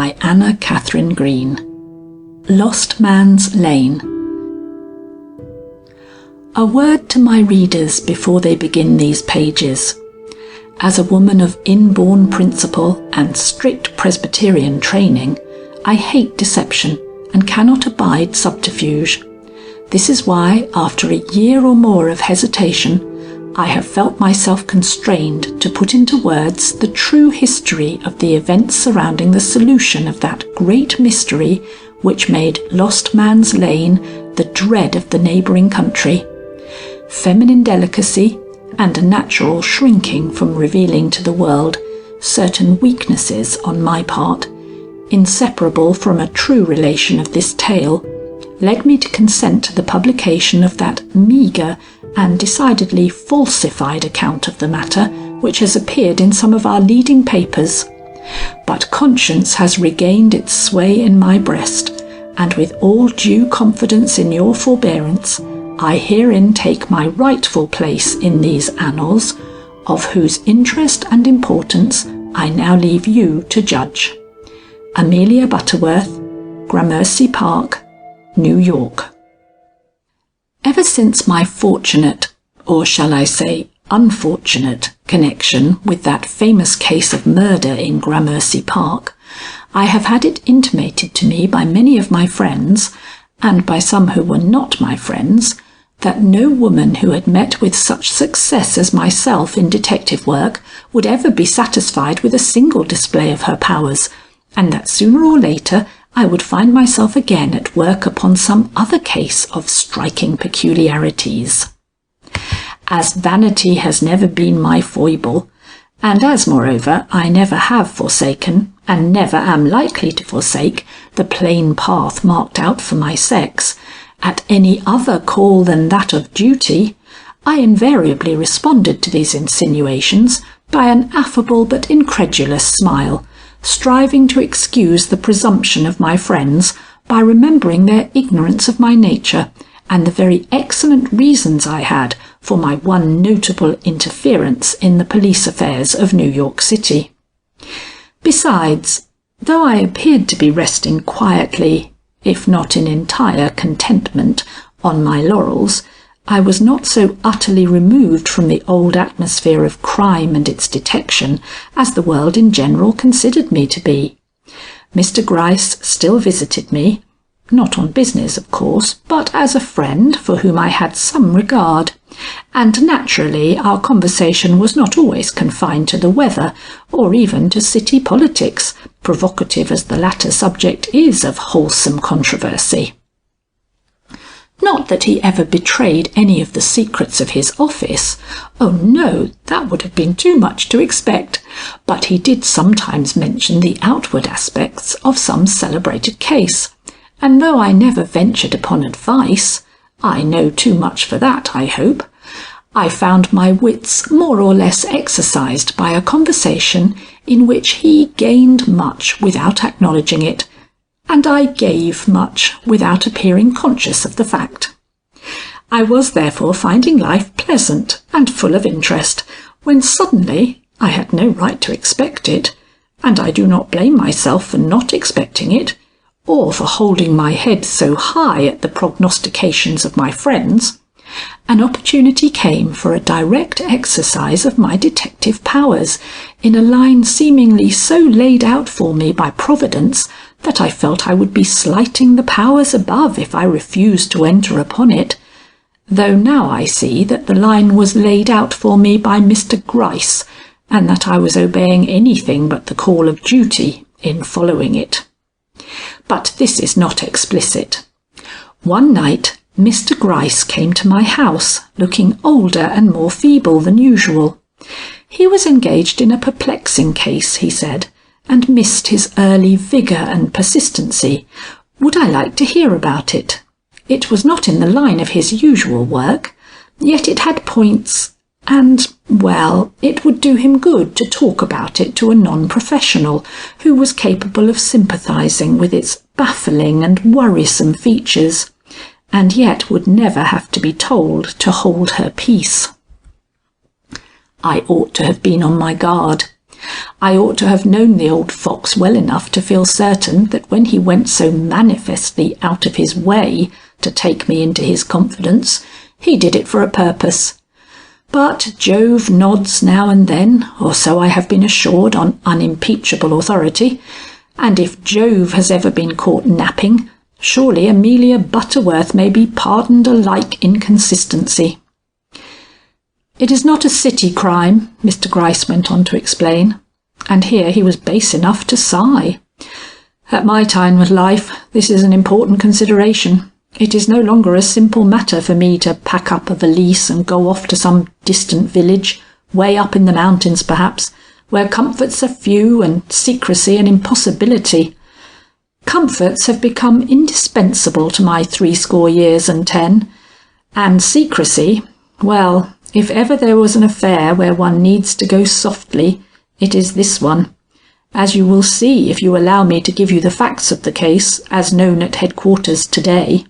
by Anna Katharine Green. Lost Man's Lane. A word to my readers before they begin these pages. As a woman of inborn principle and strict Presbyterian training, I hate deception and cannot abide subterfuge. This is why, after a year or more of hesitation, I have felt myself constrained to put into words the true history of the events surrounding the solution of that great mystery which made Lost Man's Lane the dread of the neighbouring country. Feminine delicacy and a natural shrinking from revealing to the world certain weaknesses on my part, inseparable from a true relation of this tale, led me to consent to the publication of that meagre and decidedly falsified account of the matter which has appeared in some of our leading papers. But conscience has regained its sway in my breast, and with all due confidence in your forbearance, I herein take my rightful place in these annals, of whose interest and importance I now leave you to judge. Amelia Butterworth, Gramercy Park, New York. Ever since my fortunate, or shall I say unfortunate, connection with that famous case of murder in Gramercy Park, I have had it intimated to me by many of my friends, and by some who were not my friends, that no woman who had met with such success as myself in detective work would ever be satisfied with a single display of her powers, and that sooner or later I would find myself again at work upon some other case of striking peculiarities. As vanity has never been my foible, and as, moreover, I never have forsaken, and never am likely to forsake, the plain path marked out for my sex, at any other call than that of duty, I invariably responded to these insinuations by an affable but incredulous smile, striving to excuse the presumption of my friends by remembering their ignorance of my nature and the very excellent reasons I had for my one notable interference in the police affairs of New York City. Besides, though I appeared to be resting quietly, if not in entire contentment, on my laurels, I was not so utterly removed from the old atmosphere of crime and its detection as the world in general considered me to be. Mr Gryce still visited me, not on business, of course, but as a friend for whom I had some regard, and naturally our conversation was not always confined to the weather, or even to city politics, provocative as the latter subject is of wholesome controversy. Not that he ever betrayed any of the secrets of his office. Oh no, that would have been too much to expect. But he did sometimes mention the outward aspects of some celebrated case. And though I never ventured upon advice, I know too much for that, I hope, I found my wits more or less exercised by a conversation in which he gained much without acknowledging it, and I gave much without appearing conscious of the fact. I was therefore finding life pleasant and full of interest, when suddenly, I had no right to expect it, and I do not blame myself for not expecting it, or for holding my head so high at the prognostications of my friends, an opportunity came for a direct exercise of my detective powers, in a line seemingly so laid out for me by Providence that I felt I would be slighting the powers above if I refused to enter upon it, though now I see that the line was laid out for me by Mr Gryce, and that I was obeying anything but the call of duty in following it. But this is not explicit. One night Mr Gryce came to my house, looking older and more feeble than usual. He was engaged in a perplexing case, he said, and missed his early vigour and persistency. Would I like to hear about it? It was not in the line of his usual work, yet it had points, and, well, it would do him good to talk about it to a non-professional who was capable of sympathising with its baffling and worrisome features, and yet would never have to be told to hold her peace. I ought to have been on my guard. I ought to have known the old fox well enough to feel certain that when he went so manifestly out of his way to take me into his confidence, he did it for a purpose. But Jove nods now and then, or so I have been assured on unimpeachable authority, and if Jove has ever been caught napping, surely Amelia Butterworth may be pardoned a like inconsistency. It is not a city crime, Mr Gryce went on to explain, and here he was base enough to sigh. At my time of life, this is an important consideration. It is no longer a simple matter for me to pack up a valise and go off to some distant village, way up in the mountains perhaps, where comforts are few and secrecy an impossibility. Comforts have become indispensable to my 80 years and 10, and secrecy, well, if ever there was an affair where one needs to go softly, it is this one, as you will see if you allow me to give you the facts of the case as known at headquarters today.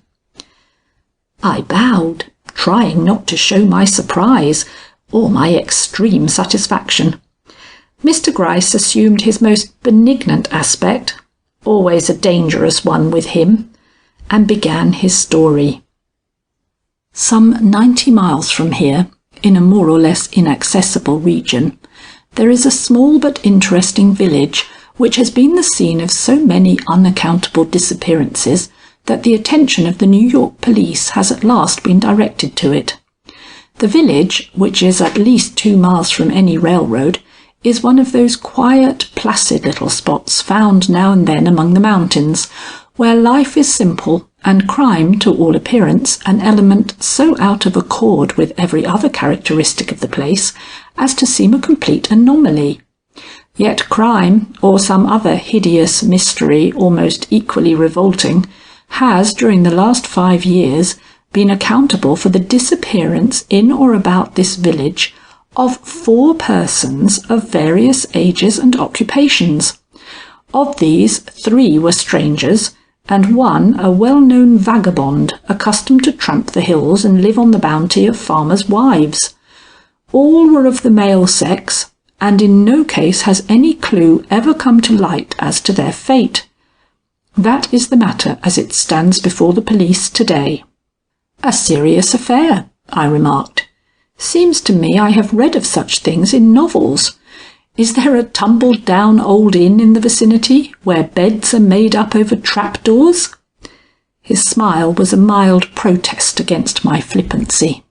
I bowed, trying not to show my surprise or my extreme satisfaction. Mr Gryce assumed his most benignant aspect, always a dangerous one with him, and began his story. Some 90 miles from here, in a more or less inaccessible region, there is a small but interesting village which has been the scene of so many unaccountable disappearances that the attention of the New York police has at last been directed to it. The village, which is at least 2 miles from any railroad, is one of those quiet, placid little spots found now and then among the mountains, where life is simple and crime, to all appearance, an element so out of accord with every other characteristic of the place as to seem a complete anomaly. Yet crime, or some other hideous mystery almost equally revolting, has, during the last 5 years, been accountable for the disappearance in or about this village of 4 persons of various ages and occupations. Of these, 3 were strangers, and 1 a well-known vagabond accustomed to tramp the hills and live on the bounty of farmers' wives. All were of the male sex, and in no case has any clue ever come to light as to their fate. That is the matter as it stands before the police today. A serious affair, I remarked. Seems to me I have read of such things in novels. Is there a tumbled-down old inn in the vicinity, where beds are made up over trapdoors? His smile was a mild protest against my flippancy.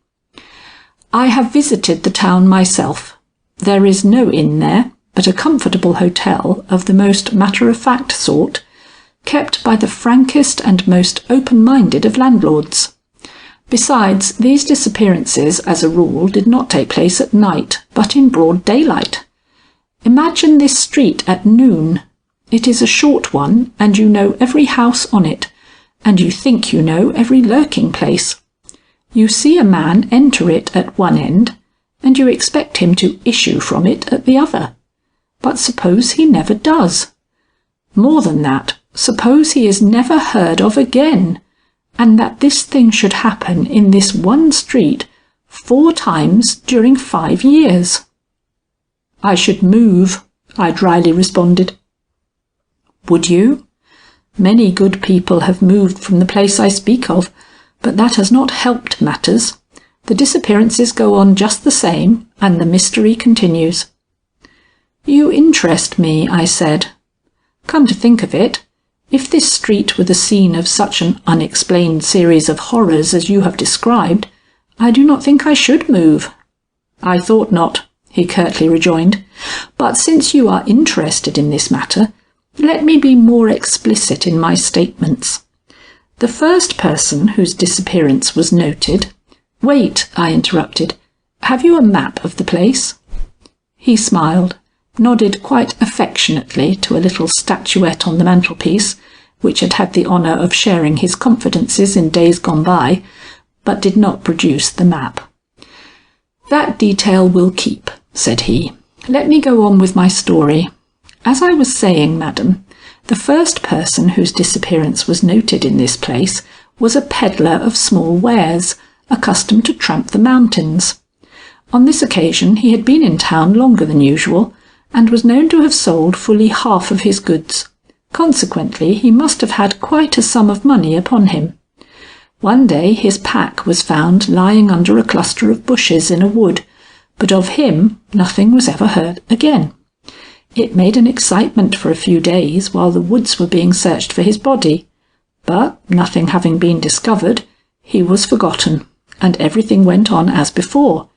I have visited the town myself. There is no inn there, but a comfortable hotel of the most matter-of-fact sort, kept by the frankest and most open-minded of landlords. Besides, these disappearances, as a rule, did not take place at night, but in broad daylight. Imagine this street at noon. It is a short one, and you know every house on it, and you think you know every lurking place. You see a man enter it at one end, and you expect him to issue from it at the other. But suppose he never does. More than that, suppose he is never heard of again, and that this thing should happen in this one street 4 times during 5 years. I should move, I dryly responded. Would you? Many good people have moved from the place I speak of, but that has not helped matters. The disappearances go on just the same, and the mystery continues. You interest me, I said. Come to think of it, if this street were the scene of such an unexplained series of horrors as you have described, I do not think I should move. I thought not, he curtly rejoined, but since you are interested in this matter, let me be more explicit in my statements. The first person whose disappearance was noted— Wait, I interrupted. Have you a map of the place? He smiled, nodded quite affectionately to a little statuette on the mantelpiece, which had had the honour of sharing his confidences in days gone by, but did not produce the map. That detail will keep, said he. Let me go on with my story. As I was saying, madam, the first person whose disappearance was noted in this place was a peddler of small wares, accustomed to tramp the mountains. On this occasion he had been in town longer than usual, and was known to have sold fully half of his goods. Consequently, he must have had quite a sum of money upon him. One day his pack was found lying under a cluster of bushes in a wood, but of him nothing was ever heard again. It made an excitement for a few days while the woods were being searched for his body, but, nothing having been discovered, he was forgotten, and everything went on as before,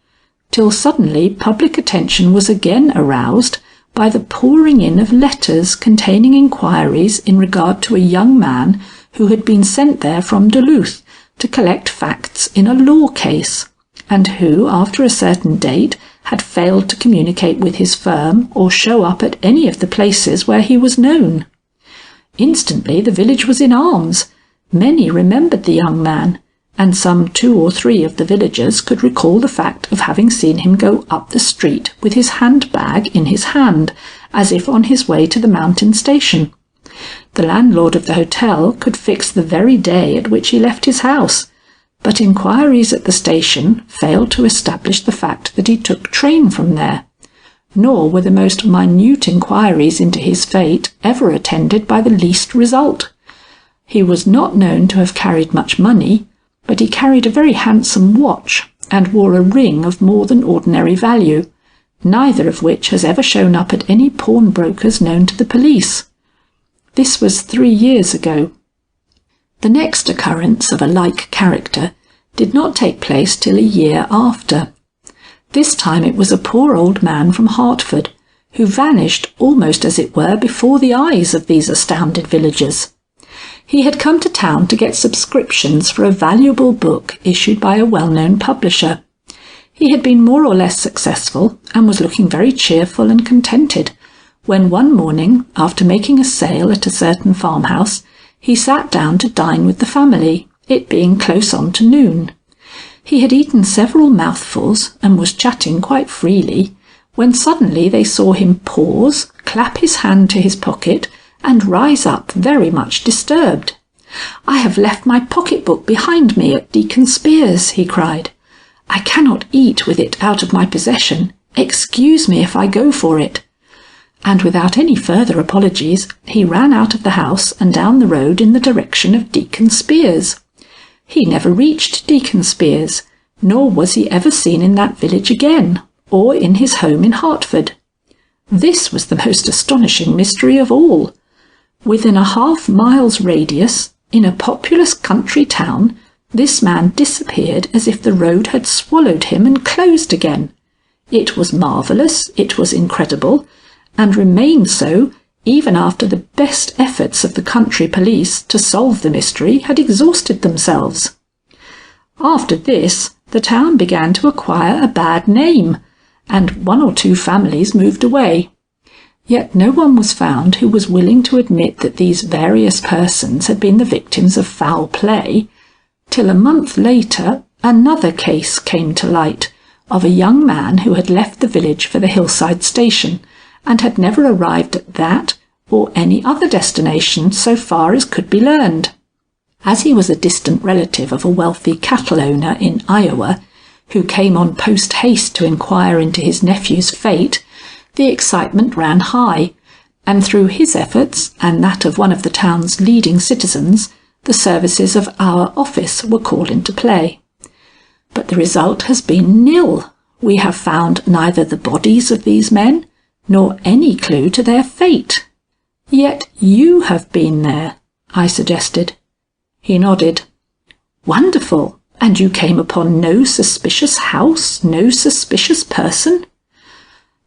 till suddenly public attention was again aroused by the pouring in of letters containing inquiries in regard to a young man who had been sent there from Duluth to collect facts in a law case, and who, after a certain date, had failed to communicate with his firm or show up at any of the places where he was known. Instantly the village was in arms. Many remembered the young man, and some 2 or 3 of the villagers could recall the fact of having seen him go up the street with his handbag in his hand, as if on his way to the mountain station. The landlord of the hotel could fix the very day at which he left his house, but inquiries at the station failed to establish the fact that he took train from there, nor were the most minute inquiries into his fate ever attended by the least result. He was not known to have carried much money, but he carried a very handsome watch and wore a ring of more than ordinary value, neither of which has ever shown up at any pawnbrokers known to the police. This was 3 years ago. The next occurrence of a like character did not take place till a year after. This time it was a poor old man from Hertford, who vanished almost as it were before the eyes of these astounded villagers. He had come to town to get subscriptions for a valuable book issued by a well-known publisher. He had been more or less successful, and was looking very cheerful and contented, when one morning, after making a sale at a certain farmhouse, he sat down to dine with the family, it being close on to noon. He had eaten several mouthfuls, and was chatting quite freely, when suddenly they saw him pause, clap his hand to his pocket, and rise up very much disturbed. "I have left my pocket-book behind me at Deacon Spear's," he cried. "I cannot eat with it out of my possession. Excuse me if I go for it." And without any further apologies, he ran out of the house and down the road in the direction of Deacon Spear's. He never reached Deacon Spear's, nor was he ever seen in that village again, or in his home in Hertford. This was the most astonishing mystery of all. Within a half-mile's radius, in a populous country town, this man disappeared as if the road had swallowed him and closed again. It was marvellous, it was incredible, and remained so even after the best efforts of the country police to solve the mystery had exhausted themselves. After this, the town began to acquire a bad name, and 1 or 2 families moved away. Yet no one was found who was willing to admit that these various persons had been the victims of foul play, till a month later another case came to light, of a young man who had left the village for the hillside station, and had never arrived at that or any other destination so far as could be learned. As he was a distant relative of a wealthy cattle owner in Iowa, who came on post-haste to inquire into his nephew's fate, the excitement ran high, and through his efforts and that of one of the town's leading citizens, the services of our office were called into play. But the result has been nil. We have found neither the bodies of these men, nor any clue to their fate. "Yet you have been there," I suggested. He nodded. "Wonderful! And you came upon no suspicious house, no suspicious person?"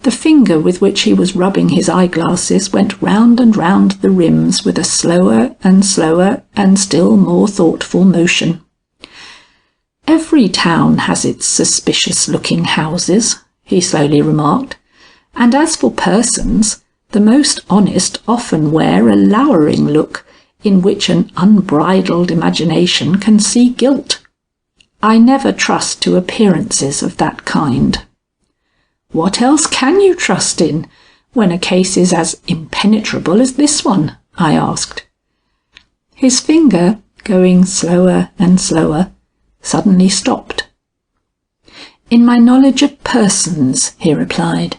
The finger with which he was rubbing his eyeglasses went round and round the rims with a slower and slower and still more thoughtful motion. "Every town has its suspicious-looking houses," he slowly remarked, "and as for persons, the most honest often wear a lowering look in which an unbridled imagination can see guilt. I never trust to appearances of that kind." "What else can you trust in, when a case is as impenetrable as this one?" I asked. His finger, going slower and slower, suddenly stopped. "In my knowledge of persons," he replied.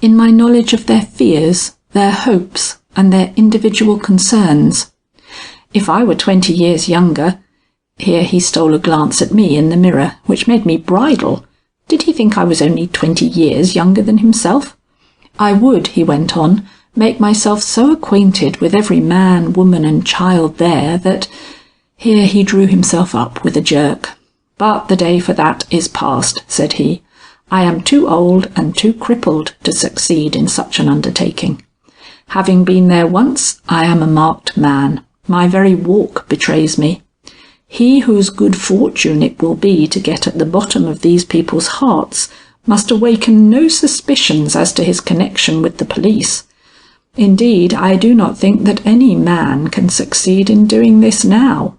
in my knowledge of their fears, their hopes, and their individual concerns. If I were 20 years younger—" Here he stole a glance at me in the mirror, which made me bridle. Did he think I was only 20 years younger than himself? "I would," he went on, "make myself so acquainted with every man, woman, and child there that—" Here he drew himself up with a jerk. "But the day for that is past," said he. "I am too old and too crippled to succeed in such an undertaking. Having been there once, I am a marked man. My very walk betrays me. He whose good fortune it will be to get at the bottom of these people's hearts must awaken no suspicions as to his connection with the police. Indeed, I do not think that any man can succeed in doing this now."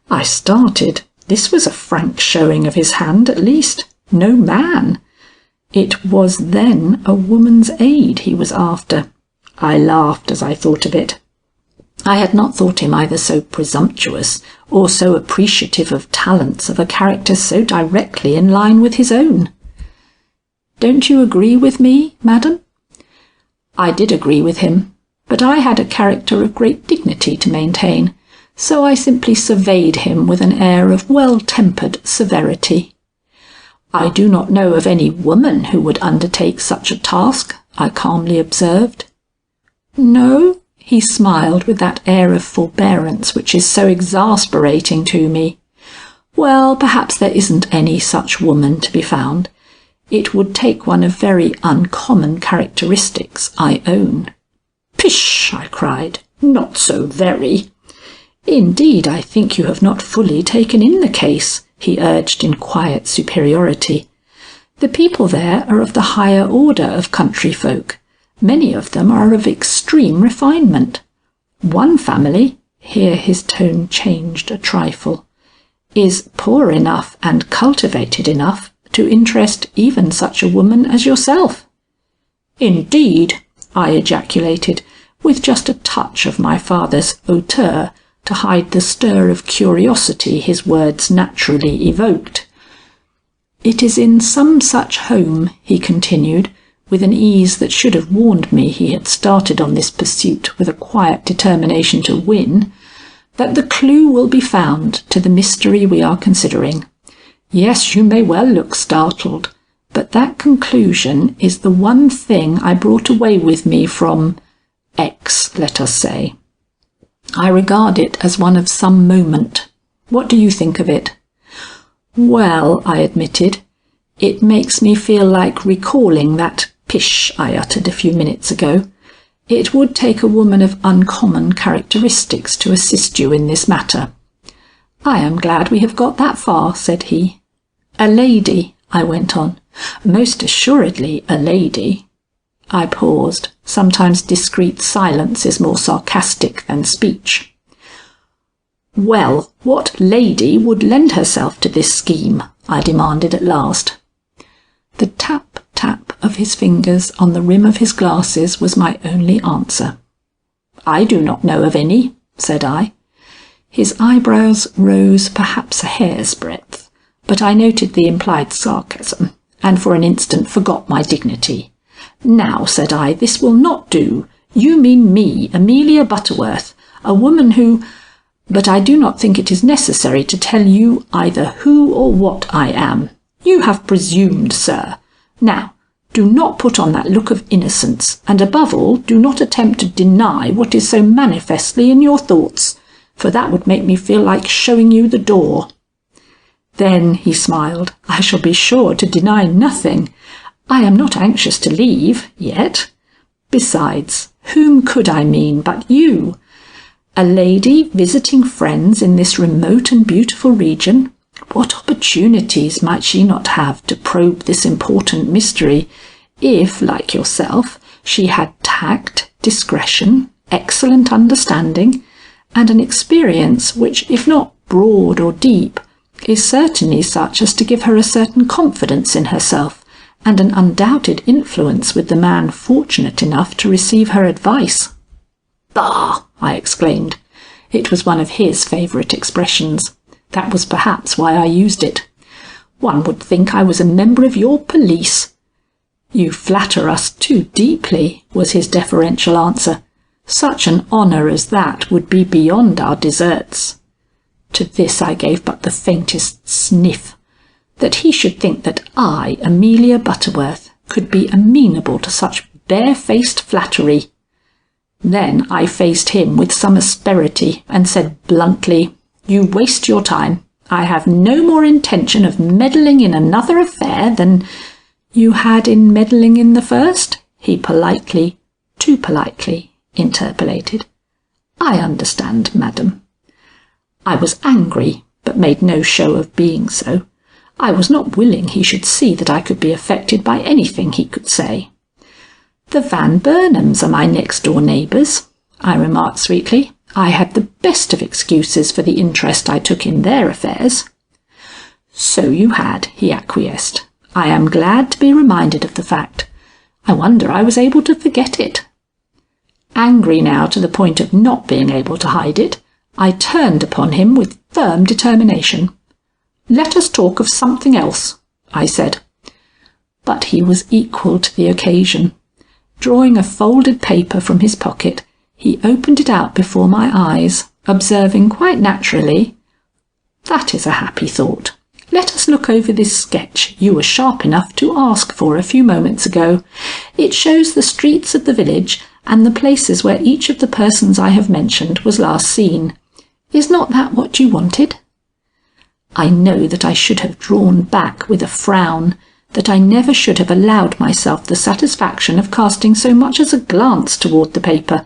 I started. This was a frank showing of his hand, at least. No man. It was then a woman's aid he was after. I laughed as I thought of it. I had not thought him either so presumptuous or so appreciative of talents of a character so directly in line with his own. "Don't you agree with me, madam?" I did agree with him, but I had a character of great dignity to maintain, so I simply surveyed him with an air of well-tempered severity. "I do not know of any woman who would undertake such a task," I calmly observed. "No?" He smiled with that air of forbearance which is so exasperating to me. "Well, perhaps there isn't any such woman to be found. It would take one of very uncommon characteristics, I own." "Pish!" I cried. "Not so very." "Indeed, I think you have not fully taken in the case," he urged in quiet superiority. "The people there are of the higher order of country folk. Many of them are of extreme refinement. One family," here his tone changed a trifle, "is poor enough and cultivated enough to interest even such a woman as yourself." "Indeed!" I ejaculated, with just a touch of my father's hauteur to hide the stir of curiosity his words naturally evoked. "It is in some such home," he continued, with an ease that should have warned me he had started on this pursuit with a quiet determination to win, "that the clue will be found to the mystery we are considering. Yes, you may well look startled, but that conclusion is the one thing I brought away with me from X, let us say. I regard it as one of some moment. What do you think of it?" "Well," I admitted, "it makes me feel like recalling that pish I uttered a few minutes ago. It would take a woman of uncommon characteristics to assist you in this matter." "I am glad we have got that far," said he. "A lady," I went on. "Most assuredly a lady." I paused. Sometimes discreet silence is more sarcastic than speech. "Well, what lady would lend herself to this scheme?" I demanded at last. The tap-tap of his fingers on the rim of his glasses was my only answer. "I do not know of any," said I. His eyebrows rose perhaps a hair's breadth, but I noted the implied sarcasm, and for an instant forgot my dignity. "Now," said I, "this will not do. You mean me, Amelia Butterworth, a woman who—" "But I do not think it is necessary to tell you either who or what I am. You have presumed, sir. Now, do not put on that look of innocence, and above all, do not attempt to deny what is so manifestly in your thoughts, for that would make me feel like showing you the door." "Then," he smiled, "I shall be sure to deny nothing. I am not anxious to leave, yet. Besides, whom could I mean but you? A lady visiting friends in this remote and beautiful region? What opportunities might she not have to probe this important mystery, if, like yourself, she had tact, discretion, excellent understanding, and an experience which, if not broad or deep, is certainly such as to give her a certain confidence in herself, and an undoubted influence with the man fortunate enough to receive her advice?" "Bah!" I exclaimed. It was one of his favourite expressions. That was perhaps why I used it. "One would think I was a member of your police." "You flatter us too deeply," was his deferential answer. "Such an honour as that would be beyond our deserts." To this I gave but the faintest sniff. That he should think that I, Amelia Butterworth, could be amenable to such barefaced flattery. Then I faced him with some asperity and said bluntly, "You waste your time. I have no more intention of meddling in another affair than—" "You had in meddling in the first?" he politely, too politely, interpolated. "I understand, madam." I was angry, but made no show of being so. I was not willing he should see that I could be affected by anything he could say. "The Van Burnhams are my next-door neighbours," I remarked sweetly. I had the best of excuses for the interest I took in their affairs. "So you had," he acquiesced. "I am glad to be reminded of the fact. I wonder I was able to forget it." Angry now to the point of not being able to hide it, I turned upon him with firm determination. "Let us talk of something else," I said. But he was equal to the occasion. Drawing a folded paper from his pocket, he opened it out before my eyes, observing quite naturally, "That is a happy thought. Let us look over this sketch you were sharp enough to ask for a few moments ago. It shows the streets of the village and the places where each of the persons I have mentioned was last seen. Is not that what you wanted?" I know that I should have drawn back with a frown, that I never should have allowed myself the satisfaction of casting so much as a glance toward the paper,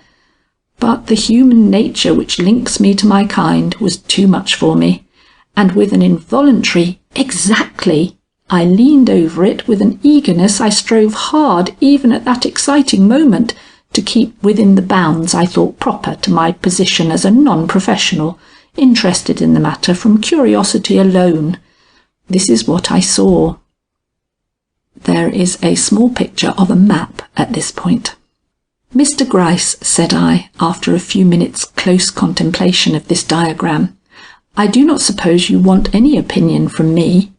but the human nature which links me to my kind was too much for me, and with an involuntary "Exactly," I leaned over it with an eagerness I strove hard even at that exciting moment to keep within the bounds I thought proper to my position as a non-professional, interested in the matter from curiosity alone. This is what I saw. There is a small picture of a map at this point. "Mr Gryce," said I, after a few minutes' close contemplation of this diagram, "I do not suppose you want any opinion from me."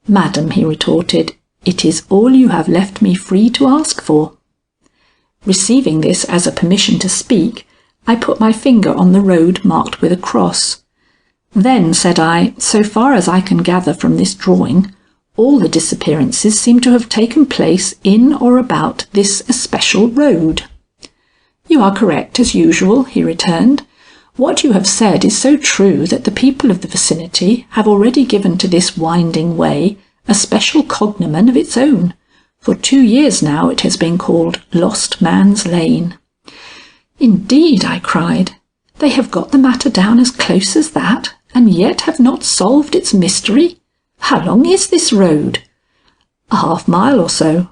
"Madam," he retorted, "it is all you have left me free to ask for." Receiving this as a permission to speak, I put my finger on the road marked with a cross. "Then," said I, "so far as I can gather from this drawing, all the disappearances seem to have taken place in or about this especial road." "You are correct, as usual," he returned. "What you have said is so true that the people of the vicinity have already given to this winding way a special cognomen of its own. For 2 years now it has been called Lost Man's Lane." "Indeed," I cried, "they have got the matter down as close as that, and yet have not solved its mystery? How long is this road?" "A half-mile or so."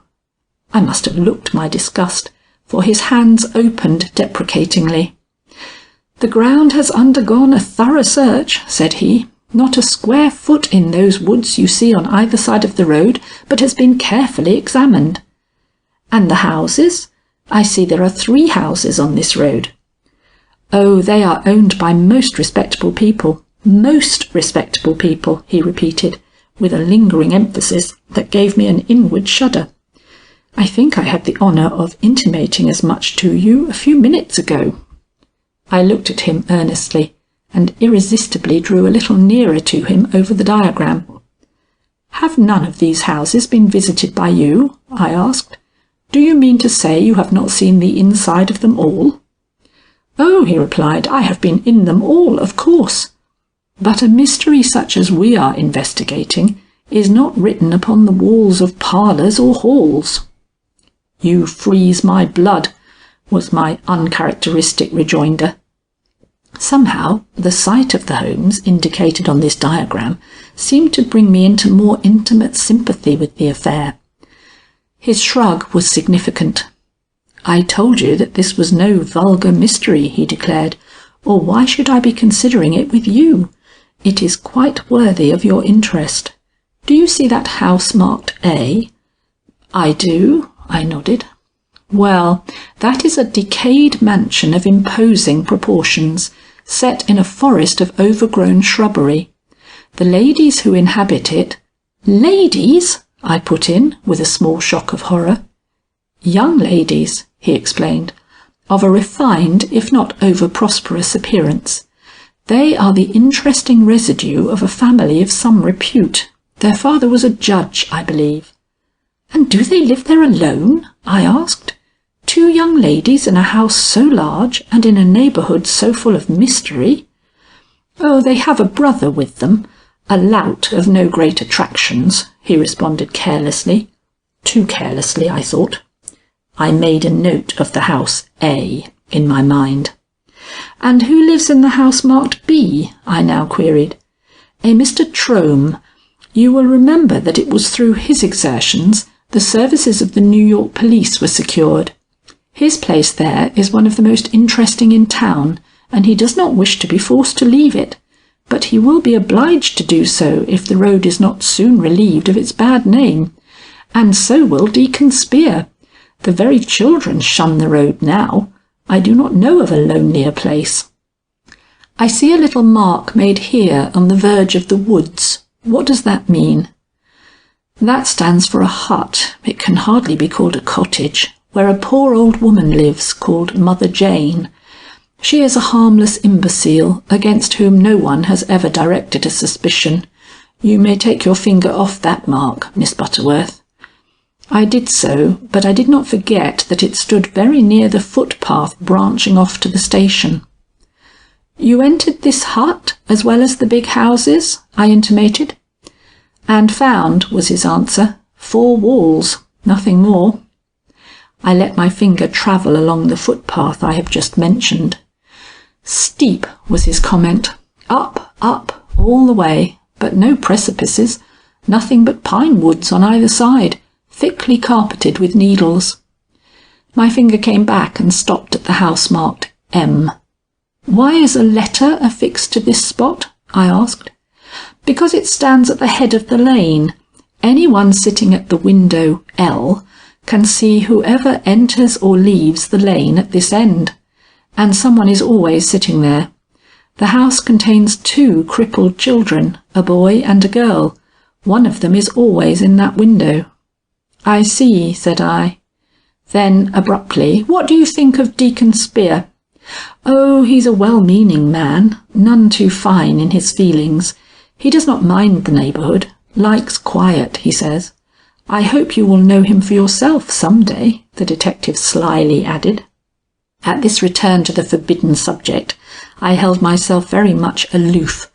I must have looked my disgust, for his hands opened deprecatingly. "The ground has undergone a thorough search," said he. "Not a square foot in those woods you see on either side of the road but has been carefully examined." "And the houses? I see there are 3 houses on this road." "Oh, they are owned by most respectable people, he repeated, with a lingering emphasis that gave me an inward shudder. "I think I had the honour of intimating as much to you a few minutes ago." I looked at him earnestly, and irresistibly drew a little nearer to him over the diagram. "Have none of these houses been visited by you?" I asked. "Do you mean to say you have not seen the inside of them all?" "Oh," he replied, "I have been in them all, of course. But a mystery such as we are investigating is not written upon the walls of parlours or halls." "You freeze my blood," was my uncharacteristic rejoinder. Somehow the sight of the homes indicated on this diagram seemed to bring me into more intimate sympathy with the affair. His shrug was significant. "I told you that this was no vulgar mystery," he declared, "or why should I be considering it with you? It is quite worthy of your interest. Do you see that house marked A?" "I do," I nodded. "Well, that is a decayed mansion of imposing proportions, set in a forest of overgrown shrubbery. The ladies who inhabit it—" "Ladies!" I put in, with a small shock of horror. Young ladies, he explained, of a refined, if not over-prosperous appearance. They are the interesting residue of a family of some repute. Their father was a judge, I believe. And do they live there alone? I asked. 2 young ladies in a house so large and in a neighbourhood so full of mystery? Oh, they have a brother with them, a lout of no great attractions, he responded carelessly. Too carelessly, I thought. I made a note of the house A in my mind. And who lives in the house marked B? I now queried. A Mr Trome. You will remember that it was through his exertions the services of the New York police were secured. His place there is one of the most interesting in town, and he does not wish to be forced to leave it, but he will be obliged to do so if the road is not soon relieved of its bad name. And so will Deacon Spear. The very children shun the road now. I do not know of a lonelier place. I see a little mark made here on the verge of the woods. What does that mean? That stands for a hut. It can hardly be called a cottage, where a poor old woman lives called Mother Jane. She is a harmless imbecile, against whom no one has ever directed a suspicion. You may take your finger off that mark, Miss Butterworth. I did so, but I did not forget that it stood very near the footpath branching off to the station. You entered this hut, as well as the big houses? I intimated. And found, was his answer, 4 walls, nothing more. I let my finger travel along the footpath I have just mentioned. Steep, was his comment. Up, up, all the way, but no precipices, nothing but pine woods on either side, thickly carpeted with needles. My finger came back and stopped at the house marked M. Why is a letter affixed to this spot? I asked. Because it stands at the head of the lane. Anyone sitting at the window L can see whoever enters or leaves the lane at this end, and someone is always sitting there. The house contains 2 crippled children, a boy and a girl. One of them is always in that window. I see, said I. Then, abruptly, what do you think of Deacon Spear? Oh, he's a well-meaning man, none too fine in his feelings. He does not mind the neighbourhood, likes quiet, he says. I hope you will know him for yourself some day, the detective slyly added. At this return to the forbidden subject, I held myself very much aloof.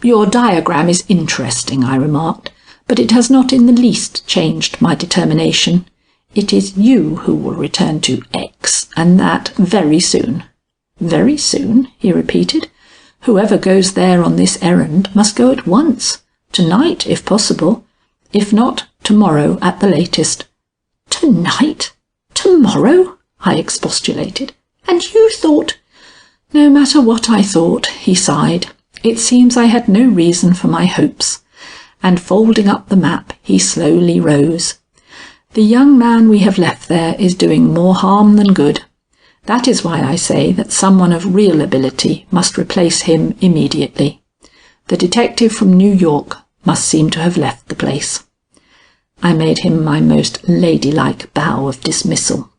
Your diagram is interesting, I remarked, but it has not in the least changed my determination. It is you who will return to X, and that very soon. Very soon, he repeated. Whoever goes there on this errand must go at once, tonight if possible, if not tomorrow at the latest. Tonight? Tomorrow? I expostulated. And you thought— No matter what I thought, he sighed. It seems I had no reason for my hopes. And folding up the map, he slowly rose. The young man we have left there is doing more harm than good. That is why I say that someone of real ability must replace him immediately. The detective from New York must seem to have left the place. I made him my most ladylike bow of dismissal.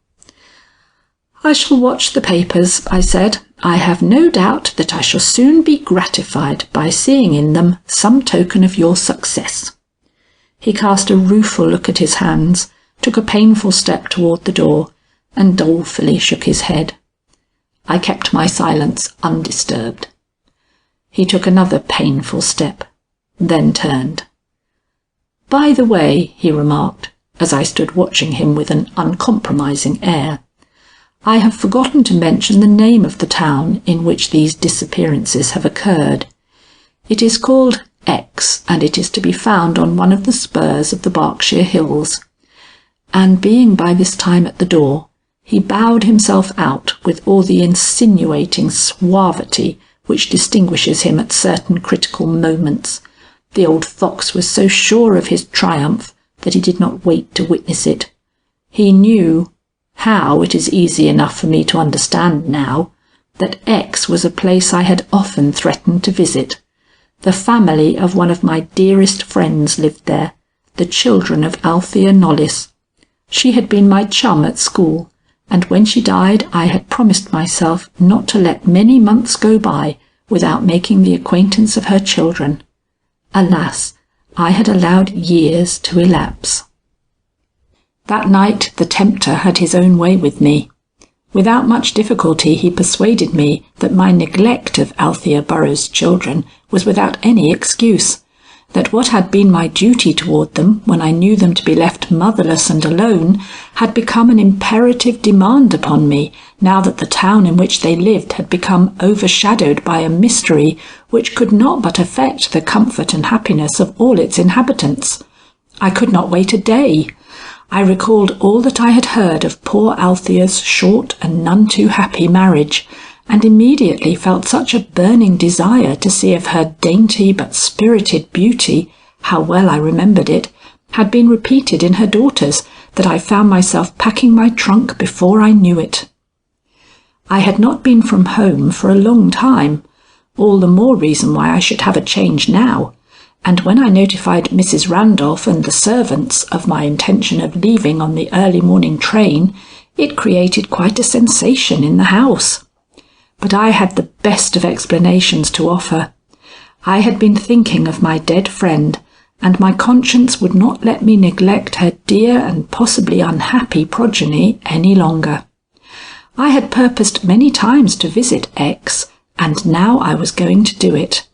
I shall watch the papers, I said. I have no doubt that I shall soon be gratified by seeing in them some token of your success. He cast a rueful look at his hands, took a painful step toward the door, and dolefully shook his head. I kept my silence undisturbed. He took another painful step, then turned. By the way, he remarked, as I stood watching him with an uncompromising air, I have forgotten to mention the name of the town in which these disappearances have occurred. It is called X, and it is to be found on one of the spurs of the Berkshire Hills. And being by this time at the door, he bowed himself out with all the insinuating suavity which distinguishes him at certain critical moments. The old fox was so sure of his triumph that he did not wait to witness it. He knew, how it is easy enough for me to understand now, that X was a place I had often threatened to visit. The family of one of my dearest friends lived there, The Children of Althea Knollys. She had been my chum at school, and when she died I had promised myself not to let many months go by without making the acquaintance of her children. Alas, I had allowed years to elapse. That night the tempter had his own way with me. Without much difficulty he persuaded me that my neglect of Althea Burroughs' children was without any excuse, that what had been my duty toward them when I knew them to be left motherless and alone had become an imperative demand upon me now that the town in which they lived had become overshadowed by a mystery which could not but affect the comfort and happiness of all its inhabitants. I could not wait a day. I recalled all that I had heard of poor Althea's short and none too happy marriage, and immediately felt such a burning desire to see if her dainty but spirited beauty, how well I remembered it, had been repeated in her daughters, that I found myself packing my trunk before I knew it. I had not been from home for a long time, all the more reason why I should have a change now, and when I notified Mrs. Randolph and the servants of my intention of leaving on the early morning train, it created quite a sensation in the house. But I had the best of explanations to offer. I had been thinking of my dead friend, and my conscience would not let me neglect her dear and possibly unhappy progeny any longer. I had purposed many times to visit X, and now I was going to do it.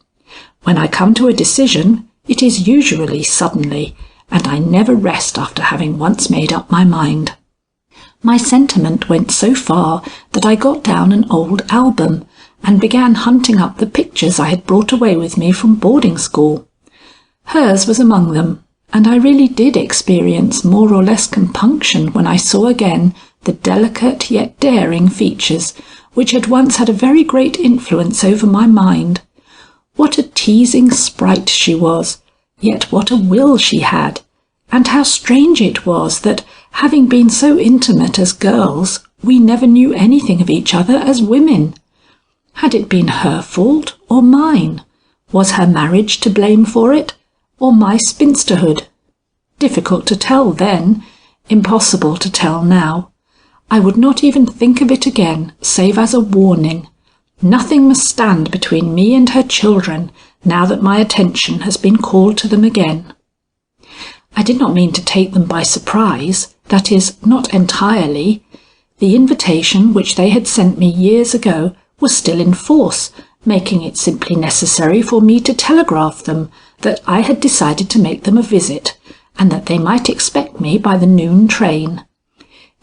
When I come to a decision, it is usually suddenly, and I never rest after having once made up my mind. My sentiment went so far that I got down an old album and began hunting up the pictures I had brought away with me from boarding school. Hers was among them, and I really did experience more or less compunction when I saw again the delicate yet daring features which had once had a very great influence over my mind. What a teasing sprite she was, yet what a will she had, and how strange it was that, having been so intimate as girls, we never knew anything of each other as women. Had it been her fault or mine? Was her marriage to blame for it, or my spinsterhood? Difficult to tell then, impossible to tell now. I would not even think of it again, save as a warning. Nothing must stand between me and her children, now that my attention has been called to them again. I did not mean to take them by surprise, that is, not entirely. The invitation which they had sent me years ago was still in force, making it simply necessary for me to telegraph them that I had decided to make them a visit, and that they might expect me by the noon train.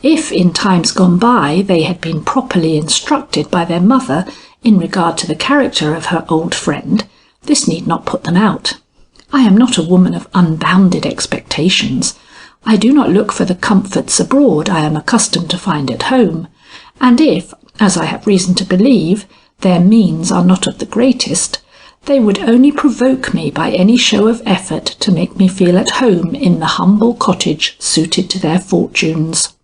If in times gone by they had been properly instructed by their mother in regard to the character of her old friend, this need not put them out. I am not a woman of unbounded expectations. I do not look for the comforts abroad I am accustomed to find at home, and if, as I have reason to believe, their means are not of the greatest, they would only provoke me by any show of effort to make me feel at home in the humble cottage suited to their fortunes.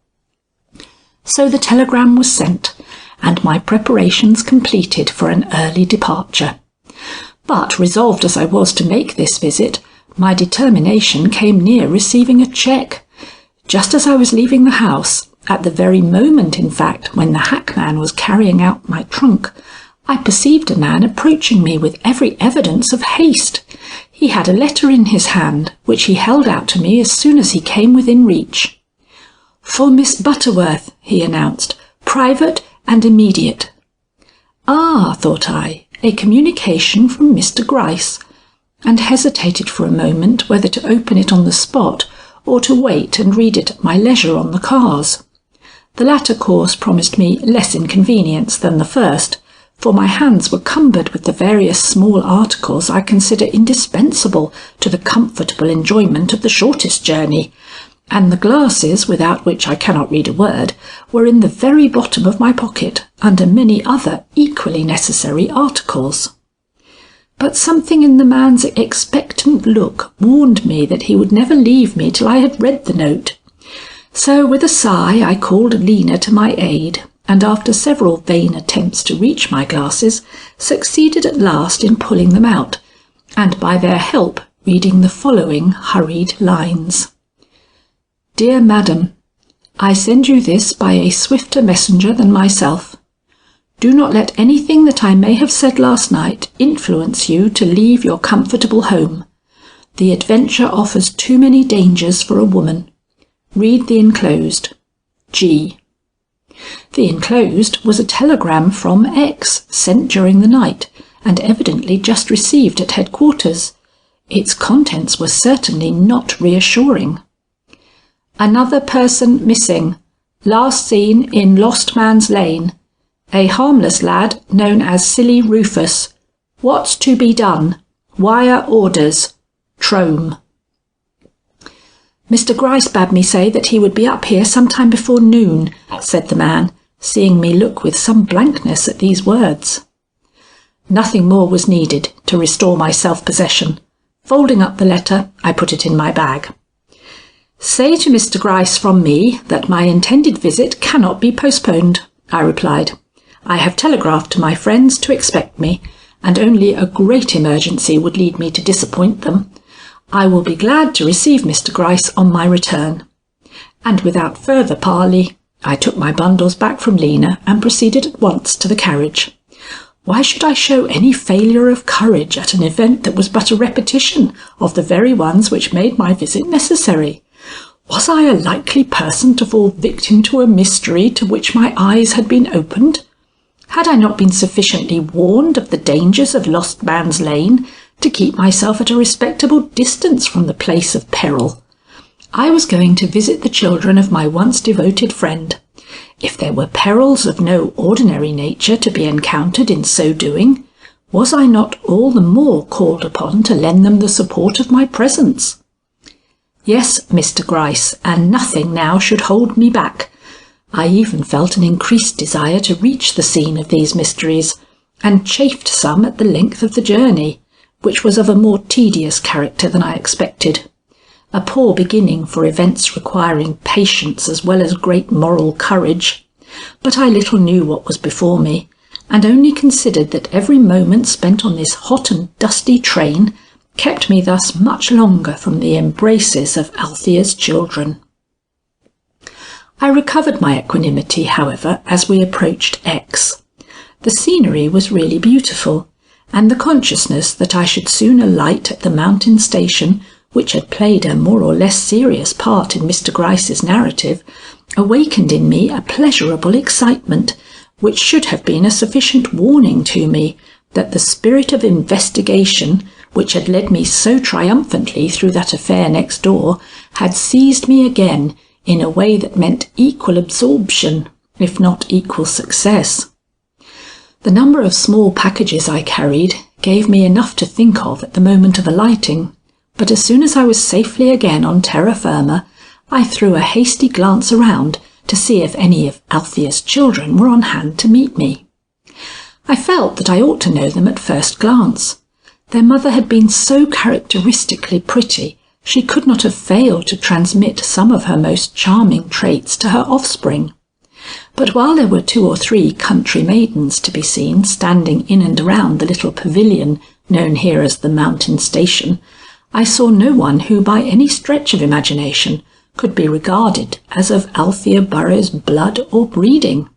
So the telegram was sent, and my preparations completed for an early departure. But, resolved as I was to make this visit, my determination came near receiving a cheque. Just as I was leaving the house, at the very moment, in fact, when the hackman was carrying out my trunk, I perceived a man approaching me with every evidence of haste. He had a letter in his hand, which he held out to me as soon as he came within reach. "For Miss Butterworth," he announced, "private and immediate." "Ah," thought I, "a communication from Mr Gryce," and hesitated for a moment whether to open it on the spot or to wait and read it at my leisure on the cars. The latter course promised me less inconvenience than the first, for my hands were cumbered with the various small articles I consider indispensable to the comfortable enjoyment of the shortest journey, and the glasses, without which I cannot read a word, were in the very bottom of my pocket, under many other equally necessary articles. But something in the man's expectant look warned me that he would never leave me till I had read the note. So with a sigh I called Lena to my aid, and after several vain attempts to reach my glasses, succeeded at last in pulling them out, and by their help reading the following hurried lines. Dear Madam, I send you this by a swifter messenger than myself. Do not let anything that I may have said last night influence you to leave your comfortable home. The adventure offers too many dangers for a woman. Read the enclosed. G. The enclosed was a telegram from X sent during the night and evidently just received at headquarters. Its contents were certainly not reassuring. Another person missing. Last seen in Lost Man's Lane. A harmless lad known as Silly Rufus. What's to be done? Wire orders. Trome. Mr Gryce bade me say that he would be up here sometime before noon, said the man, seeing me look with some blankness at these words. Nothing more was needed to restore my self-possession. Folding up the letter, I put it in my bag. Say to Mr Gryce from me that my intended visit cannot be postponed, I replied. I have telegraphed to my friends to expect me, and only a great emergency would lead me to disappoint them. I will be glad to receive Mr Gryce on my return. And without further parley, I took my bundles back from Lena and proceeded at once to the carriage. Why should I show any failure of courage at an event that was but a repetition of the very ones which made my visit necessary? Was I a likely person to fall victim to a mystery to which my eyes had been opened? Had I not been sufficiently warned of the dangers of Lost Man's Lane to keep myself at a respectable distance from the place of peril? I was going to visit the children of my once devoted friend. If there were perils of no ordinary nature to be encountered in so doing, was I not all the more called upon to lend them the support of my presence? Yes, Mr Gryce, and nothing now should hold me back. I even felt an increased desire to reach the scene of these mysteries, and chafed some at the length of the journey, which was of a more tedious character than I expected. A poor beginning for events requiring patience as well as great moral courage. But I little knew what was before me, and only considered that every moment spent on this hot and dusty train kept me thus much longer from the embraces of Althea's children. I recovered my equanimity, however, as we approached X. The scenery was really beautiful, and the consciousness that I should soon alight at the mountain station, which had played a more or less serious part in Mr Gryce's narrative, awakened in me a pleasurable excitement, which should have been a sufficient warning to me that the spirit of investigation, which had led me so triumphantly through that affair next door, had seized me again in a way that meant equal absorption, if not equal success. The number of small packages I carried gave me enough to think of at the moment of alighting, but as soon as I was safely again on terra firma, I threw a hasty glance around to see if any of Althea's children were on hand to meet me. I felt that I ought to know them at first glance. Their mother had been so characteristically pretty, she could not have failed to transmit some of her most charming traits to her offspring. But while there were 2 or 3 country maidens to be seen standing in and around the little pavilion known here as the mountain station, I saw no one who by any stretch of imagination could be regarded as of Althea Burroughs' blood or breeding.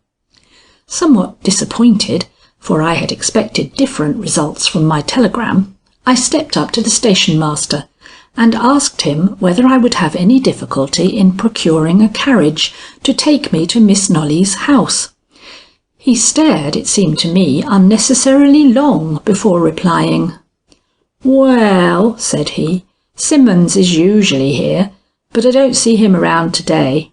Somewhat disappointed, for I had expected different results from my telegram, I stepped up to the station master and asked him whether I would have any difficulty in procuring a carriage to take me to Miss Nolly's house. He stared, it seemed to me, unnecessarily long before replying. "Well," said he, "Simmons is usually here, but I don't see him around today.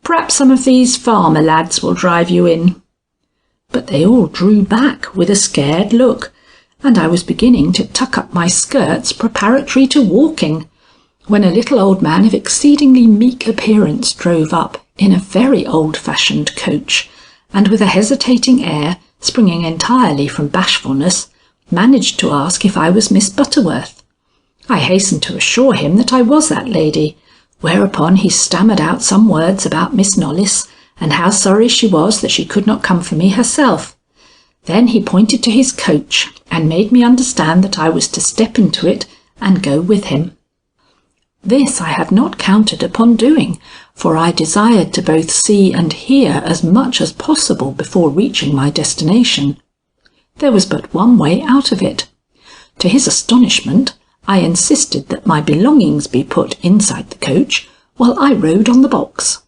Perhaps some of these farmer lads will drive you in." But they all drew back with a scared look, and I was beginning to tuck up my skirts preparatory to walking, when a little old man of exceedingly meek appearance drove up in a very old-fashioned coach, and with a hesitating air, springing entirely from bashfulness, managed to ask if I was Miss Butterworth. I hastened to assure him that I was that lady, whereupon he stammered out some words about Miss Knollys, and how sorry she was that she could not come for me herself. Then he pointed to his coach, and made me understand that I was to step into it and go with him. This I had not counted upon doing, for I desired to both see and hear as much as possible before reaching my destination. There was but one way out of it. To his astonishment, I insisted that my belongings be put inside the coach while I rode on the box.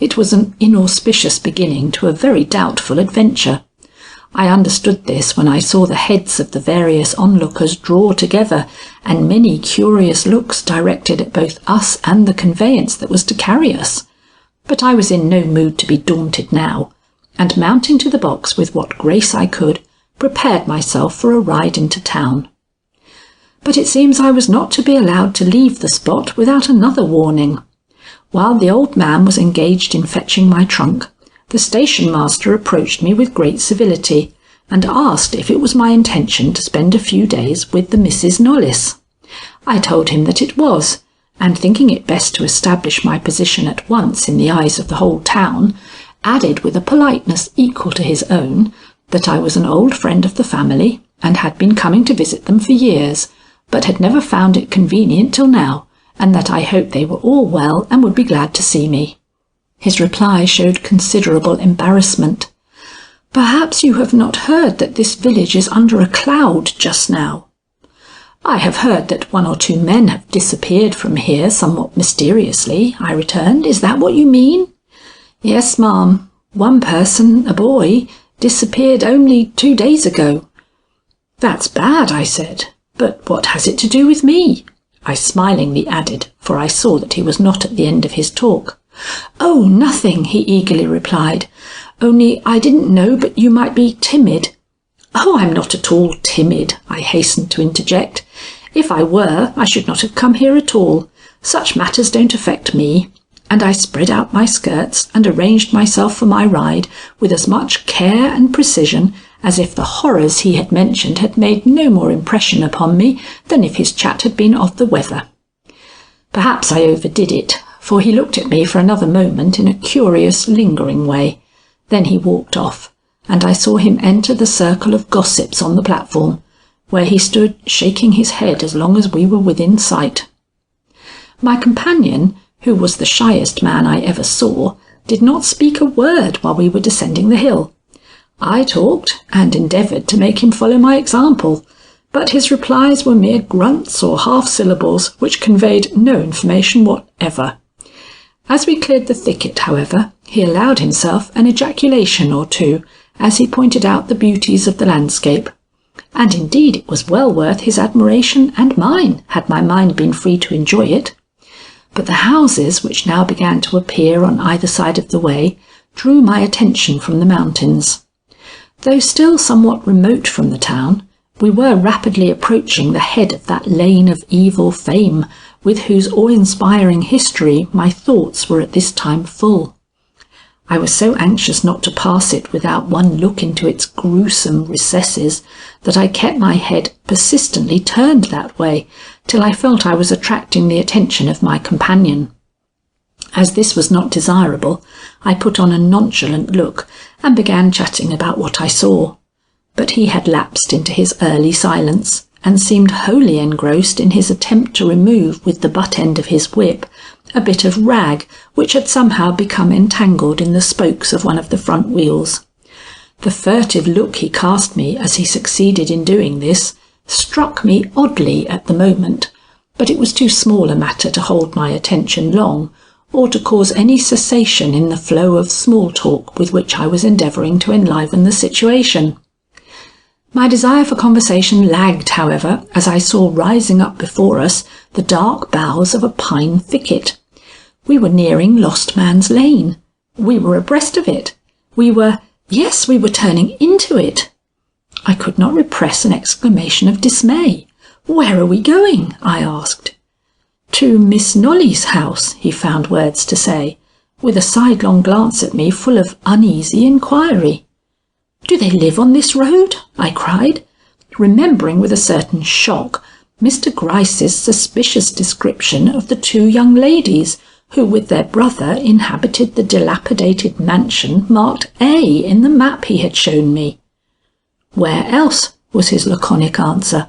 It was an inauspicious beginning to a very doubtful adventure. I understood this when I saw the heads of the various onlookers draw together, and many curious looks directed at both us and the conveyance that was to carry us. But I was in no mood to be daunted now, and mounting to the box with what grace I could, prepared myself for a ride into town. But it seems I was not to be allowed to leave the spot without another warning. While the old man was engaged in fetching my trunk, the station master approached me with great civility, and asked if it was my intention to spend a few days with the Misses Knollys. I told him that it was, and thinking it best to establish my position at once in the eyes of the whole town, added with a politeness equal to his own, that I was an old friend of the family, and had been coming to visit them for years, but had never found it convenient till now, and that I hoped they were all well and would be glad to see me. His reply showed considerable embarrassment. "Perhaps you have not heard that this village is under a cloud just now." "I have heard that 1 or 2 men have disappeared from here somewhat mysteriously," I returned. "Is that what you mean?" "Yes, ma'am. One person, a boy, disappeared only 2 days ago." "That's bad," I said. "But what has it to do with me?" I smilingly added, for I saw that he was not at the end of his talk. "Oh, nothing," he eagerly replied. "Only I didn't know but you might be timid." "Oh, I'm not at all timid," I hastened to interject. "If I were, I should not have come here at all. Such matters don't affect me." And I spread out my skirts and arranged myself for my ride with as much care and precision as if the horrors he had mentioned had made no more impression upon me than if his chat had been of the weather. Perhaps I overdid it, for he looked at me for another moment in a curious, lingering way. Then he walked off, and I saw him enter the circle of gossips on the platform, where he stood shaking his head as long as we were within sight. My companion, who was the shyest man I ever saw, did not speak a word while we were descending the hill. I talked, and endeavoured to make him follow my example, but his replies were mere grunts or half-syllables which conveyed no information whatever. As we cleared the thicket, however, he allowed himself an ejaculation or two as he pointed out the beauties of the landscape, and indeed it was well worth his admiration and mine, had my mind been free to enjoy it. But the houses which now began to appear on either side of the way drew my attention from the mountains. Though still somewhat remote from the town, we were rapidly approaching the head of that lane of evil fame with whose awe-inspiring history my thoughts were at this time full. I was so anxious not to pass it without one look into its gruesome recesses that I kept my head persistently turned that way till I felt I was attracting the attention of my companion. As this was not desirable, I put on a nonchalant look and began chatting about what I saw. But he had lapsed into his early silence, and seemed wholly engrossed in his attempt to remove with the butt end of his whip a bit of rag which had somehow become entangled in the spokes of one of the front wheels. The furtive look he cast me as he succeeded in doing this struck me oddly at the moment, but it was too small a matter to hold my attention long, or to cause any cessation in the flow of small talk with which I was endeavouring to enliven the situation. My desire for conversation lagged, however, as I saw rising up before us the dark boughs of a pine thicket. We were nearing Lost Man's Lane. We were abreast of it. We were turning into it. I could not repress an exclamation of dismay. "Where are we going?" I asked. "To Miss Knolly's house," he found words to say, with a sidelong glance at me full of uneasy inquiry. "Do they live on this road?" I cried, remembering with a certain shock Mr Gryce's suspicious description of the 2 young ladies who with their brother inhabited the dilapidated mansion marked A in the map he had shown me. "Where else?" was his laconic answer,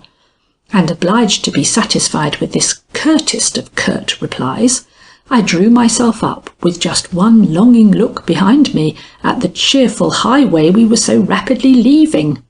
and obliged to be satisfied with this curtest of curt replies, I drew myself up with just one longing look behind me at the cheerful highway we were so rapidly leaving.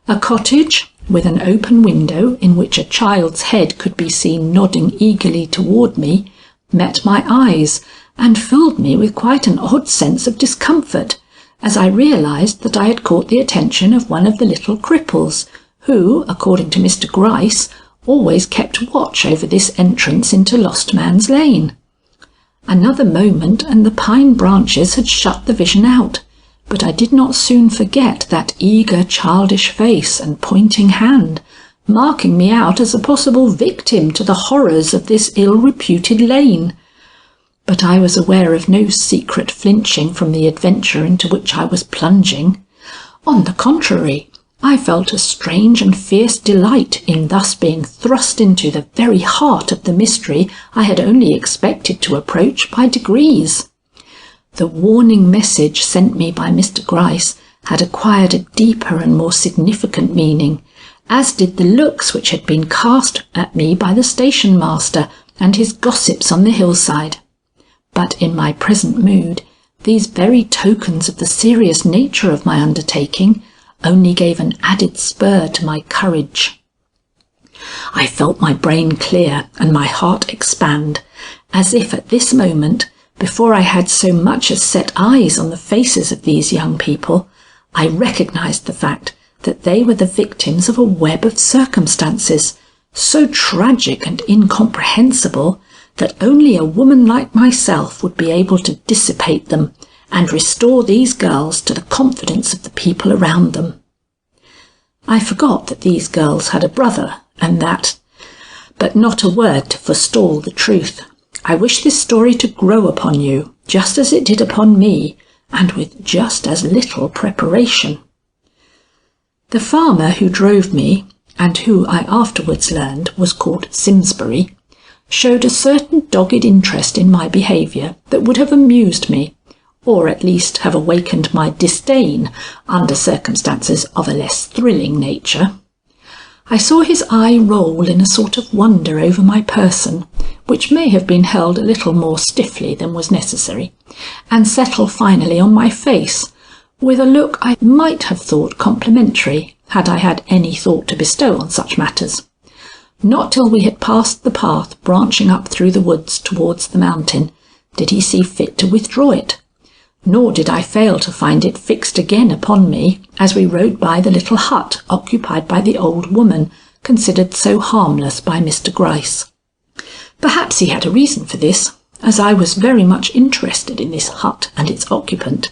A cottage with an open window in which a child's head could be seen nodding eagerly toward me met my eyes and filled me with quite an odd sense of discomfort as I realized that I had caught the attention of one of the little cripples who, according to Mr Gryce, always kept watch over this entrance into Lost Man's Lane. Another moment and the pine branches had shut the vision out, but I did not soon forget that eager childish face and pointing hand, marking me out as a possible victim to the horrors of this ill-reputed lane. But I was aware of no secret flinching from the adventure into which I was plunging. On the contrary, I felt a strange and fierce delight in thus being thrust into the very heart of the mystery I had only expected to approach by degrees. The warning message sent me by Mr Gryce had acquired a deeper and more significant meaning, as did the looks which had been cast at me by the station master and his gossips on the hillside. But in my present mood, these very tokens of the serious nature of my undertaking only gave an added spur to my courage. I felt my brain clear and my heart expand, as if at this moment, before I had so much as set eyes on the faces of these young people, I recognized the fact that they were the victims of a web of circumstances, so tragic and incomprehensible that only a woman like myself would be able to dissipate them and restore these girls to the confidence of the people around them. I forgot that these girls had a brother, and that, but not a word to forestall the truth. I wish this story to grow upon you, just as it did upon me, and with just as little preparation. The farmer who drove me, and who I afterwards learned was called Simsbury, showed a certain dogged interest in my behaviour that would have amused me, or at least have awakened my disdain under circumstances of a less thrilling nature. I saw his eye roll in a sort of wonder over my person, which may have been held a little more stiffly than was necessary, and settle finally on my face, with a look I might have thought complimentary, had I had any thought to bestow on such matters. Not till we had passed the path branching up through the woods towards the mountain did he see fit to withdraw it, nor did I fail to find it fixed again upon me as we rode by the little hut occupied by the old woman considered so harmless by Mr Gryce. Perhaps he had a reason for this, as I was very much interested in this hut and its occupant,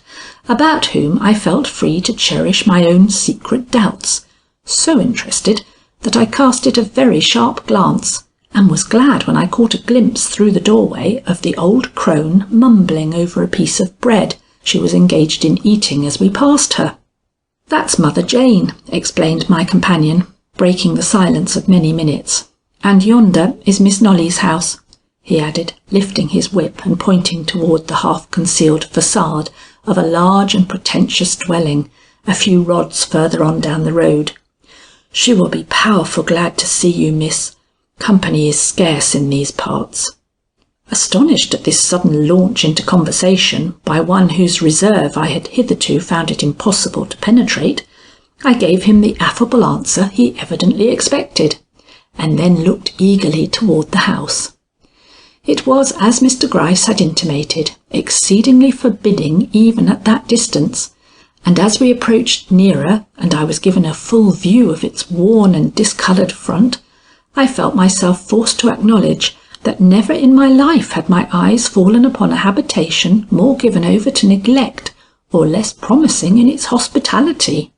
about whom I felt free to cherish my own secret doubts, so interested that I cast it a very sharp glance, and was glad when I caught a glimpse through the doorway of the old crone mumbling over a piece of bread she was engaged in eating as we passed her. "That's Mother Jane," explained my companion, breaking the silence of many minutes. "And yonder is Miss Nolly's house," he added, lifting his whip and pointing toward the half-concealed facade of a large and pretentious dwelling a few rods further on down the road. "She will be powerful glad to see you, miss. Company is scarce in these parts." Astonished at this sudden launch into conversation by one whose reserve I had hitherto found it impossible to penetrate, I gave him the affable answer he evidently expected, and then looked eagerly toward the house. It was, as Mr Gryce had intimated, exceedingly forbidding even at that distance, and as we approached nearer and I was given a full view of its worn and discoloured front, I felt myself forced to acknowledge that never in my life had my eyes fallen upon a habitation more given over to neglect or less promising in its hospitality.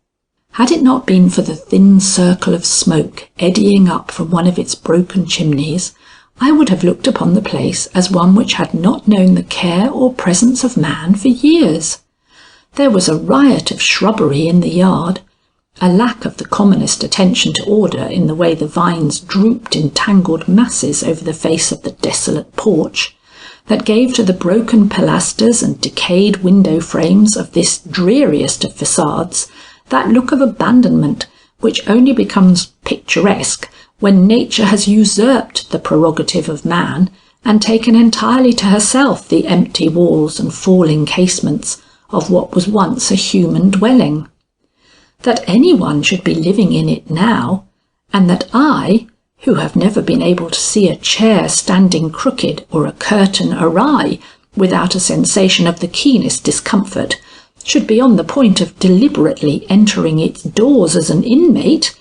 Had it not been for the thin circle of smoke eddying up from one of its broken chimneys, I would have looked upon the place as one which had not known the care or presence of man for years. There was a riot of shrubbery in the yard, a lack of the commonest attention to order in the way the vines drooped in tangled masses over the face of the desolate porch, that gave to the broken pilasters and decayed window frames of this dreariest of facades that look of abandonment which only becomes picturesque when nature has usurped the prerogative of man and taken entirely to herself the empty walls and falling casements of what was once a human dwelling. That anyone should be living in it now, and that I, who have never been able to see a chair standing crooked or a curtain awry without a sensation of the keenest discomfort, should be on the point of deliberately entering its doors as an inmate,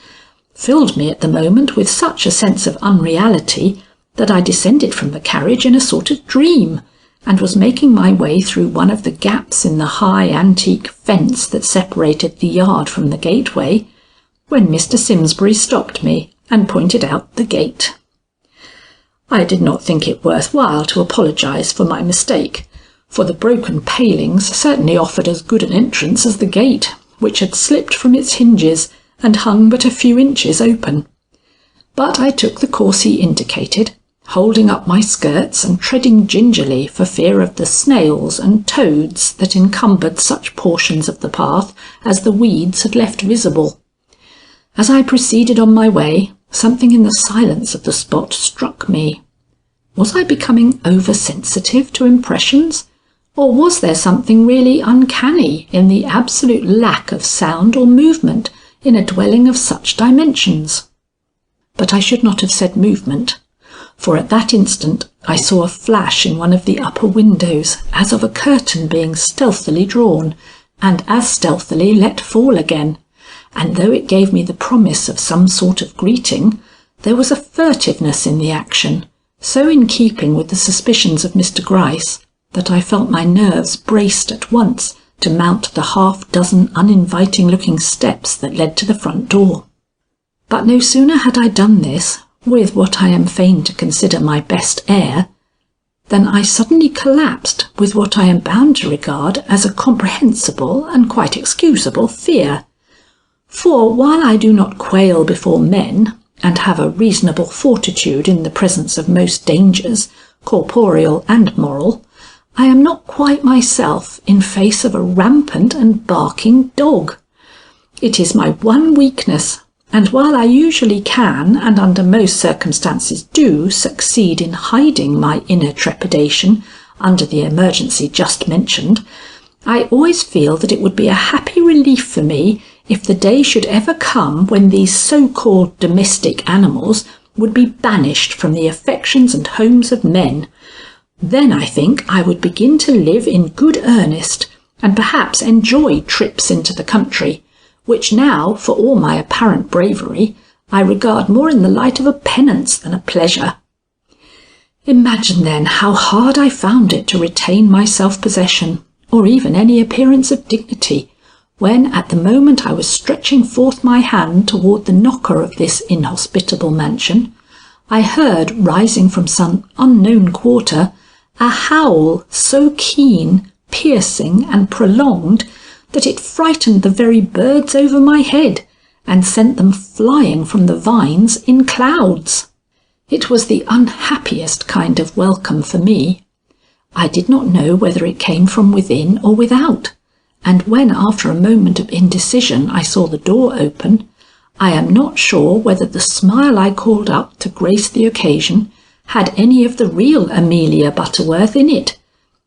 filled me at the moment with such a sense of unreality that I descended from the carriage in a sort of dream, and was making my way through one of the gaps in the high antique fence that separated the yard from the gateway, when Mr. Simsbury stopped me and pointed out the gate. I did not think it worth while to apologise for my mistake, for the broken palings certainly offered as good an entrance as the gate, which had slipped from its hinges and hung but a few inches open. But I took the course he indicated, holding up my skirts and treading gingerly for fear of the snails and toads that encumbered such portions of the path as the weeds had left visible. As I proceeded on my way, something in the silence of the spot struck me. Was I becoming oversensitive to impressions, or was there something really uncanny in the absolute lack of sound or movement in a dwelling of such dimensions? But I should not have said movement, for at that instant I saw a flash in one of the upper windows, as of a curtain being stealthily drawn, and as stealthily let fall again, and though it gave me the promise of some sort of greeting, there was a furtiveness in the action, so in keeping with the suspicions of Mr. Gryce, that I felt my nerves braced at once to mount the half-dozen uninviting-looking steps that led to the front door. But no sooner had I done this, with what I am fain to consider my best air, than I suddenly collapsed with what I am bound to regard as a comprehensible and quite excusable fear. For while I do not quail before men, and have a reasonable fortitude in the presence of most dangers, corporeal and moral, I am not quite myself in face of a rampant and barking dog. It is my one weakness, and while I usually can, and under most circumstances do, succeed in hiding my inner trepidation under the emergency just mentioned, I always feel that it would be a happy relief for me if the day should ever come when these so-called domestic animals would be banished from the affections and homes of men. Then I think I would begin to live in good earnest, and perhaps enjoy trips into the country, which now, for all my apparent bravery, I regard more in the light of a penance than a pleasure. Imagine then how hard I found it to retain my self-possession, or even any appearance of dignity, when at the moment I was stretching forth my hand toward the knocker of this inhospitable mansion, I heard, rising from some unknown quarter, a howl so keen, piercing, and prolonged that it frightened the very birds over my head, and sent them flying from the vines in clouds. It was the unhappiest kind of welcome for me. I did not know whether it came from within or without, and when after a moment of indecision I saw the door open, I am not sure whether the smile I called up to grace the occasion had any of the real Amelia Butterworth in it.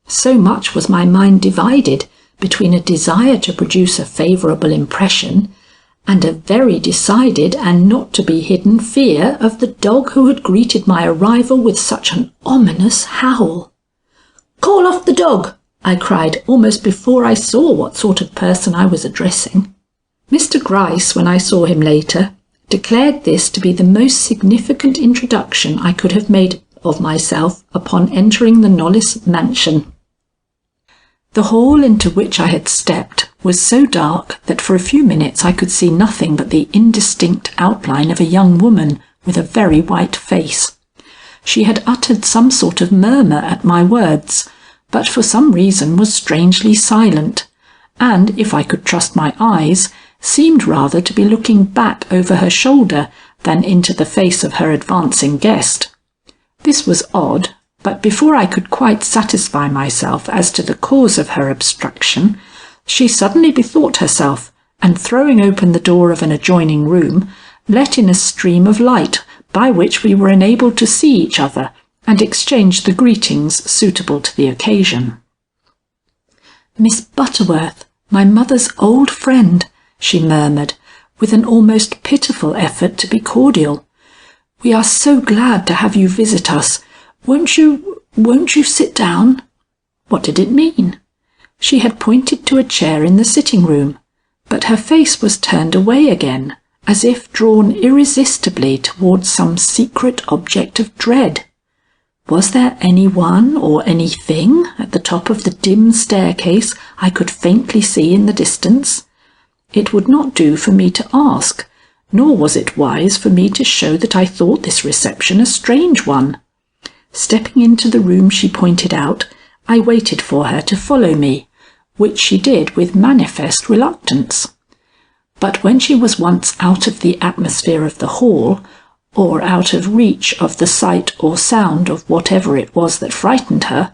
So much was my mind divided between a desire to produce a favourable impression and a very decided and not to be hidden fear of the dog who had greeted my arrival with such an ominous howl. "Call off the dog!" I cried almost before I saw what sort of person I was addressing. Mr. Gryce, when I saw him later, declared this to be the most significant introduction I could have made of myself upon entering the Knollys mansion. The hall into which I had stepped was so dark that for a few minutes I could see nothing but the indistinct outline of a young woman with a very white face. She had uttered some sort of murmur at my words, but for some reason was strangely silent, and, if I could trust my eyes, seemed rather to be looking back over her shoulder than into the face of her advancing guest. This was odd, but before I could quite satisfy myself as to the cause of her obstruction, she suddenly bethought herself, and throwing open the door of an adjoining room, let in a stream of light, by which we were enabled to see each other and exchange the greetings suitable to the occasion. "Miss Butterworth, my mother's old friend," she murmured, with an almost pitiful effort to be cordial. "We are so glad to have you visit us. Won't you sit down?" What did it mean? She had pointed to a chair in the sitting room, but her face was turned away again, as if drawn irresistibly towards some secret object of dread. Was there anyone or anything at the top of the dim staircase I could faintly see in the distance? It would not do for me to ask, nor was it wise for me to show that I thought this reception a strange one. Stepping into the room she pointed out, I waited for her to follow me, which she did with manifest reluctance. But when she was once out of the atmosphere of the hall, or out of reach of the sight or sound of whatever it was that frightened her,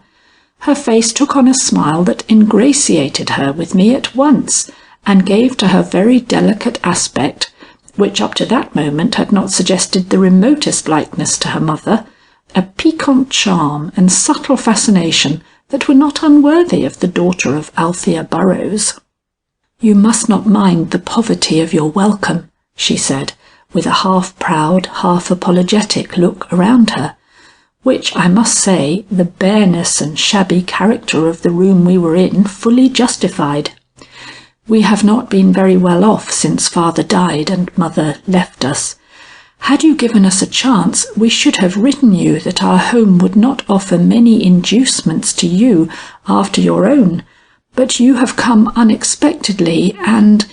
her face took on a smile that ingratiated her with me at once, and gave to her very delicate aspect, which up to that moment had not suggested the remotest likeness to her mother, a piquant charm and subtle fascination that were not unworthy of the daughter of Althea Burroughs. "You must not mind the poverty of your welcome," she said, with a half-proud, half-apologetic look around her, which, I must say, the bareness and shabby character of the room we were in fully justified. "We have not been very well off since father died and mother left us. Had you given us a chance, we should have written you that our home would not offer many inducements to you after your own, but you have come unexpectedly, and—"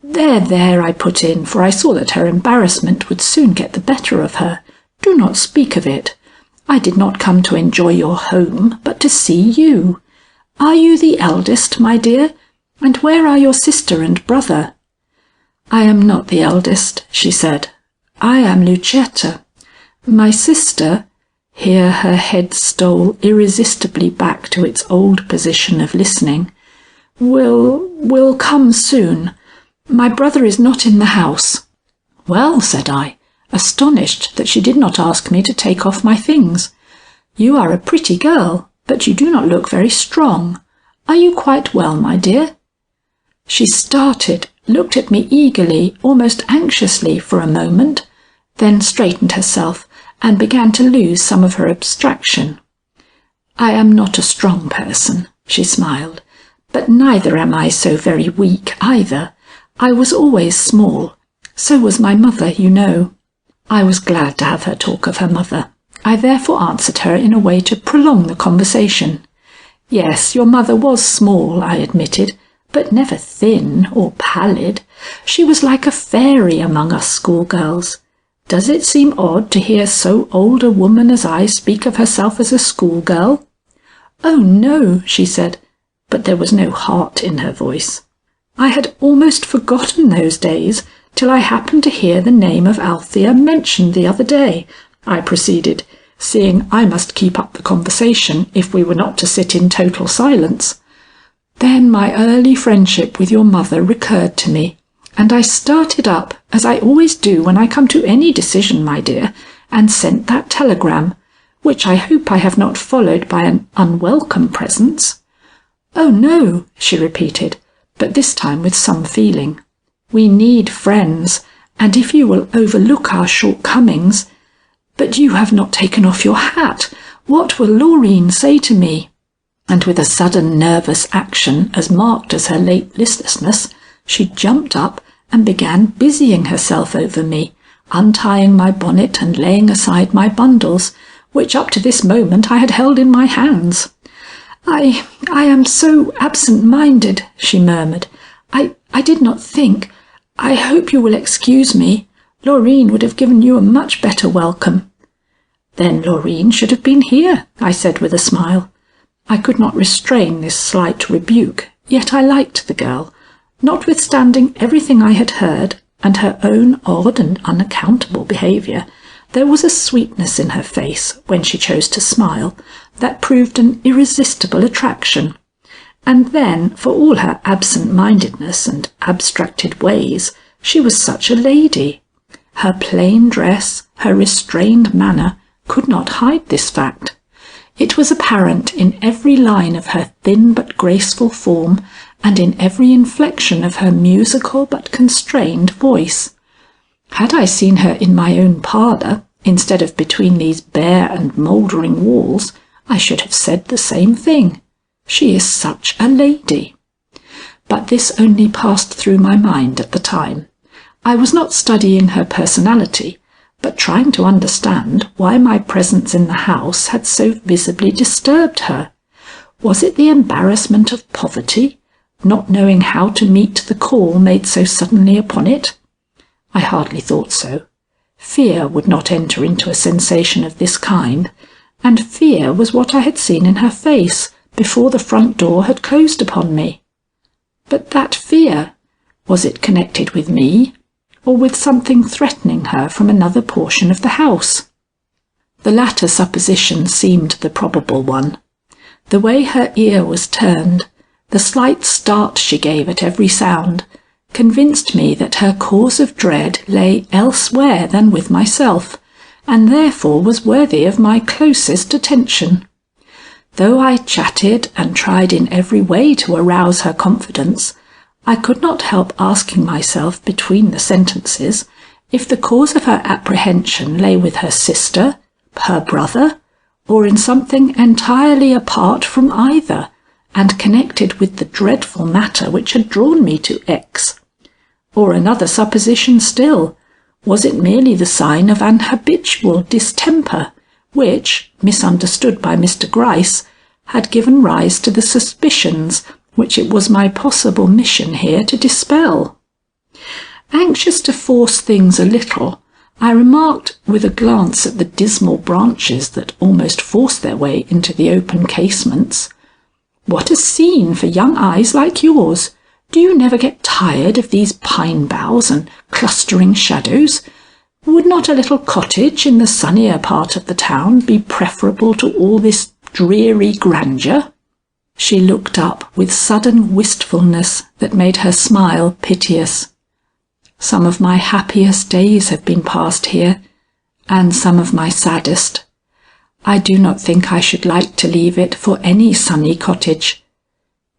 There, I put in, for I saw that her embarrassment would soon get the better of her. "Do not speak of it. I did not come to enjoy your home, but to see you. Are you the eldest, my dear? And where are your sister and brother?" "I am not the eldest," she said. "I am Lucetta. My sister—" here her head stole irresistibly back to its old position of listening, will come soon. My brother is not in the house." "Well," said I, astonished that she did not ask me to take off my things, "you are a pretty girl, but you do not look very strong. Are you quite well, my dear?" She started, looked at me eagerly, almost anxiously for a moment, then straightened herself and began to lose some of her abstraction. "I am not a strong person," she smiled, "but neither am I so very weak either. I was always small. So was my mother, you know." I was glad to have her talk of her mother. I therefore answered her in a way to prolong the conversation. "Yes, your mother was small," I admitted, "but never thin or pallid. She was like a fairy among us schoolgirls. Does it seem odd to hear so old a woman as I speak of herself as a schoolgirl?" "Oh, no," she said, but there was no heart in her voice. "I had almost forgotten those days till I happened to hear the name of Althea mentioned the other day," I proceeded, seeing I must keep up the conversation if we were not to sit in total silence. "Then my early friendship with your mother recurred to me, and I started up, as I always do when I come to any decision, my dear, and sent that telegram, which I hope I have not followed by an unwelcome presence." "Oh, no," she repeated, but this time with some feeling. "We need friends, and if you will overlook our shortcomings— But you have not taken off your hat. What will Laurine say to me?" And with a sudden nervous action as marked as her late listlessness, she jumped up and began busying herself over me, untying my bonnet and laying aside my bundles, which up to this moment I had held in my hands. I am so absent-minded," she murmured. I did not think. I hope you will excuse me. Laurine would have given you a much better welcome." "Then Laurine should have been here," I said with a smile. I could not restrain this slight rebuke, yet I liked the girl. Notwithstanding everything I had heard, and her own odd and unaccountable behaviour, there was a sweetness in her face, when she chose to smile, that proved an irresistible attraction. And then, for all her absent-mindedness and abstracted ways, she was such a lady. Her plain dress, her restrained manner, could not hide this fact. It was apparent in every line of her thin but graceful form, and in every inflection of her musical but constrained voice. Had I seen her in my own parlour, instead of between these bare and mouldering walls, I should have said the same thing. She is such a lady. But this only passed through my mind at the time. I was not studying her personality, but trying to understand why my presence in the house had so visibly disturbed her. Was it the embarrassment of poverty, not knowing how to meet the call made so suddenly upon it? I hardly thought so. Fear would not enter into a sensation of this kind, and fear was what I had seen in her face before the front door had closed upon me. But that fear, was it connected with me, or with something threatening her from another portion of the house? The latter supposition seemed the probable one. The way her ear was turned, the slight start she gave at every sound, convinced me that her cause of dread lay elsewhere than with myself, and therefore was worthy of my closest attention. Though I chatted and tried in every way to arouse her confidence, I could not help asking myself between the sentences if the cause of her apprehension lay with her sister, her brother, or in something entirely apart from either, and connected with the dreadful matter which had drawn me to X. Or another supposition still, was it merely the sign of an habitual distemper, which, misunderstood by Mr Gryce, had given rise to the suspicions which it was my possible mission here to dispel? Anxious to force things a little, I remarked, with a glance at the dismal branches that almost forced their way into the open casements, "What a scene for young eyes like yours! Do you never get tired of these pine boughs and clustering shadows? Would not a little cottage in the sunnier part of the town be preferable to all this dreary grandeur?" She looked up with sudden wistfulness that made her smile piteous. "Some of my happiest days have been passed here, and some of my saddest. I do not think I should like to leave it for any sunny cottage.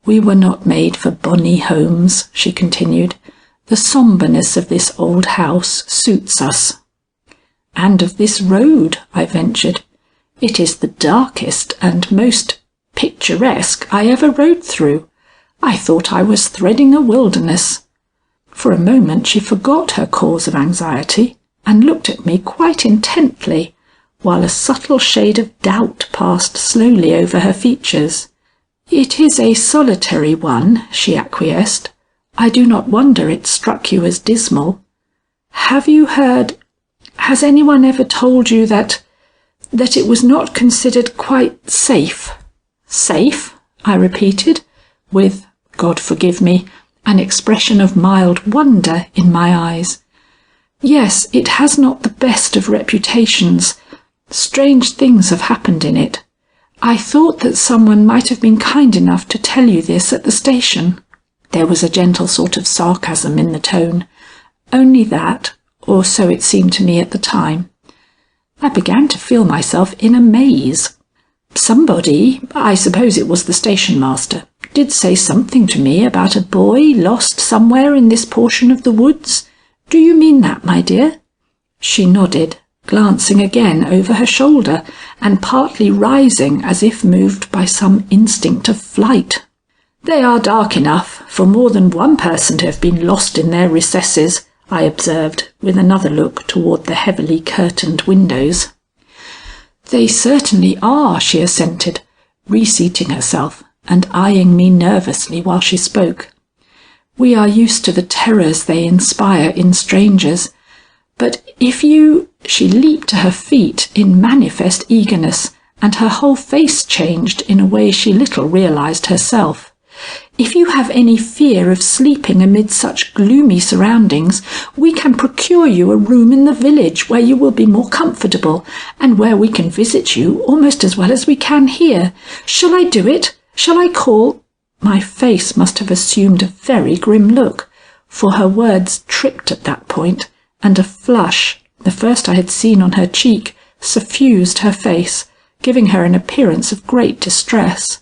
We were not made for bonny homes," she continued. "The sombreness of this old house suits us." "And of this road," I ventured. "It is the darkest and most picturesque I ever rode through. I thought I was threading a wilderness." For a moment she forgot her cause of anxiety and looked at me quite intently, while a subtle shade of doubt passed slowly over her features. "It is a solitary one," she acquiesced. "I do not wonder it struck you as dismal. Have you has anyone ever told you that it was not considered quite safe?" "Safe?" I repeated, with, God forgive me, an expression of mild wonder in my eyes. "Yes, it has not the best of reputations. Strange things have happened in it. I thought that someone might have been kind enough to tell you this at the station." There was a gentle sort of sarcasm in the tone. "Only that, or so it seemed to me at the time." I began to feel myself in a maze. "Somebody, I suppose it was the station master, did say something to me about a boy lost somewhere in this portion of the woods. Do you mean that, my dear?" She nodded, glancing again over her shoulder, and partly rising as if moved by some instinct of flight. "They are dark enough for more than one person to have been lost in their recesses," I observed, with another look toward the heavily curtained windows. "They certainly are," she assented, reseating herself and eyeing me nervously while she spoke. "We are used to the terrors they inspire in strangers. But if you—" She leaped to her feet in manifest eagerness, and her whole face changed in a way she little realized herself. "If you have any fear of sleeping amid such gloomy surroundings, we can procure you a room in the village where you will be more comfortable, and where we can visit you almost as well as we can here. Shall I do it? Shall I call—" My face must have assumed a very grim look, for her words tripped at that point, and a flush, the first I had seen on her cheek, suffused her face, giving her an appearance of great distress.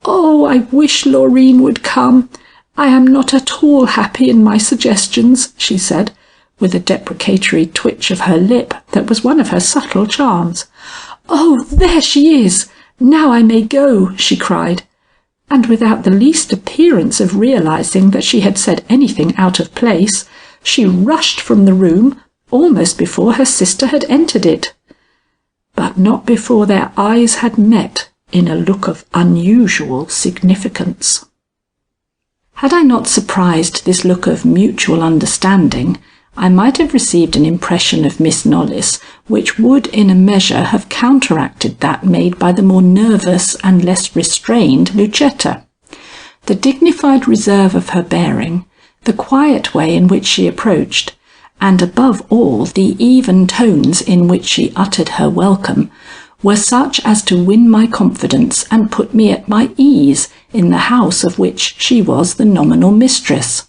"Oh, I wish Laurine would come. I am not at all happy in my suggestions," she said, with a deprecatory twitch of her lip that was one of her subtle charms. "Oh, there she is! Now I may go," she cried, and without the least appearance of realizing that she had said anything out of place, she rushed from the room almost before her sister had entered it. But not before their eyes had met in a look of unusual significance. Had I not surprised this look of mutual understanding, I might have received an impression of Miss Knollys which would in a measure have counteracted that made by the more nervous and less restrained Lucetta. The dignified reserve of her bearing, the quiet way in which she approached, and above all the even tones in which she uttered her welcome, were such as to win my confidence and put me at my ease in the house of which she was the nominal mistress.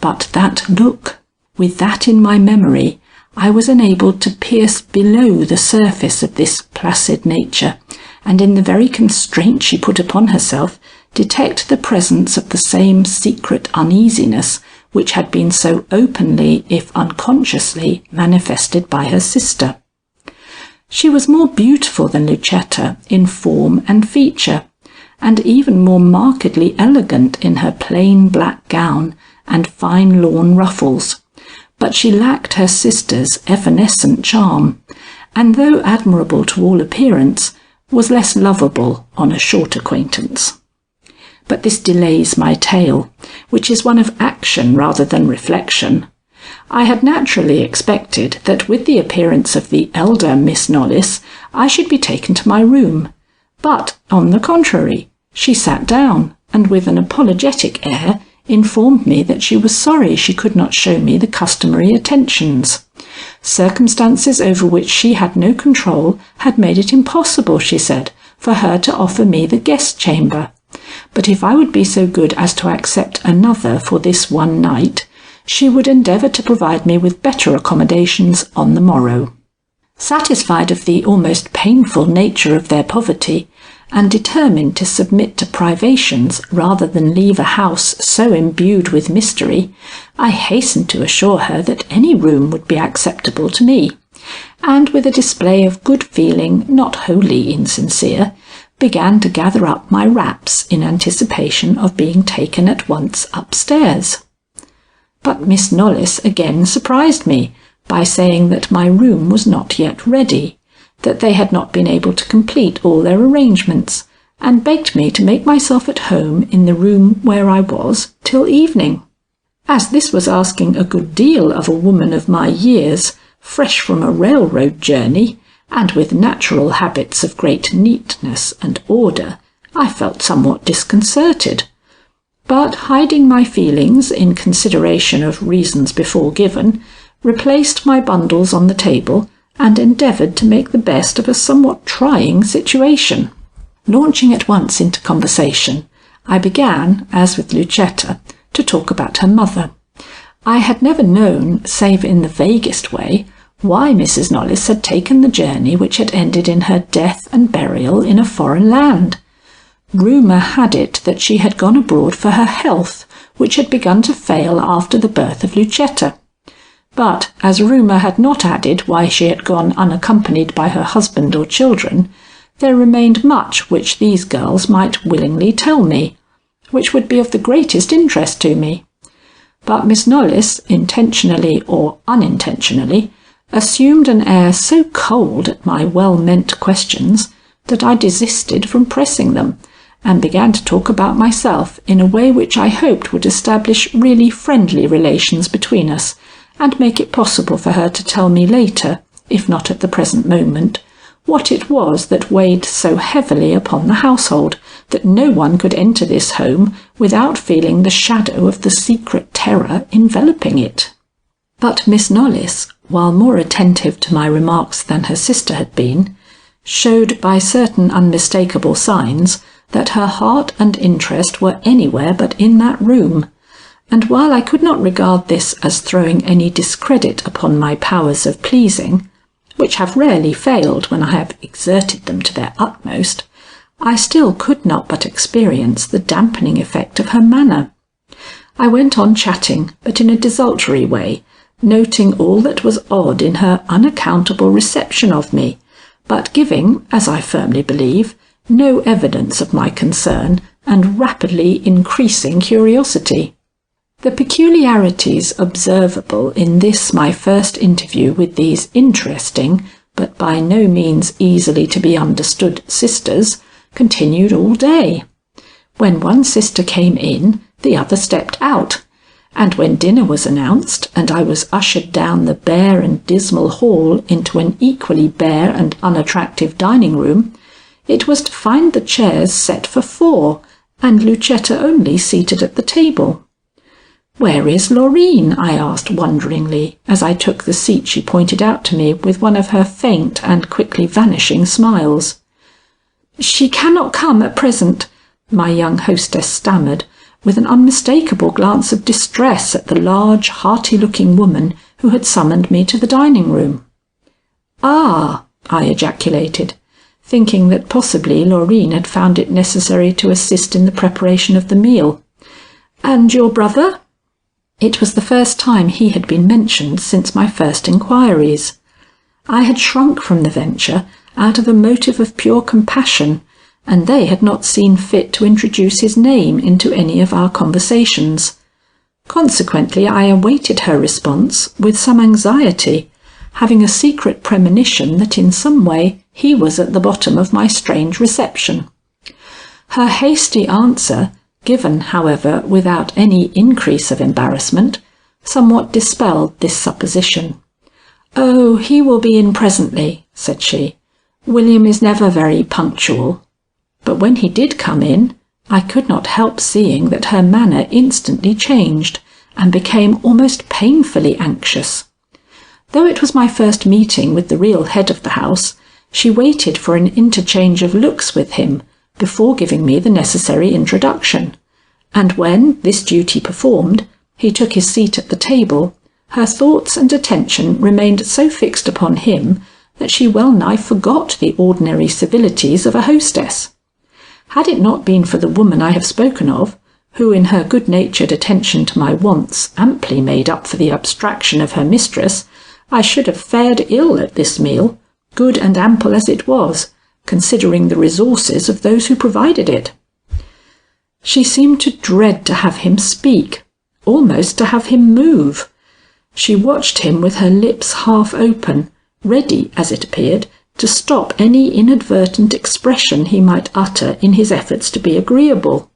But that look, with that in my memory, I was enabled to pierce below the surface of this placid nature, and in the very constraint she put upon herself, detect the presence of the same secret uneasiness which had been so openly, if unconsciously, manifested by her sister. She was more beautiful than Lucetta in form and feature, and even more markedly elegant in her plain black gown and fine lawn ruffles, but she lacked her sister's evanescent charm, and though admirable to all appearance, was less lovable on a short acquaintance. But this delays my tale, which is one of action rather than reflection. I had naturally expected that with the appearance of the elder Miss Knollys I should be taken to my room, but, on the contrary, she sat down, and with an apologetic air informed me that she was sorry she could not show me the customary attentions. Circumstances over which she had no control had made it impossible, she said, for her to offer me the guest chamber, but if I would be so good as to accept another for this one night, she would endeavour to provide me with better accommodations on the morrow. Satisfied of the almost painful nature of their poverty, and determined to submit to privations rather than leave a house so imbued with mystery, I hastened to assure her that any room would be acceptable to me, and with a display of good feeling not wholly insincere, began to gather up my wraps in anticipation of being taken at once upstairs. But Miss Knollys again surprised me by saying that my room was not yet ready, that they had not been able to complete all their arrangements, and begged me to make myself at home in the room where I was till evening. As this was asking a good deal of a woman of my years, fresh from a railroad journey, and with natural habits of great neatness and order, I felt somewhat disconcerted. But hiding my feelings in consideration of reasons before given, replaced my bundles on the table, and endeavoured to make the best of a somewhat trying situation. Launching at once into conversation, I began, as with Lucetta, to talk about her mother. I had never known, save in the vaguest way, why Mrs. Knollys had taken the journey which had ended in her death and burial in a foreign land. Rumour had it that she had gone abroad for her health, which had begun to fail after the birth of Lucetta. But as rumour had not added why she had gone unaccompanied by her husband or children, there remained much which these girls might willingly tell me, which would be of the greatest interest to me. But Miss Knollys, intentionally or unintentionally, assumed an air so cold at my well-meant questions that I desisted from pressing them, and began to talk about myself in a way which I hoped would establish really friendly relations between us, and make it possible for her to tell me later, if not at the present moment, what it was that weighed so heavily upon the household that no one could enter this home without feeling the shadow of the secret terror enveloping it. But Miss Knollys, while more attentive to my remarks than her sister had been, showed by certain unmistakable signs that her heart and interest were anywhere but in that room, and while I could not regard this as throwing any discredit upon my powers of pleasing, which have rarely failed when I have exerted them to their utmost, I still could not but experience the dampening effect of her manner. I went on chatting, but in a desultory way, noting all that was odd in her unaccountable reception of me, but giving, as I firmly believe, no evidence of my concern and rapidly increasing curiosity. The peculiarities observable in this my first interview with these interesting, but by no means easily to be understood sisters, continued all day. When one sister came in, the other stepped out, and when dinner was announced and I was ushered down the bare and dismal hall into an equally bare and unattractive dining room, it was to find the chairs set for 4, and Lucetta only seated at the table. "Where is Laurine?" I asked wonderingly, as I took the seat she pointed out to me with one of her faint and quickly vanishing smiles. "She cannot come at present," my young hostess stammered, with an unmistakable glance of distress at the large, hearty-looking woman who had summoned me to the dining-room. "Ah!" I ejaculated, thinking that possibly Laurine had found it necessary to assist in the preparation of the meal. "And your brother?" It was the first time he had been mentioned since my first inquiries. I had shrunk from the venture out of a motive of pure compassion, and they had not seen fit to introduce his name into any of our conversations. Consequently, I awaited her response with some anxiety, having a secret premonition that in some way he was at the bottom of my strange reception. Her hasty answer, given, however, without any increase of embarrassment, somewhat dispelled this supposition. "Oh, he will be in presently," said she. "William is never very punctual." But when he did come in, I could not help seeing that her manner instantly changed, and became almost painfully anxious. Though it was my first meeting with the real head of the house, she waited for an interchange of looks with him before giving me the necessary introduction, and when, this duty performed, he took his seat at the table, her thoughts and attention remained so fixed upon him that she well nigh forgot the ordinary civilities of a hostess. Had it not been for the woman I have spoken of, who in her good-natured attention to my wants amply made up for the abstraction of her mistress, I should have fared ill at this meal, good and ample as it was, considering the resources of those who provided it. She seemed to dread to have him speak, almost to have him move. She watched him with her lips half open, ready, as it appeared, to stop any inadvertent expression he might utter in his efforts to be agreeable.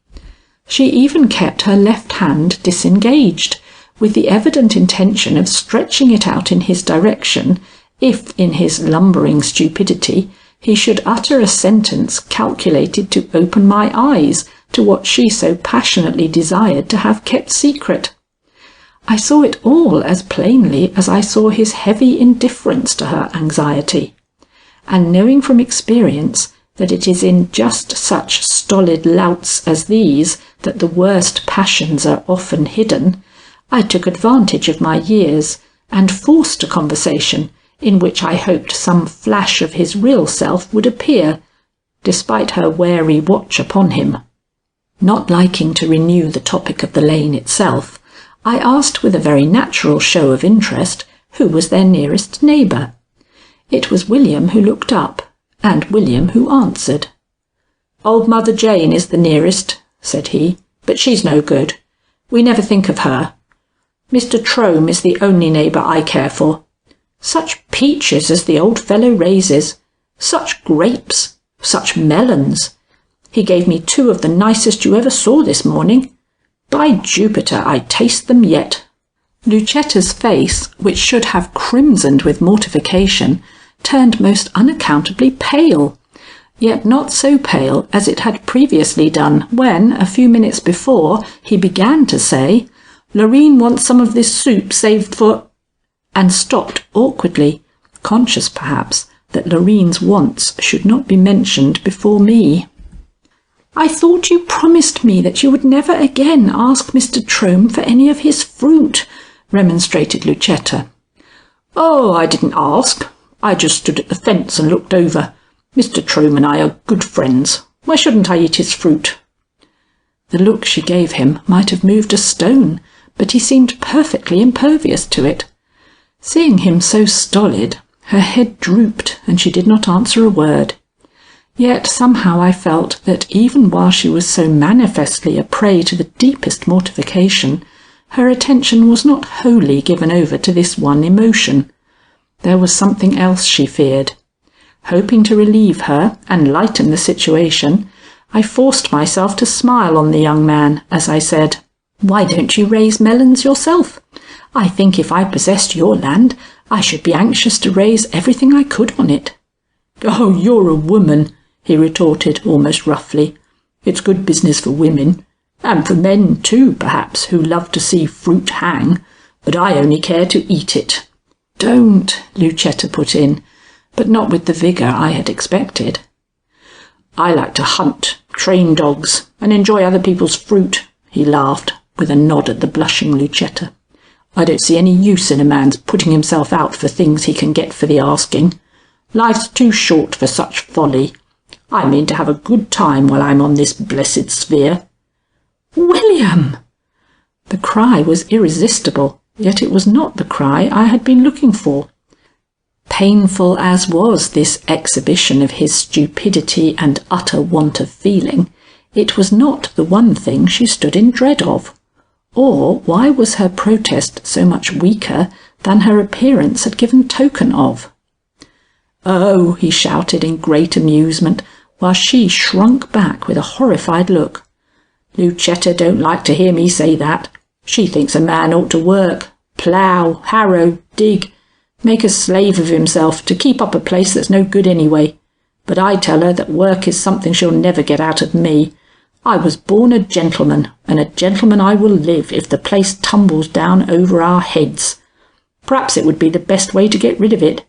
She even kept her left hand disengaged, with the evident intention of stretching it out in his direction, if in his lumbering stupidity he should utter a sentence calculated to open my eyes to what she so passionately desired to have kept secret. I saw it all as plainly as I saw his heavy indifference to her anxiety, and knowing from experience that it is in just such stolid louts as these that the worst passions are often hidden, I took advantage of my years and forced a conversation in which I hoped some flash of his real self would appear, despite her wary watch upon him. Not liking to renew the topic of the lane itself, I asked with a very natural show of interest who was their nearest neighbour. It was William who looked up, and William who answered. "Old Mother Jane is the nearest," said he, "but she's no good. We never think of her. Mr Trome is the only neighbour I care for. Such peaches as the old fellow raises! Such grapes! Such melons! He gave me 2 of the nicest you ever saw this morning. By Jupiter, I taste them yet." Lucetta's face, which should have crimsoned with mortification, turned most unaccountably pale, yet not so pale as it had previously done when, a few minutes before, he began to say, "Laurine wants some of this soup saved for—" and stopped awkwardly, conscious perhaps that Laurine's wants should not be mentioned before me. "I thought you promised me that you would never again ask Mr. Trome for any of his fruit," remonstrated Lucetta. "Oh, I didn't ask. I just stood at the fence and looked over. Mr. Trome and I are good friends. Why shouldn't I eat his fruit?" The look she gave him might have moved a stone, but he seemed perfectly impervious to it. Seeing him so stolid, her head drooped and she did not answer a word. Yet somehow I felt that even while she was so manifestly a prey to the deepest mortification, her attention was not wholly given over to this one emotion. There was something else she feared. Hoping to relieve her and lighten the situation, I forced myself to smile on the young man as I said, "Why don't you raise melons yourself? I think if I possessed your land, I should be anxious to raise everything I could on it." "Oh, you're a woman," he retorted almost roughly. "It's good business for women, and for men too, perhaps, who love to see fruit hang, but I only care to eat it." "Don't," Lucetta put in, but not with the vigour I had expected. "I like to hunt, train dogs, and enjoy other people's fruit," he laughed, with a nod at the blushing Lucetta. "I don't see any use in a man's putting himself out for things he can get for the asking. Life's too short for such folly. I mean to have a good time while I'm on this blessed sphere." "William!" The cry was irresistible, yet it was not the cry I had been looking for. Painful as was this exhibition of his stupidity and utter want of feeling, it was not the one thing she stood in dread of. Or why was her protest so much weaker than her appearance had given token of? "Oh!" he shouted in great amusement, while she shrunk back with a horrified look. "Lucetta don't like to hear me say that. She thinks a man ought to work, plough, harrow, dig, make a slave of himself to keep up a place that's no good anyway. But I tell her that work is something she'll never get out of me. I was born a gentleman, and a gentleman I will live if the place tumbles down over our heads. Perhaps it would be the best way to get rid of it.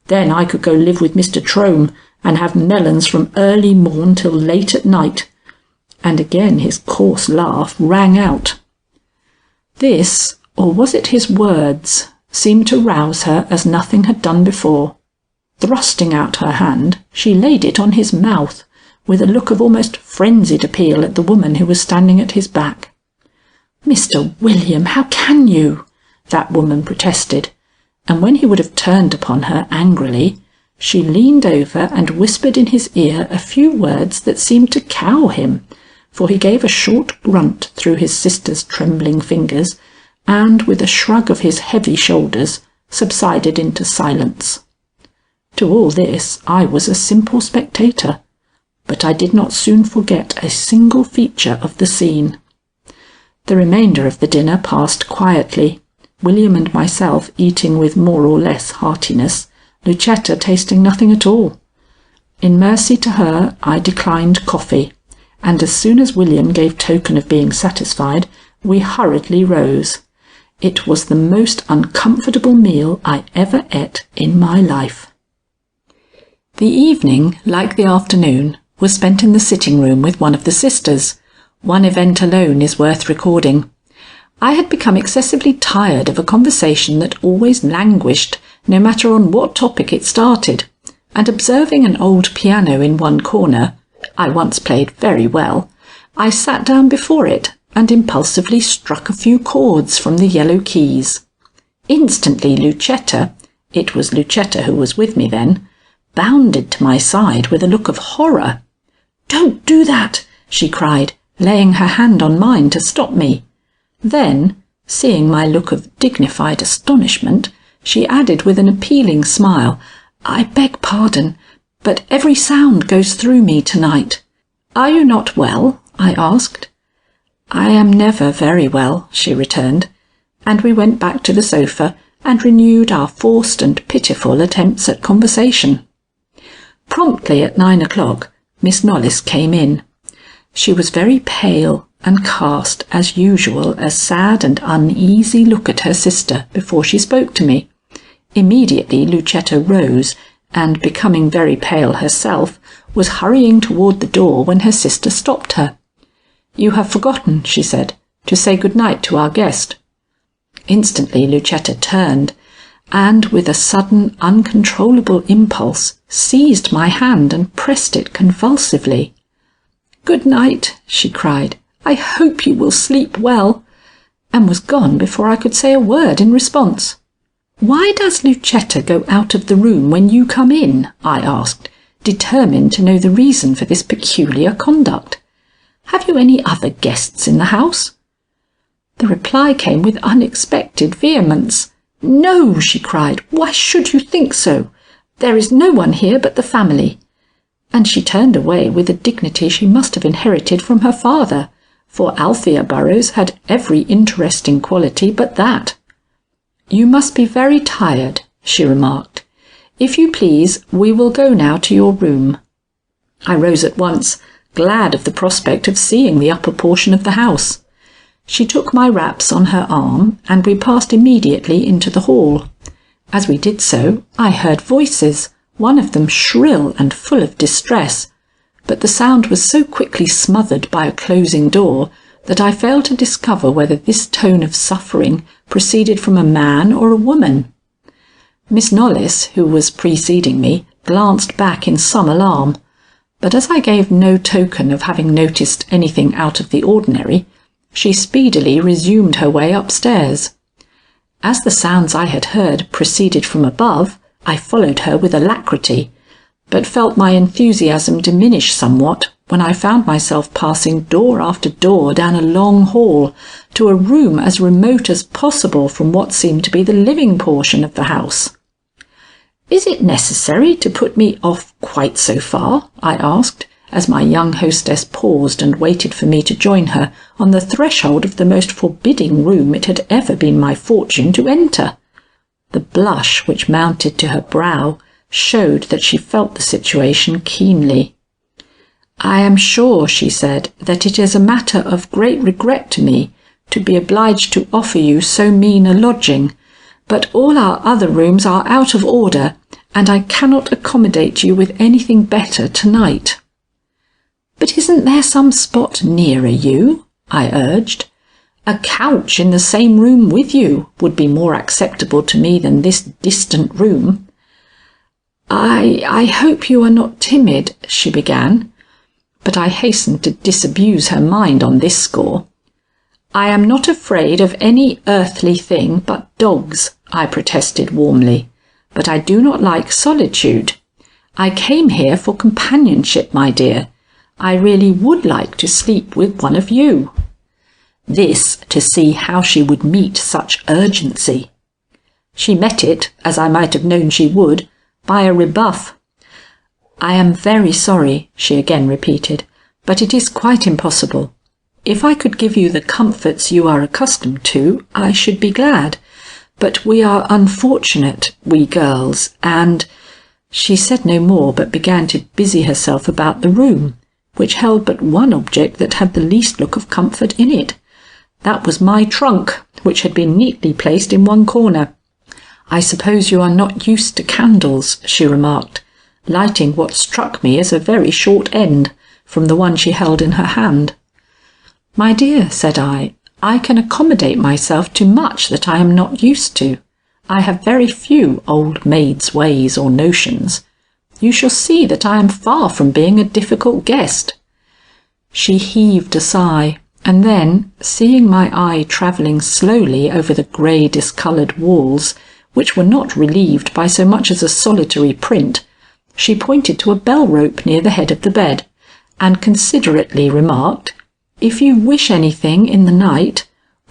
Then I could go live with Mr. Trome and have melons from early morn till late at night." And again his coarse laugh rang out. This, or was it his words, seemed to rouse her as nothing had done before. Thrusting out her hand, she laid it on his mouth, with a look of almost frenzied appeal at the woman who was standing at his back. "Mr. William, how can you?" that woman protested, and when he would have turned upon her angrily, she leaned over and whispered in his ear a few words that seemed to cow him, for he gave a short grunt through his sister's trembling fingers, and with a shrug of his heavy shoulders subsided into silence. To all this I was a simple spectator, but I did not soon forget a single feature of the scene. The remainder of the dinner passed quietly, William and myself eating with more or less heartiness, Lucetta tasting nothing at all. In mercy to her I declined coffee, and as soon as William gave token of being satisfied, we hurriedly rose. It was the most uncomfortable meal I ever ate in my life. The evening, like the afternoon, was spent in the sitting room with one of the sisters. One event alone is worth recording. I had become excessively tired of a conversation that always languished, no matter on what topic it started, and observing an old piano in one corner (I once played very well), I sat down before it and impulsively struck a few chords from the yellow keys. Instantly Lucetta, it was Lucetta who was with me then, bounded to my side with a look of horror. "Don't do that!" she cried, laying her hand on mine to stop me. Then, seeing my look of dignified astonishment, she added with an appealing smile, "I beg pardon, but every sound goes through me tonight." "Are you not well?" I asked. "I am never very well," she returned, and we went back to the sofa and renewed our forced and pitiful attempts at conversation. Promptly at 9 o'clock, Miss Knollys came in. She was very pale and cast, as usual, a sad and uneasy look at her sister before she spoke to me. Immediately Lucetta rose, and becoming very pale herself, was hurrying toward the door when her sister stopped her. "You have forgotten," she said, "to say good night to our guest." Instantly Lucetta turned, and with a sudden, uncontrollable impulse, seized my hand and pressed it convulsively. "Good night," she cried. "I hope you will sleep well," and was gone before I could say a word in response. "Why does Lucetta go out of the room when you come in?" I asked, determined to know the reason for this peculiar conduct. "Have you any other guests in the house?" The reply came with unexpected vehemence. "No," she cried. "Why should you think so? There is no one here but the family." And she turned away with a dignity she must have inherited from her father, for Althea Burroughs had every interesting quality but that. "You must be very tired," she remarked. "If you please, we will go now to your room." I rose at once, glad of the prospect of seeing the upper portion of the house. She took my wraps on her arm, and we passed immediately into the hall. As we did so, I heard voices, one of them shrill and full of distress, but the sound was so quickly smothered by a closing door that I failed to discover whether this tone of suffering proceeded from a man or a woman. Miss Knollys, who was preceding me, glanced back in some alarm, but as I gave no token of having noticed anything out of the ordinary, she speedily resumed her way upstairs. As the sounds I had heard proceeded from above, I followed her with alacrity, but felt my enthusiasm diminish somewhat when I found myself passing door after door down a long hall to a room as remote as possible from what seemed to be the living portion of the house. "Is it necessary to put me off quite so far?" I asked, as my young hostess paused and waited for me to join her on the threshold of the most forbidding room it had ever been my fortune to enter. The blush which mounted to her brow showed that she felt the situation keenly. "I am sure," she said, "that it is a matter of great regret to me to be obliged to offer you so mean a lodging, but all our other rooms are out of order, and I cannot accommodate you with anything better tonight." "But isn't there some spot nearer you?" I urged. "A couch in the same room with you would be more acceptable to me than this distant room." I hope you are not timid," she began, but I hastened to disabuse her mind on this score. "I am not afraid of any earthly thing but dogs," I protested warmly, "but I do not like solitude. I came here for companionship, my dear. I really would like to sleep with one of you." This to see how she would meet such urgency. She met it, as I might have known she would, by a rebuff. "I am very sorry," she again repeated, "but it is quite impossible. If I could give you the comforts you are accustomed to, I should be glad. But we are unfortunate, we girls, and—" She said no more, but began to busy herself about the room, which held but one object that had the least look of comfort in it. That was my trunk, which had been neatly placed in one corner. "I suppose you are not used to candles," she remarked, lighting what struck me as a very short end from the one she held in her hand. "My dear," said I can accommodate myself to much that I am not used to. I have very few old maid's ways or notions. You shall see that I am far from being a difficult guest." She heaved a sigh, and then, seeing my eye travelling slowly over the grey discoloured walls, which were not relieved by so much as a solitary print, she pointed to a bell rope near the head of the bed, and considerately remarked, "If you wish anything in the night,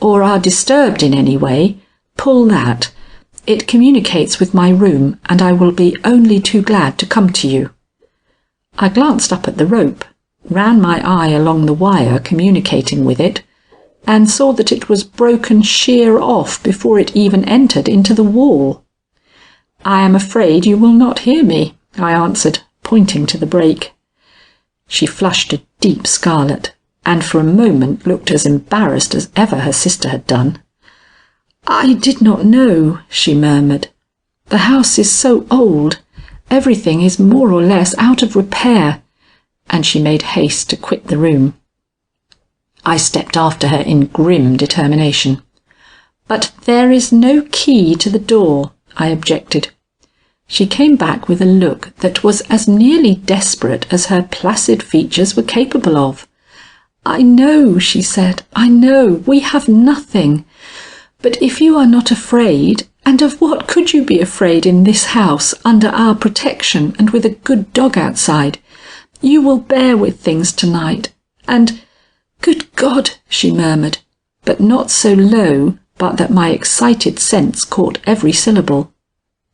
or are disturbed in any way, pull that. It communicates with my room, and I will be only too glad to come to you." I glanced up at the rope, ran my eye along the wire communicating with it, and saw that it was broken sheer off before it even entered into the wall. "I am afraid you will not hear me," I answered, pointing to the break. She flushed a deep scarlet, and for a moment looked as embarrassed as ever her sister had done. "I did not know," she murmured. "The house is so old. Everything is more or less out of repair, and she made haste to quit the room. I stepped after her in grim determination. "But there is no key to the door," I objected. She came back with a look that was as nearly desperate as her placid features were capable of. "I know," she said, "I know, we have nothing. But if you are not afraid, and of what could you be afraid in this house, under our protection and with a good dog outside, you will bear with things tonight, and—" "Good God!" she murmured, but not so low but that my excited sense caught every syllable.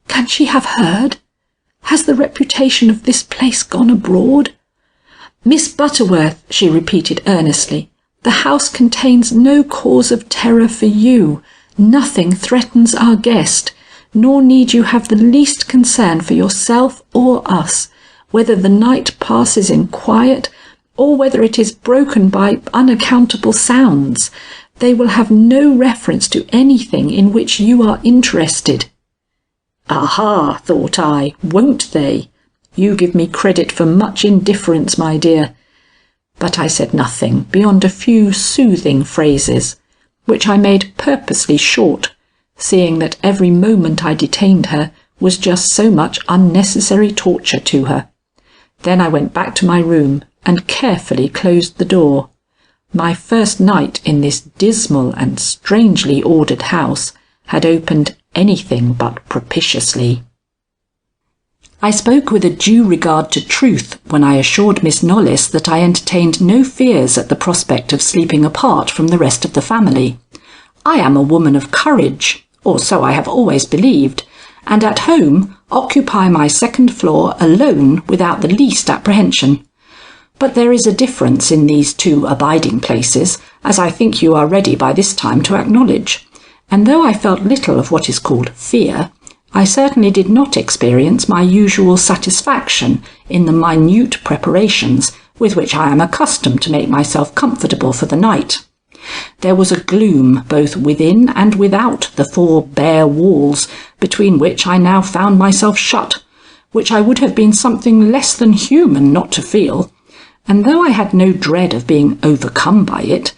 "Can she have heard? Has the reputation of this place gone abroad?" "Miss Butterworth," she repeated earnestly, "the house contains no cause of terror for you. Nothing threatens our guest, nor need you have the least concern for yourself or us, whether the night passes in quiet, or whether it is broken by unaccountable sounds. They will have no reference to anything in which you are interested." "Aha," thought I, "won't they? You give me credit for much indifference, my dear." But I said nothing beyond a few soothing phrases, which I made purposely short, seeing that every moment I detained her was just so much unnecessary torture to her. Then I went back to my room and carefully closed the door. My first night in this dismal and strangely ordered house had opened anything but propitiously. I spoke with a due regard to truth when I assured Miss Knollys that I entertained no fears at the prospect of sleeping apart from the rest of the family. I am a woman of courage, or so I have always believed, and at home occupy my second floor alone without the least apprehension. But there is a difference in these two abiding places, as I think you are ready by this time to acknowledge, and though I felt little of what is called fear, I certainly did not experience my usual satisfaction in the minute preparations with which I am accustomed to make myself comfortable for the night. There was a gloom both within and without the four bare walls between which I now found myself shut, which I would have been something less than human not to feel, and though I had no dread of being overcome by it,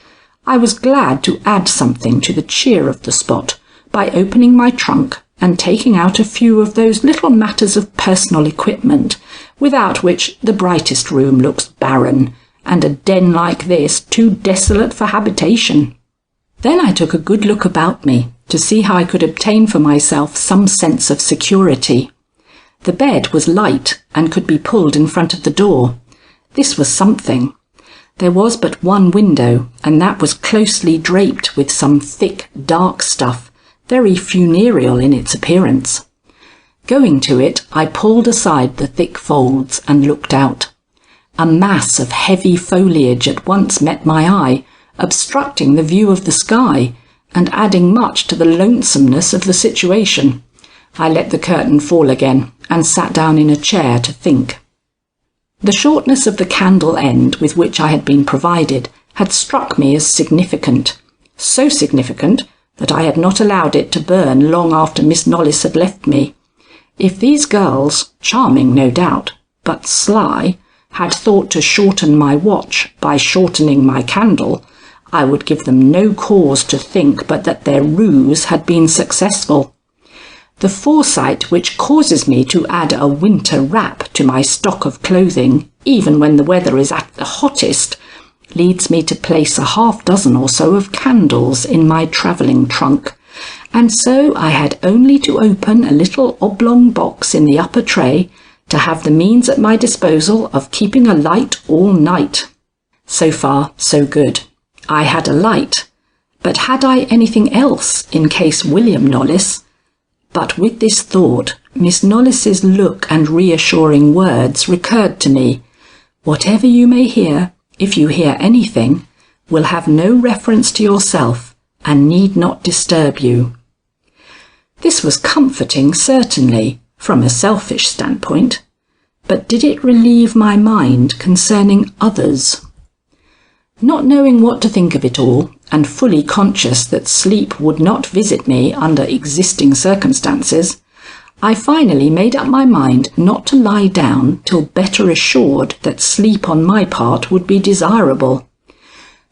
I was glad to add something to the cheer of the spot by opening my trunk and taking out a few of those little matters of personal equipment, without which the brightest room looks barren, and a den like this too desolate for habitation. Then I took a good look about me to see how I could obtain for myself some sense of security. The bed was light and could be pulled in front of the door. This was something. There was but one window, and that was closely draped with some thick, dark stuff, very funereal in its appearance. Going to it, I pulled aside the thick folds and looked out. A mass of heavy foliage at once met my eye, obstructing the view of the sky, and adding much to the lonesomeness of the situation. I let the curtain fall again, and sat down in a chair to think. The shortness of the candle end with which I had been provided had struck me as significant, so significant that I had not allowed it to burn long after Miss Knollys had left me. If these girls, charming no doubt, but sly, had thought to shorten my watch by shortening my candle, I would give them no cause to think but that their ruse had been successful. The foresight which causes me to add a winter wrap to my stock of clothing, even when the weather is at the hottest, leads me to place a half-dozen or so of candles in my travelling trunk, and so I had only to open a little oblong box in the upper tray to have the means at my disposal of keeping a light all night. So far, so good. I had a light, but had I anything else in case William Knollys— But with this thought, Miss Knollys's look and reassuring words recurred to me. Whatever you may hear, if you hear anything, will have no reference to yourself and need not disturb you. This was comforting, certainly, from a selfish standpoint, but did it relieve my mind concerning others? Not knowing what to think of it all, and fully conscious that sleep would not visit me under existing circumstances, I finally made up my mind not to lie down till better assured that sleep on my part would be desirable.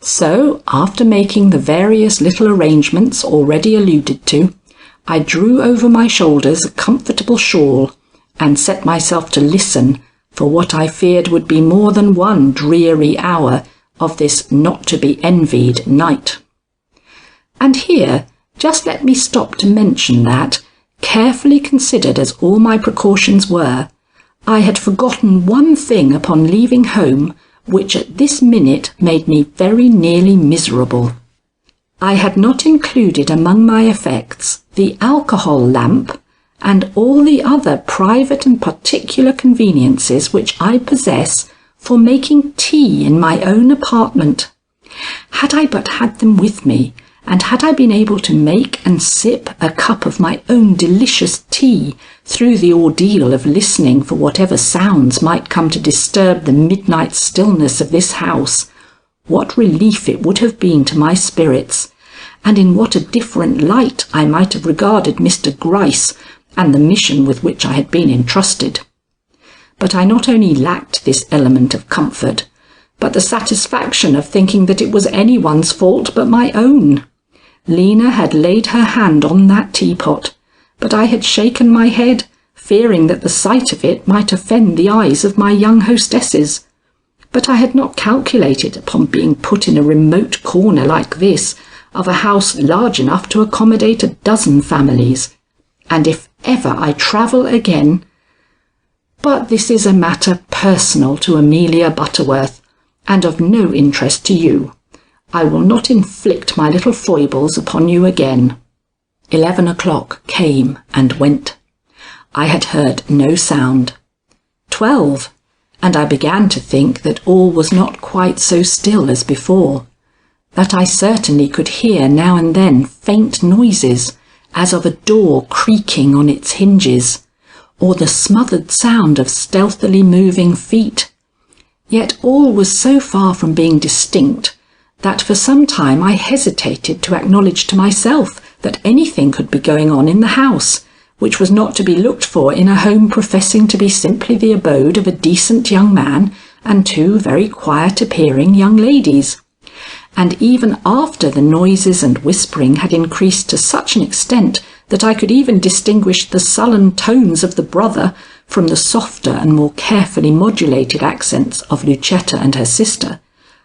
So, after making the various little arrangements already alluded to, I drew over my shoulders a comfortable shawl and set myself to listen for what I feared would be more than one dreary hour of this not-to-be-envied night. And here, just let me stop to mention that, carefully considered as all my precautions were, I had forgotten one thing upon leaving home which at this minute made me very nearly miserable. I had not included among my effects the alcohol lamp and all the other private and particular conveniences which I possess for making tea in my own apartment. Had I but had them with me, and had I been able to make and sip a cup of my own delicious tea through the ordeal of listening for whatever sounds might come to disturb the midnight stillness of this house, what relief it would have been to my spirits, and in what a different light I might have regarded Mr Gryce and the mission with which I had been entrusted. But I not only lacked this element of comfort, but the satisfaction of thinking that it was anyone's fault but my own. Lena had laid her hand on that teapot, but I had shaken my head, fearing that the sight of it might offend the eyes of my young hostesses. But I had not calculated upon being put in a remote corner like this of a house large enough to accommodate 12 families, and if ever I travel again— But this is a matter personal to Amelia Butterworth, and of no interest to you. I will not inflict my little foibles upon you again. 11 o'clock came and went. I had heard no sound. 12, and I began to think that all was not quite so still as before, that I certainly could hear now and then faint noises, as of a door creaking on its hinges, or the smothered sound of stealthily moving feet. Yet all was so far from being distinct that for some time I hesitated to acknowledge to myself that anything could be going on in the house, which was not to be looked for in a home professing to be simply the abode of a decent young man and 2 very quiet-appearing young ladies. And even after the noises and whispering had increased to such an extent that I could even distinguish the sullen tones of the brother from the softer and more carefully modulated accents of Lucetta and her sister,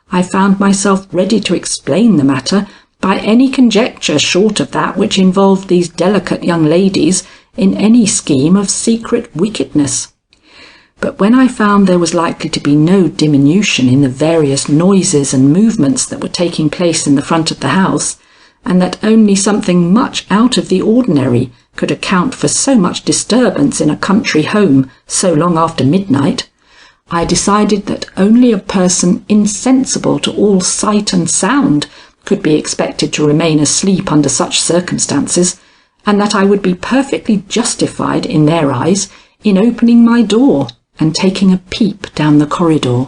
I found myself ready to explain the matter by any conjecture short of that which involved these delicate young ladies in any scheme of secret wickedness. But when I found there was likely to be no diminution in the various noises and movements that were taking place in the front of the house, and that only something much out of the ordinary could account for so much disturbance in a country home so long after midnight, I decided that only a person insensible to all sight and sound could be expected to remain asleep under such circumstances, and that I would be perfectly justified in their eyes in opening my door and taking a peep down the corridor.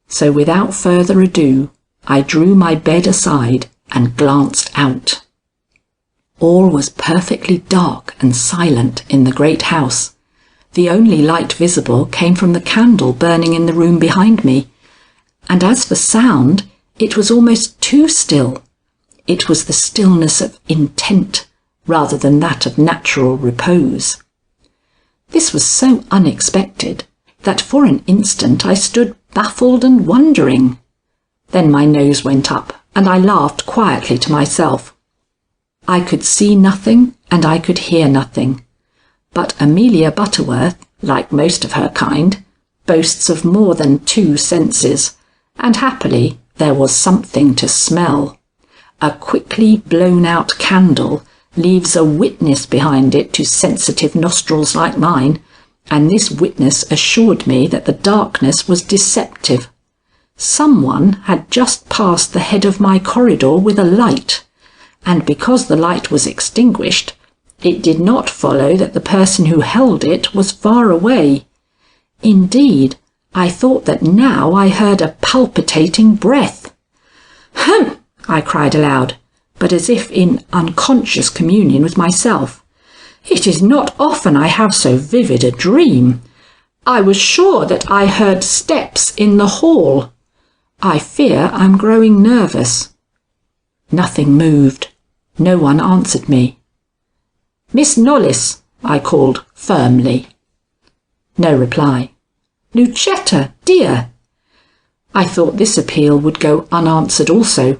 So without further ado, I drew my bed aside and glanced out. All was perfectly dark and silent in the great house. The only light visible came from the candle burning in the room behind me, and as for sound, it was almost too still. It was the stillness of intent rather than that of natural repose. This was so unexpected that for an instant I stood baffled and wondering. Then my nose went up, and I laughed quietly to myself. I could see nothing, and I could hear nothing. But Amelia Butterworth, like most of her kind, boasts of more than 2 senses, and happily there was something to smell. A quickly blown-out candle leaves a witness behind it to sensitive nostrils like mine, and this witness assured me that the darkness was deceptive. Someone had just passed the head of my corridor with a light, and because the light was extinguished, it did not follow that the person who held it was far away. Indeed, I thought that now I heard a palpitating breath. "Hum!" I cried aloud, but as if in unconscious communion with myself. It is not often I have so vivid a dream. I was sure that I heard steps in the hall. I fear I'm growing nervous." Nothing moved. No one answered me. "Miss Knollys," I called firmly. No reply. "Lucetta, dear." I thought this appeal would go unanswered also,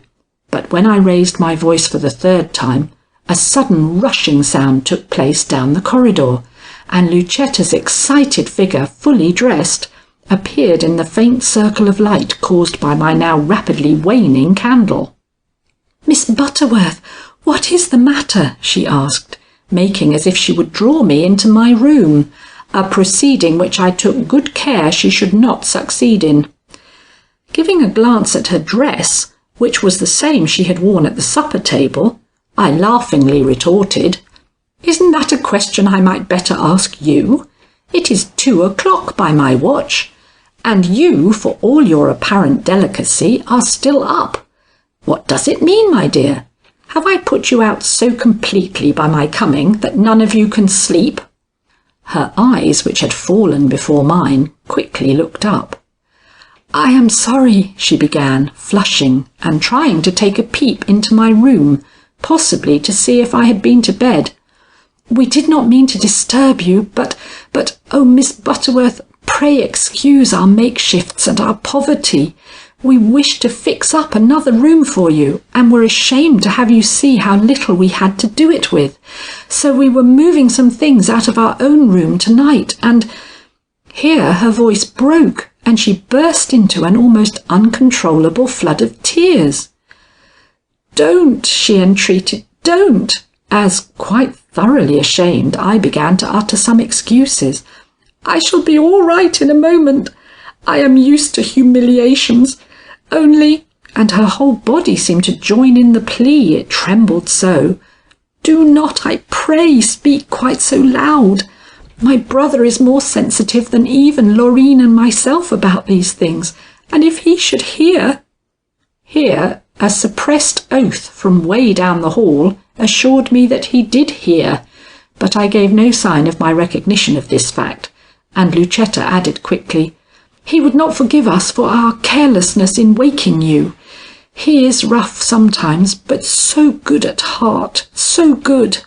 but when I raised my voice for the third time, a sudden rushing sound took place down the corridor, and Lucetta's excited figure, fully dressed, appeared in the faint circle of light caused by my now rapidly waning candle. "Miss Butterworth, what is the matter?" she asked, making as if she would draw me into my room, a proceeding which I took good care she should not succeed in. Giving a glance at her dress, which was the same she had worn at the supper table, I laughingly retorted, "Isn't that a question I might better ask you? It is 2 o'clock by my watch, and you, for all your apparent delicacy, are still up. What does it mean, my dear? Have I put you out so completely by my coming that none of you can sleep?" Her eyes, which had fallen before mine, quickly looked up. "I am sorry," she began, flushing and trying to take a peep into my room, possibly to see if I had been to bed. "We did not mean to disturb you, but, oh, Miss Butterworth, pray excuse our makeshifts and our poverty. We wished to fix up another room for you, and were ashamed to have you see how little we had to do it with. So we were moving some things out of our own room tonight, and—" Here her voice broke, and she burst into an almost uncontrollable flood of tears. "Don't," she entreated, "don't," as, quite thoroughly ashamed, I began to utter some excuses. "I shall be all right in a moment. I am used to humiliations. Only," and her whole body seemed to join in the plea, it trembled so, "do not, I pray, speak quite so loud. My brother is more sensitive than even Laurine and myself about these things, and if he should hear—" Here a suppressed oath from way down the hall assured me that he did hear, but I gave no sign of my recognition of this fact, and Lucetta added quickly, "He would not forgive us for our carelessness in waking you. He is rough sometimes, but so good at heart, so good."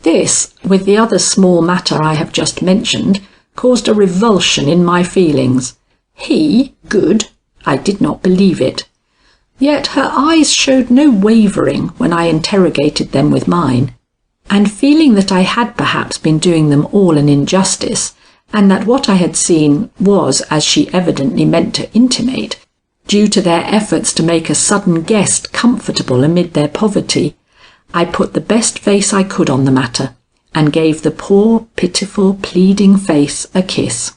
This, with the other small matter I have just mentioned, caused a revulsion in my feelings. He good? I did not believe it. Yet her eyes showed no wavering when I interrogated them with mine, and feeling that I had perhaps been doing them all an injustice, and that what I had seen was, as she evidently meant to intimate, due to their efforts to make a sudden guest comfortable amid their poverty, I put the best face I could on the matter, and gave the poor, pitiful, pleading face a kiss.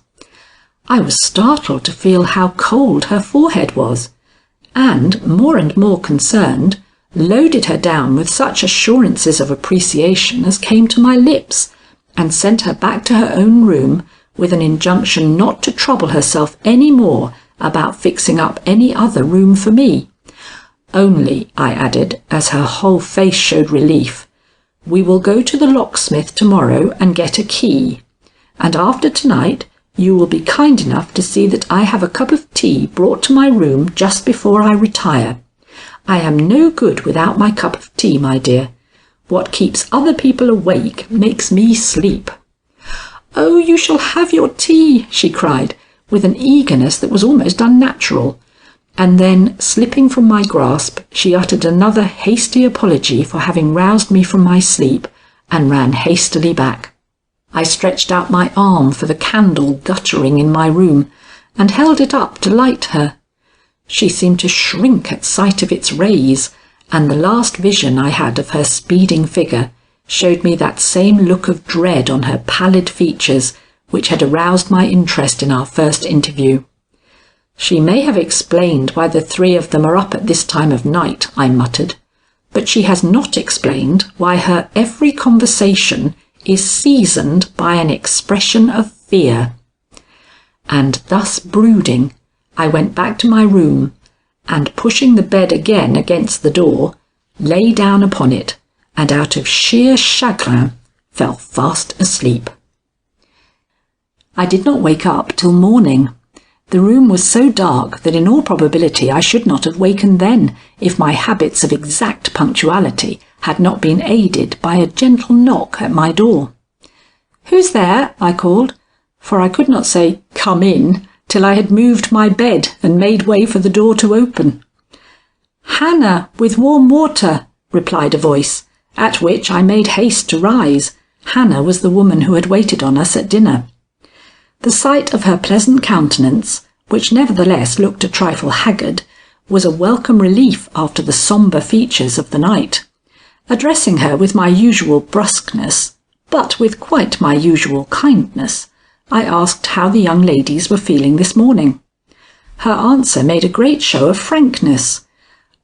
I was startled to feel how cold her forehead was, and more concerned, loaded her down with such assurances of appreciation as came to my lips, and sent her back to her own room with an injunction not to trouble herself any more about fixing up any other room for me. "Only," I added, as her whole face showed relief, "we will go to the locksmith tomorrow and get a key, and after tonight you will be kind enough to see that I have a cup of tea brought to my room just before I retire. I am no good without my cup of tea, my dear. What keeps other people awake makes me sleep." "Oh, you shall have your tea," she cried, with an eagerness that was almost unnatural. And then, slipping from my grasp, she uttered another hasty apology for having roused me from my sleep, and ran hastily back. I stretched out my arm for the candle guttering in my room, and held it up to light her. She seemed to shrink at sight of its rays, and the last vision I had of her speeding figure showed me that same look of dread on her pallid features which had aroused my interest in our first interview. "She may have explained why the three of them are up at this time of night," I muttered, "but she has not explained why her every conversation is seasoned by an expression of fear." And thus brooding, I went back to my room, and pushing the bed again against the door, lay down upon it, and out of sheer chagrin fell fast asleep. I did not wake up till morning. The room was so dark that in all probability I should not have wakened then, if my habits of exact punctuality had not been aided by a gentle knock at my door. "Who's there?" I called, for I could not say "come in" till I had moved my bed and made way for the door to open. "Hannah, with warm water," replied a voice, at which I made haste to rise. Hannah was the woman who had waited on us at dinner. The sight of her pleasant countenance, which nevertheless looked a trifle haggard, was a welcome relief after the sombre features of the night. Addressing her with my usual brusqueness, but with quite my usual kindness, I asked how the young ladies were feeling this morning. Her answer made a great show of frankness.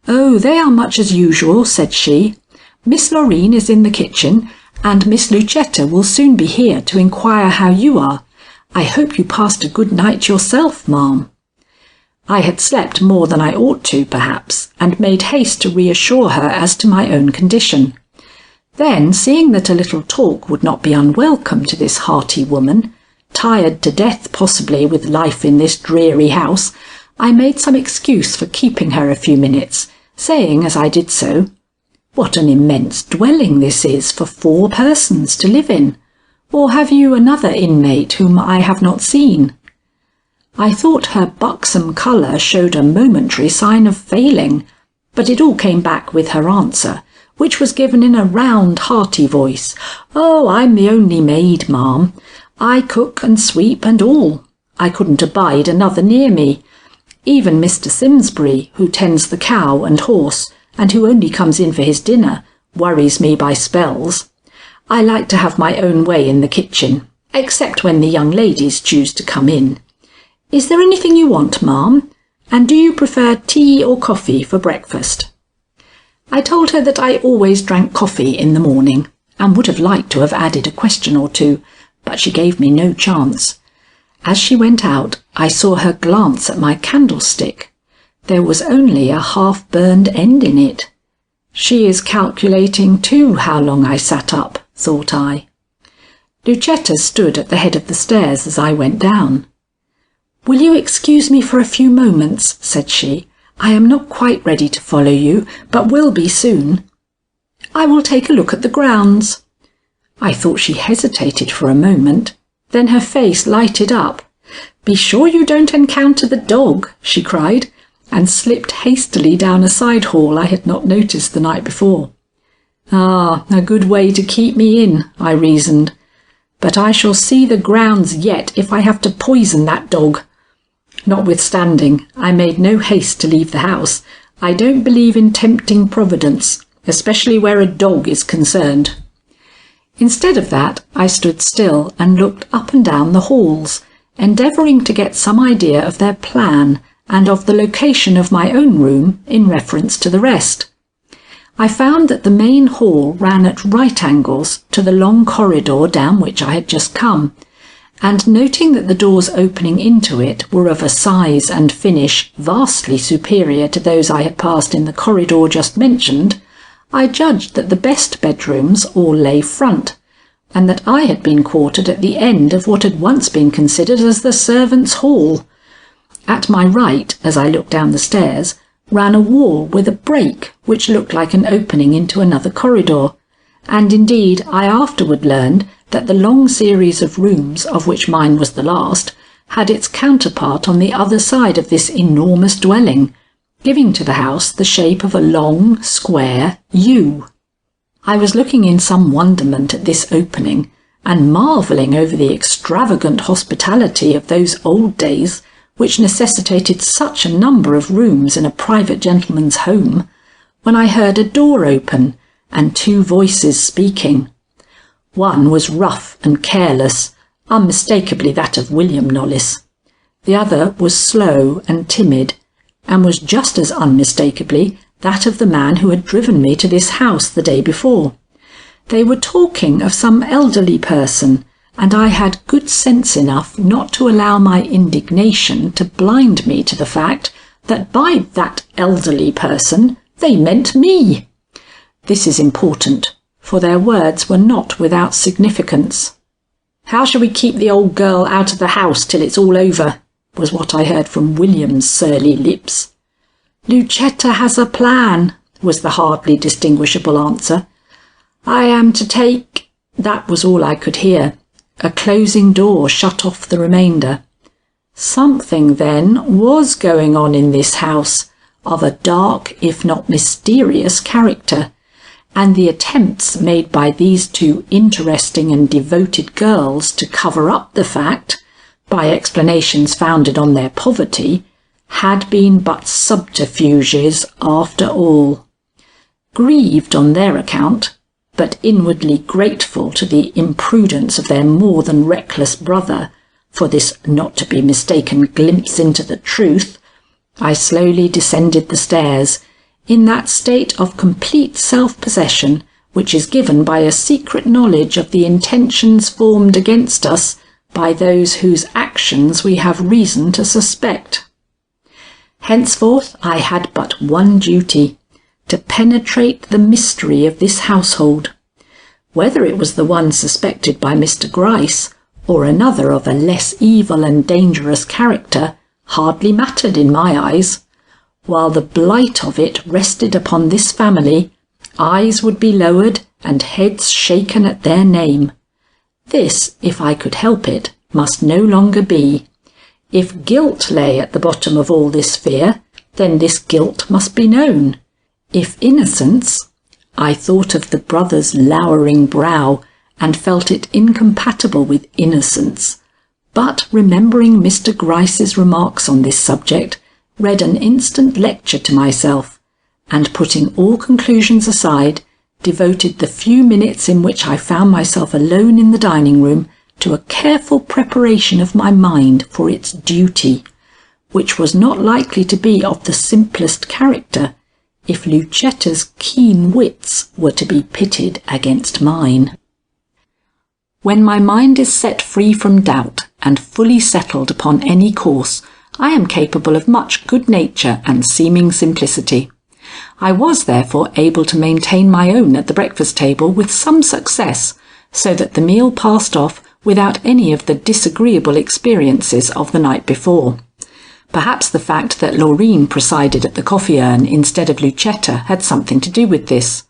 "Oh, they are much as usual," said she. "Miss Laurine is in the kitchen, and Miss Lucetta will soon be here to inquire how you are. I hope you passed a good night yourself, ma'am." I had slept more than I ought to, perhaps, and made haste to reassure her as to my own condition. Then, seeing that a little talk would not be unwelcome to this hearty woman, tired to death possibly with life in this dreary house, I made some excuse for keeping her a few minutes, saying as I did so, "What an immense dwelling this is for 4 persons to live in! Or have you another inmate whom I have not seen?" I thought her buxom colour showed a momentary sign of failing, but it all came back with her answer, which was given in a round, hearty voice. "Oh, I'm the only maid, ma'am. I cook and sweep and all. I couldn't abide another near me. Even Mr Simsbury, who tends the cow and horse, and who only comes in for his dinner, worries me by spells. I like to have my own way in the kitchen, except when the young ladies choose to come in. Is there anything you want, ma'am? And do you prefer tea or coffee for breakfast?" I told her that I always drank coffee in the morning, and would have liked to have added a question or two, but she gave me no chance. As she went out, I saw her glance at my candlestick. There was only a half-burned end in it. She is calculating too how long I sat up, thought I. Lucetta stood at the head of the stairs as I went down. "Will you excuse me for a few moments?" said she. "I am not quite ready to follow you, but will be soon." "I will take a look at the grounds." I thought she hesitated for a moment. Then her face lighted up. "Be sure you don't encounter the dog," she cried, and slipped hastily down a side hall I had not noticed the night before. "Ah, a good way to keep me in," I reasoned. "But I shall see the grounds yet if I have to poison that dog." Notwithstanding, I made no haste to leave the house. I don't believe in tempting Providence, especially where a dog is concerned. Instead of that, I stood still and looked up and down the halls, endeavouring to get some idea of their plan and of the location of my own room in reference to the rest. I found that the main hall ran at right angles to the long corridor down which I had just come, and noting that the doors opening into it were of a size and finish vastly superior to those I had passed in the corridor just mentioned, I judged that the best bedrooms all lay front, and that I had been quartered at the end of what had once been considered as the servants' hall. At my right, as I looked down the stairs, ran a wall with a break which looked like an opening into another corridor, and indeed I afterward learned that the long series of rooms, of which mine was the last, had its counterpart on the other side of this enormous dwelling, giving to the house the shape of a long, square U. I was looking in some wonderment at this opening, and marvelling over the extravagant hospitality of those old days, which necessitated such a number of rooms in a private gentleman's home, when I heard a door open, and 2 voices speaking. One was rough and careless, unmistakably that of William Knollys. The other was slow and timid, and was just as unmistakably that of the man who had driven me to this house the day before. They were talking of some elderly person, and I had good sense enough not to allow my indignation to blind me to the fact that by that elderly person they meant me. This is important, for their words were not without significance. "How shall we keep the old girl out of the house till it's all over?" was what I heard from William's surly lips. "Lucetta has a plan," was the hardly distinguishable answer. "I am to take—" That was all I could hear. A closing door shut off the remainder. Something, then, was going on in this house, of a dark, if not mysterious, character, and the attempts made by these two interesting and devoted girls to cover up the fact, by explanations founded on their poverty, had been but subterfuges after all. Grieved on their account, but inwardly grateful to the imprudence of their more than reckless brother for this not to be mistaken glimpse into the truth, I slowly descended the stairs, in that state of complete self-possession which is given by a secret knowledge of the intentions formed against us by those whose actions we have reason to suspect. Henceforth I had but one duty, to penetrate the mystery of this household. Whether it was the one suspected by Mr Gryce, or another of a less evil and dangerous character, hardly mattered in my eyes. While the blight of it rested upon this family, eyes would be lowered and heads shaken at their name. This, if I could help it, must no longer be. If guilt lay at the bottom of all this fear, then this guilt must be known. If innocence— I thought of the brother's lowering brow, and felt it incompatible with innocence, but remembering Mr Gryce's remarks on this subject, read an instant lecture to myself, and putting all conclusions aside, devoted the few minutes in which I found myself alone in the dining room to a careful preparation of my mind for its duty, which was not likely to be of the simplest character, if Lucetta's keen wits were to be pitted against mine. When my mind is set free from doubt and fully settled upon any course, I am capable of much good nature and seeming simplicity. I was therefore able to maintain my own at the breakfast table with some success, so that the meal passed off without any of the disagreeable experiences of the night before. Perhaps the fact that Laurine presided at the coffee urn instead of Lucetta had something to do with this.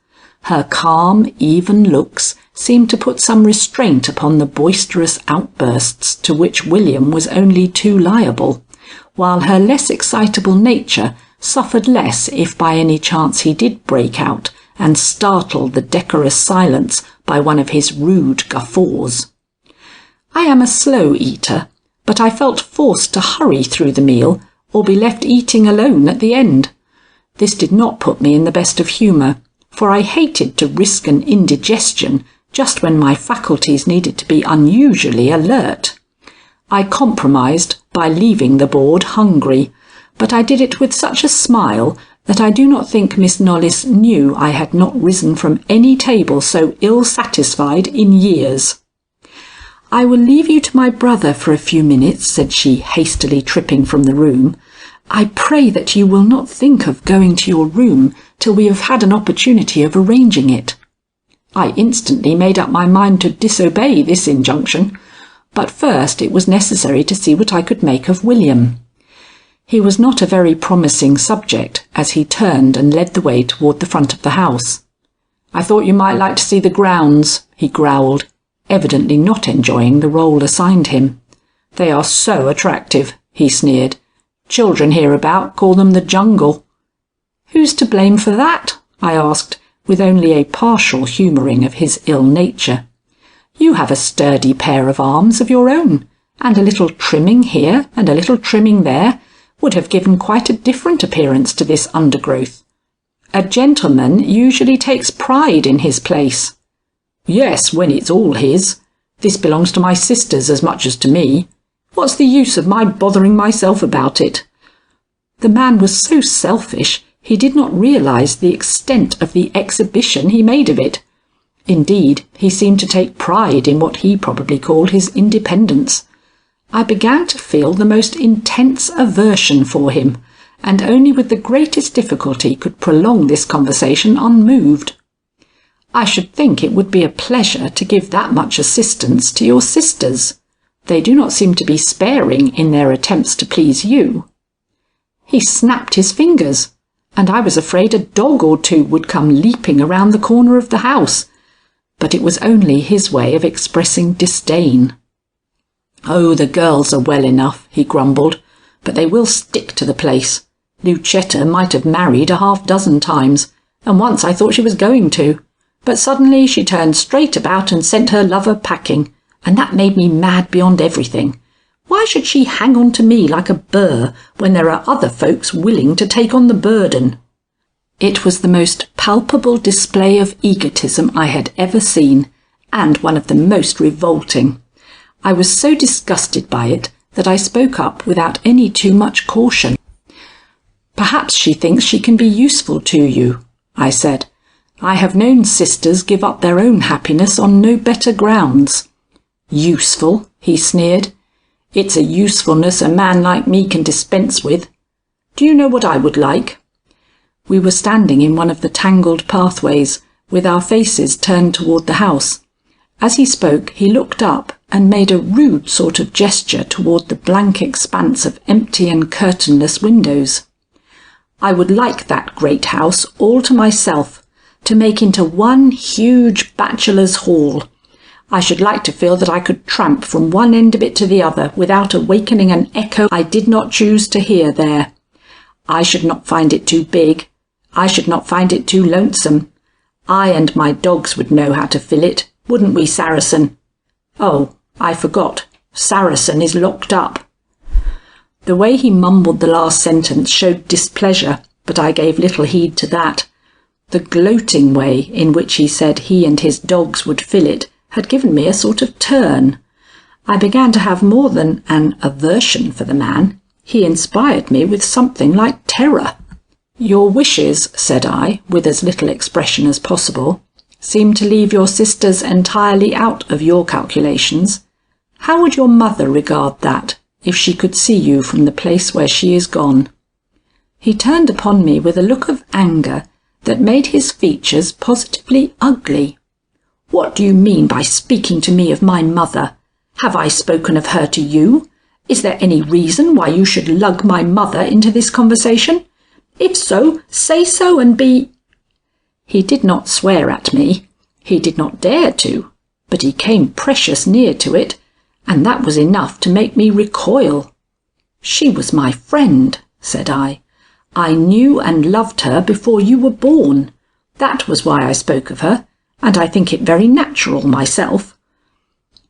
Her calm, even looks seemed to put some restraint upon the boisterous outbursts to which William was only too liable, while her less excitable nature suffered less if by any chance he did break out and startle the decorous silence by one of his rude guffaws. I am a slow eater, but I felt forced to hurry through the meal or be left eating alone at the end. This did not put me in the best of humour, for I hated to risk an indigestion just when my faculties needed to be unusually alert. I compromised by leaving the board hungry, but I did it with such a smile that I do not think Miss Knollys knew I had not risen from any table so ill-satisfied in years. "I will leave you to my brother for a few minutes," said she, hastily tripping from the room. "I pray that you will not think of going to your room till we have had an opportunity of arranging it." I instantly made up my mind to disobey this injunction, but first it was necessary to see what I could make of William. He was not a very promising subject, as he turned and led the way toward the front of the house. "I thought you might like to see the grounds," he growled, evidently not enjoying the role assigned him. "They are so attractive," he sneered. "Children hereabout call them the jungle." "Who's to blame for that?" I asked, with only a partial humouring of his ill nature. "You have a sturdy pair of arms of your own, and a little trimming here and a little trimming there would have given quite a different appearance to this undergrowth. A gentleman usually takes pride in his place." "Yes, when it's all his. This belongs to my sisters as much as to me. What's the use of my bothering myself about it?" The man was so selfish, he did not realise the extent of the exhibition he made of it. Indeed, he seemed to take pride in what he probably called his independence. I began to feel the most intense aversion for him, and only with the greatest difficulty could prolong this conversation unmoved. I should think it would be a pleasure to give that much assistance to your sisters. They do not seem to be sparing in their attempts to please you." He snapped his fingers, and I was afraid a dog or two would come leaping around the corner of the house, but it was only his way of expressing disdain. "Oh, the girls are well enough," he grumbled, "but they will stick to the place. Lucetta might have married a half-dozen times, and once I thought she was going to, but suddenly she turned straight about and sent her lover packing, and that made me mad beyond everything. Why should she hang on to me like a burr when there are other folks willing to take on the burden?" It was the most palpable display of egotism I had ever seen, and one of the most revolting. I was so disgusted by it that I spoke up without any too much caution. "Perhaps she thinks she can be useful to you," I said. "I have known sisters give up their own happiness on no better grounds." "Useful?" he sneered. "It's a usefulness a man like me can dispense with. Do you know what I would like?" We were standing in one of the tangled pathways, with our faces turned toward the house. As he spoke, he looked up and made a rude sort of gesture toward the blank expanse of empty and curtainless windows. "I would like that great house all to myself, to make into one huge bachelor's hall. I should like to feel that I could tramp from one end of it to the other without awakening an echo I did not choose to hear there. I should not find it too big. I should not find it too lonesome. I and my dogs would know how to fill it, wouldn't we, Saracen? Oh, I forgot. Saracen is locked up." The way he mumbled the last sentence showed displeasure, but I gave little heed to that. The gloating way in which he said he and his dogs would fill it had given me a sort of turn. I began to have more than an aversion for the man. He inspired me with something like terror. "Your wishes," said I, with as little expression as possible, "seem to leave your sisters entirely out of your calculations. How would your mother regard that, if she could see you from the place where she is gone?" He turned upon me with a look of anger that made his features positively ugly. "What do you mean by speaking to me of my mother? Have I spoken of her to you? Is there any reason why you should lug my mother into this conversation? If so, say so and be—" He did not swear at me. He did not dare to, but he came precious near to it, and that was enough to make me recoil. "She was my friend," said I. "I knew and loved her before you were born. That was why I spoke of her, and I think it very natural myself."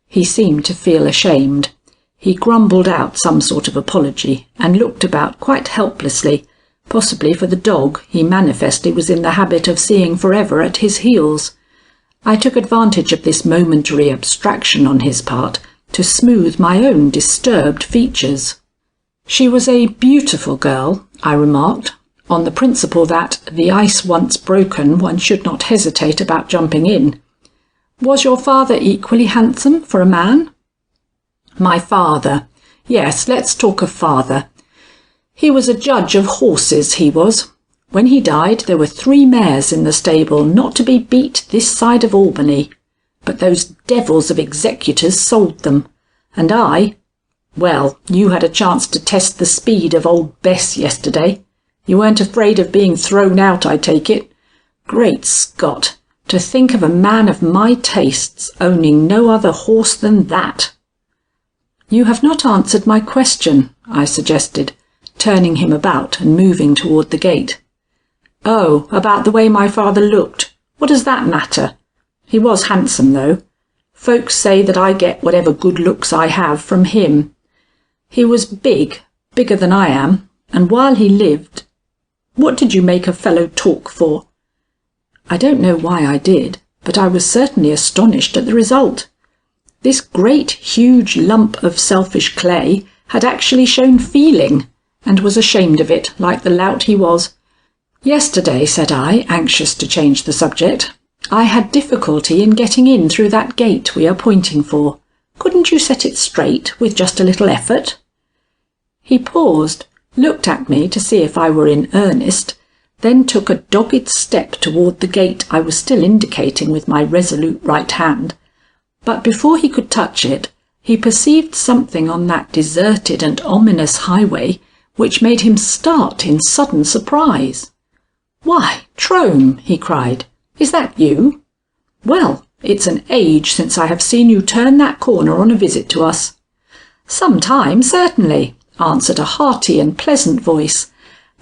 He seemed to feel ashamed. He grumbled out some sort of apology and looked about quite helplessly, possibly for the dog he manifestly was in the habit of seeing forever at his heels. I took advantage of this momentary abstraction on his part to smooth my own disturbed features. "She was a beautiful girl," I remarked, on the principle that, the ice once broken, one should not hesitate about jumping in. "Was your father equally handsome for a man?" "My father. Yes, let's talk of father. He was a judge of horses, he was. When he died there were 3 mares in the stable not to be beat this side of Albany. But those devils of executors sold them, and well, you had a chance to test the speed of old Bess yesterday. You weren't afraid of being thrown out, I take it. Great Scott, to think of a man of my tastes owning no other horse than that." "You have not answered my question," I suggested, turning him about and moving toward the gate. "Oh, about the way my father looked. What does that matter? He was handsome, though. Folks say that I get whatever good looks I have from him. He was bigger than I am, and while he lived— What did you make a fellow talk for?" I don't know why I did, but I was certainly astonished at the result. This great huge lump of selfish clay had actually shown feeling, and was ashamed of it, like the lout he was. "Yesterday," said I, anxious to change the subject, "I had difficulty in getting in through that gate we are pointing for. Couldn't you set it straight with just a little effort?" He paused, looked at me to see if I were in earnest, then took a dogged step toward the gate I was still indicating with my resolute right hand. But before he could touch it, he perceived something on that deserted and ominous highway which made him start in sudden surprise. "Why, Trome," he cried, "is that you? Well, it's an age since I have seen you turn that corner on a visit to us." "Some time, certainly," answered a hearty and pleasant voice,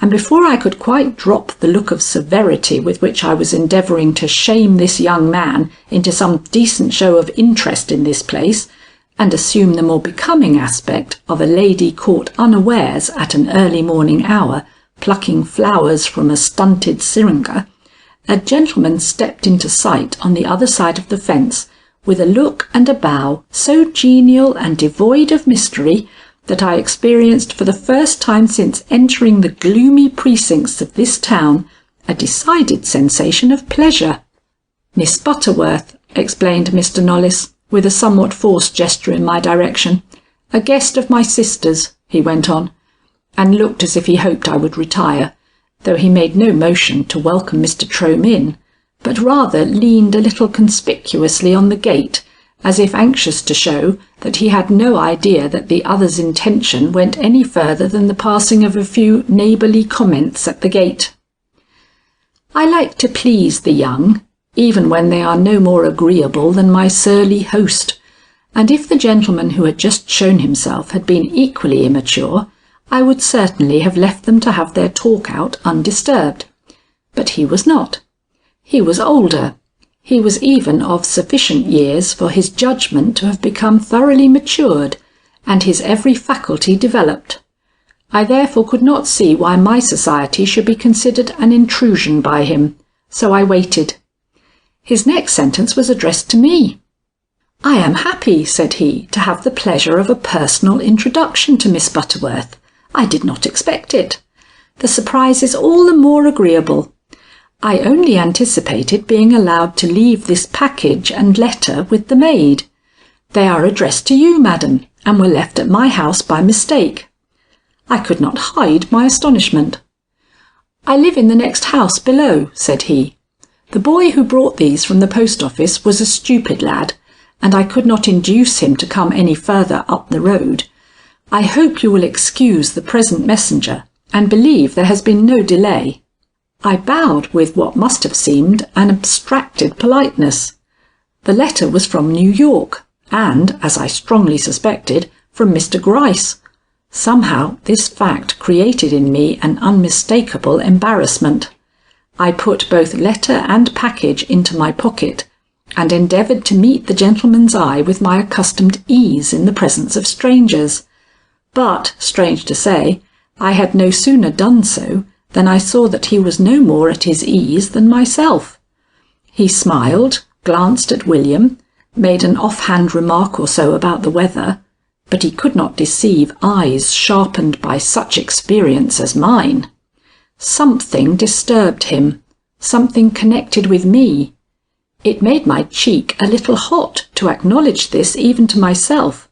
and before I could quite drop the look of severity with which I was endeavouring to shame this young man into some decent show of interest in this place, and assume the more becoming aspect of a lady caught unawares at an early morning hour, plucking flowers from a stunted syringa, a gentleman stepped into sight on the other side of the fence with a look and a bow so genial and devoid of mystery that I experienced for the first time since entering the gloomy precincts of this town a decided sensation of pleasure. "Miss Butterworth," explained Mr. Knollys, with a somewhat forced gesture in my direction. "A guest of my sister's," he went on, and looked as if he hoped I would retire, though he made no motion to welcome Mr. Trome in, but rather leaned a little conspicuously on the gate, as if anxious to show that he had no idea that the other's intention went any further than the passing of a few neighbourly comments at the gate. I like to please the young, even when they are no more agreeable than my surly host, and if the gentleman who had just shown himself had been equally immature, I would certainly have left them to have their talk out undisturbed. But he was not. He was older. He was even of sufficient years for his judgment to have become thoroughly matured, and his every faculty developed. I therefore could not see why my society should be considered an intrusion by him, so I waited. His next sentence was addressed to me. "I am happy," said he, "to have the pleasure of a personal introduction to Miss Butterworth. I did not expect it. The surprise is all the more agreeable. I only anticipated being allowed to leave this package and letter with the maid. They are addressed to you, madam, and were left at my house by mistake." I could not hide my astonishment. "I live in the next house below," said he. "The boy who brought these from the post office was a stupid lad, and I could not induce him to come any further up the road. I hope you will excuse the present messenger, and believe there has been no delay." I bowed with what must have seemed an abstracted politeness. The letter was from New York, and, as I strongly suspected, from Mr. Gryce. Somehow this fact created in me an unmistakable embarrassment. I put both letter and package into my pocket, and endeavoured to meet the gentleman's eye with my accustomed ease in the presence of strangers. But, strange to say, I had no sooner done so than I saw that he was no more at his ease than myself. He smiled, glanced at William, made an off-hand remark or so about the weather, but he could not deceive eyes sharpened by such experience as mine. Something disturbed him, something connected with me. It made my cheek a little hot to acknowledge this even to myself,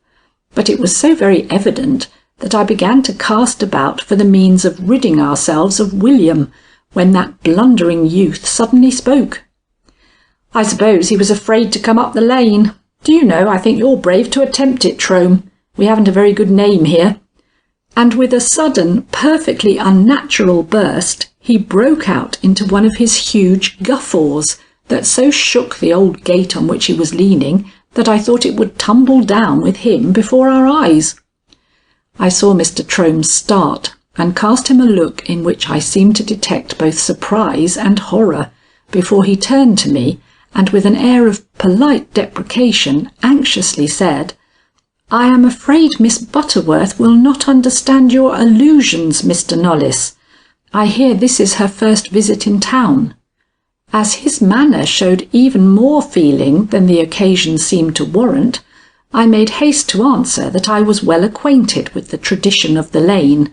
but it was so very evident that I began to cast about for the means of ridding ourselves of William, when that blundering youth suddenly spoke. "I suppose he was afraid to come up the lane. Do you know, I think you're brave to attempt it, Trome. We haven't a very good name here." And with a sudden, perfectly unnatural burst, he broke out into one of his huge guffaws that so shook the old gate on which he was leaning that I thought it would tumble down with him before our eyes. I saw Mr. Trome start, and cast him a look in which I seemed to detect both surprise and horror, before he turned to me, and with an air of polite deprecation anxiously said, "I am afraid Miss Butterworth will not understand your allusions, Mr. Knollys. I hear this is her first visit in town." As his manner showed even more feeling than the occasion seemed to warrant, I made haste to answer that I was well acquainted with the tradition of the lane,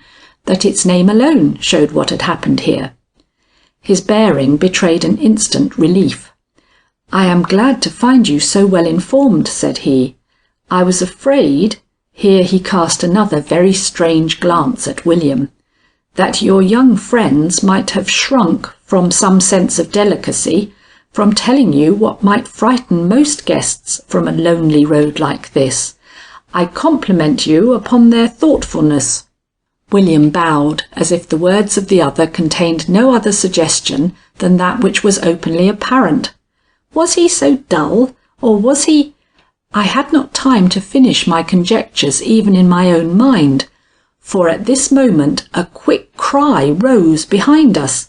that its name alone showed what had happened here. His bearing betrayed an instant relief. "I am glad to find you so well informed," said he. "I was afraid—" here he cast another very strange glance at William. that your young friends might have shrunk from some sense of delicacy from telling you what might frighten most guests from a lonely road like this. I compliment you upon their thoughtfulness." William bowed, as if the words of the other contained no other suggestion than that which was openly apparent. Was he so dull, or was he— I had not time to finish my conjectures even in my own mind, for at this moment a quick cry rose behind us,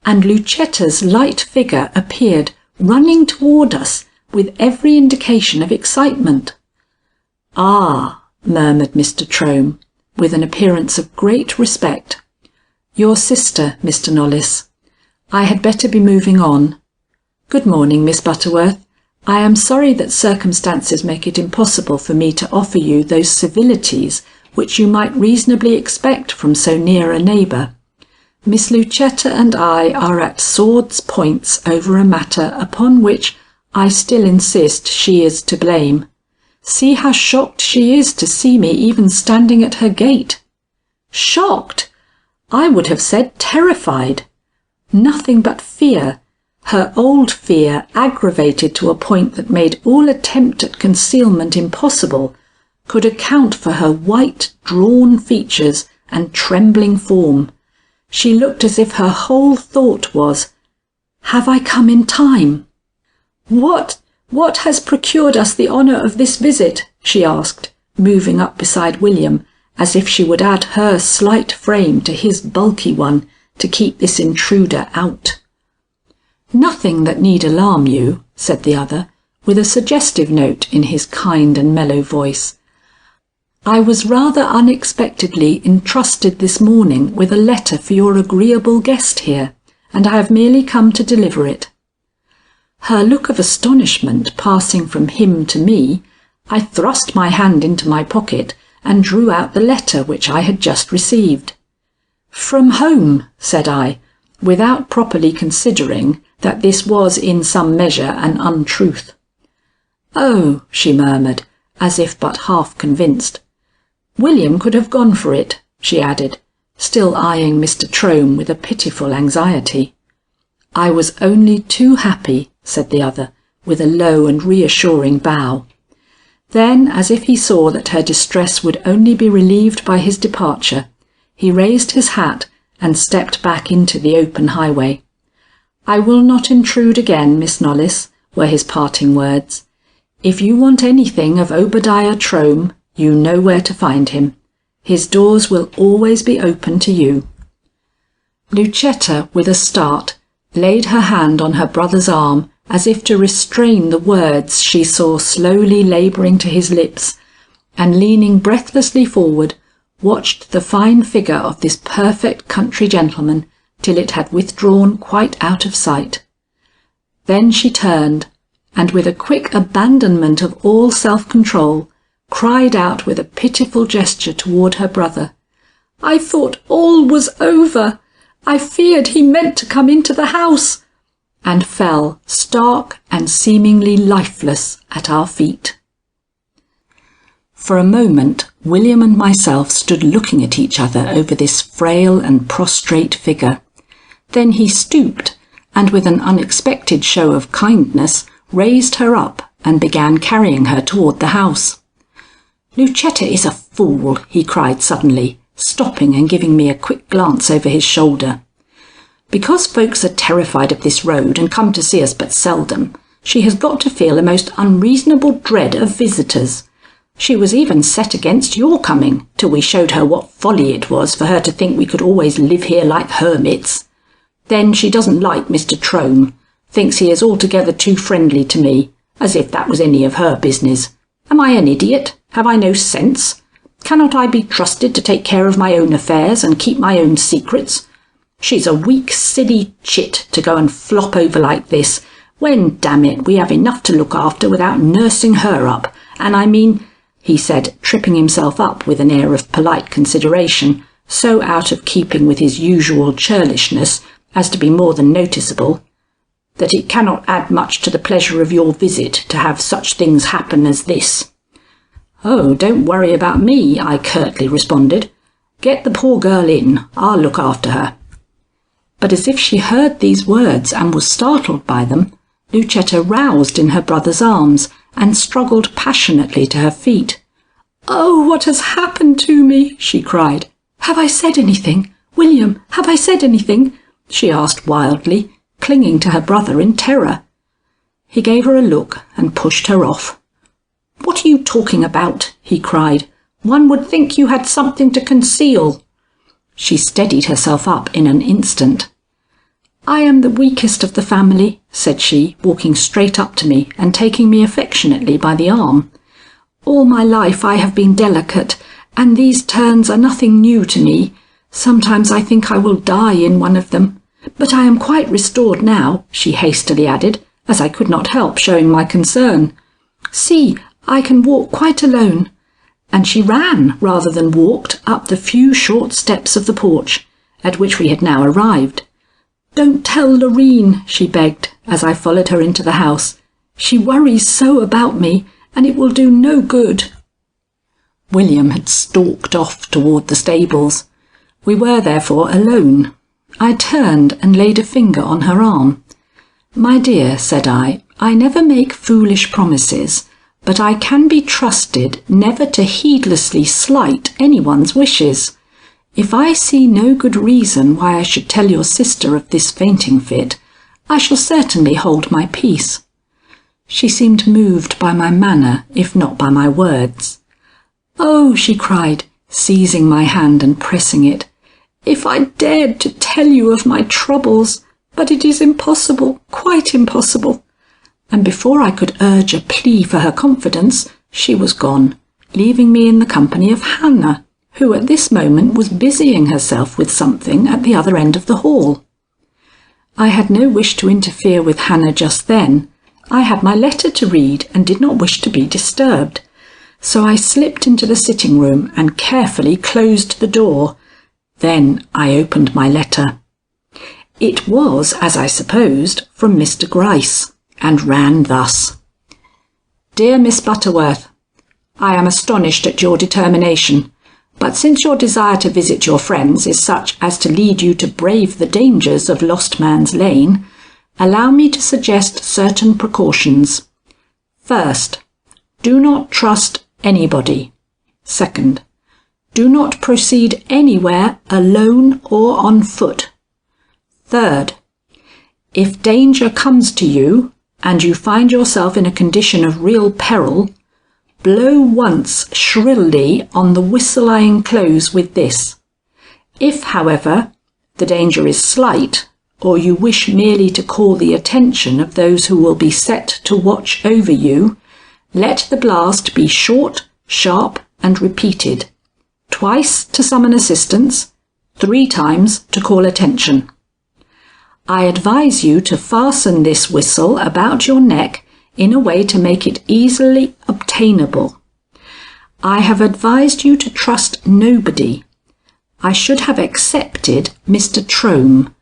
and Lucetta's light figure appeared, running toward us with every indication of excitement. "Ah," murmured Mr. Trome, with an appearance of great respect. "Your sister, Mr. Knollys. I had better be moving on. Good morning, Miss Butterworth. I am sorry that circumstances make it impossible for me to offer you those civilities which you might reasonably expect from so near a neighbour. Miss Lucetta and I are at swords' points over a matter upon which I still insist she is to blame. See how shocked she is to see me even standing at her gate." Shocked! I would have said terrified. Nothing but fear, her old fear aggravated to a point that made all attempt at concealment impossible, could account for her white, drawn features and trembling form. She looked as if her whole thought was, "Have I come in time?" What has procured us the honour of this visit?" she asked, moving up beside William, as if she would add her slight frame to his bulky one to keep this intruder out. "Nothing that need alarm you," said the other, with a suggestive note in his kind and mellow voice. "I was rather unexpectedly entrusted this morning with a letter for your agreeable guest here, and I have merely come to deliver it." Her look of astonishment passing from him to me, I thrust my hand into my pocket and drew out the letter which I had just received. "From home," said I, without properly considering that this was in some measure an untruth. "Oh," she murmured, as if but half convinced. "William could have gone for it," she added, still eyeing Mr. Trome with a pitiful anxiety. "I was only too happy," said the other, with a low and reassuring bow. Then, as if he saw that her distress would only be relieved by his departure, he raised his hat and stepped back into the open highway. "I will not intrude again, Miss Knollys," were his parting words. "If you want anything of Obadiah Trome, you know where to find him. His doors will always be open to you." Lucetta, with a start, laid her hand on her brother's arm as if to restrain the words she saw slowly labouring to his lips, and leaning breathlessly forward, watched the fine figure of this perfect country gentleman till it had withdrawn quite out of sight. Then she turned, and with a quick abandonment of all self-control, cried out with a pitiful gesture toward her brother, "I thought all was over. I feared he meant to come into the house," and fell stark and seemingly lifeless at our feet. For a moment William and myself stood looking at each other over this frail and prostrate figure. Then he stooped, and with an unexpected show of kindness raised her up and began carrying her toward the house. "Lucetta is a fool," he cried suddenly, stopping and giving me a quick glance over his shoulder. "Because folks are terrified of this road and come to see us but seldom, she has got to feel a most unreasonable dread of visitors. She was even set against your coming, till we showed her what folly it was for her to think we could always live here like hermits. Then she doesn't like Mr. Trome, thinks he is altogether too friendly to me, as if that was any of her business. Am I an idiot? Have I no sense? Cannot I be trusted to take care of my own affairs and keep my own secrets? She's a weak, silly chit to go and flop over like this, when, damn it, we have enough to look after without nursing her up, and I mean," he said, tripping himself up with an air of polite consideration, so out of keeping with his usual churlishness as to be more than noticeable, "that it cannot add much to the pleasure of your visit to have such things happen as this." "Oh, don't worry about me," I curtly responded. "Get the poor girl in. I'll look after her." But as if she heard these words and was startled by them, Lucetta roused in her brother's arms and struggled passionately to her feet. "Oh, what has happened to me?" she cried. "Have I said anything? William, have I said anything?" she asked wildly, clinging to her brother in terror. He gave her a look and pushed her off. "What are you talking about?" he cried. "One would think you had something to conceal." She steadied herself up in an instant. "I am the weakest of the family," said she, walking straight up to me and taking me affectionately by the arm. "All my life I have been delicate, and these turns are nothing new to me. Sometimes I think I will die in one of them. But I am quite restored now," she hastily added, as I could not help showing my concern. "See, I can walk quite alone." And she ran rather than walked up the few short steps of the porch, at which we had now arrived. "Don't tell Loreen," she begged, as I followed her into the house. "She worries so about me, and it will do no good." William had stalked off toward the stables. We were therefore alone. I turned and laid a finger on her arm. "My dear," said I never make foolish promises, but I can be trusted never to heedlessly slight anyone's wishes. If I see no good reason why I should tell your sister of this fainting fit, I shall certainly hold my peace." She seemed moved by my manner, if not by my words. "Oh," she cried, seizing my hand and pressing it, "if I dared to tell you of my troubles, but it is impossible, quite impossible." And before I could urge a plea for her confidence, she was gone, leaving me in the company of Hannah, who at this moment was busying herself with something at the other end of the hall. I had no wish to interfere with Hannah just then. I had my letter to read and did not wish to be disturbed. So I slipped into the sitting room and carefully closed the door. Then I opened my letter. It was, as I supposed, from Mr Gryce, and ran thus. "Dear Miss Butterworth, I am astonished at your determination, but since your desire to visit your friends is such as to lead you to brave the dangers of Lost Man's Lane, allow me to suggest certain precautions. First, do not trust anybody. Second, do not proceed anywhere alone or on foot. Third, if danger comes to you, and you find yourself in a condition of real peril, blow once shrilly on the whistle I enclose with this. If, however, the danger is slight, or you wish merely to call the attention of those who will be set to watch over you, let the blast be short, sharp, and repeated, twice to summon assistance, 3 times to call attention. I advise you to fasten this whistle about your neck in a way to make it easily obtainable. I have advised you to trust nobody. I should have accepted Mr Trome,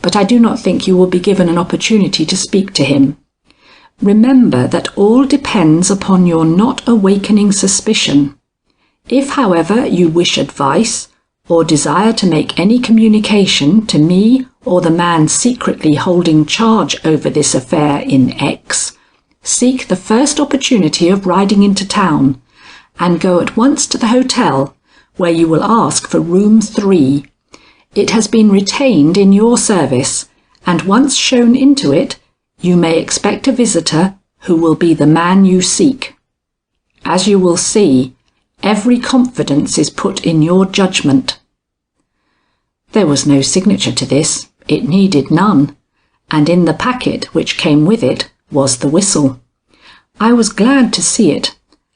but I do not think you will be given an opportunity to speak to him. Remember that all depends upon your not awakening suspicion. If, however, you wish advice, or desire to make any communication to me or the man secretly holding charge over this affair in X, seek the first opportunity of riding into town, and go at once to the hotel, where you will ask for room 3. It has been retained in your service, and once shown into it, you may expect a visitor who will be the man you seek. As you will see, every confidence is put in your judgment." There was no signature to this, it needed none, and in the packet which came with it was the whistle. I was glad to see it,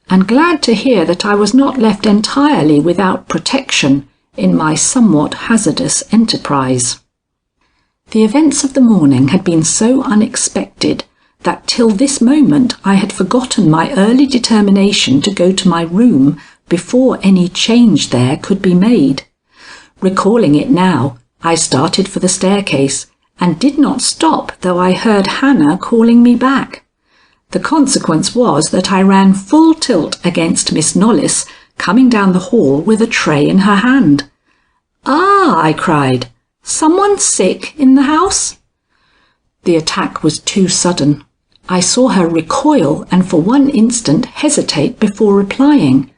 and glad to hear that I was not left entirely without protection in my somewhat hazardous enterprise. The events of the morning had been so unexpected that till this moment I had forgotten my early determination to go to my room before any change there could be made. Recalling it now, I started for the staircase, and did not stop though I heard Hannah calling me back. The consequence was that I ran full tilt against Miss Knollys, coming down the hall with a tray in her hand. "Ah!" I cried. "Someone sick in the house?" The attack was too sudden. I saw her recoil and for one instant hesitate before replying.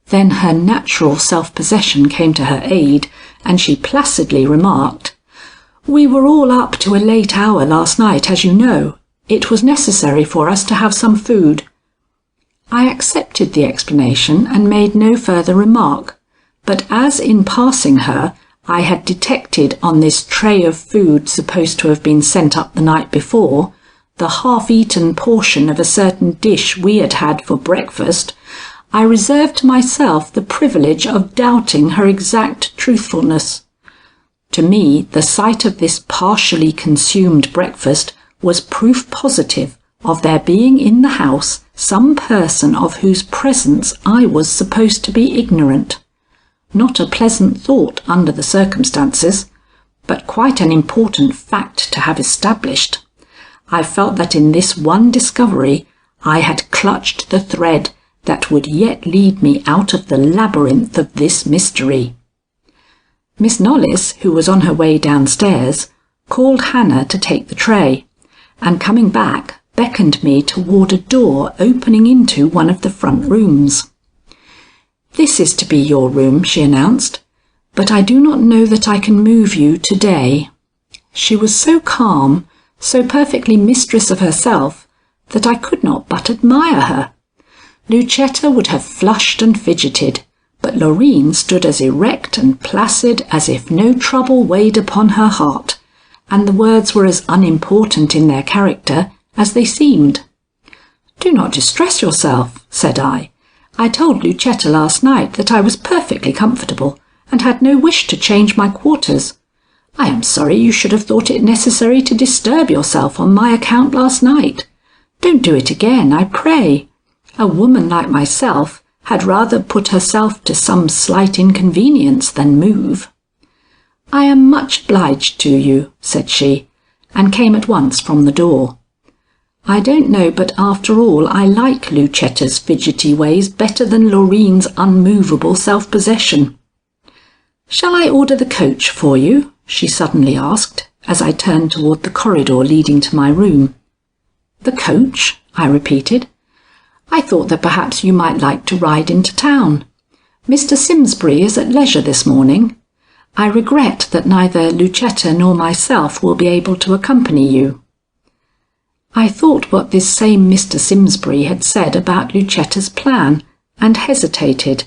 Then her natural self-possession came to her aid, and she placidly remarked, "We were all up to a late hour last night, as you know. It was necessary for us to have some food." I accepted the explanation and made no further remark, but as in passing her I had detected on this tray of food supposed to have been sent up the night before, the half-eaten portion of a certain dish we had had for breakfast, I reserved to myself the privilege of doubting her exact truthfulness. To me, the sight of this partially consumed breakfast was proof positive of there being in the house some person of whose presence I was supposed to be ignorant. Not a pleasant thought under the circumstances, but quite an important fact to have established. I felt that in this one discovery I had clutched the thread that would yet lead me out of the labyrinth of this mystery. Miss Knollys, who was on her way downstairs, called Hannah to take the tray, and coming back, beckoned me toward a door opening into one of the front rooms. "This is to be your room," she announced, "but I do not know that I can move you today." She was so calm, so perfectly mistress of herself, that I could not but admire her. Lucetta would have flushed and fidgeted, but Loreen stood as erect and placid as if no trouble weighed upon her heart, and the words were as unimportant in their character as they seemed. "Do not distress yourself," said I. "I told Lucetta last night that I was perfectly comfortable, and had no wish to change my quarters. I am sorry you should have thought it necessary to disturb yourself on my account last night. Don't do it again, I pray. A woman like myself had rather put herself to some slight inconvenience than move." "I am much obliged to you," said she, and came at once from the door. I don't know, but after all I like Lucetta's fidgety ways better than Loreen's unmovable self-possession. "Shall I order the coach for you?" she suddenly asked, as I turned toward the corridor leading to my room. "The coach?" I repeated. "I thought that perhaps you might like to ride into town. Mr Simsbury is at leisure this morning. I regret that neither Lucetta nor myself will be able to accompany you." I thought what this same Mr Simsbury had said about Lucetta's plan, and hesitated.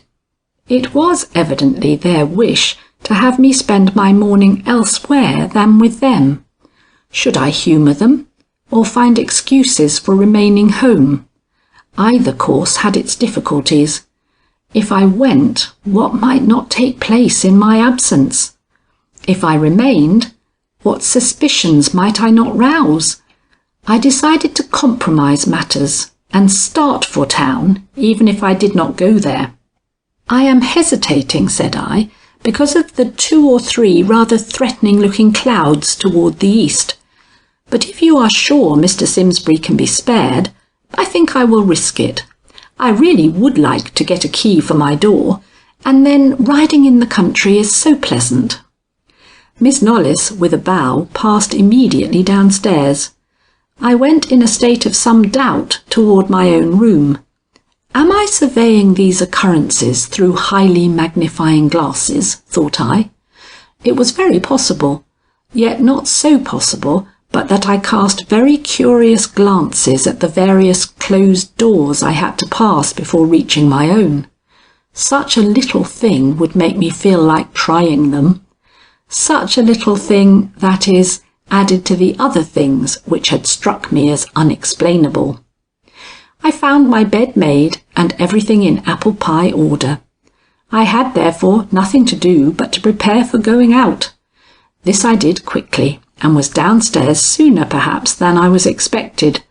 It was evidently their wish to have me spend my morning elsewhere than with them. Should I humour them, or find excuses for remaining home? Either course had its difficulties. If I went, what might not take place in my absence? If I remained, what suspicions might I not rouse? I decided to compromise matters and start for town, even if I did not go there. "I am hesitating," said I, "because of the 2 or 3 rather threatening-looking clouds toward the east. But if you are sure Mr Simsbury can be spared, I think I will risk it. I really would like to get a key for my door, and then riding in the country is so pleasant." Miss Knollys, with a bow, passed immediately downstairs. I went in a state of some doubt toward my own room. Am I surveying these occurrences through highly magnifying glasses, thought I. It was very possible, yet not so possible but that I cast very curious glances at the various closed doors I had to pass before reaching my own. Such a little thing would make me feel like trying them. Such a little thing, that is, added to the other things which had struck me as unexplainable. I found my bed made and everything in apple pie order. I had therefore nothing to do but to prepare for going out. This I did quickly, and was downstairs sooner perhaps than I was expected.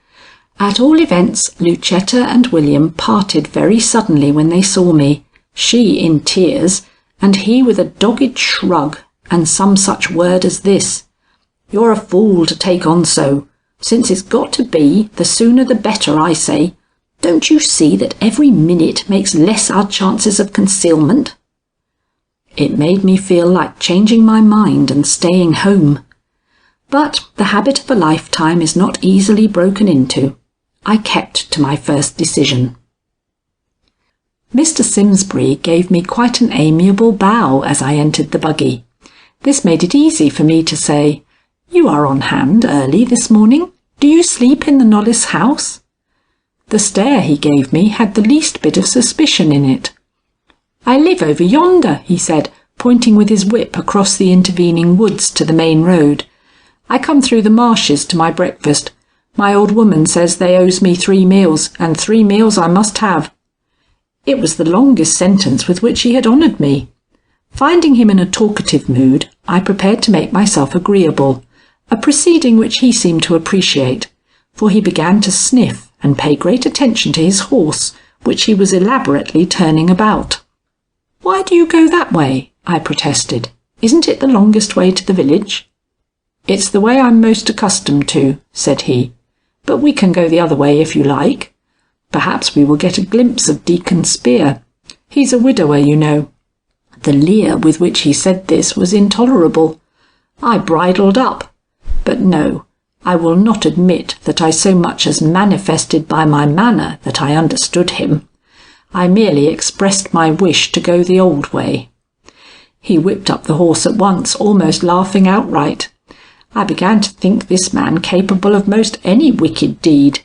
At all events, Lucetta and William parted very suddenly when they saw me, she in tears, and he with a dogged shrug, and some such word as this: "You're a fool to take on so. Since it's got to be, the sooner the better, I say. Don't you see that every minute makes less our chances of concealment?" It made me feel like changing my mind and staying home. But the habit of a lifetime is not easily broken into. I kept to my first decision. Mr Simsbury gave me quite an amiable bow as I entered the buggy. This made it easy for me to say, "You are on hand early this morning. Do you sleep in the Knollys house?" The stare he gave me had the least bit of suspicion in it. "I live over yonder," he said, pointing with his whip across the intervening woods to the main road. "I come through the marshes to my breakfast. My old woman says they owes me 3 meals, and 3 meals I must have." It was the longest sentence with which he had honoured me. Finding him in a talkative mood, I prepared to make myself agreeable, a proceeding which he seemed to appreciate, for he began to sniff and pay great attention to his horse, which he was elaborately turning about. "Why do you go that way?" I protested. "Isn't it the longest way to the village?" "It's the way I'm most accustomed to," said he, "but we can go the other way if you like. Perhaps we will get a glimpse of Deacon Spear. He's a widower, you know." The leer with which he said this was intolerable. I bridled up. But no, I will not admit that I so much as manifested by my manner that I understood him. I merely expressed my wish to go the old way. He whipped up the horse at once, almost laughing outright. I began to think this man capable of most any wicked deed.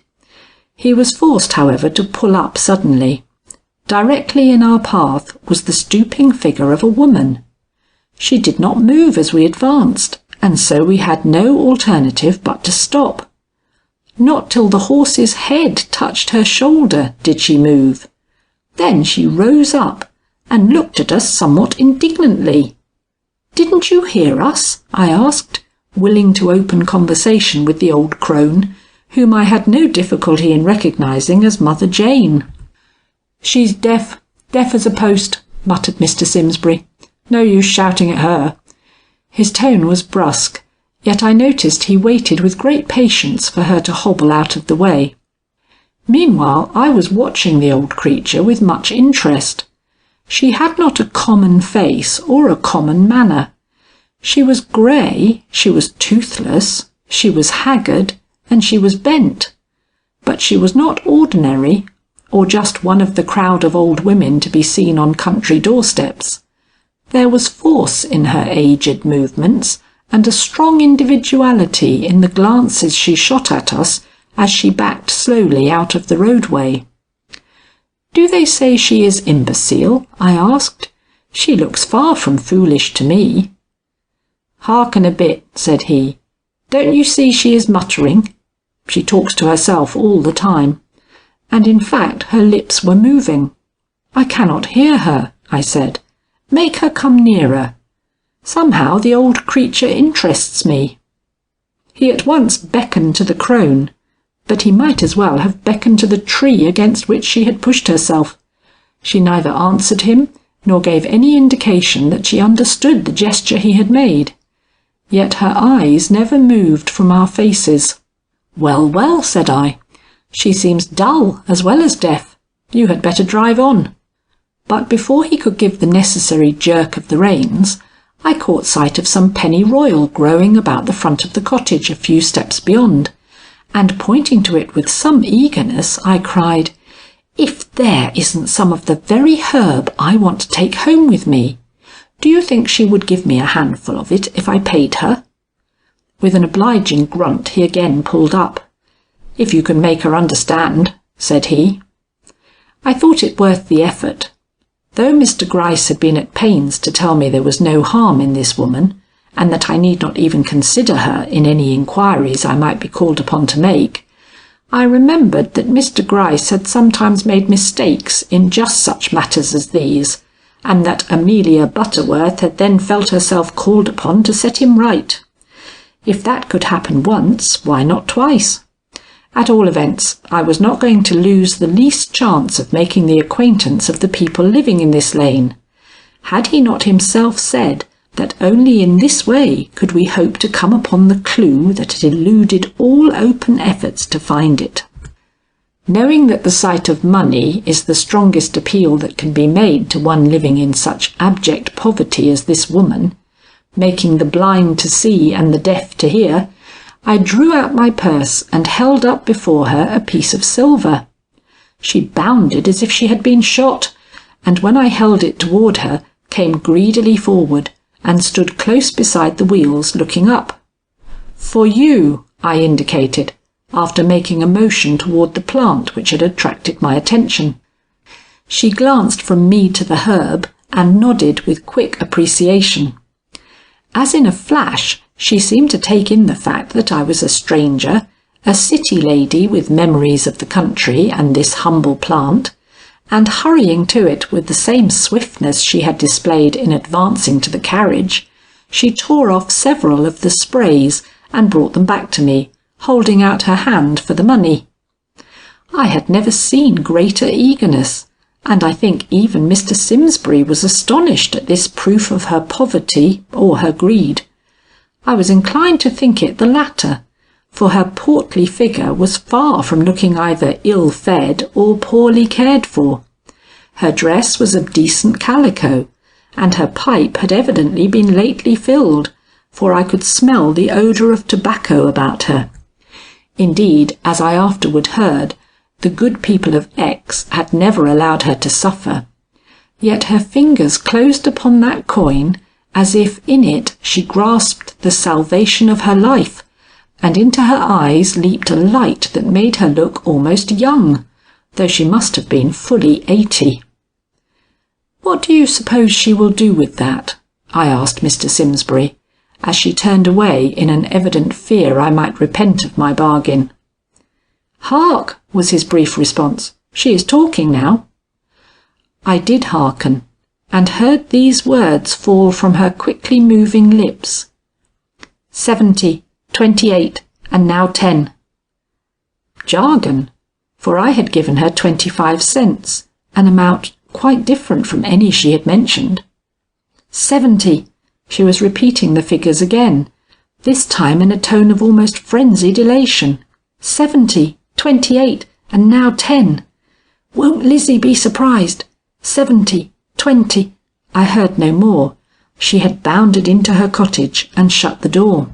He was forced, however, to pull up suddenly. Directly in our path was the stooping figure of a woman. She did not move as we advanced, and so we had no alternative but to stop. Not till the horse's head touched her shoulder did she move. Then she rose up and looked at us somewhat indignantly. "Didn't you hear us?" I asked, willing to open conversation with the old crone, whom I had no difficulty in recognising as Mother Jane. "She's deaf as a post," muttered Mr Simsbury. "No use shouting at her." His tone was brusque, yet I noticed he waited with great patience for her to hobble out of the way. Meanwhile I was watching the old creature with much interest. She had not a common face or a common manner. She was grey, she was toothless, she was haggard, and she was bent. But she was not ordinary, or just one of the crowd of old women to be seen on country doorsteps. There was force in her aged movements, and a strong individuality in the glances she shot at us as she backed slowly out of the roadway. "Do they say she is imbecile?" I asked. "She looks far from foolish to me." "Hearken a bit," said he. "Don't you see she is muttering? She talks to herself all the time. And in fact her lips were moving." "I cannot hear her," I said. "Make her come nearer. Somehow the old creature interests me." He at once beckoned to the crone, but he might as well have beckoned to the tree against which she had pushed herself. She neither answered him, nor gave any indication that she understood the gesture he had made. Yet her eyes never moved from our faces. "Well, well," said I, "she seems dull as well as deaf. You had better drive on." But before he could give the necessary jerk of the reins, I caught sight of some pennyroyal growing about the front of the cottage a few steps beyond, and pointing to it with some eagerness, I cried, "If there isn't some of the very herb I want to take home with me! Do you think she would give me a handful of it if I paid her?" With an obliging grunt he again pulled up. "If you can make her understand," said he. I thought it worth the effort. Though Mr Gryce had been at pains to tell me there was no harm in this woman, and that I need not even consider her in any inquiries I might be called upon to make, I remembered that Mr Gryce had sometimes made mistakes in just such matters as these, and that Amelia Butterworth had then felt herself called upon to set him right. If that could happen once, why not twice? At all events, I was not going to lose the least chance of making the acquaintance of the people living in this lane. Had he not himself said that only in this way could we hope to come upon the clue that had eluded all open efforts to find it? Knowing that the sight of money is the strongest appeal that can be made to one living in such abject poverty as this woman, making the blind to see and the deaf to hear, I drew out my purse and held up before her a piece of silver. She bounded as if she had been shot, and when I held it toward her, came greedily forward and stood close beside the wheels looking up. "For you," I indicated, after making a motion toward the plant which had attracted my attention. She glanced from me to the herb and nodded with quick appreciation. As in a flash, she seemed to take in the fact that I was a stranger, a city lady with memories of the country and this humble plant, and hurrying to it with the same swiftness she had displayed in advancing to the carriage, she tore off several of the sprays and brought them back to me, holding out her hand for the money. I had never seen greater eagerness, and I think even Mr Simsbury was astonished at this proof of her poverty or her greed. I was inclined to think it the latter, for her portly figure was far from looking either ill-fed or poorly cared for. Her dress was of decent calico, and her pipe had evidently been lately filled, for I could smell the odour of tobacco about her. Indeed, as I afterward heard, the good people of X had never allowed her to suffer. Yet her fingers closed upon that coin as if in it she grasped the salvation of her life, and into her eyes leaped a light that made her look almost young, though she must have been fully 80. "What do you suppose she will do with that?" I asked Mr Simsbury, as she turned away in an evident fear I might repent of my bargain. "Hark!" was his brief response. "She is talking now." I did hearken, and heard these words fall from her quickly moving lips. 70, 28, and now 10. Jargon, for I had given her 25 cents, an amount quite different from any she had mentioned. 70. She was repeating the figures again, this time in a tone of almost frenzied elation. 70, 28, and now 10. Won't Lizzie be surprised? 70, 20. I heard no more. She had bounded into her cottage and shut the door.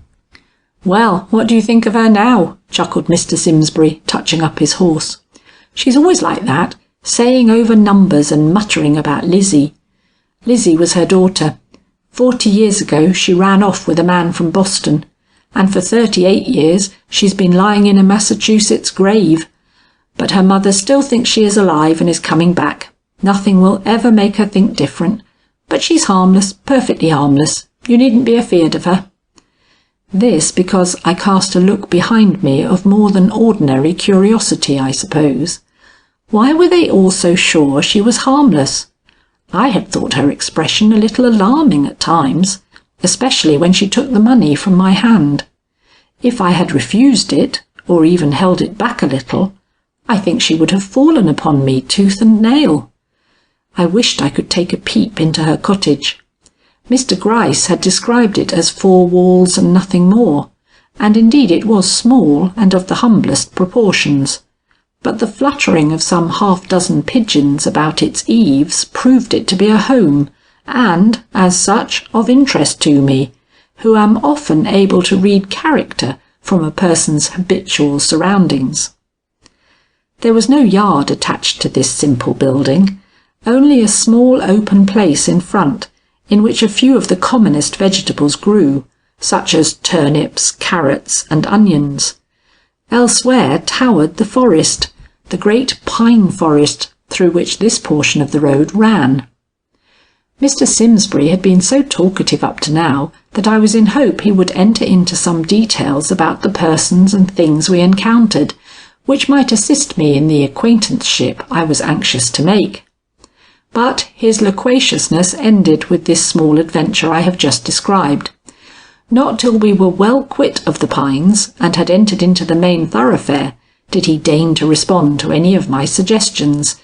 "Well, what do you think of her now?" chuckled Mr Simsbury, touching up his horse. "She's always like that, saying over numbers and muttering about Lizzie. Lizzie was her daughter. 40 years ago she ran off with a man from Boston, and for 38 years she's been lying in a Massachusetts grave. But her mother still thinks she is alive and is coming back. Nothing will ever make her think different. But she's harmless, perfectly harmless. You needn't be afeard of her." This because I cast a look behind me of more than ordinary curiosity, I suppose. Why were they all so sure she was harmless? I had thought her expression a little alarming at times, especially when she took the money from my hand. If I had refused it, or even held it back a little, I think she would have fallen upon me tooth and nail. I wished I could take a peep into her cottage. Mr Gryce had described it as 4 walls and nothing more, and indeed it was small and of the humblest proportions. But the fluttering of some half-dozen pigeons about its eaves proved it to be a home, and, as such, of interest to me, who am often able to read character from a person's habitual surroundings. There was no yard attached to this simple building, only a small open place in front, in which a few of the commonest vegetables grew, such as turnips, carrots, and onions. Elsewhere towered the forest, the great pine forest through which this portion of the road ran. Mr Simsbury had been so talkative up to now that I was in hope he would enter into some details about the persons and things we encountered, which might assist me in the acquaintanceship I was anxious to make. But his loquaciousness ended with this small adventure I have just described. Not till we were well quit of the pines and had entered into the main thoroughfare did he deign to respond to any of my suggestions,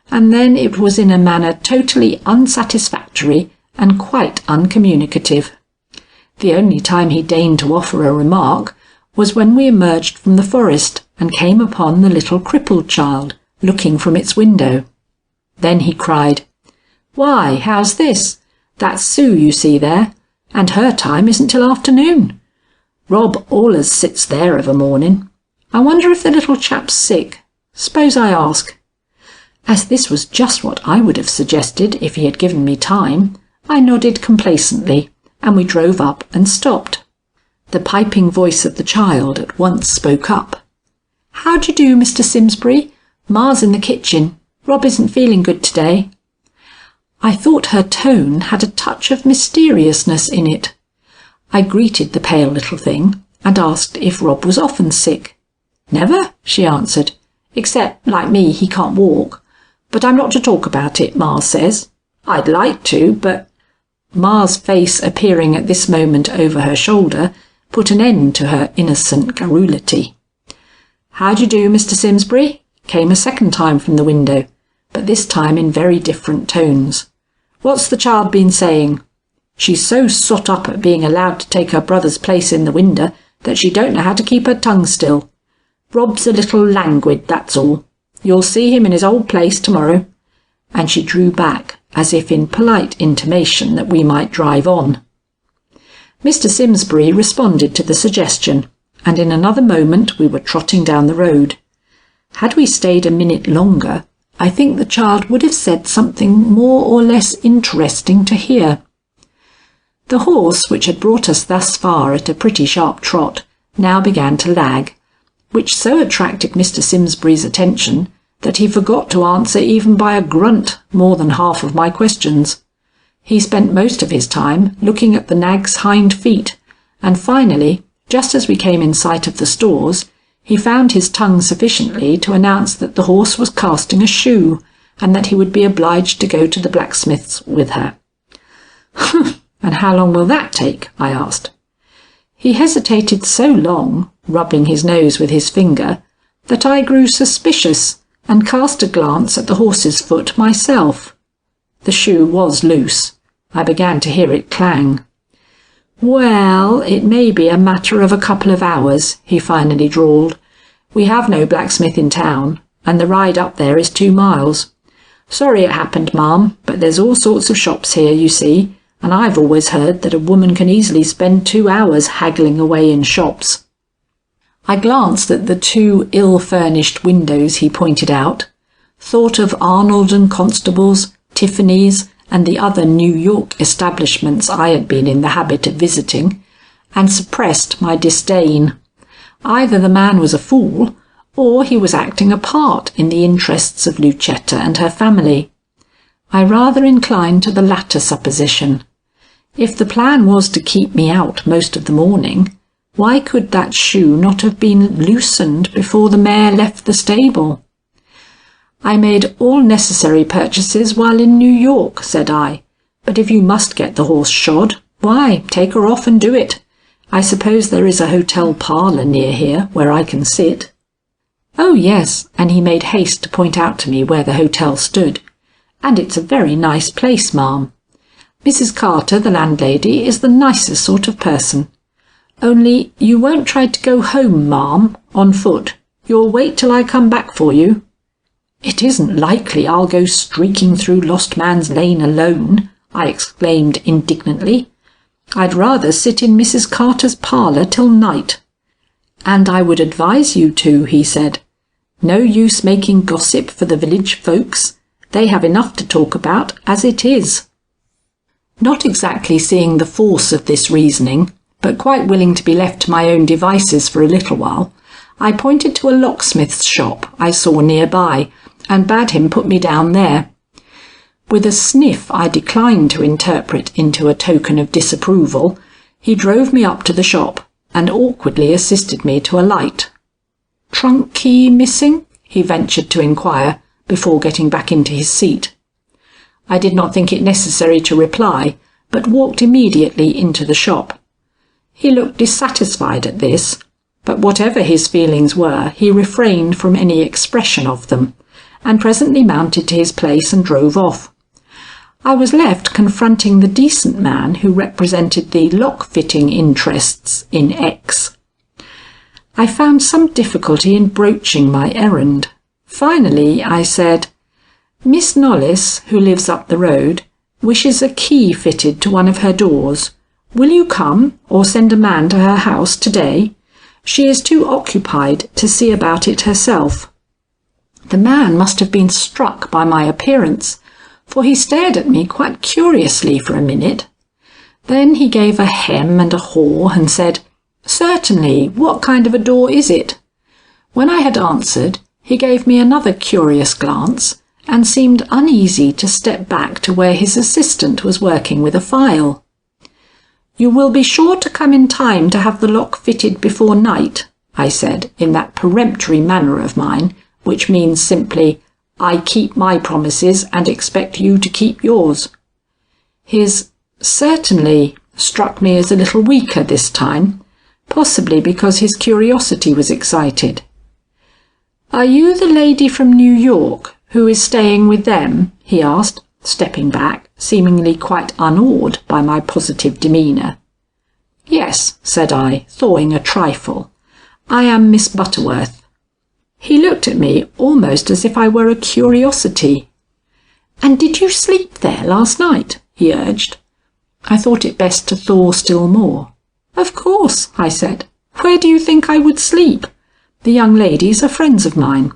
and then it was in a manner totally unsatisfactory and quite uncommunicative. The only time he deigned to offer a remark was when we emerged from the forest and came upon the little crippled child, looking from its window. Then he cried, "Why, how's this? That's Sue you see there, and her time isn't till afternoon. Rob allers sits there of a morning. I wonder if the little chap's sick. Suppose I ask." As this was just what I would have suggested if he had given me time, I nodded complacently, and we drove up and stopped. The piping voice of the child at once spoke up. "How d'you do, Mr Simsbury? Ma's in the kitchen. Rob isn't feeling good today." I thought her tone had a touch of mysteriousness in it. I greeted the pale little thing and asked if Rob was often sick. "Never," she answered, "except, like me, he can't walk. But I'm not to talk about it, Ma says. I'd like to, but—" Ma's face appearing at this moment over her shoulder put an end to her innocent garrulity. "How d'you do, Mr Simsbury?" came a second time from the window, but this time in very different tones. "What's the child been saying? She's so sot up at being allowed to take her brother's place in the window that she don't know how to keep her tongue still. Rob's a little languid, that's all. You'll see him in his old place tomorrow." And she drew back, as if in polite intimation that we might drive on. Mr Simsbury responded to the suggestion, and in another moment we were trotting down the road. Had we stayed a minute longer, I think the child would have said something more or less interesting to hear. The horse, which had brought us thus far at a pretty sharp trot, now began to lag, which so attracted Mr Simsbury's attention that he forgot to answer even by a grunt more than half of my questions. He spent most of his time looking at the nag's hind feet, and finally, just as we came in sight of the stores, he found his tongue sufficiently to announce that the horse was casting a shoe, and that he would be obliged to go to the blacksmith's with her. "And how long will that take?" I asked. He hesitated so long, rubbing his nose with his finger, that I grew suspicious and cast a glance at the horse's foot myself. The shoe was loose. I began to hear it clang. "Well, it may be a matter of a couple of hours," he finally drawled. "We have no blacksmith in town, and the ride up there is 2 miles. Sorry it happened, ma'am, but there's all sorts of shops here, you see, and I've always heard that a woman can easily spend 2 hours haggling away in shops." I glanced at the 2 ill-furnished windows he pointed out, thought of Arnold and Constable's, Tiffany's, and the other New York establishments I had been in the habit of visiting, and suppressed my disdain. Either the man was a fool, or he was acting a part in the interests of Lucetta and her family. I rather inclined to the latter supposition. If the plan was to keep me out most of the morning, why could that shoe not have been loosened before the mare left the stable? "I made all necessary purchases while in New York," said I, "but if you must get the horse shod, why, take her off and do it. I suppose there is a hotel parlour near here where I can sit." "Oh yes," and he made haste to point out to me where the hotel stood. "And it's a very nice place, ma'am. Mrs Carter, the landlady, is the nicest sort of person. Only you won't try to go home, ma'am, on foot. You'll wait till I come back for you." "It isn't likely I'll go streaking through Lost Man's Lane alone," I exclaimed indignantly. "I'd rather sit in Mrs Carter's parlour till night." "And I would advise you to," he said. "No use making gossip for the village folks. They have enough to talk about as it is." Not exactly seeing the force of this reasoning, but quite willing to be left to my own devices for a little while, I pointed to a locksmith's shop I saw nearby, and bade him put me down there. With a sniff I declined to interpret into a token of disapproval, he drove me up to the shop, and awkwardly assisted me to alight. "Trunk key missing?" he ventured to inquire, before getting back into his seat. I did not think it necessary to reply, but walked immediately into the shop. He looked dissatisfied at this, but whatever his feelings were, he refrained from any expression of them, and presently mounted to his place and drove off. I was left confronting the decent man who represented the lock-fitting interests in X. I found some difficulty in broaching my errand. Finally, I said, "Miss Knollys, who lives up the road, wishes a key fitted to one of her doors. Will you come, or send a man to her house today? She is too occupied to see about it herself." The man must have been struck by my appearance, for he stared at me quite curiously for a minute. Then he gave a hem and a haw and said, "Certainly, what kind of a door is it?" When I had answered, he gave me another curious glance and seemed uneasy to step back to where his assistant was working with a file. "You will be sure to come in time to have the lock fitted before night," I said in that peremptory manner of mine, which means simply, "I keep my promises and expect you to keep yours." His "certainly" struck me as a little weaker this time, possibly because his curiosity was excited. "Are you the lady from New York who is staying with them?" he asked, stepping back, seemingly quite unawed by my positive demeanour. "Yes," said I, thawing a trifle. "I am Miss Butterworth." He looked at me almost as if I were a curiosity. "And did you sleep there last night?" he urged. I thought it best to thaw still more. "Of course," I said. "Where do you think I would sleep? The young ladies are friends of mine."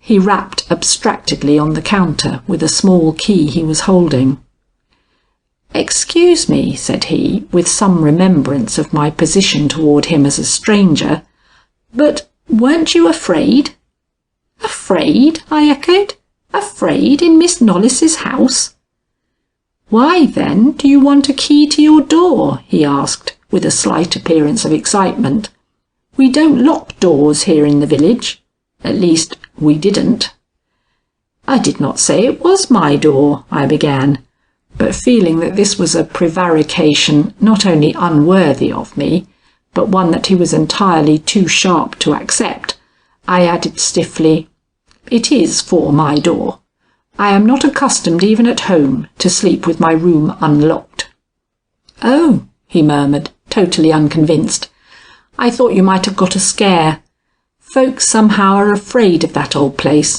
He rapped abstractedly on the counter with a small key he was holding. "Excuse me," said he, with some remembrance of my position toward him as a stranger, "but weren't you afraid?" "Afraid?" I echoed. "Afraid in Miss Knollys's house?" "Why, then, do you want a key to your door?" he asked, with a slight appearance of excitement. "We don't lock doors here in the village. At least, we didn't." "I did not say it was my door," I began, but feeling that this was a prevarication not only unworthy of me, but one that he was entirely too sharp to accept, I added stiffly, "It is for my door. I am not accustomed even at home to sleep with my room unlocked." "Oh," he murmured, totally unconvinced. "I thought you might have got a scare. Folks somehow are afraid of that old place.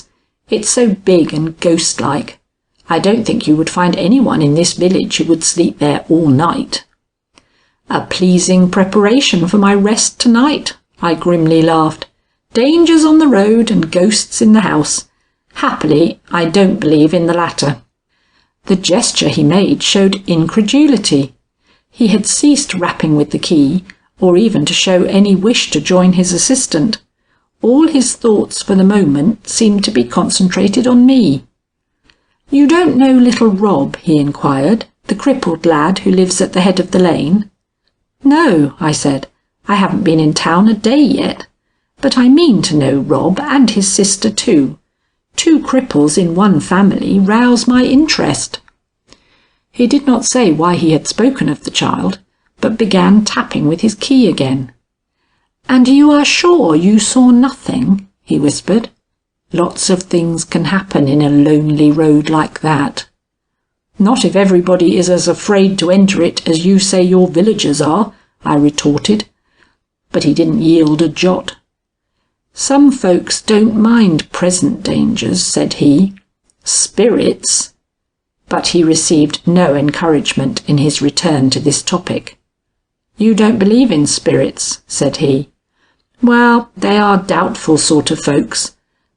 It's so big and ghost-like. I don't think you would find anyone in this village who would sleep there all night." "A pleasing preparation for my rest tonight," I grimly laughed. "Dangers on the road and ghosts in the house. Happily, I don't believe in the latter." The gesture he made showed incredulity. He had ceased rapping with the key, or even to show any wish to join his assistant. All his thoughts for the moment seemed to be concentrated on me. "You don't know little Rob?" he inquired, "the crippled lad who lives at the head of the lane?" "No," I said. "I haven't been in town a day yet. But I mean to know Rob and his sister too. Two cripples in one family rouse my interest." He did not say why he had spoken of the child, but began tapping with his key again. "And you are sure you saw nothing?" he whispered. "Lots of things can happen in a lonely road like that." "Not if everybody is as afraid to enter it as you say your villagers are," I retorted. But he didn't yield a jot. "Some folks don't mind present dangers," said he. "Spirits—" But he received no encouragement in his return to this topic. "You don't believe in spirits," said he. "Well, they are doubtful sort of folks.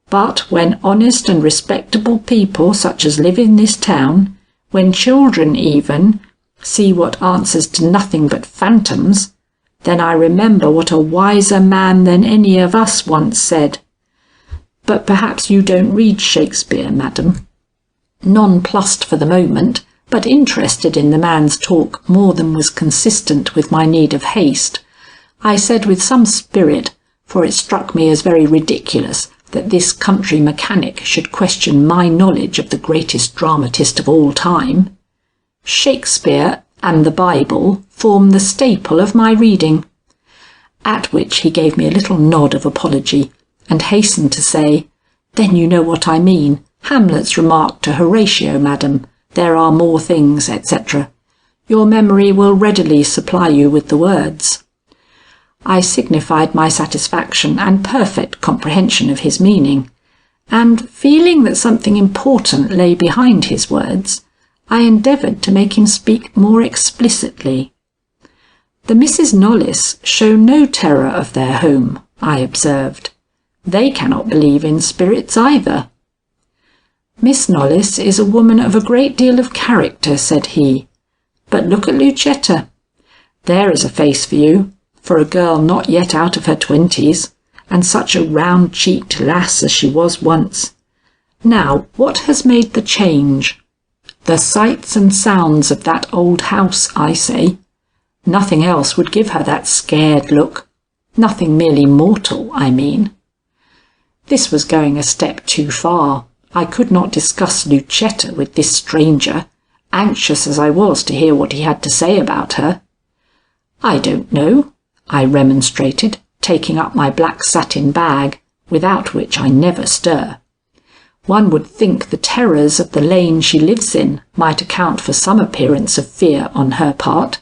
But when honest and respectable people such as live in this town, when children even, see what answers to nothing but phantoms, then I remember what a wiser man than any of us once said. But perhaps you don't read Shakespeare, madam?" Nonplussed for the moment, but interested in the man's talk more than was consistent with my need of haste, I said with some spirit, for it struck me as very ridiculous that this country mechanic should question my knowledge of the greatest dramatist of all time, "Shakespeare and the Bible form the staple of my reading." At which he gave me a little nod of apology, and hastened to say, "Then you know what I mean. Hamlet's remark to Horatio, madam, 'There are more things,' etc. Your memory will readily supply you with the words." I signified my satisfaction and perfect comprehension of his meaning, and feeling that something important lay behind his words, I endeavoured to make him speak more explicitly. "The Misses Knollys show no terror of their home," I observed. "They cannot believe in spirits either." "Miss Knollys is a woman of a great deal of character," said he. "But look at Lucetta. There is a face for you, for a girl not yet out of her 20s, and such a round-cheeked lass as she was once. Now, what has made the change? The sights and sounds of that old house, I say. Nothing else would give her that scared look. Nothing merely mortal, I mean." This was going a step too far. I could not discuss Lucetta with this stranger, anxious as I was to hear what he had to say about her. "I don't know," I remonstrated, taking up my black satin bag, without which I never stir. "One would think the terrors of the lane she lives in might account for some appearance of fear on her part."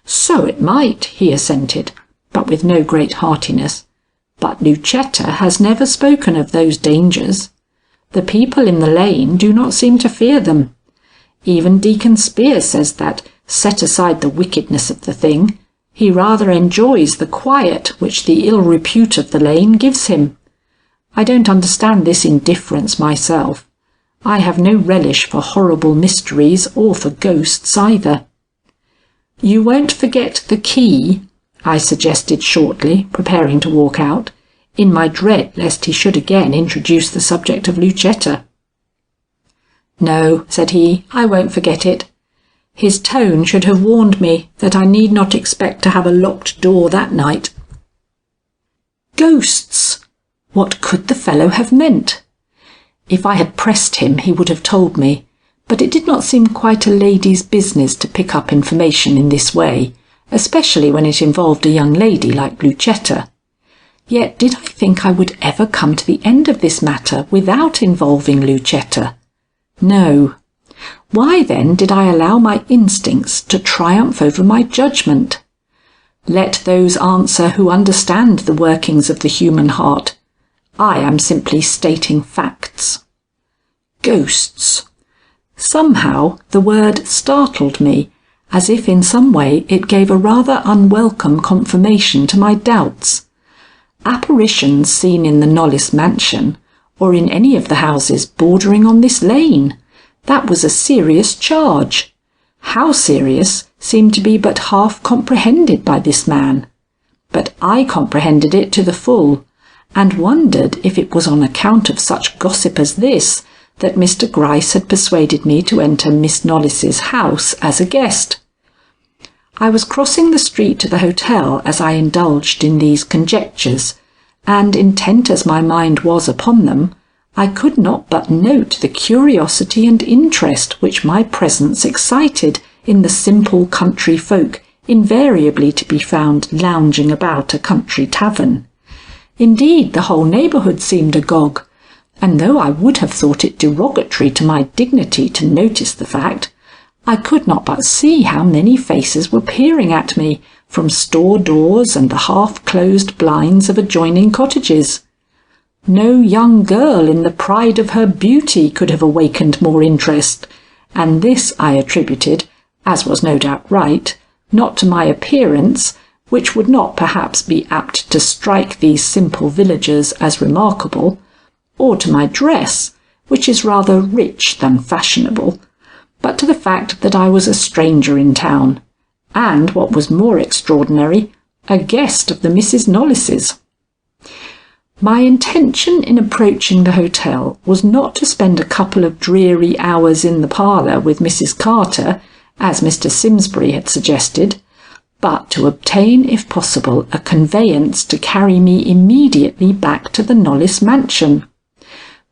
"So it might," he assented, but with no great heartiness. "But Lucetta has never spoken of those dangers. The people in the lane do not seem to fear them. Even Deacon Spear says that, set aside the wickedness of the thing, he rather enjoys the quiet which the ill repute of the lane gives him. I don't understand this indifference myself. I have no relish for horrible mysteries or for ghosts either." "You won't forget the key?" I suggested shortly, preparing to walk out, in my dread lest he should again introduce the subject of Lucetta. "No," said he, "I won't forget it. His tone should have warned me that I need not expect to have a locked door that night." Ghosts! What could the fellow have meant? If I had pressed him he would have told me, but it did not seem quite a lady's business to pick up information in this way, especially when it involved a young lady like Lucetta. Yet did I think I would ever come to the end of this matter without involving Lucetta? No. Why then did I allow my instincts to triumph over my judgment? Let those answer who understand the workings of the human heart. I am simply stating facts. Ghosts. Somehow the word startled me, as if in some way it gave a rather unwelcome confirmation to my doubts. Apparitions seen in the Knollys mansion, or in any of the houses bordering on this lane, that was a serious charge. How serious seemed to be but half comprehended by this man. But I comprehended it to the full, and wondered if it was on account of such gossip as this that Mr Gryce had persuaded me to enter Miss Knollys's house as a guest. I was crossing the street to the hotel as I indulged in these conjectures, and intent as my mind was upon them, I could not but note the curiosity and interest which my presence excited in the simple country folk invariably to be found lounging about a country tavern. Indeed, the whole neighbourhood seemed agog, and though I would have thought it derogatory to my dignity to notice the fact, I could not but see how many faces were peering at me from store doors and the half-closed blinds of adjoining cottages. No young girl in the pride of her beauty could have awakened more interest, and this I attributed, as was no doubt right, not to my appearance, which would not perhaps be apt to strike these simple villagers as remarkable, or to my dress, which is rather rich than fashionable, but to the fact that I was a stranger in town, and, what was more extraordinary, a guest of the Misses Knollyses. My intention in approaching the hotel was not to spend a couple of dreary hours in the parlour with Mrs Carter, as Mr Simsbury had suggested, but to obtain, if possible, a conveyance to carry me immediately back to the Knollys mansion.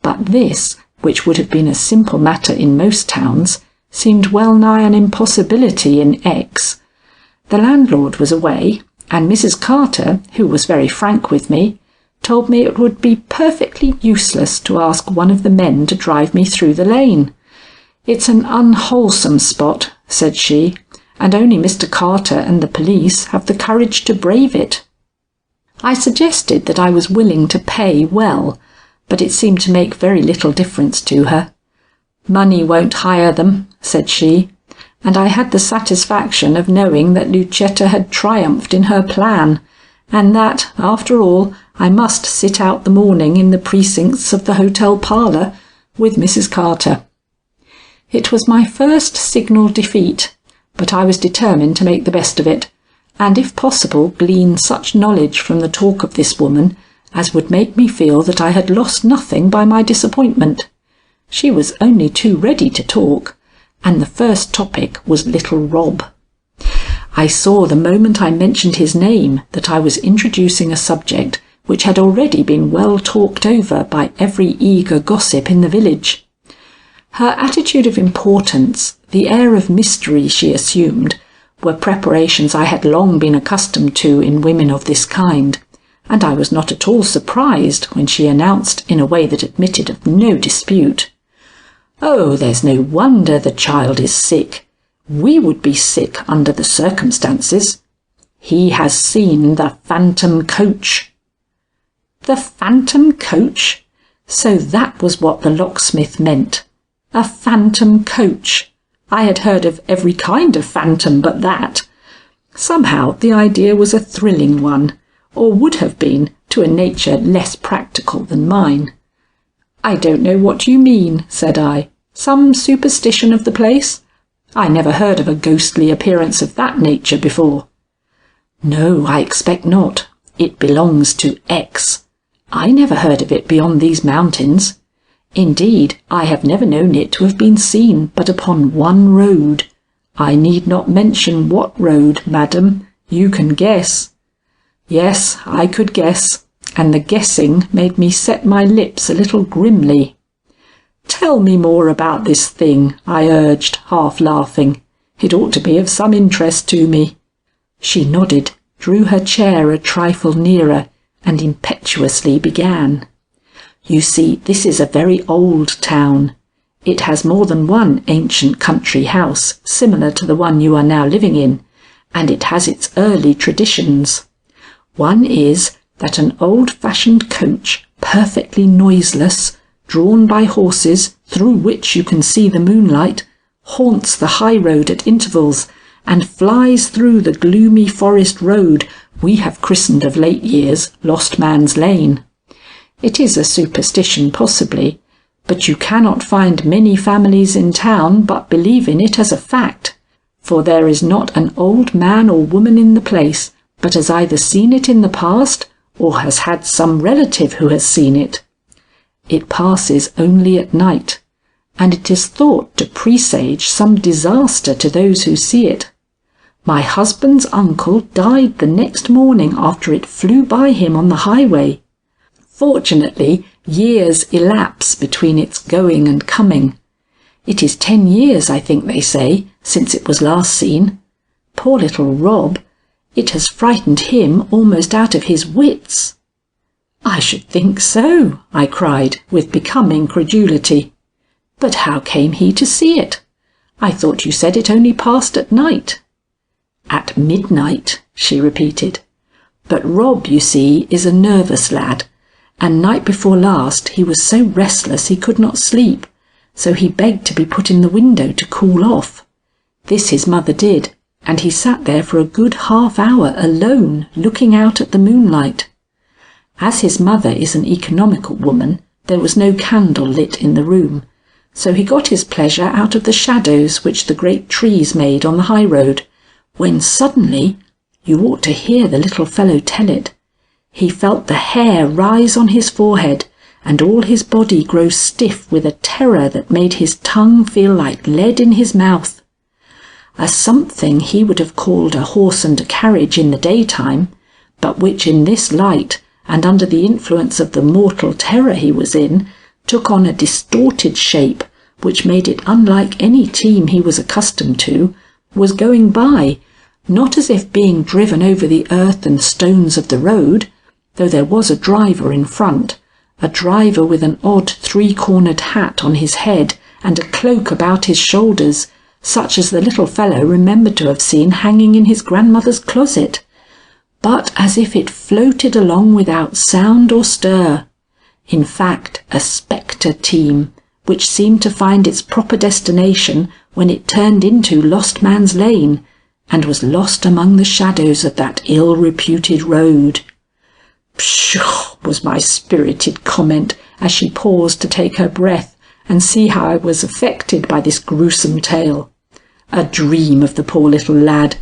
But this, which would have been a simple matter in most towns, seemed well nigh an impossibility in X. The landlord was away, and Mrs Carter, who was very frank with me, told me it would be perfectly useless to ask one of the men to drive me through the lane. "It's an unwholesome spot," said she, "and only Mr Carter and the police have the courage to brave it." I suggested that I was willing to pay well, but it seemed to make very little difference to her. "Money won't hire them," said she, and I had the satisfaction of knowing that Lucetta had triumphed in her plan, and that, after all, I must sit out the morning in the precincts of the hotel parlour with Mrs. Carter. It was my first signal defeat, but I was determined to make the best of it, and if possible glean such knowledge from the talk of this woman as would make me feel that I had lost nothing by my disappointment. She was only too ready to talk, and the first topic was little Rob. I saw the moment I mentioned his name that I was introducing a subject which had already been well talked over by every eager gossip in the village. Her attitude of importance, the air of mystery she assumed, were preparations I had long been accustomed to in women of this kind, and I was not at all surprised when she announced in a way that admitted of no dispute, "Oh, there's no wonder the child is sick. We would be sick under the circumstances. He has seen the phantom coach." The phantom coach? So that was what the locksmith meant. A phantom coach. I had heard of every kind of phantom but that. Somehow the idea was a thrilling one, or would have been to a nature less practical than mine. "I don't know what you mean," said I. "Some superstition of the place? I never heard of a ghostly appearance of that nature before." "No, I expect not. It belongs to X. I never heard of it beyond these mountains. Indeed, I have never known it to have been seen but upon one road. I need not mention what road, madam. You can guess." Yes, I could guess, and the guessing made me set my lips a little grimly. "Tell me more about this thing," I urged, half laughing. "It ought to be of some interest to me." She nodded, drew her chair a trifle nearer, and impetuously began. "You see, this is a very old town. It has more than one ancient country house, similar to the one you are now living in, and it has its early traditions. One is that an old-fashioned coach, perfectly noiseless, drawn by horses, through which you can see the moonlight, haunts the high road at intervals, and flies through the gloomy forest road we have christened of late years Lost Man's Lane. It is a superstition possibly, but you cannot find many families in town but believe in it as a fact, for there is not an old man or woman in the place but has either seen it in the past or has had some relative who has seen it. It passes only at night, and it is thought to presage some disaster to those who see it. My husband's uncle died the next morning after it flew by him on the highway. Fortunately, years elapse between its going and coming. It is 10 years, I think they say, since it was last seen. Poor little Rob, it has frightened him almost out of his wits." "I should think so," I cried, with becoming credulity. "But how came he to see it? I thought you said it only passed at night." "At midnight," she repeated. "But Rob, you see, is a nervous lad, and night before last he was so restless he could not sleep, so he begged to be put in the window to cool off. This his mother did, and he sat there for a good half-hour alone, looking out at the moonlight. As his mother is an economical woman, there was no candle lit in the room, so he got his pleasure out of the shadows which the great trees made on the high road, when suddenly, you ought to hear the little fellow tell it, he felt the hair rise on his forehead, and all his body grow stiff with a terror that made his tongue feel like lead in his mouth. A something he would have called a horse and a carriage in the daytime, but which in this light, and under the influence of the mortal terror he was in, took on a distorted shape which made it unlike any team he was accustomed to, was going by, not as if being driven over the earth and stones of the road, though there was a driver in front, a driver with an odd three-cornered hat on his head and a cloak about his shoulders, such as the little fellow remembered to have seen hanging in his grandmother's closet. but as if it floated along without sound or stir. In fact, a spectre team, which seemed to find its proper destination when it turned into Lost Man's Lane, and was lost among the shadows of that ill-reputed road. "Pshaw!" was my spirited comment as she paused to take her breath and see how I was affected by this gruesome tale. A dream of the poor little lad.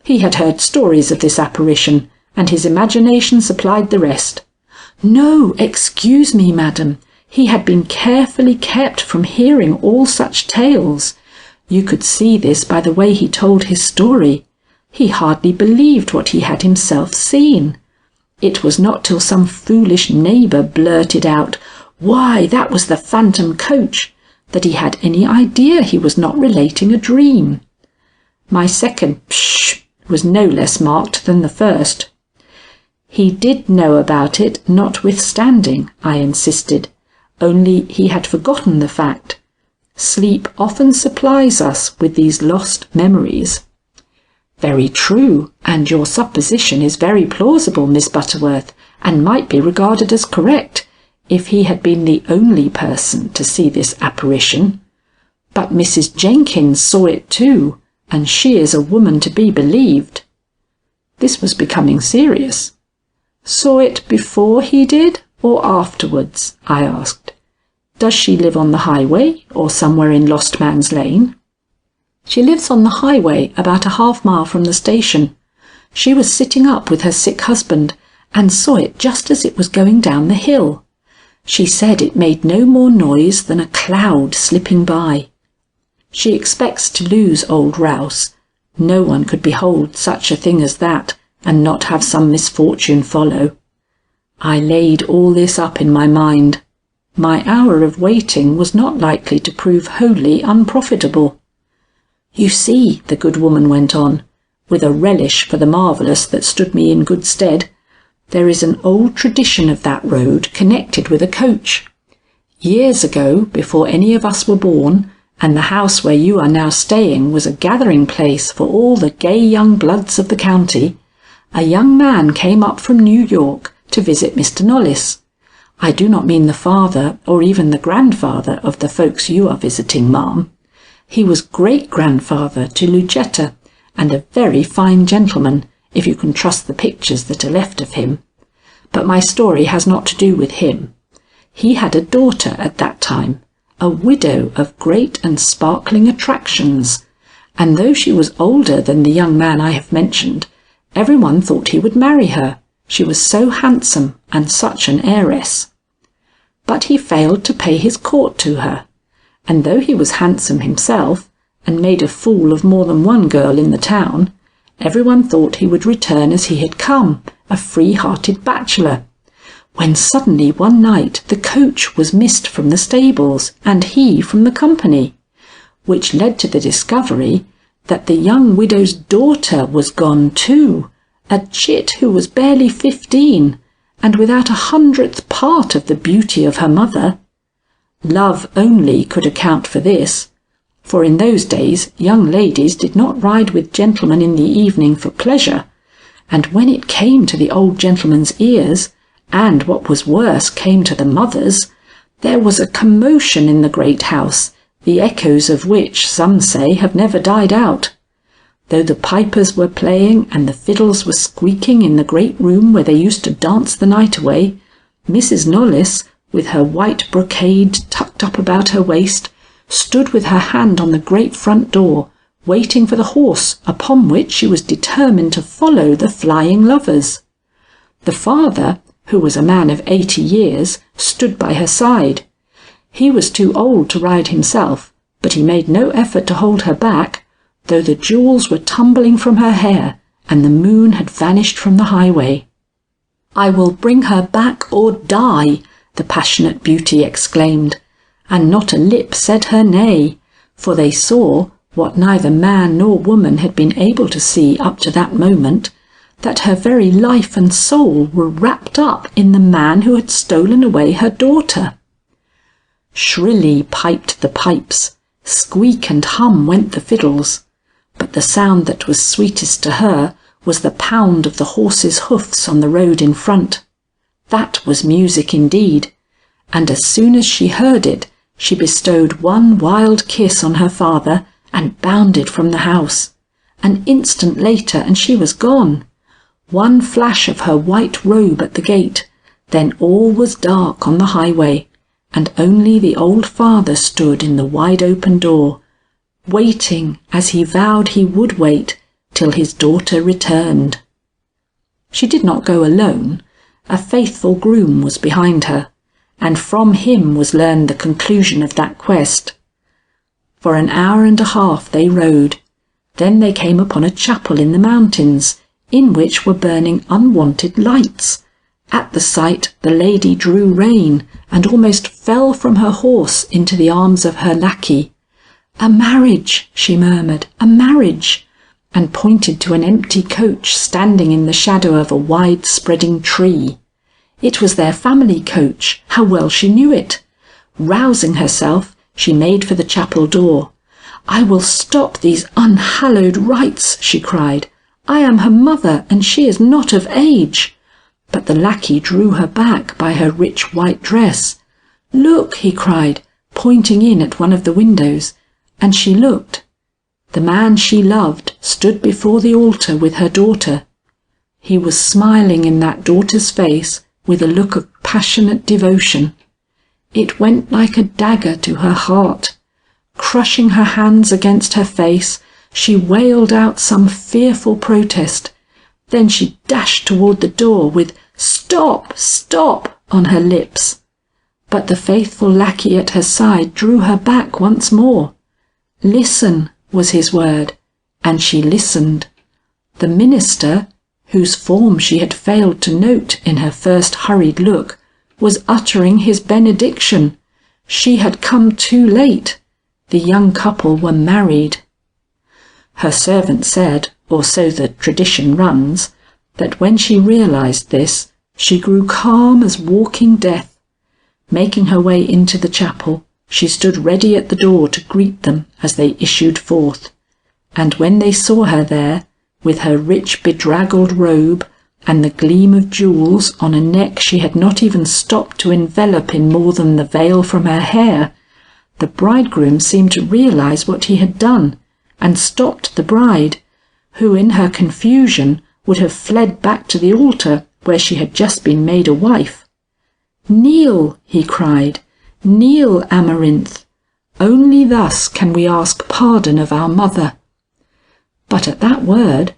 He had heard stories of this apparition, and his imagination supplied the rest. No, excuse me, madam. He had been carefully kept from hearing all such tales. You could see this by the way he told his story. He hardly believed what he had himself seen. It was not till some foolish neighbour blurted out, "Why, that was the phantom coach," that he had any idea he was not relating a dream. My second psh was no less marked than the first. He did know about it notwithstanding, I insisted, only he had forgotten the fact. Sleep often supplies us with these lost memories. Very true, and your supposition is very plausible, Miss Butterworth, and might be regarded as correct, if he had been the only person to see this apparition. But Mrs. Jenkins saw it too, and she is a woman to be believed. This was becoming serious. Saw it before he did, or afterwards? I asked. Does she live on the highway, or somewhere in Lost Man's Lane? She lives on the highway, about a half-mile from the station. She was sitting up with her sick husband, and saw it just as it was going down the hill. She said it made no more noise than a cloud slipping by. She expects to lose old Rouse. No one could behold such a thing as that, and not have some misfortune follow. I laid all this up in my mind. My hour of waiting was not likely to prove wholly unprofitable. "You see," the good woman went on, with a relish for the marvellous that stood me in good stead, "there is an old tradition of that road connected with a coach. Years ago, before any of us were born, and the house where you are now staying was a gathering place for all the gay young bloods of the county, a young man came up from New York to visit Mr. Knollys. I do not mean the father or even the grandfather of the folks you are visiting, ma'am. He was great-grandfather to Lucetta, and a very fine gentleman, if you can trust the pictures that are left of him. But my story has not to do with him. He had a daughter at that time, a widow of great and sparkling attractions, and though she was older than the young man I have mentioned, everyone thought he would marry her, she was so handsome and such an heiress. But he failed to pay his court to her, and though he was handsome himself, and made a fool of more than one girl in the town, everyone thought he would return as he had come, a free-hearted bachelor, when suddenly one night the coach was missed from the stables, and he from the company, which led to the discovery that the young widow's daughter was gone too, a chit who was barely 15, and without 100th part of the beauty of her mother. Love only could account for this, for in those days young ladies did not ride with gentlemen in the evening for pleasure, and when it came to the old gentleman's ears, and what was worse came to the mother's, there was a commotion in the great house, the echoes of which, some say, have never died out. Though the pipers were playing and the fiddles were squeaking in the great room where they used to dance the night away, Mrs. Knollys, with her white brocade tucked up about her waist, stood with her hand on the great front door, waiting for the horse upon which she was determined to follow the flying lovers. The father, who was a man of 80 years, stood by her side. He was too old to ride himself, but he made no effort to hold her back, though the jewels were tumbling from her hair and the moon had vanished from the highway. "I will bring her back or die," the passionate beauty exclaimed, and not a lip said her nay, for they saw, what neither man nor woman had been able to see up to that moment, that her very life and soul were wrapped up in the man who had stolen away her daughter. Shrilly piped the pipes, squeak and hum went the fiddles, but the sound that was sweetest to her was the pound of the horses' hoofs on the road in front. That was music indeed, and as soon as she heard it, she bestowed one wild kiss on her father and bounded from the house. An instant later and she was gone. One flash of her white robe at the gate, then all was dark on the highway, and only the old father stood in the wide open door, waiting as he vowed he would wait till his daughter returned. She did not go alone. A faithful groom was behind her, and from him was learned the conclusion of that quest. For an hour and a half they rode. Then they came upon a chapel in the mountains, in which were burning unwonted lights. At the sight the lady drew rein, and almost fell from her horse into the arms of her lackey. "A marriage," she murmured, "a marriage," and pointed to an empty coach standing in the shadow of a wide-spreading tree. It was their family coach. How well she knew it! Rousing herself, she made for the chapel door. "I will stop these unhallowed rites," she cried. "I am her mother, and she is not of age." But the lackey drew her back by her rich white dress. "Look," he cried, pointing in at one of the windows, and she looked. The man she loved stood before the altar with her daughter. He was smiling in that daughter's face with a look of passionate devotion. It went like a dagger to her heart. Crushing her hands against her face, she wailed out some fearful protest. Then she dashed toward the door with "Stop! Stop!" on her lips. But the faithful lackey at her side drew her back once more. "Listen," was his word, and she listened. The minister, whose form she had failed to note in her first hurried look, was uttering his benediction. She had come too late. The young couple were married. Her servant said, or so the tradition runs, that when she realized this, she grew calm as walking death. Making her way into the chapel, she stood ready at the door to greet them as they issued forth. And when they saw her there, with her rich bedraggled robe and the gleam of jewels on a neck she had not even stopped to envelop in more than the veil from her hair, the bridegroom seemed to realize what he had done, and stopped the bride, who in her confusion would have fled back to the altar where she had just been made a wife. "Kneel," he cried, "kneel, Amarinth. Only thus can we ask pardon of our mother." But at that word,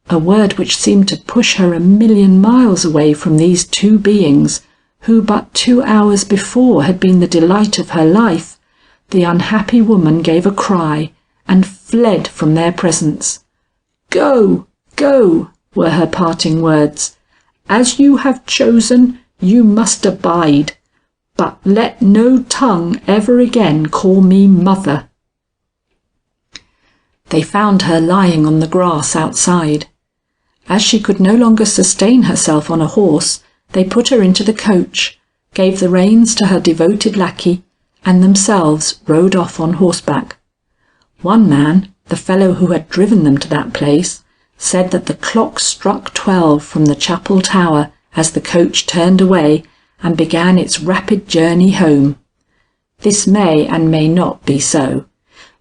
a word which seemed to push her 1,000,000 miles away from these two beings, who but 2 hours before had been the delight of her life, the unhappy woman gave a cry and fled from their presence. "Go, go," were her parting words. "As you have chosen, you must abide. But let no tongue ever again call me mother." They found her lying on the grass outside. As she could no longer sustain herself on a horse, they put her into the coach, gave the reins to her devoted lackey, and themselves rode off on horseback. One man, the fellow who had driven them to that place, said that the clock struck 12 from the chapel tower as the coach turned away and began its rapid journey home. This may and may not be so.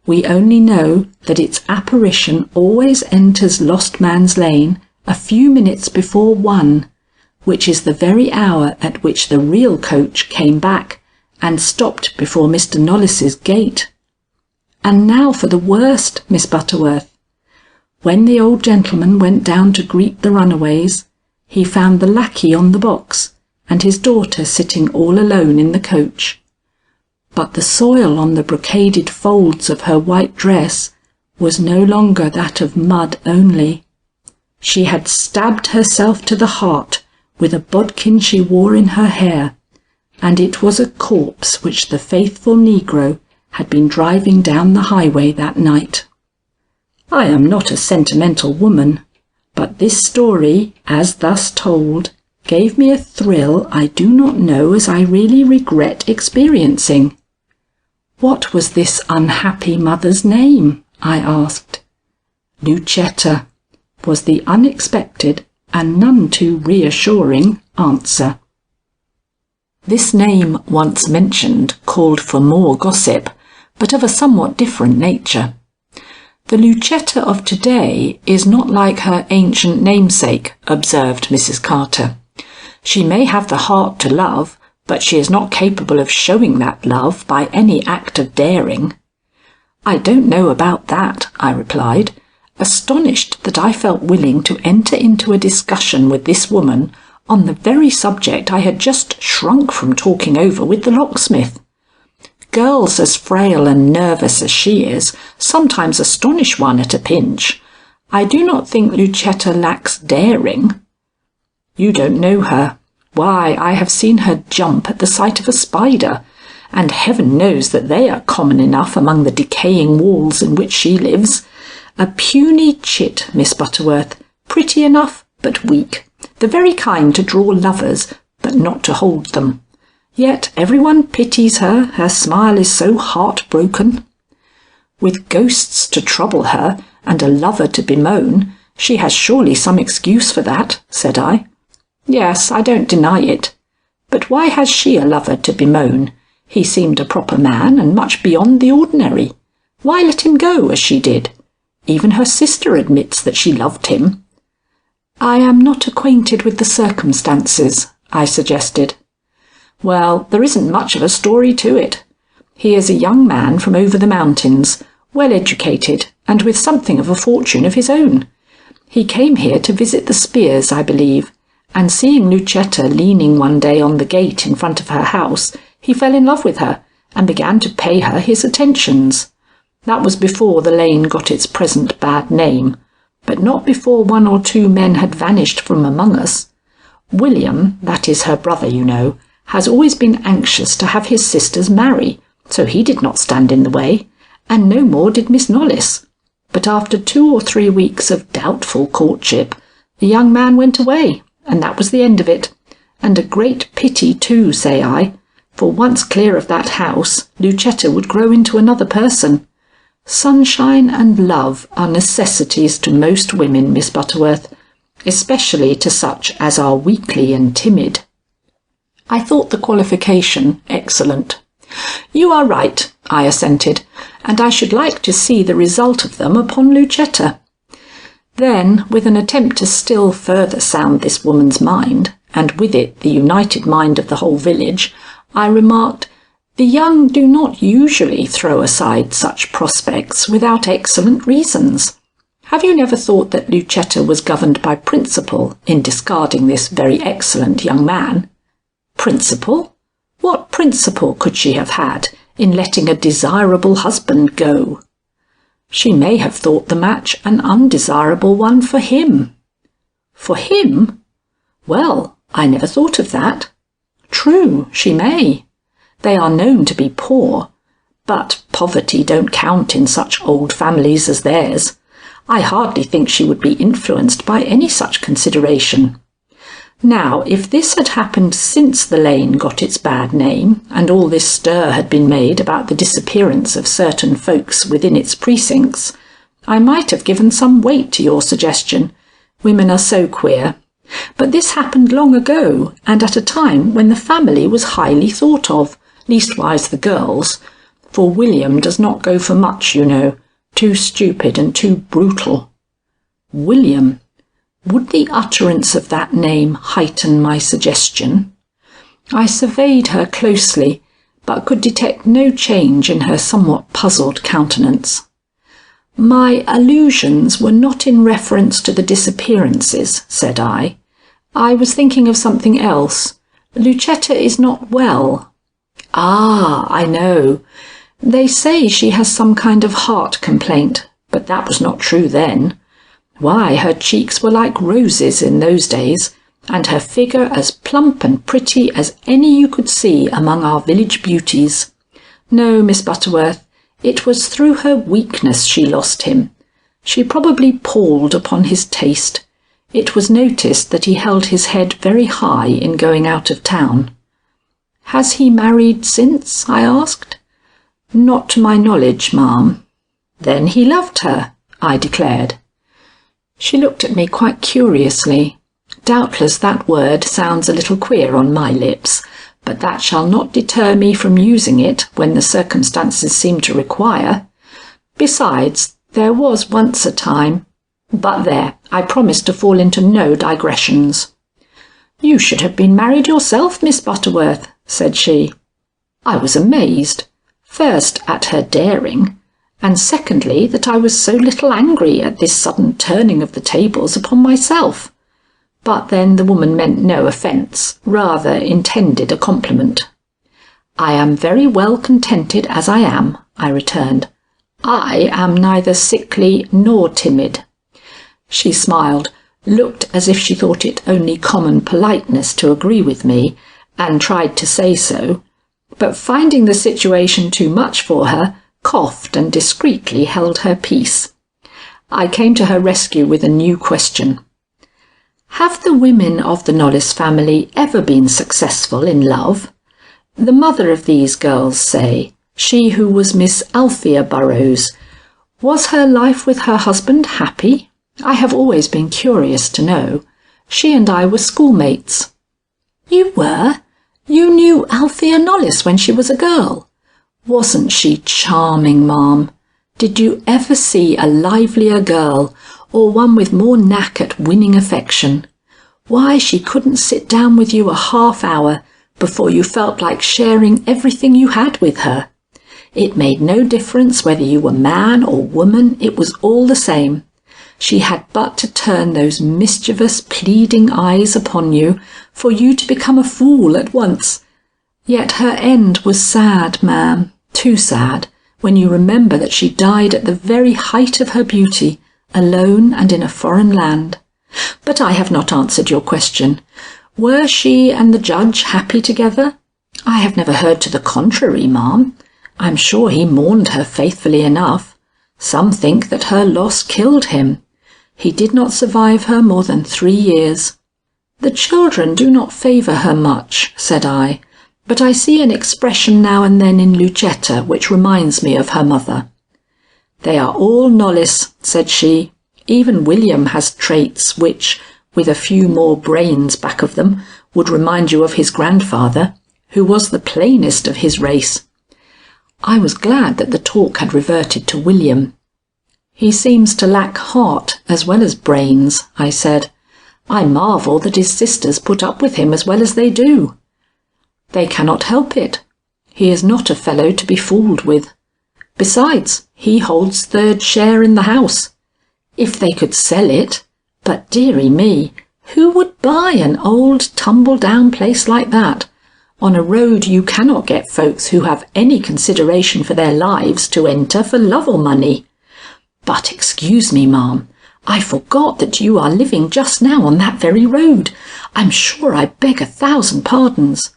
We only know that its apparition always enters Lost Man's Lane a few minutes before 1, which is the very hour at which the real coach came back and stopped before Mr Knolles's gate. And now for the worst, Miss Butterworth. When the old gentleman went down to greet the runaways, he found the lackey on the box and his daughter sitting all alone in the coach. But the soil on the brocaded folds of her white dress was no longer that of mud only. She had stabbed herself to the heart with a bodkin she wore in her hair, and it was a corpse which the faithful negro had been driving down the highway that night. I am not a sentimental woman, but this story, as thus told, gave me a thrill I do not know as I really regret experiencing. "What was this unhappy mother's name?" I asked. "Lucetta. was the unexpected and none too reassuring answer. This name once mentioned called for more gossip, but of a somewhat different nature. The Lucetta of today is not like her ancient namesake, observed Mrs. Carter. She may have the heart to love, but she is not capable of showing that love by any act of daring. I don't know about that, I replied, astonished that I felt willing to enter into a discussion with this woman on the very subject I had just shrunk from talking over with the locksmith. Girls as frail and nervous as she is sometimes astonish one at a pinch. I do not think Lucetta lacks daring. You don't know her. Why, I have seen her jump at the sight of a spider, and heaven knows that they are common enough among the decaying walls in which she lives. A puny chit, Miss Butterworth, pretty enough, but weak, the very kind to draw lovers, but not to hold them. Yet everyone pities her, her smile is so heartbroken. With ghosts to trouble her, and a lover to bemoan, she has surely some excuse for that, said I. Yes, I don't deny it. But why has she a lover to bemoan? He seemed a proper man, and much beyond the ordinary. Why let him go as she did? Even her sister admits that she loved him. I am not acquainted with the circumstances, I suggested. Well, there isn't much of a story to it. He is a young man from over the mountains, well educated, and with something of a fortune of his own. He came here to visit the Spears, I believe, and seeing Lucetta leaning one day on the gate in front of her house, he fell in love with her, and began to pay her his attentions. That was before the lane got its present bad name, but not before 1 or 2 men had vanished from among us. William, that is her brother, you know, has always been anxious to have his sisters marry, so he did not stand in the way, and no more did Miss Knollys. But after 2 or 3 weeks of doubtful courtship, the young man went away, and that was the end of it. And a great pity too, say I, for once clear of that house, Lucetta would grow into another person. Sunshine and love are necessities to most women, Miss Butterworth, especially to such as are weakly and timid. I thought the qualification excellent. You are right, I assented, and I should like to see the result of them upon Lucetta. Then, with an attempt to still further sound this woman's mind, and with it the united mind of the whole village, I remarked, the young do not usually throw aside such prospects without excellent reasons. Have you never thought that Lucetta was governed by principle in discarding this very excellent young man? Principle? What principle could she have had in letting a desirable husband go? She may have thought the match an undesirable one for him. For him? Well, I never thought of that. True, she may. They are known to be poor, but poverty don't count in such old families as theirs. I hardly think she would be influenced by any such consideration. Now, if this had happened since the lane got its bad name, and all this stir had been made about the disappearance of certain folks within its precincts, I might have given some weight to your suggestion. Women are so queer. But this happened long ago, and at a time when the family was highly thought of, leastwise the girls, for William does not go for much, you know, too stupid and too brutal. William. Would the utterance of that name heighten my suggestion? I surveyed her closely, but could detect no change in her somewhat puzzled countenance. My allusions were not in reference to the disappearances, said I. I was thinking of something else. Lucetta is not well. Ah, I know. They say she has some kind of heart complaint, but that was not true then. Why, her cheeks were like roses in those days, and her figure as plump and pretty as any you could see among our village beauties. No, Miss Butterworth, it was through her weakness she lost him. She probably palled upon his taste. It was noticed that he held his head very high in going out of town. Has he married since? I asked. Not to my knowledge, ma'am. Then he loved her, I declared. She looked at me quite curiously. Doubtless that word sounds a little queer on my lips, but that shall not deter me from using it when the circumstances seem to require. Besides, there was once a time. But there, I promise to fall into no digressions. "You should have been married yourself, Miss Butterworth," said she. I was amazed, first at her daring, and secondly that I was so little angry at this sudden turning of the tables upon myself. But then the woman meant no offence, rather intended a compliment. "I am very well contented as I am," I returned. "I am neither sickly nor timid." She smiled, looked as if she thought it only common politeness to agree with me, and tried to say so, but finding the situation too much for her, coughed and discreetly held her peace. I came to her rescue with a new question. "Have the women of the Knollys family ever been successful in love? The mother of these girls, say, she who was Miss Althea Burrows, was her life with her husband happy? I have always been curious to know. She and I were schoolmates." "You were? You knew Althea Knollys when she was a girl? Wasn't she charming, ma'am? Did you ever see a livelier girl, or one with more knack at winning affection? Why, she couldn't sit down with you a half hour before you felt like sharing everything you had with her. It made no difference whether you were man or woman, it was all the same. She had but to turn those mischievous, pleading eyes upon you for you to become a fool at once. Yet her end was sad, ma'am, too sad, when you remember that she died at the very height of her beauty, alone and in a foreign land. But I have not answered your question. Were she and the judge happy together? I have never heard to the contrary, ma'am. I'm sure he mourned her faithfully enough. Some think that her loss killed him. He did not survive her more than 3 years. "The children do not favour her much," said I, "but I see an expression now and then in Lucetta which reminds me of her mother." "They are all Knollys," said she. "Even William has traits which, with a few more brains back of them, would remind you of his grandfather, who was the plainest of his race." I was glad that the talk had reverted to William. "He seems to lack heart as well as brains," I said. "I marvel that his sisters put up with him as well as they do." "They cannot help it. He is not a fellow to be fooled with. Besides, he holds third share in the house. If they could sell it, but dearie me, who would buy an old tumble-down place like that, on a road you cannot get folks who have any consideration for their lives to enter for love or money? But excuse me, ma'am, I forgot that you are living just now on that very road. I'm sure I beg 1,000 pardons."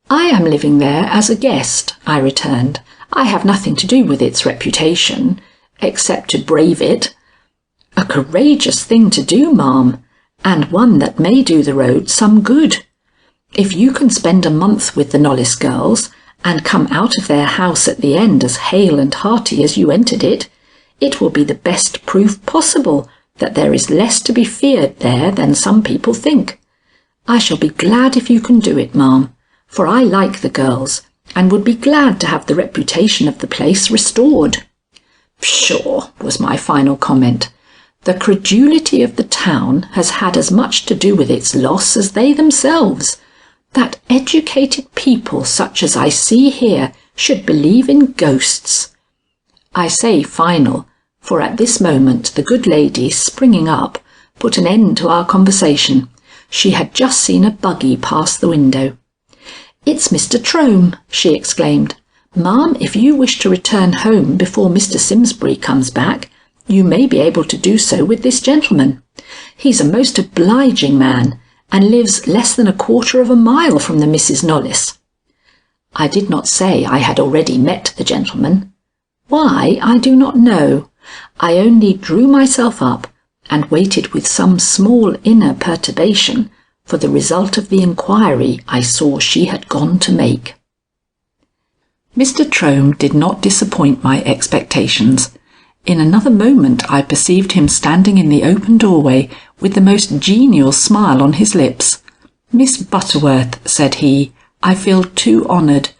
"I am living there as a guest," I returned. "I have nothing to do with its reputation, except to brave it. A courageous thing to do, ma'am, and one that may do the road some good. If you can spend a month with the Knollys girls, and come out of their house at the end as hale and hearty as you entered it, it will be the best proof possible that there is less to be feared there than some people think. I shall be glad if you can do it, ma'am, for I like the girls, and would be glad to have the reputation of the place restored." "Pshaw," was my final comment. "The credulity of the town has had as much to do with its loss as they themselves. That educated people such as I see here should believe in ghosts." I say final, for at this moment the good lady, springing up, put an end to our conversation. She had just seen a buggy pass the window. "It's Mr Trome," she exclaimed. "Ma'am, if you wish to return home before Mr Simsbury comes back, you may be able to do so with this gentleman. He's a most obliging man, and lives less than 1/4 of a mile from the Misses Knollys." I did not say I had already met the gentleman. Why, I do not know. I only drew myself up and waited with some small inner perturbation for the result of the inquiry I saw she had gone to make. Mr Trome did not disappoint my expectations. In another moment I perceived him standing in the open doorway with the most genial smile on his lips. "Miss Butterworth," said he, "I feel too honoured.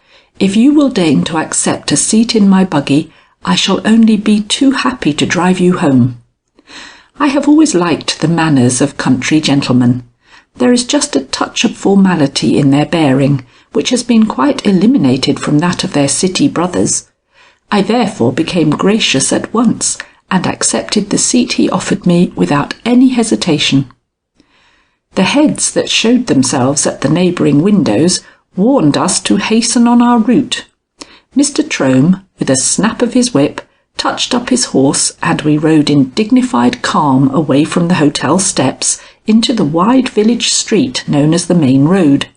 If you will deign to accept a seat in my buggy, I shall only be too happy to drive you home." I have always liked the manners of country gentlemen. There is just a touch of formality in their bearing, which has been quite eliminated from that of their city brothers. I therefore became gracious at once, and accepted the seat he offered me without any hesitation. The heads that showed themselves at the neighbouring windows warned us to hasten on our route. Mr Trome, with a snap of his whip, touched up his horse, and we rode in dignified calm away from the hotel steps into the wide village street known as the main road.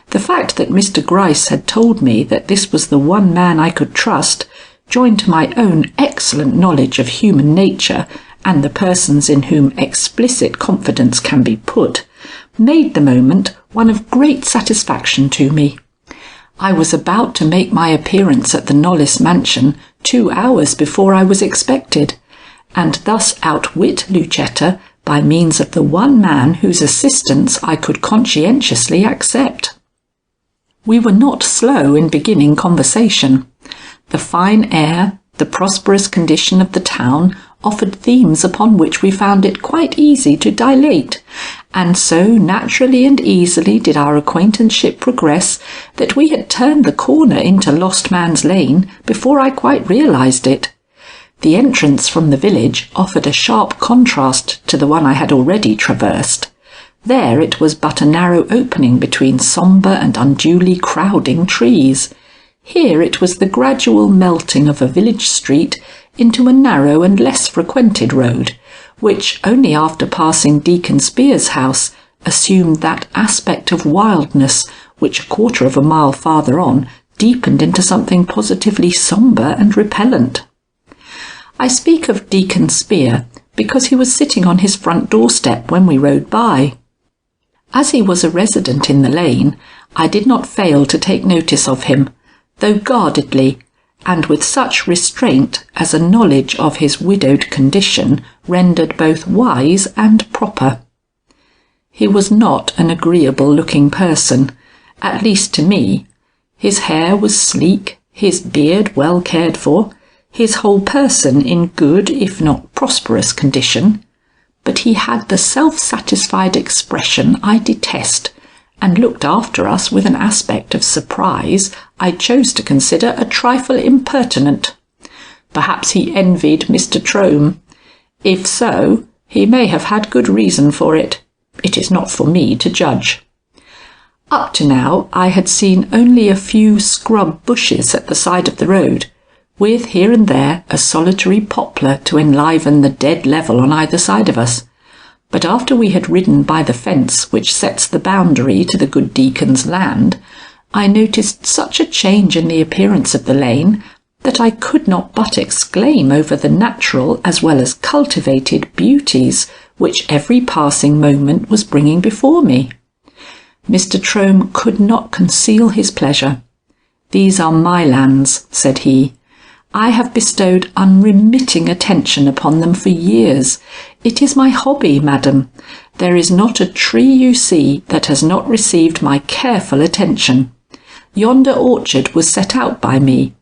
The fact that Mr Gryce had told me that this was the one man I could trust, joined to my own excellent knowledge of human nature and the persons in whom explicit confidence can be put, made the moment one of great satisfaction to me. I was about to make my appearance at the Knollys mansion 2 hours before I was expected, and thus outwit Lucetta by means of the one man whose assistance I could conscientiously accept. We were not slow in beginning conversation. The fine air, the prosperous condition of the town, offered themes upon which we found it quite easy to dilate, and so naturally and easily did our acquaintanceship progress that we had turned the corner into Lost Man's Lane before I quite realised it. The entrance from the village offered a sharp contrast to the one I had already traversed. There it was but a narrow opening between sombre and unduly crowding trees. Here it was the gradual melting of a village street into a narrow and less frequented road, which, only after passing Deacon Spear's house, assumed that aspect of wildness which, a quarter of a mile farther on, deepened into something positively sombre and repellent. I speak of Deacon Spear because he was sitting on his front doorstep when we rode by. As he was a resident in the lane, I did not fail to take notice of him, though guardedly, and with such restraint as a knowledge of his widowed condition rendered both wise and proper. He was not an agreeable-looking person, at least to me. His hair was sleek, his beard well cared for, his whole person in good if not prosperous condition, but he had the self-satisfied expression I detest, and looked after us with an aspect of surprise I chose to consider a trifle impertinent. Perhaps he envied Mr Trome. If so, he may have had good reason for it. It is not for me to judge. Up to now I had seen only a few scrub bushes at the side of the road, with here and there a solitary poplar to enliven the dead level on either side of us. But after we had ridden by the fence which sets the boundary to the good deacon's land, I noticed such a change in the appearance of the lane that I could not but exclaim over the natural as well as cultivated beauties which every passing moment was bringing before me. Mr Trome could not conceal his pleasure. "These are my lands," said he. "I have bestowed unremitting attention upon them for years. It is my hobby, madam. There is not a tree you see that has not received my careful attention. Yonder orchard was set out by me,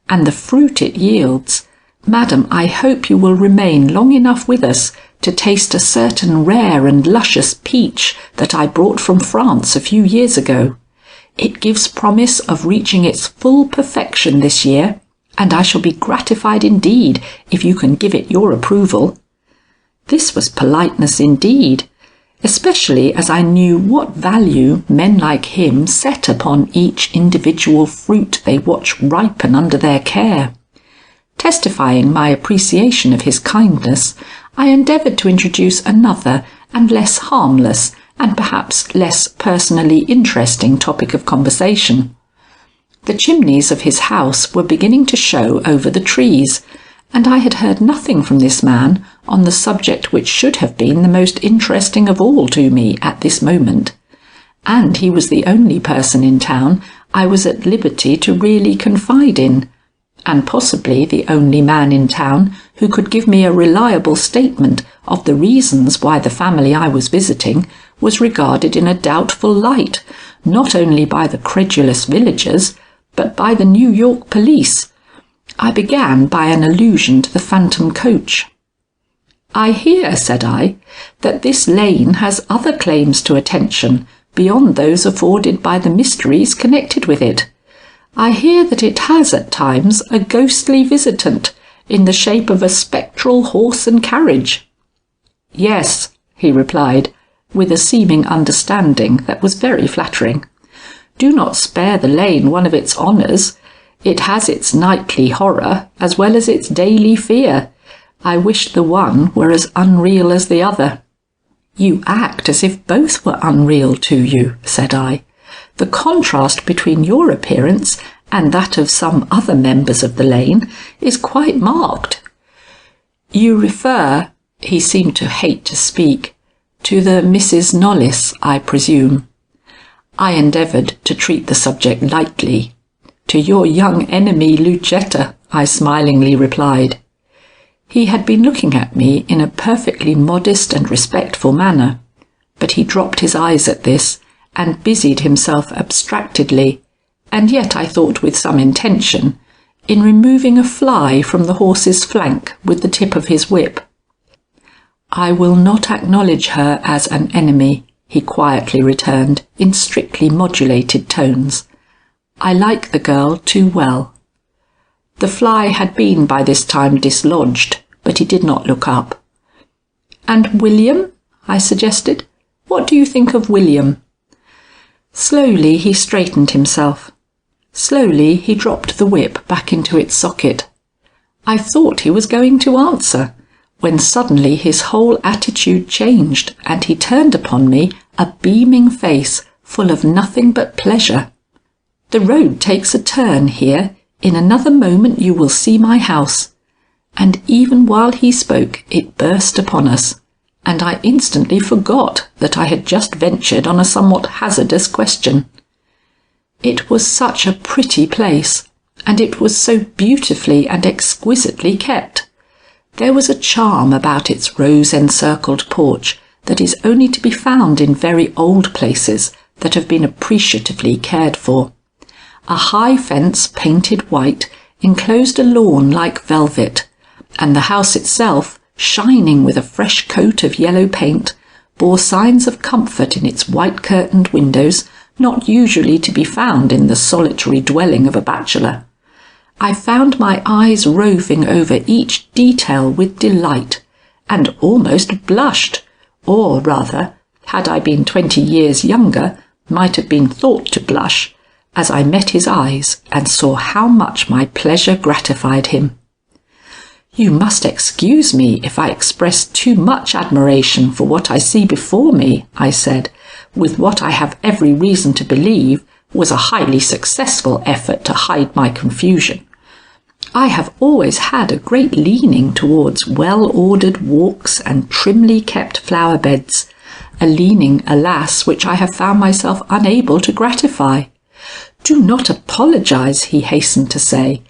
and the fruit it yields. Madam, I hope you will remain long enough with us to taste a certain rare and luscious peach that I brought from France a few years ago. It gives promise of reaching its full perfection this year, and I shall be gratified indeed if you can give it your approval." This was politeness indeed, especially as I knew what value men like him set upon each individual fruit they watch ripen under their care. Testifying my appreciation of his kindness, I endeavoured to introduce another and less harmless and perhaps less personally interesting topic of conversation. The chimneys of his house were beginning to show over the trees, and I had heard nothing from this man on the subject which should have been the most interesting of all to me at this moment, and he was the only person in town I was at liberty to really confide in, and possibly the only man in town who could give me a reliable statement of the reasons why the family I was visiting was regarded in a doubtful light, not only by the credulous villagers, but by the New York police. I began by an allusion to the phantom coach. "I hear," said I, "that this lane has other claims to attention beyond those afforded by the mysteries connected with it. I hear that it has at times a ghostly visitant in the shape of a spectral horse and carriage." "Yes," he replied, with a seeming understanding that was very flattering. "Do not spare the lane one of its honours. It has its nightly horror as well as its daily fear. I wish the one were as unreal as the other." "You act as if both were unreal to you," said I. "The contrast between your appearance and that of some other members of the lane is quite marked." "You refer," he seemed to hate to speak, "to the Mrs. Knollys, I presume." I endeavoured to treat the subject lightly. "To your young enemy Lucetta," I smilingly replied. He had been looking at me in a perfectly modest and respectful manner, but he dropped his eyes at this and busied himself abstractedly, and yet I thought with some intention, in removing a fly from the horse's flank with the tip of his whip. "I will not acknowledge her as an enemy," he quietly returned in strictly modulated tones. "I like the girl too well." The fly had been by this time dislodged, but he did not look up. "And William?" I suggested. "What do you think of William?" Slowly he straightened himself. Slowly he dropped the whip back into its socket. I thought he was going to answer, when suddenly his whole attitude changed and he turned upon me a beaming face full of nothing but pleasure. "The road takes a turn here. In another moment you will see my house." And even while he spoke it burst upon us, and I instantly forgot that I had just ventured on a somewhat hazardous question. It was such a pretty place, and it was so beautifully and exquisitely kept. There was a charm about its rose-encircled porch that is only to be found in very old places that have been appreciatively cared for. A high fence painted white enclosed a lawn like velvet, and the house itself, shining with a fresh coat of yellow paint, bore signs of comfort in its white-curtained windows not usually to be found in the solitary dwelling of a bachelor. I found my eyes roving over each detail with delight, and almost blushed, or rather, had I been 20 years younger, might have been thought to blush, as I met his eyes and saw how much my pleasure gratified him. "You must excuse me if I express too much admiration for what I see before me," I said, with what I have every reason to believe was a highly successful effort to hide my confusion. "I have always had a great leaning towards well-ordered walks and trimly kept flower beds, a leaning, alas, which I have found myself unable to gratify." "Do not apologize," he hastened to say.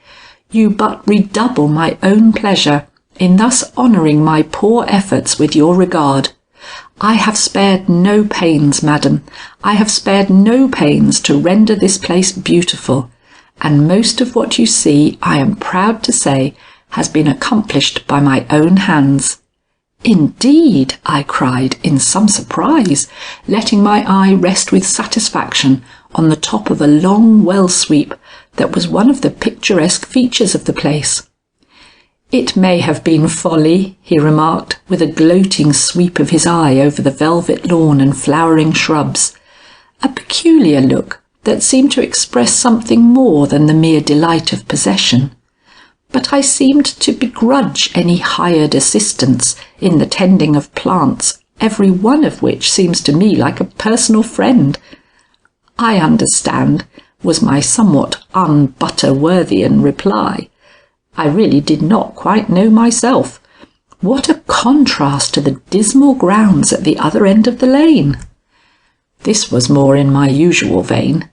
"You but redouble my own pleasure in thus honouring my poor efforts with your regard. I have spared no pains, madam, I have spared no pains to render this place beautiful, and most of what you see, I am proud to say, has been accomplished by my own hands." "Indeed!" I cried in some surprise, letting my eye rest with satisfaction on the top of a long well-sweep that was one of the picturesque features of the place. "It may have been folly," he remarked, with a gloating sweep of his eye over the velvet lawn and flowering shrubs, a peculiar look that seemed to express something more than the mere delight of possession. But I seemed to begrudge any hired assistance in the tending of plants, every one of which seems to me like a personal friend. "I understand," was my somewhat un-Butterworthian reply. I really did not quite know myself. What a contrast to the dismal grounds at the other end of the lane! This was more in my usual vein.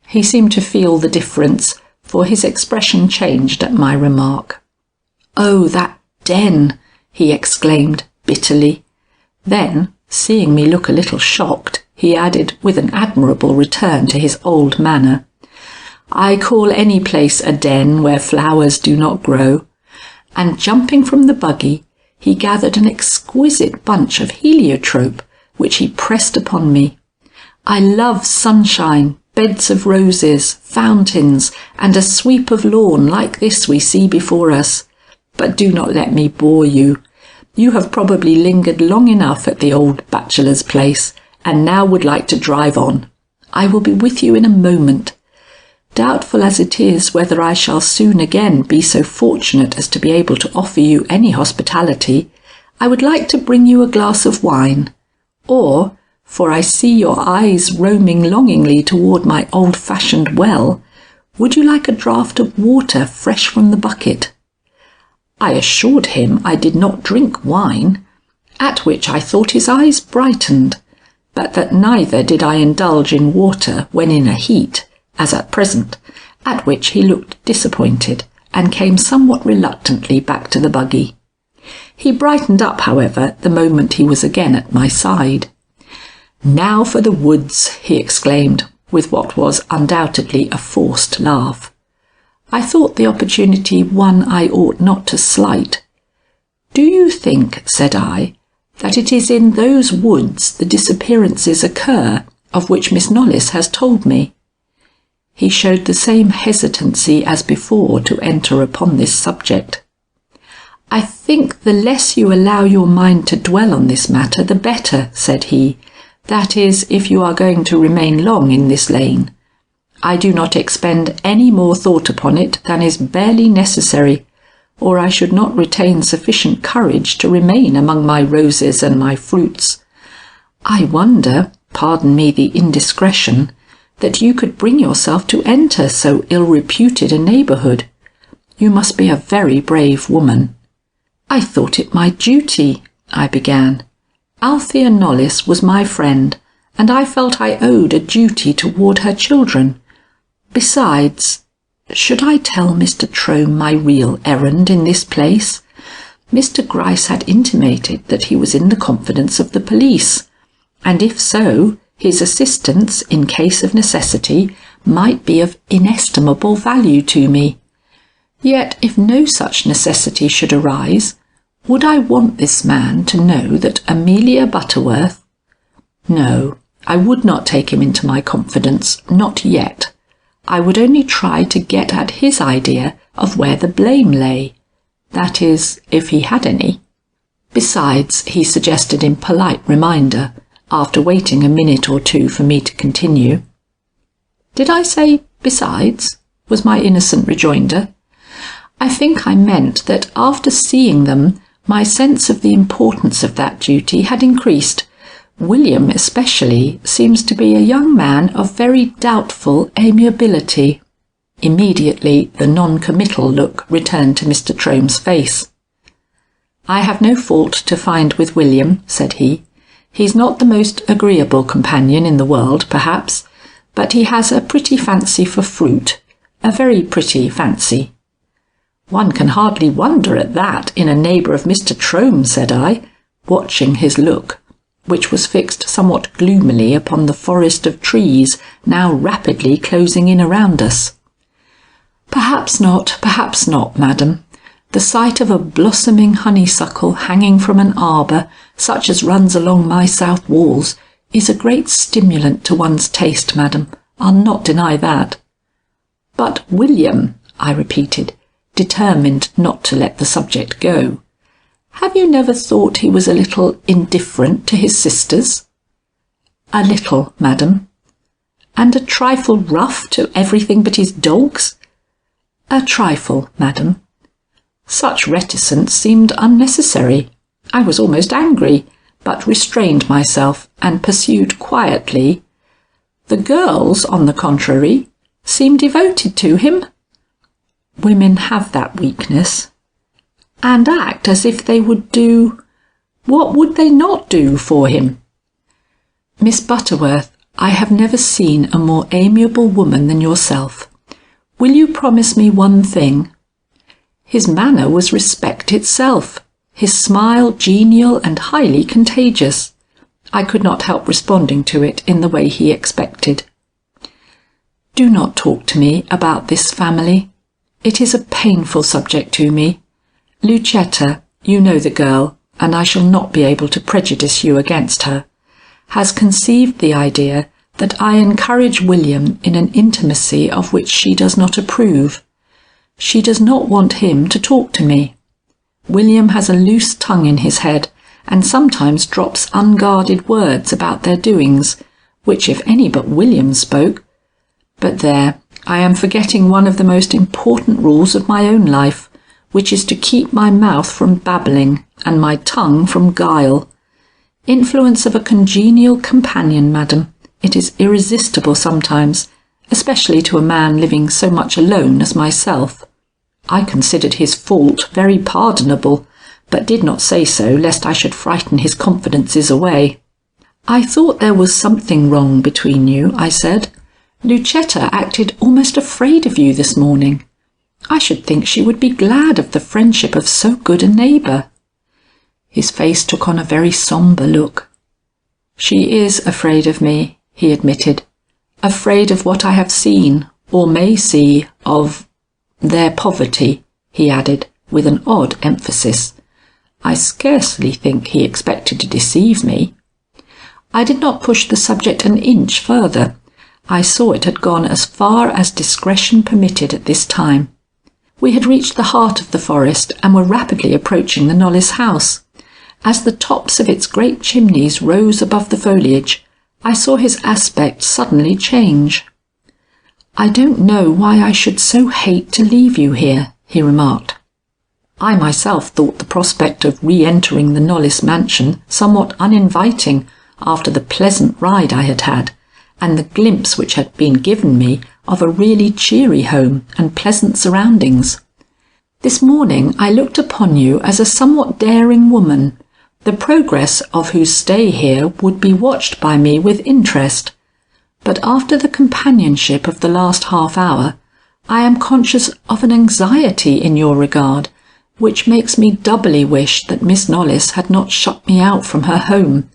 He seemed to feel the difference, for his expression changed at my remark. "Oh, that den," he exclaimed bitterly. Then, seeing me look a little shocked, he added with an admirable return to his old manner, "I call any place a den where flowers do not grow," and jumping from the buggy, he gathered an exquisite bunch of heliotrope, which he pressed upon me. "I love sunshine, beds of roses, fountains, and a sweep of lawn like this we see before us. But do not let me bore you. You have probably lingered long enough at the old bachelor's place, and now would like to drive on. I will be with you in a moment. Doubtful as it is whether I shall soon again be so fortunate as to be able to offer you any hospitality, I would like to bring you a glass of wine. Or, for I see your eyes roaming longingly toward my old-fashioned well, would you like a draught of water fresh from the bucket?" I assured him I did not drink wine, at which I thought his eyes brightened, but that neither did I indulge in water when in a heat, as at present, at which he looked disappointed, and came somewhat reluctantly back to the buggy. He brightened up, however, the moment he was again at my side. "Now for the woods," he exclaimed, with what was undoubtedly a forced laugh. I thought the opportunity one I ought not to slight. "Do you think," said I, "that it is in those woods the disappearances occur of which Miss Knollys has told me?" He showed the same hesitancy as before to enter upon this subject. "I think the less you allow your mind to dwell on this matter, the better," said he. "That is, if you are going to remain long in this lane. I do not expend any more thought upon it than is barely necessary, or I should not retain sufficient courage to remain among my roses and my fruits. I wonder, pardon me the indiscretion, that you could bring yourself to enter so ill-reputed a neighbourhood. You must be a very brave woman." "I thought it my duty," I began. "Althea Knollys was my friend, and I felt I owed a duty toward her children. Besides, should I tell Mr. Trome my real errand in this place? Mr. Gryce had intimated that he was in the confidence of the police, and if so, his assistance in case of necessity might be of inestimable value to me. Yet if no such necessity should arise, would I want this man to know that Amelia Butterworth— No, I would not take him into my confidence, not yet. I would only try to get at his idea of where the blame lay. That is, if he had any. Besides, he suggested in polite reminder, after waiting a minute or two for me to continue. "Did I say besides?" was my innocent rejoinder. I think I meant that after seeing them, my sense of the importance of that duty had increased. William especially seems to be a young man of very doubtful amiability. Immediately the non-committal look returned to Mr. Trome's face. "I have no fault to find with William," said he. "He's not the most agreeable companion in the world, perhaps, but he has a pretty fancy for fruit, a very pretty fancy." "One can hardly wonder at that in a neighbour of Mr. Trome," said I, watching his look, which was fixed somewhat gloomily upon the forest of trees now rapidly closing in around us. Perhaps not, madam. The sight of a blossoming honeysuckle hanging from an arbour, such as runs along my south walls, is a great stimulant to one's taste, madam. I'll not deny that." "But William," I repeated, determined not to let the subject go. "Have you never thought he was a little indifferent to his sisters?" "A little, madam." "And a trifle rough to everything but his dogs?" "A trifle, madam." Such reticence seemed unnecessary. I was almost angry, but restrained myself and pursued quietly. "The girls, on the contrary, seem devoted to him." "Women have that weakness." "And act as if they would do— What would they not do for him?" "Miss Butterworth, I have never seen a more amiable woman than yourself. Will you promise me one thing?" His manner was respect itself, his smile genial and highly contagious. I could not help responding to it in the way he expected. "Do not talk to me about this family. It is a painful subject to me. Lucetta, you know the girl, and I shall not be able to prejudice you against her, has conceived the idea that I encourage William in an intimacy of which she does not approve. She does not want him to talk to me. William has a loose tongue in his head, and sometimes drops unguarded words about their doings, which if any but William spoke. But there, I am forgetting one of the most important rules of my own life, which is to keep my mouth from babbling and my tongue from guile. Influence of a congenial companion, madam. It is irresistible sometimes, especially to a man living so much alone as myself. I considered his fault very pardonable, but did not say so lest I should frighten his confidences away. "I thought there was something wrong between you," I said. "Lucetta acted almost afraid of you this morning. I should think she would be glad of the friendship of so good a neighbour." His face took on a very sombre look. "She is afraid of me," he admitted. "Afraid of what I have seen, or may see, of their poverty," he added, with an odd emphasis. I scarcely think he expected to deceive me. I did not push the subject an inch further. I saw it had gone as far as discretion permitted at this time. We had reached the heart of the forest and were rapidly approaching the Knollys house. As the tops of its great chimneys rose above the foliage, I saw his aspect suddenly change. "I don't know why I should so hate to leave you here," he remarked. I myself thought the prospect of re-entering the Knollys mansion somewhat uninviting after the pleasant ride I had had, and the glimpse which had been given me of a really cheery home and pleasant surroundings. "This morning I looked upon you as a somewhat daring woman, the progress of whose stay here would be watched by me with interest. But after the companionship of the last half hour, I am conscious of an anxiety in your regard, which makes me doubly wish that Miss Knollys had not shut me out from her home.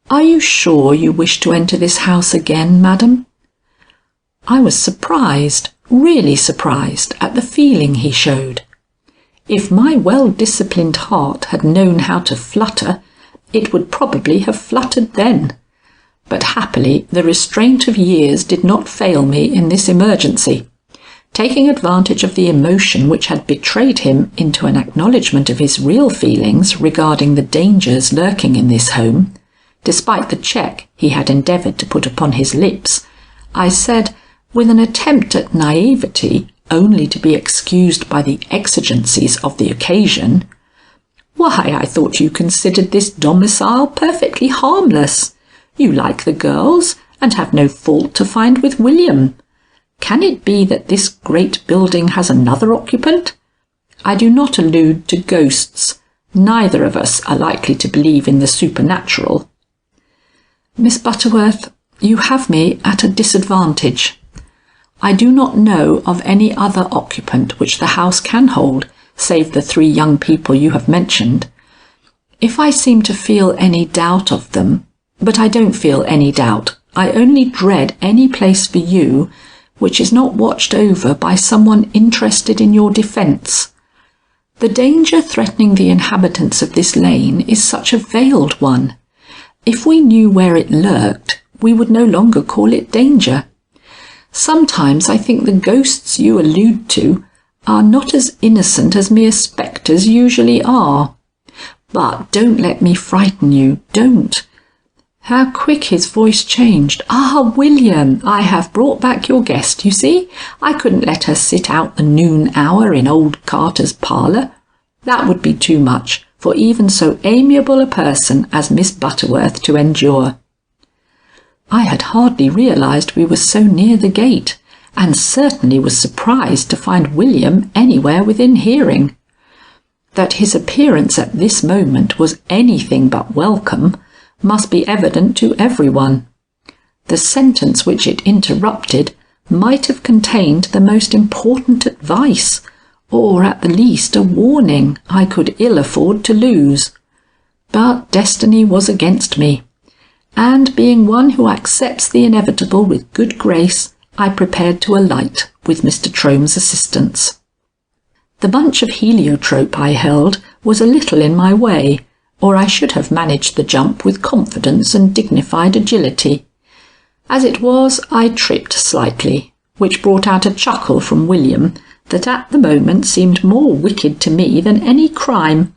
Are you sure you wish to enter this house again, madam?" I was surprised, really surprised, at the feeling he showed. If my well-disciplined heart had known how to flutter, it would probably have fluttered then. But happily the restraint of years did not fail me in this emergency. Taking advantage of the emotion which had betrayed him into an acknowledgment of his real feelings regarding the dangers lurking in this home, despite the check he had endeavoured to put upon his lips, I said, with an attempt at naivety only to be excused by the exigencies of the occasion, "Why, I thought you considered this domicile perfectly harmless. You like the girls, and have no fault to find with William. Can it be that this great building has another occupant? I do not allude to ghosts. Neither of us are likely to believe in the supernatural." "Miss Butterworth, you have me at a disadvantage. I do not know of any other occupant which the house can hold, save the 3 young people you have mentioned. If I seem to feel any doubt of them, but I don't feel any doubt, I only dread any place for you which is not watched over by someone interested in your defence. The danger threatening the inhabitants of this lane is such a veiled one. If we knew where it lurked, we would no longer call it danger. Sometimes I think the ghosts you allude to are not as innocent as mere spectres usually are. But don't let me frighten you, don't." How quick his voice changed. "Ah, William, I have brought back your guest, you see. I couldn't let her sit out the noon hour in old Carter's parlour. That would be too much for even so amiable a person as Miss Butterworth to endure." I had hardly realised we were so near the gate, and certainly was surprised to find William anywhere within hearing. That his appearance at this moment was anything but welcome must be evident to everyone. The sentence which it interrupted might have contained the most important advice, or at the least a warning I could ill afford to lose. But destiny was against me, and being one who accepts the inevitable with good grace, I prepared to alight with Mr. Trome's assistance. The bunch of heliotrope I held was a little in my way, or I should have managed the jump with confidence and dignified agility. As it was, I tripped slightly, which brought out a chuckle from William that at the moment seemed more wicked to me than any crime.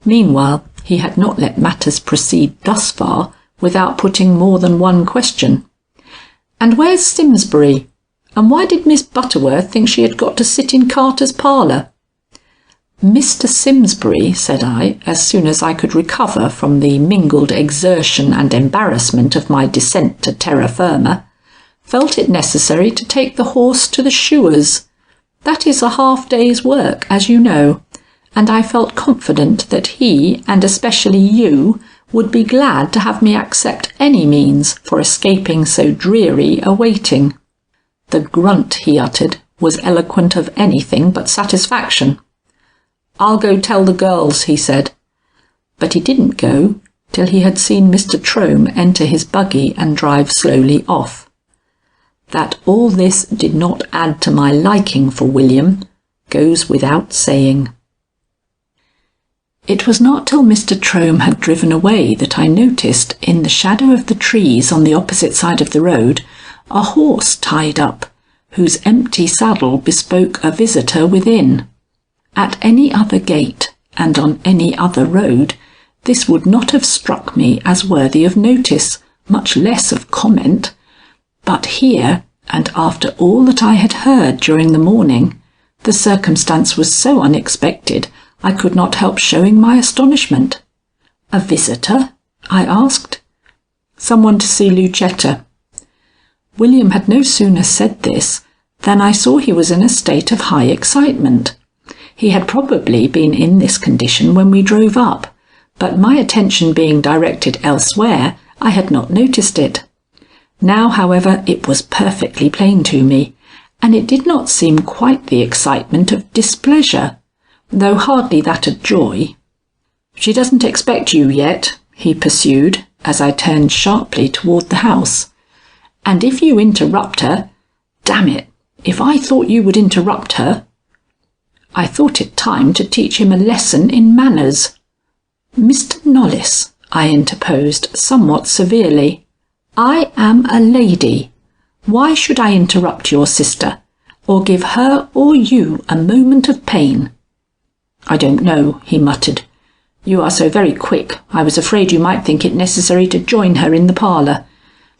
Meanwhile, he had not let matters proceed thus far without putting more than one question. "And where's Simsbury? And why did Miss Butterworth think she had got to sit in Carter's parlour?" "Mr. Simsbury," said I, as soon as I could recover from the mingled exertion and embarrassment of my descent to terra firma, "felt it necessary to take the horse to the shoer's. That is a half-day's work, as you know, and I felt confident that he, and especially you, would be glad to have me accept any means for escaping so dreary a waiting." The grunt he uttered was eloquent of anything but satisfaction. "I'll go tell the girls," he said. But he didn't go till he had seen Mr. Trome enter his buggy and drive slowly off. That all this did not add to my liking for William goes without saying. It was not till Mr. Trome had driven away that I noticed, in the shadow of the trees on the opposite side of the road, a horse tied up, whose empty saddle bespoke a visitor within. At any other gate, and on any other road, this would not have struck me as worthy of notice, much less of comment. But here, and after all that I had heard during the morning, the circumstance was so unexpected I could not help showing my astonishment. "A visitor?" I asked. "Someone to see Lucetta." William had no sooner said this than I saw he was in a state of high excitement. He had probably been in this condition when we drove up, but my attention being directed elsewhere, I had not noticed it. Now, however, it was perfectly plain to me, and it did not seem quite the excitement of displeasure, though hardly that of joy. "She doesn't expect you yet," he pursued, as I turned sharply toward the house. "And if you interrupt her— damn it, if I thought you would interrupt her—" I thought it time to teach him a lesson in manners. "Mr. Knollys," I interposed somewhat severely, "I am a lady. Why should I interrupt your sister, or give her or you a moment of pain?" "I don't know," he muttered. "You are so very quick, I was afraid you might think it necessary to join her in the parlour.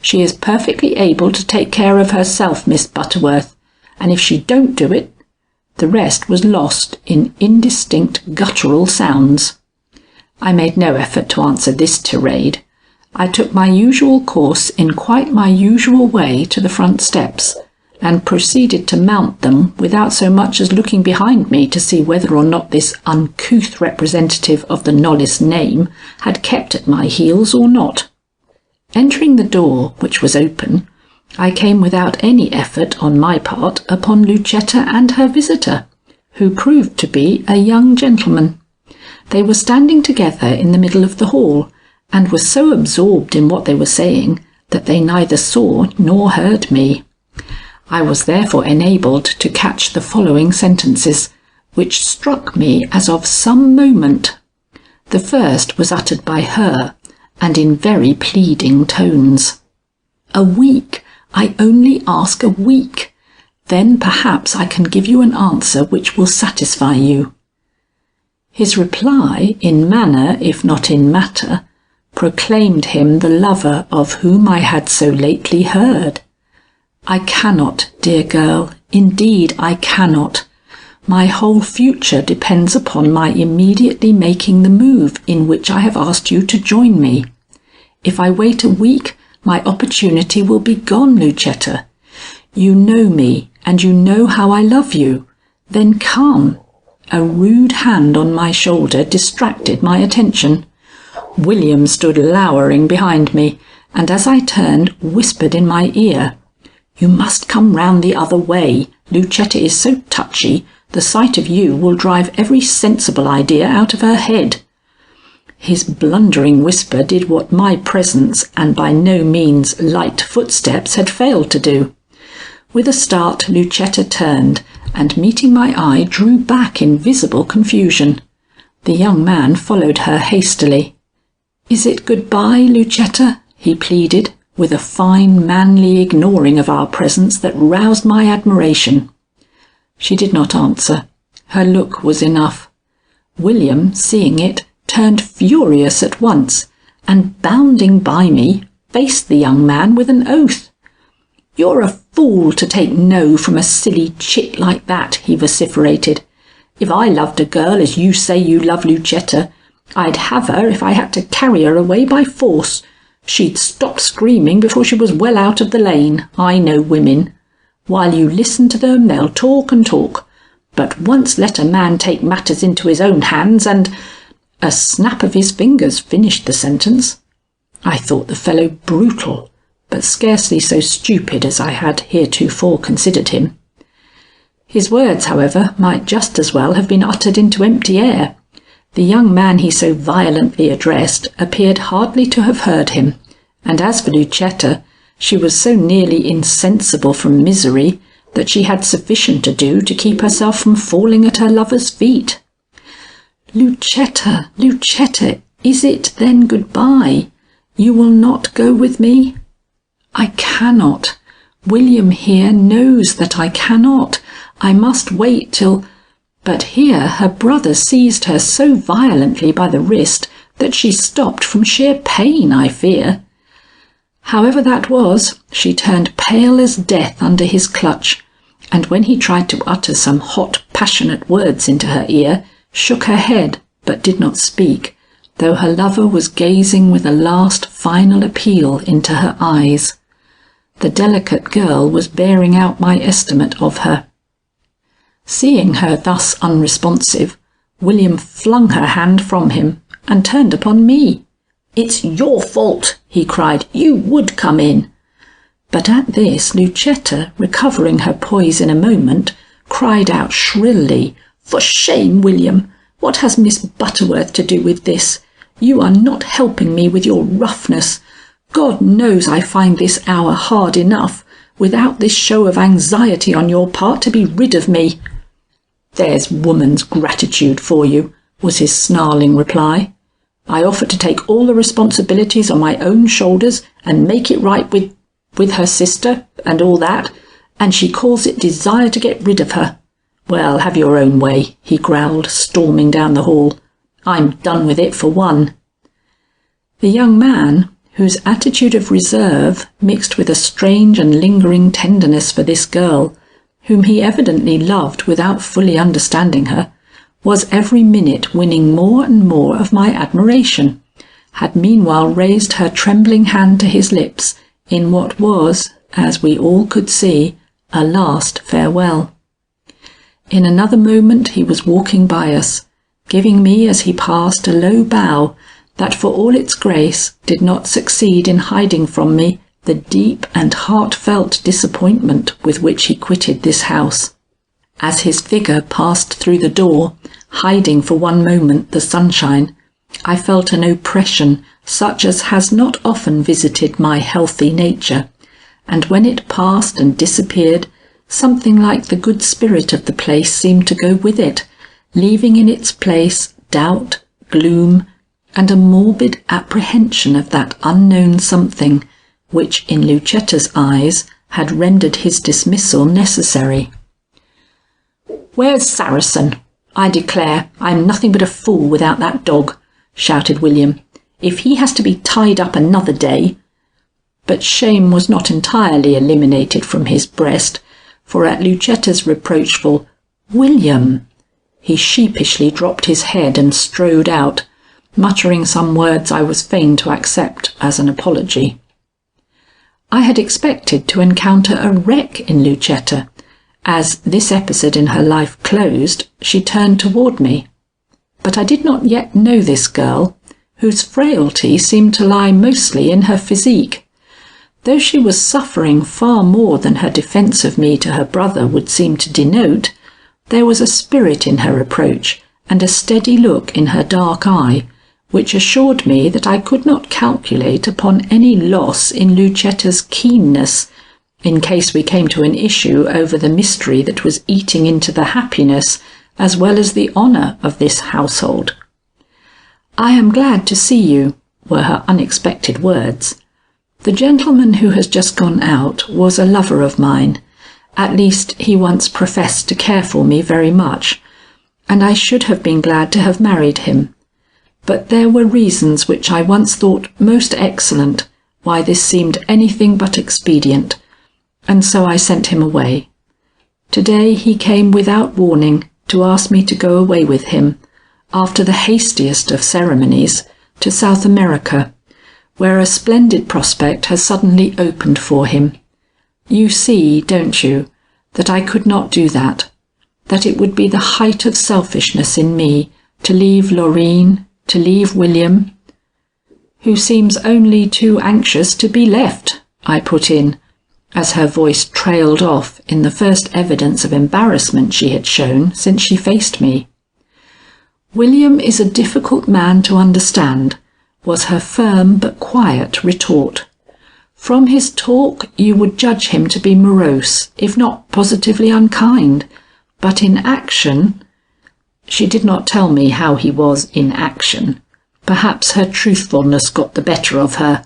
She is perfectly able to take care of herself, Miss Butterworth, and if she don't do it—" The rest was lost in indistinct guttural sounds. I made no effort to answer this tirade. I took my usual course in quite my usual way to the front steps, and proceeded to mount them without so much as looking behind me to see whether or not this uncouth representative of the Knollys name had kept at my heels or not. Entering the door, which was open, I came without any effort on my part upon Lucetta and her visitor, who proved to be a young gentleman. They were standing together in the middle of the hall, and were so absorbed in what they were saying that they neither saw nor heard me. I was therefore enabled to catch the following sentences, which struck me as of some moment. The first was uttered by her, and in very pleading tones. "A week! I only ask a week. Then perhaps I can give you an answer which will satisfy you." His reply, in manner if not in matter, proclaimed him the lover of whom I had so lately heard. "I cannot, dear girl, indeed I cannot. My whole future depends upon my immediately making the move in which I have asked you to join me. If I wait a week, my opportunity will be gone, Lucetta. You know me, and you know how I love you. Then come." A rude hand on my shoulder distracted my attention. William stood lowering behind me, and as I turned, whispered in my ear, "You must come round the other way. Lucetta is so touchy. The sight of you will drive every sensible idea out of her head." His blundering whisper did what my presence and by no means light footsteps had failed to do. With a start, Lucetta turned, and meeting my eye, drew back in visible confusion. The young man followed her hastily. "Is it good-bye, Lucetta?" he pleaded, with a fine manly ignoring of our presence that roused my admiration. She did not answer. Her look was enough. William, seeing it, turned furious at once, and bounding by me, faced the young man with an oath. "You're a fool to take no from a silly chit like that," he vociferated. "If I loved a girl as you say you love Lucetta, I'd have her if I had to carry her away by force. She'd stop screaming before she was well out of the lane. I know women. While you listen to them, they'll talk and talk. But once let a man take matters into his own hands and—" A snap of his fingers finished the sentence. I thought the fellow brutal, but scarcely so stupid as I had heretofore considered him. His words, however, might just as well have been uttered into empty air. The young man he so violently addressed appeared hardly to have heard him, and as for Lucetta, she was so nearly insensible from misery that she had sufficient to do to keep herself from falling at her lover's feet. "Lucetta, Lucetta, is it then good-bye? You will not go with me?" "I cannot. William here knows that I cannot. I must wait till—" But here her brother seized her so violently by the wrist that she stopped from sheer pain, I fear. However that was, she turned pale as death under his clutch, and when he tried to utter some hot, passionate words into her ear, shook her head, but did not speak, though her lover was gazing with a last final appeal into her eyes. The delicate girl was bearing out my estimate of her. Seeing her thus unresponsive, William flung her hand from him and turned upon me. "It's your fault," he cried. "You would come in." But at this Lucetta, recovering her poise in a moment, cried out shrilly, "For shame, William! What has Miss Butterworth to do with this? You are not helping me with your roughness. God knows I find this hour hard enough, without this show of anxiety on your part to be rid of me." "There's woman's gratitude for you," was his snarling reply. "I offer to take all the responsibilities on my own shoulders and make it right with her sister and all that, and she calls it desire to get rid of her. Well, have your own way," he growled, storming down the hall. "I'm done with it for one." The young man, whose attitude of reserve mixed with a strange and lingering tenderness for this girl, whom he evidently loved without fully understanding her, was every minute winning more and more of my admiration, had meanwhile raised her trembling hand to his lips in what was, as we all could see, a last farewell. In another moment he was walking by us, giving me as he passed a low bow that for all its grace did not succeed in hiding from me the deep and heartfelt disappointment with which he quitted this house. As his figure passed through the door, hiding for one moment the sunshine, I felt an oppression such as has not often visited my healthy nature, and when it passed and disappeared, something like the good spirit of the place seemed to go with it, leaving in its place doubt, gloom, and a morbid apprehension of that unknown something which in Lucetta's eyes had rendered his dismissal necessary. "Where's Saracen? I declare I'm nothing but a fool without that dog," shouted William. "If he has to be tied up another day—" But shame was not entirely eliminated from his breast, for at Lucetta's reproachful "William," he sheepishly dropped his head and strode out, muttering some words I was fain to accept as an apology. I had expected to encounter a wreck in Lucetta. As this episode in her life closed, she turned toward me. But I did not yet know this girl, whose frailty seemed to lie mostly in her physique. Though she was suffering far more than her defence of me to her brother would seem to denote, There was a spirit in her approach, and a steady look in her dark eye, which assured me that I could not calculate upon any loss in Lucetta's keenness, in case we came to an issue over the mystery that was eating into the happiness as well as the honour of this household. "I am glad to see you," were her unexpected words. "The gentleman who has just gone out was a lover of mine. At least he once professed to care for me very much, and I should have been glad to have married him. But there were reasons which I once thought most excellent why this seemed anything but expedient, and so I sent him away. Today he came without warning to ask me to go away with him, after the hastiest of ceremonies, to South America, where a splendid prospect has suddenly opened for him. You see, don't you, that I could not do that, that it would be the height of selfishness in me to leave Laurine, to leave William—" "Who seems only too anxious to be left," I put in, as her voice trailed off in the first evidence of embarrassment she had shown since she faced me. "William is a difficult man to understand," was her firm but quiet retort. "From his talk you would judge him to be morose, if not positively unkind, but in action—" She did not tell me how he was in action. Perhaps her truthfulness got the better of her,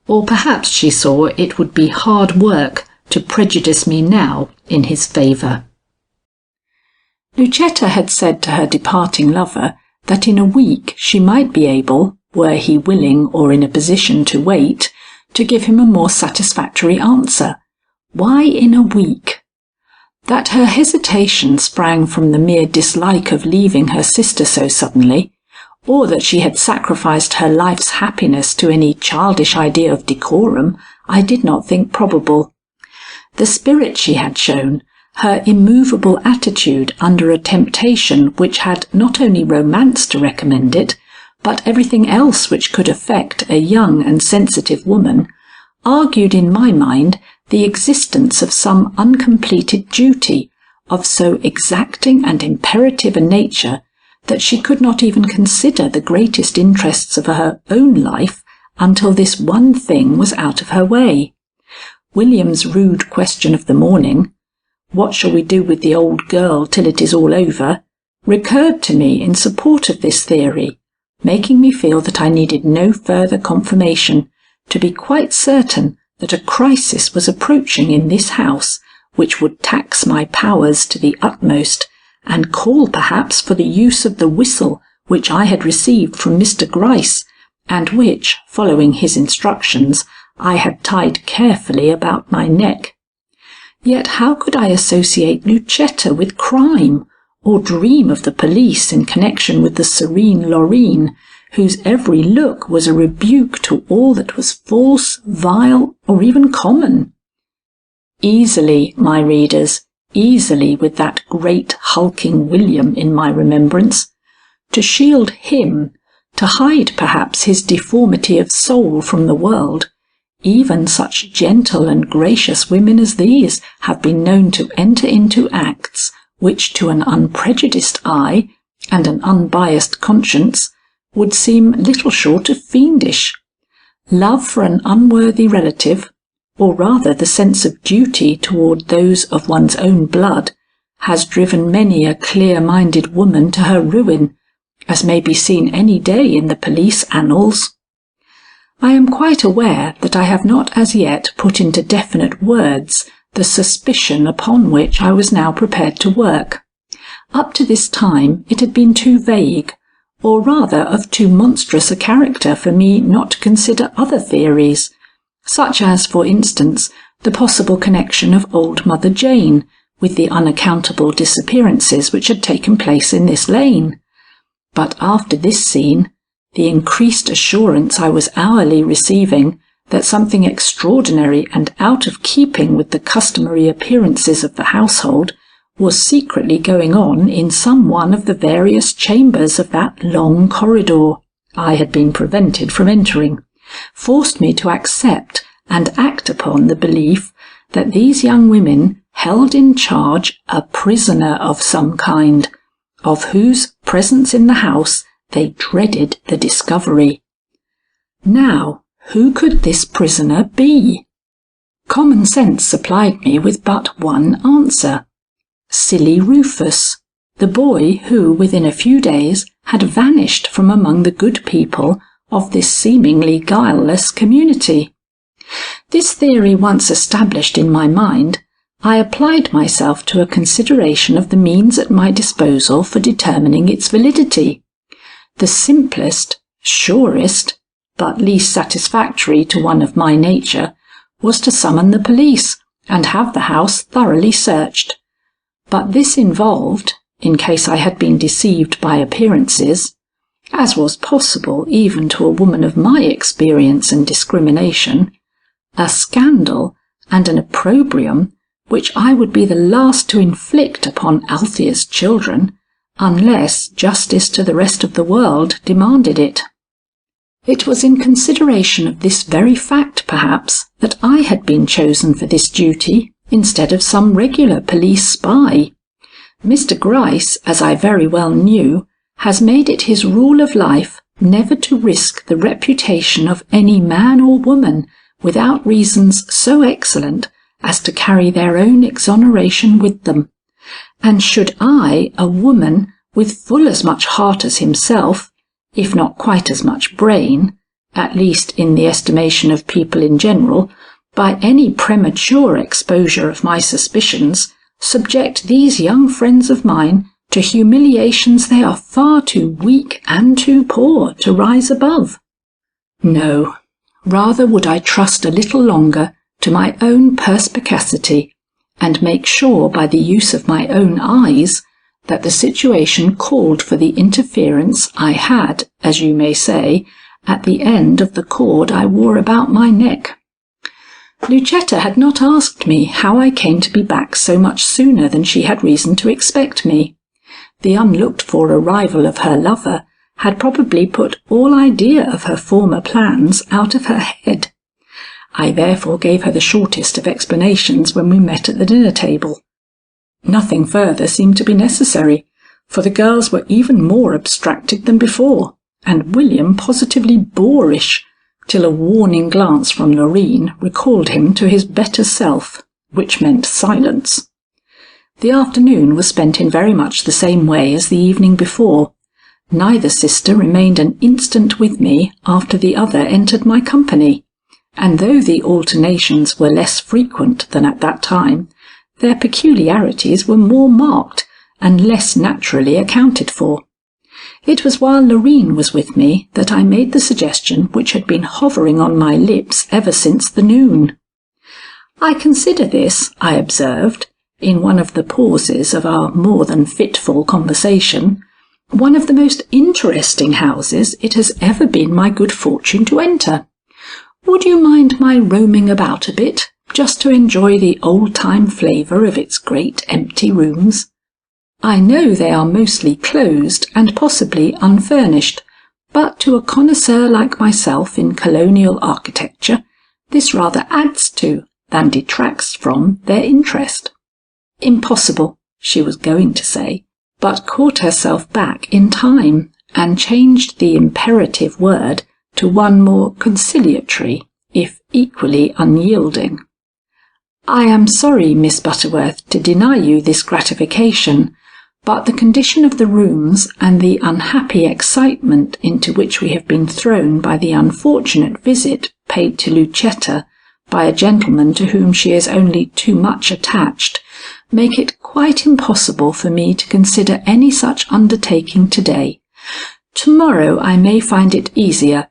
or perhaps she saw it would be hard work to prejudice me now in his favour. Lucetta had said to her departing lover that in a week she might be able, were he willing or in a position to wait, to give him a more satisfactory answer. Why in a week? That her hesitation sprang from the mere dislike of leaving her sister so suddenly, or that she had sacrificed her life's happiness to any childish idea of decorum, I did not think probable. The spirit she had shown, her immovable attitude under a temptation which had not only romance to recommend it, but everything else which could affect a young and sensitive woman, argued in my mind the existence of some uncompleted duty of so exacting and imperative a nature that she could not even consider the greatest interests of her own life until this one thing was out of her way. William's rude question of the morning, "What shall we do with the old girl till it is all over?" recurred to me in support of this theory, making me feel that I needed no further confirmation to be quite certain that a crisis was approaching in this house which would tax my powers to the utmost, and call perhaps for the use of the whistle which I had received from Mr Gryce, and which, following his instructions, I had tied carefully about my neck. Yet how could I associate Lucetta with crime, or dream of the police in connection with the serene Laurine, whose every look was a rebuke to all that was false, vile, or even common? Easily, my readers, easily with that great hulking William in my remembrance. To shield him, to hide perhaps his deformity of soul from the world, even such gentle and gracious women as these have been known to enter into acts which to an unprejudiced eye and an unbiased conscience would seem little short of fiendish. Love for an unworthy relative, or rather the sense of duty toward those of one's own blood, has driven many a clear-minded woman to her ruin, as may be seen any day in the police annals. I am quite aware that I have not as yet put into definite words the suspicion upon which I was now prepared to work. Up to this time it had been too vague, or rather of too monstrous a character for me not to consider other theories, such as, for instance, the possible connection of old Mother Jane with the unaccountable disappearances which had taken place in this lane. But after this scene, the increased assurance I was hourly receiving that something extraordinary and out of keeping with the customary appearances of the household was secretly going on in some one of the various chambers of that long corridor I had been prevented from entering, forced me to accept and act upon the belief that these young women held in charge a prisoner of some kind, of whose presence in the house they dreaded the discovery. Now, who could this prisoner be? Common sense supplied me with but one answer. Silly Rufus, the boy who, within a few days, had vanished from among the good people of this seemingly guileless community. This theory once established in my mind, I applied myself to a consideration of the means at my disposal for determining its validity. The simplest, surest, but least satisfactory to one of my nature, was to summon the police and have the house thoroughly searched. But this involved, in case I had been deceived by appearances, as was possible even to a woman of my experience and discrimination, a scandal and an opprobrium which I would be the last to inflict upon Althea's children, unless justice to the rest of the world demanded it. It was in consideration of this very fact, perhaps, that I had been chosen for this duty instead of some regular police spy. Mr Gryce, as I very well knew, has made it his rule of life never to risk the reputation of any man or woman without reasons so excellent as to carry their own exoneration with them. And should I, a woman with full as much heart as himself, if not quite as much brain, at least in the estimation of people in general, by any premature exposure of my suspicions, subject these young friends of mine to humiliations they are far too weak and too poor to rise above? No, rather would I trust a little longer to my own perspicacity, and make sure by the use of my own eyes that the situation called for the interference I had, as you may say, at the end of the cord I wore about my neck. Lucetta had not asked me how I came to be back so much sooner than she had reason to expect me. The unlooked-for arrival of her lover had probably put all idea of her former plans out of her head. I therefore gave her the shortest of explanations when we met at the dinner-table. Nothing further seemed to be necessary, for the girls were even more abstracted than before, and William positively boorish, till a warning glance from Loreen recalled him to his better self, which meant silence. The afternoon was spent in very much the same way as the evening before. Neither sister remained an instant with me after the other entered my company, and though the alternations were less frequent than at that time, their peculiarities were more marked and less naturally accounted for. It was while Loreen was with me that I made the suggestion which had been hovering on my lips ever since the noon. "I consider this," I observed, in one of the pauses of our more than fitful conversation, "one of the most interesting houses it has ever been my good fortune to enter. Would you mind my roaming about a bit, just to enjoy the old-time flavour of its great empty rooms? I know they are mostly closed and possibly unfurnished, but to a connoisseur like myself in colonial architecture, this rather adds to, than detracts from, their interest." "Impossible," she was going to say, but caught herself back in time, and changed the imperative word to one more conciliatory, if equally unyielding. "I am sorry, Miss Butterworth, to deny you this gratification, but the condition of the rooms and the unhappy excitement into which we have been thrown by the unfortunate visit paid to Lucetta by a gentleman to whom she is only too much attached make it quite impossible for me to consider any such undertaking today. Tomorrow I may find it easier,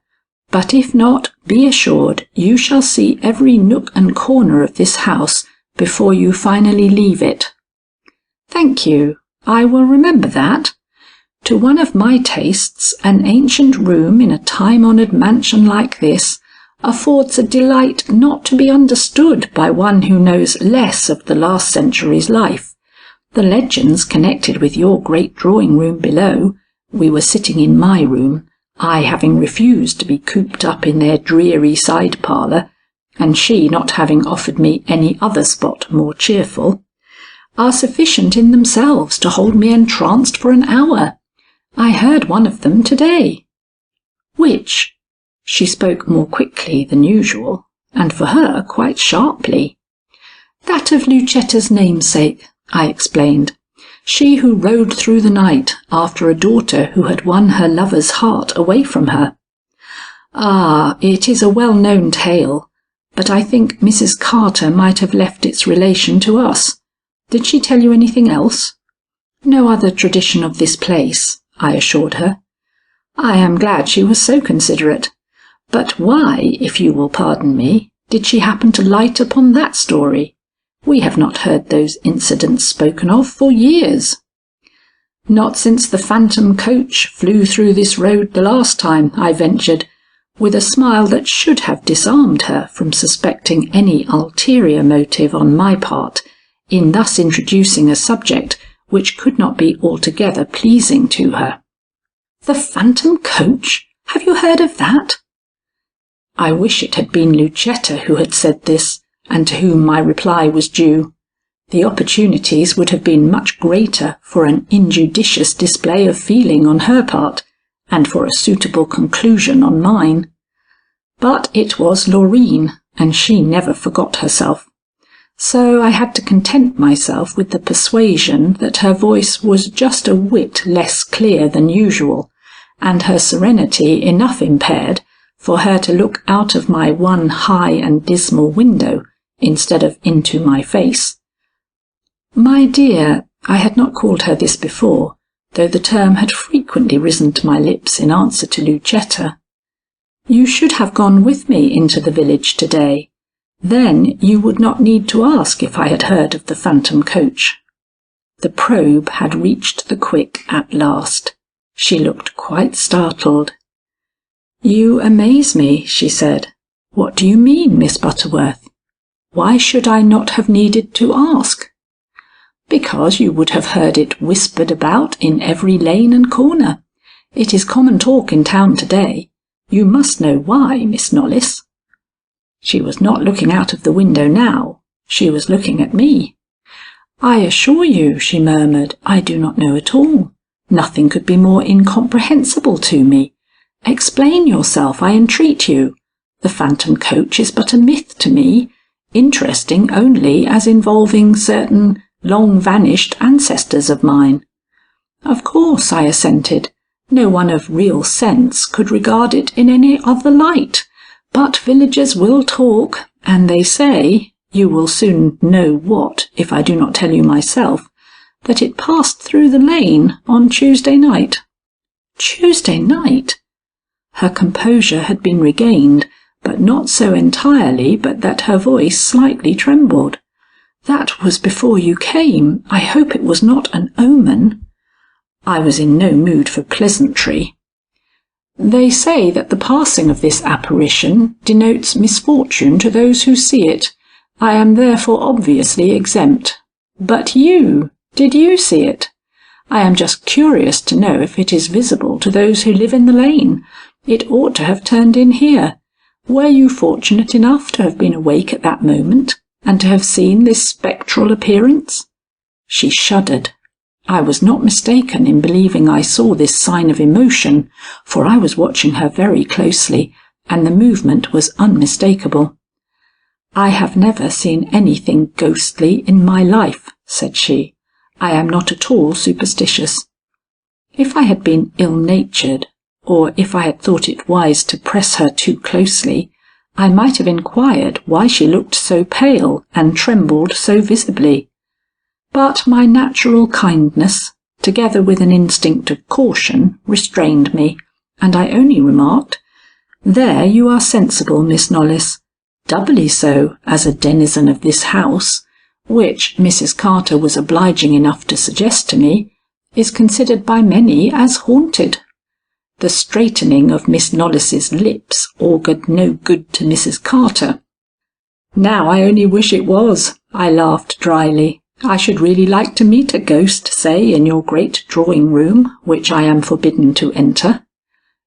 but if not, be assured you shall see every nook and corner of this house before you finally leave it." "Thank you. I will remember that. To one of my tastes, an ancient room in a time-honoured mansion like this affords a delight not to be understood by one who knows less of the last century's life. The legends connected with your great drawing-room below — we were sitting in my room, I having refused to be cooped up in their dreary side parlour, and she not having offered me any other spot more cheerful are sufficient in themselves to hold me entranced for an hour. I heard one of them today." "Which?" She spoke more quickly than usual, and for her quite sharply. "That of Lucetta's namesake," I explained. "She who rode through the night after a daughter who had won her lover's heart away from her." "Ah, it is a well-known tale, but I think Mrs. Carter might have left its relation to us. Did she tell you anything else?" "No other tradition of this place," I assured her. "I am glad she was so considerate. But why, if you will pardon me, did she happen to light upon that story? We have not heard those incidents spoken of for years." "Not since the phantom coach flew through this road the last time," I ventured, with a smile that should have disarmed her from suspecting any ulterior motive on my part in thus introducing a subject which could not be altogether pleasing to her. "The phantom coach? Have you heard of that?" I wish it had been Lucetta who had said this, and to whom my reply was due. The opportunities would have been much greater for an injudicious display of feeling on her part, and for a suitable conclusion on mine. But it was Laurine, and she never forgot herself. So I had to content myself with the persuasion that her voice was just a whit less clear than usual, and her serenity enough impaired for her to look out of my one high and dismal window instead of into my face. "My dear," I had not called her this before, though the term had frequently risen to my lips in answer to Lucetta, "you should have gone with me into the village today. Then you would not need to ask if I had heard of the phantom coach." The probe had reached the quick at last. She looked quite startled. "You amaze me," she said. "What do you mean, Miss Butterworth? Why should I not have needed to ask?" "Because you would have heard it whispered about in every lane and corner. It is common talk in town today. You must know why, Miss Knollys." She was not looking out of the window now. She was looking at me. "I assure you," she murmured, "I do not know at all. Nothing could be more incomprehensible to me. Explain yourself, I entreat you. The phantom coach is but a myth to me, interesting only as involving certain long-vanished ancestors of mine." "Of course," I assented. "No one of real sense could regard it in any other light. But villagers will talk, and they say, you will soon know what if I do not tell you myself, that it passed through the lane on Tuesday night." "Tuesday night?" Her composure had been regained, but not so entirely but that her voice slightly trembled. "That was before you came. I hope it was not an omen." I was in no mood for pleasantry. "They say that the passing of this apparition denotes misfortune to those who see it. I am therefore obviously exempt. But did you see it? I am just curious to know if it is visible to those who live in the lane. It ought to have turned in here. Were you fortunate enough to have been awake at that moment, and to have seen this spectral appearance?" She shuddered. I was not mistaken in believing I saw this sign of emotion, for I was watching her very closely, and the movement was unmistakable. "I have never seen anything ghostly in my life," said she. "I am not at all superstitious." If I had been ill-natured, or if I had thought it wise to press her too closely, I might have inquired why she looked so pale and trembled so visibly. But my natural kindness, together with an instinct of caution, restrained me, and I only remarked, "There you are sensible, Miss Knollys. Doubly so as a denizen of this house, which Mrs. Carter was obliging enough to suggest to me, is considered by many as haunted." The straightening of Miss Knollys's lips augured no good to Mrs. Carter. "Now I only wish it was," I laughed dryly. "I should really like to meet a ghost, say, in your great drawing-room, which I am forbidden to enter."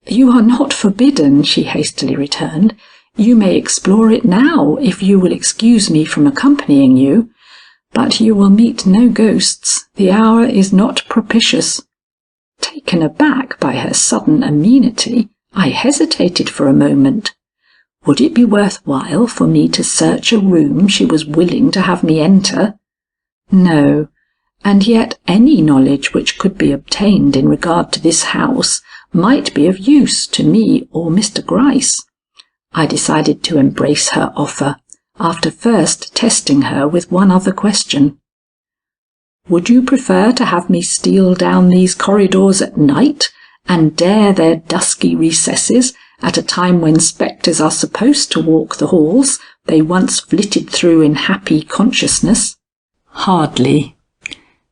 "You are not forbidden," she hastily returned. "You may explore it now, if you will excuse me from accompanying you. But you will meet no ghosts. The hour is not propitious." Taken aback by her sudden amenity, I hesitated for a moment. Would it be worthwhile for me to search a room she was willing to have me enter? No, and yet any knowledge which could be obtained in regard to this house might be of use to me or Mr Gryce. I decided to embrace her offer, after first testing her with one other question. "Would you prefer to have me steal down these corridors at night and dare their dusky recesses at a time when spectres are supposed to walk the halls they once flitted through in happy consciousness?" "Hardly."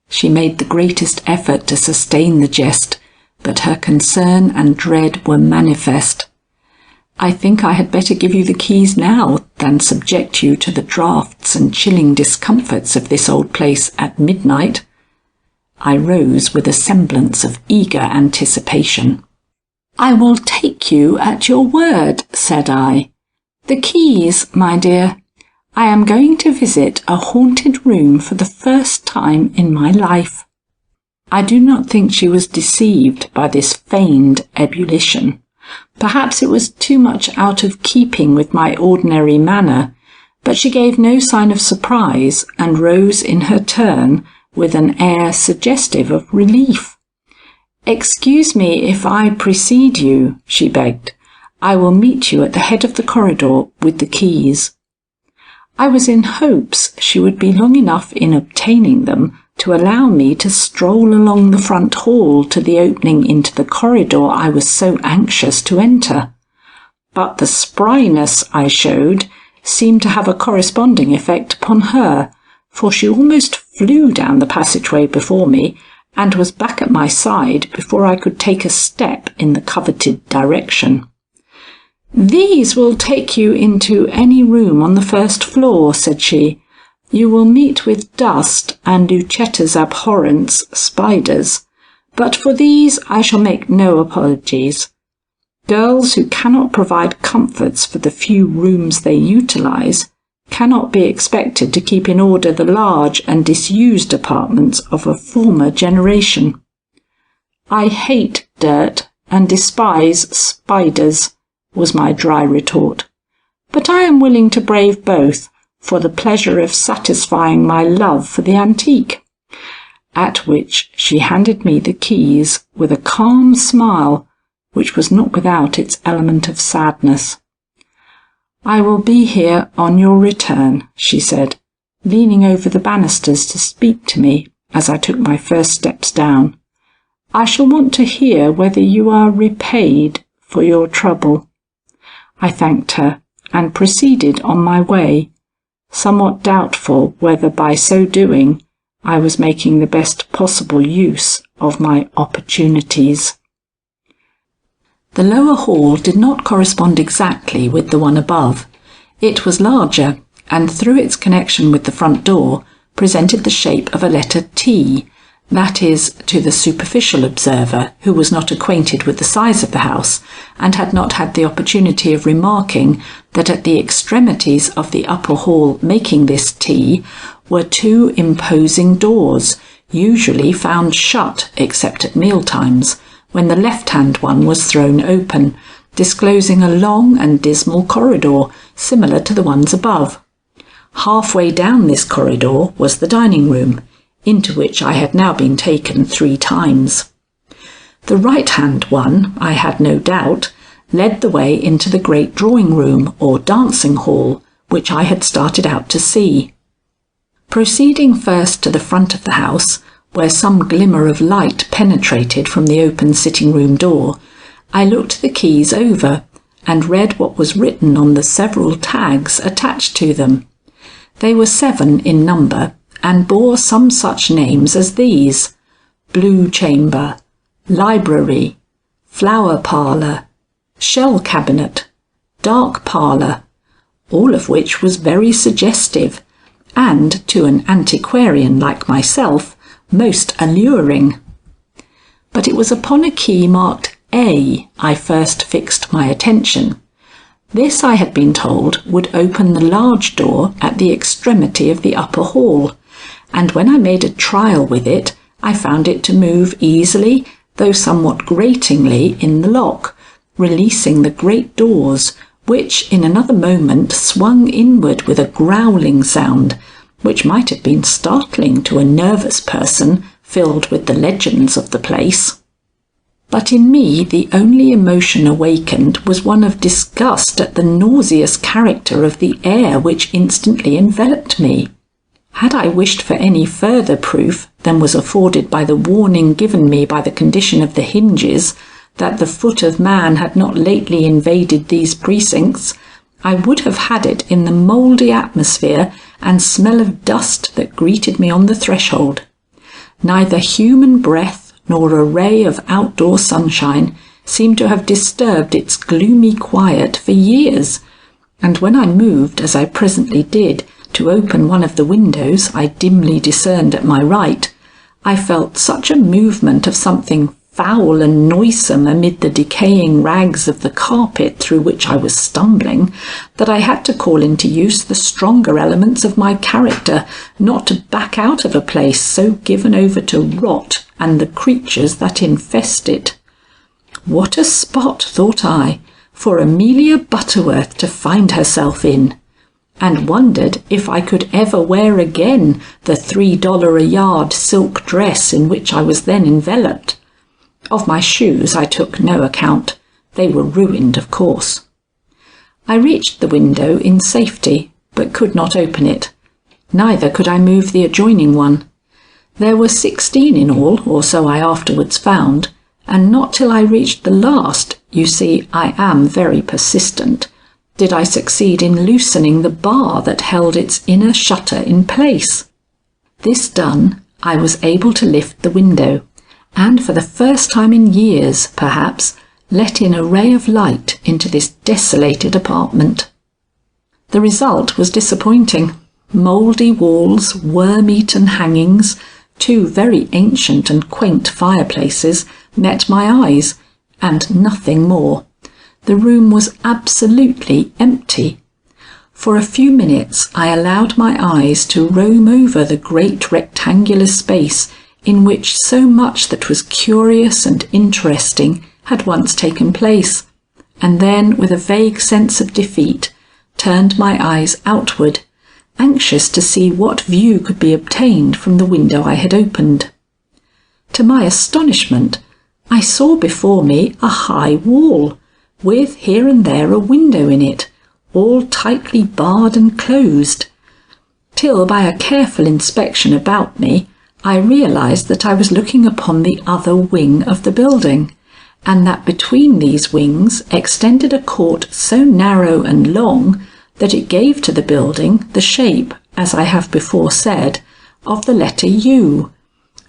She made the greatest effort to sustain the jest, but her concern and dread were manifest. "I think I had better give you the keys now than subject you to the draughts and chilling discomforts of this old place at midnight." I rose with a semblance of eager anticipation. "I will take you at your word," said I. "The keys, my dear. I am going to visit a haunted room for the first time in my life." I do not think she was deceived by this feigned ebullition. Perhaps it was too much out of keeping with my ordinary manner, but she gave no sign of surprise and rose in her turn with an air suggestive of relief. "Excuse me if I precede you," she begged. "I will meet you at the head of the corridor with the keys." I was in hopes she would be long enough in obtaining them to allow me to stroll along the front hall to the opening into the corridor I was so anxious to enter. But the spryness I showed seemed to have a corresponding effect upon her, for she almost flew down the passageway before me and was back at my side before I could take a step in the coveted direction. "These will take you into any room on the first floor," said she. "You will meet with dust and Lucetta's abhorrence, spiders, but for these I shall make no apologies. Girls who cannot provide comforts for the few rooms they utilize cannot be expected to keep in order the large and disused apartments of a former generation." "I hate dirt and despise spiders," was my dry retort, "but I am willing to brave both for the pleasure of satisfying my love for the antique." At which she handed me the keys with a calm smile which was not without its element of sadness. "I will be here on your return," she said, leaning over the banisters to speak to me as I took my first steps down. "I shall want to hear whether you are repaid for your trouble." I thanked her and proceeded on my way, somewhat doubtful whether by so doing I was making the best possible use of my opportunities. The lower hall did not correspond exactly with the one above. It was larger, and through its connection with the front door, presented the shape of a letter T, that is, to the superficial observer who was not acquainted with the size of the house, and had not had the opportunity of remarking that at the extremities of the upper hall making this T were two imposing doors, usually found shut except at mealtimes, when the left-hand one was thrown open, disclosing a long and dismal corridor similar to the ones above. Halfway down this corridor was the dining room, into which I had now been taken 3 times. The right-hand one, I had no doubt, led the way into the great drawing-room or dancing hall, which I had started out to see. Proceeding first to the front of the house, where some glimmer of light penetrated from the open sitting-room door, I looked the keys over and read what was written on the several tags attached to them. They were 7 in number, and bore some such names as these: Blue Chamber, Library, Flower Parlour, Shell Cabinet, Dark Parlour, all of which was very suggestive, and, to an antiquarian like myself, most alluring. But it was upon a key marked A I first fixed my attention. This, I had been told, would open the large door at the extremity of the upper hall, and when I made a trial with it, I found it to move easily, though somewhat gratingly, in the lock, releasing the great doors, which in another moment swung inward with a growling sound, which might have been startling to a nervous person filled with the legends of the place. But in me the only emotion awakened was one of disgust at the nauseous character of the air which instantly enveloped me. Had I wished for any further proof than was afforded by the warning given me by the condition of the hinges that the foot of man had not lately invaded these precincts, I would have had it in the mouldy atmosphere and smell of dust that greeted me on the threshold. Neither human breath nor a ray of outdoor sunshine seemed to have disturbed its gloomy quiet for years, and when I moved, as I presently did, to open one of the windows I dimly discerned at my right, I felt such a movement of something foul and noisome amid the decaying rags of the carpet through which I was stumbling, that I had to call into use the stronger elements of my character not to back out of a place so given over to rot and the creatures that infest it. What a spot, thought I, for Amelia Butterworth to find herself in, and wondered if I could ever wear again the $3 a yard silk dress in which I was then enveloped. Of my shoes I took no account. They were ruined, of course. I reached the window in safety, but could not open it. Neither could I move the adjoining one. There were 16 in all, or so I afterwards found, and not till I reached the last, you see I am very persistent, did I succeed in loosening the bar that held its inner shutter in place. This done, I was able to lift the window, and for the first time in years, perhaps, let in a ray of light into this desolated apartment. The result was disappointing. Mouldy walls, worm-eaten hangings, 2 very ancient and quaint fireplaces met my eyes, and nothing more. The room was absolutely empty. For a few minutes I allowed my eyes to roam over the great rectangular space in which so much that was curious and interesting had once taken place, and then, with a vague sense of defeat, turned my eyes outward, anxious to see what view could be obtained from the window I had opened. To my astonishment, I saw before me a high wall, with here and there a window in it, all tightly barred and closed, till by a careful inspection about me I realized that I was looking upon the other wing of the building, and that between these wings extended a court so narrow and long that it gave to the building the shape, as I have before said, of the letter U,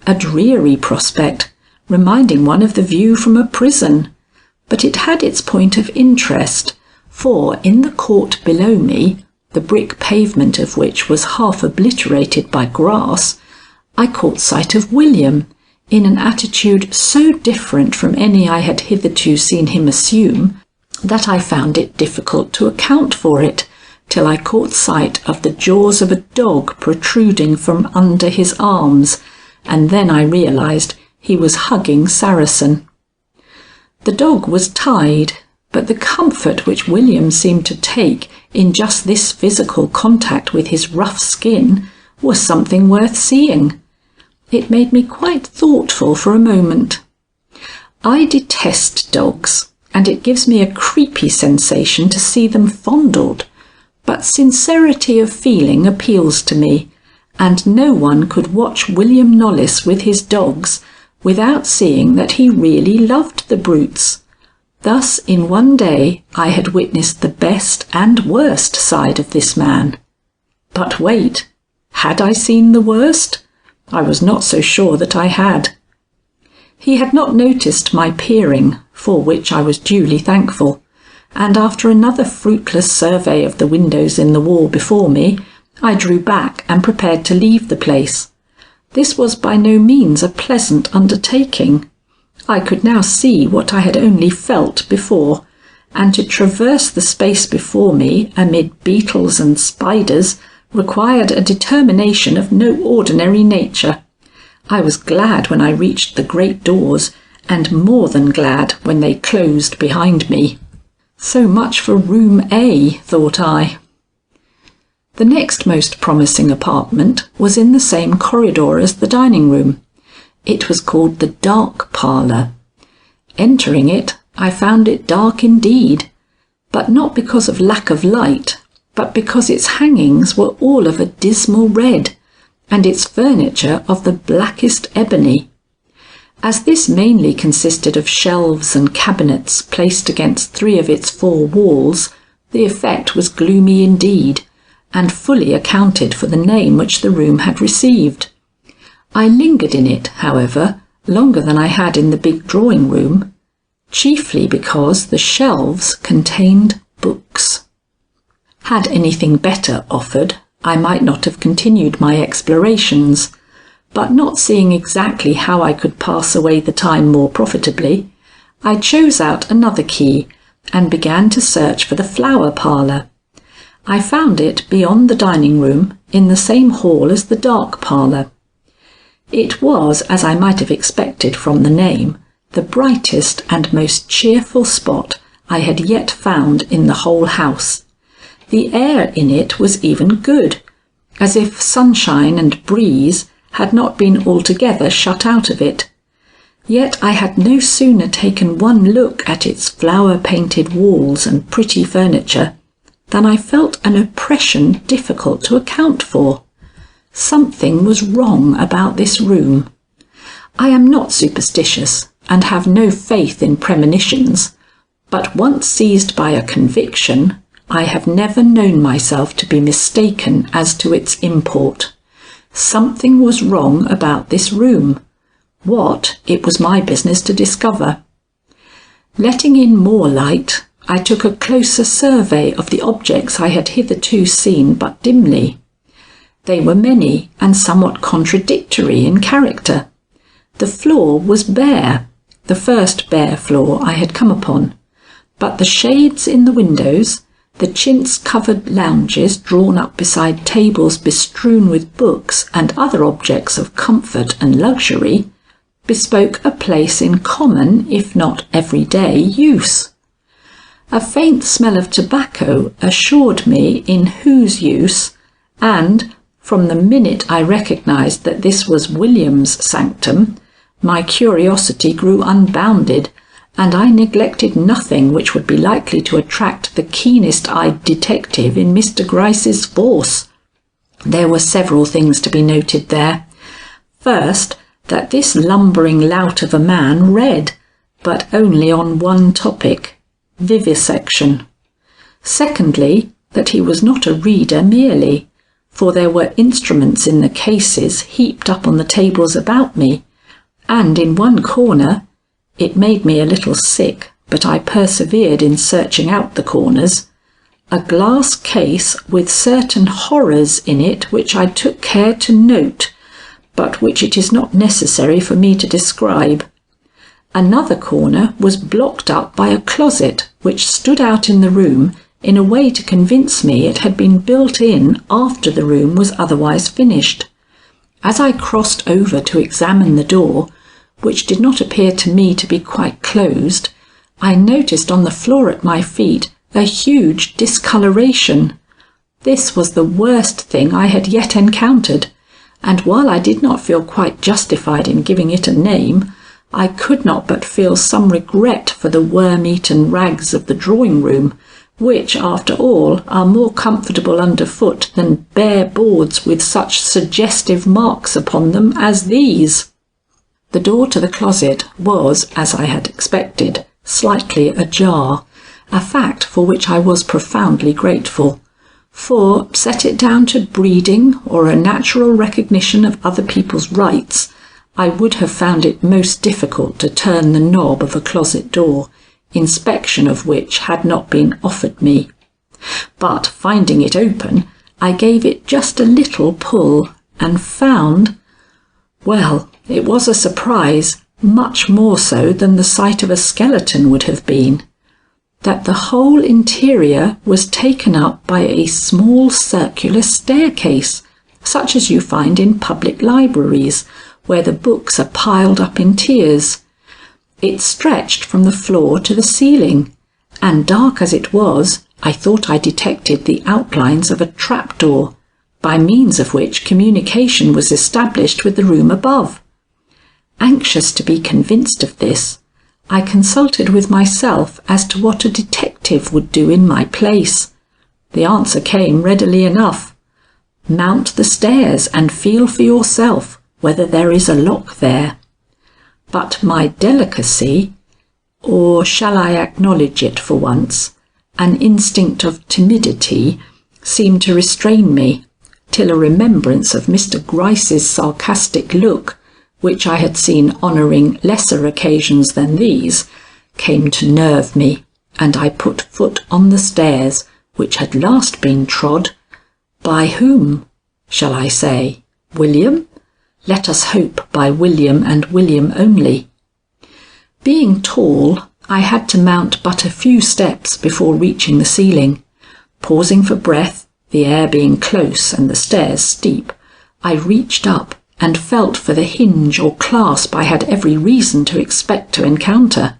a dreary prospect, reminding one of the view from a prison, but it had its point of interest, for in the court below me, the brick pavement of which was half obliterated by grass, I caught sight of William, in an attitude so different from any I had hitherto seen him assume, that I found it difficult to account for it, till I caught sight of the jaws of a dog protruding from under his arms, and then I realized he was hugging Saracen. The dog was tied, but the comfort which William seemed to take in just this physical contact with his rough skin was something worth seeing. It made me quite thoughtful for a moment. I detest dogs, and it gives me a creepy sensation to see them fondled, but sincerity of feeling appeals to me, and no one could watch William Knollys with his dogs without seeing that he really loved the brutes. Thus in one day I had witnessed the best and worst side of this man. But wait, had I seen the worst? I was not so sure that I had. He had not noticed my peering, for which I was duly thankful, and after another fruitless survey of the windows in the wall before me, I drew back and prepared to leave the place. This was by no means a pleasant undertaking. I could now see what I had only felt before, and to traverse the space before me amid beetles and spiders required a determination of no ordinary nature. I was glad when I reached the great doors, and more than glad when they closed behind me. So much for room A, thought I. The next most promising apartment was in the same corridor as the dining room. It was called the dark parlour. Entering it, I found it dark indeed, but not because of lack of light, but because its hangings were all of a dismal red, and its furniture of the blackest ebony. As this mainly consisted of shelves and cabinets placed against 3 of its 4 walls, the effect was gloomy indeed, and fully accounted for the name which the room had received. I lingered in it, however, longer than I had in the big drawing-room, chiefly because the shelves contained books. Had anything better offered, I might not have continued my explorations, but not seeing exactly how I could pass away the time more profitably, I chose out another key and began to search for the flower parlour. I found it beyond the dining room, in the same hall as the dark parlour. It was, as I might have expected from the name, the brightest and most cheerful spot I had yet found in the whole house. The air in it was even good, as if sunshine and breeze had not been altogether shut out of it. Yet I had no sooner taken one look at its flower-painted walls and pretty furniture than I felt an oppression difficult to account for. Something was wrong about this room. I am not superstitious, and have no faith in premonitions, but once seized by a conviction, I have never known myself to be mistaken as to its import. Something was wrong about this room. What, it was my business to discover. Letting in more light, I took a closer survey of the objects I had hitherto seen but dimly. They were many and somewhat contradictory in character. The floor was bare, the first bare floor I had come upon, but the shades in the windows, the chintz-covered lounges drawn up beside tables bestrewn with books and other objects of comfort and luxury, bespoke a place in common, if not everyday, use. A faint smell of tobacco assured me in whose use, and, from the minute I recognised that this was William's sanctum, my curiosity grew unbounded, and I neglected nothing which would be likely to attract the keenest-eyed detective in Mr Gryce's force. There were several things to be noted there. First, that this lumbering lout of a man read, but only on one topic, vivisection. Secondly, that he was not a reader merely, for there were instruments in the cases heaped up on the tables about me, and in one corner, it made me a little sick, but I persevered in searching out the corners, a glass case with certain horrors in it which I took care to note, but which it is not necessary for me to describe. Another corner was blocked up by a closet which stood out in the room in a way to convince me it had been built in after the room was otherwise finished. As I crossed over to examine the door, which did not appear to me to be quite closed, I noticed on the floor at my feet a huge discoloration. This was the worst thing I had yet encountered, and while I did not feel quite justified in giving it a name, I could not but feel some regret for the worm-eaten rags of the drawing-room, which, after all, are more comfortable underfoot than bare boards with such suggestive marks upon them as these. The door to the closet was, as I had expected, slightly ajar, a fact for which I was profoundly grateful, for, set it down to breeding or a natural recognition of other people's rights, I would have found it most difficult to turn the knob of a closet door, inspection of which had not been offered me. But, finding it open, I gave it just a little pull, and found... well, it was a surprise, much more so than the sight of a skeleton would have been. that the whole interior was taken up by a small circular staircase, such as you find in public libraries, where the books are piled up in tiers. It stretched from the floor to the ceiling, and dark as it was, I thought I detected the outlines of a trapdoor, by means of which communication was established with the room above. Anxious to be convinced of this, I consulted with myself as to what a detective would do in my place. The answer came readily enough. Mount the stairs and feel for yourself whether there is a lock there. But my delicacy, or shall I acknowledge it for once, an instinct of timidity, seemed to restrain me, till a remembrance of Mr Gryce's sarcastic look, which I had seen honouring lesser occasions than these, came to nerve me, and I put foot on the stairs, which had last been trod. By whom, shall I say? William? Let us hope by William and William only. Being tall, I had to mount but a few steps before reaching the ceiling. Pausing for breath, the air being close and the stairs steep, I reached up and felt for the hinge or clasp I had every reason to expect to encounter.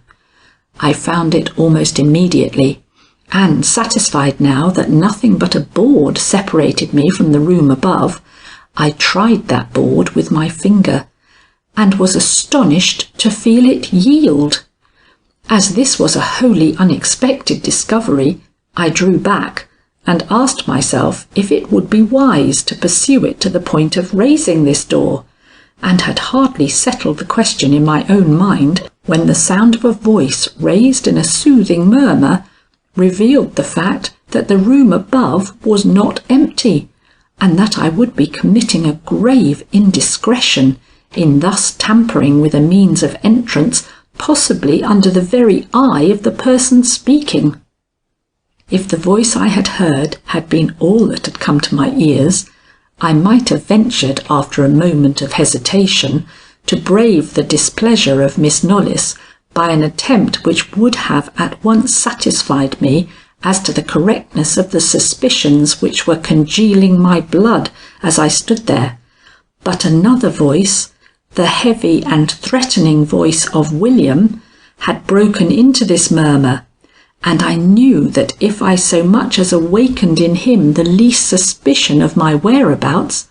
I found it almost immediately, and satisfied now that nothing but a board separated me from the room above, I tried that board with my finger, and was astonished to feel it yield. As this was a wholly unexpected discovery, I drew back, and asked myself if it would be wise to pursue it to the point of raising this door, and had hardly settled the question in my own mind when the sound of a voice raised in a soothing murmur revealed the fact that the room above was not empty, and that I would be committing a grave indiscretion in thus tampering with a means of entrance possibly under the very eye of the person speaking. If the voice I had heard had been all that had come to my ears, I might have ventured, after a moment of hesitation, to brave the displeasure of Miss Knollys by an attempt which would have at once satisfied me as to the correctness of the suspicions which were congealing my blood as I stood there. But another voice, the heavy and threatening voice of William, had broken into this murmur, and I knew that if I so much as awakened in him the least suspicion of my whereabouts,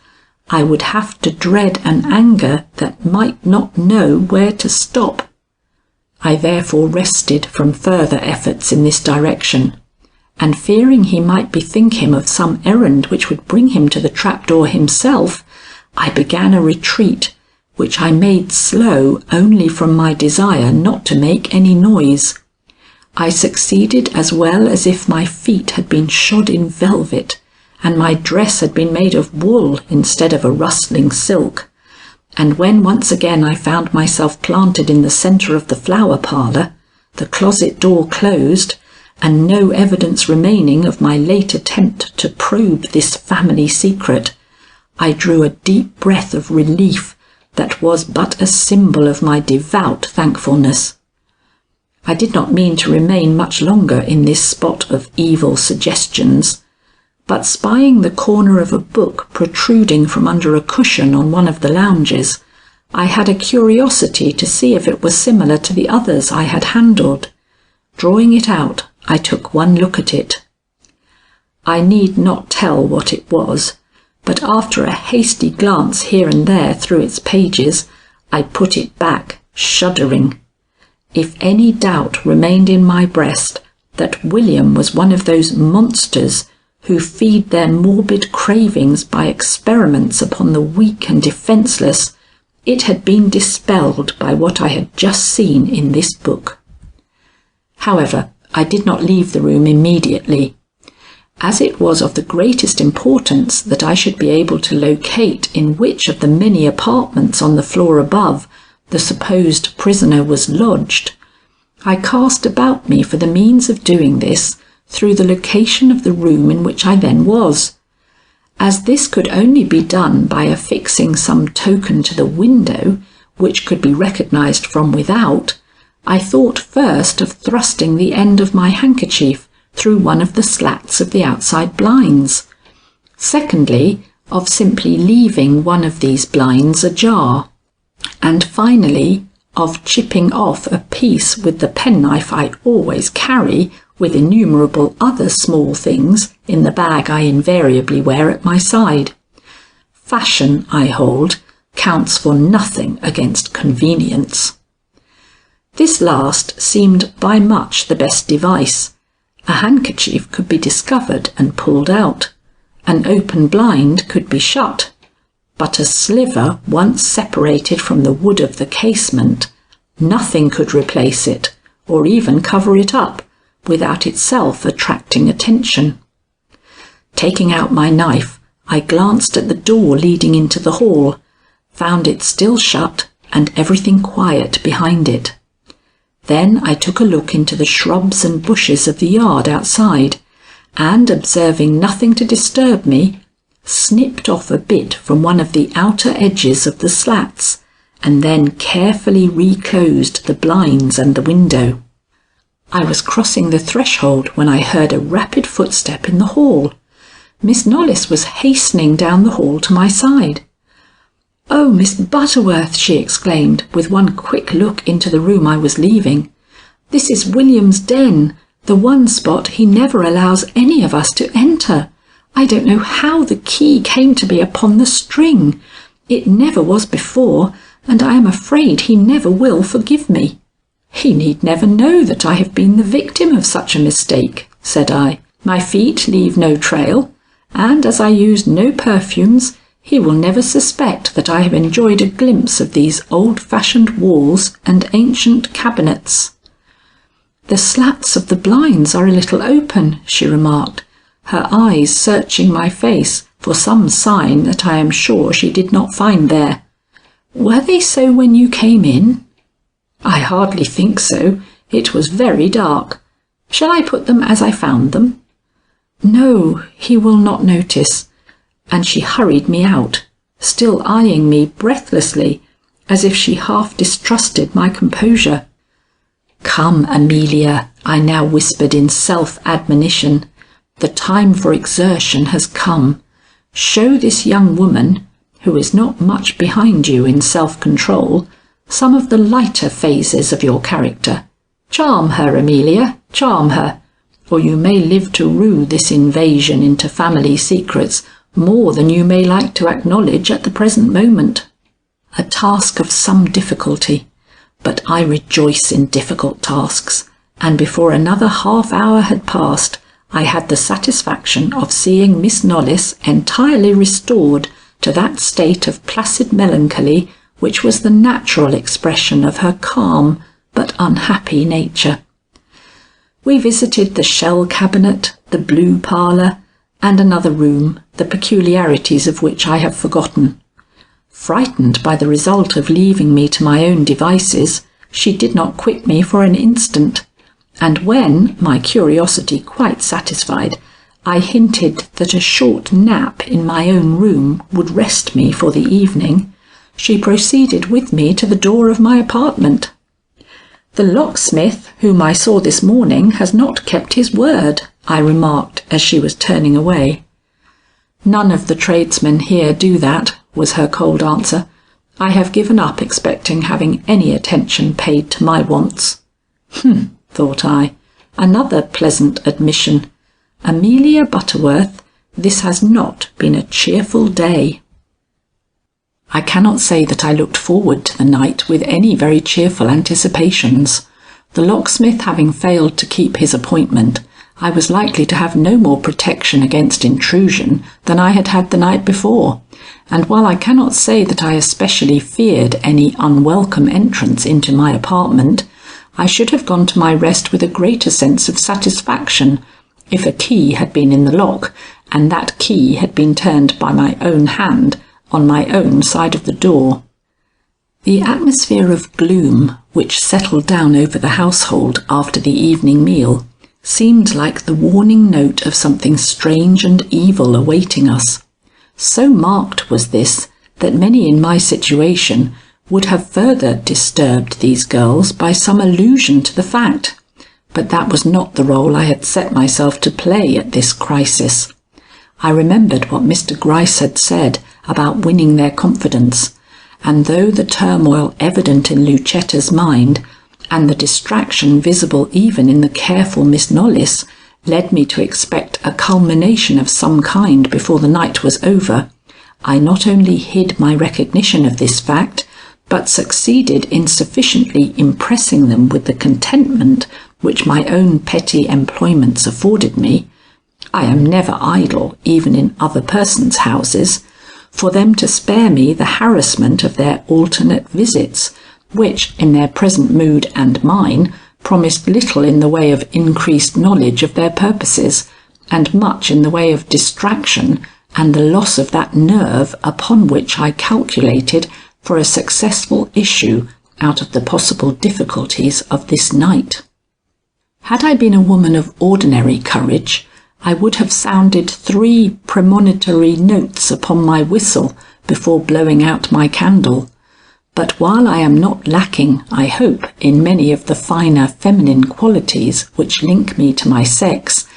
I would have to dread an anger that might not know where to stop. I therefore rested from further efforts in this direction, and fearing he might bethink him of some errand which would bring him to the trapdoor himself, I began a retreat, which I made slow only from my desire not to make any noise. I succeeded as well as if my feet had been shod in velvet, and my dress had been made of wool instead of a rustling silk, and when once again I found myself planted in the centre of the flower parlour, the closet door closed, and no evidence remaining of my late attempt to probe this family secret, I drew a deep breath of relief that was but a symbol of my devout thankfulness. I did not mean to remain much longer in this spot of evil suggestions, but spying the corner of a book protruding from under a cushion on one of the lounges, I had a curiosity to see if it was similar to the others I had handled. Drawing it out, I took one look at it. I need not tell what it was, but after a hasty glance here and there through its pages, I put it back, shuddering. If any doubt remained in my breast that William was one of those monsters who feed their morbid cravings by experiments upon the weak and defenceless, it had been dispelled by what I had just seen in this book. However, I did not leave the room immediately. As it was of the greatest importance that I should be able to locate in which of the many apartments on the floor above the supposed prisoner was lodged, I cast about me for the means of doing this through the location of the room in which I then was. As this could only be done by affixing some token to the window which could be recognised from without, I thought first of thrusting the end of my handkerchief through one of the slats of the outside blinds. Secondly, of simply leaving one of these blinds ajar. And finally, of chipping off a piece with the penknife I always carry, with innumerable other small things, in the bag I invariably wear at my side. Fashion, I hold, counts for nothing against convenience. This last seemed by much the best device. A handkerchief could be discovered and pulled out. An open blind could be shut. But a sliver once separated from the wood of the casement, nothing could replace it, or even cover it up, without itself attracting attention. Taking out my knife, I glanced at the door leading into the hall, found it still shut and everything quiet behind it. Then I took a look into the shrubs and bushes of the yard outside, and, observing nothing to disturb me, snipped off a bit from one of the outer edges of the slats, and then carefully reclosed the blinds and the window. I was crossing the threshold when I heard a rapid footstep in the hall. Miss Knollys was hastening down the hall to my side. "Oh, Miss Butterworth," she exclaimed, with one quick look into the room I was leaving. "This is William's den, the one spot he never allows any of us to enter. I don't know how the key came to be upon the string. It never was before, and I am afraid he never will forgive me." "He need never know that I have been the victim of such a mistake," said I. "My feet leave no trail, and as I use no perfumes, he will never suspect that I have enjoyed a glimpse of these old-fashioned walls and ancient cabinets." "The slats of the blinds are a little open," she remarked, her eyes searching my face for some sign that I am sure she did not find there. "Were they so when you came in?" "I hardly think so. It was very dark. Shall I put them as I found them?" "No, he will not notice." And she hurried me out, still eyeing me breathlessly, as if she half distrusted my composure. "Come, Amelia," I now whispered in self-admonition. "The time for exertion has come. Show this young woman, who is not much behind you in self-control, some of the lighter phases of your character. Charm her, Amelia, charm her, or you may live to rue this invasion into family secrets more than you may like to acknowledge at the present moment." A task of some difficulty, but I rejoice in difficult tasks, and before another half-hour had passed, I had the satisfaction of seeing Miss Knollys entirely restored to that state of placid melancholy which was the natural expression of her calm but unhappy nature. We visited the shell cabinet, the blue parlour, and another room, the peculiarities of which I have forgotten. Frightened by the result of leaving me to my own devices, she did not quit me for an instant, and when, my curiosity quite satisfied, I hinted that a short nap in my own room would rest me for the evening, she proceeded with me to the door of my apartment. "The locksmith, whom I saw this morning, has not kept his word," I remarked as she was turning away. "None of the tradesmen here do that," was her cold answer. "I have given up expecting having any attention paid to my wants." Thought I, another pleasant admission. Amelia Butterworth, this has not been a cheerful day. I cannot say that I looked forward to the night with any very cheerful anticipations. The locksmith having failed to keep his appointment, I was likely to have no more protection against intrusion than I had had the night before, and while I cannot say that I especially feared any unwelcome entrance into my apartment, I should have gone to my rest with a greater sense of satisfaction if a key had been in the lock, and that key had been turned by my own hand on my own side of the door. The atmosphere of gloom which settled down over the household after the evening meal seemed like the warning note of something strange and evil awaiting us. So marked was this that many in my situation would have further disturbed these girls by some allusion to the fact. But that was not the role I had set myself to play at this crisis. I remembered what Mr Gryce had said about winning their confidence, and though the turmoil evident in Lucetta's mind, and the distraction visible even in the careful Miss Knollys, led me to expect a culmination of some kind before the night was over, I not only hid my recognition of this fact, but succeeded in sufficiently impressing them with the contentment which my own petty employments afforded me (I am never idle, even in other persons' houses), for them to spare me the harassment of their alternate visits, which, in their present mood and mine, promised little in the way of increased knowledge of their purposes, and much in the way of distraction and the loss of that nerve upon which I calculated for a successful issue out of the possible difficulties of this night. Had I been a woman of ordinary courage, I would have sounded 3 premonitory notes upon my whistle before blowing out my candle. But while I am not lacking, I hope, in many of the finer feminine qualities which link me to my sex,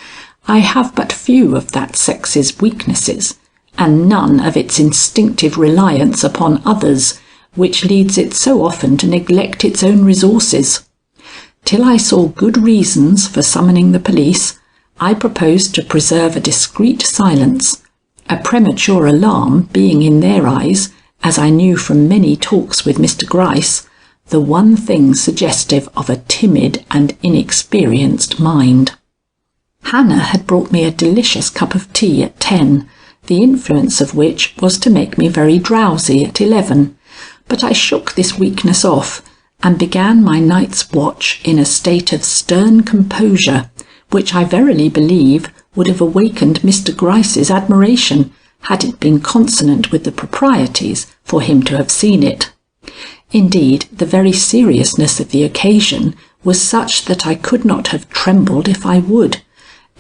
I have but few of that sex's weaknesses, and none of its instinctive reliance upon others, which leads it so often to neglect its own resources. Till I saw good reasons for summoning the police, I proposed to preserve a discreet silence, a premature alarm being in their eyes, as I knew from many talks with Mr Gryce, the one thing suggestive of a timid and inexperienced mind. Hannah had brought me a delicious cup of tea at 10, the influence of which was to make me very drowsy at 11, but I shook this weakness off, and began my night's watch in a state of stern composure, which I verily believe would have awakened Mr Gryce's admiration, had it been consonant with the proprieties for him to have seen it. Indeed, the very seriousness of the occasion was such that I could not have trembled if I would,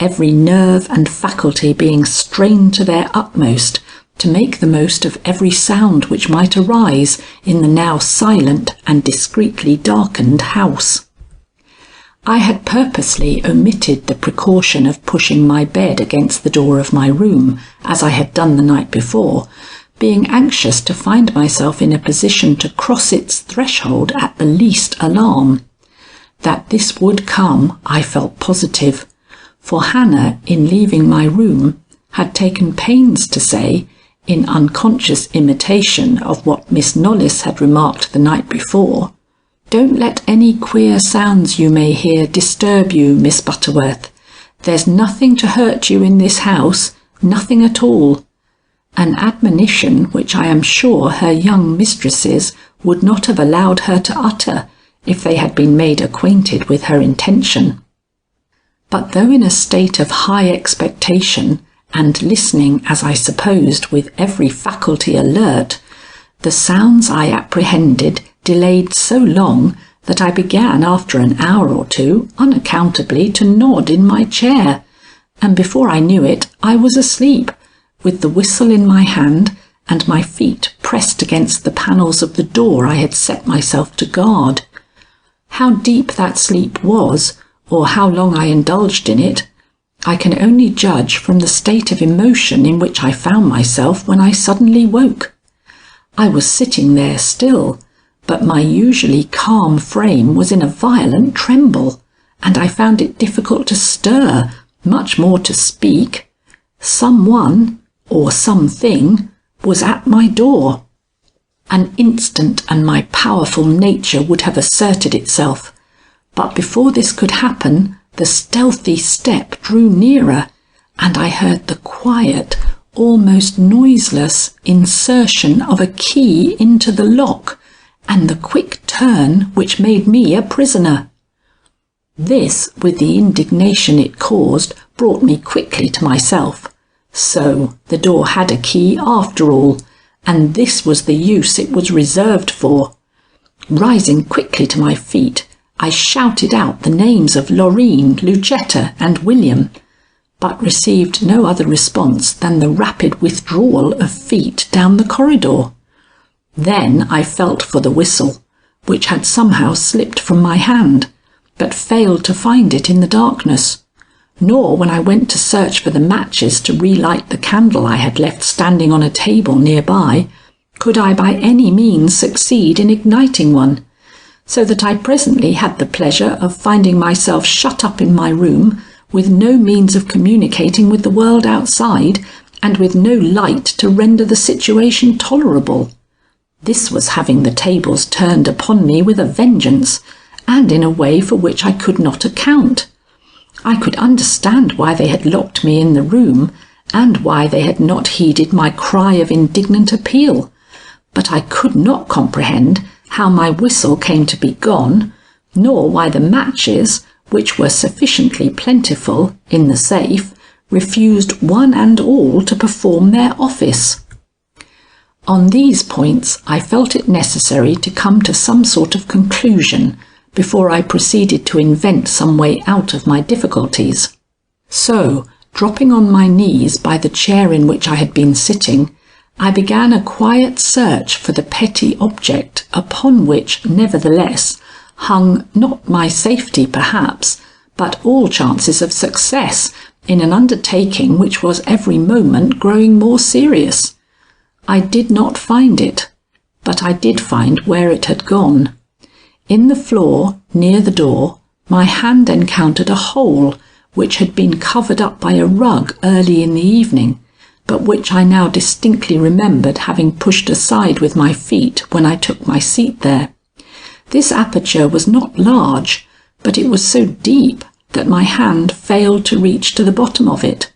every nerve and faculty being strained to their utmost to make the most of every sound which might arise in the now silent and discreetly darkened house. I had purposely omitted the precaution of pushing my bed against the door of my room, as I had done the night before, being anxious to find myself in a position to cross its threshold at the least alarm. That this would come, I felt positive, for Hannah, in leaving my room, had taken pains to say, in unconscious imitation of what Miss Knollys had remarked the night before, "Don't let any queer sounds you may hear disturb you, Miss Butterworth. There's nothing to hurt you in this house, nothing at all," an admonition which I am sure her young mistresses would not have allowed her to utter if they had been made acquainted with her intention. But though in a state of high expectation, and listening, as I supposed, with every faculty alert, the sounds I apprehended delayed so long that I began after an hour or two unaccountably to nod in my chair, and before I knew it I was asleep, with the whistle in my hand and my feet pressed against the panels of the door I had set myself to guard. How deep that sleep was, or how long I indulged in it, I can only judge from the state of emotion in which I found myself when I suddenly woke. I was sitting there still, but my usually calm frame was in a violent tremble, and I found it difficult to stir, much more to speak. Someone, or something, was at my door. An instant and my powerful nature would have asserted itself, but before this could happen, the stealthy step drew nearer, and I heard the quiet, almost noiseless insertion of a key into the lock, and the quick turn which made me a prisoner. This, with the indignation it caused, brought me quickly to myself. So the door had a key after all, and this was the use it was reserved for. Rising quickly to my feet, I shouted out the names of Laurine, Lucetta, and William, but received no other response than the rapid withdrawal of feet down the corridor. Then I felt for the whistle, which had somehow slipped from my hand, but failed to find it in the darkness. Nor when I went to search for the matches to relight the candle I had left standing on a table nearby, could I by any means succeed in igniting one, so that I presently had the pleasure of finding myself shut up in my room with no means of communicating with the world outside, and with no light to render the situation tolerable. This was having the tables turned upon me with a vengeance, and in a way for which I could not account. I could understand why they had locked me in the room, and why they had not heeded my cry of indignant appeal, but I could not comprehend how my whistle came to be gone, nor why the matches, which were sufficiently plentiful in the safe, refused one and all to perform their office. On these points I felt it necessary to come to some sort of conclusion before I proceeded to invent some way out of my difficulties. So, dropping on my knees by the chair in which I had been sitting, I began a quiet search for the petty object upon which, nevertheless, hung not my safety perhaps, but all chances of success in an undertaking which was every moment growing more serious. I did not find it, but I did find where it had gone. In the floor, near the door, my hand encountered a hole which had been covered up by a rug early in the evening, but which I now distinctly remembered having pushed aside with my feet when I took my seat there. This aperture was not large, but it was so deep that my hand failed to reach to the bottom of it,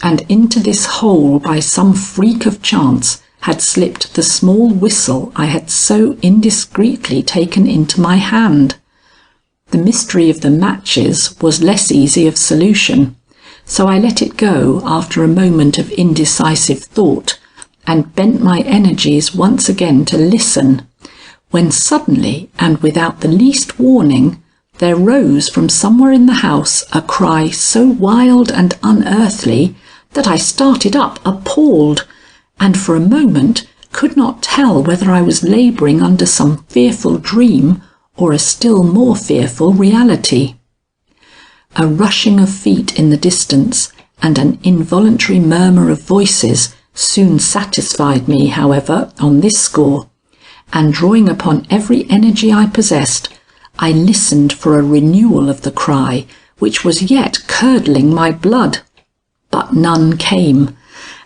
and into this hole by some freak of chance had slipped the small whistle I had so indiscreetly taken into my hand. The mystery of the matches was less easy of solution, so I let it go after a moment of indecisive thought, and bent my energies once again to listen, when suddenly, and without the least warning, there rose from somewhere in the house a cry so wild and unearthly that I started up appalled, and for a moment could not tell whether I was labouring under some fearful dream or a still more fearful reality. A rushing of feet in the distance and an involuntary murmur of voices soon satisfied me, however, on this score, and drawing upon every energy I possessed, I listened for a renewal of the cry, which was yet curdling my blood. But none came,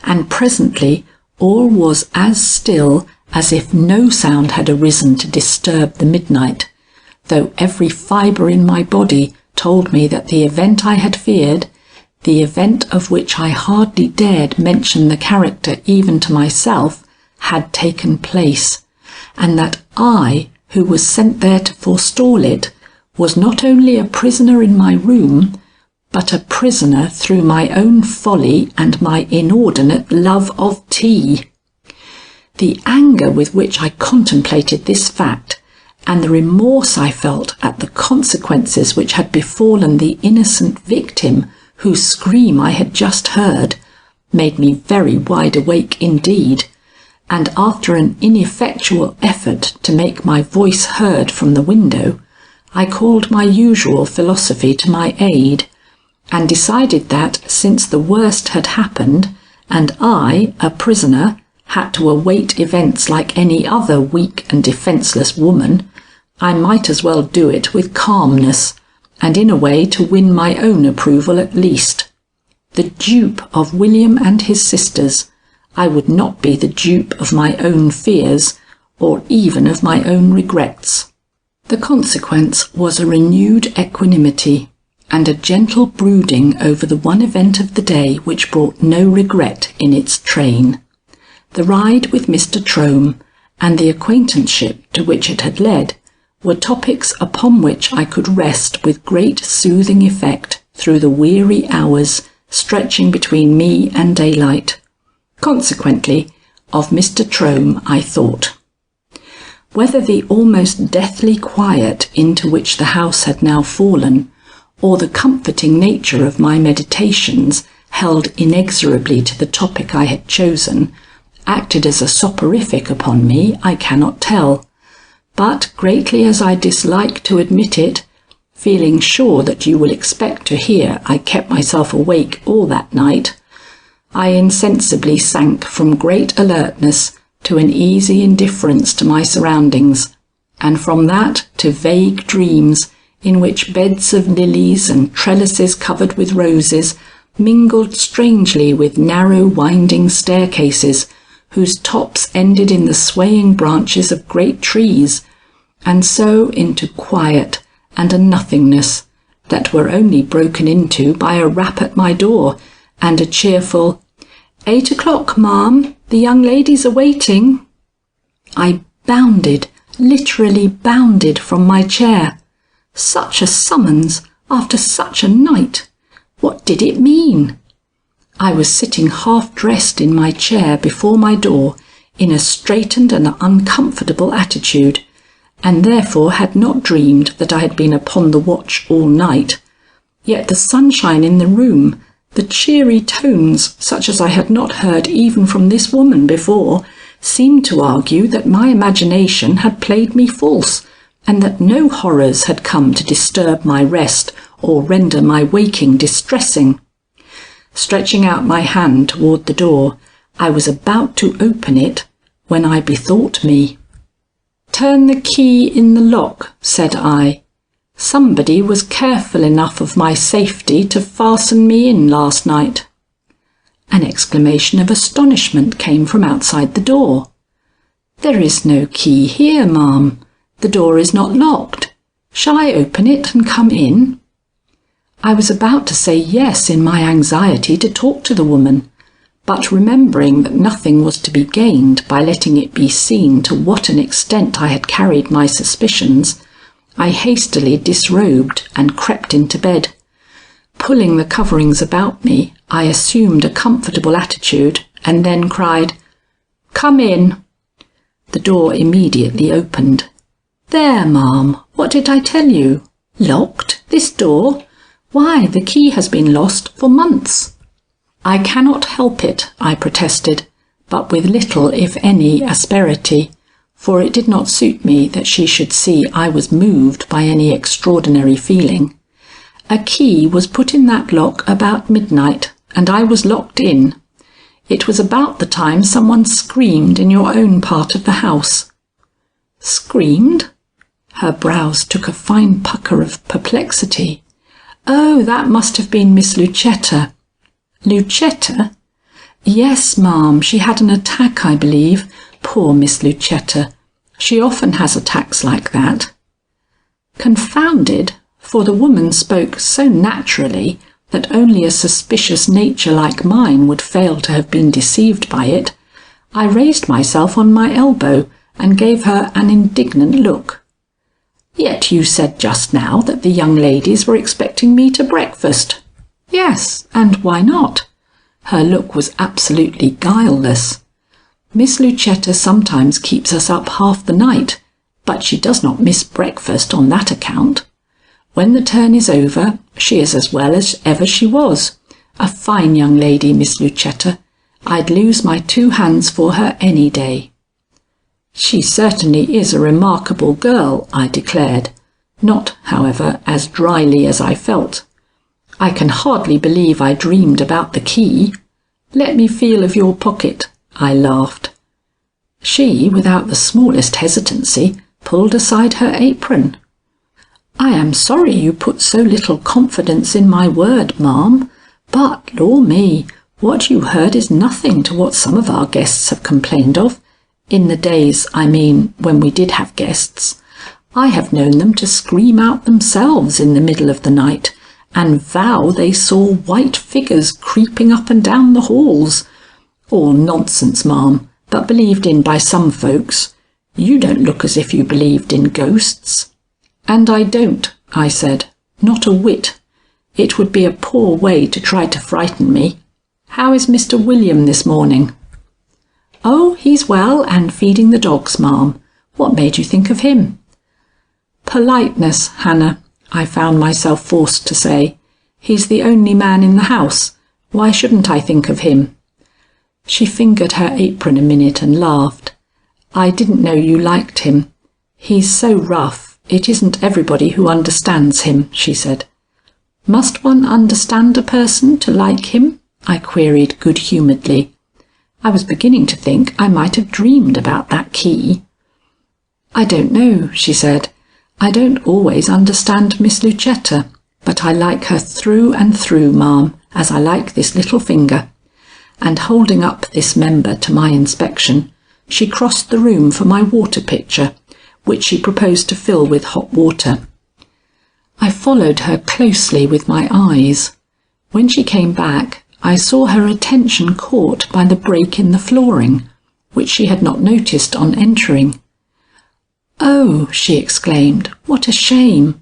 and presently all was as still as if no sound had arisen to disturb the midnight, though every fibre in my body told me that the event I had feared, the event of which I hardly dared mention the character even to myself, had taken place, and that I, who was sent there to forestall it, was not only a prisoner in my room, but a prisoner through my own folly and my inordinate love of tea. The anger with which I contemplated this fact, and the remorse I felt at the consequences which had befallen the innocent victim whose scream I had just heard, made me very wide awake indeed, and after an ineffectual effort to make my voice heard from the window, I called my usual philosophy to my aid, and decided that, since the worst had happened, and I, a prisoner, had to await events like any other weak and defenceless woman, I might as well do it with calmness, and in a way to win my own approval at least. The dupe of William and his sisters, I would not be the dupe of my own fears, or even of my own regrets. The consequence was a renewed equanimity, and a gentle brooding over the one event of the day which brought no regret in its train. The ride with Mr. Trome, and the acquaintanceship to which it had led, were topics upon which I could rest with great soothing effect through the weary hours stretching between me and daylight. Consequently, of Mr. Trome I thought. Whether the almost deathly quiet into which the house had now fallen, or the comforting nature of my meditations held inexorably to the topic I had chosen, acted as a soporific upon me, I cannot tell. But greatly as I dislike to admit it, feeling sure that you will expect to hear I kept myself awake all that night, I insensibly sank from great alertness to an easy indifference to my surroundings, and from that to vague dreams in which beds of lilies and trellises covered with roses mingled strangely with narrow winding staircases whose tops ended in the swaying branches of great trees, and so into quiet and a nothingness that were only broken into by a rap at my door and a cheerful, 8 o'clock, ma'am, the young ladies are waiting. I bounded, literally bounded from my chair. Such a summons after such a night! What did it mean? I was sitting half-dressed in my chair before my door in a straightened and uncomfortable attitude, and therefore had not dreamed that I had been upon the watch all night. Yet the sunshine in the room, the cheery tones such as I had not heard even from this woman before, seemed to argue that my imagination had played me false, and that no horrors had come to disturb my rest or render my waking distressing. Stretching out my hand toward the door, I was about to open it when I bethought me. "Turn the key in the lock," said I. "Somebody was careful enough of my safety to fasten me in last night." An exclamation of astonishment came from outside the door. "There is no key here, ma'am. The door is not locked. Shall I open it and come in?" I was about to say yes in my anxiety to talk to the woman, but remembering that nothing was to be gained by letting it be seen to what an extent I had carried my suspicions, I hastily disrobed and crept into bed. Pulling the coverings about me, I assumed a comfortable attitude and then cried, "Come in." The door immediately opened. "There, ma'am, what did I tell you? Locked, this door? Why, the key has been lost for months." "I cannot help it," I protested, but with little if any asperity, for it did not suit me that she should see I was moved by any extraordinary feeling. "A key was put in that lock about midnight, and I was locked in. It was about the time someone screamed in your own part of the house." "Screamed?" Her brows took a fine pucker of perplexity. "Oh, that must have been Miss Lucetta." "Lucetta?" "Yes, ma'am, she had an attack, I believe. Poor Miss Lucetta. She often has attacks like that." Confounded, for the woman spoke so naturally that only a suspicious nature like mine would fail to have been deceived by it, I raised myself on my elbow and gave her an indignant look. "Yet you said just now that the young ladies were expecting me to breakfast." "Yes, and why not?" Her look was absolutely guileless. "Miss Lucetta sometimes keeps us up half the night, but she does not miss breakfast on that account. When the turn is over, she is as well as ever she was. A fine young lady, Miss Lucetta. I'd lose my 2 hands for her any day." "She certainly is a remarkable girl," I declared, not, however, as dryly as I felt. "I can hardly believe I dreamed about the key. Let me feel of your pocket," I laughed. She, without the smallest hesitancy, pulled aside her apron. "I am sorry you put so little confidence in my word, ma'am, but, law me, what you heard is nothing to what some of our guests have complained of. In the days, I mean, when we did have guests. I have known them to scream out themselves in the middle of the night, and vow they saw white figures creeping up and down the halls. All nonsense, ma'am, but believed in by some folks. You don't look as if you believed in ghosts." "And I don't," I said, "not a whit. It would be a poor way to try to frighten me. How is Mr. William this morning?" "Oh, he's well and feeding the dogs, ma'am. What made you think of him?" "Politeness, Hannah," I found myself forced to say. "He's the only man in the house. Why shouldn't I think of him?" She fingered her apron a minute and laughed. "I didn't know you liked him. He's so rough, it isn't everybody who understands him," she said. "Must one understand a person to like him?" I queried good-humouredly. I was beginning to think I might have dreamed about that key. "I don't know," she said. "I don't always understand Miss Lucetta, but I like her through and through, ma'am, as I like this little finger." And holding up this member to my inspection, she crossed the room for my water pitcher, which she proposed to fill with hot water. I followed her closely with my eyes. When she came back, I saw her attention caught by the break in the flooring, which she had not noticed on entering. "Oh," she exclaimed, "what a shame!"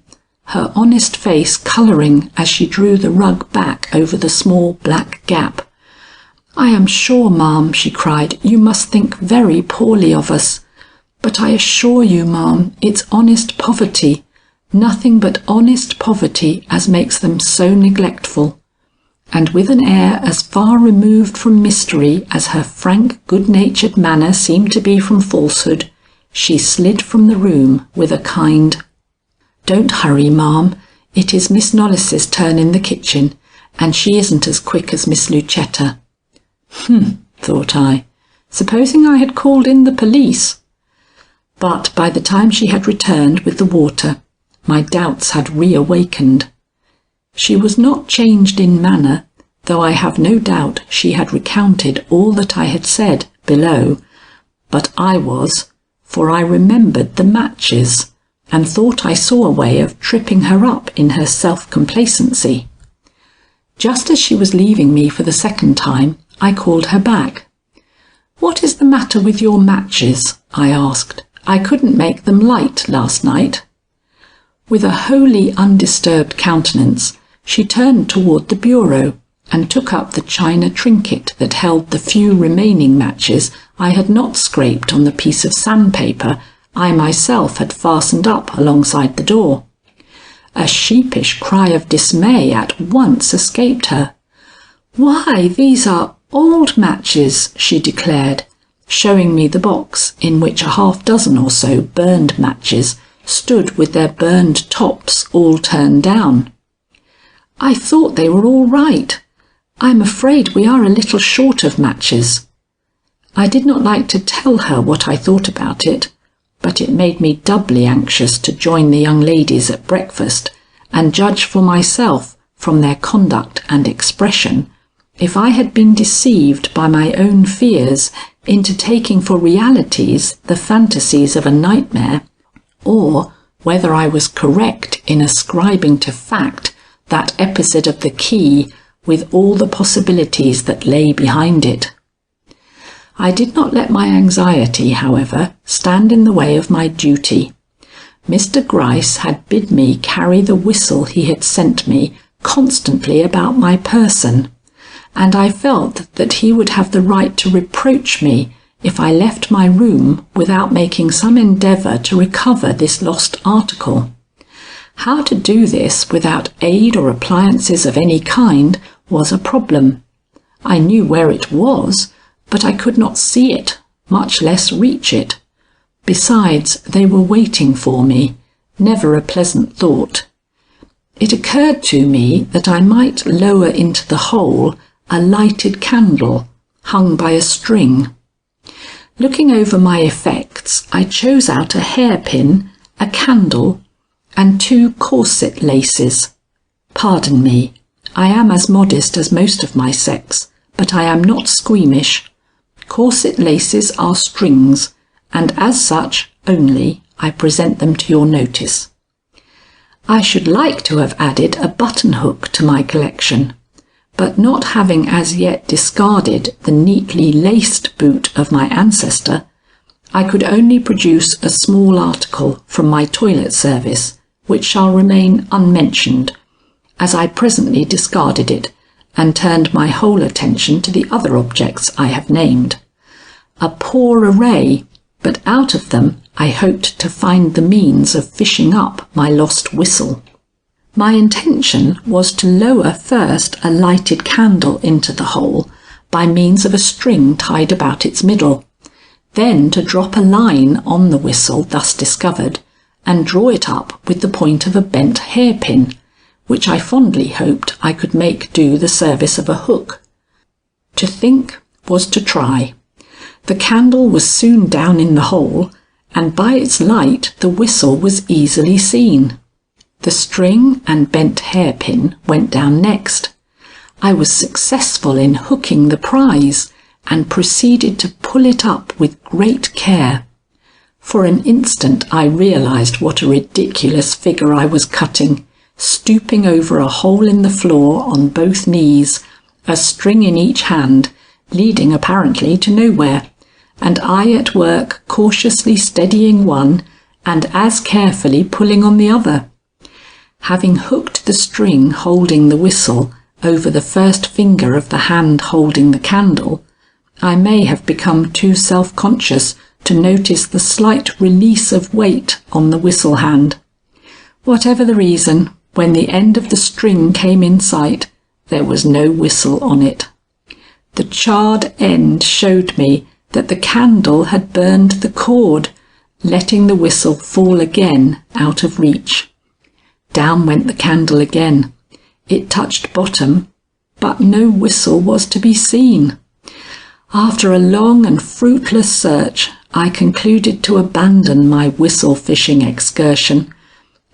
her honest face colouring as she drew the rug back over the small black gap. "I am sure, ma'am," she cried, "you must think very poorly of us. But I assure you, ma'am, it's honest poverty, nothing but honest poverty as makes them so neglectful." And with an air as far removed from mystery as her frank, good-natured manner seemed to be from falsehood, she slid from the room with a kind, "Don't hurry, ma'am. It is Miss Knollys's turn in the kitchen, and she isn't as quick as Miss Lucetta." Thought I. Supposing I had called in the police? But by the time she had returned with the water, my doubts had reawakened. She was not changed in manner, though I have no doubt she had recounted all that I had said below, but I was, for I remembered the matches, and thought I saw a way of tripping her up in her self-complacency. Just as she was leaving me for the second time, I called her back. "What is the matter with your matches?" I asked. "I couldn't make them light last night." With a wholly undisturbed countenance, she turned toward the bureau and took up the china trinket that held the few remaining matches I had not scraped on the piece of sandpaper I myself had fastened up alongside the door. A sheepish cry of dismay at once escaped her. "Why, these are old matches," she declared, showing me the box in which a half-dozen or so burned matches stood with their burned tops all turned down. "I thought they were all right. I'm afraid we are a little short of matches." I did not like to tell her what I thought about it, but it made me doubly anxious to join the young ladies at breakfast and judge for myself from their conduct and expression if I had been deceived by my own fears into taking for realities the fantasies of a nightmare, or whether I was correct in ascribing to fact that episode of the key with all the possibilities that lay behind it. I did not let my anxiety, however, stand in the way of my duty. Mr Gryce had bid me carry the whistle he had sent me constantly about my person, and I felt that he would have the right to reproach me if I left my room without making some endeavour to recover this lost article. How to do this without aid or appliances of any kind was a problem. I knew where it was, but I could not see it, much less reach it. Besides, they were waiting for me, never a pleasant thought. It occurred to me that I might lower into the hole a lighted candle hung by a string. Looking over my effects, I chose out a hairpin, a candle, and 2 corset laces. Pardon me, I am as modest as most of my sex, but I am not squeamish. Corset laces are strings, and as such only I present them to your notice. I should like to have added a button hook to my collection, but not having as yet discarded the neatly laced boot of my ancestor, I could only produce a small article from my toilet service, which shall remain unmentioned, as I presently discarded it and turned my whole attention to the other objects I have named. A poor array, but out of them I hoped to find the means of fishing up my lost whistle. My intention was to lower first a lighted candle into the hole by means of a string tied about its middle, then to drop a line on the whistle thus discovered and draw it up with the point of a bent hairpin, which I fondly hoped I could make do the service of a hook. To think was to try. The candle was soon down in the hole, and by its light the whistle was easily seen. The string and bent hairpin went down next. I was successful in hooking the prize, and proceeded to pull it up with great care. For an instant I realized what a ridiculous figure I was cutting, stooping over a hole in the floor on both knees, a string in each hand, leading apparently to nowhere, and I at work cautiously steadying one and as carefully pulling on the other. Having hooked the string holding the whistle over the first finger of the hand holding the candle, I may have become too self-conscious to notice the slight release of weight on the whistle hand. Whatever the reason, when the end of the string came in sight, there was no whistle on it. The charred end showed me that the candle had burned the cord, letting the whistle fall again out of reach. Down went the candle again. It touched bottom, but no whistle was to be seen. After a long and fruitless search, I concluded to abandon my whistle fishing excursion,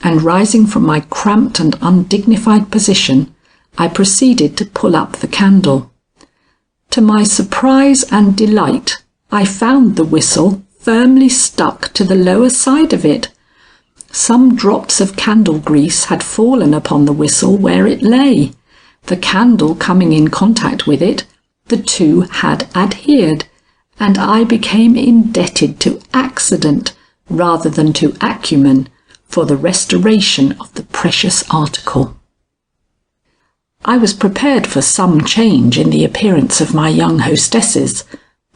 and rising from my cramped and undignified position, I proceeded to pull up the candle. To my surprise and delight, I found the whistle firmly stuck to the lower side of it. Some drops of candle grease had fallen upon the whistle where it lay. The candle coming in contact with it, the two had adhered, and I became indebted to accident rather than to acumen for the restoration of the precious article. I was prepared for some change in the appearance of my young hostesses,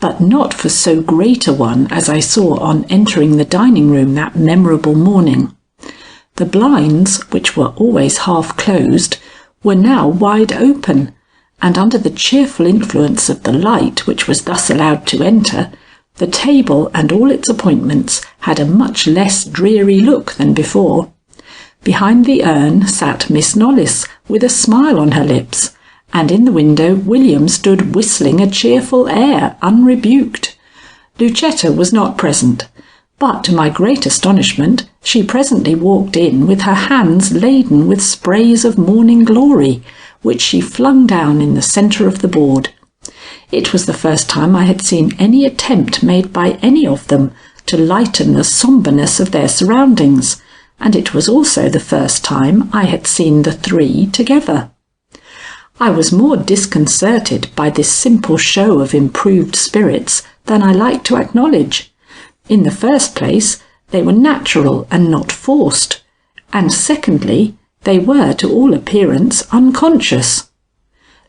but not for so great a one as I saw on entering the dining room that memorable morning. The blinds, which were always half closed, were now wide open, and under the cheerful influence of the light which was thus allowed to enter, the table and all its appointments had a much less dreary look than before. Behind the urn sat Miss Knollys with a smile on her lips, and in the window William stood whistling a cheerful air unrebuked. Lucetta was not present, but to my great astonishment she presently walked in with her hands laden with sprays of morning glory, which she flung down in the centre of the board. It was the first time I had seen any attempt made by any of them to lighten the sombreness of their surroundings, and it was also the first time I had seen the three together. I was more disconcerted by this simple show of improved spirits than I like to acknowledge. In the first place, they were natural and not forced, and secondly, they were to all appearance unconscious.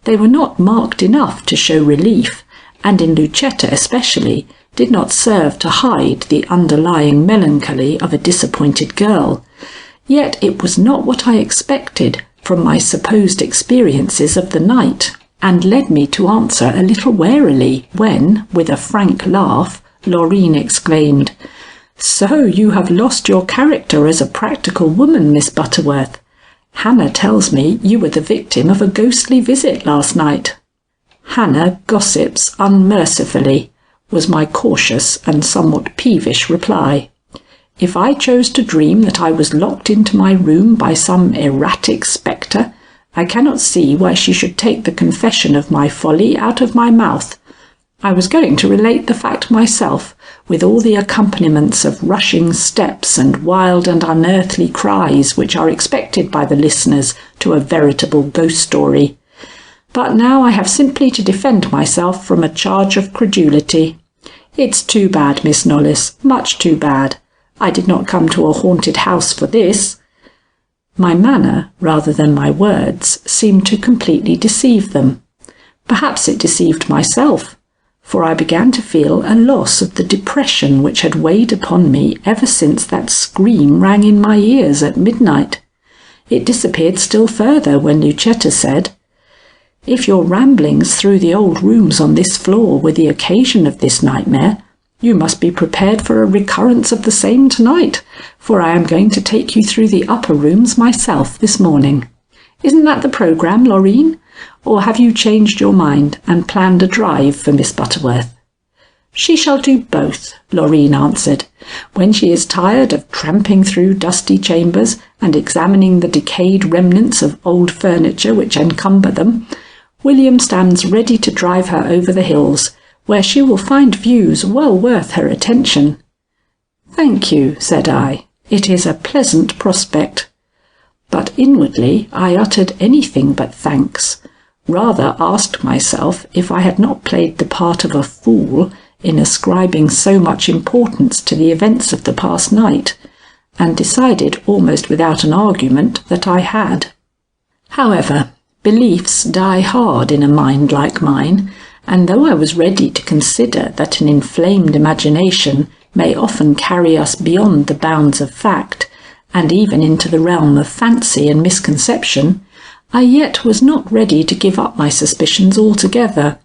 They were not marked enough to show relief, and in Lucetta especially did not serve to hide the underlying melancholy of a disappointed girl. Yet it was not what I expected from my supposed experiences of the night, and led me to answer a little warily when, with a frank laugh, Laurine exclaimed, "So you have lost your character as a practical woman, Miss Butterworth. Hannah tells me you were the victim of a ghostly visit last night." "Hannah gossips unmercifully," was my cautious and somewhat peevish reply. "If I chose to dream that I was locked into my room by some erratic spectre, I cannot see why she should take the confession of my folly out of my mouth. I was going to relate the fact myself, with all the accompaniments of rushing steps and wild and unearthly cries which are expected by the listeners to a veritable ghost story. But now I have simply to defend myself from a charge of credulity. It's too bad, Miss Knollys, much too bad. I did not come to a haunted house for this." My manner, rather than my words, seemed to completely deceive them. Perhaps it deceived myself, for I began to feel a loss of the depression which had weighed upon me ever since that scream rang in my ears at midnight. It disappeared still further when Lucetta said, If your ramblings through the old rooms on this floor were the occasion of this nightmare, you must be prepared for a recurrence of the same tonight, for I am going to take you through the upper rooms myself this morning. Isn't that the programme, Laurine? Or have you changed your mind and planned a drive for Miss Butterworth?" "She shall do both," Laurine answered. "When she is tired of tramping through dusty chambers and examining the decayed remnants of old furniture which encumber them, William stands ready to drive her over the hills, where she will find views well worth her attention." "Thank you," said I. "It is a pleasant prospect." But inwardly I uttered anything but thanks, rather asked myself if I had not played the part of a fool in ascribing so much importance to the events of the past night, and decided almost without an argument that I had. However, beliefs die hard in a mind like mine, and though I was ready to consider that an inflamed imagination may often carry us beyond the bounds of fact, and even into the realm of fancy and misconception, I yet was not ready to give up my suspicions altogether,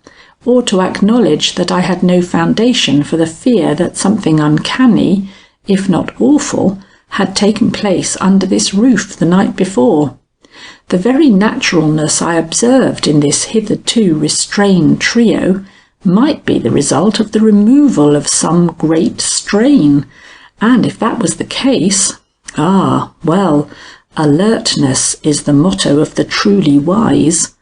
or to acknowledge that I had no foundation for the fear that something uncanny, if not awful, had taken place under this roof the night before. The very naturalness I observed in this hitherto restrained trio might be the result of the removal of some great strain, and if that was the case, well, alertness is the motto of the truly wise.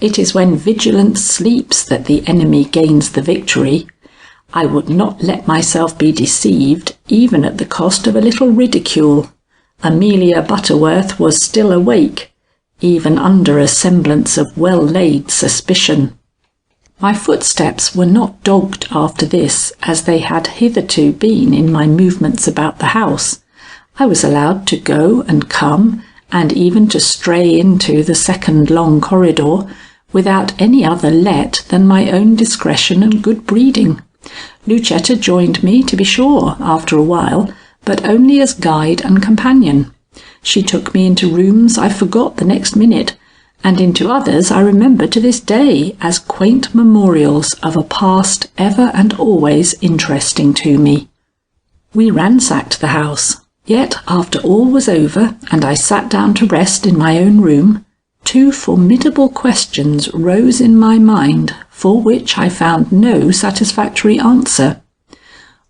It is when vigilance sleeps that the enemy gains the victory. I would not let myself be deceived, even at the cost of a little ridicule. Amelia Butterworth was still awake, even under a semblance of well-laid suspicion. My footsteps were not dogged after this, as they had hitherto been in my movements about the house. I was allowed to go and come, and even to stray into the second long corridor, without any other let than my own discretion and good breeding. Lucetta joined me, to be sure, after a while, but only as guide and companion. She took me into rooms I forgot the next minute, and into others I remember to this day as quaint memorials of a past ever and always interesting to me. We ransacked the house, yet after all was over and I sat down to rest in my own room, two formidable questions rose in my mind for which I found no satisfactory answer.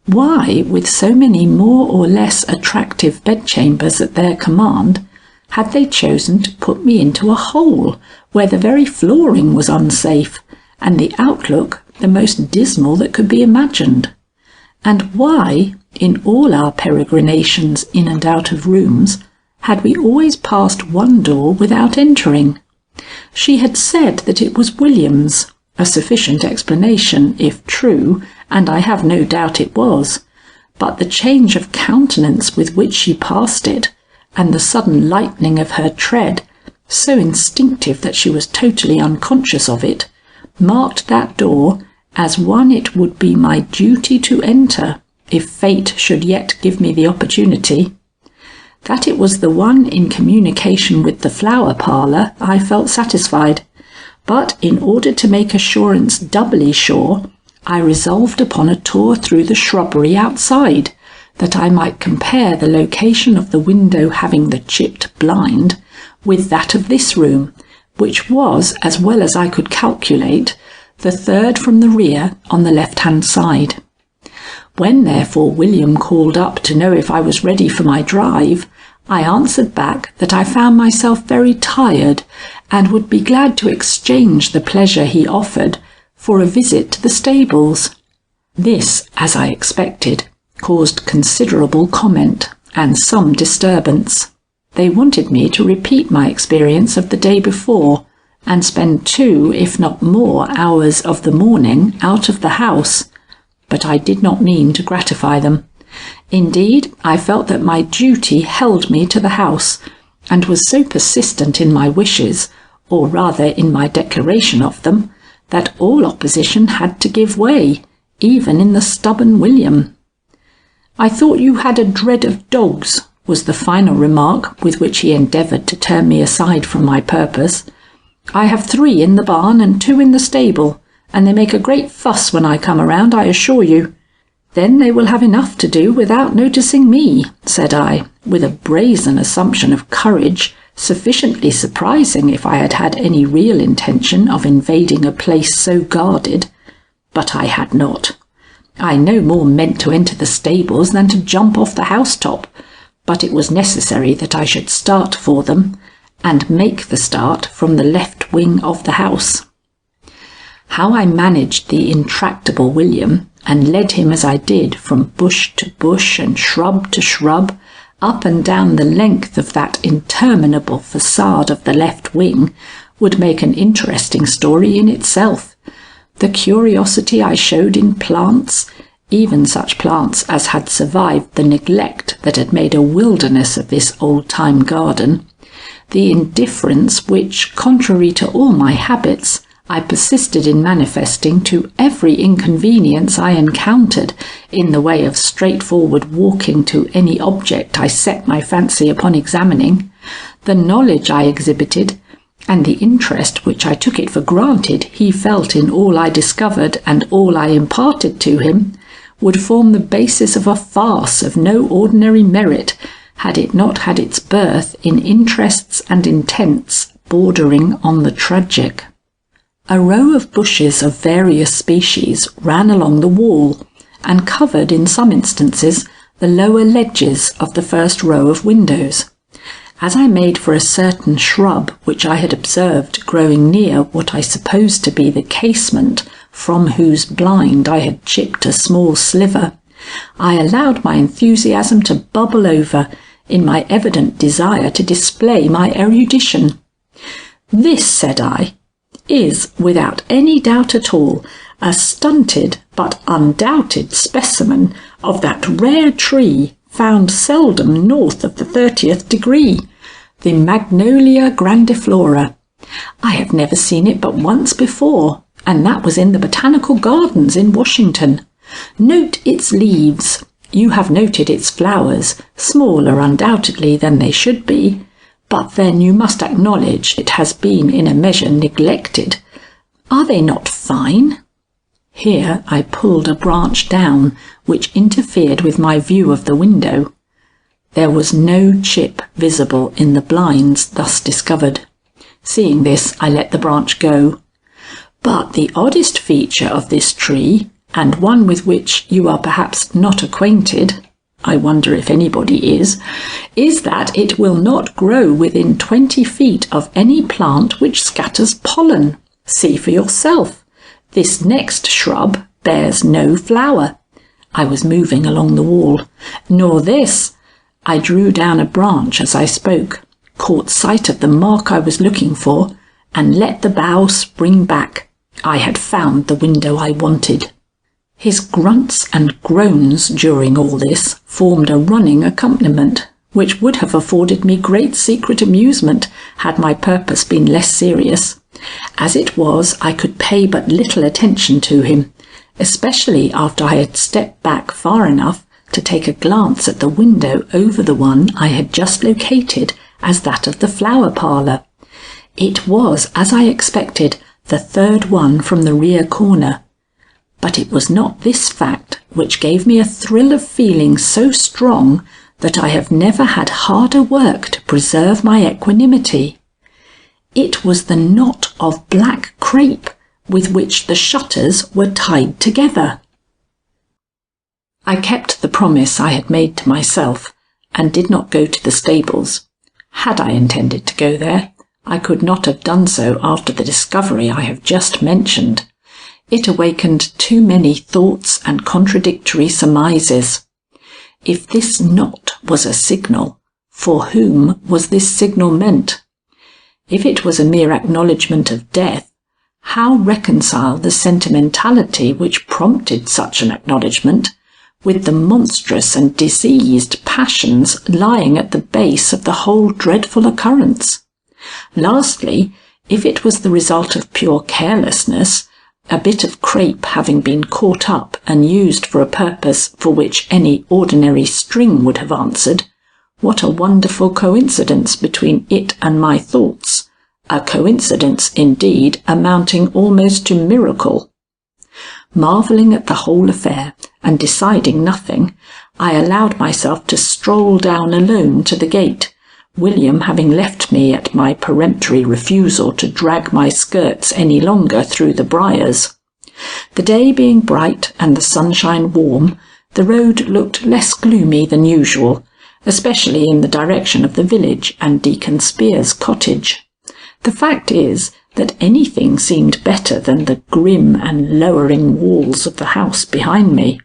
Why, with so many more or less attractive bedchambers at their command, had they chosen to put me into a hole where the very flooring was unsafe and the outlook the most dismal that could be imagined? And why, in all our peregrinations in and out of rooms, had we always passed one door without entering? She had said that it was William's, a sufficient explanation, if true, and I have no doubt it was, but the change of countenance with which she passed it, and the sudden lightening of her tread, so instinctive that she was totally unconscious of it, marked that door as one it would be my duty to enter, if fate should yet give me the opportunity. That it was the one in communication with the flower parlour I felt satisfied, but in order to make assurance doubly sure, I resolved upon a tour through the shrubbery outside, that I might compare the location of the window having the chipped blind with that of this room, which was, as well as I could calculate, the third from the rear on the left-hand side. When therefore William called up to know if I was ready for my drive, I answered back that I found myself very tired and would be glad to exchange the pleasure he offered for a visit to the stables. This, as I expected, caused considerable comment and some disturbance. They wanted me to repeat my experience of the day before and spend 2, if not more, hours of the morning out of the house, but I did not mean to gratify them. Indeed, I felt that my duty held me to the house, and was so persistent in my wishes, or rather in my declaration of them, that all opposition had to give way, even in the stubborn William. "I thought you had a dread of dogs," was the final remark with which he endeavoured to turn me aside from my purpose. I have 3 in the barn and 2 in the stable, and they make a great fuss when I come around, I assure you." "Then they will have enough to do without noticing me," said I, with a brazen assumption of courage, sufficiently surprising if I had had any real intention of invading a place so guarded. But I had not. I no more meant to enter the stables than to jump off the housetop, but it was necessary that I should start for them, and make the start from the left wing of the house. How I managed the intractable William, and led him as I did from bush to bush and shrub to shrub, up and down the length of that interminable facade of the left wing, would make an interesting story in itself. The curiosity I showed in plants, even such plants as had survived the neglect that had made a wilderness of this old-time garden, the indifference which, contrary to all my habits, I persisted in manifesting to every inconvenience I encountered in the way of straightforward walking to any object I set my fancy upon examining, the knowledge I exhibited, and the interest which I took it for granted he felt in all I discovered and all I imparted to him, would form the basis of a farce of no ordinary merit, had it not had its birth in interests and intents bordering on the tragic. A row of bushes of various species ran along the wall, and covered in some instances the lower ledges of the first row of windows. As I made for a certain shrub which I had observed growing near what I supposed to be the casement from whose blind I had chipped a small sliver, I allowed my enthusiasm to bubble over in my evident desire to display my erudition. "This," said I, "is, without any doubt at all, a stunted but undoubted specimen of that rare tree found seldom north of the 30th degree, the Magnolia grandiflora. I have never seen it but once before, and that was in the Botanical Gardens in Washington. Note its leaves. You have noted its flowers, smaller undoubtedly than they should be, but then you must acknowledge it has been in a measure neglected. Are they not fine?" Here I pulled a branch down, which interfered with my view of the window. There was no chip visible in the blinds thus discovered. Seeing this, I let the branch go. But the oddest feature of this tree, and one with which you are perhaps not acquainted, I wonder if anybody is that it will not grow within 20 feet of any plant which scatters pollen. See for yourself. This next shrub bears no flower. I was moving along the wall. Nor this. I drew down a branch as I spoke, caught sight of the mark I was looking for, and let the bough spring back. I had found the window I wanted. His grunts and groans during all this formed a running accompaniment, which would have afforded me great secret amusement had my purpose been less serious. As it was, I could pay but little attention to him, especially after I had stepped back far enough to take a glance at the window over the one I had just located as that of the flower parlour. It was, as I expected, the third one from the rear corner. But it was not this fact which gave me a thrill of feeling so strong that I have never had harder work to preserve my equanimity. It was the knot of black crape with which the shutters were tied together. I kept the promise I had made to myself, and did not go to the stables. Had I intended to go there, I could not have done so after the discovery I have just mentioned. It awakened too many thoughts and contradictory surmises. If this knot was a signal, for whom was this signal meant? If it was a mere acknowledgment of death, how reconcile the sentimentality which prompted such an acknowledgment with the monstrous and diseased passions lying at the base of the whole dreadful occurrence? Lastly, if it was the result of pure carelessness, a bit of crape having been caught up and used for a purpose for which any ordinary string would have answered, what a wonderful coincidence between it and my thoughts, a coincidence indeed amounting almost to miracle. Marvelling at the whole affair and deciding nothing, I allowed myself to stroll down alone to the gate, William having left me at my peremptory refusal to drag my skirts any longer through the briars. The day being bright and the sunshine warm, the road looked less gloomy than usual, especially in the direction of the village and Deacon Spear's cottage. The fact is that anything seemed better than the grim and lowering walls of the house behind me.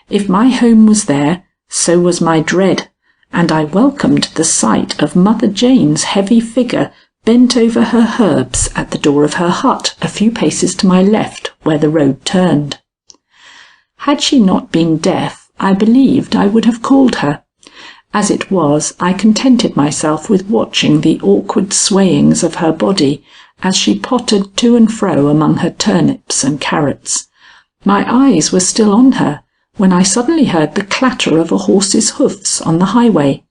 If my home was there, so was my dread, and I welcomed the sight of Mother Jane's heavy figure bent over her herbs at the door of her hut a few paces to my left, where the road turned. Had she not been deaf, I believed I would have called her. As it was, I contented myself with watching the awkward swayings of her body as she pottered to and fro among her turnips and carrots. My eyes were still on her when I suddenly heard the clatter of a horse's hoofs on the highway.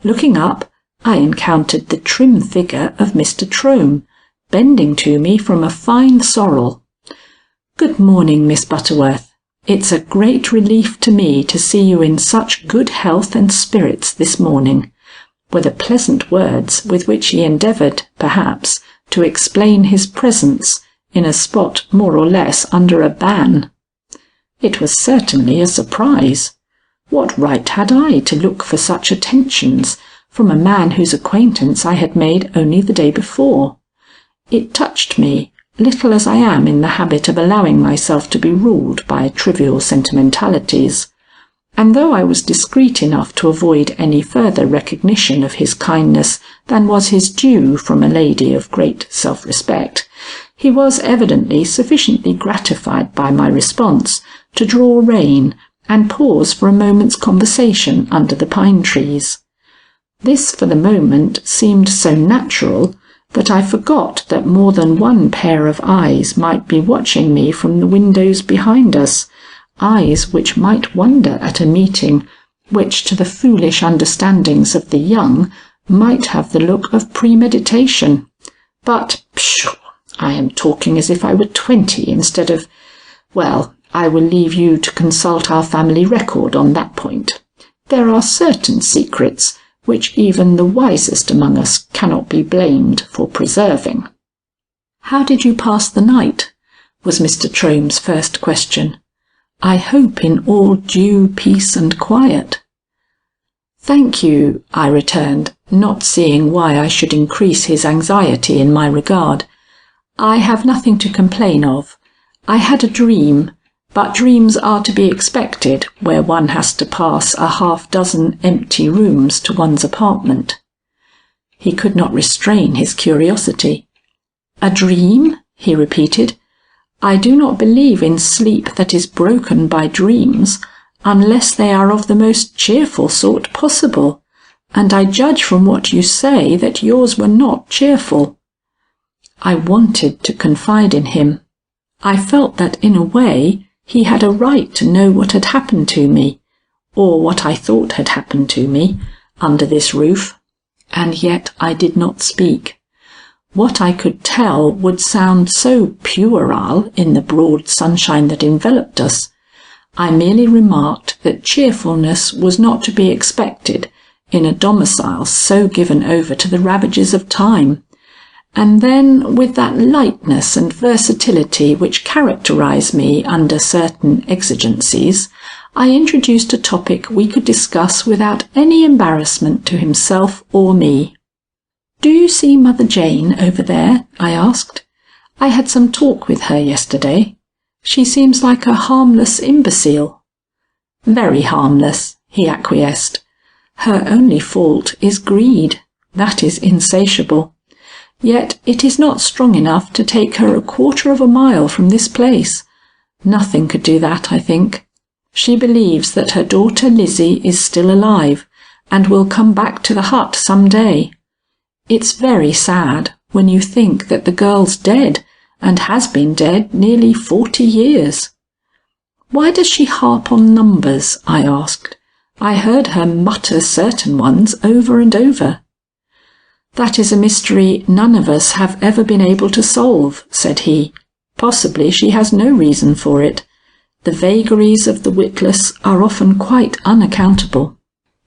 Looking up, I encountered the trim figure of Mr Trome, bending to me from a fine sorrel. "Good morning, Miss Butterworth. It's a great relief to me to see you in such good health and spirits this morning," were the pleasant words with which he endeavoured, perhaps, to explain his presence in a spot more or less under a ban. It was certainly a surprise. What right had I to look for such attentions from a man whose acquaintance I had made only the day before? It touched me, little as I am in the habit of allowing myself to be ruled by trivial sentimentalities, and though I was discreet enough to avoid any further recognition of his kindness than was his due from a lady of great self-respect, he was evidently sufficiently gratified by my response to draw rein and pause for a moment's conversation under the pine trees. This for the moment seemed so natural that I forgot that more than one pair of eyes might be watching me from the windows behind us, eyes which might wonder at a meeting which to the foolish understandings of the young might have the look of premeditation. But, pshaw, I am talking as if I were 20 instead of... Well, I will leave you to consult our family record on that point. There are certain secrets which even the wisest among us cannot be blamed for preserving. "How did you pass the night?" was Mr Trome's first question. "I hope in all due peace and quiet." "Thank you," I returned, not seeing why I should increase his anxiety in my regard. "I have nothing to complain of. I had a dream, but dreams are to be expected where one has to pass a half-dozen empty rooms to one's apartment." He could not restrain his curiosity. "A dream?" he repeated. "I do not believe in sleep that is broken by dreams, unless they are of the most cheerful sort possible, and I judge from what you say that yours were not cheerful." I wanted to confide in him. I felt that in a way he had a right to know what had happened to me, or what I thought had happened to me, under this roof, and yet I did not speak. What I could tell would sound so puerile in the broad sunshine that enveloped us. I merely remarked that cheerfulness was not to be expected in a domicile so given over to the ravages of time, and then, with that lightness and versatility which characterize me under certain exigencies, I introduced a topic we could discuss without any embarrassment to himself or me. "Do you see Mother Jane over there?" I asked. "I had some talk with her yesterday. She seems like a harmless imbecile." "Very harmless," he acquiesced. "Her only fault is greed. That is insatiable. Yet it is not strong enough to take her a quarter of a mile from this place. Nothing could do that, I think. She believes that her daughter Lizzie is still alive, and will come back to the hut some day. It's very sad when you think that the girl's dead, and has been dead nearly 40 years. "Why does she harp on numbers?" I asked. "I heard her mutter certain ones over and over." "That is a mystery none of us have ever been able to solve," said he. "Possibly she has no reason for it. The vagaries of the witless are often quite unaccountable."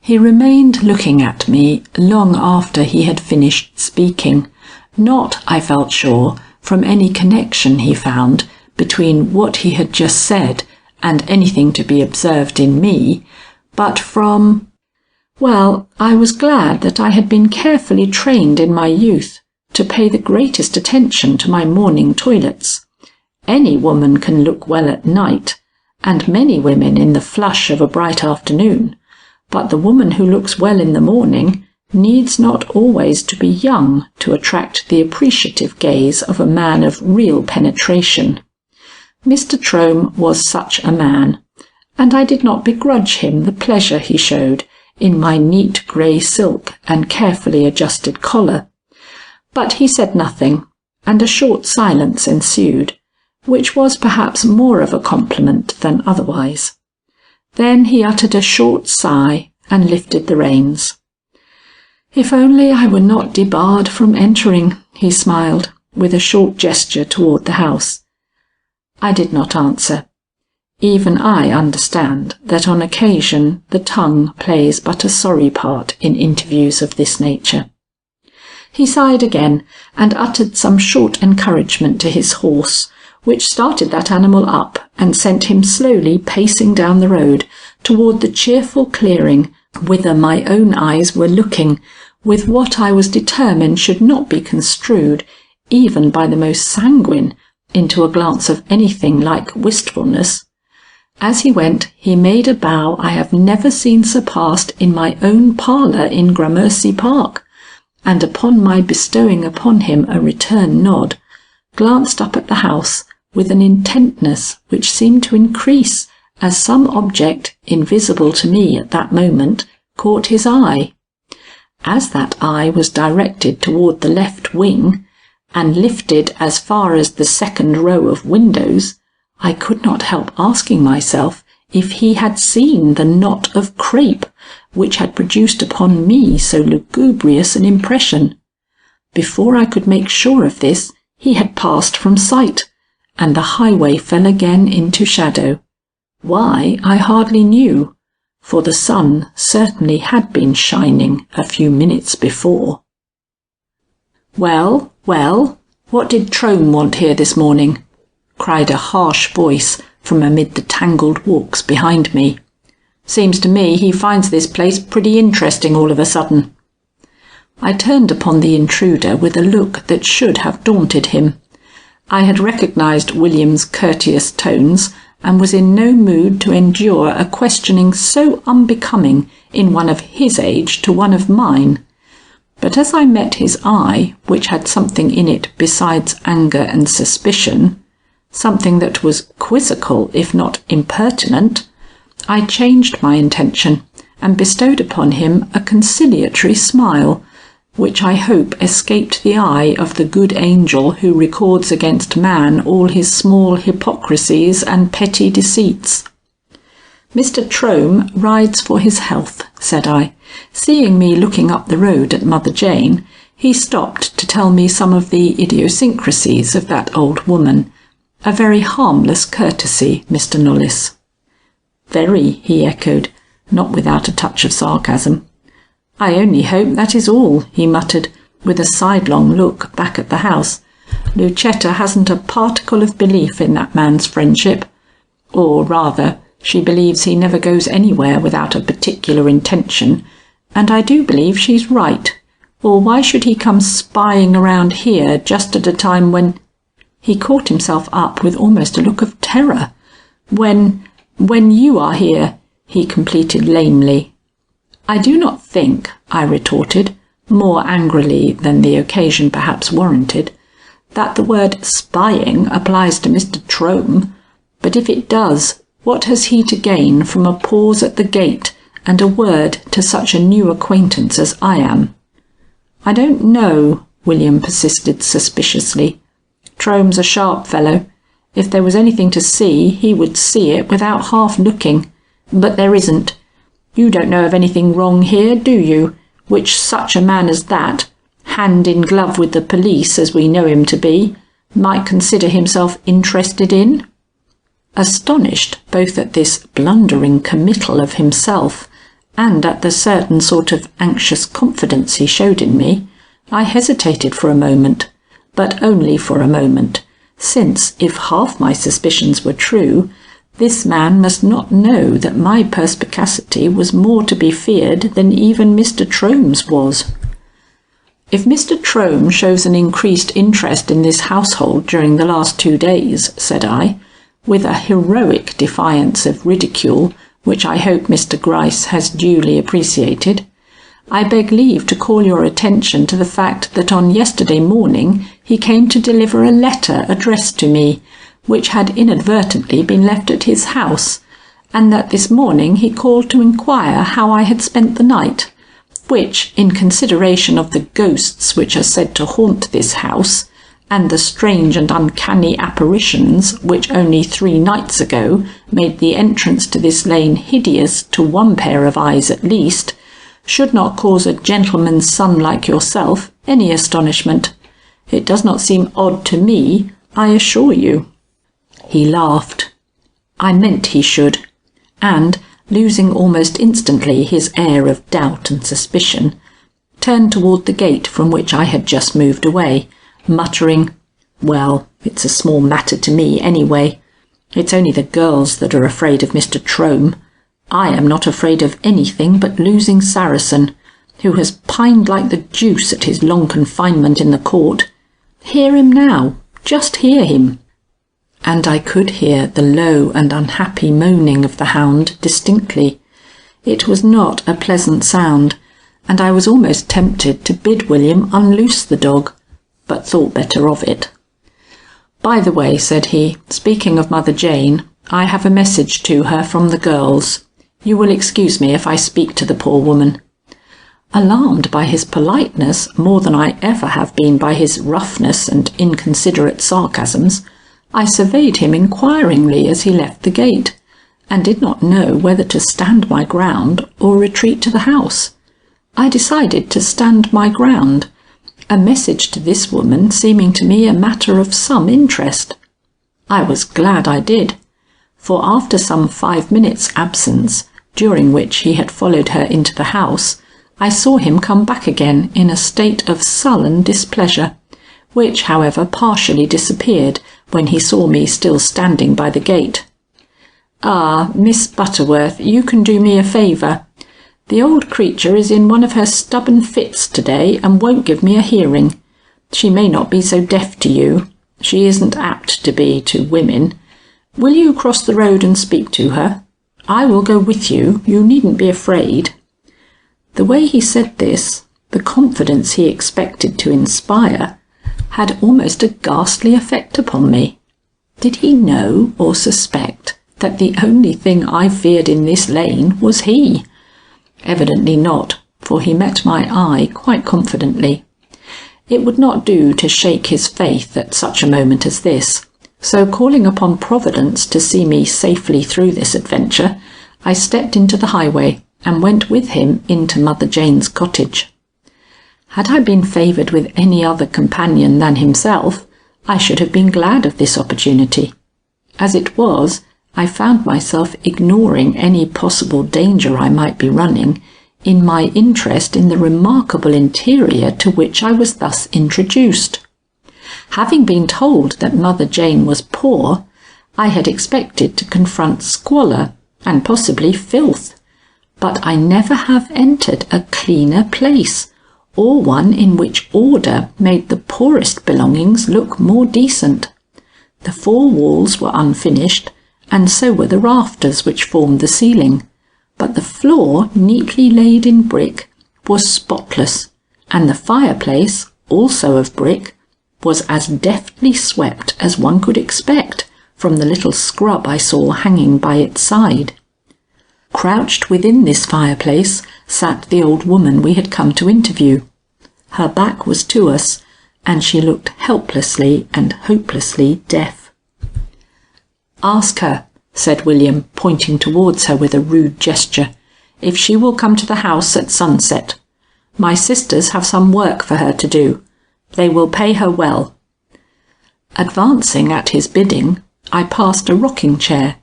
He remained looking at me long after he had finished speaking, not, I felt sure, from any connection he found between what he had just said and anything to be observed in me, but from... Well, I was glad that I had been carefully trained in my youth to pay the greatest attention to my morning toilets. Any woman can look well at night, and many women in the flush of a bright afternoon, but the woman who looks well in the morning needs not always to be young to attract the appreciative gaze of a man of real penetration. Mr. Trome was such a man, and I did not begrudge him the pleasure he showed in my neat grey silk and carefully adjusted collar. But he said nothing, and a short silence ensued, which was perhaps more of a compliment than otherwise. Then he uttered a short sigh and lifted the reins. "If only I were not debarred from entering," he smiled, with a short gesture toward the house. I did not answer. Even I understand that on occasion the tongue plays but a sorry part in interviews of this nature. He sighed again and uttered some short encouragement to his horse, which started that animal up and sent him slowly pacing down the road toward the cheerful clearing whither my own eyes were looking, with what I was determined should not be construed, even by the most sanguine, into a glance of anything like wistfulness. As he went, he made a bow I have never seen surpassed in my own parlour in Gramercy Park, and upon my bestowing upon him a return nod, glanced up at the house with an intentness which seemed to increase as some object, invisible to me at that moment, caught his eye. As that eye was directed toward the left wing, and lifted as far as the second row of windows, I could not help asking myself if he had seen the knot of crape which had produced upon me so lugubrious an impression. Before I could make sure of this, he had passed from sight, and the highway fell again into shadow. Why, I hardly knew, for the sun certainly had been shining a few minutes before. "Well, well, what did Trome want here this morning?" cried a harsh voice from amid the tangled walks behind me. "Seems to me he finds this place pretty interesting all of a sudden." I turned upon the intruder with a look that should have daunted him. I had recognized William's courteous tones, and was in no mood to endure a questioning so unbecoming in one of his age to one of mine. But as I met his eye, which had something in it besides anger and suspicion, something that was quizzical if not impertinent, I changed my intention and bestowed upon him a conciliatory smile, which I hope escaped the eye of the good angel who records against man all his small hypocrisies and petty deceits. "Mr. Trome rides for his health," said I. Seeing me looking up the road at Mother Jane, he stopped to tell me some of the idiosyncrasies of that old woman. A very harmless courtesy, Mr. Knollys. "Very," he echoed, not without a touch of sarcasm. "I only hope that is all," he muttered, with a sidelong look back at the house. "Lucetta hasn't a particle of belief in that man's friendship. Or rather, she believes he never goes anywhere without a particular intention, and I do believe she's right. Or why should he come spying around here just at a time when—" He caught himself up with almost a look of terror. When you are here," he completed lamely. "I do not think," I retorted, more angrily than the occasion perhaps warranted, "that the word spying applies to Mr. Trome. But if it does, what has he to gain from a pause at the gate and a word to such a new acquaintance as I am?" "I don't know," William persisted suspiciously. "Trome's a sharp fellow. If there was anything to see, he would see it without half looking. But there isn't. You don't know of anything wrong here, do you, which such a man as that, hand in glove with the police as we know him to be, might consider himself interested in?" Astonished both at this blundering committal of himself and at the certain sort of anxious confidence he showed in me, I hesitated for a moment, but only for a moment, since, if half my suspicions were true, this man must not know that my perspicacity was more to be feared than even Mr. Trome's was. "If Mr. Trome shows an increased interest in this household during the last 2 days," said I, with a heroic defiance of ridicule which I hope Mr. Gryce has duly appreciated, "I beg leave to call your attention to the fact that on yesterday morning he came to deliver a letter addressed to me, which had inadvertently been left at his house, and that this morning he called to inquire how I had spent the night, which, in consideration of the ghosts which are said to haunt this house, and the strange and uncanny apparitions which only 3 nights ago made the entrance to this lane hideous to one pair of eyes at least, should not cause a gentleman's son like yourself any astonishment. It does not seem odd to me, I assure you." He laughed. I meant he should, and, losing almost instantly his air of doubt and suspicion, turned toward the gate from which I had just moved away, muttering, "Well, it's a small matter to me anyway. It's only the girls that are afraid of Mr. Trome. I am not afraid of anything but losing Saracen, who has pined like the deuce at his long confinement in the court. Hear him now, just hear him." And I could hear the low and unhappy moaning of the hound distinctly. It was not a pleasant sound, and I was almost tempted to bid William unloose the dog, but thought better of it. "By the way," said he, "speaking of Mother Jane, I have a message to her from the girls. You will excuse me if I speak to the poor woman." Alarmed by his politeness more than I ever have been by his roughness and inconsiderate sarcasms, I surveyed him inquiringly as he left the gate, and did not know whether to stand my ground or retreat to the house. I decided to stand my ground, a message to this woman seeming to me a matter of some interest. I was glad I did, for after some 5 minutes' absence, during which he had followed her into the house, I saw him come back again in a state of sullen displeasure, which, however, partially disappeared when he saw me still standing by the gate. "Ah, Miss Butterworth, you can do me a favour. The old creature is in one of her stubborn fits to-day and won't give me a hearing. She may not be so deaf to you. She isn't apt to be to women. Will you cross the road and speak to her? I will go with you. You needn't be afraid." The way he said this, the confidence he expected to inspire, had almost a ghastly effect upon me. Did he know or suspect that the only thing I feared in this lane was he? Evidently not, for he met my eye quite confidently. It would not do to shake his faith at such a moment as this, so calling upon Providence to see me safely through this adventure, I stepped into the highway and went with him into Mother Jane's cottage. Had I been favoured with any other companion than himself, I should have been glad of this opportunity. As it was, I found myself ignoring any possible danger I might be running in my interest in the remarkable interior to which I was thus introduced. Having been told that Mother Jane was poor, I had expected to confront squalor and possibly filth, but I never have entered a cleaner place, or one in which order made the poorest belongings look more decent. The 4 walls were unfinished, and so were the rafters which formed the ceiling, but the floor, neatly laid in brick, was spotless, and the fireplace, also of brick, was as deftly swept as one could expect from the little scrub I saw hanging by its side. Crouched within this fireplace sat the old woman we had come to interview. Her back was to us, and she looked helplessly and hopelessly deaf. "Ask her," said William, pointing towards her with a rude gesture, "if she will come to the house at sunset. My sisters have some work for her to do. They will pay her well." Advancing at his bidding, I passed a rocking chair,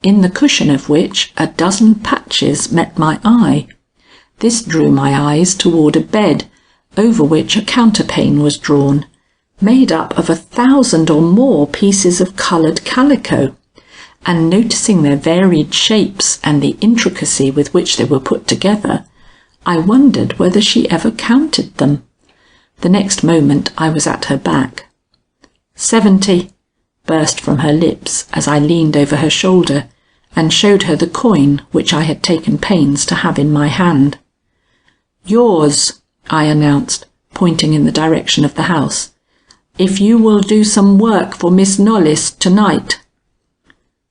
in the cushion of which a dozen patches met my eye. This drew my eyes toward a bed, over which a counterpane was drawn, made up of 1,000 or more pieces of coloured calico, and noticing their varied shapes and the intricacy with which they were put together, I wondered whether she ever counted them. The next moment I was at her back. 70 burst from her lips as I leaned over her shoulder and showed her the coin which I had taken pains to have in my hand. "Yours," I announced, pointing in the direction of the house, "if you will do some work for Miss Knollys tonight."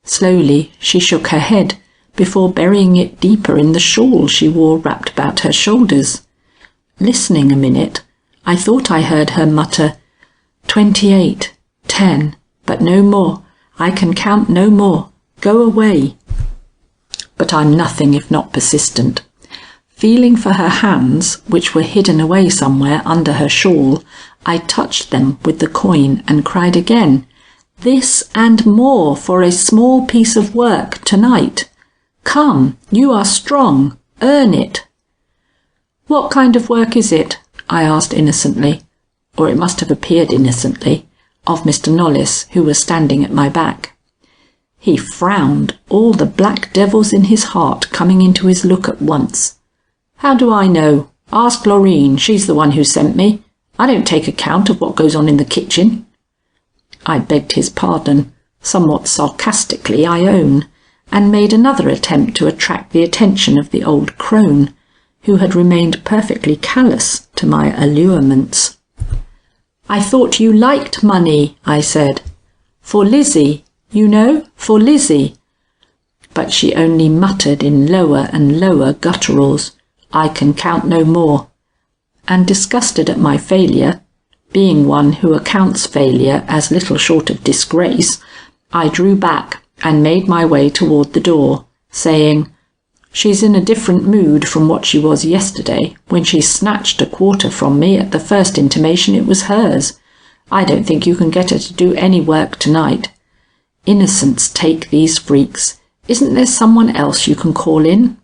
Slowly she shook her head before burying it deeper in the shawl she wore wrapped about her shoulders. Listening a minute, I thought I heard her mutter, 28, 10, but no more. I can count no more. Go away." But I'm nothing if not persistent. Feeling for her hands, which were hidden away somewhere under her shawl, I touched them with the coin and cried again, "This and more for a small piece of work tonight. Come, you are strong. Earn it." "What kind of work is it?" I asked innocently, or it must have appeared innocently, of Mr. Knollys, who was standing at my back. He frowned, all the black devils in his heart coming into his look at once. "How do I know? Ask Laureen, she's the one who sent me. I don't take account of what goes on in the kitchen." I begged his pardon, somewhat sarcastically I own, and made another attempt to attract the attention of the old crone, who had remained perfectly callous to my allurements. "I thought you liked money," I said. "For Lizzie, you know, for Lizzie." But she only muttered in lower and lower gutturals, "I can count no more," and disgusted at my failure, being one who accounts failure as little short of disgrace, I drew back and made my way toward the door, saying, "She's in a different mood from what she was yesterday, when she snatched a quarter from me at the first intimation it was hers. I don't think you can get her to do any work tonight. Innocents take these freaks. Isn't there someone else you can call in?"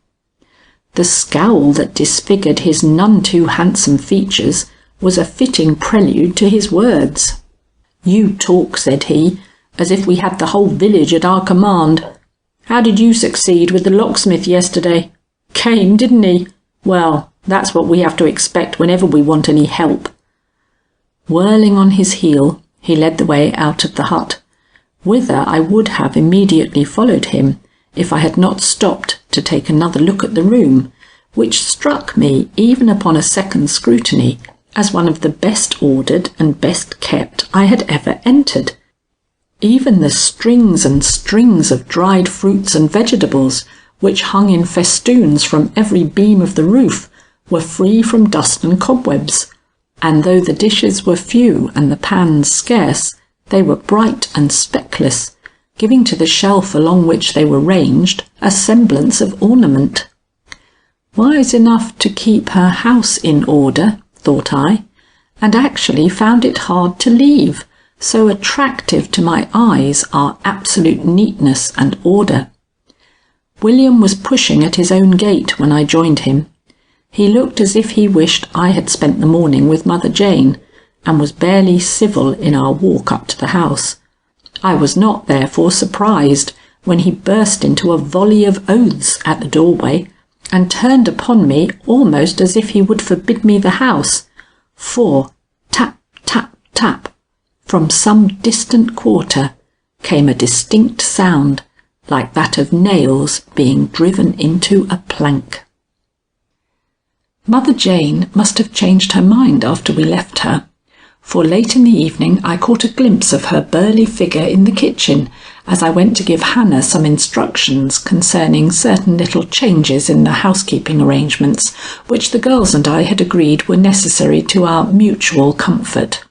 The scowl that disfigured his none too handsome features was a fitting prelude to his words. "You talk," said he, "as if we had the whole village at our command. How did you succeed with the locksmith yesterday? Came, didn't he? Well, that's what we have to expect whenever we want any help." Whirling on his heel, he led the way out of the hut, whither I would have immediately followed him if I had not stopped to take another look at the room, which struck me, even upon a second scrutiny, as one of the best ordered and best kept I had ever entered. Even the strings and strings of dried fruits and vegetables, which hung in festoons from every beam of the roof, were free from dust and cobwebs, and though the dishes were few and the pans scarce, they were bright and speckless, giving to the shelf along which they were ranged a semblance of ornament. Wise enough to keep her house in order, thought I, and actually found it hard to leave, so attractive to my eyes are absolute neatness and order. William was pushing at his own gate when I joined him. He looked as if he wished I had spent the morning with Mother Jane, and was barely civil in our walk up to the house. I was not therefore surprised when he burst into a volley of oaths at the doorway, and turned upon me almost as if he would forbid me the house, for tap, tap, tap, from some distant quarter came a distinct sound like that of nails being driven into a plank. Mother Jane must have changed her mind after we left her, for late in the evening I caught a glimpse of her burly figure in the kitchen as I went to give Hannah some instructions concerning certain little changes in the housekeeping arrangements which the girls and I had agreed were necessary to our mutual comfort.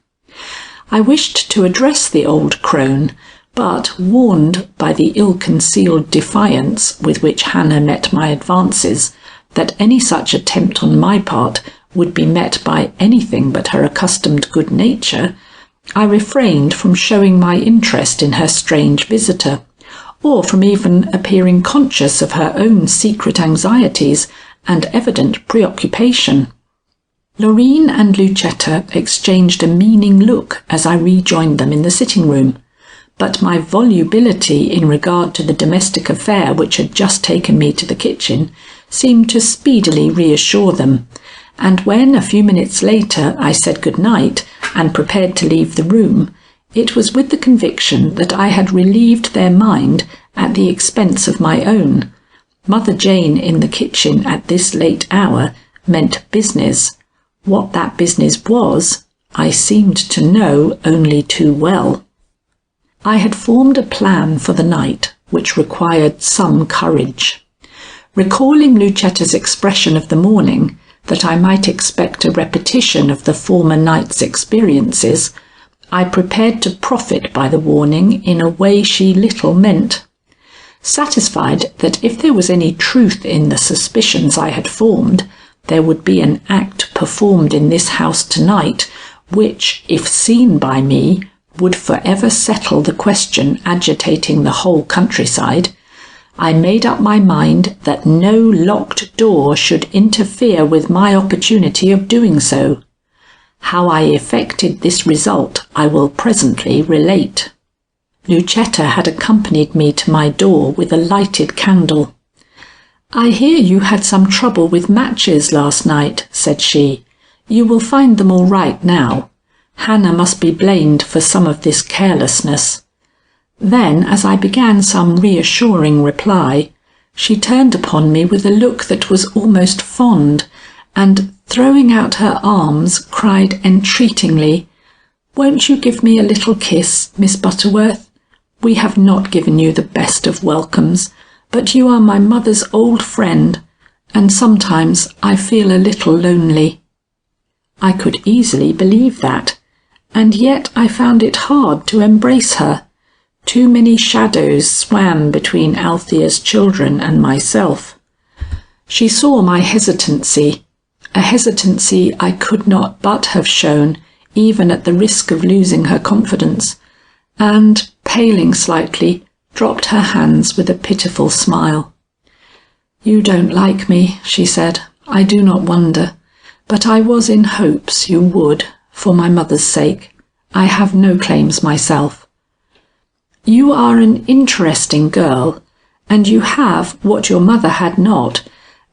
I wished to address the old crone, but, warned by the ill-concealed defiance with which Hannah met my advances, that any such attempt on my part would be met by anything but her accustomed good nature, I refrained from showing my interest in her strange visitor, or from even appearing conscious of her own secret anxieties and evident preoccupation. Loreen and Lucetta exchanged a meaning look as I rejoined them in the sitting room, but my volubility in regard to the domestic affair which had just taken me to the kitchen seemed to speedily reassure them, and when a few minutes later I said good night and prepared to leave the room, it was with the conviction that I had relieved their mind at the expense of my own. Mother Jane in the kitchen at this late hour meant business. What that business was, I seemed to know only too well. I had formed a plan for the night which required some courage. Recalling Lucetta's expression of the morning, that I might expect a repetition of the former night's experiences, I prepared to profit by the warning in a way she little meant. Satisfied that if there was any truth in the suspicions I had formed, there would be an act performed in this house tonight which, if seen by me, would forever settle the question agitating the whole countryside, I made up my mind that no locked door should interfere with my opportunity of doing so. How I effected this result I will presently relate. Lucetta had accompanied me to my door with a lighted candle. "I hear you had some trouble with matches last night," said she. "You will find them all right now. Hannah must be blamed for some of this carelessness." Then, as I began some reassuring reply, she turned upon me with a look that was almost fond, and, throwing out her arms, cried entreatingly, "Won't you give me a little kiss, Miss Butterworth? We have not given you the best of welcomes, but you are my mother's old friend, and sometimes I feel a little lonely." I could easily believe that, and yet I found it hard to embrace her. Too many shadows swam between Althea's children and myself. She saw my hesitancy, a hesitancy I could not but have shown, even at the risk of losing her confidence, and, paling slightly, dropped her hands with a pitiful smile. "You don't like me," she said. "I do not wonder, but I was in hopes you would, for my mother's sake. I have no claims myself. You are an interesting girl, and you have, what your mother had not,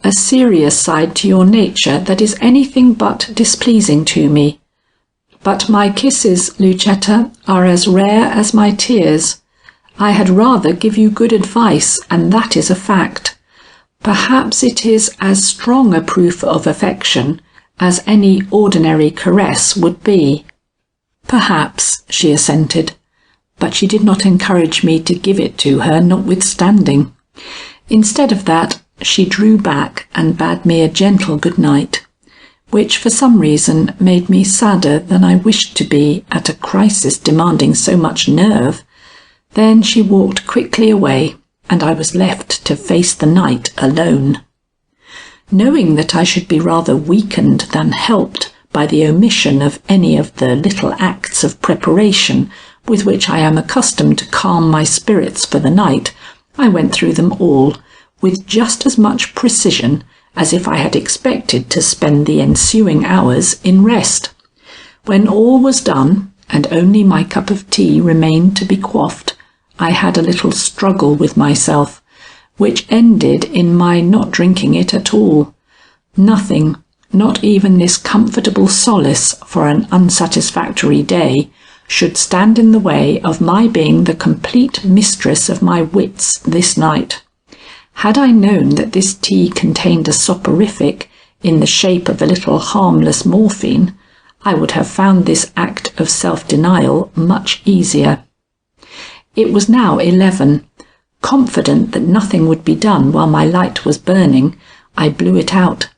a serious side to your nature that is anything but displeasing to me. But my kisses, Lucetta, are as rare as my tears. I had rather give you good advice, and that is a fact. Perhaps it is as strong a proof of affection as any ordinary caress would be." "Perhaps," she assented, but she did not encourage me to give it to her notwithstanding. Instead of that, she drew back and bade me a gentle good night, which for some reason made me sadder than I wished to be at a crisis demanding so much nerve. Then she walked quickly away, and I was left to face the night alone. Knowing that I should be rather weakened than helped by the omission of any of the little acts of preparation with which I am accustomed to calm my spirits for the night, I went through them all, with just as much precision as if I had expected to spend the ensuing hours in rest. When all was done, and only my cup of tea remained to be quaffed, I had a little struggle with myself, which ended in my not drinking it at all. Nothing, not even this comfortable solace for an unsatisfactory day, should stand in the way of my being the complete mistress of my wits this night. Had I known that this tea contained a soporific in the shape of a little harmless morphine, I would have found this act of self-denial much easier. It was now 11. Confident that nothing would be done while my light was burning, I blew it out,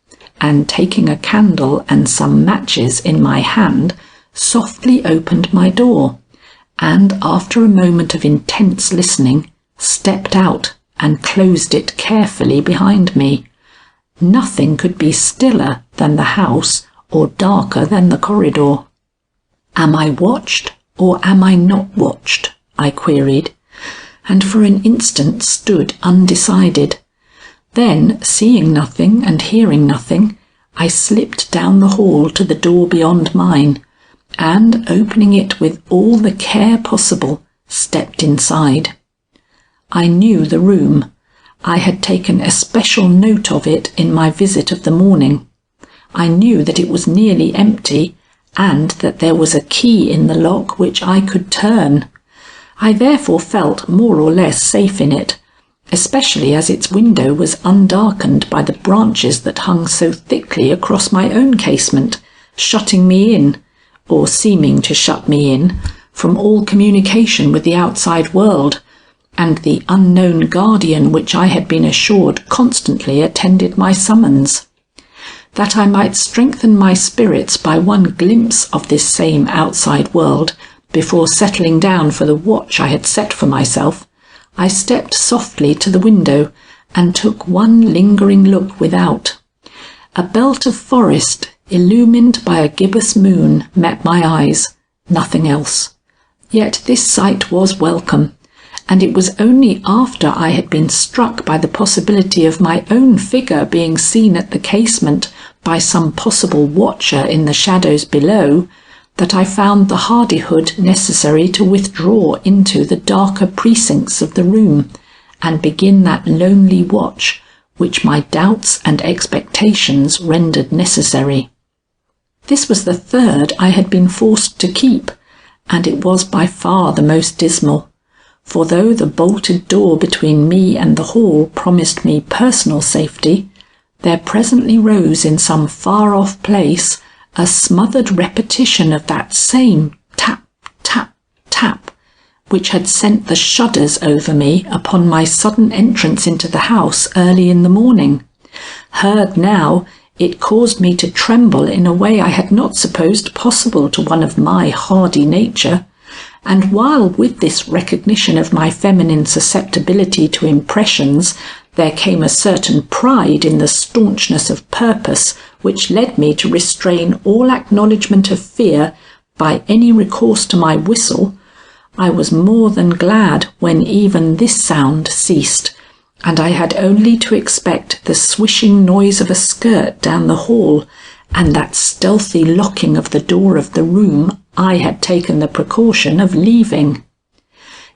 and taking a candle and some matches in my hand, softly opened my door, and after a moment of intense listening, stepped out and closed it carefully behind me. Nothing could be stiller than the house or darker than the corridor. "Am I watched, or am I not watched?" I queried, and for an instant stood undecided. Then, seeing nothing and hearing nothing, I slipped down the hall to the door beyond mine, and, opening it with all the care possible, stepped inside. I knew the room. I had taken especial note of it in my visit of the morning. I knew that it was nearly empty, and that there was a key in the lock which I could turn. I therefore felt more or less safe in it, especially as its window was undarkened by the branches that hung so thickly across my own casement, shutting me in, or seeming to shut me in, from all communication with the outside world, and the unknown guardian which I had been assured constantly attended my summons. That I might strengthen my spirits by one glimpse of this same outside world before settling down for the watch I had set for myself, I stepped softly to the window and took one lingering look without. A belt of forest, illumined by a gibbous moon, met my eyes, nothing else. Yet this sight was welcome, and it was only after I had been struck by the possibility of my own figure being seen at the casement by some possible watcher in the shadows below, that I found the hardihood necessary to withdraw into the darker precincts of the room, and begin that lonely watch which my doubts and expectations rendered necessary. This was the third I had been forced to keep, and it was by far the most dismal, for though the bolted door between me and the hall promised me personal safety, there presently rose in some far-off place a smothered repetition of that same tap, tap, tap, which had sent the shudders over me upon my sudden entrance into the house early in the morning. Heard now, it caused me to tremble in a way I had not supposed possible to one of my hardy nature, and while with this recognition of my feminine susceptibility to impressions there came a certain pride in the staunchness of purpose which led me to restrain all acknowledgment of fear by any recourse to my whistle, I was more than glad when even this sound ceased, and I had only to expect the swishing noise of a skirt down the hall, and that stealthy locking of the door of the room I had taken the precaution of leaving.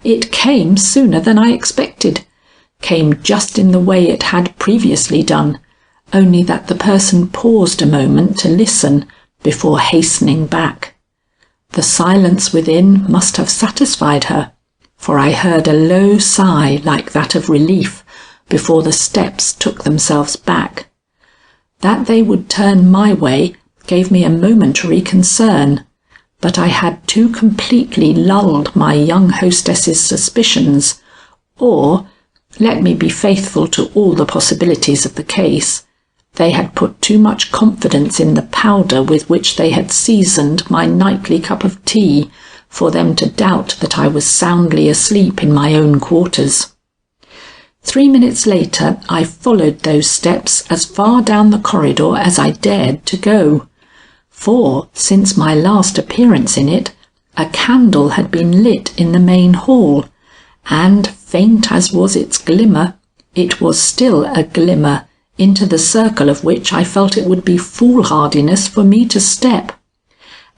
It came sooner than I expected, came just in the way it had previously done, only that the person paused a moment to listen before hastening back. The silence within must have satisfied her, for I heard a low sigh like that of relief before the steps took themselves back. That they would turn my way gave me a momentary concern, but I had too completely lulled my young hostess's suspicions, or, let me be faithful to all the possibilities of the case, they had put too much confidence in the powder with which they had seasoned my nightly cup of tea for them to doubt that I was soundly asleep in my own quarters. 3 minutes later I followed those steps as far down the corridor as I dared to go, for, since my last appearance in it, a candle had been lit in the main hall, and, faint as was its glimmer, it was still a glimmer into the circle of which I felt it would be foolhardiness for me to step.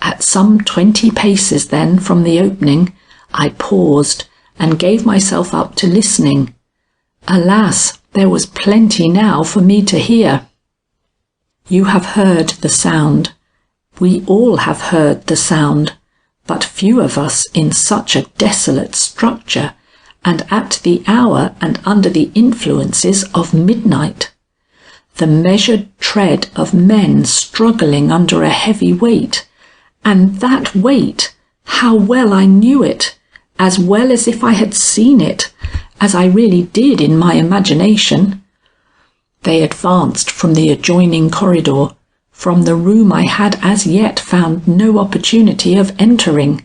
At some 20 paces then from the opening, I paused and gave myself up to listening. Alas, there was plenty now for me to hear. You have heard the sound. We all have heard the sound, but few of us in such a desolate structure, and at the hour and under the influences of midnight. The measured tread of men struggling under a heavy weight, and that weight, how well I knew it, as well as if I had seen it, as I really did in my imagination. They advanced from the adjoining corridor, from the room I had as yet found no opportunity of entering,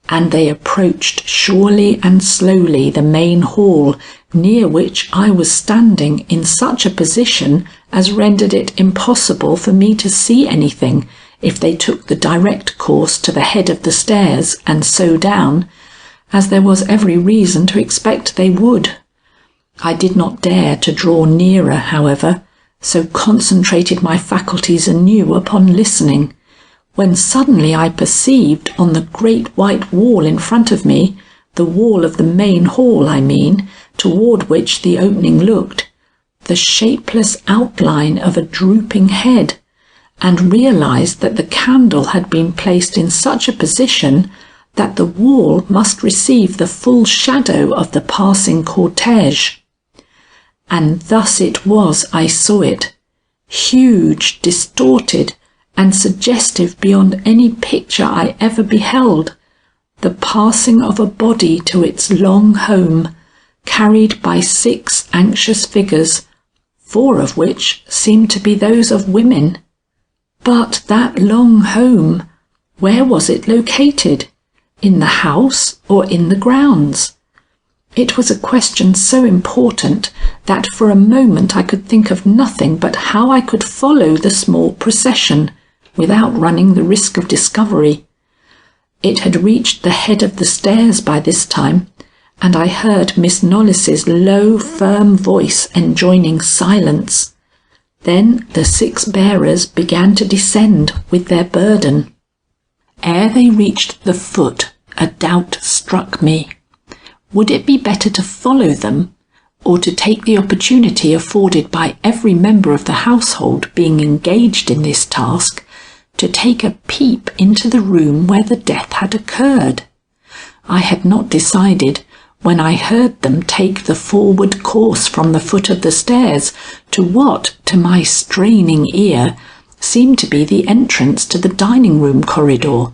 and they approached surely and slowly the main hall, near which I was standing in such a position as rendered it impossible for me to see anything if they took the direct course to the head of the stairs and so down, as there was every reason to expect they would. I did not dare to draw nearer, however, so concentrated my faculties anew upon listening, when suddenly I perceived on the great white wall in front of me, the wall of the main hall, I mean, toward which the opening looked, the shapeless outline of a drooping head, and realized that the candle had been placed in such a position that the wall must receive the full shadow of the passing cortege. And thus it was I saw it, huge, distorted, and suggestive beyond any picture I ever beheld, the passing of a body to its long home, carried by 6 anxious figures, 4 of which seemed to be those of women. But that long home, where was it located? In the house or in the grounds? It was a question so important that for a moment I could think of nothing but how I could follow the small procession without running the risk of discovery. It had reached the head of the stairs by this time, and I heard Miss Knollys's low, firm voice enjoining silence. Then the 6 bearers began to descend with their burden. Ere they reached the foot, a doubt struck me. Would it be better to follow them, or to take the opportunity afforded by every member of the household being engaged in this task, to take a peep into the room where the death had occurred? I had not decided, when I heard them take the forward course from the foot of the stairs to what, to my straining ear, seemed to be the entrance to the dining-room corridor.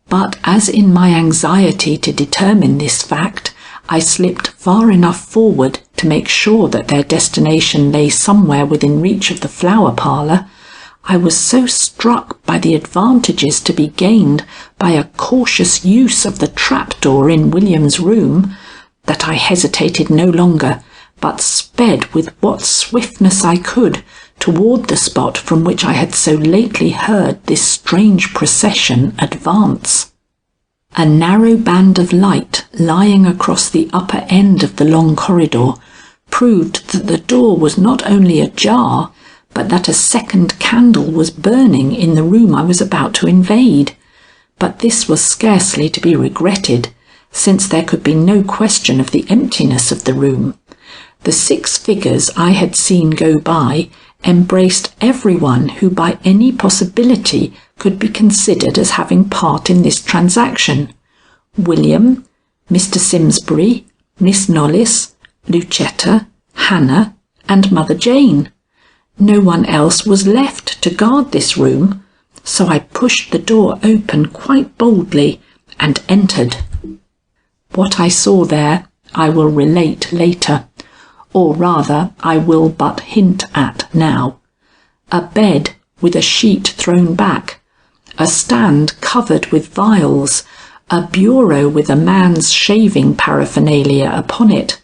But as in my anxiety to determine this fact, I slipped far enough forward to make sure that their destination lay somewhere within reach of the flower parlour, I was so struck by the advantages to be gained by a cautious use of the trapdoor in William's room, that I hesitated no longer, but sped with what swiftness I could toward the spot from which I had so lately heard this strange procession advance. A narrow band of light lying across the upper end of the long corridor proved that the door was not only ajar, but that a second candle was burning in the room I was about to invade. But this was scarcely to be regretted, since there could be no question of the emptiness of the room. The 6 figures I had seen go by embraced everyone who by any possibility could be considered as having part in this transaction: William, Mr Simsbury, Miss Knollys, Lucetta, Hannah, and Mother Jane. No one else was left to guard this room, so I pushed the door open quite boldly and entered. What I saw there I will relate later, or rather I will but hint at now. A bed with a sheet thrown back, a stand covered with vials, a bureau with a man's shaving paraphernalia upon it,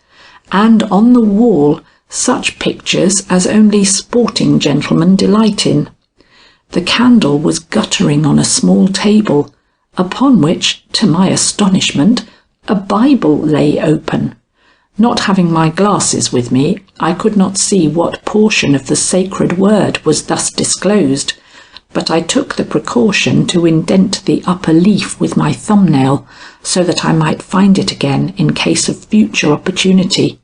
and on the wall such pictures as only sporting gentlemen delight in. The candle was guttering on a small table, upon which, to my astonishment, a Bible lay open. Not having my glasses with me, I could not see what portion of the sacred word was thus disclosed, but I took the precaution to indent the upper leaf with my thumbnail, so that I might find it again in case of future opportunity.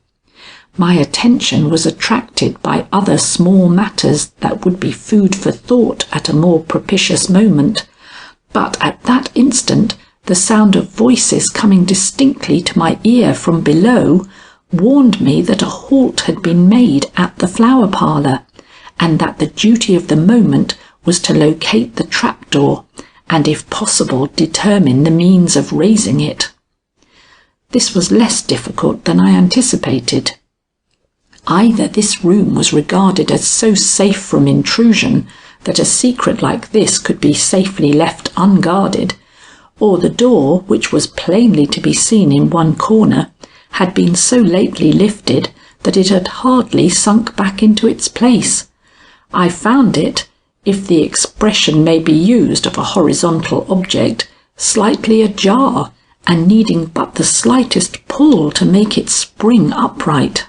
My attention was attracted by other small matters that would be food for thought at a more propitious moment, but at that instant the sound of voices coming distinctly to my ear from below warned me that a halt had been made at the flower parlour, and that the duty of the moment was to locate the trapdoor, and if possible determine the means of raising it. This was less difficult than I anticipated. Either this room was regarded as so safe from intrusion that a secret like this could be safely left unguarded, or the door, which was plainly to be seen in one corner, had been so lately lifted that it had hardly sunk back into its place. I found it, if the expression may be used of a horizontal object, slightly ajar and needing but the slightest pull to make it spring upright.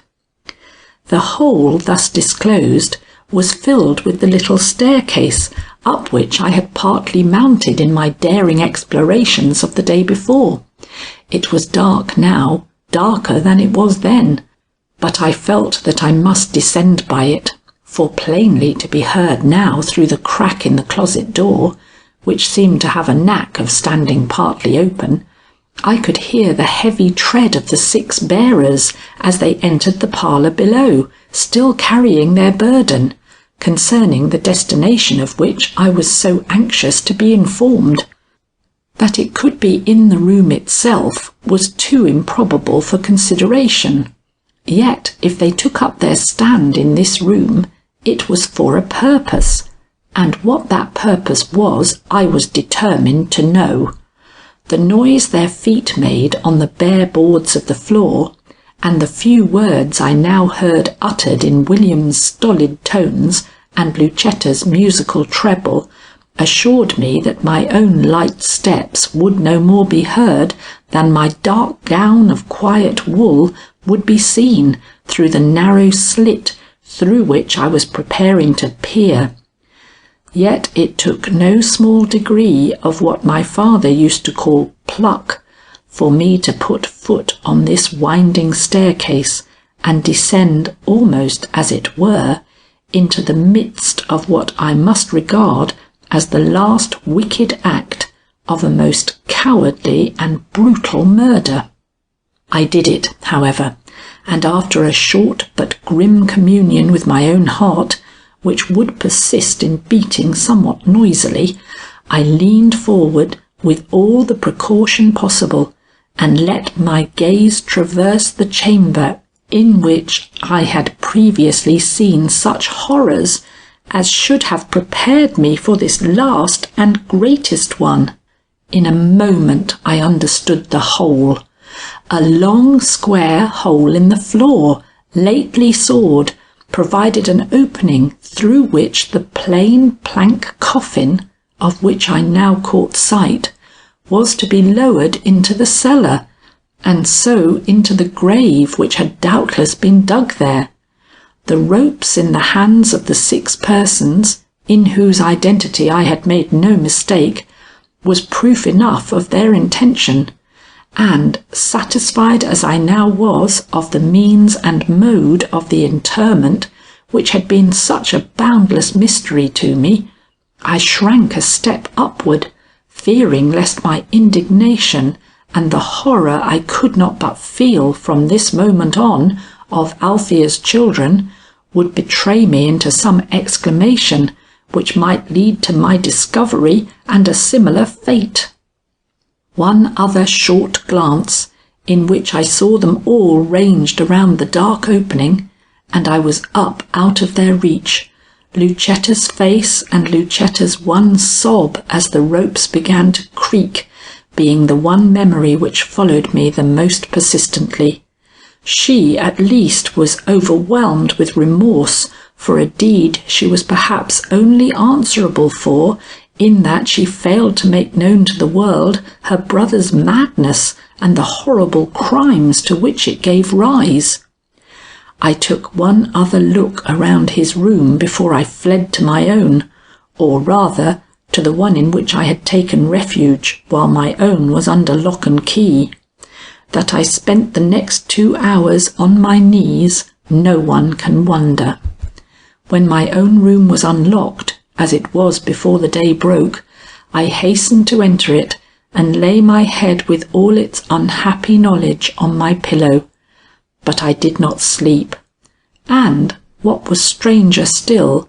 The hole thus disclosed was filled with the little staircase up which I had partly mounted in my daring explorations of the day before. It was dark now, darker than it was then, but I felt that I must descend by it, for plainly to be heard now through the crack in the closet door, which seemed to have a knack of standing partly open, I could hear the heavy tread of the 6 bearers as they entered the parlour below, still carrying their burden, concerning the destination of which I was so anxious to be informed. That it could be in the room itself was too improbable for consideration. Yet, if they took up their stand in this room, it was for a purpose, and what that purpose was I was determined to know. The noise their feet made on the bare boards of the floor, and the few words I now heard uttered in William's stolid tones and Lucetta's musical treble, assured me that my own light steps would no more be heard than my dark gown of quiet wool would be seen through the narrow slit through which I was preparing to peer. Yet it took no small degree of what my father used to call pluck for me to put foot on this winding staircase and descend almost, as it were, into the midst of what I must regard as the last wicked act of a most cowardly and brutal murder. I did it, however, and after a short but grim communion with my own heart, which would persist in beating somewhat noisily, I leaned forward with all the precaution possible, and let my gaze traverse the chamber in which I had previously seen such horrors as should have prepared me for this last and greatest one. In a moment I understood the whole. A long square hole in the floor, lately sawed, provided an opening through which the plain plank coffin, of which I now caught sight, was to be lowered into the cellar, and so into the grave which had doubtless been dug there. The ropes in the hands of the 6 persons, in whose identity I had made no mistake, was proof enough of their intention, and, satisfied as I now was of the means and mode of the interment, which had been such a boundless mystery to me, I shrank a step upward, fearing lest my indignation and the horror I could not but feel from this moment on of Althea's children would betray me into some exclamation which might lead to my discovery and a similar fate. One other short glance, in which I saw them all ranged around the dark opening, and I was up out of their reach, Lucetta's face and Lucetta's one sob as the ropes began to creak being the one memory which followed me the most persistently. She at least was overwhelmed with remorse for a deed she was perhaps only answerable for in that she failed to make known to the world her brother's madness and the horrible crimes to which it gave rise. I took one other look around his room before I fled to my own, or rather to the one in which I had taken refuge while my own was under lock and key. That I spent the next 2 hours on my knees, no one can wonder. When my own room was unlocked, as it was before the day broke, I hastened to enter it and lay my head with all its unhappy knowledge on my pillow. But I did not sleep, and, what was stranger still,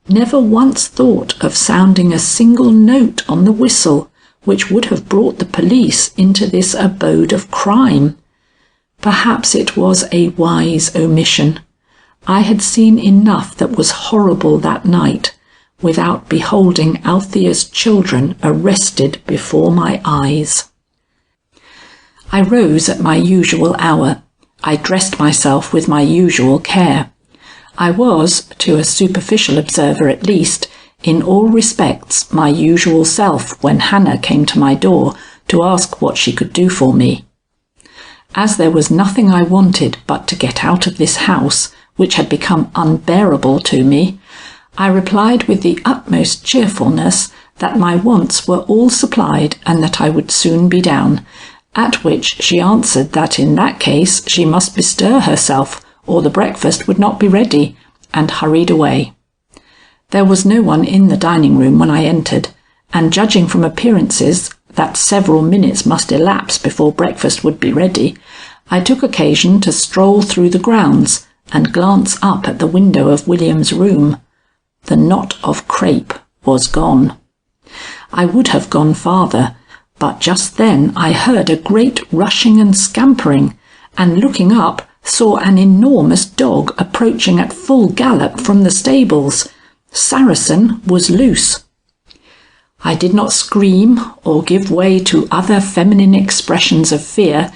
never once thought of sounding a single note on the whistle which would have brought the police into this abode of crime. Perhaps it was a wise omission. I had seen enough that was horrible that night, without beholding Althea's children arrested before my eyes. I rose at my usual hour. I dressed myself with my usual care. I was, to a superficial observer at least, in all respects my usual self when Hannah came to my door to ask what she could do for me. As there was nothing I wanted but to get out of this house, which had become unbearable to me, I replied with the utmost cheerfulness that my wants were all supplied and that I would soon be down, at which she answered that in that case she must bestir herself, or the breakfast would not be ready, and hurried away. There was no one in the dining room when I entered, and judging from appearances that several minutes must elapse before breakfast would be ready, I took occasion to stroll through the grounds and glance up at the window of William's room. The knot of crape was gone. I would have gone farther, but just then I heard a great rushing and scampering, and looking up saw an enormous dog approaching at full gallop from the stables. Saracen was loose. I did not scream or give way to other feminine expressions of fear,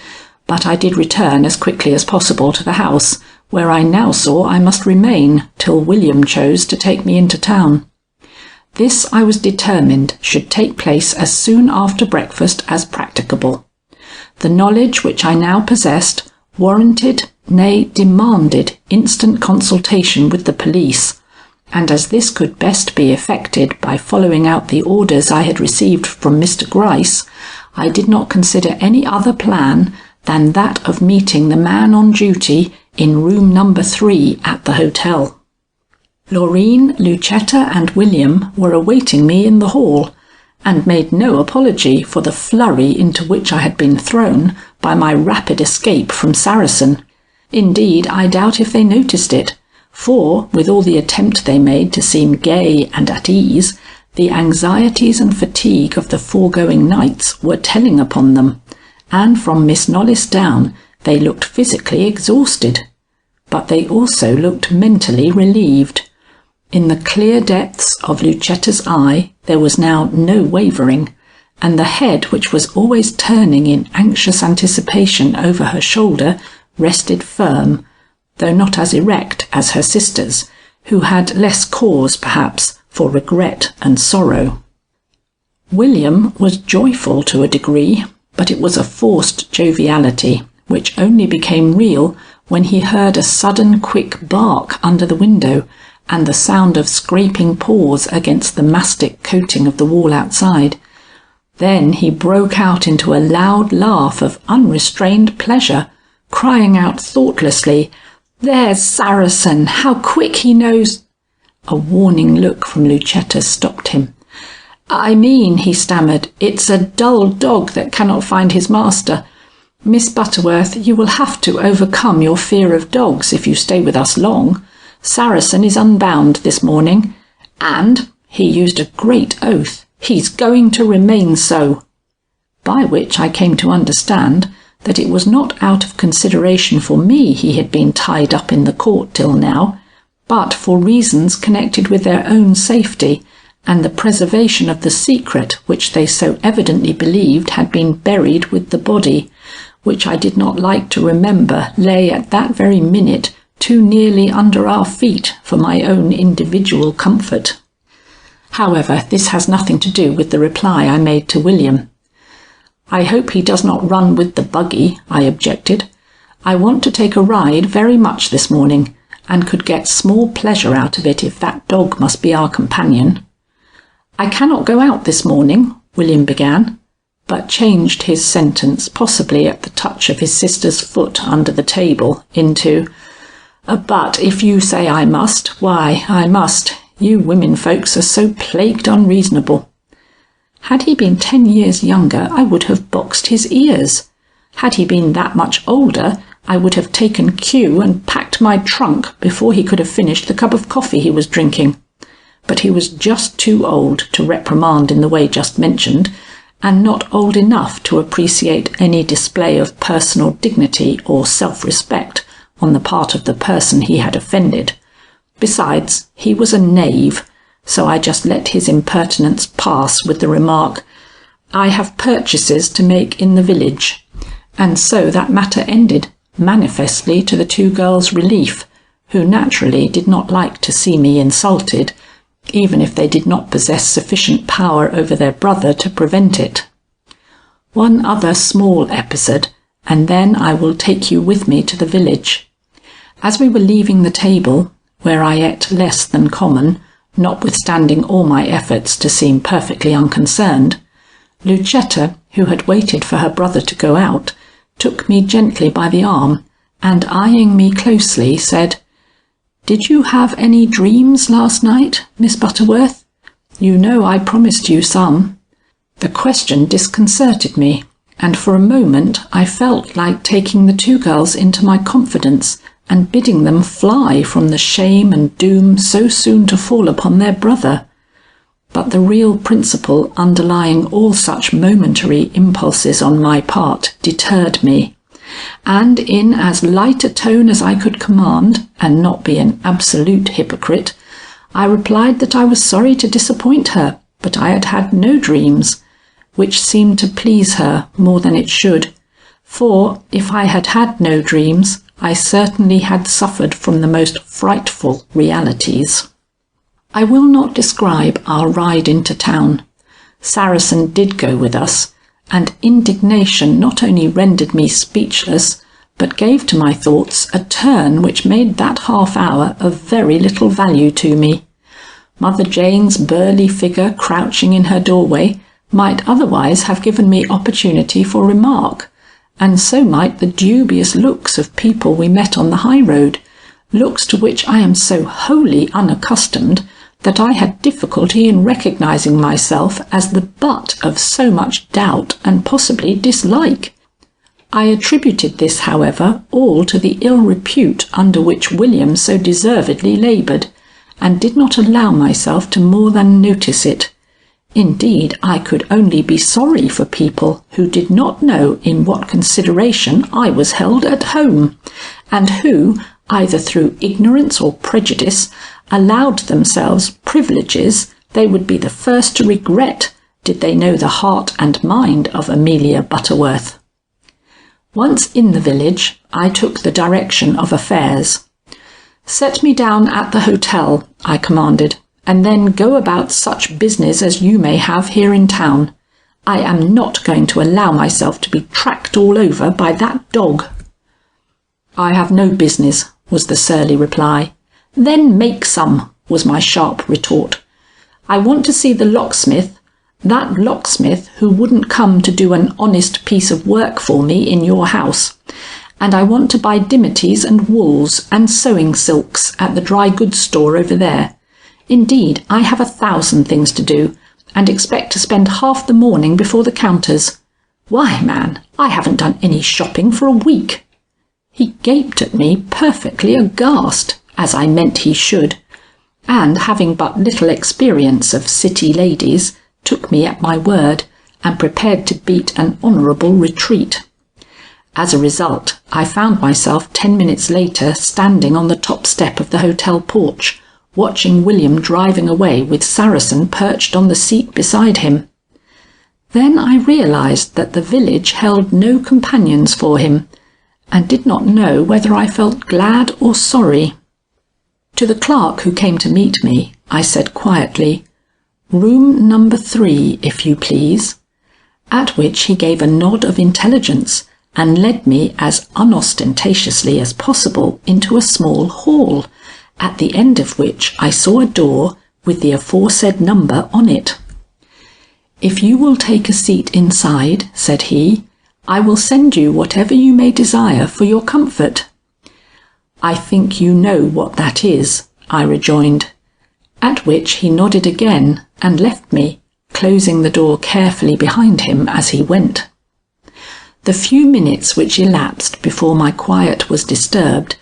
but I did return as quickly as possible to the house, where I now saw I must remain till William chose to take me into town. This I was determined should take place as soon after breakfast as practicable. The knowledge which I now possessed warranted, nay demanded, instant consultation with the police, and as this could best be effected by following out the orders I had received from Mr Gryce, I did not consider any other plan than that of meeting the man on duty in room number 3 at the hotel. Laurine, Lucetta and William were awaiting me in the hall, and made no apology for the flurry into which I had been thrown by my rapid escape from Saracen. Indeed, I doubt if they noticed it, for, with all the attempt they made to seem gay and at ease, the anxieties and fatigue of the foregoing nights were telling upon them, and from Miss Knollys down they looked physically exhausted, but they also looked mentally relieved. In the clear depths of Lucetta's eye there was now no wavering, and the head which was always turning in anxious anticipation over her shoulder rested firm, though not as erect as her sisters, who had less cause, perhaps, for regret and sorrow. William was joyful to a degree, but it was a forced joviality, which only became real when he heard a sudden quick bark under the window, and the sound of scraping paws against the mastic coating of the wall outside. Then he broke out into a loud laugh of unrestrained pleasure, crying out thoughtlessly, "There's Saracen! How quick he knows—" A warning look from Lucetta stopped him. "I mean," he stammered, "it's a dull dog that cannot find his master. Miss Butterworth, you will have to overcome your fear of dogs if you stay with us long. Saracen is unbound this morning, and," he used a great oath, "he's going to remain so." By which I came to understand that it was not out of consideration for me he had been tied up in the court till now, but for reasons connected with their own safety and the preservation of the secret which they so evidently believed had been buried with the body, which I did not like to remember lay at that very minute too nearly under our feet for my own individual comfort. However, this has nothing to do with the reply I made to William. "I hope he does not run with the buggy," I objected. "I want to take a ride very much this morning, and could get small pleasure out of it if that dog must be our companion." "I cannot go out this morning," William began, but changed his sentence, possibly at the touch of his sister's foot under the table, into "But if you say I must, why, I must. You women folks are so plagued unreasonable." Had he been 10 years younger, I would have boxed his ears. Had he been that much older, I would have taken cue and packed my trunk before he could have finished the cup of coffee he was drinking. But he was just too old to reprimand in the way just mentioned, and not old enough to appreciate any display of personal dignity or self-respect on the part of the person he had offended. Besides, he was a knave, so I just let his impertinence pass with the remark, "I have purchases to make in the village," and so that matter ended, manifestly to the two girls' relief, who naturally did not like to see me insulted, even if they did not possess sufficient power over their brother to prevent it. One other small episode, and then I will take you with me to the village. As we were leaving the table, where I ate less than common, notwithstanding all my efforts to seem perfectly unconcerned, Lucetta, who had waited for her brother to go out, took me gently by the arm, and eyeing me closely, said, "Did you have any dreams last night, Miss Butterworth? You know I promised you some." The question disconcerted me, and for a moment I felt like taking the two girls into my confidence and bidding them fly from the shame and doom so soon to fall upon their brother. But the real principle underlying all such momentary impulses on my part deterred me, and in as light a tone as I could command, and not be an absolute hypocrite, I replied that I was sorry to disappoint her, but I had had no dreams, which seemed to please her more than it should, for if I had had no dreams, I certainly had suffered from the most frightful realities. I will not describe our ride into town. Saracen did go with us, and indignation not only rendered me speechless, but gave to my thoughts a turn which made that half hour of very little value to me. Mother Jane's burly figure crouching in her doorway might otherwise have given me opportunity for remark, and so might the dubious looks of people we met on the high road, looks to which I am so wholly unaccustomed that I had difficulty in recognizing myself as the butt of so much doubt and possibly dislike. I attributed this, however, all to the ill repute under which William so deservedly laboured, and did not allow myself to more than notice it. Indeed, I could only be sorry for people who did not know in what consideration I was held at home, and who, either through ignorance or prejudice, allowed themselves privileges they would be the first to regret did they know the heart and mind of Amelia Butterworth. Once in the village, I took the direction of affairs. "Set me down at the hotel," I commanded, "and then go about such business as you may have here in town. I am not going to allow myself to be tracked all over by that dog." "I have no business," was the surly reply. "Then make some," was my sharp retort. "I want to see the locksmith, that locksmith who wouldn't come to do an honest piece of work for me in your house. And I want to buy dimities and wools and sewing silks at the dry goods store over there. Indeed, I have 1,000 things to do, and expect to spend half the morning before the counters. Why, man, I haven't done any shopping for a week." He gaped at me perfectly aghast, as I meant he should, and having but little experience of city ladies, took me at my word, and prepared to beat an honourable retreat. As a result, I found myself 10 minutes later standing on the top step of the hotel porch, watching William driving away with Saracen perched on the seat beside him. Then I realised that the village held no companions for him, and did not know whether I felt glad or sorry. To the clerk who came to meet me, I said quietly, "Room number 3, if you please," at which he gave a nod of intelligence, and led me as unostentatiously as possible into a small hall, at the end of which I saw a door with the aforesaid number on it. "If you will take a seat inside," said he, "I will send you whatever you may desire for your comfort." "I think you know what that is," I rejoined, at which he nodded again and left me, closing the door carefully behind him as he went. The few minutes which elapsed before my quiet was disturbed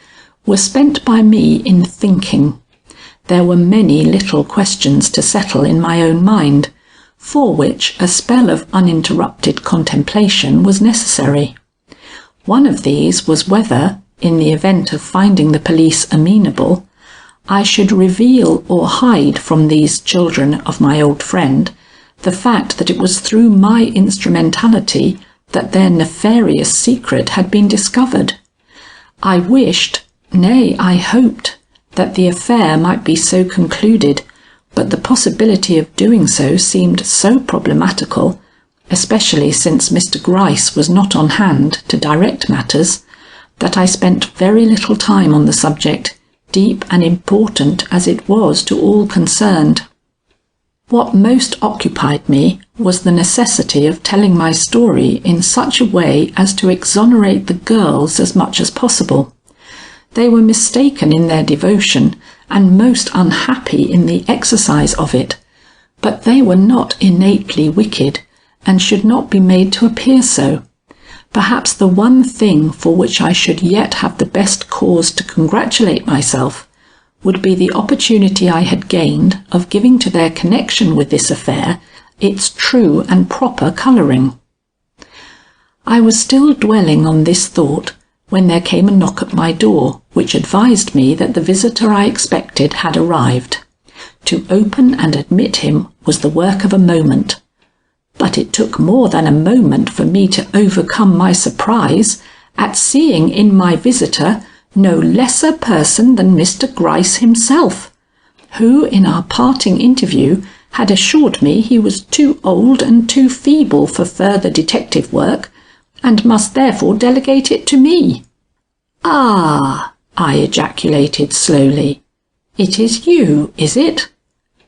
were spent by me in thinking. There were many little questions to settle in my own mind, for which a spell of uninterrupted contemplation was necessary. One of these was whether, in the event of finding the police amenable, I should reveal or hide from these children of my old friend the fact that it was through my instrumentality that their nefarious secret had been discovered. I wished, nay, I hoped, that the affair might be so concluded but the possibility of doing so seemed so problematical, especially since Mr Gryce was not on hand to direct matters, that I spent very little time on the subject, deep and important as it was to all concerned. What most occupied me was the necessity of telling my story in such a way as to exonerate the girls as much as possible. They were mistaken in their devotion and most unhappy in the exercise of it, but they were not innately wicked and should not be made to appear so. Perhaps the one thing for which I should yet have the best cause to congratulate myself would be the opportunity I had gained of giving to their connection with this affair its true and proper colouring. I was still dwelling on this thought when there came a knock at my door, which advised me that the visitor I expected had arrived. To open and admit him was the work of a moment. But it took more than a moment for me to overcome my surprise at seeing in my visitor no less a person than Mr Gryce himself, who in our parting interview had assured me he was too old and too feeble for further detective work, and must therefore delegate it to me. "Ah," I ejaculated slowly, "it is you, is it?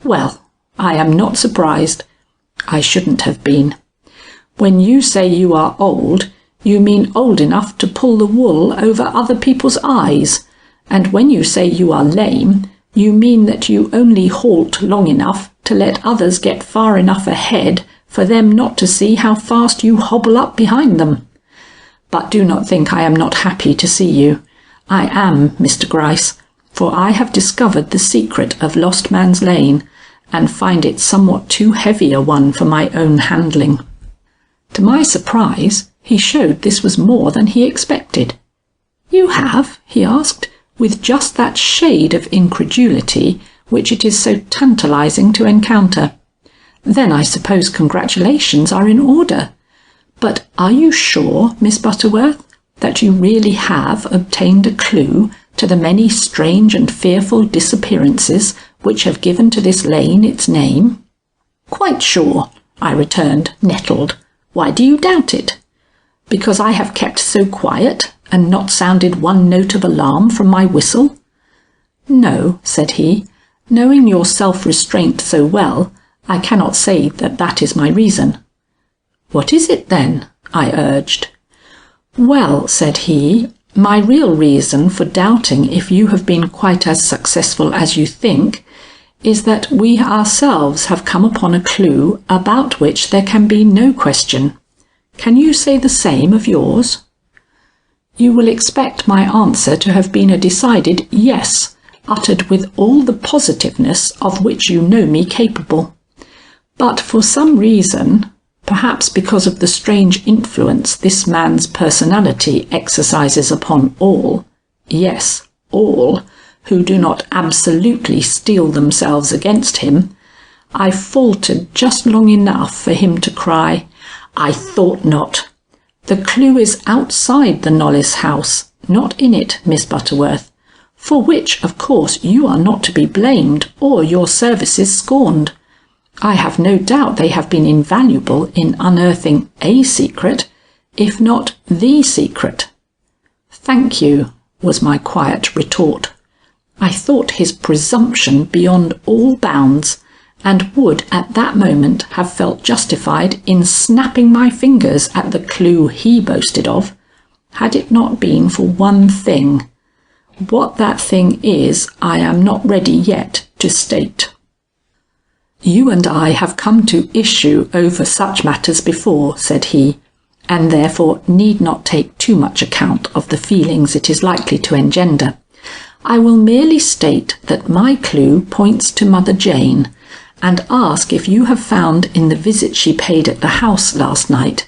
Well, I am not surprised. I shouldn't have been. When you say you are old, you mean old enough to pull the wool over other people's eyes, and when you say you are lame, you mean that you only halt long enough to let others get far enough ahead for them not to see how fast you hobble up behind them. But do not think I am not happy to see you. I am, Mr Gryce, for I have discovered the secret of Lost Man's Lane, and find it somewhat too heavy a one for my own handling." To my surprise, he showed this was more than he expected. "You have?" he asked, with just that shade of incredulity which it is so tantalizing to encounter. "Then I suppose congratulations are in order. But are you sure, Miss Butterworth, that you really have obtained a clue to the many strange and fearful disappearances which have given to this lane its name?" "Quite sure," I returned, nettled. "Why do you doubt it? Because I have kept so quiet and not sounded one note of alarm from my whistle?" "No," said he, "knowing your self-restraint so well, I cannot say that that is my reason." "What is it then?" I urged. "Well," said he, "my real reason for doubting if you have been quite as successful as you think is that we ourselves have come upon a clue about which there can be no question. Can you say the same of yours?" You will expect my answer to have been a decided yes, uttered with all the positiveness of which you know me capable. But for some reason, perhaps because of the strange influence this man's personality exercises upon all, yes, all, who do not absolutely steel themselves against him, I faltered just long enough for him to cry, "I thought not. The clue is outside the Knollys house, not in it, Miss Butterworth, for which, of course, you are not to be blamed or your services scorned. I have no doubt they have been invaluable in unearthing a secret, if not the secret." "Thank you," was my quiet retort. I thought his presumption beyond all bounds, and would at that moment have felt justified in snapping my fingers at the clue he boasted of, had it not been for one thing. What that thing is, I am not ready yet to state. "You and I have come to issue over such matters before," said he, "and therefore need not take too much account of the feelings it is likely to engender. I will merely state that my clue points to Mother Jane, and ask if you have found in the visit she paid at the house last night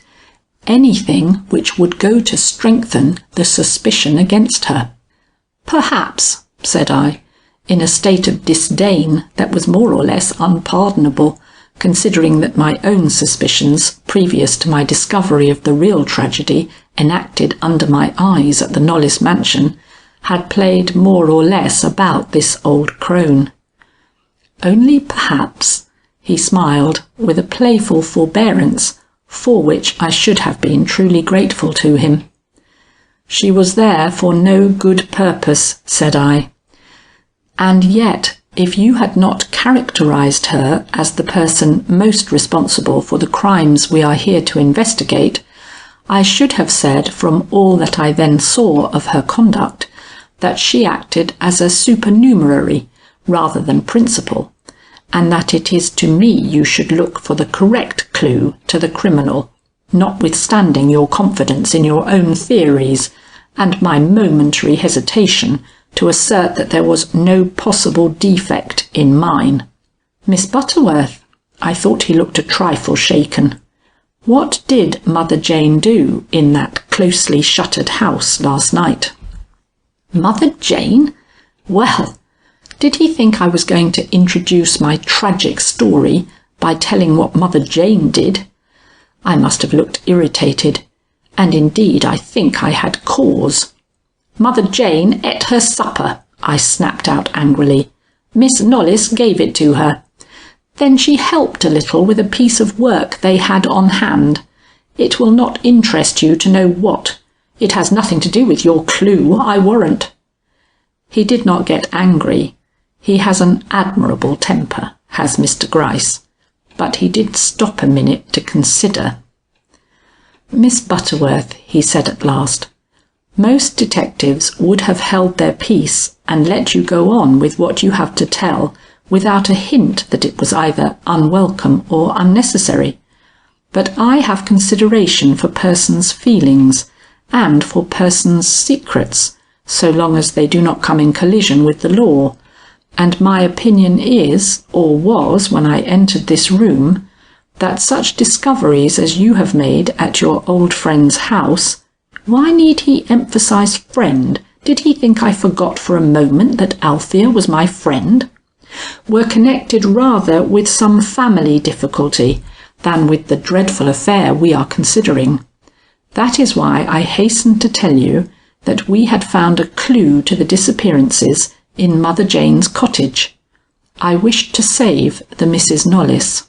anything which would go to strengthen the suspicion against her." "Perhaps," said I, in a state of disdain that was more or less unpardonable, considering that my own suspicions, previous to my discovery of the real tragedy enacted under my eyes at the Knollys mansion, had played more or less about this old crone. Only perhaps, he smiled with a playful forbearance for which I should have been truly grateful to him. She was there for no good purpose, said I. And yet, if you had not characterized her as the person most responsible for the crimes we are here to investigate, I should have said from all that I then saw of her conduct that she acted as a supernumerary rather than principal, and that it is to me you should look for the correct clue to the criminal, notwithstanding your confidence in your own theories and my momentary hesitation to assert that there was no possible defect in mine. Miss Butterworth, I thought he looked a trifle shaken. What did Mother Jane do in that closely shuttered house last night? Mother Jane? Well, did he think I was going to introduce my tragic story by telling what Mother Jane did? I must have looked irritated, and indeed I think I had cause. Mother Jane ate her supper, I snapped out angrily. Miss Knollys gave it to her. Then she helped a little with a piece of work they had on hand. It will not interest you to know what. It has nothing to do with your clue, I warrant. He did not get angry. He has an admirable temper, has Mr Gryce, but he did stop a minute to consider. Miss Butterworth, he said at last, most detectives would have held their peace and let you go on with what you have to tell without a hint that it was either unwelcome or unnecessary. But I have consideration for persons' feelings and for persons' secrets, so long as they do not come in collision with the law, and my opinion is, or was when I entered this room, that such discoveries as you have made at your old friend's house— Why need he emphasize friend? Did he think I forgot for a moment that Althea was my friend? Were connected rather with some family difficulty than with the dreadful affair we are considering. That is why I hasten to tell you that we had found a clue to the disappearances in Mother Jane's cottage. I wished to save the Mrs. Knollys.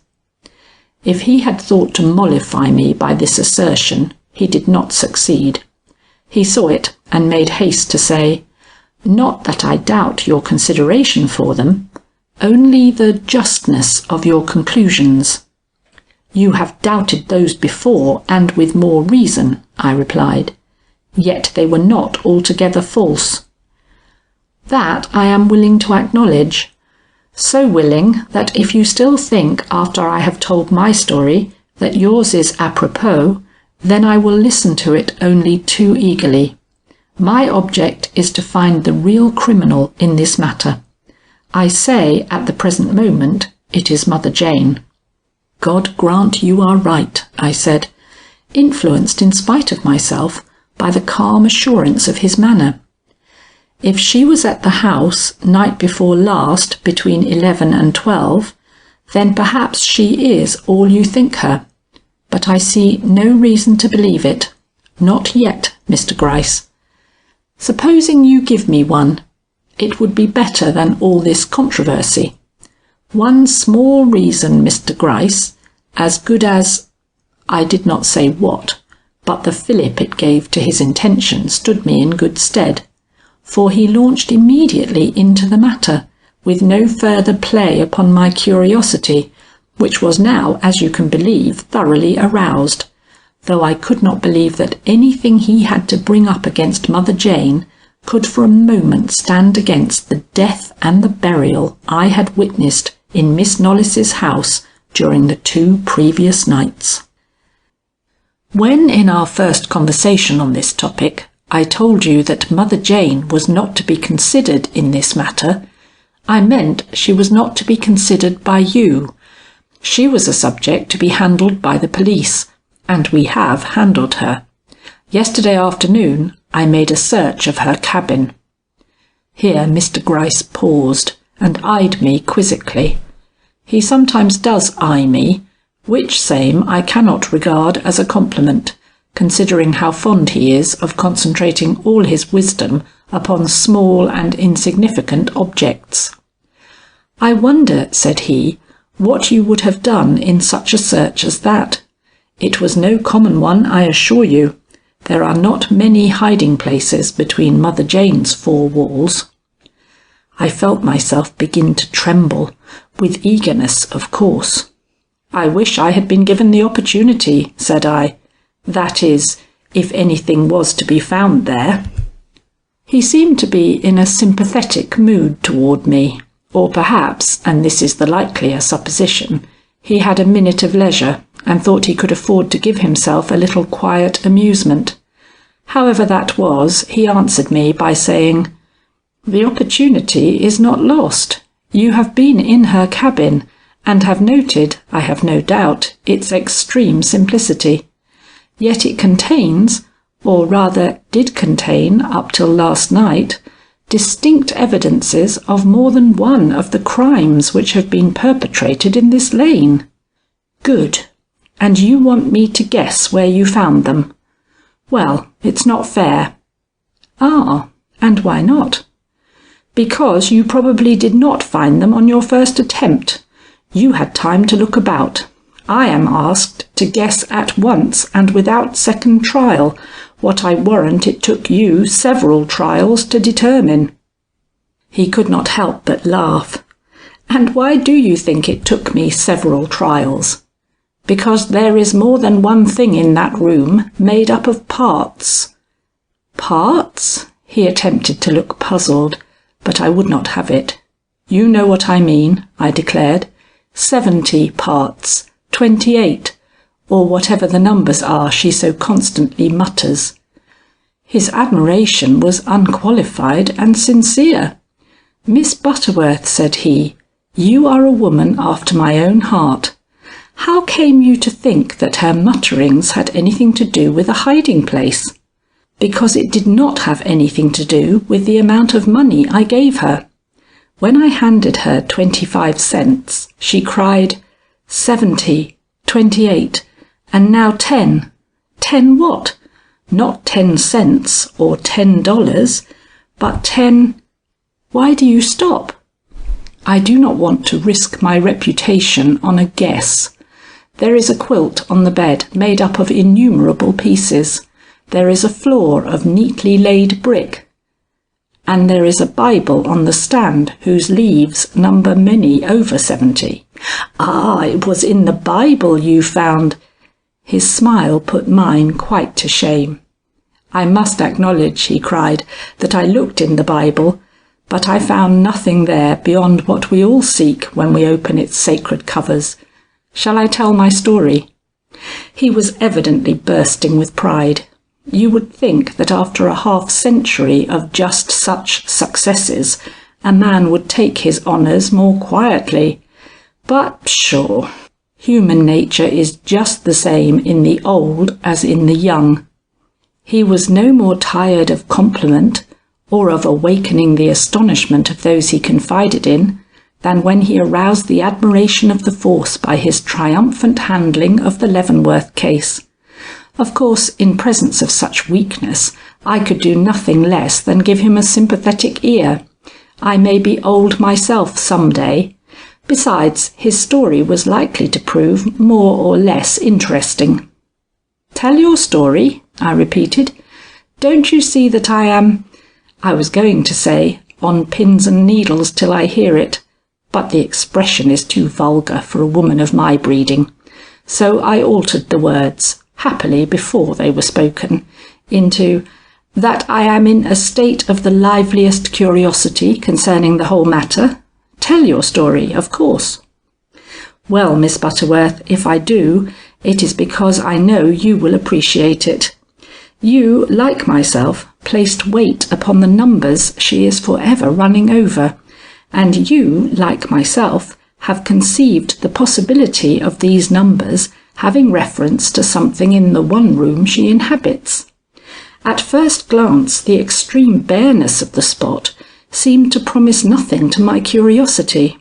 If he had thought to mollify me by this assertion, he did not succeed. He saw it and made haste to say, not that I doubt your consideration for them, only the justness of your conclusions. You have doubted those before, and with more reason, I replied. Yet they were not altogether false. That I am willing to acknowledge. So willing that if you still think after I have told my story that yours is apropos, then I will listen to it only too eagerly. My object is to find the real criminal in this matter. I say at the present moment it is Mother Jane. God grant you are right, I said, influenced in spite of myself by the calm assurance of his manner. If she was at the house night before last between 11 and 12, then perhaps she is all you think her. But I see no reason to believe it. Not yet, Mr Gryce. Supposing you give me one, it would be better than all this controversy. One small reason, Mr Gryce, as good as— I did not say what, but the fillip it gave to his intention stood me in good stead, for he launched immediately into the matter, with no further play upon my curiosity, which was now, as you can believe, thoroughly aroused, though I could not believe that anything he had to bring up against Mother Jane could for a moment stand against the death and the burial I had witnessed in Miss Knollys's house during the 2 previous nights. When in our first conversation on this topic I told you that Mother Jane was not to be considered in this matter, I meant she was not to be considered by you. She was a subject to be handled by the police, and we have handled her. Yesterday afternoon I made a search of her cabin. Here Mr Gryce paused and eyed me quizzically. He sometimes does eye me, which same I cannot regard as a compliment, considering how fond he is of concentrating all his wisdom upon small and insignificant objects. "I wonder," said he, "what you would have done in such a search as that. It was no common one, I assure you. There are not many hiding places between Mother Jane's four walls." I felt myself begin to tremble, with eagerness, of course. "I wish I had been given the opportunity," said I. "That is, if anything was to be found there." He seemed to be in a sympathetic mood toward me, or perhaps, and this is the likelier supposition, he had a minute of leisure and thought he could afford to give himself a little quiet amusement. However that was, he answered me by saying, "The opportunity is not lost. You have been in her cabin, and have noted, I have no doubt, its extreme simplicity. Yet it contains, or rather did contain up till last night, distinct evidences of more than one of the crimes which have been perpetrated in this lane." "Good. And you want me to guess where you found them? Well, it's not fair." "Ah, and why not?" "Because you probably did not find them on your first attempt. You had time to look about. I am asked to guess at once and without second trial what I warrant it took you several trials to determine." He could not help but laugh. "And why do you think it took me several trials?" "Because there is more than one thing in that room made up of parts." "Parts?" He attempted to look puzzled, but I would not have it. "You know what I mean," I declared. 70 parts, 28, or whatever the numbers are she so constantly mutters. His admiration was unqualified and sincere. "Miss Butterworth," said he, "you are a woman after my own heart. How came you to think that her mutterings had anything to do with a hiding place?" "Because it did not have anything to do with the amount of money I gave her. When I handed her 25 cents, she cried, 70, 28, and now 10. 10 what? Not 10 cents or $10, but 10... Why do you stop?" "I do not want to risk my reputation on a guess. There is a quilt on the bed made up of innumerable pieces. There is a floor of neatly laid brick. And there is a Bible on the stand whose leaves number many over 70. "Ah, it was in the Bible you found..." His smile put mine quite to shame. "I must acknowledge," he cried, "that I looked in the Bible, but I found nothing there beyond what we all seek when we open its sacred covers. Shall I tell my story?" He was evidently bursting with pride. You would think that after a half-century of just such successes, a man would take his honours more quietly. But pshaw! Human nature is just the same in the old as in the young. He was no more tired of compliment, or of awakening the astonishment of those he confided in, than when he aroused the admiration of the force by his triumphant handling of the Leavenworth case. Of course, in presence of such weakness, I could do nothing less than give him a sympathetic ear. I may be old myself some day. Besides, his story was likely to prove more or less interesting. "Tell your story," I repeated. "Don't you see that I am..." I was going to say, "on pins and needles till I hear it," but the expression is too vulgar for a woman of my breeding, so I altered the words, happily before they were spoken, into "that I am in a state of the liveliest curiosity concerning the whole matter. Tell your story, of course." "Well, Miss Butterworth, if I do, it is because I know you will appreciate it. You, like myself, placed weight upon the numbers she is forever running over, and you, like myself, have conceived the possibility of these numbers having reference to something in the one room she inhabits. At first glance, the extreme bareness of the spot seemed to promise nothing to my curiosity.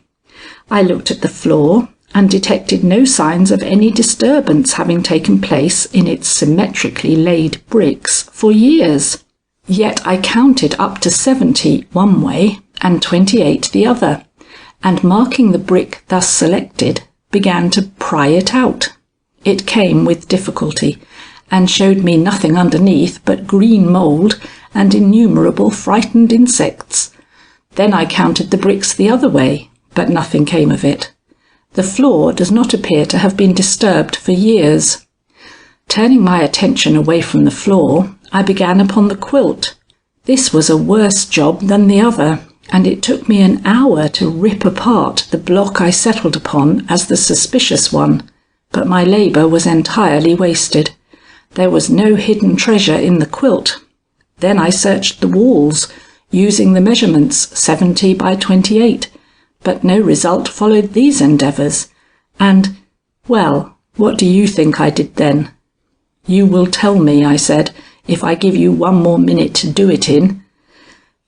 I looked at the floor and detected no signs of any disturbance having taken place in its symmetrically laid bricks for years. Yet I counted up to 70 one way and 28 the other, and marking the brick thus selected, began to pry it out. It came with difficulty, and showed me nothing underneath but green mould and innumerable frightened insects. Then I counted the bricks the other way, but nothing came of it. The floor does not appear to have been disturbed for years. Turning my attention away from the floor, I began upon the quilt. This was a worse job than the other, and it took me an hour to rip apart the block I settled upon as the suspicious one, but my labour was entirely wasted. There was no hidden treasure in the quilt. Then I searched the walls, using the measurements 70 by 28, but no result followed these endeavours. And, well, what do you think I did then? You will tell me, I said, if I give you 1 more minute to do it in.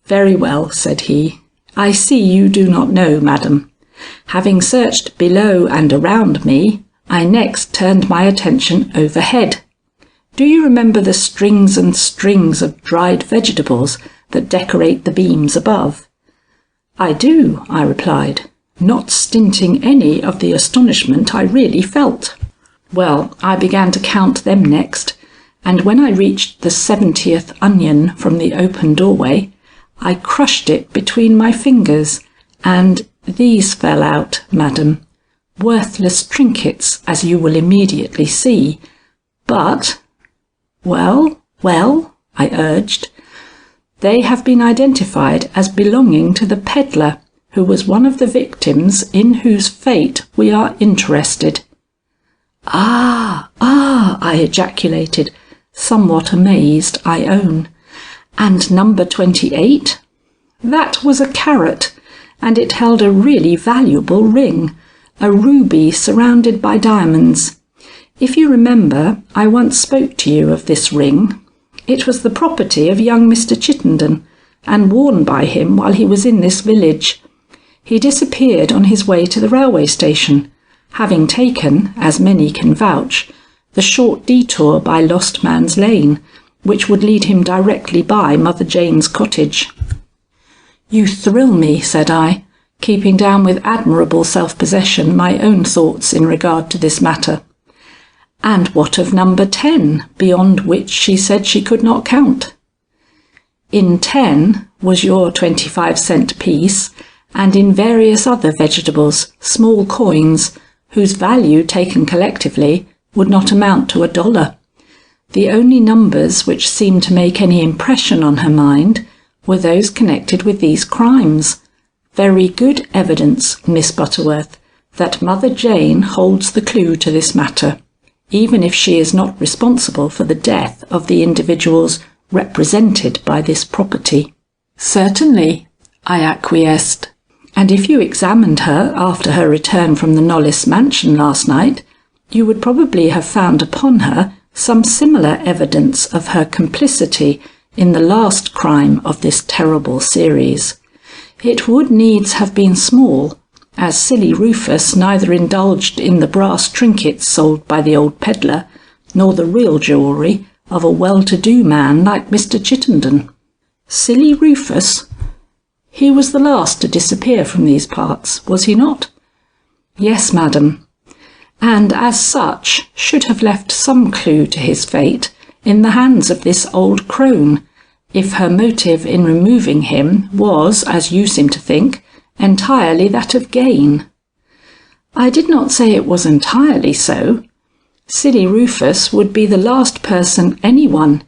Very well, said he. I see you do not know, madam. Having searched below and around me, I next turned my attention overhead. Do you remember the strings and strings of dried vegetables that decorate the beams above? I do, I replied, not stinting any of the astonishment I really felt. Well, I began to count them next, and when I reached the 70th onion from the open doorway, I crushed it between my fingers, and these fell out, madam. Worthless trinkets, as you will immediately see. But, well, I urged, they have been identified as belonging to the peddler, who was one of the victims in whose fate we are interested. Ah, I ejaculated, somewhat amazed, I own. And number 28? That was a carrot, and it held a really valuable ring, a ruby surrounded by diamonds. If you remember, I once spoke to you of this ring. It was the property of young Mr Chittenden, and worn by him while he was in this village. He disappeared on his way to the railway station, having taken, as many can vouch, the short detour by Lost Man's Lane, which would lead him directly by Mother Jane's cottage. You thrill me, said I, keeping down with admirable self-possession my own thoughts in regard to this matter. And what of number 10, beyond which she said she could not count? In 10 was your 25-cent piece, and in various other vegetables, small coins, whose value taken collectively would not amount to $1. The only numbers which seemed to make any impression on her mind were those connected with these crimes. Very good evidence, Miss Butterworth, that Mother Jane holds the clue to this matter, even if she is not responsible for the death of the individuals represented by this property. Certainly, I acquiesced, and if you examined her after her return from the Knollys mansion last night, you would probably have found upon her some similar evidence of her complicity in the last crime of this terrible series. It would needs have been small, as silly Rufus neither indulged in the brass trinkets sold by the old peddler, nor the real jewellery of a well-to-do man like Mr Chittenden. Silly Rufus? He was the last to disappear from these parts, was he not? Yes, madam, and as such should have left some clue to his fate in the hands of this old crone, if her motive in removing him was, as you seem to think, entirely that of gain. I did not say it was entirely so. Silly Rufus would be the last person anyone,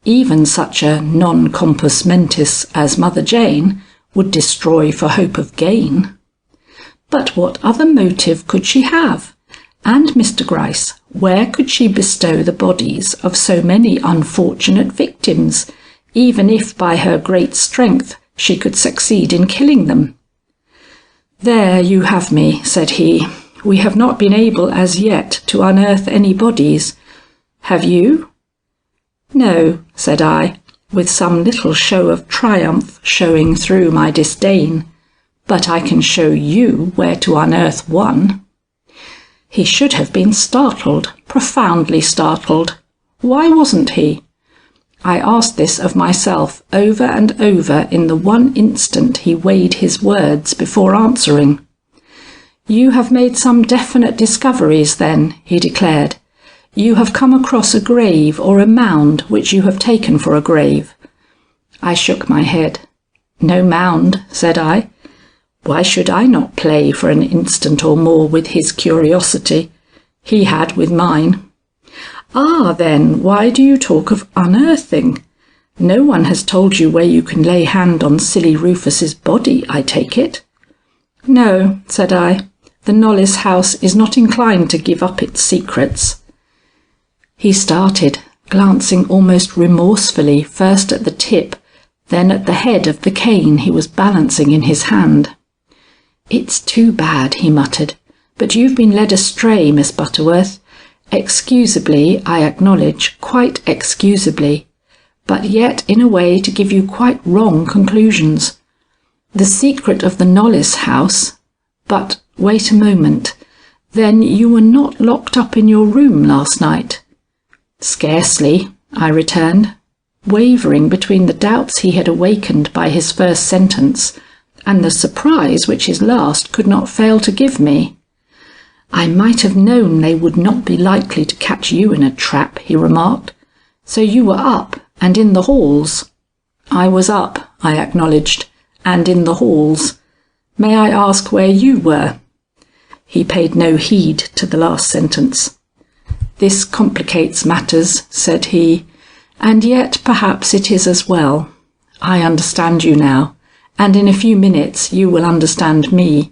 even such a non compos mentis as Mother Jane, would destroy for hope of gain. But what other motive could she have? And, Mr Gryce, where could she bestow the bodies of so many unfortunate victims, even if by her great strength she could succeed in killing them? There you have me, said he. We have not been able as yet to unearth any bodies. Have you? No, said I, with some little show of triumph showing through my disdain. But I can show you where to unearth one. He should have been startled, profoundly startled. Why wasn't he? I asked this of myself over and over in the one instant he weighed his words before answering. "You have made some definite discoveries, then," he declared. "You have come across a grave or a mound which you have taken for a grave." I shook my head. "No mound," said I. Why should I not play for an instant or more with his curiosity? He had with mine. "Ah, then, why do you talk of unearthing? No one has told you where you can lay hand on silly Rufus's body, I take it?" "No," said I. "The Knollys house is not inclined to give up its secrets." He started, glancing almost remorsefully first at the tip, then at the head of the cane he was balancing in his hand. "It's too bad," he muttered, "but you've been led astray, Miss Butterworth. Excusably, I acknowledge, quite excusably, but yet in a way to give you quite wrong conclusions. The secret of the Knollys house. But wait a moment. Then you were not locked up in your room last night?" "Scarcely," I returned, wavering between the doubts he had awakened by his first sentence and the surprise which his last could not fail to give me. "I might have known they would not be likely to catch you in a trap," he remarked. "So you were up and in the halls?" "I was up," I acknowledged, "and in the halls. May I ask where you were?" He paid no heed to the last sentence. "This complicates matters," said he, "and yet perhaps it is as well. I understand you now, and in a few minutes you will understand me.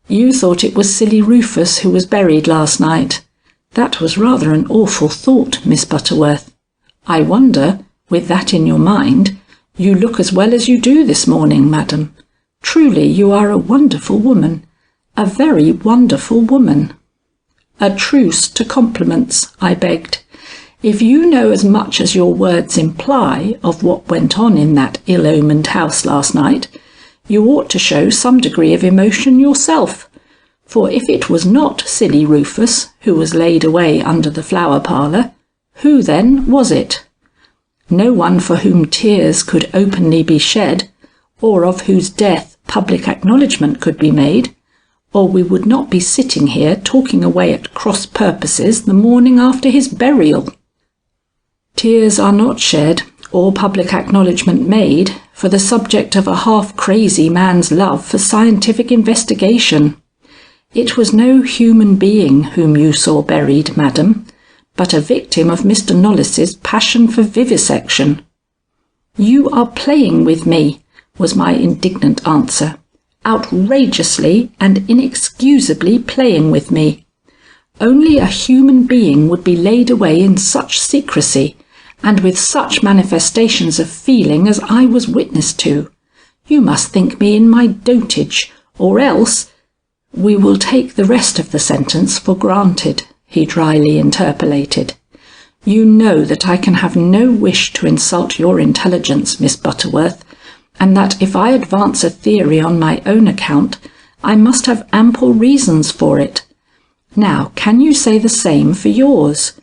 You thought it was silly Rufus who was buried last night. That was rather an awful thought, Miss Butterworth. I wonder, with that in your mind, you look as well as you do this morning, madam. Truly you are a wonderful woman, a very wonderful woman." "A truce to compliments," I begged. "If you know as much as your words imply of what went on in that ill-omened house last night, you ought to show some degree of emotion yourself. For if it was not silly Rufus who was laid away under the flower parlour, who then was it? No one for whom tears could openly be shed, or of whose death public acknowledgment could be made, or we would not be sitting here talking away at cross purposes the morning after his burial. Tears are not shed, or public acknowledgment made, for the subject of a half-crazy man's love for scientific investigation. It was no human being whom you saw buried, madam, but a victim of Mr Knollys's passion for vivisection." "You are playing with me," was my indignant answer. "Outrageously and inexcusably playing with me. Only a human being would be laid away in such secrecy, and with such manifestations of feeling as I was witness to. You must think me in my dotage, or else—" "We will take the rest of the sentence for granted," he dryly interpolated. "You know that I can have no wish to insult your intelligence, Miss Butterworth, and that if I advance a theory on my own account, I must have ample reasons for it. Now, can you say the same for yours?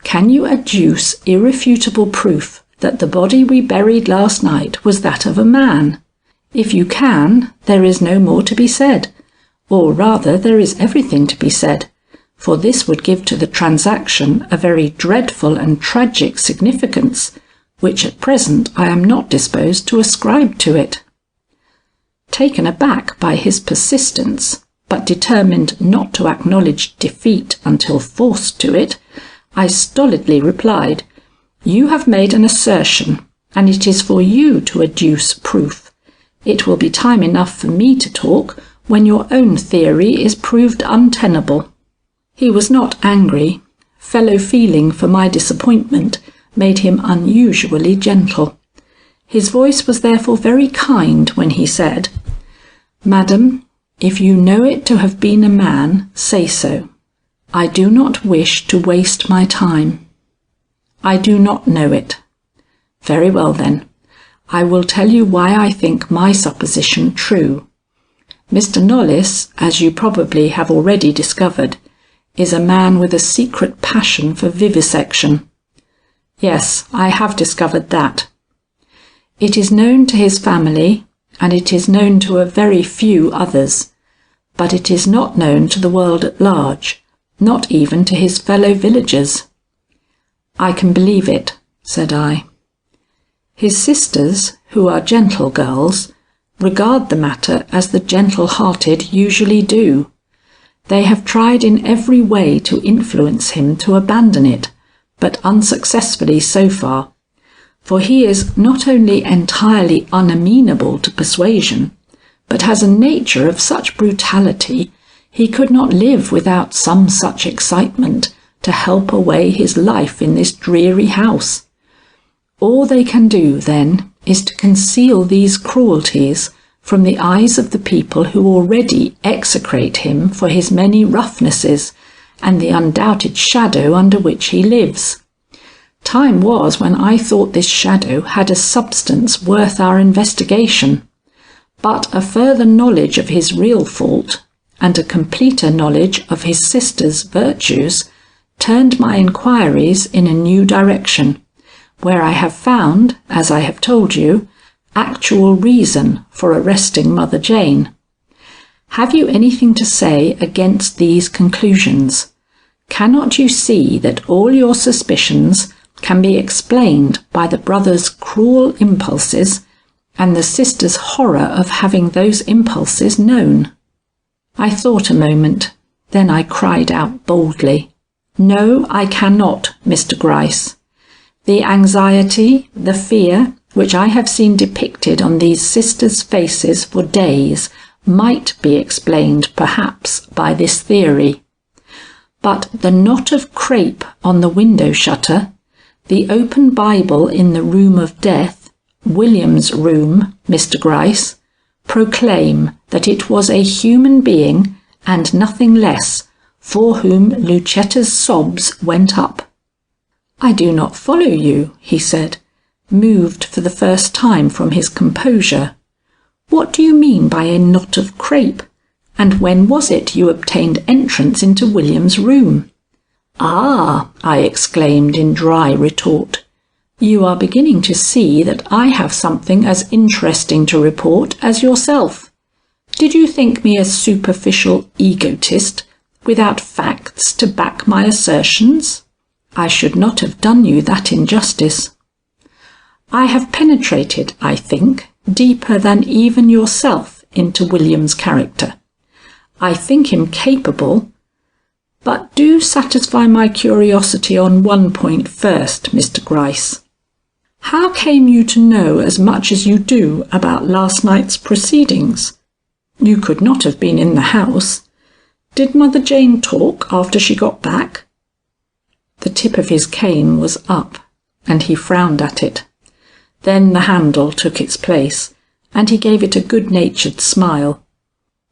Can you adduce irrefutable proof that the body we buried last night was that of a man? If you can, there is no more to be said, or rather there is everything to be said, for this would give to the transaction a very dreadful and tragic significance, which at present I am not disposed to ascribe to it." Taken aback by his persistence, but determined not to acknowledge defeat until forced to it, I stolidly replied, "You have made an assertion, and it is for you to adduce proof. It will be time enough for me to talk when your own theory is proved untenable." He was not angry. Fellow feeling for my disappointment made him unusually gentle. His voice was therefore very kind when he said, "Madam, if you know it to have been a man, say so. I do not wish to waste my time." "I do not know it." "Very well then. I will tell you why I think my supposition true. Mr Knollys, as you probably have already discovered, is a man with a secret passion for vivisection." "Yes, I have discovered that." "It is known to his family, and it is known to a very few others. but it is not known to the world at large, not even to his fellow villagers." "I can believe it," said I. "His sisters, who are gentle girls, regard the matter as the gentle-hearted usually do. They have tried in every way to influence him to abandon it, but unsuccessfully so far, for he is not only entirely unamenable to persuasion, but has a nature of such brutality he could not live without some such excitement to help away his life in this dreary house. All they can do, then, is to conceal these cruelties from the eyes of the people who already execrate him for his many roughnesses and the undoubted shadow under which he lives. Time was when I thought this shadow had a substance worth our investigation, but a further knowledge of his real fault, and a completer knowledge of his sister's virtues, turned my inquiries in a new direction, where I have found, as I have told you, actual reason for arresting Mother Jane. Have you anything to say against these conclusions? Cannot you see that all your suspicions can be explained by the brother's cruel impulses and the sister's horror of having those impulses known?" I thought a moment, then I cried out boldly, "No, I cannot, Mr Gryce. The anxiety, the fear, which I have seen depicted on these sisters' faces for days might be explained perhaps by this theory. But the knot of crape on the window shutter, the open Bible in the room of death, William's room, Mr Gryce, proclaim that it was a human being and nothing less for whom Lucetta's sobs went up." "I do not follow you," he said, moved for the first time from his composure. "What do you mean by a knot of crape? And when was it you obtained entrance into William's room?" "Ah!" I exclaimed in dry retort. "You are beginning to see that I have something as interesting to report as yourself. Did you think me a superficial egotist without facts to back my assertions? I should not have done you that injustice. I have penetrated, I think, deeper than even yourself into William's character. I think him capable, but do satisfy my curiosity on one point first, Mr Gryce. How came you to know as much as you do about last night's proceedings? You could not have been in the house. Did Mother Jane talk after she got back?" The tip of his cane was up, and he frowned at it. Then the handle took its place, and he gave it a good-natured smile.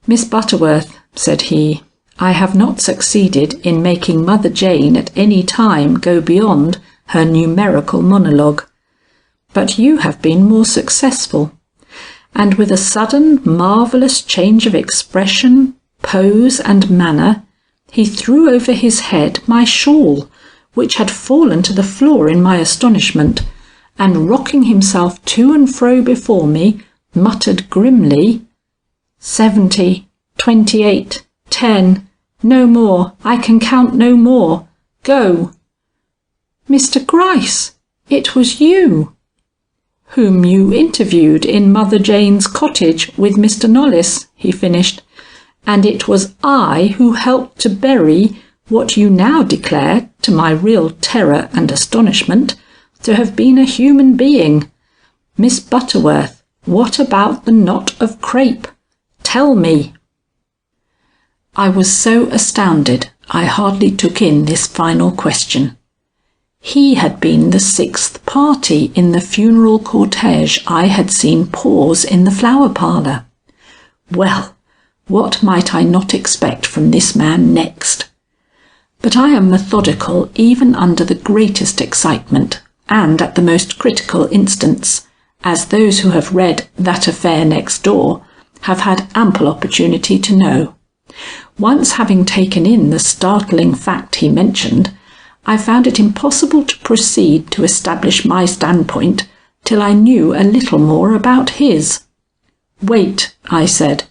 "Miss Butterworth," said he, "I have not succeeded in making Mother Jane at any time go beyond her numerical monologue. But you have been more successful." And with a sudden, marvellous change of expression, pose, and manner, he threw over his head my shawl, which had fallen to the floor in my astonishment, and rocking himself to and fro before me, muttered grimly, 70, 28, 10, no more, I can count no more, go." "Mr Gryce, it was you!" "Whom you interviewed in Mother Jane's cottage with Mr Knollys," he finished, "and it was I who helped to bury what you now declare, to my real terror and astonishment, to have been a human being. Miss Butterworth, what about the knot of crape? Tell me." I was so astounded I hardly took in this final question. He had been the sixth party in the funeral cortege I had seen pause in the flower parlour. Well, what might I not expect from this man next? But I am methodical even under the greatest excitement, and at the most critical instants, as those who have read That Affair Next Door have had ample opportunity to know. Once having taken in the startling fact he mentioned, I found it impossible to proceed to establish my standpoint till I knew a little more about his. "Wait," I said.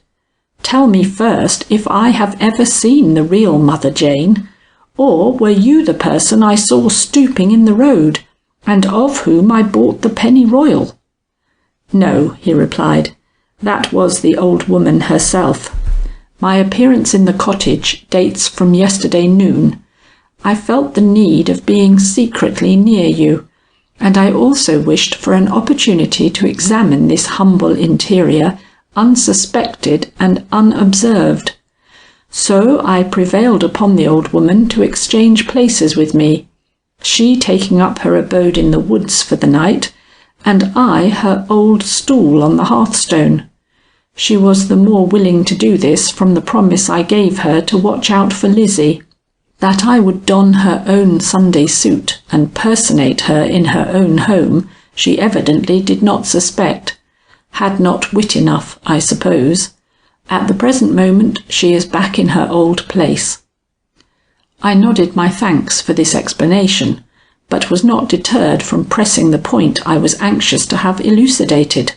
Tell me first if I have ever seen the real Mother Jane, or were you the person I saw stooping in the road, and of whom I bought the penny royal?" "No," he replied, "that was the old woman herself. My appearance in the cottage dates from yesterday noon. I felt the need of being secretly near you, and I also wished for an opportunity to examine this humble interior, unsuspected and unobserved. So I prevailed upon the old woman to exchange places with me, she taking up her abode in the woods for the night, and I her old stool on the hearthstone. She was the more willing to do this from the promise I gave her to watch out for Lizzie. That I would don her own Sunday suit and personate her in her own home, she evidently did not suspect. Had not wit enough, I suppose. At the present moment she is back in her old place." I nodded my thanks for this explanation, but was not deterred from pressing the point I was anxious to have elucidated.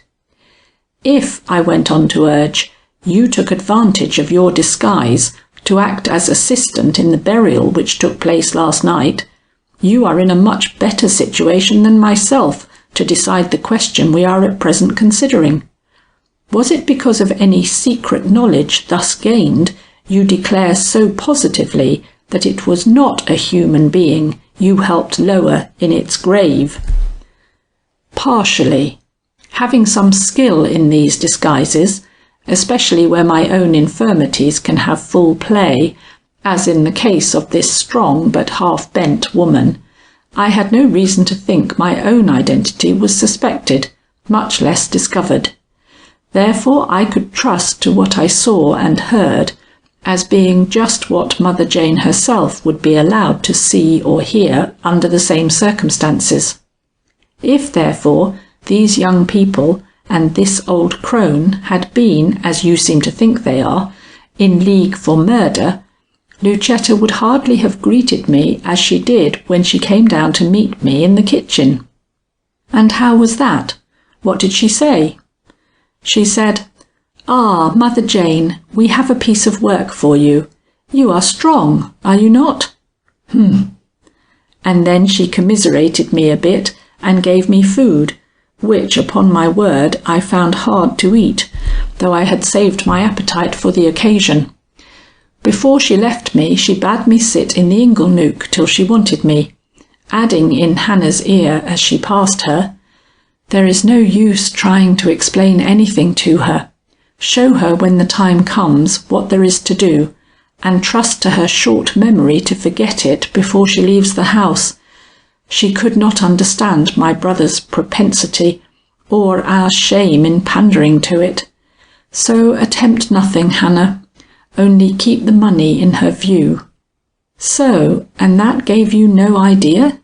"If," I went on to urge, "you took advantage of your disguise to act as assistant in the burial which took place last night, you are in a much better situation than myself to decide the question we are at present considering. Was it because of any secret knowledge thus gained you declare so positively that it was not a human being you helped lower in its grave?" "Partially. Having some skill in these disguises, especially where my own infirmities can have full play, as in the case of this strong but half-bent woman, I had no reason to think my own identity was suspected, much less discovered. Therefore I could trust to what I saw and heard, as being just what Mother Jane herself would be allowed to see or hear under the same circumstances. If, therefore, these young people and this old crone had been, as you seem to think they are, in league for murder, Lucetta would hardly have greeted me as she did when she came down to meet me in the kitchen." "And how was that? What did she say?" "She said, 'Ah, Mother Jane, we have a piece of work for you. You are strong, are you not?' And then she commiserated me a bit and gave me food, which, upon my word, I found hard to eat, though I had saved my appetite for the occasion. Before she left me, she bade me sit in the ingle-nook till she wanted me, adding in Hannah's ear as she passed her, 'There is no use trying to explain anything to her. Show her when the time comes what there is to do, and trust to her short memory to forget it before she leaves the house. She could not understand my brother's propensity, or our shame in pandering to it. So attempt nothing, Hannah, only keep the money in her view.' So, and that gave you no idea?"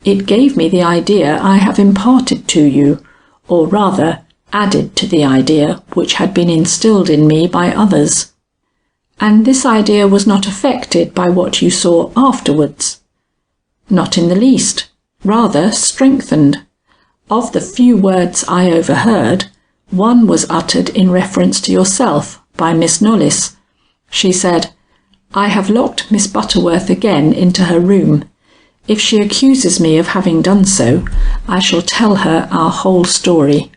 "It gave me the idea I have imparted to you, or rather, added to the idea which had been instilled in me by others." "And this idea was not affected by what you saw afterwards?" "Not in the least, rather strengthened. Of the few words I overheard, one was uttered in reference to yourself by Miss Knollys. She said, 'I have locked Miss Butterworth again into her room. If she accuses me of having done so, I shall tell her our whole story.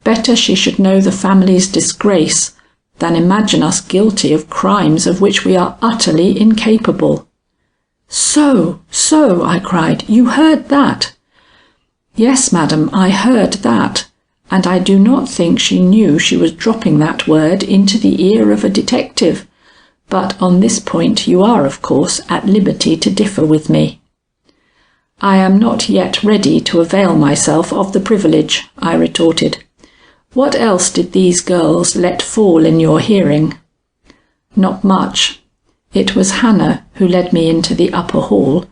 Better she should know the family's disgrace than imagine us guilty of crimes of which we are utterly incapable.'" So, I cried, "you heard that?" "Yes, madam, I heard that, and I do not think she knew she was dropping that word into the ear of a detective, but on this point you are, of course, at liberty to differ with me." "I am not yet ready to avail myself of the privilege," I retorted. "What else did these girls let fall in your hearing?" "Not much. It was Hannah who led me into the upper hall,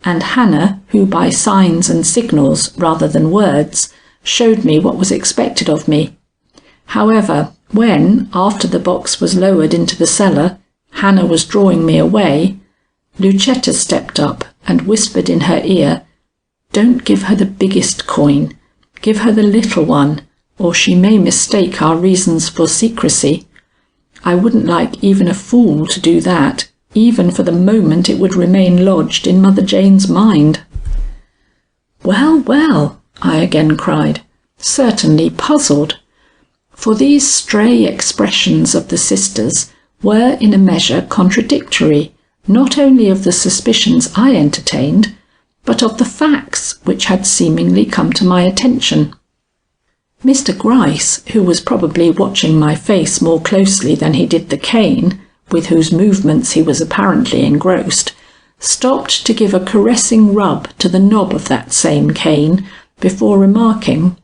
and Hannah who by signs and signals rather than words showed me what was expected of me. However, when, after the box was lowered into the cellar, Hannah was drawing me away, Lucetta stepped up and whispered in her ear, 'Don't give her the biggest coin, give her the little one, or she may mistake our reasons for secrecy.' I wouldn't like even a fool to do that. Even for the moment it would remain lodged in Mother Jane's mind. "Well, well," I again cried, certainly puzzled, for these stray expressions of the sisters were in a measure contradictory, not only of the suspicions I entertained, but of the facts which had seemingly come to my attention. Mr Gryce, who was probably watching my face more closely than he did the cane, with whose movements he was apparently engrossed, stopped to give a caressing rub to the knob of that same cane before remarking,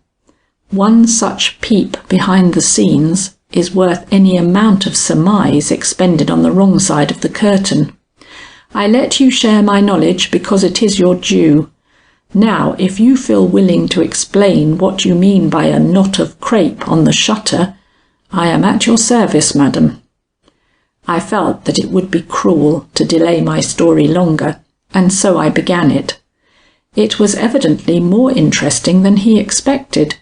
"One such peep behind the scenes is worth any amount of surmise expended on the wrong side of the curtain. I let you share my knowledge because it is your due. Now, if you feel willing to explain what you mean by a knot of crape on the shutter, I am at your service, madam." I felt that it would be cruel to delay my story longer, and so I began it. It was evidently more interesting than he expected,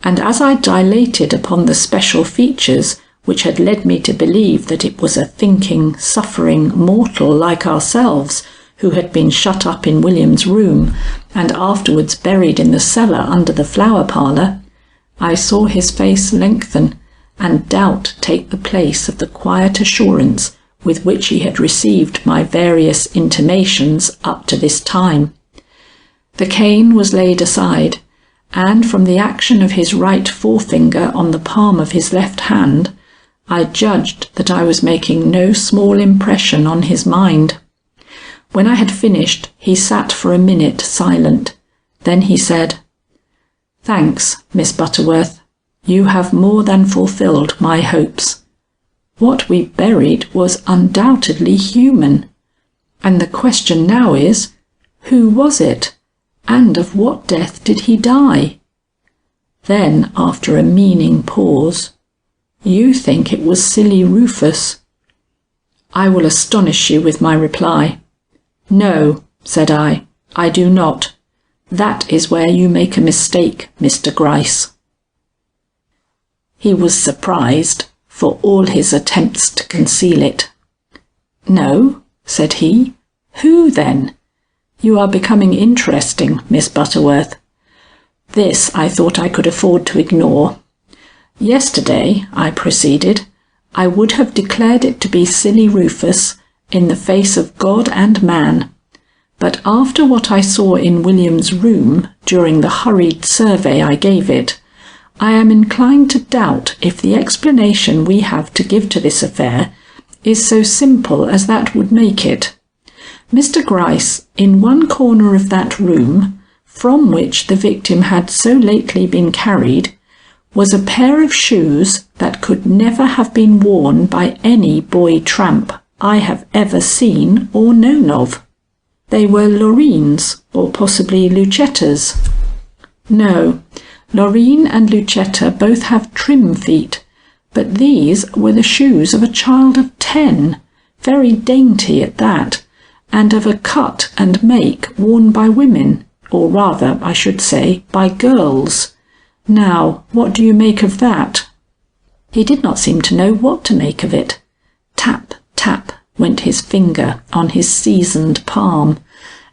and as I dilated upon the special features which had led me to believe that it was a thinking, suffering mortal like ourselves who had been shut up in William's room and afterwards buried in the cellar under the flower parlour, I saw his face lengthen and doubt take the place of the quiet assurance with which he had received my various intimations up to this time. The cane was laid aside, and from the action of his right forefinger on the palm of his left hand, I judged that I was making no small impression on his mind. When I had finished, he sat for a minute silent. Then he said, "Thanks, Miss Butterworth. You have more than fulfilled my hopes. What we buried was undoubtedly human, and the question now is, who was it, and of what death did he die?" Then, after a meaning pause, "You think it was silly Rufus." I will astonish you with my reply. "No," said I do not. That is where you make a mistake, Mr Gryce." He was surprised, for all his attempts to conceal it. "No," said he. "Who then? You are becoming interesting, Miss Butterworth." This I thought I could afford to ignore. "Yesterday," I proceeded, "I would have declared it to be silly Rufus in the face of God and man. But after what I saw in William's room during the hurried survey I gave it, I am inclined to doubt if the explanation we have to give to this affair is so simple as that would make it. Mr Gryce, in one corner of that room, from which the victim had so lately been carried, was a pair of shoes that could never have been worn by any boy tramp I have ever seen or known of. They were Loreen's, or possibly Lucetta's. No, Loreen and Lucetta both have trim feet, but these were the shoes of a child of 10, very dainty at that, and of a cut and make worn by women, or rather, I should say, by girls. Now, what do you make of that?" He did not seem to know what to make of it. Tap, tap went his finger on his seasoned palm,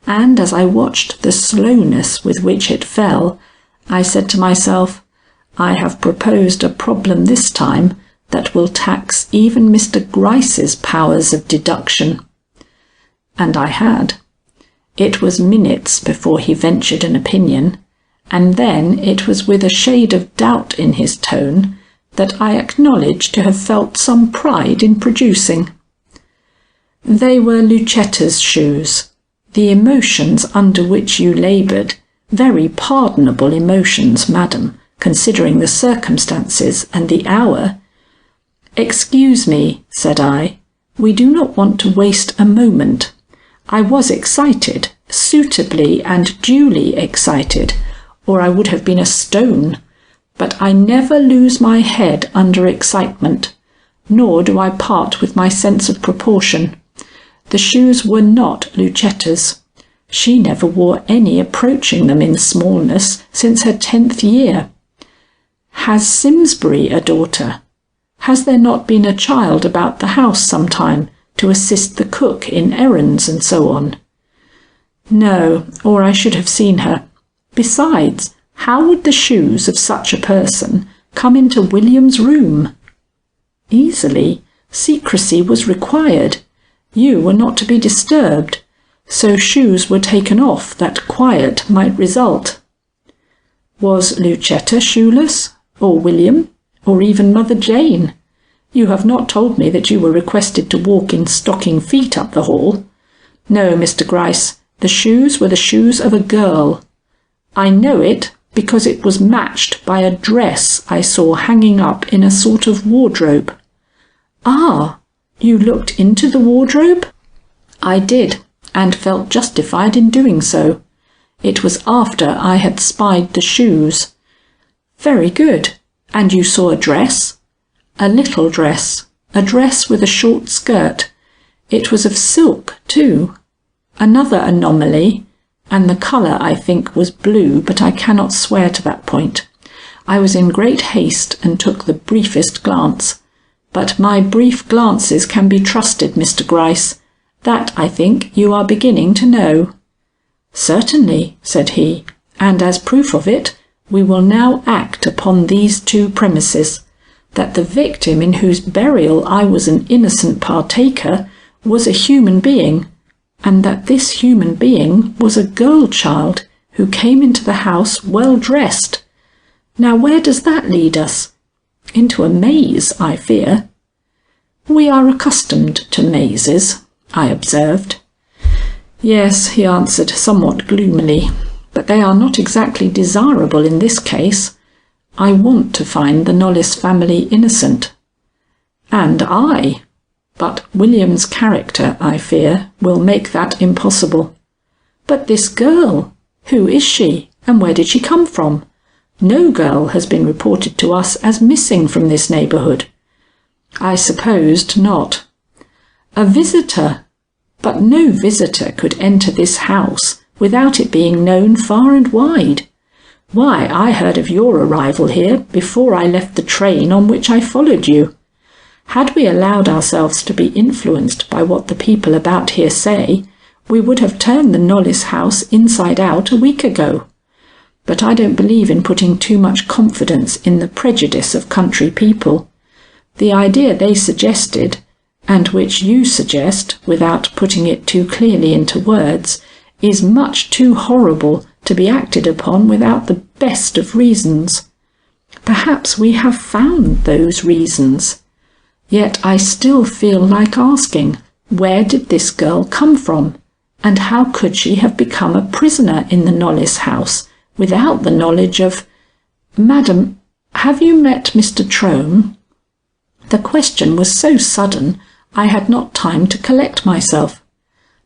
and as I watched the slowness with which it fell, I said to myself, "I have proposed a problem this time that will tax even Mr Gryce's powers of deduction." And I had. It was minutes before he ventured an opinion, and then it was with a shade of doubt in his tone that I acknowledged to have felt some pride in producing. "They were Lucetta's shoes. The emotions under which you laboured, very pardonable emotions, madam, considering the circumstances and the hour." "Excuse me," said I, "we do not want to waste a moment. I was excited, suitably and duly excited, or I would have been a stone, but I never lose my head under excitement, nor do I part with my sense of proportion. The shoes were not Lucetta's. She never wore any approaching them in smallness since her 10th year. Has Simsbury a daughter? Has there not been a child about the house sometime to assist the cook in errands and so on?" "No, or I should have seen her. Besides, how would the shoes of such a person come into William's room?" "Easily. Secrecy was required. You were not to be disturbed, so shoes were taken off that quiet might result." "Was Lucetta shoeless, or William, or even Mother Jane? You have not told me that you were requested to walk in stocking feet up the hall. No, Mr Gryce, the shoes were the shoes of a girl. I know it because it was matched by a dress I saw hanging up in a sort of wardrobe." "Ah, you looked into the wardrobe?" "I did, and felt justified in doing so. It was after I had spied the shoes." "Very good. And you saw a dress?" "A little dress, a dress with a short skirt. It was of silk, too. Another anomaly, and the colour, I think, was blue, but I cannot swear to that point. I was in great haste and took the briefest glance. But my brief glances can be trusted, Mr Gryce. That, I think, you are beginning to know." "Certainly," said he, "and as proof of it, we will now act upon these two premises: that the victim in whose burial I was an innocent partaker was a human being, and that this human being was a girl child who came into the house well dressed. Now where does that lead us? Into a maze, I fear." "We are accustomed to mazes," I observed. "Yes," he answered somewhat gloomily, "but they are not exactly desirable in this case. I want to find the Knollys family innocent." "And I. But William's character, I fear, will make that impossible." "But this girl, who is she, and where did she come from? No girl has been reported to us as missing from this neighbourhood." "I supposed not." "A visitor. But no visitor could enter this house without it being known far and wide. Why, I heard of your arrival here before I left the train on which I followed you. Had we allowed ourselves to be influenced by what the people about here say, we would have turned the Knollys house inside out a week ago. But I don't believe in putting too much confidence in the prejudice of country people. The idea they suggested, and which you suggest without putting it too clearly into words, is much too horrible to be acted upon without the best of reasons. Perhaps we have found those reasons. Yet I still feel like asking, where did this girl come from, and how could she have become a prisoner in the Knollys house without the knowledge of— Madam, have you met Mr Trome?" The question was so sudden I had not time to collect myself.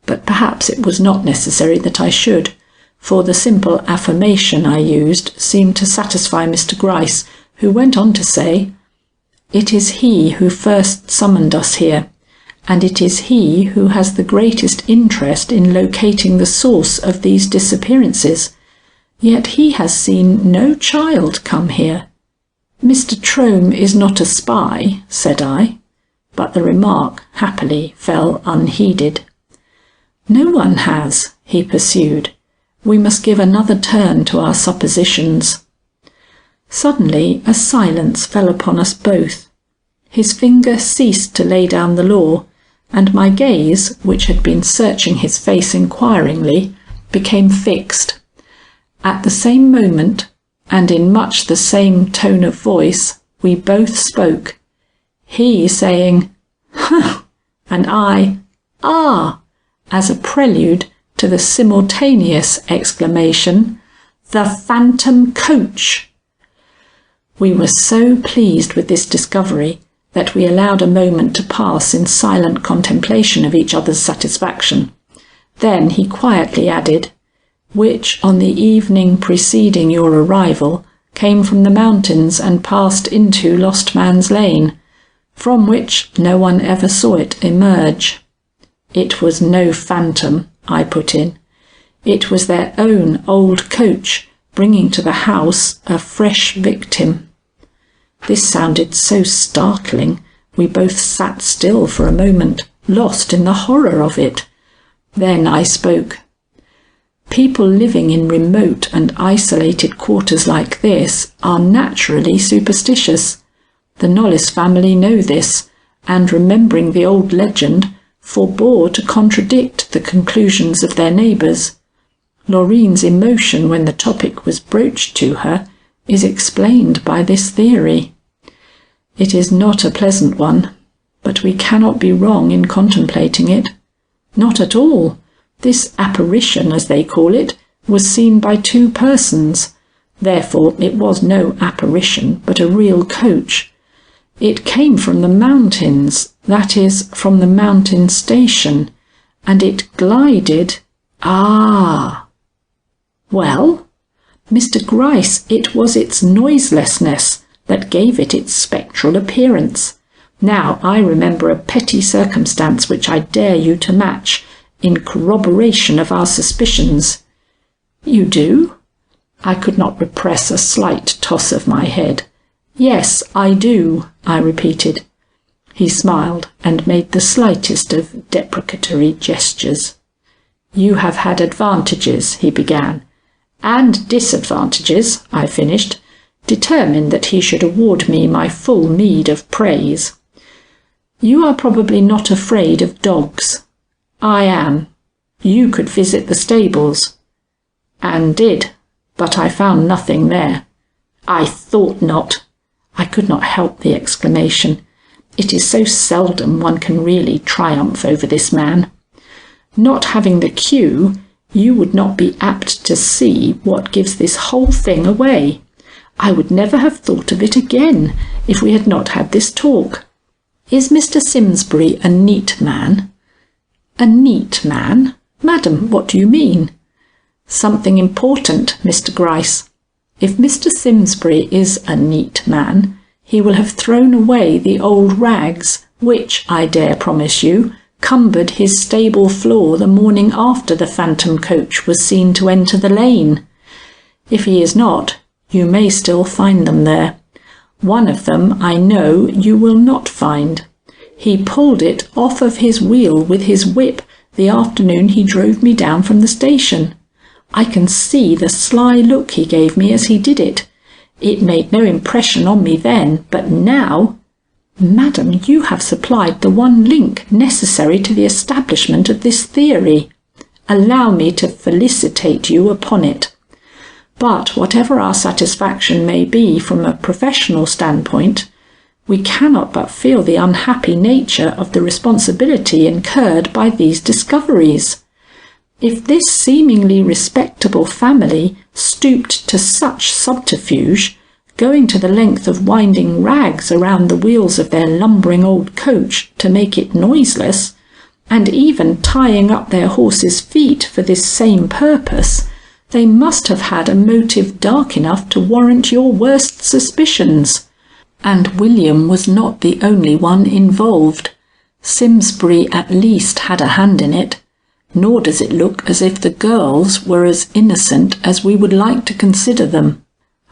But perhaps it was not necessary that I should, for the simple affirmation I used seemed to satisfy Mr Gryce, who went on to say, "It is he who first summoned us here, and it is he who has the greatest interest in locating the source of these disappearances. Yet he has seen no child come here." "Mr Trome is not a spy," said I, but the remark happily fell unheeded. "No one has," he pursued. "We must give another turn to our suppositions." Suddenly a silence fell upon us both. His finger ceased to lay down the law, and my gaze, which had been searching his face inquiringly, became fixed. At the same moment, and in much the same tone of voice, we both spoke, he saying, "Huh," and I, "Ah," as a prelude to the simultaneous exclamation, "The phantom coach!" We were so pleased with this discovery that we allowed a moment to pass in silent contemplation of each other's satisfaction. Then he quietly added, "Which on the evening preceding your arrival came from the mountains and passed into Lost Man's Lane, from which no one ever saw it emerge." "It was no phantom," I put in. "It was their own old coach bringing to the house a fresh victim." This sounded so startling, we both sat still for a moment, lost in the horror of it. Then I spoke. People living in remote and isolated quarters like this are naturally superstitious. The Knollys family know this, and remembering the old legend, forbore to contradict the conclusions of their neighbours. Laureen's emotion when the topic was broached to her is explained by this theory. It is not a pleasant one, but we cannot be wrong in contemplating it. Not at all. This apparition, as they call it, was seen by 2 persons. Therefore it was no apparition, but a real coach. It came from the mountains, that is, from the mountain station, and it glided. Ah! Well, Mr Gryce, it was its noiselessness that gave it its spectral appearance. Now I remember a petty circumstance which I dare you to match, in corroboration of our suspicions. You do? I could not repress a slight toss of my head. Yes, I do, I repeated. He smiled and made the slightest of deprecatory gestures. You have had advantages, he began. And disadvantages, I finished, determined that he should award me my full meed of praise. You are probably not afraid of dogs. I am. You could visit the stables. And did, but I found nothing there. I thought not. I could not help the exclamation. It is so seldom one can really triumph over this man. Not having the cue, you would not be apt to see what gives this whole thing away. I would never have thought of it again if we had not had this talk. Is Mr Simsbury a neat man? A neat man? Madam, what do you mean? Something important, Mr Gryce. If Mr Simsbury is a neat man, he will have thrown away the old rags which, I dare promise you, cumbered his stable floor the morning after the phantom coach was seen to enter the lane. If he is not, you may still find them there. One of them, I know, you will not find. He pulled it off of his wheel with his whip the afternoon he drove me down from the station. I can see the sly look he gave me as he did it. It made no impression on me then, but now... Madam, you have supplied the one link necessary to the establishment of this theory. Allow me to felicitate you upon it. But whatever our satisfaction may be from a professional standpoint, we cannot but feel the unhappy nature of the responsibility incurred by these discoveries. If this seemingly respectable family stooped to such subterfuge, going to the length of winding rags around the wheels of their lumbering old coach to make it noiseless, and even tying up their horses' feet for this same purpose, they must have had a motive dark enough to warrant your worst suspicions. And William was not the only one involved. Simsbury at least had a hand in it, nor does it look as if the girls were as innocent as we would like to consider them.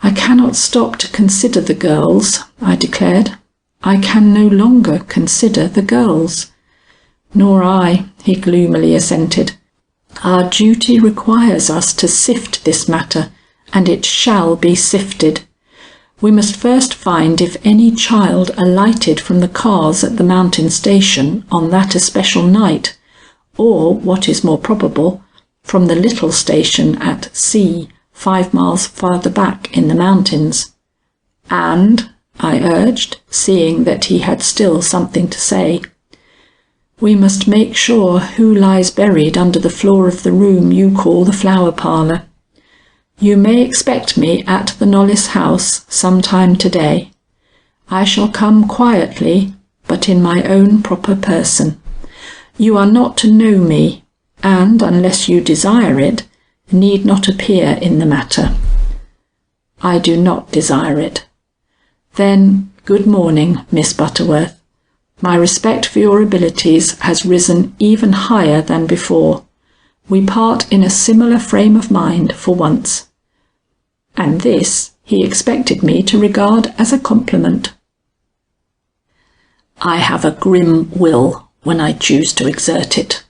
I cannot stop to consider the girls, I declared. I can no longer consider the girls. Nor I, he gloomily assented. Our duty requires us to sift this matter, and it shall be sifted. We must first find if any child alighted from the cars at the mountain station on that especial night, or, what is more probable, from the little station at C, 5 miles farther back in the mountains. And, I urged, seeing that he had still something to say, we must make sure who lies buried under the floor of the room you call the flower parlour. You may expect me at the Knollys house some time today. I shall come quietly, but in my own proper person. You are not to know me, and, unless you desire it, need not appear in the matter. I do not desire it. Then, good morning, Miss Butterworth. My respect for your abilities has risen even higher than before. We part in a similar frame of mind for once. And this he expected me to regard as a compliment. I have a grim will when I choose to exert it.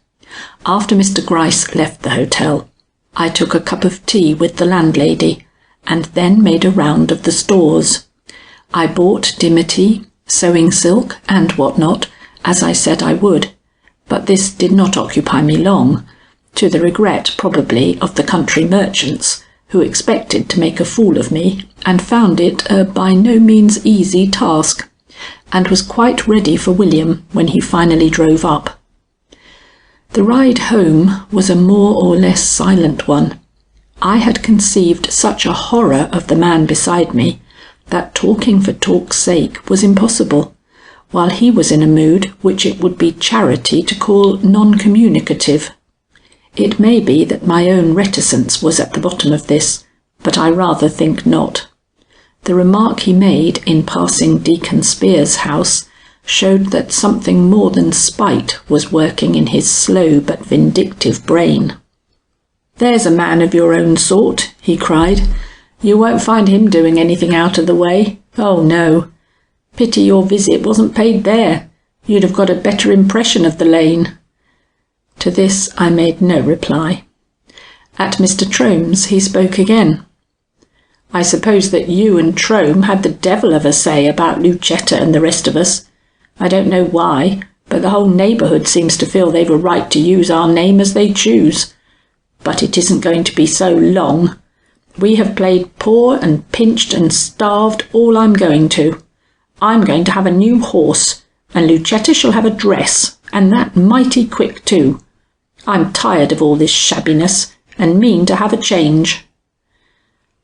After Mr Gryce left the hotel, I took a cup of tea with the landlady, and then made a round of the stores. I bought dimity, sewing silk, and what not, as I said I would, but this did not occupy me long, to the regret probably of the country merchants, who expected to make a fool of me, and found it a by no means easy task, and was quite ready for William when he finally drove up. The ride home was a more or less silent one. I had conceived such a horror of the man beside me that talking for talk's sake was impossible, while he was in a mood which it would be charity to call non-communicative. It may be that my own reticence was at the bottom of this, but I rather think not. The remark he made in passing Deacon Spear's house showed that something more than spite was working in his slow but vindictive brain. "There's a man of your own sort," he cried. "You won't find him doing anything out of the way. Oh, no. Pity your visit wasn't paid there. You'd have got a better impression of the lane." To this I made no reply. At Mr Trome's he spoke again. "I suppose that you and Trome had the devil of a say about Lucetta and the rest of us. I don't know why, but the whole neighbourhood seems to feel they've a right to use our name as they choose. But it isn't going to be so long. We have played poor and pinched and starved all I'm going to. I'm going to have a new horse, and Lucetta shall have a dress, and that mighty quick too. I'm tired of all this shabbiness, and mean to have a change."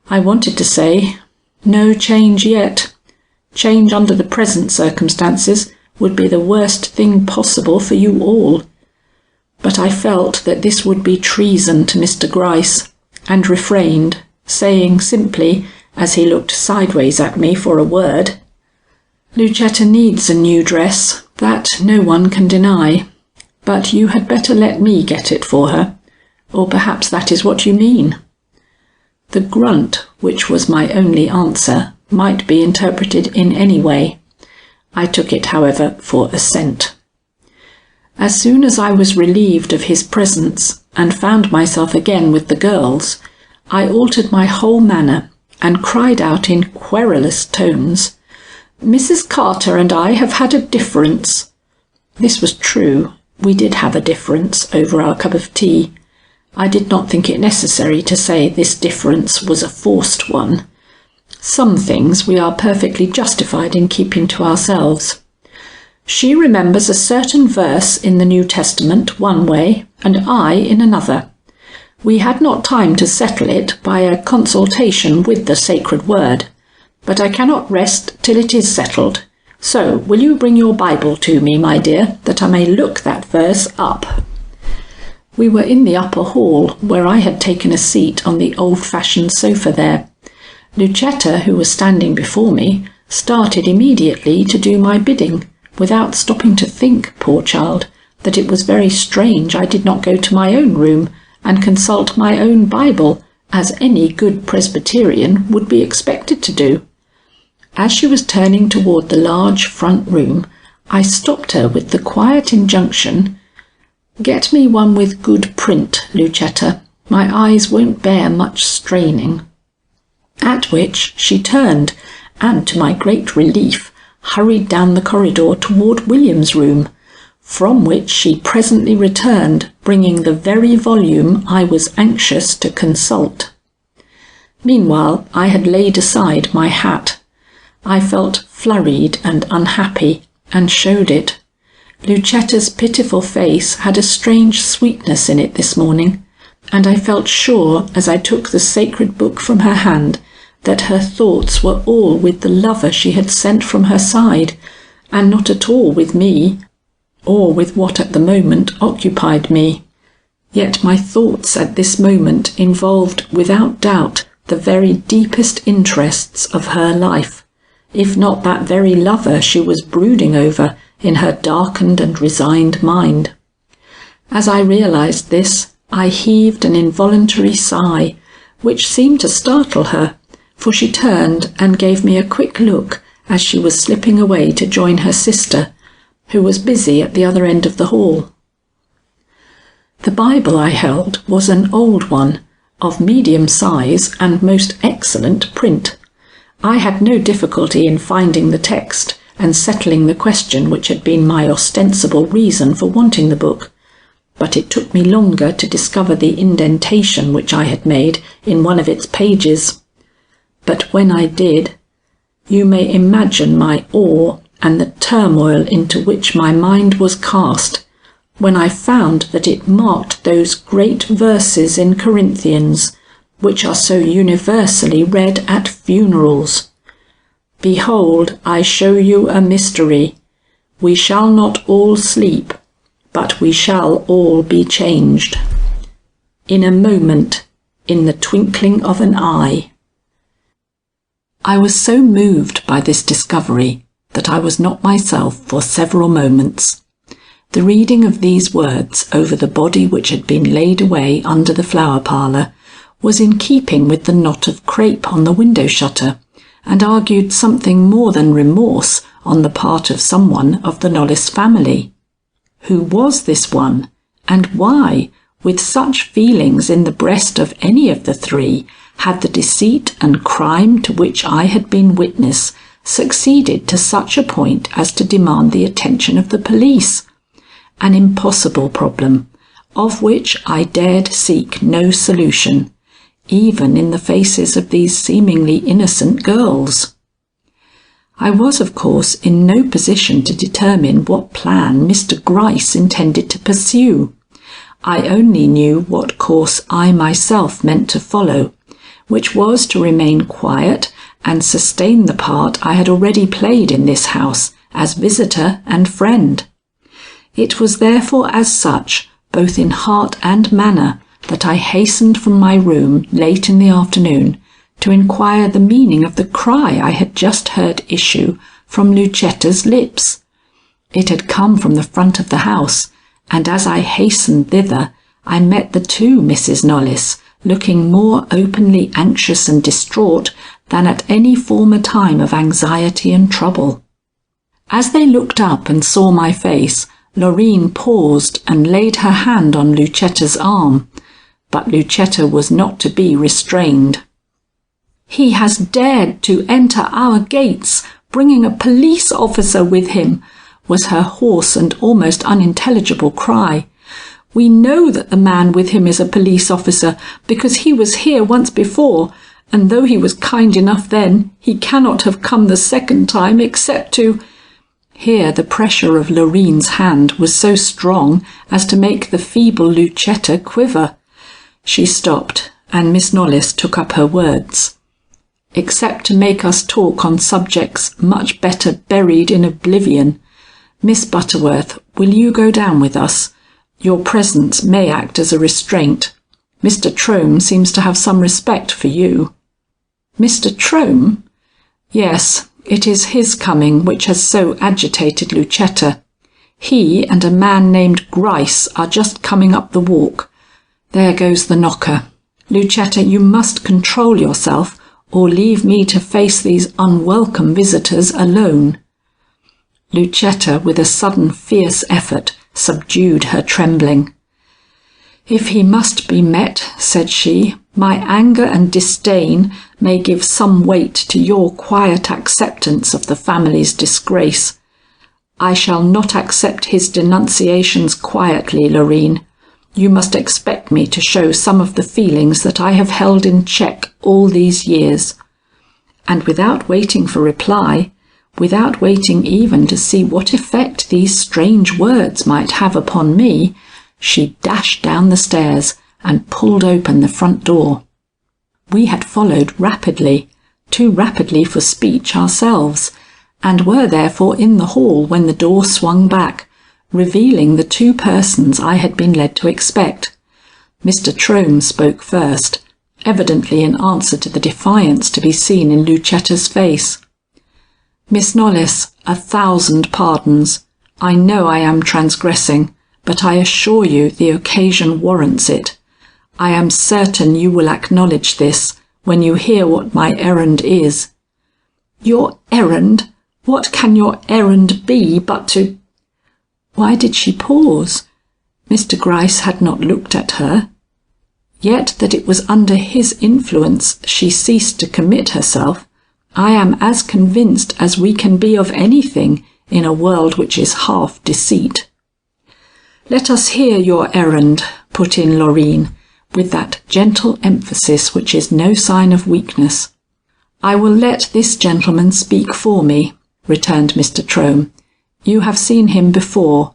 I wanted to say, "No change yet. Change under the present circumstances would be the worst thing possible for you all." But I felt that this would be treason to Mr Gryce, and refrained, saying simply, as he looked sideways at me for a word, "Lucetta needs a new dress, that no one can deny, but you had better let me get it for her, or perhaps that is what you mean." The grunt, which was my only answer, might be interpreted in any way. I took it, however, for assent. As soon as I was relieved of his presence, and found myself again with the girls, I altered my whole manner, and cried out in querulous tones, "Mrs Carter and I have had a difference." This was true. We did have a difference over our cup of tea. I did not think it necessary to say this difference was a forced one. Some things we are perfectly justified in keeping to ourselves. She remembers a certain verse in the New Testament one way, and I in another. We had not time to settle it by a consultation with the sacred word, but I cannot rest till it is settled. So will you bring your Bible to me, my dear, that I may look that verse up?" We were in the upper hall, where I had taken a seat on the old-fashioned sofa there. Lucetta, who was standing before me, started immediately to do my bidding, without stopping to think, poor child, that it was very strange I did not go to my own room and consult my own Bible, as any good Presbyterian would be expected to do. As she was turning toward the large front room, I stopped her with the quiet injunction, "Get me one with good print, Lucetta. My eyes won't bear much straining." At which she turned, and to my great relief, hurried down the corridor toward William's room, from which she presently returned, bringing the very volume I was anxious to consult. Meanwhile I had laid aside my hat. I felt flurried and unhappy, and showed it. Lucetta's pitiful face had a strange sweetness in it this morning, and I felt sure, as I took the sacred book from her hand, that her thoughts were all with the lover she had sent from her side, and not at all with me, or with what at the moment occupied me. Yet my thoughts at this moment involved, without doubt, the very deepest interests of her life, if not that very lover she was brooding over in her darkened and resigned mind. As I realized this, I heaved an involuntary sigh, which seemed to startle her, for she turned and gave me a quick look as she was slipping away to join her sister, who was busy at the other end of the hall. The Bible I held was an old one, of medium size and most excellent print. I had no difficulty in finding the text and settling the question which had been my ostensible reason for wanting the book, but it took me longer to discover the indentation which I had made in one of its pages. But when I did, you may imagine my awe and the turmoil into which my mind was cast when I found that it marked those great verses in Corinthians which are so universally read at funerals. Behold, I show you a mystery. We shall not all sleep, but we shall all be changed. In a moment, in the twinkling of an eye. I was so moved by this discovery that I was not myself for several moments. The reading of these words over the body which had been laid away under the flower parlour was in keeping with the knot of crape on the window shutter, and argued something more than remorse on the part of someone of the Knollys family. Who was this one, and why, with such feelings in the breast of any of the three, had the deceit and crime to which I had been witness succeeded to such a point as to demand the attention of the police? An impossible problem, of which I dared seek no solution, even in the faces of these seemingly innocent girls. I was, of course, in no position to determine what plan Mr Gryce intended to pursue. I only knew what course I myself meant to follow, which was to remain quiet and sustain the part I had already played in this house as visitor and friend. It was therefore as such, both in heart and manner, that I hastened from my room late in the afternoon to inquire the meaning of the cry I had just heard issue from Lucetta's lips. It had come from the front of the house, and as I hastened thither, I met the two Misses Knollys, looking more openly anxious and distraught than at any former time of anxiety and trouble. As they looked up and saw my face, Loreen paused and laid her hand on Lucetta's arm, but Lucetta was not to be restrained. "He has dared to enter our gates, bringing a police officer with him," was her hoarse and almost unintelligible cry. "We know that the man with him is a police officer, because he was here once before, and though he was kind enough then, he cannot have come the second time except to—" Here the pressure of Loreen's hand was so strong as to make the feeble Lucetta quiver. She stopped, and Miss Knollys took up her words. "Except to make us talk on subjects much better buried in oblivion. Miss Butterworth, will you go down with us? Your presence may act as a restraint. Mr Trome seems to have some respect for you." "Mr Trome?" "Yes, it is his coming which has so agitated Lucetta. He and a man named Gryce are just coming up the walk. There goes the knocker. Lucetta, you must control yourself, or leave me to face these unwelcome visitors alone." Lucetta, with a sudden fierce effort, subdued her trembling. "If he must be met," said she, "my anger and disdain may give some weight to your quiet acceptance of the family's disgrace. I shall not accept his denunciations quietly, Loreen. You must expect me to show some of the feelings that I have held in check all these years." And without waiting for reply, without waiting even to see what effect these strange words might have upon me, she dashed down the stairs and pulled open the front door. We had followed rapidly, too rapidly for speech ourselves, and were therefore in the hall when the door swung back, revealing the two persons I had been led to expect. Mr Trome spoke first, evidently in answer to the defiance to be seen in Lucetta's face. "Miss Knollys, 1,000 pardons. I know I am transgressing, but I assure you the occasion warrants it. I am certain you will acknowledge this when you hear what my errand is." "Your errand? What can your errand be but to—" Why did she pause? Mr Gryce had not looked at her. Yet that it was under his influence she ceased to commit herself, I am as convinced as we can be of anything in a world which is half deceit. "Let us hear your errand," put in Loreen, with that gentle emphasis which is no sign of weakness. "I will let this gentleman speak for me," returned Mr Trome. "You have seen him before,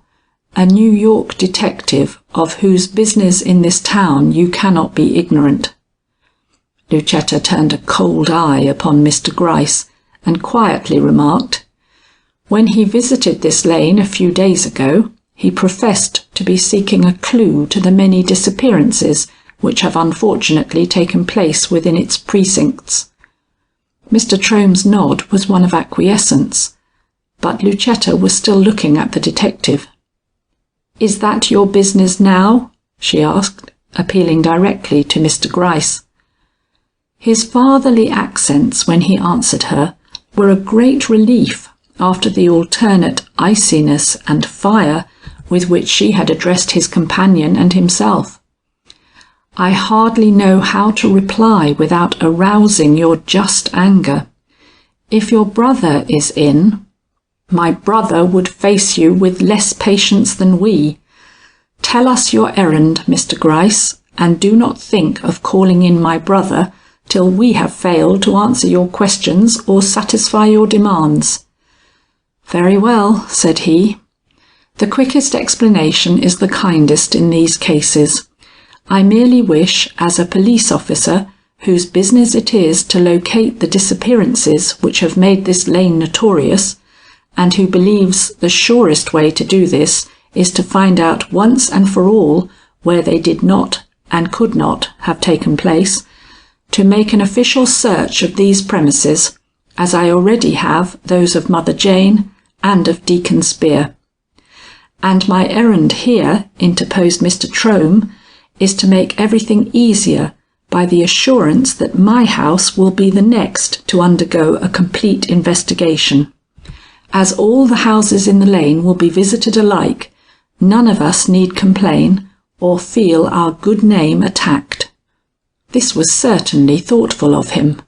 a New York detective of whose business in this town you cannot be ignorant." Lucetta turned a cold eye upon Mr Gryce and quietly remarked, "When he visited this lane a few days ago, he professed to be seeking a clue to the many disappearances which have unfortunately taken place within its precincts." Mr Trome's nod was one of acquiescence, but Lucetta was still looking at the detective. "Is that your business now?" she asked, appealing directly to Mr Gryce. His fatherly accents when he answered her were a great relief after the alternate iciness and fire with which she had addressed his companion and himself. "I hardly know how to reply without arousing your just anger. If your brother is in—" "My brother would face you with less patience than we. Tell us your errand, Mr Gryce, and do not think of calling in my brother till we have failed to answer your questions or satisfy your demands." "Very well," said he. "The quickest explanation is the kindest in these cases. I merely wish, as a police officer, whose business it is to locate the disappearances which have made this lane notorious, and who believes the surest way to do this is to find out once and for all where they did not and could not have taken place, to make an official search of these premises, as I already have those of Mother Jane and of Deacon Spear." "And my errand here," interposed Mr Trome, "is to make everything easier by the assurance that my house will be the next to undergo a complete investigation. As all the houses in the lane will be visited alike, none of us need complain or feel our good name attacked." This was certainly thoughtful of him,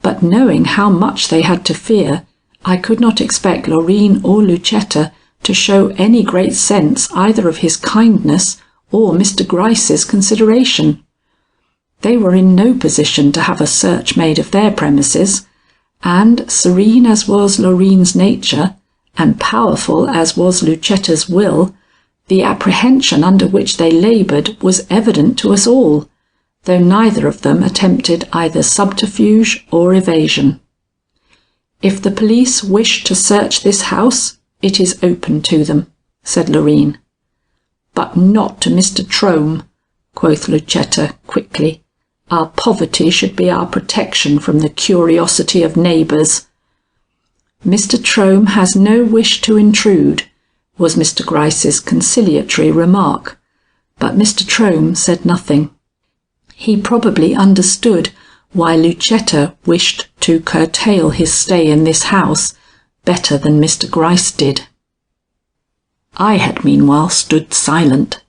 but knowing how much they had to fear, I could not expect Loreen or Lucetta to show any great sense either of his kindness or Mr Gryce's consideration. They were in no position to have a search made of their premises, and serene as was Loreen's nature, and powerful as was Lucetta's will, the apprehension under which they laboured was evident to us all, though neither of them attempted either subterfuge or evasion. "If the police wish to search this house, it is open to them," said Loreen. "But not to Mr Trome," quoth Lucetta quickly. "Our poverty should be our protection from the curiosity of neighbours." "Mr Trome has no wish to intrude," was Mr Gryce's conciliatory remark, but Mr Trome said nothing. He probably understood why Lucetta wished to curtail his stay in this house better than Mr Gryce did. I had meanwhile stood silent.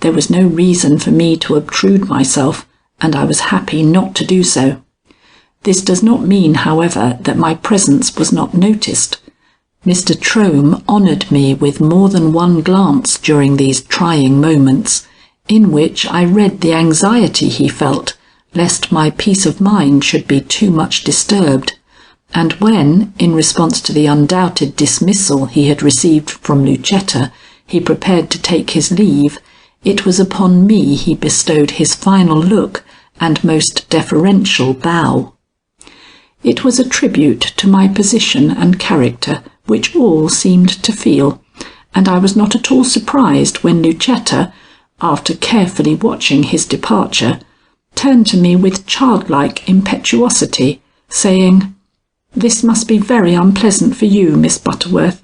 There was no reason for me to obtrude myself, and I was happy not to do so. This does not mean, however, that my presence was not noticed. Mr Trome honoured me with more than one glance during these trying moments, in which I read the anxiety he felt, lest my peace of mind should be too much disturbed, and when, in response to the undoubted dismissal he had received from Lucetta, he prepared to take his leave, it was upon me he bestowed his final look and most deferential bow. It was a tribute to my position and character, which all seemed to feel, and I was not at all surprised when Lucetta, after carefully watching his departure, turned to me with childlike impetuosity, saying, "This must be very unpleasant for you, Miss Butterworth,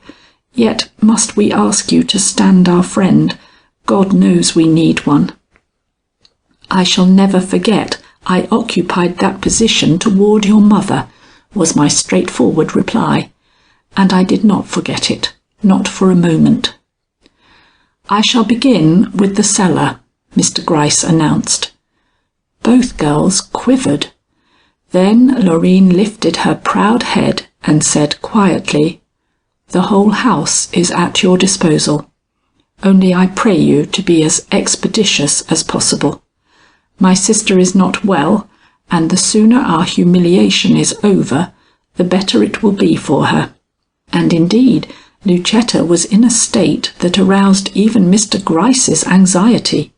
yet must we ask you to stand our friend. God knows we need one." I shall never forget "I occupied that position toward your mother," was my straightforward reply, and I did not forget it, not for a moment. "I shall begin with the cellar," Mr Gryce announced. Both girls quivered. Then Loreen lifted her proud head and said quietly, "The whole house is at your disposal. Only I pray you to be as expeditious as possible. My sister is not well, and the sooner our humiliation is over, the better it will be for her." And indeed, Lucetta was in a state that aroused even Mr Gryce's anxiety.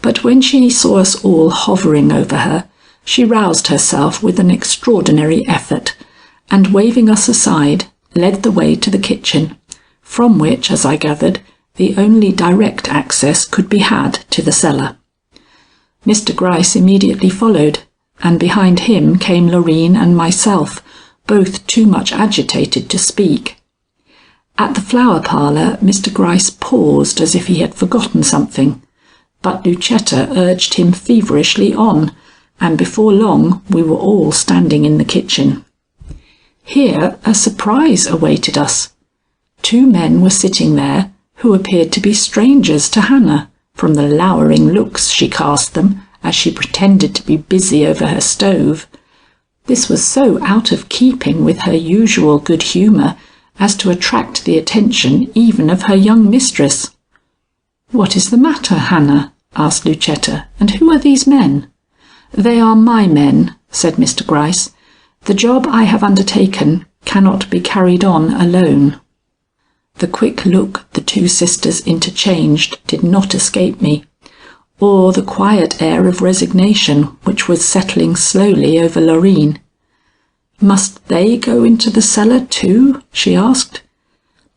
But when she saw us all hovering over her, she roused herself with an extraordinary effort, and waving us aside, led the way to the kitchen, from which, as I gathered, the only direct access could be had to the cellar. Mr Gryce immediately followed, and behind him came Loreen and myself, both too much agitated to speak. At the flower parlour, Mr Gryce paused as if he had forgotten something, but Lucetta urged him feverishly on, and before long we were all standing in the kitchen. Here a surprise awaited us. Two men were sitting there who appeared to be strangers to Hannah, from the lowering looks she cast them as she pretended to be busy over her stove. This was so out of keeping with her usual good humour as to attract the attention even of her young mistress. "What is the matter, Hannah?" asked Lucetta, "and who are these men?" "They are my men," said Mr Gryce. "The job I have undertaken cannot be carried on alone." The quick look the two sisters interchanged did not escape me, or the quiet air of resignation which was settling slowly over Loreen. "Must they go into the cellar too?" she asked.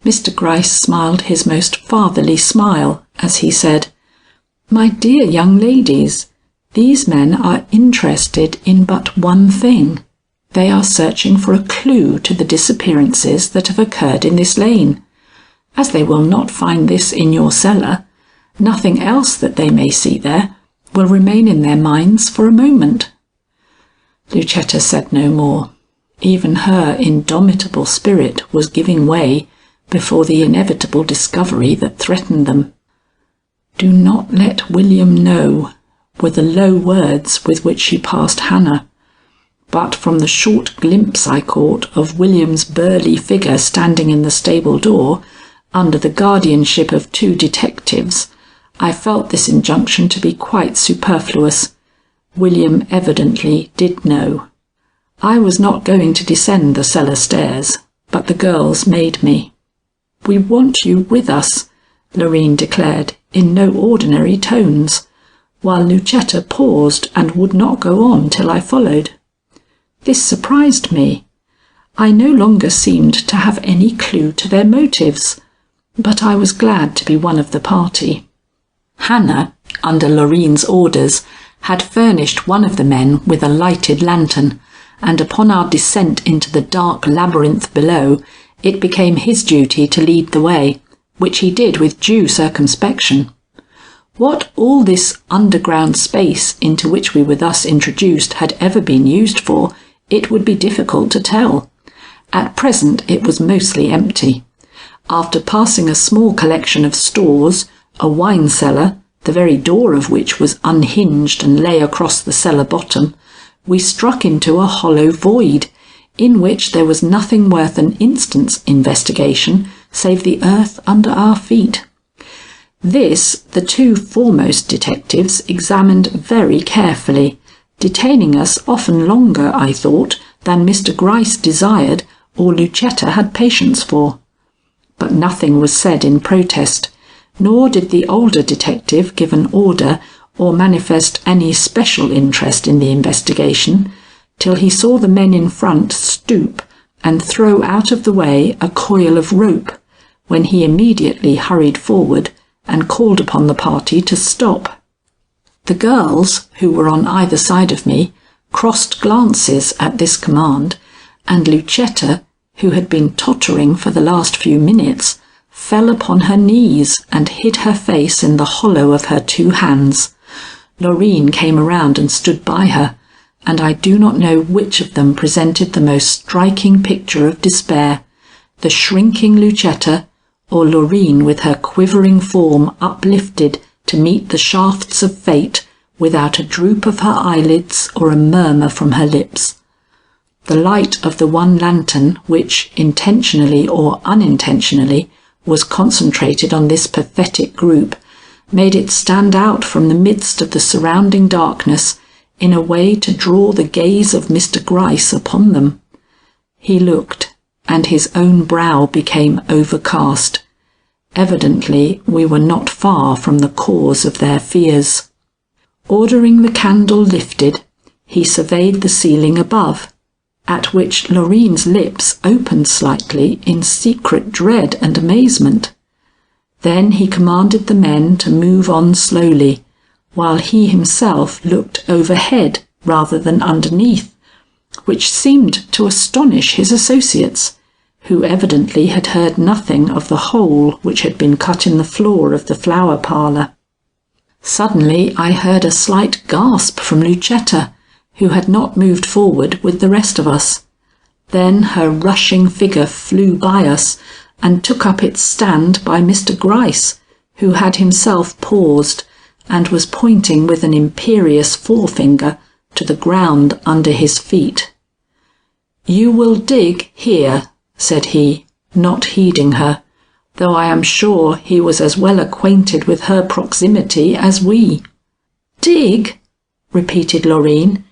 Mr Gryce smiled his most fatherly smile as he said, "My dear young ladies, these men are interested in but one thing. They are searching for a clue to the disappearances that have occurred in this lane. As they will not find this in your cellar, nothing else that they may see there will remain in their minds for a moment." Lucetta said no more. Even her indomitable spirit was giving way before the inevitable discovery that threatened them. "Do not let William know," were the low words with which she passed Hannah. But from the short glimpse I caught of William's burly figure standing in the stable door, under the guardianship of two detectives, I felt this injunction to be quite superfluous. William evidently did know. I was not going to descend the cellar stairs, but the girls made me. "We want you with us," Loreen declared in no ordinary tones, while Lucetta paused and would not go on till I followed. This surprised me. I no longer seemed to have any clue to their motives, but I was glad to be one of the party. Hannah, under Loreen's orders, had furnished one of the men with a lighted lantern, and upon our descent into the dark labyrinth below, it became his duty to lead the way, which he did with due circumspection. What all this underground space into which we were thus introduced had ever been used for, it would be difficult to tell. At present it was mostly empty. After passing a small collection of stores, a wine cellar, the very door of which was unhinged and lay across the cellar bottom, we struck into a hollow void, in which there was nothing worth an instant's investigation save the earth under our feet. This the two foremost detectives examined very carefully, detaining us often longer, I thought, than Mr Gryce desired or Lucetta had patience for. But nothing was said in protest, nor did the older detective give an order or manifest any special interest in the investigation, till he saw the men in front stoop and throw out of the way a coil of rope, when he immediately hurried forward and called upon the party to stop. The girls, who were on either side of me, crossed glances at this command, and Lucetta, who had been tottering for the last few minutes, fell upon her knees and hid her face in the hollow of her two hands. Loreen came around and stood by her, and I do not know which of them presented the most striking picture of despair, the shrinking Lucetta, or Loreen with her quivering form uplifted to meet the shafts of fate without a droop of her eyelids or a murmur from her lips. The light of the one lantern, which, intentionally or unintentionally, was concentrated on this pathetic group, made it stand out from the midst of the surrounding darkness in a way to draw the gaze of Mr Gryce upon them. He looked, and his own brow became overcast. Evidently we were not far from the cause of their fears. Ordering the candle lifted, he surveyed the ceiling above, at which Loreen's lips opened slightly in secret dread and amazement. Then he commanded the men to move on slowly, while he himself looked overhead rather than underneath, which seemed to astonish his associates, who evidently had heard nothing of the hole which had been cut in the floor of the flower parlour. Suddenly I heard a slight gasp from Lucetta, who had not moved forward with the rest of us. Then her rushing figure flew by us and took up its stand by Mr Gryce, who had himself paused and was pointing with an imperious forefinger to the ground under his feet. "You will dig here," said he, not heeding her, though I am sure he was as well acquainted with her proximity as we. "Dig?" repeated Loreen,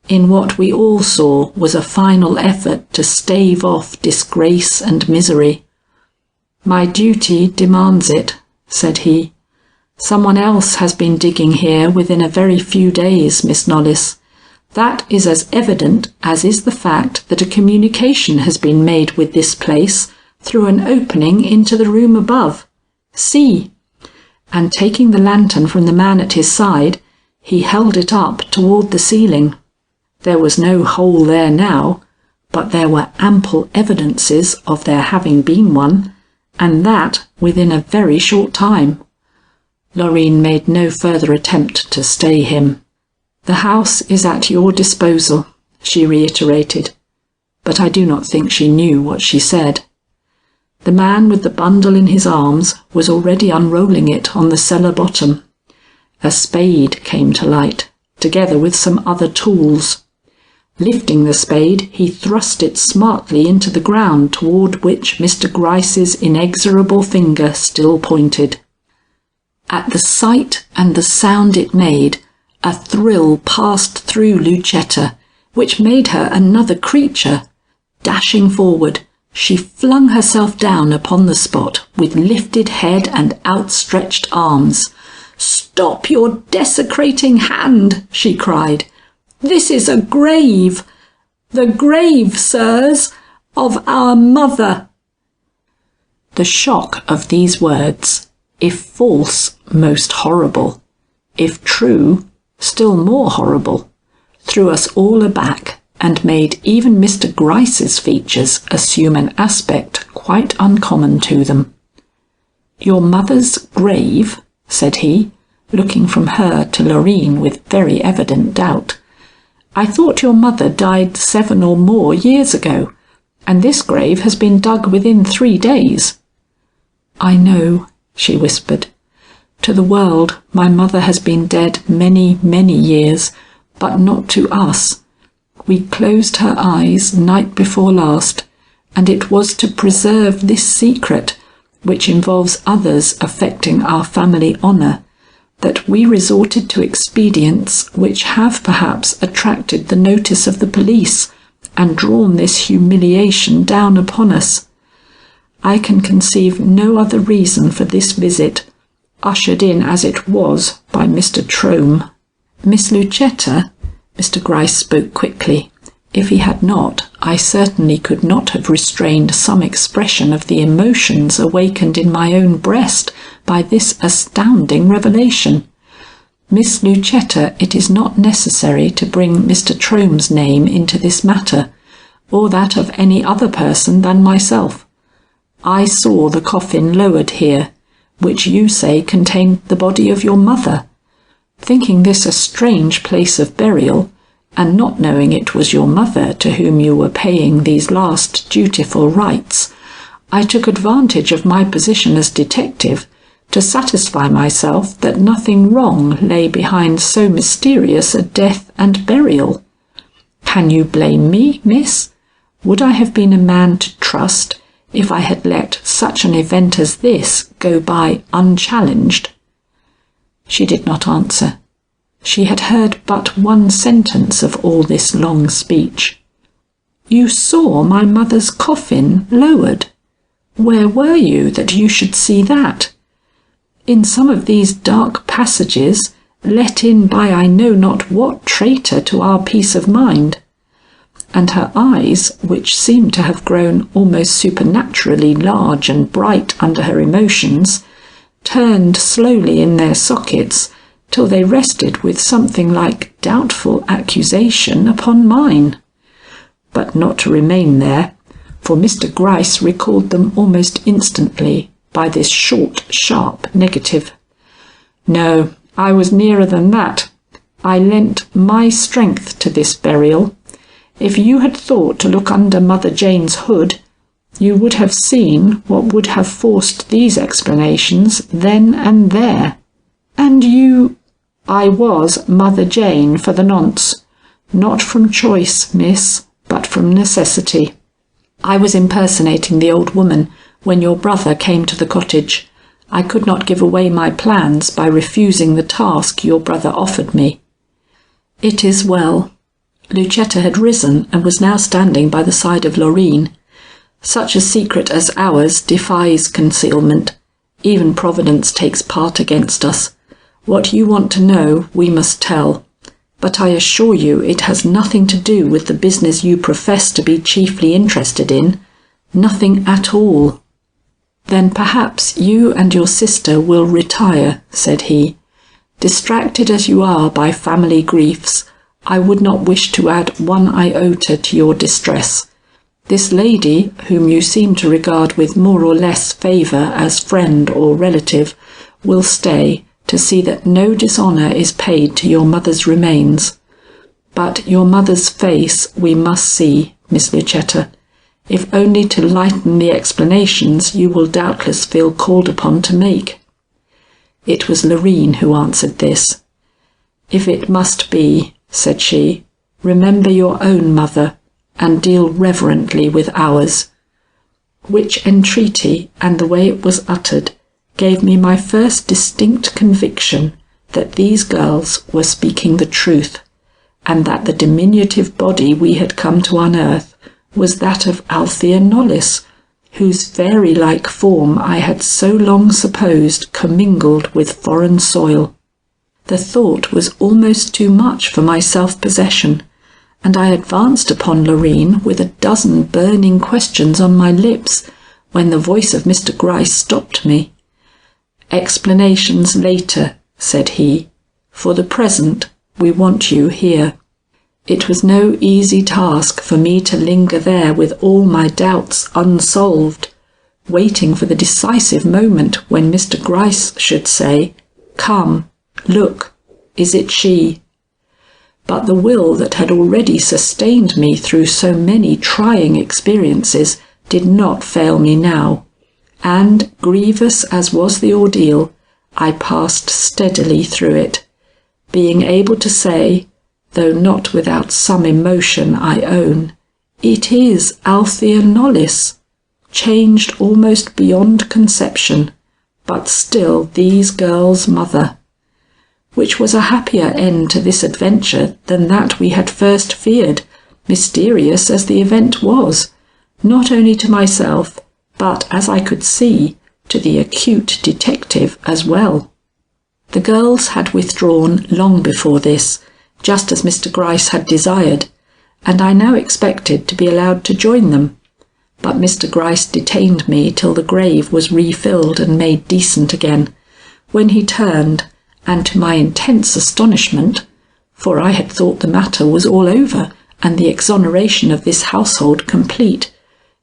in what we all saw was a final effort to stave off disgrace and misery. "My duty demands it," said he. "Someone else has been digging here within a very few days, Miss Knollys. That is as evident as is the fact that a communication has been made with this place through an opening into the room above. See!" And taking the lantern from the man at his side, he held it up toward the ceiling. There was no hole there now, but there were ample evidences of there having been one, and that within a very short time. Loreen made no further attempt to stay him. "The house is at your disposal," she reiterated, but I do not think she knew what she said. The man with the bundle in his arms was already unrolling it on the cellar bottom. A spade came to light, together with some other tools. Lifting the spade, he thrust it smartly into the ground toward which Mr Gryce's inexorable finger still pointed. At the sight and the sound it made, a thrill passed through Lucetta, which made her another creature. Dashing forward, she flung herself down upon the spot with lifted head and outstretched arms. "Stop your desecrating hand!" she cried. "This is a grave! The grave, sirs, of our mother!" The shock of these words, if false, most horrible, if true, still more horrible, threw us all aback and made even Mr Gryce's features assume an aspect quite uncommon to them. "Your mother's grave?" said he, looking from her to Loreen with very evident doubt. "I thought your mother died 7 or more years ago, and this grave has been dug within 3 days." "I know," she whispered. "To the world my mother has been dead many, many years, but not to us. We closed her eyes night before last, and it was to preserve this secret, which involves others affecting our family honour, that we resorted to expedients which have perhaps attracted the notice of the police and drawn this humiliation down upon us. I can conceive no other reason for this visit, ushered in as it was by Mr Trome." "Miss Lucetta," Mr Gryce spoke quickly. If he had not, I certainly could not have restrained some expression of the emotions awakened in my own breast by this astounding revelation. "Miss Lucetta, it is not necessary to bring Mr Trome's name into this matter, or that of any other person than myself. I saw the coffin lowered here, which you say contained the body of your mother. Thinking this a strange place of burial, and not knowing it was your mother to whom you were paying these last dutiful rites, I took advantage of my position as detective to satisfy myself that nothing wrong lay behind so mysterious a death and burial. Can you blame me, miss? Would I have been a man to trust if I had let such an event as this go by unchallenged?" She did not answer. She had heard but one sentence of all this long speech. "You saw my mother's coffin lowered? Where were you that you should see that? In some of these dark passages, let in by I know not what traitor to our peace of mind." And her eyes, which seemed to have grown almost supernaturally large and bright under her emotions, turned slowly in their sockets till they rested with something like doubtful accusation upon mine. But not to remain there, for Mr Gryce recalled them almost instantly by this short, sharp negative. "No, I was nearer than that. I lent my strength to this burial. If you had thought to look under Mother Jane's hood, you would have seen what would have forced these explanations then and there. And you—" "I was Mother Jane for the nonce, not from choice, miss, but from necessity. I was impersonating the old woman when your brother came to the cottage. I could not give away my plans by refusing the task your brother offered me." "It is well." Lucetta had risen and was now standing by the side of Loreen. "Such a secret as ours defies concealment. Even Providence takes part against us. What you want to know we must tell. But I assure you it has nothing to do with the business you profess to be chiefly interested in. Nothing at all." "Then perhaps you and your sister will retire," said he. "Distracted as you are by family griefs, I would not wish to add one iota to your distress. This lady, whom you seem to regard with more or less favour as friend or relative, will stay to see that no dishonour is paid to your mother's remains. But your mother's face we must see, Miss Lucetta, if only to lighten the explanations you will doubtless feel called upon to make." It was Loreen who answered this. "If it must be," said she, "remember your own mother, and deal reverently with ours." Which entreaty, and the way it was uttered, gave me my first distinct conviction that these girls were speaking the truth, and that the diminutive body we had come to unearth was that of Althea Knollys, whose fairy-like form I had so long supposed commingled with foreign soil. The thought was almost too much for my self-possession, and I advanced upon Loreen with a dozen burning questions on my lips, when the voice of Mr Gryce stopped me. "Explanations later," said he. "For the present, we want you here." It was no easy task for me to linger there with all my doubts unsolved, waiting for the decisive moment when Mr Gryce should say, "Come, look, is it she?" But the will that had already sustained me through so many trying experiences did not fail me now, and, grievous as was the ordeal, I passed steadily through it, being able to say, though not without some emotion I own, "It is Althea Knollys, changed almost beyond conception, but still these girls' mother," which was a happier end to this adventure than that we had first feared, mysterious as the event was, not only to myself, but, as I could see, to the acute detective as well. The girls had withdrawn long before this, just as Mr Gryce had desired, and I now expected to be allowed to join them. But Mr Gryce detained me till the grave was refilled and made decent again, when he turned, and to my intense astonishment, for I had thought the matter was all over and the exoneration of this household complete,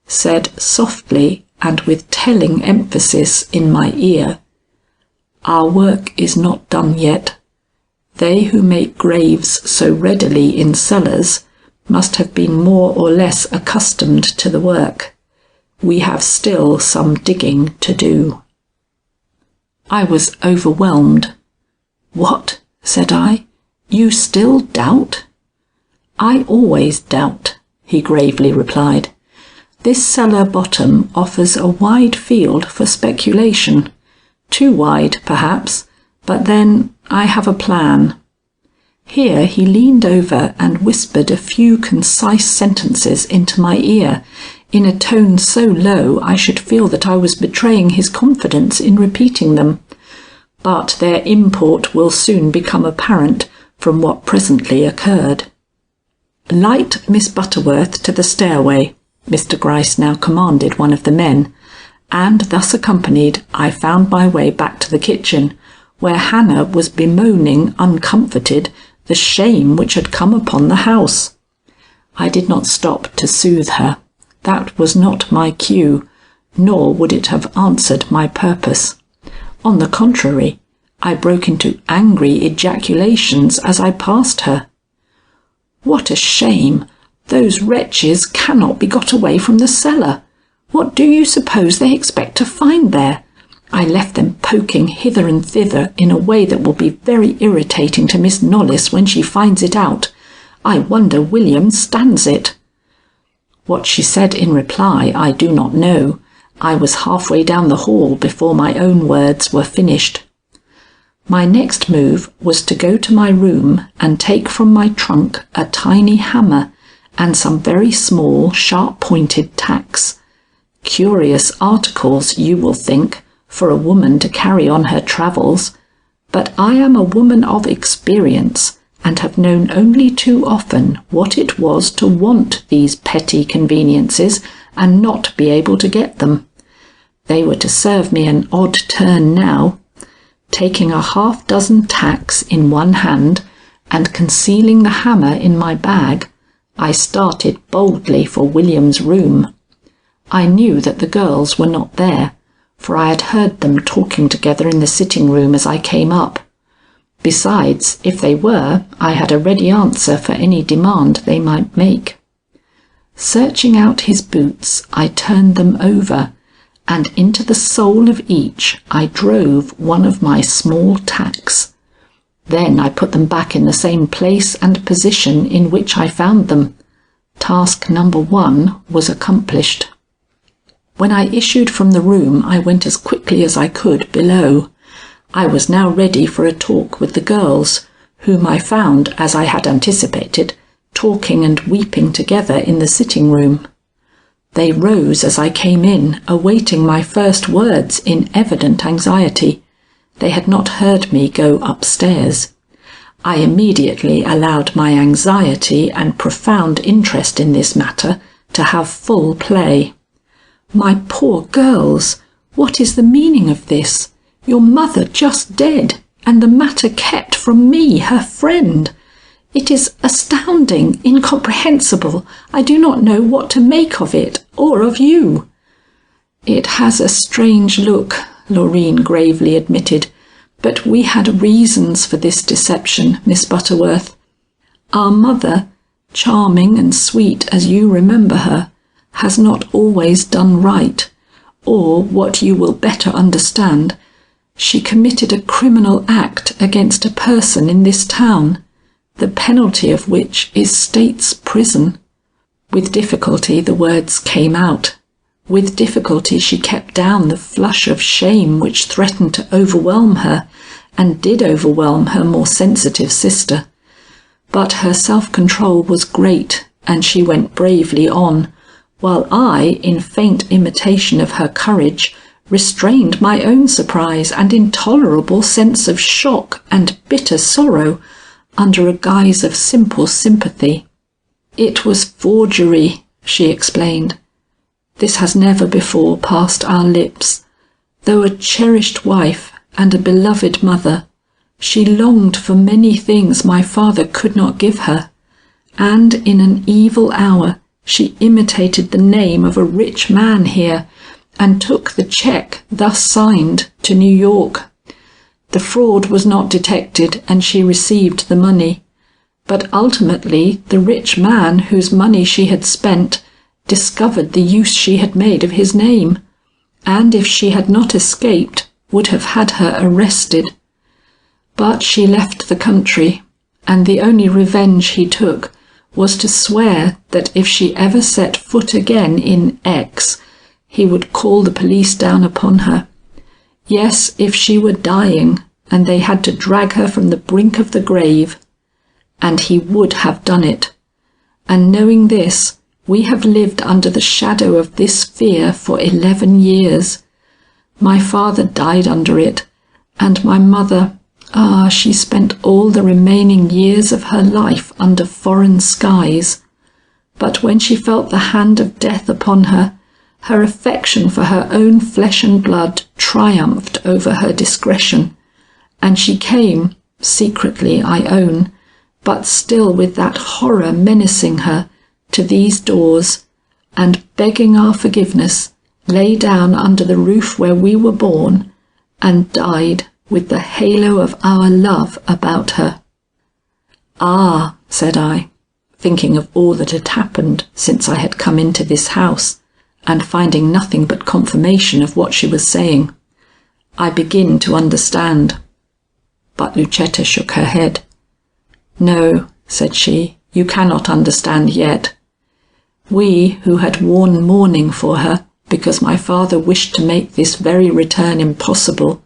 said softly and with telling emphasis in my ear, "Our work is not done yet. They who make graves so readily in cellars must have been more or less accustomed to the work. We have still some digging to do." I was overwhelmed. "What?" said I. "You still doubt?" "I always doubt," he gravely replied. "This cellar bottom offers a wide field for speculation. Too wide, perhaps, but then I have a plan." Here he leaned over and whispered a few concise sentences into my ear, in a tone so low I should feel that I was betraying his confidence in repeating them. But their import will soon become apparent from what presently occurred. "Light Miss Butterworth to the stairway," Mr Gryce now commanded one of the men, and thus accompanied I found my way back to the kitchen, where Hannah was bemoaning, uncomforted, the shame which had come upon the house. I did not stop to soothe her. That was not my cue, nor would it have answered my purpose. On the contrary, I broke into angry ejaculations as I passed her. "What a shame! Those wretches cannot be got away from the cellar. What do you suppose they expect to find there? I left them poking hither and thither in a way that will be very irritating to Miss Knollys when she finds it out. I wonder William stands it." What she said in reply I do not know. I was halfway down the hall before my own words were finished. My next move was to go to my room and take from my trunk a tiny hammer and some very small, sharp-pointed tacks. Curious articles, you will think, for a woman to carry on her travels, but I am a woman of experience and have known only too often what it was to want these petty conveniences and not be able to get them. They were to serve me an odd turn now. Taking a half-dozen tacks in one hand and concealing the hammer in my bag, I started boldly for William's room. I knew that the girls were not there, for I had heard them talking together in the sitting room as I came up. Besides, if they were, I had a ready answer for any demand they might make. Searching out his boots, I turned them over, and into the sole of each I drove one of my small tacks. Then I put them back in the same place and position in which I found them. Task number 1 was accomplished. When I issued from the room, I went as quickly as I could below. I was now ready for a talk with the girls, whom I found, as I had anticipated, talking and weeping together in the sitting room. They rose as I came in, awaiting my first words in evident anxiety. They had not heard me go upstairs. I immediately allowed my anxiety and profound interest in this matter to have full play. "My poor girls, what is the meaning of this? Your mother just dead, and the matter kept from me, her friend. It is astounding, incomprehensible. I do not know what to make of it, or of you." "It has a strange look," Laurine gravely admitted, "but we had reasons for this deception, Miss Butterworth. Our mother, charming and sweet as you remember her, has not always done right, or, what you will better understand, she committed a criminal act against a person in this town, the penalty of which is state's prison." With difficulty the words came out. With difficulty she kept down the flush of shame which threatened to overwhelm her, and did overwhelm her more sensitive sister. But her self-control was great, and she went bravely on, while I, in faint imitation of her courage, restrained my own surprise and intolerable sense of shock and bitter sorrow under a guise of simple sympathy. "It was forgery," she explained. "This has never before passed our lips. Though a cherished wife and a beloved mother, she longed for many things my father could not give her, and in an evil hour she imitated the name of a rich man here, and took the cheque thus signed to New York. The fraud was not detected and she received the money. But ultimately, the rich man whose money she had spent discovered the use she had made of his name, and if she had not escaped, would have had her arrested. But she left the country, and the only revenge he took was to swear that if she ever set foot again in X, he would call the police down upon her. Yes, if she were dying, and they had to drag her from the brink of the grave. And he would have done it. And knowing this, we have lived under the shadow of this fear for 11 years. My father died under it, and my mother, she spent all the remaining years of her life under foreign skies. But when she felt the hand of death upon her, her affection for her own flesh and blood triumphed over her discretion, and she came, secretly I own, but still with that horror menacing her, to these doors, and begging our forgiveness, lay down under the roof where we were born, and died with the halo of our love about her. Ah, said I, thinking of all that had happened since I had come into this house, and finding nothing but confirmation of what she was saying. I begin to understand. But Lucetta shook her head. No, said she, you cannot understand yet. We, who had worn mourning for her, because my father wished to make this very return impossible,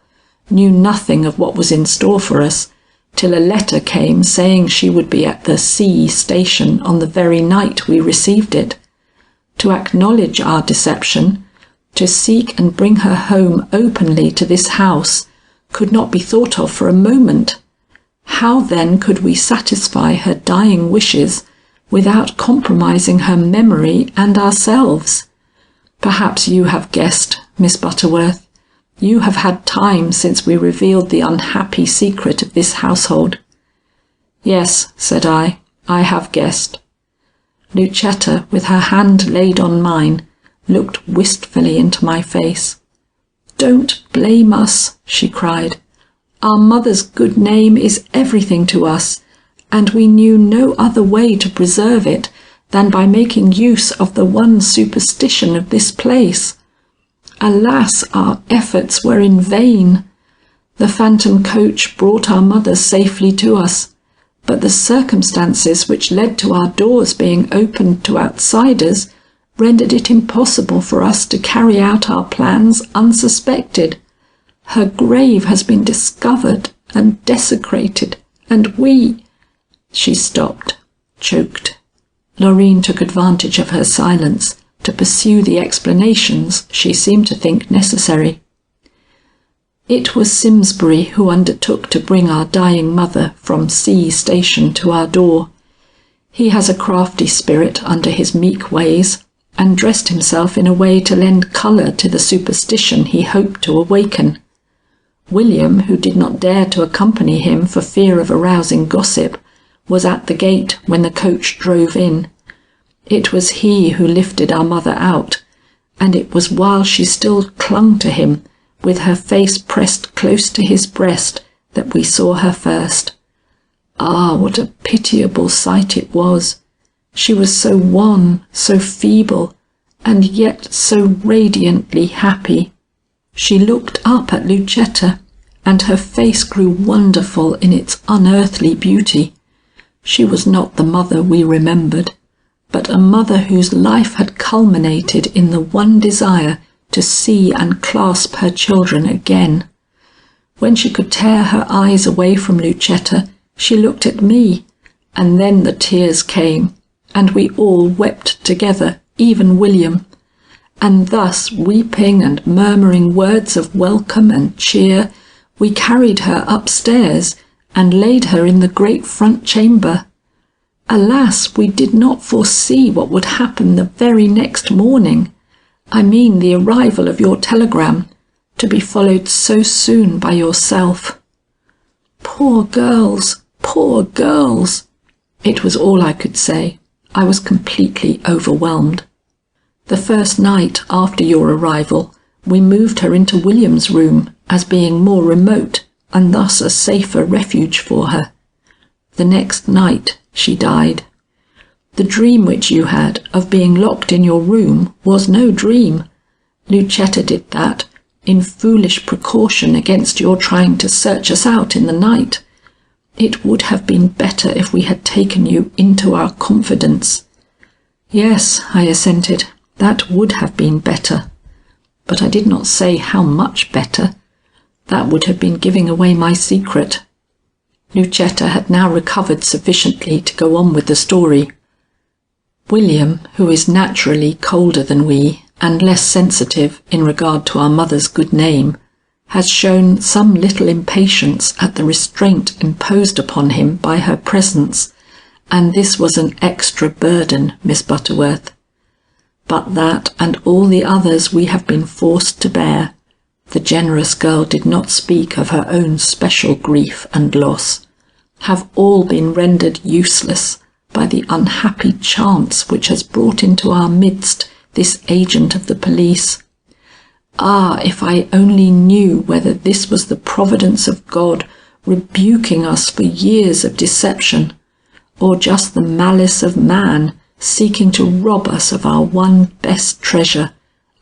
knew nothing of what was in store for us, till a letter came saying she would be at the C station on the very night we received it. To acknowledge our deception, to seek and bring her home openly to this house, could not be thought of for a moment. How then could we satisfy her dying wishes without compromising her memory and ourselves? Perhaps you have guessed, Miss Butterworth. You have had time since we revealed the unhappy secret of this household. Yes, said I have guessed. Lucetta, with her hand laid on mine, looked wistfully into my face. Don't blame us, she cried. Our mother's good name is everything to us, and we knew no other way to preserve it than by making use of the one superstition of this place. Alas, our efforts were in vain. The phantom coach brought our mother safely to us, but the circumstances which led to our doors being opened to outsiders rendered it impossible for us to carry out our plans unsuspected. Her grave has been discovered and desecrated, and we—" She stopped, choked. Loreen took advantage of her silence to pursue the explanations she seemed to think necessary. It was Simsbury who undertook to bring our dying mother from C station to our door. He has a crafty spirit under his meek ways, and dressed himself in a way to lend colour to the superstition he hoped to awaken. William, who did not dare to accompany him for fear of arousing gossip, was at the gate when the coach drove in. It was he who lifted our mother out, and it was while she still clung to him, with her face pressed close to his breast, that we saw her first. Ah, what a pitiable sight it was! She was so wan, so feeble, and yet so radiantly happy. She looked up at Lucetta, and her face grew wonderful in its unearthly beauty. She was not the mother we remembered, but a mother whose life had culminated in the one desire to see and clasp her children again. When she could tear her eyes away from Lucetta, she looked at me, and then the tears came, and we all wept together, even William. And thus, weeping and murmuring words of welcome and cheer, we carried her upstairs and laid her in the great front chamber. Alas, we did not foresee what would happen the very next morning. I mean the arrival of your telegram, to be followed so soon by yourself. Poor girls, poor girls! It was all I could say. I was completely overwhelmed. The first night after your arrival, we moved her into William's room as being more remote and thus a safer refuge for her. The next night she died. The dream which you had of being locked in your room was no dream. Lucetta did that in foolish precaution against your trying to search us out in the night. It would have been better if we had taken you into our confidence." "Yes," I assented, "that would have been better. But I did not say how much better. That would have been giving away my secret." Lucetta had now recovered sufficiently to go on with the story. "William, who is naturally colder than we, and less sensitive in regard to our mother's good name, has shown some little impatience at the restraint imposed upon him by her presence, and this was an extra burden, Miss Butterworth. But that and all the others we have been forced to bear," the generous girl did not speak of her own special grief and loss, "have all been rendered useless by the unhappy chance which has brought into our midst this agent of the police. Ah, if I only knew whether this was the providence of God rebuking us for years of deception, or just the malice of man seeking to rob us of our one best treasure,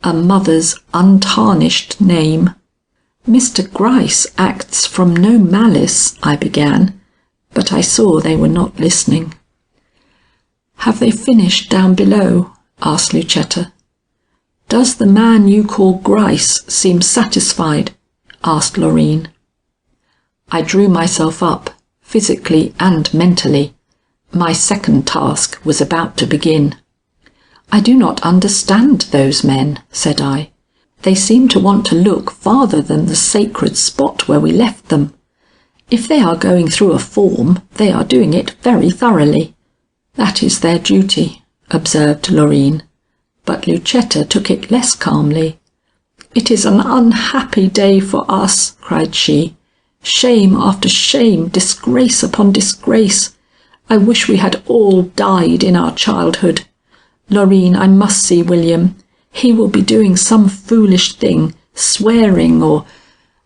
a mother's untarnished name." "Mr Gryce acts from no malice," I began, but I saw they were not listening. "Have they finished down below?" asked Lucetta. "Does the man you call Gryce seem satisfied?" asked Loreen. I drew myself up, physically and mentally. My second task was about to begin. "I do not understand those men," said I. "They seem to want to look farther than the sacred spot where we left them. If they are going through a form, they are doing it very thoroughly." "That is their duty," observed Loreen. But Lucetta took it less calmly. "It is an unhappy day for us," cried she. "Shame after shame, disgrace upon disgrace. I wish we had all died in our childhood. Loreen, I must see William. He will be doing some foolish thing, swearing or—"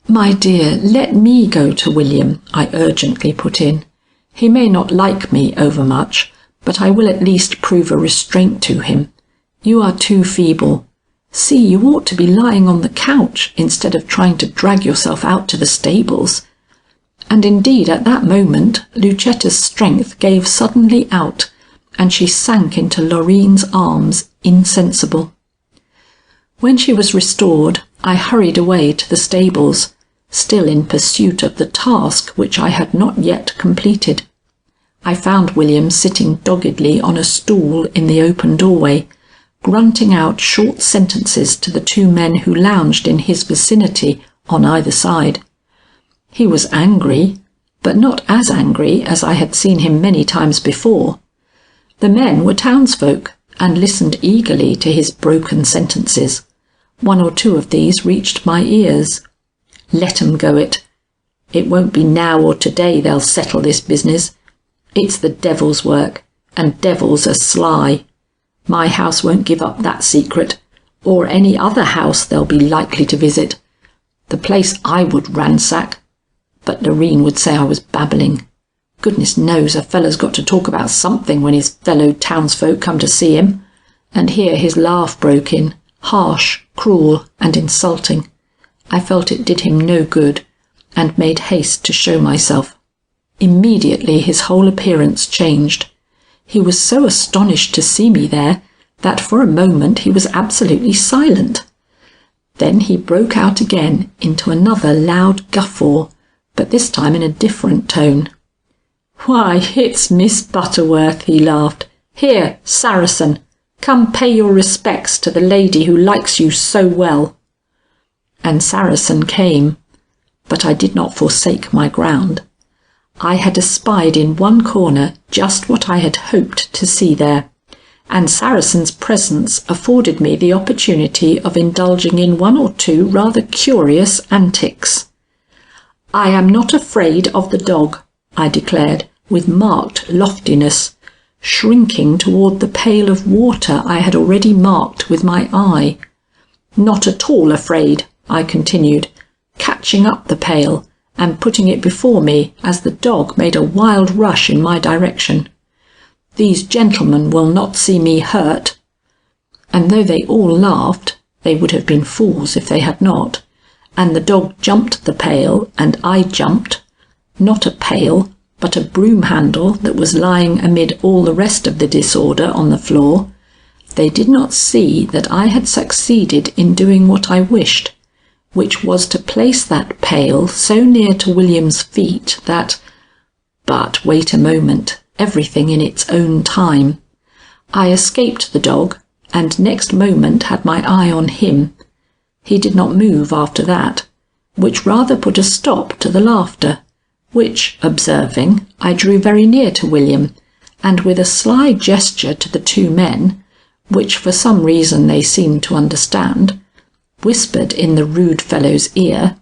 "My dear, let me go to William," I urgently put in. "He may not like me overmuch, but I will at least prove a restraint to him. You are too feeble. See, you ought to be lying on the couch instead of trying to drag yourself out to the stables." And indeed at that moment Lucetta's strength gave suddenly out, and she sank into Loreen's arms insensible. When she was restored, I hurried away to the stables, still in pursuit of the task which I had not yet completed. I found William sitting doggedly on a stool in the open doorway, grunting out short sentences to the two men who lounged in his vicinity on either side. He was angry, but not as angry as I had seen him many times before. The men were townsfolk, and listened eagerly to his broken sentences. One or two of these reached my ears. "Let 'em go it. It won't be now or today they'll settle this business. It's the devil's work, and devils are sly. My house won't give up that secret, or any other house they'll be likely to visit. The place I would ransack." But Loreen would say I was babbling. Goodness knows a fellow's got to talk about something when his fellow townsfolk come to see him. And here his laugh broke in, harsh, cruel, and insulting. I felt it did him no good, and made haste to show myself. Immediately his whole appearance changed. He was so astonished to see me there that for a moment he was absolutely silent. Then he broke out again into another loud guffaw, but this time in a different tone. "Why, it's Miss Butterworth," he laughed. "Here, Saracen, come pay your respects to the lady who likes you so well." And Saracen came, but I did not forsake my ground. I had espied in one corner just what I had hoped to see there, and Saracen's presence afforded me the opportunity of indulging in one or two rather curious antics. "I am not afraid of the dog," I declared with marked loftiness, shrinking toward the pail of water I had already marked with my eye. "Not at all afraid," I continued, catching up the pail and putting it before me as the dog made a wild rush in my direction. "These gentlemen will not see me hurt." And though they all laughed, they would have been fools if they had not, and the dog jumped the pail and I jumped, not a pail, but a broom handle that was lying amid all the rest of the disorder on the floor, they did not see that I had succeeded in doing what I wished, which was to place that pail so near to William's feet that— But wait a moment, everything in its own time. I escaped the dog, and next moment had my eye on him. He did not move after that, which rather put a stop to the laughter, which, observing, I drew very near to William, and with a sly gesture to the two men, which for some reason they seemed to understand, whispered in the rude fellow's ear,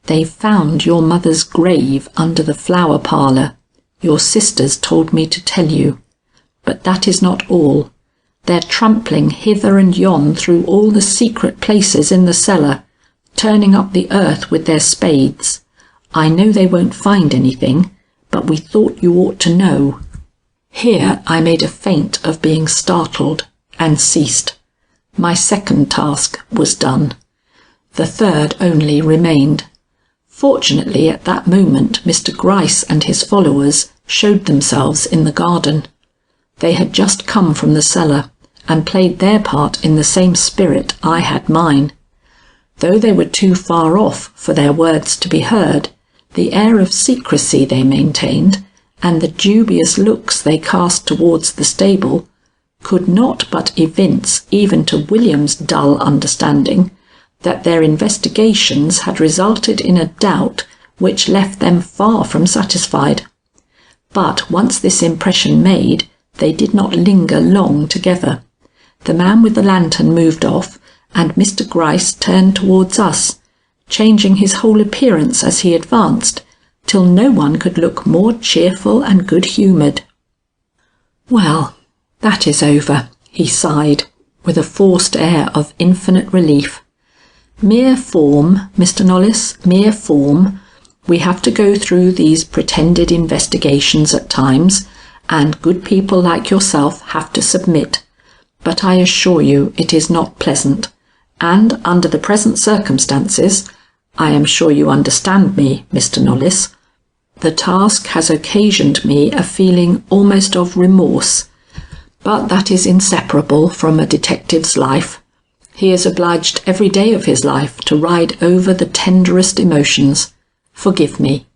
"They found your mother's grave under the flower parlour. Your sisters told me to tell you. But that is not all. They're trampling hither and yon through all the secret places in the cellar, turning up the earth with their spades. I know they won't find anything, but we thought you ought to know." Here I made a feint of being startled, and ceased. My second task was done. The third only remained. Fortunately at that moment Mr Gryce and his followers showed themselves in the garden. They had just come from the cellar, and played their part in the same spirit I had mine. Though they were too far off for their words to be heard, the air of secrecy they maintained, and the dubious looks they cast towards the stable, could not but evince even to William's dull understanding that their investigations had resulted in a doubt which left them far from satisfied. But once this impression made, they did not linger long together. The man with the lantern moved off, and Mr Gryce turned towards us, changing his whole appearance as he advanced, till no one could look more cheerful and good-humoured. "Well, that is over," he sighed, with a forced air of infinite relief. "Mere form, Mr Knollys, mere form. We have to go through these pretended investigations at times, and good people like yourself have to submit. But I assure you it is not pleasant, and under the present circumstances, I am sure you understand me, Mr Knollys, the task has occasioned me a feeling almost of remorse, but that is inseparable from a detective's life. He is obliged every day of his life to ride over the tenderest emotions. Forgive me.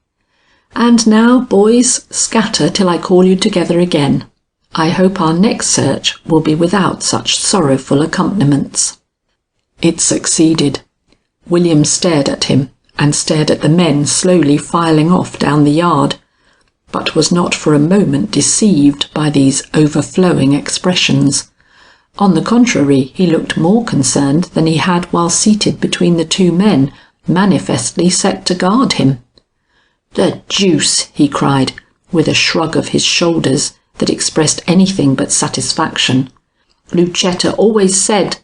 And now, boys, scatter till I call you together again. I hope our next search will be without such sorrowful accompaniments." It succeeded. William stared at him, and stared at the men slowly filing off down the yard, but was not for a moment deceived by these overflowing expressions. On the contrary, he looked more concerned than he had while seated between the two men, manifestly set to guard him. "The deuce!" he cried, with a shrug of his shoulders that expressed anything but satisfaction. "Lucetta always said—"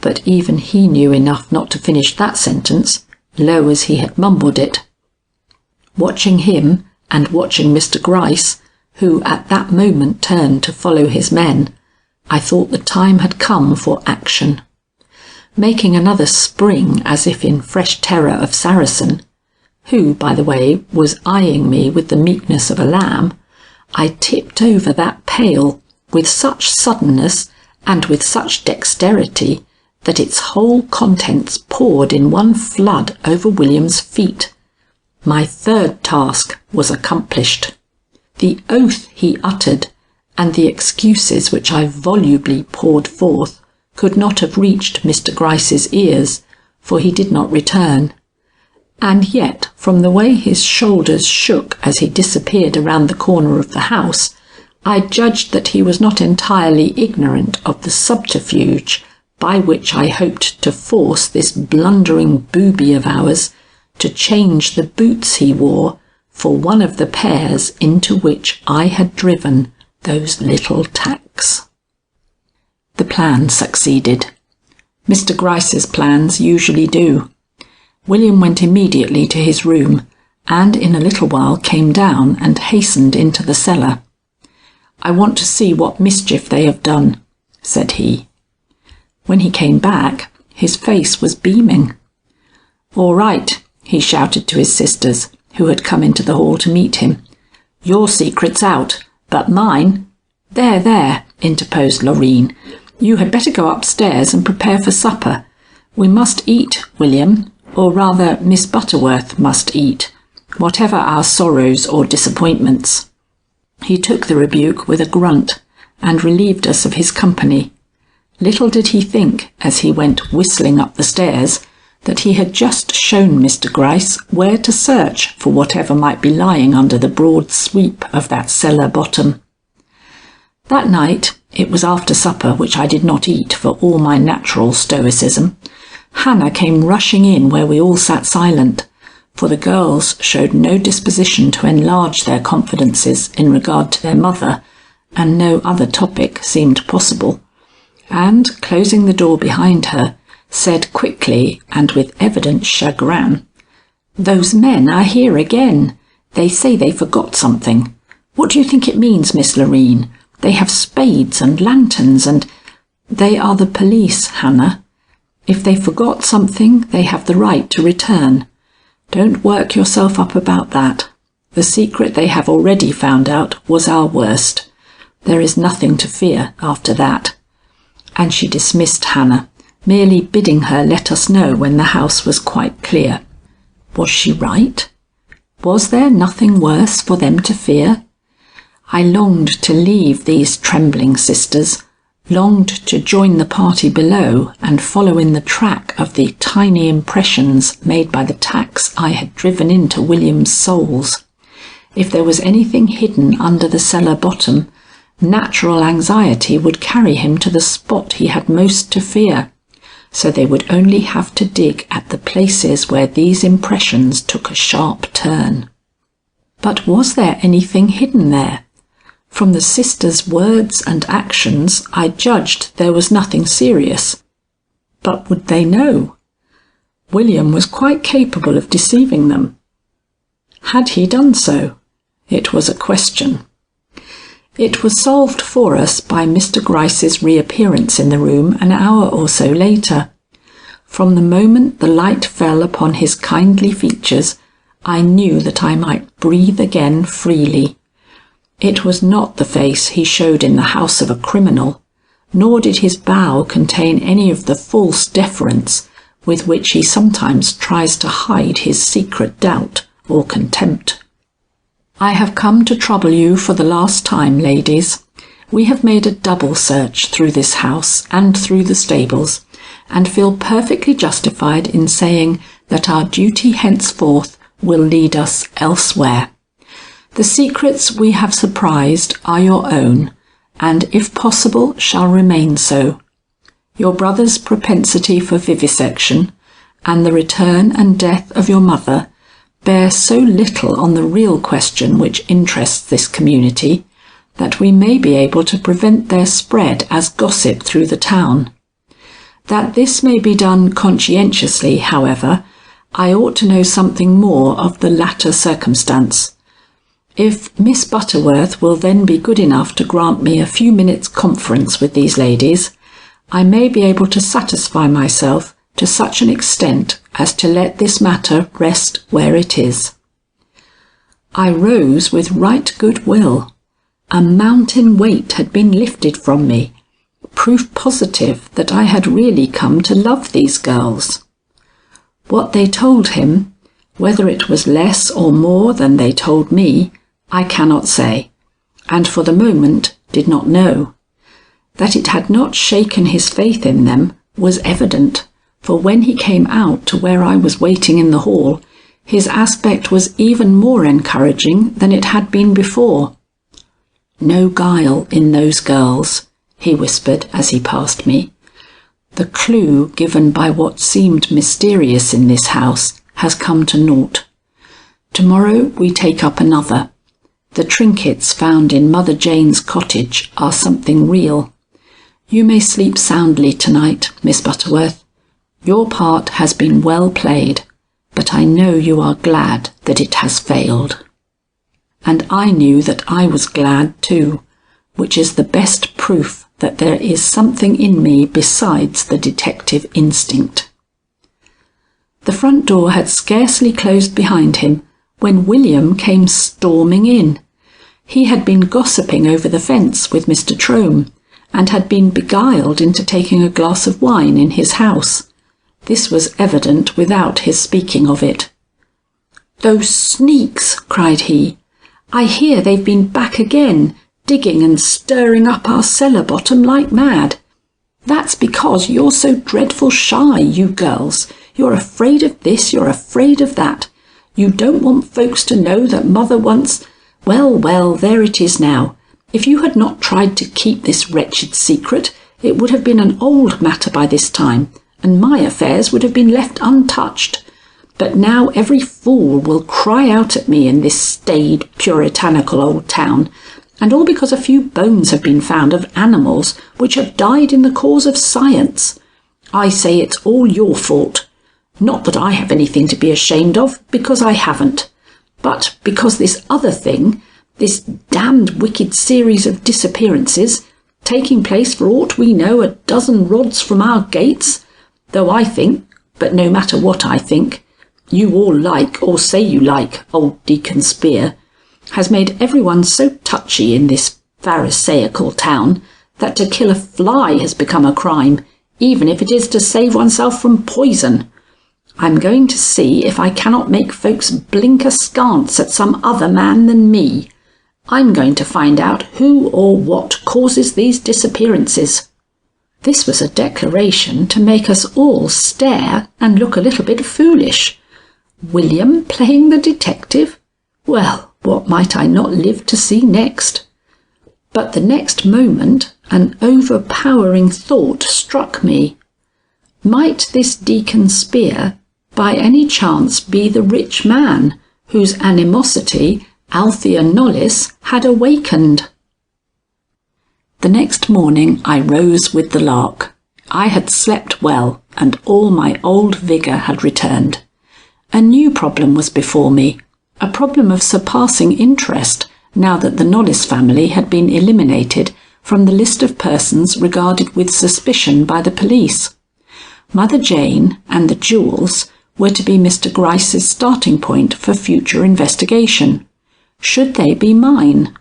But even he knew enough not to finish that sentence, low as he had mumbled it. Watching him, and watching Mr Gryce, who at that moment turned to follow his men, I thought the time had come for action. Making another spring as if in fresh terror of Saracen, who, by the way, was eyeing me with the meekness of a lamb, I tipped over that pail with such suddenness and with such dexterity that its whole contents poured in one flood over William's feet. My third task was accomplished. The oath he uttered, and the excuses which I volubly poured forth, could not have reached Mr Gryce's ears, for he did not return. And yet, from the way his shoulders shook as he disappeared around the corner of the house, I judged that he was not entirely ignorant of the subterfuge by which I hoped to force this blundering booby of ours to change the boots he wore for one of the pairs into which I had driven those little tacks. The plan succeeded. Mr Gryce's plans usually do. William went immediately to his room, and in a little while came down and hastened into the cellar. "I want to see what mischief they have done," said he. When he came back, his face was beaming. "All right," he shouted to his sisters, who had come into the hall to meet him. "Your secret's out, but mine—" There," interposed Loreen. "You had better go upstairs and prepare for supper. We must eat, William, or rather Miss Butterworth must eat, whatever our sorrows or disappointments." He took the rebuke with a grunt, and relieved us of his company. Little did he think, as he went whistling up the stairs, that he had just shown Mr Gryce where to search for whatever might be lying under the broad sweep of that cellar bottom. That night, it was after supper, which I did not eat for all my natural stoicism, Hannah came rushing in where we all sat silent, for the girls showed no disposition to enlarge their confidences in regard to their mother, and no other topic seemed possible, and, closing the door behind her, said quickly and with evident chagrin, "Those men are here again. They say they forgot something. What do you think it means, Miss Loreen? They have spades and lanterns and—" "They are the police, Hannah. If they forgot something, they have the right to return. Don't work yourself up about that. The secret they have already found out was our worst. There is nothing to fear after that." And she dismissed Hannah, merely bidding her let us know when the house was quite clear. Was she right? Was there nothing worse for them to fear? I longed to leave these trembling sisters, longed to join the party below and follow in the track of the tiny impressions made by the tacks I had driven into William's soles. If there was anything hidden under the cellar bottom, natural anxiety would carry him to the spot he had most to fear, so they would only have to dig at the places where these impressions took a sharp turn. But was there anything hidden there? From the sisters' words and actions, I judged there was nothing serious. But would they know? William was quite capable of deceiving them. Had he done so? It was a question. It was solved for us by Mr Gryce's reappearance in the room an hour or so later. From the moment the light fell upon his kindly features, I knew that I might breathe again freely. It was not the face he showed in the house of a criminal, nor did his bow contain any of the false deference with which he sometimes tries to hide his secret doubt or contempt. "I have come to trouble you for the last time, ladies. We have made a double search through this house and through the stables, and feel perfectly justified in saying that our duty henceforth will lead us elsewhere. The secrets we have surprised are your own, and if possible shall remain so. Your brother's propensity for vivisection, and the return and death of your mother, bear so little on the real question which interests this community, that we may be able to prevent their spread as gossip through the town. That this may be done conscientiously, however, I ought to know something more of the latter circumstance. If Miss Butterworth will then be good enough to grant me a few minutes' conference with these ladies, I may be able to satisfy myself to such an extent as to let this matter rest where it is." I rose with right good will. A mountain weight had been lifted from me, proof positive that I had really come to love these girls. What they told him, whether it was less or more than they told me, I cannot say, and for the moment did not know. That it had not shaken his faith in them was evident, for when he came out to where I was waiting in the hall, his aspect was even more encouraging than it had been before. "No guile in those girls," he whispered as he passed me. "The clue given by what seemed mysterious in this house has come to naught. Tomorrow we take up another. The trinkets found in Mother Jane's cottage are something real. You may sleep soundly tonight, Miss Butterworth. Your part has been well played. but I know you are glad that it has failed. And I knew that I was glad too, which is the best proof that there is something in me besides the detective instinct. The front door had scarcely closed behind him when William came storming in. He had been gossiping over the fence with Mr. Trome, and had been beguiled into taking a glass of wine in his house. This was evident without his speaking of it. "Those sneaks!" cried he. "I hear they've been back again, digging and stirring up our cellar bottom like mad. That's because you're so dreadful shy, you girls. You're afraid of this, you're afraid of that. You don't want folks to know that mother once... Well, well, there it is now. If you had not tried to keep this wretched secret, it would have been an old matter by this time, and my affairs would have been left untouched. But now every fool will cry out at me in this staid, puritanical old town, and all because a few bones have been found of animals which have died in the cause of science. I say it's all your fault. Not that I have anything to be ashamed of, because I haven't, but because this other thing, this damned wicked series of disappearances, taking place for aught we know a dozen rods from our gates, though I think, but no matter what I think, you all like, or say you like, old Deacon Spear, has made everyone so touchy in this pharisaical town that to kill a fly has become a crime, even if it is to save oneself from poison. I'm going to see if I cannot make folks blink askance at some other man than me. I'm going to find out who or what causes these disappearances." This was a declaration to make us all stare and look a little bit foolish. William playing the detective? Well, what might I not live to see next? But the next moment an overpowering thought struck me. Might this Deacon Spear by any chance be the rich man whose animosity Althea Knollys had awakened? The next morning I rose with the lark. I had slept well, and all my old vigour had returned. A new problem was before me, a problem of surpassing interest now that the Knollys family had been eliminated from the list of persons regarded with suspicion by the police. Mother Jane and the jewels were to be Mr. Gryce's starting point for future investigation. Should they be mine?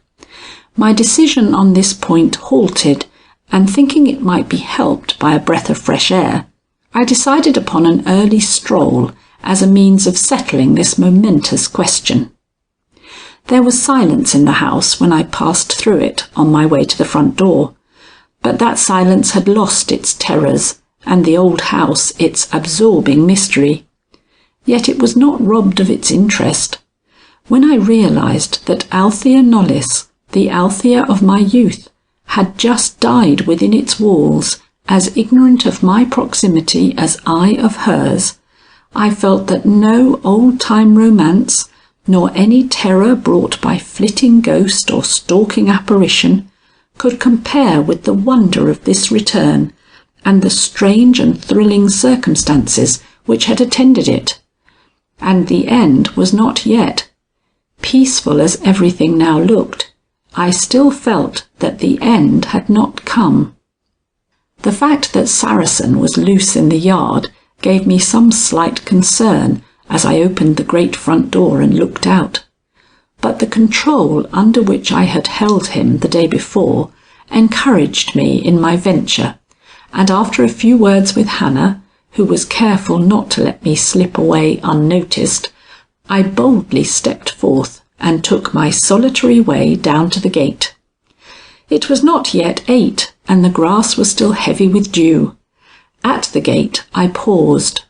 My decision on this point halted, and thinking it might be helped by a breath of fresh air, I decided upon an early stroll as a means of settling this momentous question. There was silence in the house when I passed through it on my way to the front door, but that silence had lost its terrors, and the old house its absorbing mystery. Yet it was not robbed of its interest. When I realized that Althea Knollys, the Althea of my youth, had just died within its walls, as ignorant of my proximity as I of hers, I felt that no old-time romance, nor any terror brought by flitting ghost or stalking apparition, could compare with the wonder of this return, and the strange and thrilling circumstances which had attended it. And the end was not yet. Peaceful as everything now looked, I still felt that the end had not come. The fact that Saracen was loose in the yard gave me some slight concern as I opened the great front door and looked out. But the control under which I had held him the day before encouraged me in my venture, and after a few words with Hannah, who was careful not to let me slip away unnoticed, I boldly stepped forth and took my solitary way down to the gate. It was not yet 8, and the grass was still heavy with dew. At the gate I paused.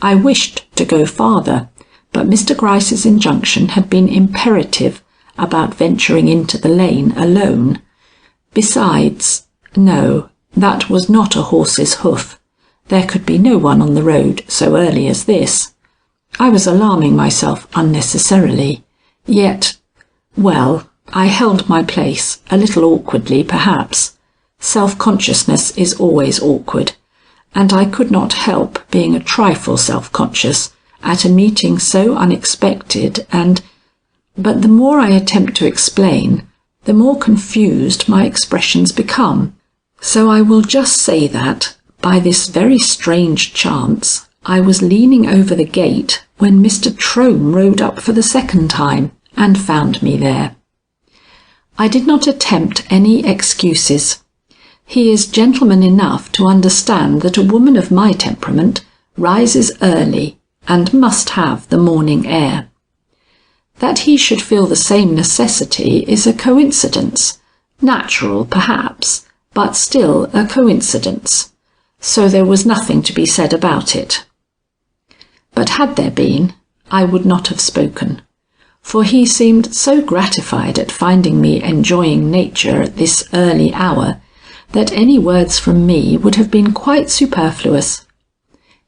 I wished to go farther, but Mr. Gryce's injunction had been imperative about venturing into the lane alone. Besides, no, that was not a horse's hoof. There could be no one on the road so early as this. I was alarming myself unnecessarily. Yet, well, I held my place, a little awkwardly perhaps. Self-consciousness is always awkward, and I could not help being a trifle self-conscious at a meeting so unexpected but the more I attempt to explain, the more confused my expressions become. So I will just say that, by this very strange chance, I was leaning over the gate when Mr. Trome rode up for the second time and found me there. I did not attempt any excuses. He is gentleman enough to understand that a woman of my temperament rises early and must have the morning air. That he should feel the same necessity is a coincidence, natural perhaps, but still a coincidence, so there was nothing to be said about it. But had there been, I would not have spoken, for he seemed so gratified at finding me enjoying nature at this early hour that any words from me would have been quite superfluous.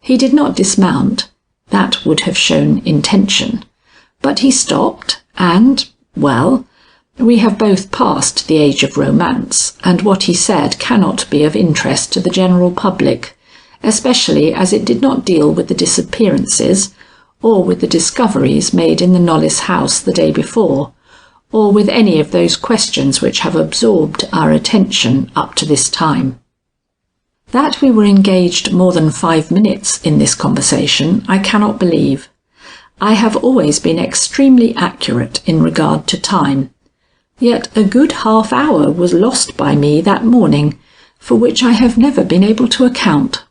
He did not dismount, that would have shown intention, but he stopped and, well, we have both passed the age of romance, and what he said cannot be of interest to the general public, especially as it did not deal with the disappearances, or with the discoveries made in the Knollys house the day before, or with any of those questions which have absorbed our attention up to this time. That we were engaged more than 5 minutes in this conversation, I cannot believe. I have always been extremely accurate in regard to time, yet a good half hour was lost by me that morning, for which I have never been able to account.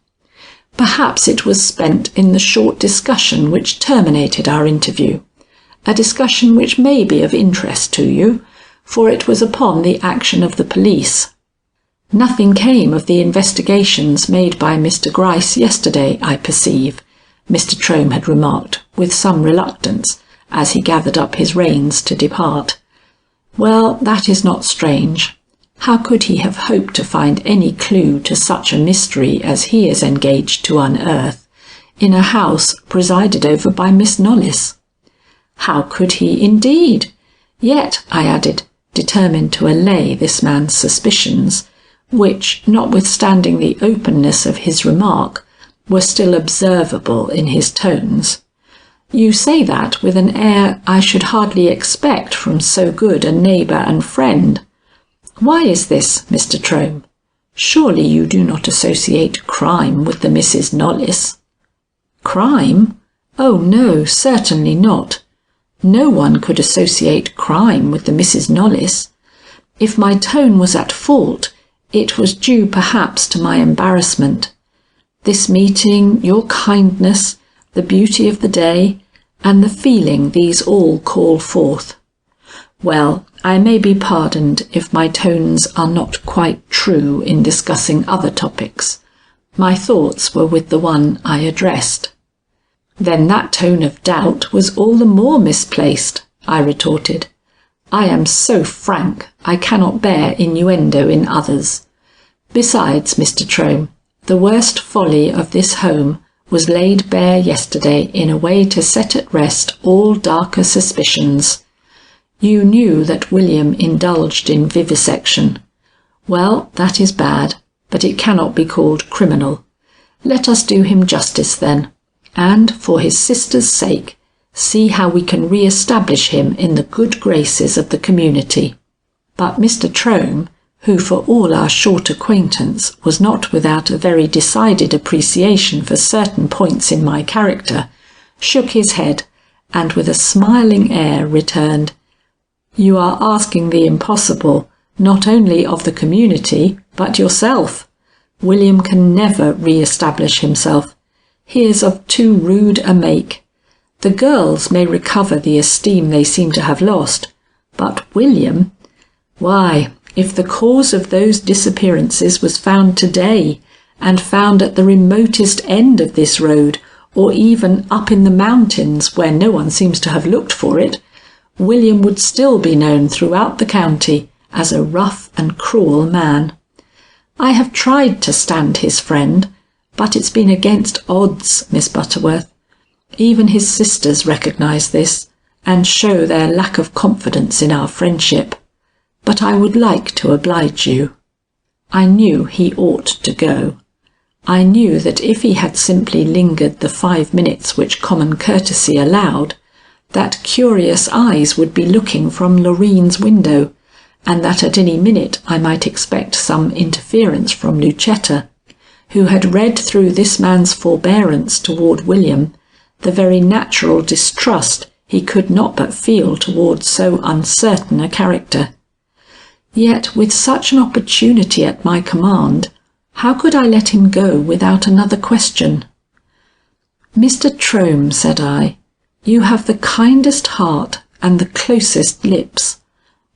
Perhaps it was spent in the short discussion which terminated our interview, a discussion which may be of interest to you, for it was upon the action of the police. Nothing came of the investigations made by Mr Gryce yesterday, I perceive, Mr Trome had remarked with some reluctance, as he gathered up his reins to depart. Well, that is not strange. How could he have hoped to find any clue to such a mystery as he is engaged to unearth, in a house presided over by Miss Knollys? How could he indeed? Yet, I added, determined to allay this man's suspicions, which, notwithstanding the openness of his remark, were still observable in his tones. You say that with an air I should hardly expect from so good a neighbour and friend. Why is this, Mr Trome? Surely you do not associate crime with the Misses Knollys? Crime? Oh no, certainly not. No one could associate crime with the Misses Knollys. If my tone was at fault, it was due perhaps to my embarrassment. This meeting, your kindness, the beauty of the day, and the feeling these all call forth. Well, I may be pardoned if my tones are not quite true in discussing other topics. My thoughts were with the one I addressed. Then that tone of doubt was all the more misplaced, I retorted. I am so frank, I cannot bear innuendo in others. Besides, Mr Trome, the worst folly of this home was laid bare yesterday in a way to set at rest all darker suspicions. You knew that William indulged in vivisection. Well, that is bad, but it cannot be called criminal. Let us do him justice then, and, for his sister's sake, see how we can re-establish him in the good graces of the community. But Mr Trome, who for all our short acquaintance was not without a very decided appreciation for certain points in my character, shook his head, and with a smiling air returned, "You are asking the impossible, not only of the community, but yourself. William can never re-establish himself. He is of too rude a make. The girls may recover the esteem they seem to have lost, but William, why, if the cause of those disappearances was found today, and found at the remotest end of this road, or even up in the mountains where no one seems to have looked for it, William would still be known throughout the county as a rough and cruel man. I have tried to stand his friend, but it's been against odds, Miss Butterworth. Even his sisters recognise this, and show their lack of confidence in our friendship. But I would like to oblige you." I knew he ought to go. I knew that if he had simply lingered the 5 minutes which common courtesy allowed, that curious eyes would be looking from Laureen's window, and that at any minute I might expect some interference from Lucetta, who had read through this man's forbearance toward William the very natural distrust he could not but feel toward so uncertain a character. Yet with such an opportunity at my command, how could I let him go without another question? "Mr. Trome," said I, "you have the kindest heart and the closest lips,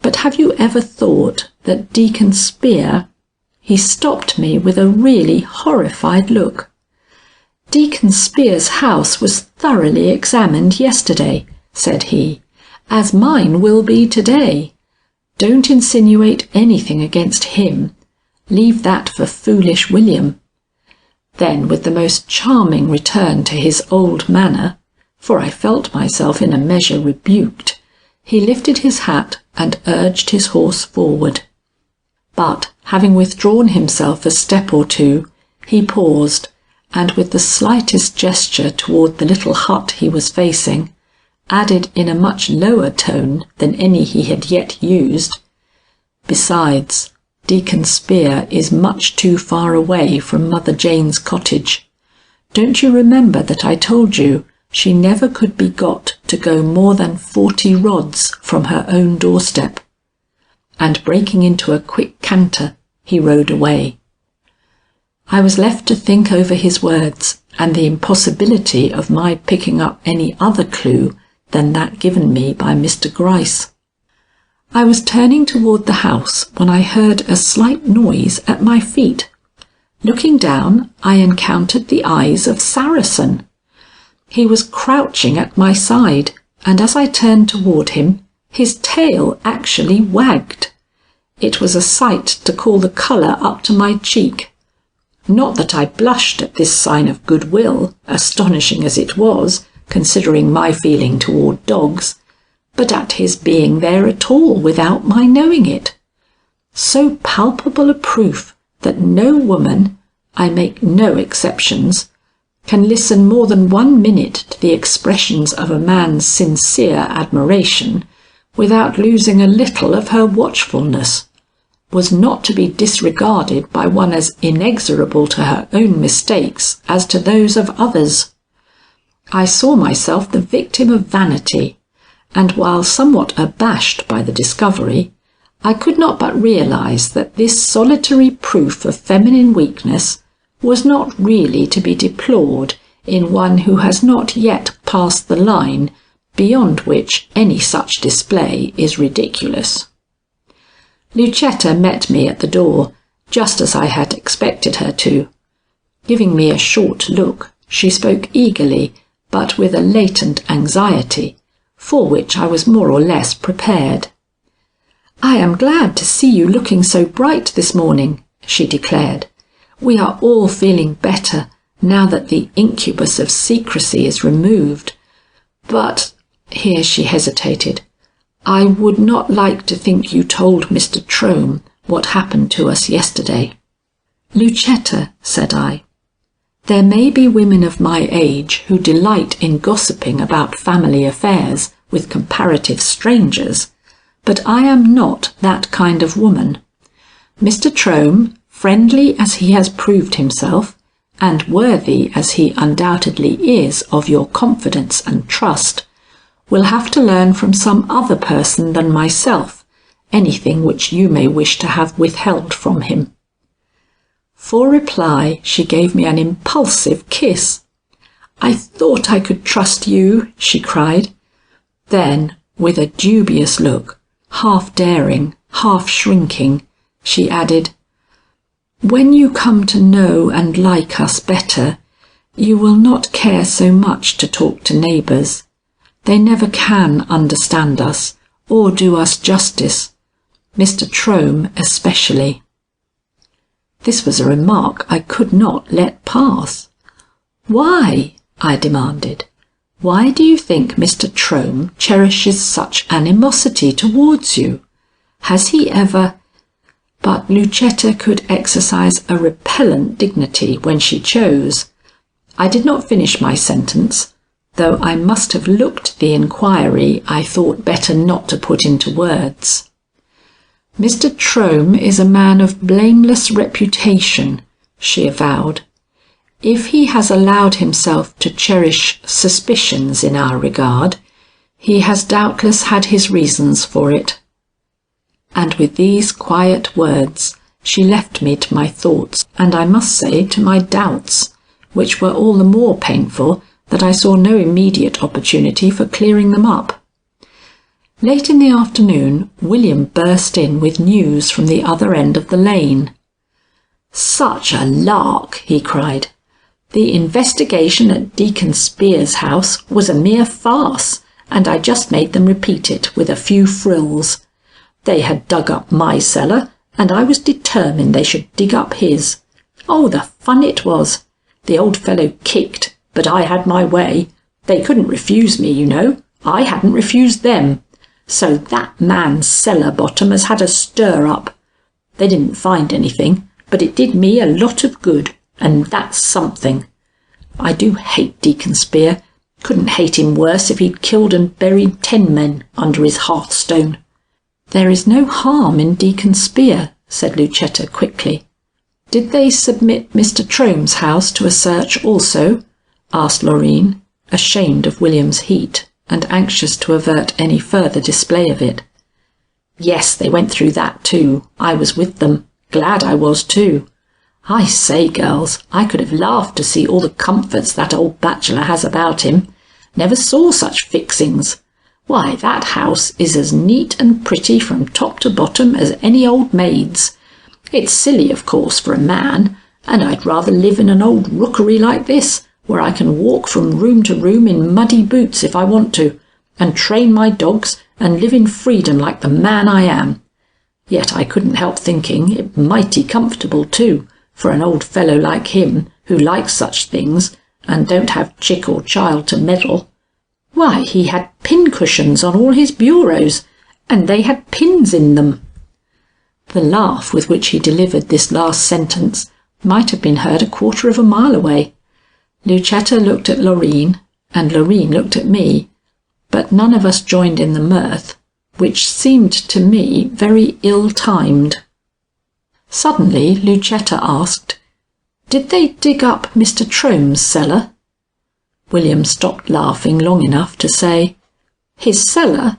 but have you ever thought that Deacon Spear—" He stopped me with a really horrified look. "Deacon Spear's house was thoroughly examined yesterday," said he, "as mine will be today. Don't insinuate anything against him. Leave that for foolish William." Then, with the most charming return to his old manner, for I felt myself in a measure rebuked, he lifted his hat and urged his horse forward. But, having withdrawn himself a step or two, he paused, and with the slightest gesture toward the little hut he was facing, added in a much lower tone than any he had yet used, "Besides, Deacon Spear is much too far away from Mother Jane's cottage. Don't you remember that I told you she never could be got to go more than 40 rods from her own doorstep?" And breaking into a quick canter, he rode away. I was left to think over his words and the impossibility of my picking up any other clue than that given me by Mr. Gryce. I was turning toward the house when I heard a slight noise at my feet. Looking down, I encountered the eyes of Saracen. He was crouching at my side, and as I turned toward him, his tail actually wagged. It was a sight to call the colour up to my cheek. Not that I blushed at this sign of goodwill, astonishing as it was, considering my feeling toward dogs, but at his being there at all without my knowing it. So palpable a proof that no woman, I make no exceptions, can listen more than 1 minute to the expressions of a man's sincere admiration without losing a little of her watchfulness, was not to be disregarded by one as inexorable to her own mistakes as to those of others. I saw myself the victim of vanity, and while somewhat abashed by the discovery, I could not but realize that this solitary proof of feminine weakness was not really to be deplored in one who has not yet passed the line beyond which any such display is ridiculous. Lucetta met me at the door, just as I had expected her to. Giving me a short look, she spoke eagerly, but with a latent anxiety, for which I was more or less prepared. "I am glad to see you looking so bright this morning," she declared. "We are all feeling better now that the incubus of secrecy is removed. But," here she hesitated, "I would not like to think you told Mr. Trome what happened to us yesterday." "Lucetta," said I, "there may be women of my age who delight in gossiping about family affairs with comparative strangers, but I am not that kind of woman. Mr. Trome, friendly as he has proved himself, and worthy as he undoubtedly is of your confidence and trust, will have to learn from some other person than myself anything which you may wish to have withheld from him." For reply, she gave me an impulsive kiss. "I thought I could trust you," she cried. Then, with a dubious look, half daring, half shrinking, she added, "When you come to know and like us better, you will not care so much to talk to neighbours. They never can understand us or do us justice, Mr. Trome especially." This was a remark I could not let pass. "Why?" I demanded. "Why do you think Mr. Trome cherishes such animosity towards you? Has he ever—" But Lucetta could exercise a repellent dignity when she chose. I did not finish my sentence, though I must have looked the inquiry I thought better not to put into words. "Mr. Trome is a man of blameless reputation," she avowed. "If he has allowed himself to cherish suspicions in our regard, he has doubtless had his reasons for it." And with these quiet words she left me to my thoughts, and I must say to my doubts, which were all the more painful that I saw no immediate opportunity for clearing them up. Late in the afternoon William burst in with news from the other end of the lane. "Such a lark!" he cried. "The investigation at Deacon Spear's house was a mere farce, and I just made them repeat it with a few frills. They had dug up my cellar, and I was determined they should dig up his. Oh, the fun it was! The old fellow kicked, but I had my way. They couldn't refuse me, you know. I hadn't refused them. So that man's cellar bottom has had a stir-up. They didn't find anything, but it did me a lot of good, and that's something. I do hate Deacon Spear. Couldn't hate him worse if he'd killed and buried 10 men under his hearthstone." "There is no harm in Deacon Spear," said Lucetta quickly. "Did they submit Mr. Trome's house to a search also?" asked Laurine, ashamed of William's heat and anxious to avert any further display of it. "Yes, they went through that too. I was with them. Glad I was too. I say, girls, I could have laughed to see all the comforts that old bachelor has about him. Never saw such fixings. Why, that house is as neat and pretty from top to bottom as any old maid's. It's silly, of course, for a man, and I'd rather live in an old rookery like this, where I can walk from room to room in muddy boots if I want to, and train my dogs and live in freedom like the man I am. Yet I couldn't help thinking it mighty comfortable too, for an old fellow like him, who likes such things, and don't have chick or child to meddle. Why, he had pincushions on all his bureaus, and they had pins in them." The laugh with which he delivered this last sentence might have been heard a quarter of a mile away. Lucetta looked at Laurine, and Laurine looked at me, but none of us joined in the mirth, which seemed to me very ill-timed. Suddenly Lucetta asked, "Did they dig up Mr. Trome's cellar?" William stopped laughing long enough to say, "His cellar?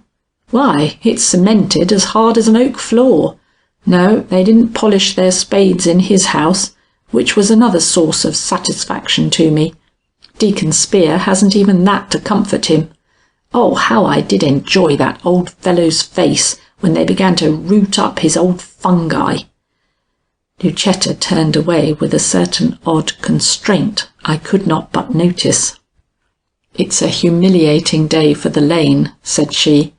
Why, it's cemented as hard as an oak floor. No, they didn't polish their spades in his house, which was another source of satisfaction to me. Deacon Spear hasn't even that to comfort him. Oh, how I did enjoy that old fellow's face when they began to root up his old fungi." Lucetta turned away with a certain odd constraint I could not but notice. "It's a humiliating day for the lane," said she.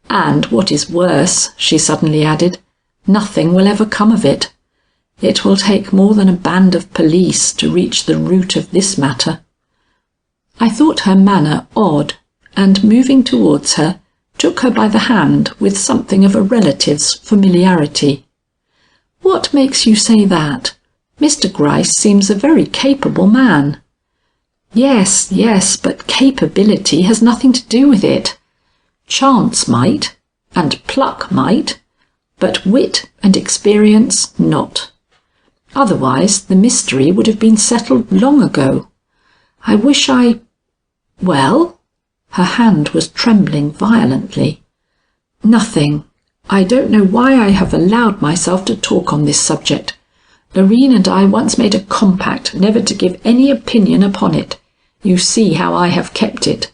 "And what is worse," she suddenly added, "nothing will ever come of it. It will take more than a band of police to reach the root of this matter." I thought her manner odd, and moving towards her, took her by the hand with something of a relative's familiarity. "What makes you say that? Mr. Gryce seems a very capable man." "Yes, yes, but capability has nothing to do with it. Chance might, and pluck might, but wit and experience not. Otherwise the mystery would have been settled long ago. I wish Well?" Her hand was trembling violently. "Nothing. I don't know why I have allowed myself to talk on this subject. Laurine and I once made a compact never to give any opinion upon it. You see how I have kept it."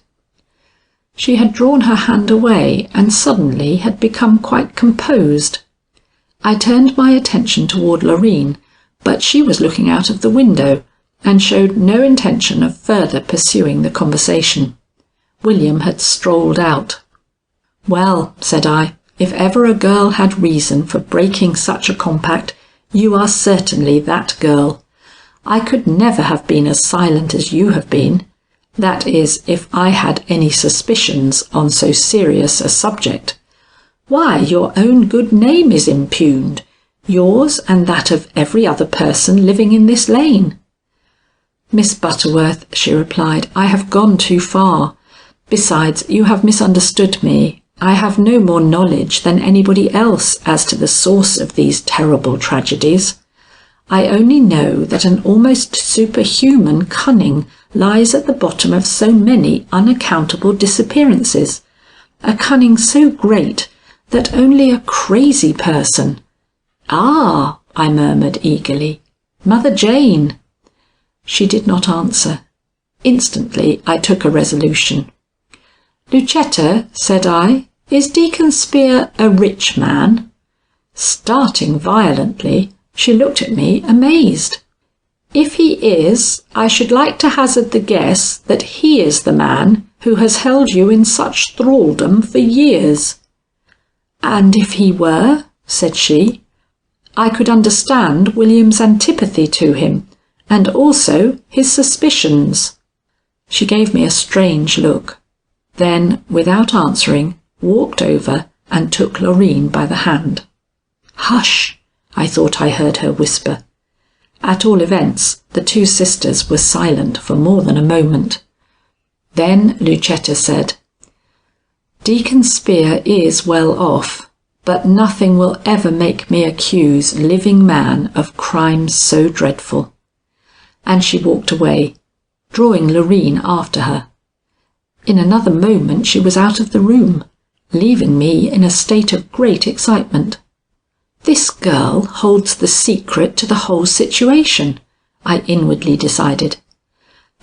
She had drawn her hand away and suddenly had become quite composed. I turned my attention toward Laurine, but she was looking out of the window and showed no intention of further pursuing the conversation. William had strolled out. "Well," said I, "if ever a girl had reason for breaking such a compact, you are certainly that girl. I could never have been as silent as you have been. That is, if I had any suspicions on so serious a subject. Why, your own good name is impugned. yours and that of every other person living in this lane." "Miss Butterworth," she replied, "I have gone too far. Besides, you have misunderstood me. I have no more knowledge than anybody else as to the source of these terrible tragedies. I only know that an almost superhuman cunning lies at the bottom of so many unaccountable disappearances, a cunning so great that only a crazy person—" "Ah," I murmured eagerly, "Mother Jane." She did not answer. Instantly I took a resolution. "Lucetta," said I, "is Deacon Spear a rich man?" Starting violently, she looked at me amazed. "If he is, I should like to hazard the guess that he is the man who has held you in such thraldom for years." "And if he were?" said she. I could understand William's antipathy to him, and also his suspicions. She gave me a strange look, then, without answering, walked over and took Loreen by the hand. "Hush!" I thought I heard her whisper. At all events, the two sisters were silent for more than a moment. Then Lucetta said, "Deacon Spear is well off, but nothing will ever make me accuse living man of crimes so dreadful." And she walked away, drawing Loreen after her. In another moment she was out of the room, leaving me in a state of great excitement. This girl holds the secret to the whole situation, I inwardly decided.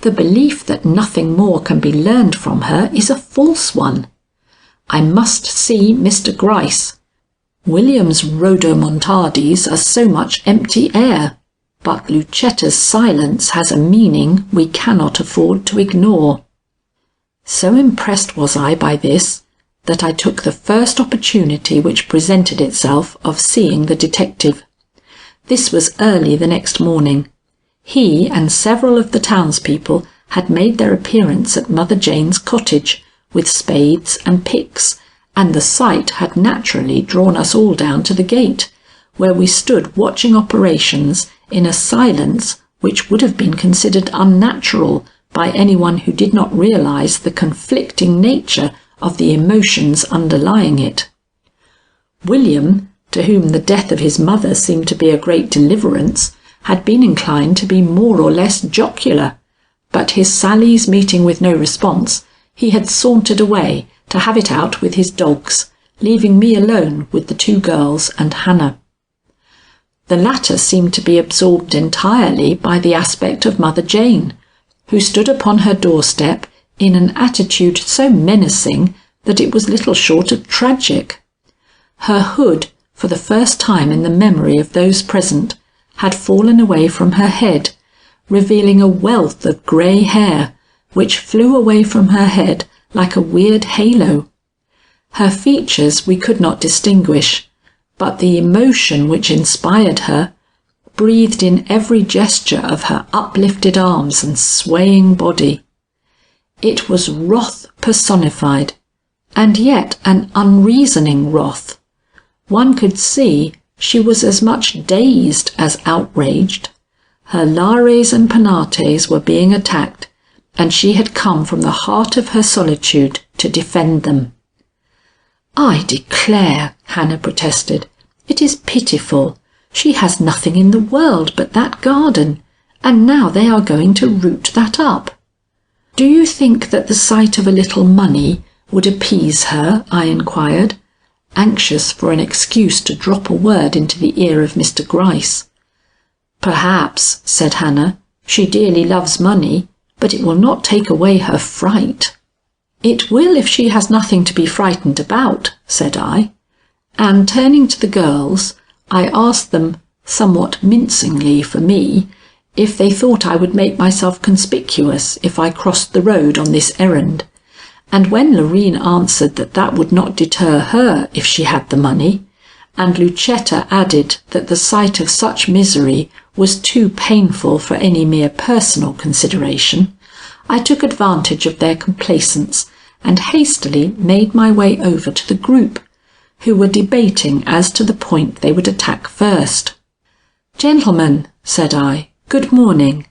The belief that nothing more can be learned from her is a false one. I must see Mr Gryce. William's rodomontades are so much empty air, but Lucetta's silence has a meaning we cannot afford to ignore. So impressed was I by this that I took the first opportunity which presented itself of seeing the detective. This was early the next morning. He and several of the townspeople had made their appearance at Mother Jane's cottage with spades and picks, and the sight had naturally drawn us all down to the gate, where we stood watching operations in a silence which would have been considered unnatural by anyone who did not realize the conflicting nature of the emotions underlying it. William, to whom the death of his mother seemed to be a great deliverance, had been inclined to be more or less jocular, but his sallies meeting with no response, he had sauntered away to have it out with his dogs, leaving me alone with the two girls and Hannah. The latter seemed to be absorbed entirely by the aspect of Mother Jane, who stood upon her doorstep in an attitude so menacing that it was little short of tragic. Her hood, for the first time in the memory of those present, had fallen away from her head, revealing a wealth of grey hair, which flew away from her head like a weird halo. Her features we could not distinguish, but the emotion which inspired her breathed in every gesture of her uplifted arms and swaying body. It was wrath personified, and yet an unreasoning wrath. One could see she was as much dazed as outraged. Her lares and penates were being attacked, and she had come from the heart of her solitude to defend them. "I declare," Hannah protested, "it is pitiful. She has nothing in the world but that garden, and now they are going to root that up." "Do you think that the sight of a little money would appease her?" I inquired, anxious for an excuse to drop a word into the ear of Mr Gryce. "Perhaps," said Hannah. "She dearly loves money, but it will not take away her fright." "It will if she has nothing to be frightened about," said I, and turning to the girls, I asked them, somewhat mincingly for me, if they thought I would make myself conspicuous if I crossed the road on this errand, and when Loreen answered that that would not deter her if she had the money, and Lucetta added that the sight of such misery was too painful for any mere personal consideration, I took advantage of their complacence and hastily made my way over to the group, who were debating as to the point they would attack first. "Gentlemen," said I, "good morning.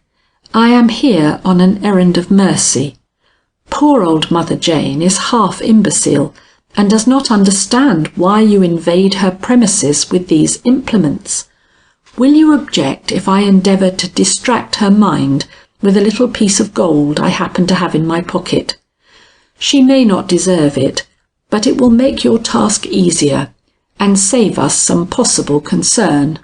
I am here on an errand of mercy. Poor old Mother Jane is half imbecile and does not understand why you invade her premises with these implements. Will you object if I endeavour to distract her mind with a little piece of gold I happen to have in my pocket? She may not deserve it, but it will make your task easier and save us some possible concern."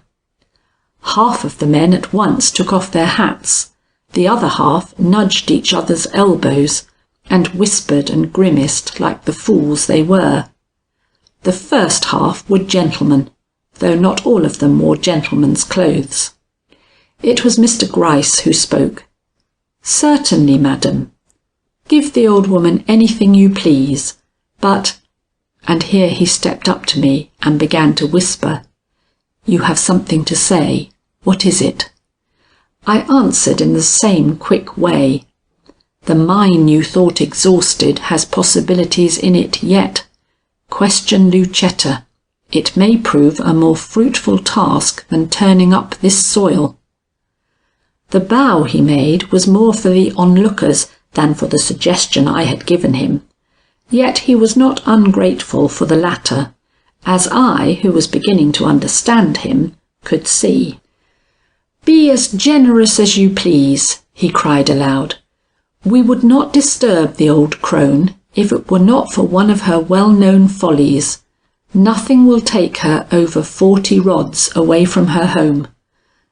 Half of the men at once took off their hats. The other half nudged each other's elbows and whispered and grimaced like the fools they were. The first half were gentlemen, though not all of them wore gentlemen's clothes. It was Mr Gryce who spoke. "Certainly, madam. Give the old woman anything you please, but—" and here he stepped up to me and began to whisper. "You have something to say. What is it?" I answered in the same quick way. "The mine you thought exhausted has possibilities in it yet. Question Lucetta. It may prove a more fruitful task than turning up this soil." The bow he made was more for the onlookers than for the suggestion I had given him, yet he was not ungrateful for the latter, as I, who was beginning to understand him, could see. "Be as generous as you please," he cried aloud. "We would not disturb the old crone if it were not for one of her well-known follies. Nothing will take her over 40 rods away from her home.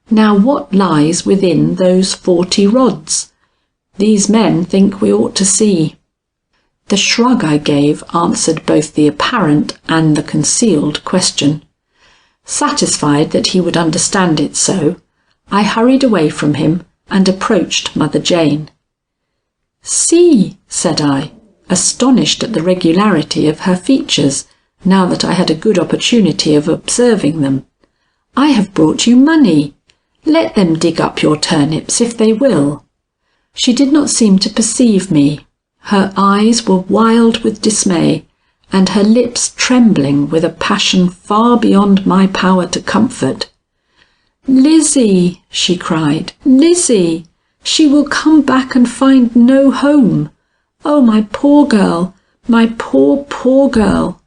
Now what lies within those 40 rods? These men think we ought to see." The shrug I gave answered both the apparent and the concealed question. Satisfied that he would understand it so, I hurried away from him and approached Mother Jane. "See," said I, astonished at the regularity of her features, now that I had a good opportunity of observing them. "I have brought you money. Let them dig up your turnips if they will." She did not seem to perceive me. Her eyes were wild with dismay, and her lips trembling with a passion far beyond my power to comfort. "Lizzie," she cried, "Lizzie! She will come back and find no home. Oh, my poor girl, my poor, poor girl."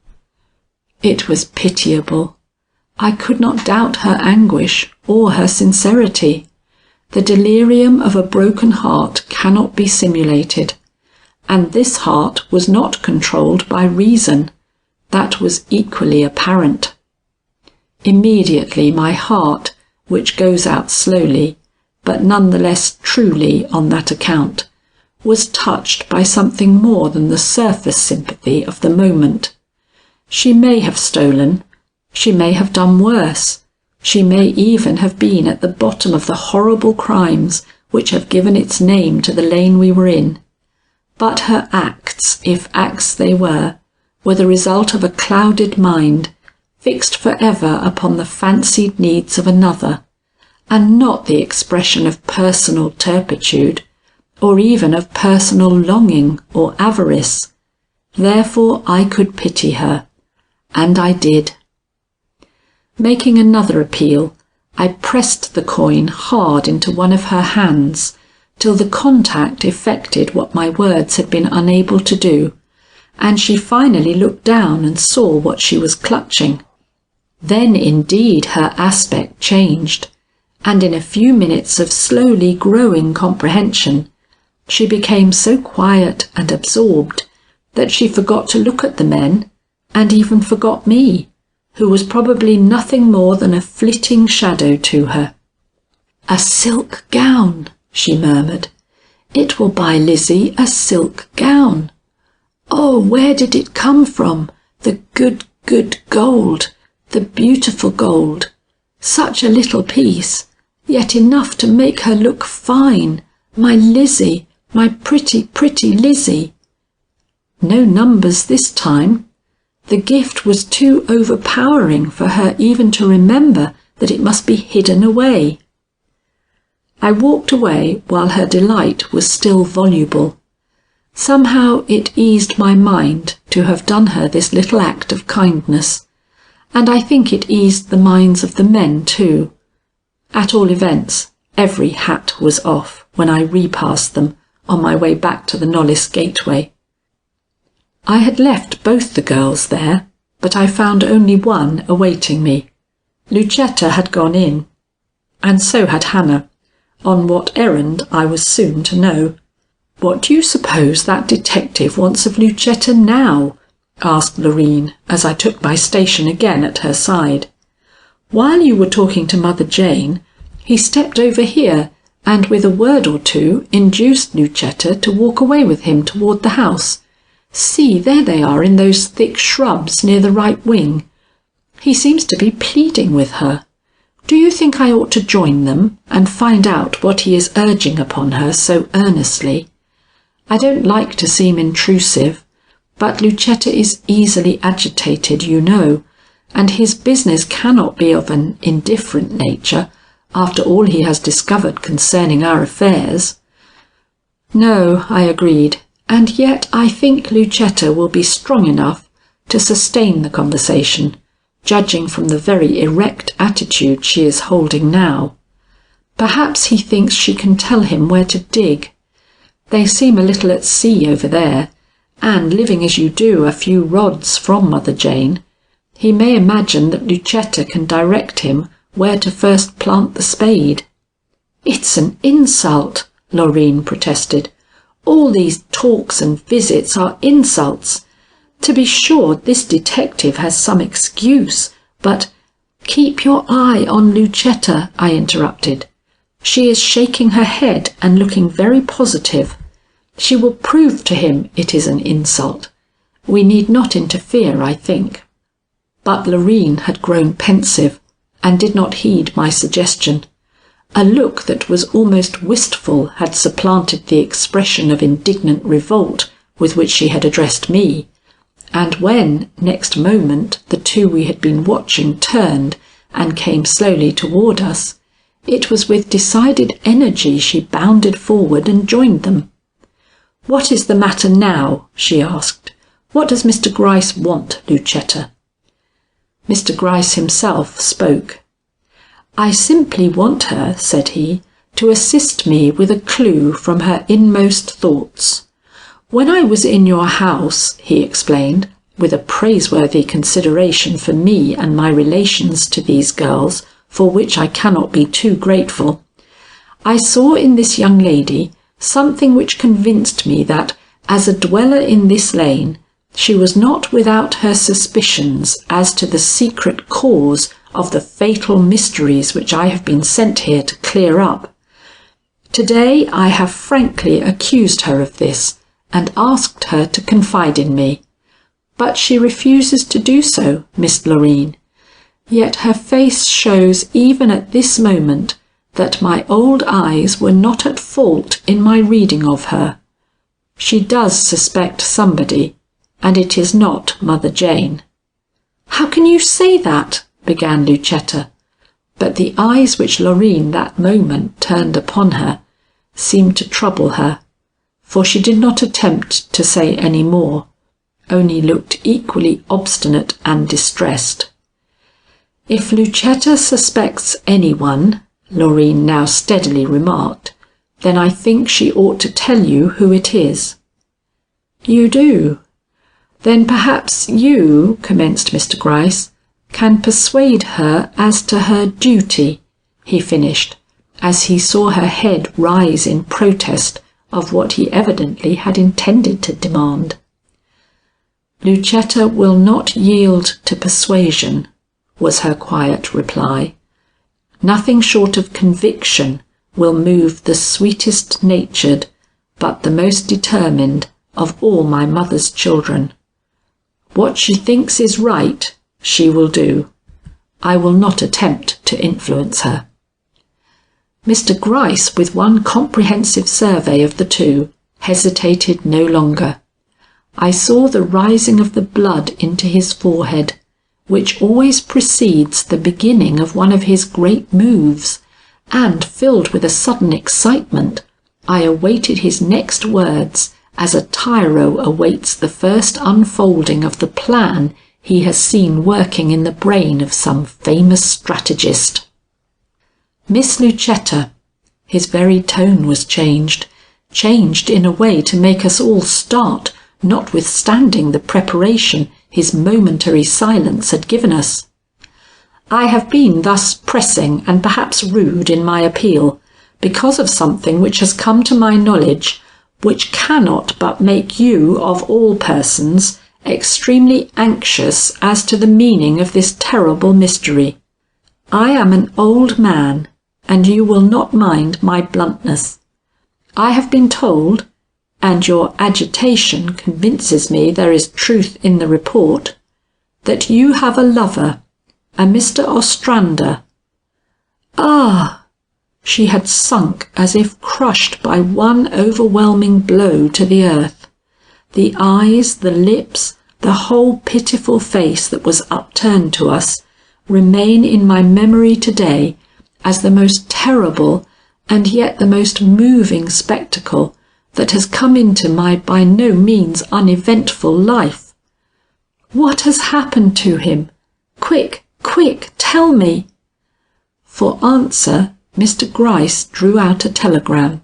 It was pitiable. I could not doubt her anguish or her sincerity. The delirium of a broken heart cannot be simulated, and this heart was not controlled by reason. That was equally apparent. Immediately my heart, which goes out slowly, but none the less truly on that account, was touched by something more than the surface sympathy of the moment. She may have stolen, she may have done worse, she may even have been at the bottom of the horrible crimes which have given its name to the lane we were in. But her acts, if acts they were the result of a clouded mind, fixed for ever upon the fancied needs of another, and not the expression of personal turpitude, or even of personal longing or avarice. Therefore I could pity her, and I did. Making another appeal, I pressed the coin hard into one of her hands, till the contact effected what my words had been unable to do, and she finally looked down and saw what she was clutching. Then indeed her aspect changed, and in a few minutes of slowly growing comprehension, she became so quiet and absorbed that she forgot to look at the men, and even forgot me, who was probably nothing more than a flitting shadow to her. "A silk gown," she murmured. "It will buy Lizzie a silk gown. Oh, where did it come from? The good, good gold, the beautiful gold. Such a little piece, yet enough to make her look fine. My Lizzie, my pretty, pretty Lizzie." No numbers this time. The gift was too overpowering for her even to remember that it must be hidden away. I walked away while her delight was still voluble. Somehow it eased my mind to have done her this little act of kindness, and I think it eased the minds of the men too. At all events, every hat was off when I repassed them on my way back to the Knollys gateway. I had left both the girls there, but I found only one awaiting me. Lucetta had gone in, and so had Hannah, on what errand I was soon to know. "What do you suppose that detective wants of Lucetta now?" asked Loreen, as I took my station again at her side. "While you were talking to Mother Jane, he stepped over here and with a word or two induced Lucetta to walk away with him toward the house. See, there they are in those thick shrubs near the right wing. He seems to be pleading with her. Do you think I ought to join them and find out what he is urging upon her so earnestly? I don't like to seem intrusive, but Lucetta is easily agitated, you know, and his business cannot be of an indifferent nature after all he has discovered concerning our affairs." "No," I agreed, "and yet I think Lucetta will be strong enough to sustain the conversation, judging from the very erect attitude she is holding now. Perhaps he thinks she can tell him where to dig. They seem a little at sea over there, and living as you do a few rods from Mother Jane, he may imagine that Lucetta can direct him where to first plant the spade." "It's an insult," Loreen protested. "All these talks and visits are insults. To be sure, this detective has some excuse, but—" "Keep your eye on Lucetta," I interrupted. "She is shaking her head and looking very positive. She will prove to him it is an insult. We need not interfere, I think." But Loreen had grown pensive and did not heed my suggestion. A look that was almost wistful had supplanted the expression of indignant revolt with which she had addressed me, and when, next moment, the two we had been watching turned and came slowly toward us, it was with decided energy she bounded forward and joined them. "What is the matter now?" she asked. "What does Mr Gryce want, Lucetta?" Mr Gryce himself spoke. "I simply want her," said he, "to assist me with a clue from her inmost thoughts. When I was in your house," he explained, with a praiseworthy consideration for me and my relations to these girls, for which I cannot be too grateful, "I saw in this young lady something which convinced me that, as a dweller in this lane, she was not without her suspicions as to the secret cause of the fatal mysteries which I have been sent here to clear up. Today I have frankly accused her of this, and asked her to confide in me. But she refuses to do so, Miss Loreen. Yet her face shows even at this moment that my old eyes were not at fault in my reading of her. She does suspect somebody, and it is not Mother Jane." "How can you say that?" began Lucetta, but the eyes which Loreen that moment turned upon her seemed to trouble her, for she did not attempt to say any more, only looked equally obstinate and distressed. "If Lucetta suspects anyone," Loreen now steadily remarked, "then I think she ought to tell you who it is." "You do? Then perhaps you," commenced Mr Gryce, "can persuade her as to her duty," he finished, as he saw her head rise in protest of what he evidently had intended to demand. "Lucetta will not yield to persuasion," was her quiet reply. "Nothing short of conviction will move the sweetest natured, but the most determined of all my mother's children. What she thinks is right, she will do. I will not attempt to influence her." Mr Gryce, with one comprehensive survey of the two, hesitated no longer. I saw the rising of the blood into his forehead, which always precedes the beginning of one of his great moves, and, filled with a sudden excitement, I awaited his next words as a tyro awaits the first unfolding of the plan he has seen working in the brain of some famous strategist. Miss Lucetta, his very tone was changed in a way to make us all start, notwithstanding the preparation his momentary silence had given us. I have been thus pressing and perhaps rude in my appeal, because of something which has come to my knowledge, which cannot but make you, of all persons, extremely anxious as to the meaning of this terrible mystery. I am an old man, and you will not mind my bluntness. I have been told, and your agitation convinces me there is truth in the report, that you have a lover, a Mr Ostrander. Ah! She had sunk as if crushed by one overwhelming blow to the earth. The eyes, the lips, the whole pitiful face that was upturned to us remain in my memory today as the most terrible and yet the most moving spectacle that has come into my by no means uneventful life. What has happened to him? Quick, quick, tell me. For answer, Mr Gryce drew out a telegram.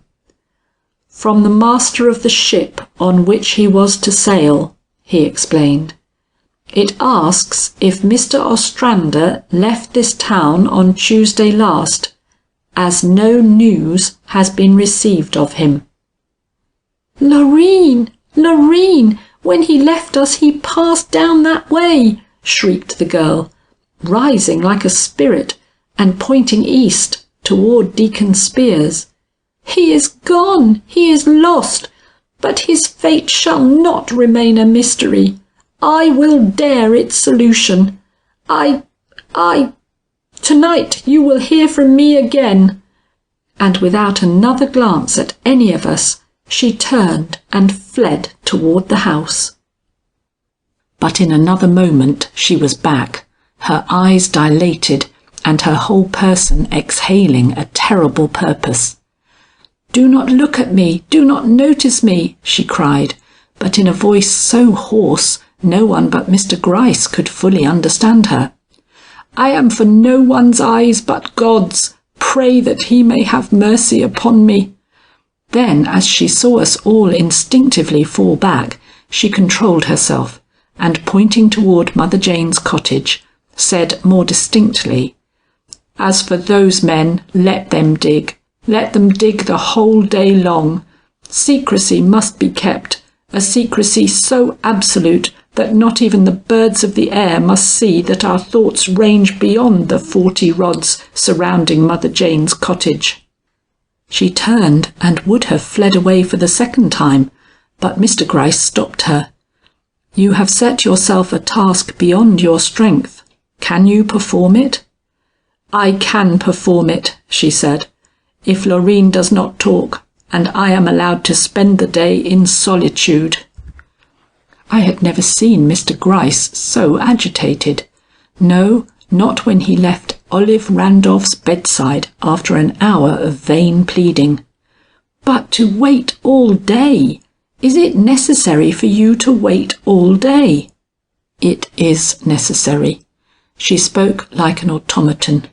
From the master of the ship on which he was to sail, he explained. It asks if Mr Ostrander left this town on Tuesday last, as no news has been received of him. Loreen! Loreen! When he left us he passed down that way, shrieked the girl, rising like a spirit and pointing east toward Deacon Spears. He is gone, he is lost, but his fate shall not remain a mystery. I will dare its solution. Tonight you will hear from me again. And without another glance at any of us, she turned and fled toward the house. But in another moment she was back, her eyes dilated and her whole person exhaling a terrible purpose. "Do not look at me, do not notice me," she cried, but in a voice so hoarse no one but Mr Gryce could fully understand her. "I am for no one's eyes but God's. Pray that he may have mercy upon me." Then, as she saw us all instinctively fall back, she controlled herself, and pointing toward Mother Jane's cottage, said more distinctly, "As for those men, let them dig. Let them dig the whole day long. Secrecy must be kept, a secrecy so absolute that not even the birds of the air must see that our thoughts range beyond the 40 rods surrounding Mother Jane's cottage." She turned and would have fled away for the second time, but Mr Gryce stopped her. "You have set yourself a task beyond your strength. Can you perform it?" "I can perform it," she said, "if Loreen does not talk, and I am allowed to spend the day in solitude." I had never seen Mr Gryce so agitated. No, not when he left Olive Randolph's bedside after an hour of vain pleading. "But to wait all day! Is it necessary for you to wait all day?" "It is necessary." She spoke like an automaton.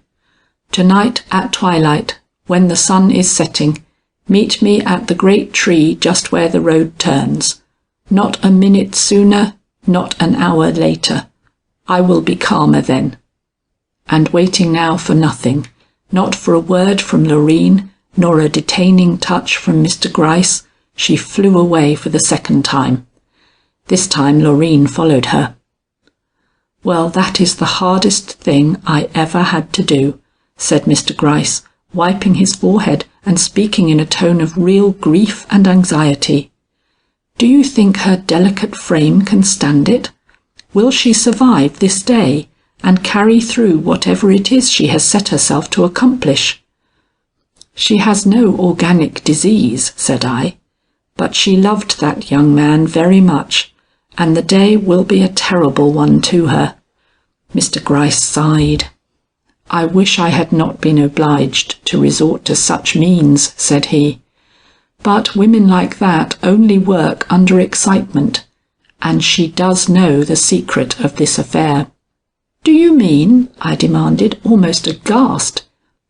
"Tonight at twilight, when the sun is setting, meet me at the great tree just where the road turns. Not a minute sooner, not an hour later. I will be calmer then." And waiting now for nothing, not for a word from Loreen, nor a detaining touch from Mr Gryce, she flew away for the second time. This time Loreen followed her. "Well, that is the hardest thing I ever had to do," said Mr Gryce, wiping his forehead and speaking in a tone of real grief and anxiety. "Do you think her delicate frame can stand it? Will she survive this day and carry through whatever it is she has set herself to accomplish?" "She has no organic disease," said I, "but she loved that young man very much, and the day will be a terrible one to her." Mr Gryce sighed. "I wish I had not been obliged to resort to such means," said he. "But women like that only work under excitement, and she does know the secret of this affair." "Do you mean," I demanded, almost aghast,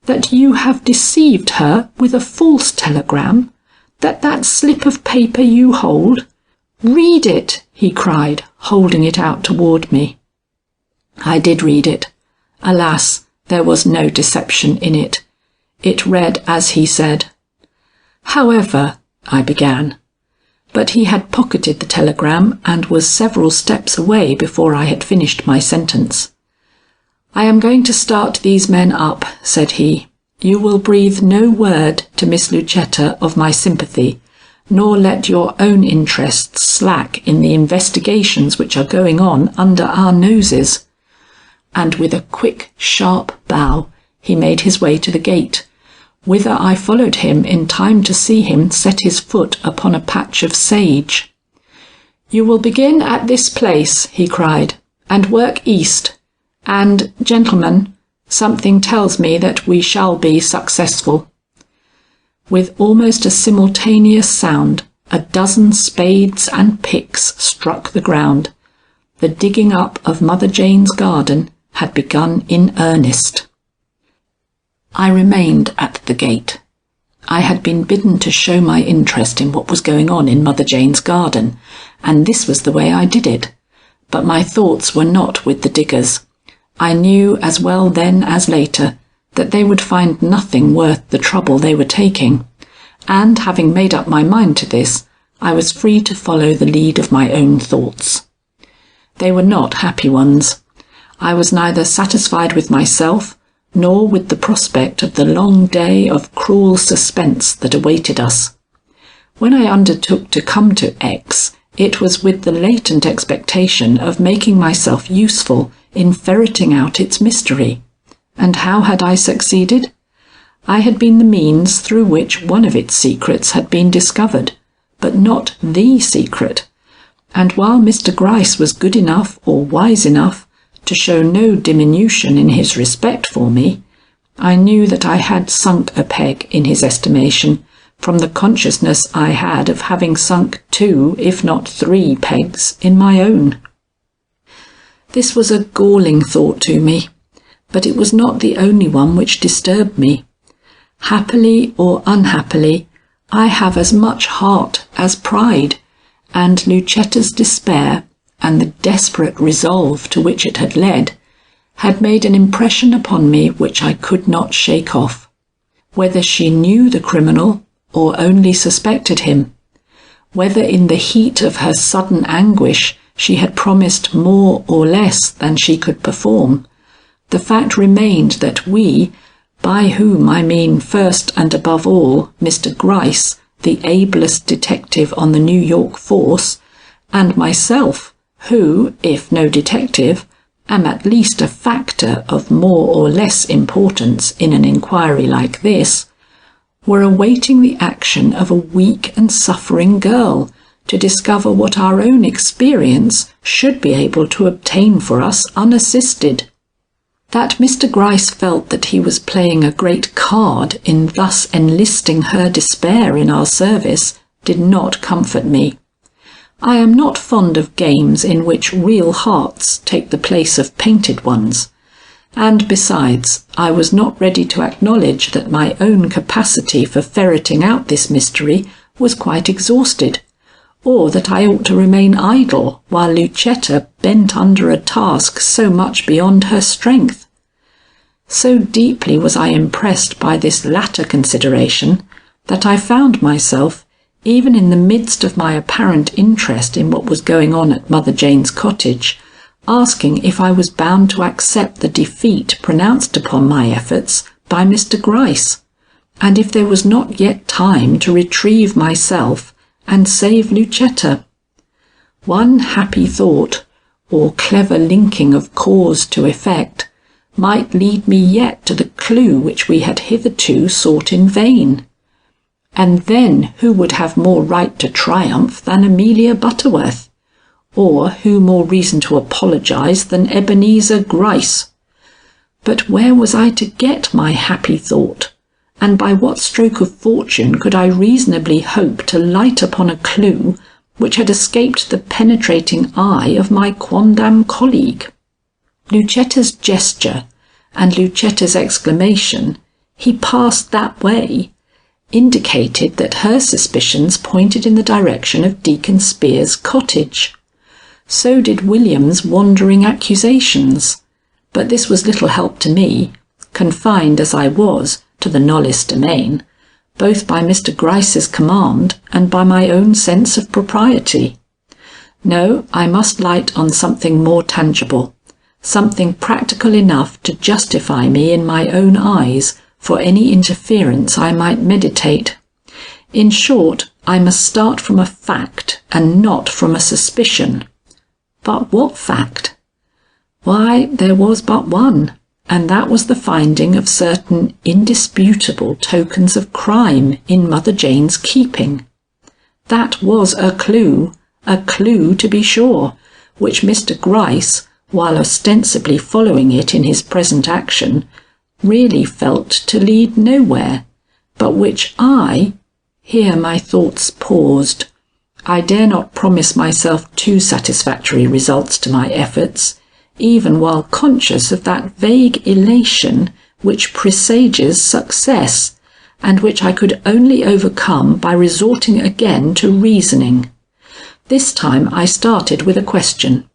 "that you have deceived her with a false telegram? That slip of paper you hold—" "Read it," he cried, holding it out toward me. I did read it. Alas, there was no deception in it. It read as he said. "However," I began. But he had pocketed the telegram and was several steps away before I had finished my sentence. "I am going to start these men up," said he. "You will breathe no word to Miss Lucetta of my sympathy, nor let your own interests slack in the investigations which are going on under our noses." And with a quick, sharp bow, he made his way to the gate, whither I followed him in time to see him set his foot upon a patch of sage. "You will begin at this place," he cried, "and work east. And, gentlemen, something tells me that we shall be successful." With almost a simultaneous sound, a dozen spades and picks struck the ground. The digging up of Mother Jane's garden had begun in earnest. I remained at the gate. I had been bidden to show my interest in what was going on in Mother Jane's garden, and this was the way I did it. But my thoughts were not with the diggers. I knew as well then as later that they would find nothing worth the trouble they were taking, and having made up my mind to this, I was free to follow the lead of my own thoughts. They were not happy ones. I was neither satisfied with myself nor with the prospect of the long day of cruel suspense that awaited us. When I undertook to come to X, it was with the latent expectation of making myself useful in ferreting out its mystery. And how had I succeeded? I had been the means through which one of its secrets had been discovered, but not the secret. And while Mr Gryce was good enough or wise enough to show no diminution in his respect for me, I knew that I had sunk a peg in his estimation, from the consciousness I had of having sunk 2, if not 3 pegs in my own. This was a galling thought to me, but it was not the only one which disturbed me. Happily or unhappily, I have as much heart as pride, and Lucetta's despair, and the desperate resolve to which it had led, had made an impression upon me which I could not shake off. Whether she knew the criminal or only suspected him, whether in the heat of her sudden anguish she had promised more or less than she could perform, the fact remained that we, by whom I mean first and above all Mr Gryce, the ablest detective on the New York force, and myself, who, if no detective, am at least a factor of more or less importance in an inquiry like this, were awaiting the action of a weak and suffering girl to discover what our own experience should be able to obtain for us unassisted. That Mr Gryce felt that he was playing a great card in thus enlisting her despair in our service did not comfort me. I am not fond of games in which real hearts take the place of painted ones, and besides, I was not ready to acknowledge that my own capacity for ferreting out this mystery was quite exhausted, or that I ought to remain idle while Lucetta bent under a task so much beyond her strength. So deeply was I impressed by this latter consideration that I found myself, even in the midst of my apparent interest in what was going on at Mother Jane's cottage, asking if I was bound to accept the defeat pronounced upon my efforts by Mr Gryce, and if there was not yet time to retrieve myself and save Lucetta. One happy thought, or clever linking of cause to effect, might lead me yet to the clue which we had hitherto sought in vain. And then who would have more right to triumph than Amelia Butterworth? Or who more reason to apologise than Ebenezer Gryce? But where was I to get my happy thought? And by what stroke of fortune could I reasonably hope to light upon a clue which had escaped the penetrating eye of my quondam colleague. Lucetta's gesture and Lucetta's exclamation, "He passed that way," indicated that her suspicions pointed in the direction of Deacon Spear's cottage. So did William's wandering accusations, but this was little help to me, confined as I was to the Knollys domain, both by Mr Gryce's command and by my own sense of propriety. No, I must light on something more tangible, something practical enough to justify me in my own eyes for any interference I might meditate. In short, I must start from a fact and not from a suspicion. But what fact? Why, there was but one, and that was the finding of certain indisputable tokens of crime in Mother Jane's keeping. That was a clue to be sure, which Mr Gryce, while ostensibly following it in his present action, really felt to lead nowhere, but which here my thoughts paused. I dare not promise myself too satisfactory results to my efforts, even while conscious of that vague elation which presages success, and which I could only overcome by resorting again to reasoning. This time I started with a question.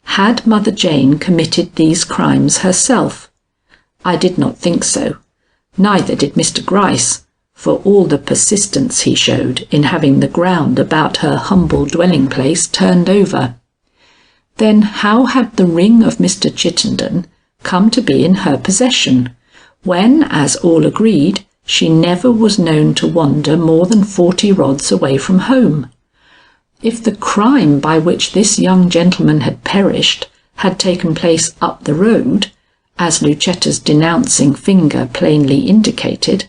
Had Mother Jane committed these crimes herself? I did not think so. Neither did Mr Gryce, for all the persistence he showed in having the ground about her humble dwelling place turned over. Then how had the ring of Mr Chittenden come to be in her possession, when, as all agreed, she never was known to wander more than 40 rods away from home? If the crime by which this young gentleman had perished had taken place up the road, as Lucetta's denouncing finger plainly indicated,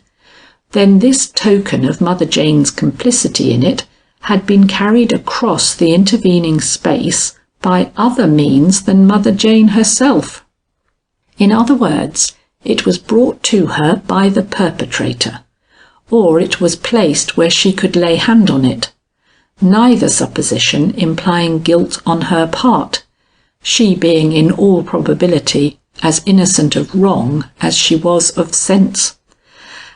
then this token of Mother Jane's complicity in it had been carried across the intervening space by other means than Mother Jane herself. In other words, it was brought to her by the perpetrator, or it was placed where she could lay hand on it, neither supposition implying guilt on her part, she being in all probability as innocent of wrong as she was of sense.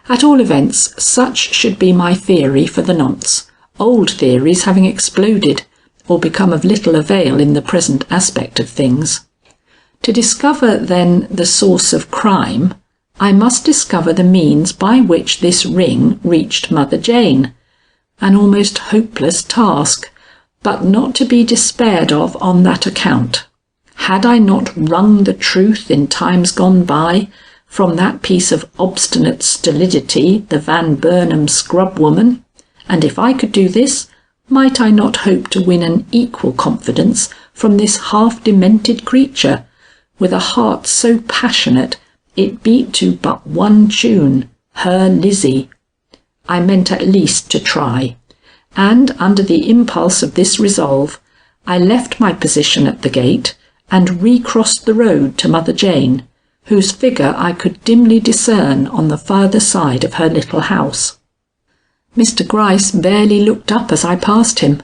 At all events, such should be my theory for the nonce, old theories having exploded or become of little avail in the present aspect of things. To discover, then, the source of crime, I must discover the means by which this ring reached Mother Jane, an almost hopeless task, but not to be despaired of on that account. Had I not wrung the truth in times gone by from that piece of obstinate stolidity, the Van Burnham scrub woman? And if I could do this, might I not hope to win an equal confidence from this half-demented creature, with a heart so passionate it beat to but one tune, her Lizzie? I meant at least to try, and under the impulse of this resolve, I left my position at the gate and recrossed the road to Mother Jane, whose figure I could dimly discern on the farther side of her little house. Mr Gryce barely looked up as I passed him,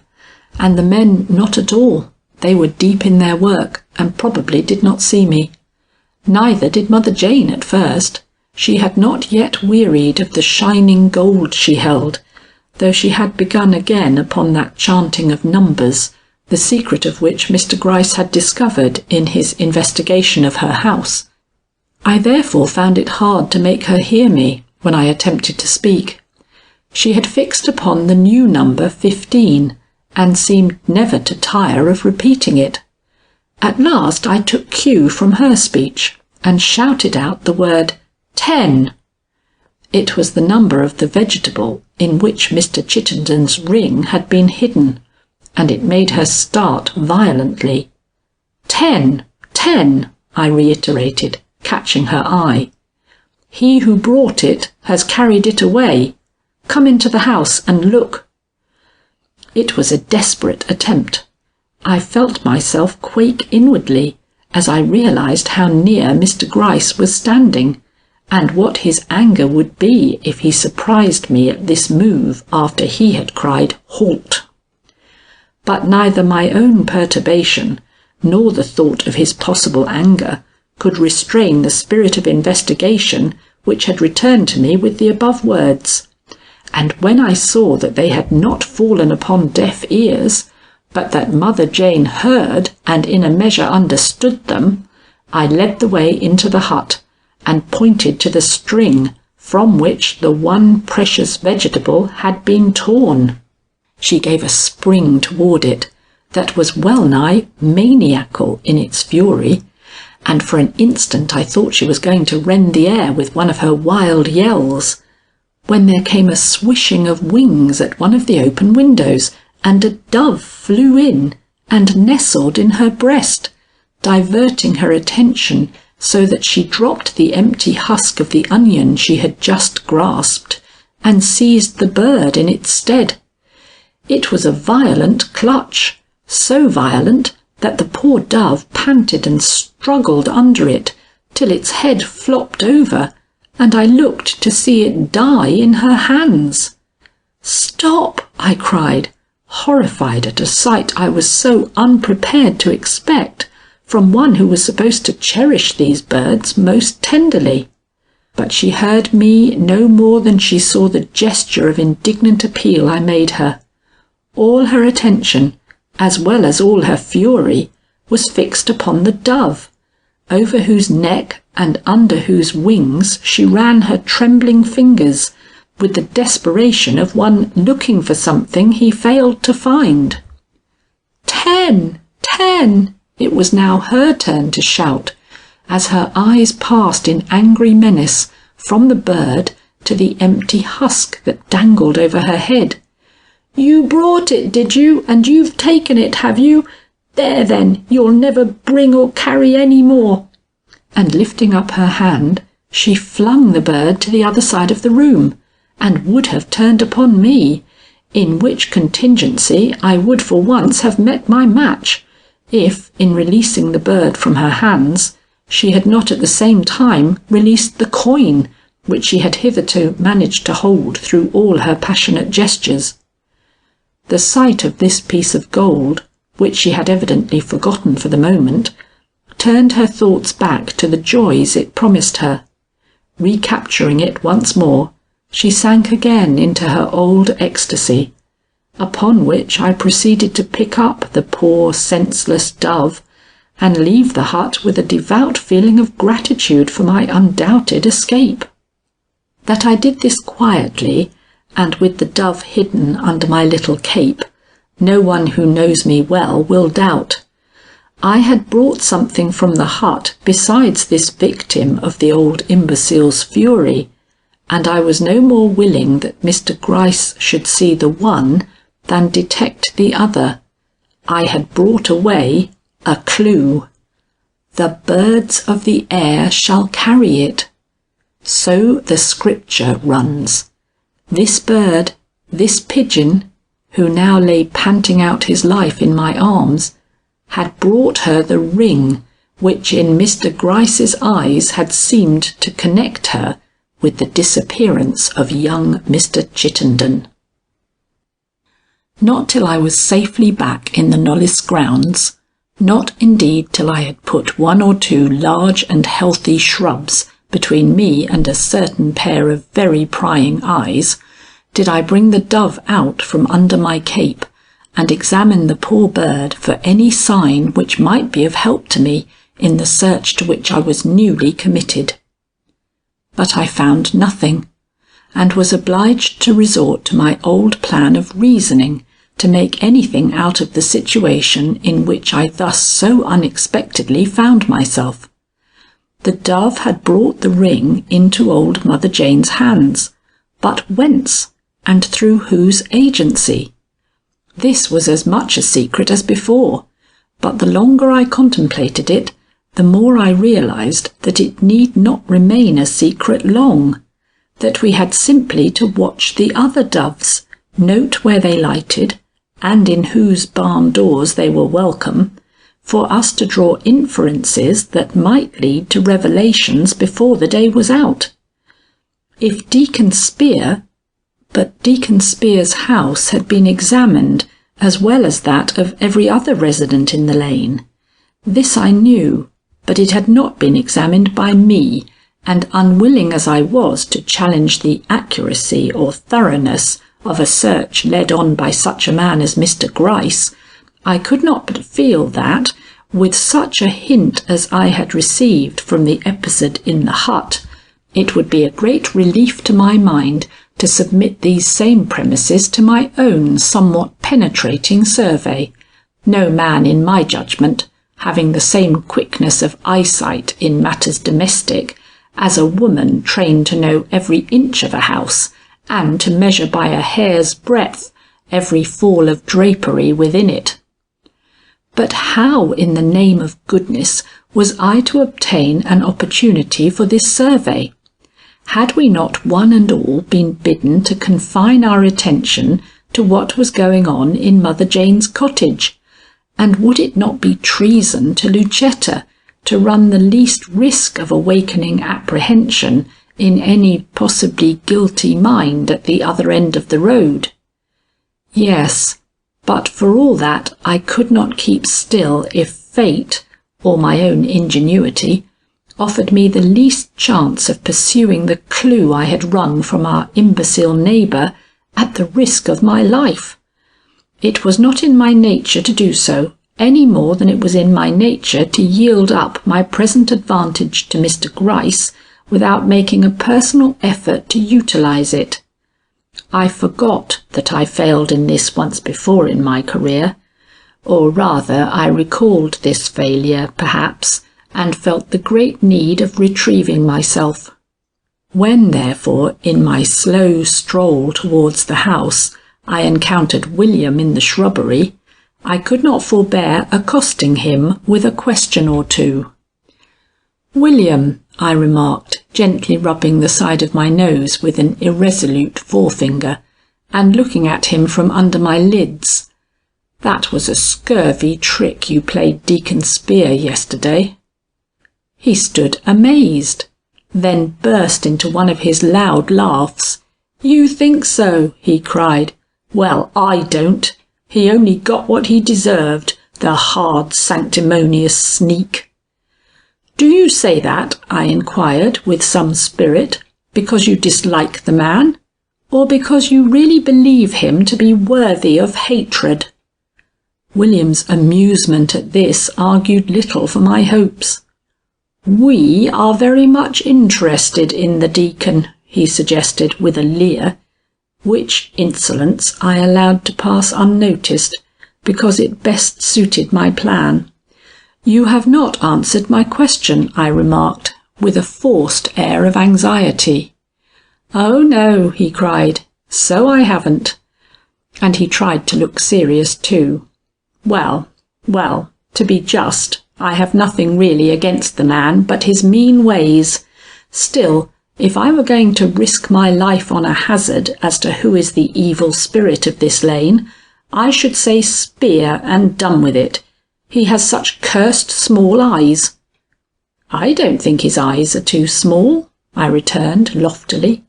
and the men not at all. They were deep in their work, and probably did not see me. Neither did Mother Jane at first. She had not yet wearied of the shining gold she held, though she had begun again upon that chanting of numbers, the secret of which Mr Gryce had discovered in his investigation of her house. I therefore found it hard to make her hear me when I attempted to speak. She had fixed upon the new number 15, and seemed never to tire of repeating it. At last I took cue from her speech, and shouted out the word 10. It was the number of the vegetable in which Mr Chittenden's ring had been hidden, and it made her start violently. 10, 10, I reiterated, catching her eye. He who brought it has carried it away. Come into the house and look. It was a desperate attempt. I felt myself quake inwardly as I realized how near Mr Gryce was standing, and what his anger would be if he surprised me at this move after he had cried "Halt!" But neither my own perturbation nor the thought of his possible anger could restrain the spirit of investigation which had returned to me with the above words, and when I saw that they had not fallen upon deaf ears, but that Mother Jane heard and in a measure understood them, I led the way into the hut, and pointed to the string from which the one precious vegetable had been torn. She gave a spring toward it that was well nigh maniacal in its fury, and for an instant I thought she was going to rend the air with one of her wild yells, when there came a swishing of wings at one of the open windows, and a dove flew in and nestled in her breast, diverting her attention so that she dropped the empty husk of the onion she had just grasped, and seized the bird in its stead. It was a violent clutch, so violent that the poor dove panted and struggled under it till its head flopped over, and I looked to see it die in her hands. "Stop!" I cried, horrified at a sight I was so unprepared to expect from one who was supposed to cherish these birds most tenderly. But she heard me no more than she saw the gesture of indignant appeal I made her. All her attention, as well as all her fury, was fixed upon the dove, over whose neck and under whose wings she ran her trembling fingers, with the desperation of one looking for something he failed to find. 10! 10! It was now her turn to shout, as her eyes passed in angry menace from the bird to the empty husk that dangled over her head. "You brought it, did you? And you've taken it, have you? There then, you'll never bring or carry any more." And lifting up her hand, she flung the bird to the other side of the room, and would have turned upon me, in which contingency I would for once have met my match, if, in releasing the bird from her hands, she had not at the same time released the coin which she had hitherto managed to hold through all her passionate gestures. The sight of this piece of gold, which she had evidently forgotten for the moment, turned her thoughts back to the joys it promised her. Recapturing it once more, she sank again into her old ecstasy, upon which I proceeded to pick up the poor senseless dove, and leave the hut with a devout feeling of gratitude for my undoubted escape. That I did this quietly, and with the dove hidden under my little cape, no one who knows me well will doubt. I had brought something from the hut besides this victim of the old imbecile's fury, and I was no more willing that Mr Gryce should see the one than detect the other. I had brought away a clue. "The birds of the air shall carry it." So the scripture runs. This bird, this pigeon, who now lay panting out his life in my arms, had brought her the ring which in Mr Gryce's eyes had seemed to connect her with the disappearance of young Mr Chittenden. Not till I was safely back in the Knollys grounds, not indeed till I had put one or two large and healthy shrubs between me and a certain pair of very prying eyes, did I bring the dove out from under my cape and examine the poor bird for any sign which might be of help to me in the search to which I was newly committed. But I found nothing, and was obliged to resort to my old plan of reasoning to make anything out of the situation in which I thus so unexpectedly found myself. The dove had brought the ring into old Mother Jane's hands, but whence, and through whose agency? This was as much a secret as before, but the longer I contemplated it, the more I realized that it need not remain a secret long, that we had simply to watch the other doves, note where they lighted, and in whose barn doors they were welcome, for us to draw inferences that might lead to revelations before the day was out. If Deacon Spear... But Deacon Spear's house had been examined as well as that of every other resident in the lane. This I knew, but it had not been examined by me, and unwilling as I was to challenge the accuracy or thoroughness of a search led on by such a man as Mr Gryce, I could not but feel that, with such a hint as I had received from the episode in the hut, it would be a great relief to my mind to submit these same premises to my own somewhat penetrating survey, no man in my judgment having the same quickness of eyesight in matters domestic as a woman trained to know every inch of a house and to measure by a hair's breadth every fall of drapery within it. But how in the name of goodness was I to obtain an opportunity for this survey? Had we not one and all been bidden to confine our attention to what was going on in Mother Jane's cottage? And would it not be treason to Lucetta to run the least risk of awakening apprehension in any possibly guilty mind at the other end of the road? Yes, but for all that I could not keep still if fate, or my own ingenuity, offered me the least chance of pursuing the clue I had wrung from our imbecile neighbour at the risk of my life. It was not in my nature to do so, any more than it was in my nature to yield up my present advantage to Mr Gryce without making a personal effort to utilize it. I forgot that I failed in this once before in my career, or rather I recalled this failure, perhaps, and felt the great need of retrieving myself. When, therefore, in my slow stroll towards the house, I encountered William in the shrubbery, I could not forbear accosting him with a question or two. "William," I remarked, gently rubbing the side of my nose with an irresolute forefinger, and looking at him from under my lids, "that was a scurvy trick you played Deacon Spear yesterday." He stood amazed, then burst into one of his loud laughs. "You think so?" he cried. "Well, I don't. He only got what he deserved, the hard, sanctimonious sneak." "Do you say that," I inquired with some spirit, "because you dislike the man, or because you really believe him to be worthy of hatred?" William's amusement at this argued little for my hopes. "We are very much interested in the deacon," he suggested with a leer, which insolence I allowed to pass unnoticed, because it best suited my plan. "You have not answered my question," I remarked, with a forced air of anxiety. "Oh no," he cried, "so I haven't." And he tried to look serious too. Well, to be just, I have nothing really against the man but his mean ways. Still, if I were going to risk my life on a hazard as to who is the evil spirit of this lane, I should say Spear and done with it. He has such cursed small eyes." "I don't think his eyes are too small," I returned loftily.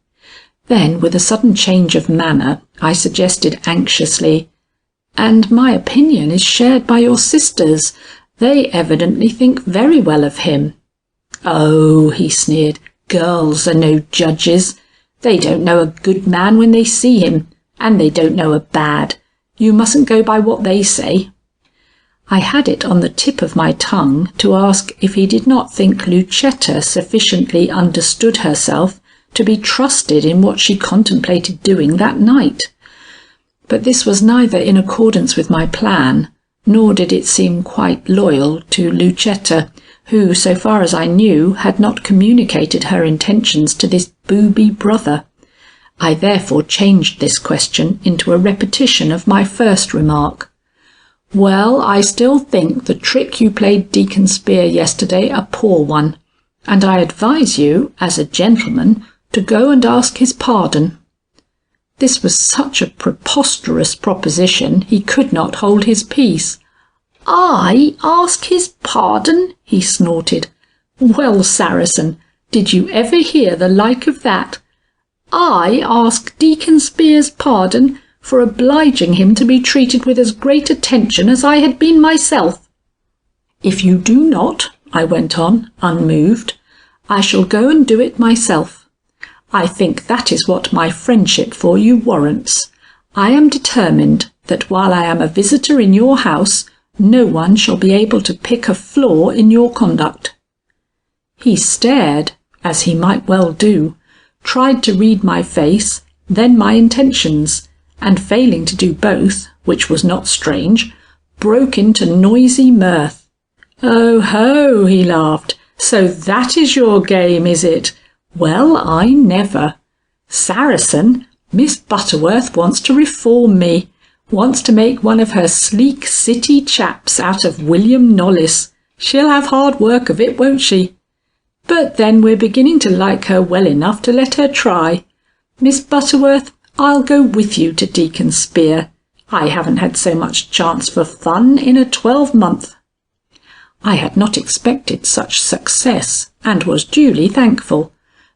Then, with a sudden change of manner, I suggested anxiously, "And my opinion is shared by your sisters. They evidently think very well of him." "Oh," he sneered, "girls are no judges. They don't know a good man when they see him, and they don't know a bad. You mustn't go by what they say." I had it on the tip of my tongue to ask if he did not think Lucetta sufficiently understood herself to be trusted in what she contemplated doing that night. But this was neither in accordance with my plan, nor did it seem quite loyal to Lucetta, who, so far as I knew, had not communicated her intentions to this booby brother. I therefore changed this question into a repetition of my first remark. "Well, I still think the trick you played Deacon Spear yesterday a poor one, and I advise you, as a gentleman, to go and ask his pardon." This was such a preposterous proposition he could not hold his peace. "I ask his pardon?" he snorted. "Well, Saracen, did you ever hear the like of that? I ask Deacon Spear's pardon for obliging him to be treated with as great attention as I had been myself. If you do not, I went on, unmoved, I shall go and do it myself. I think that is what my friendship for you warrants. I am determined that while I am a visitor in your house, no one shall be able to pick a flaw in your conduct. He stared, as he might well do, tried to read my face, then my intentions, and failing to do both, which was not strange, broke into noisy mirth. "Oh ho," he laughed, "so that is your game, is it? Well, I never. Saracen, Miss Butterworth wants to reform me, wants to make one of her sleek city chaps out of William Knollys. She'll have hard work of it, won't she? But then we're beginning to like her well enough to let her try. Miss Butterworth, I'll go with you to Deacon Spear. I haven't had so much chance for fun in a 12-month. I had not expected such success, and was duly thankful,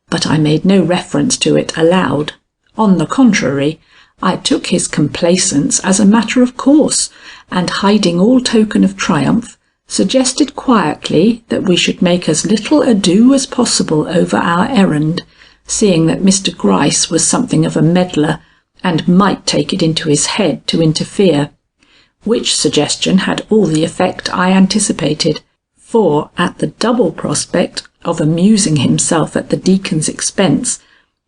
but I made no reference to it aloud. On the contrary, I took his complaisance as a matter of course, and hiding all token of triumph, suggested quietly that we should make as little ado as possible over our errand, seeing that Mr Gryce was something of a meddler, and might take it into his head to interfere, which suggestion had all the effect I anticipated, for at the double prospect of amusing himself at the deacon's expense,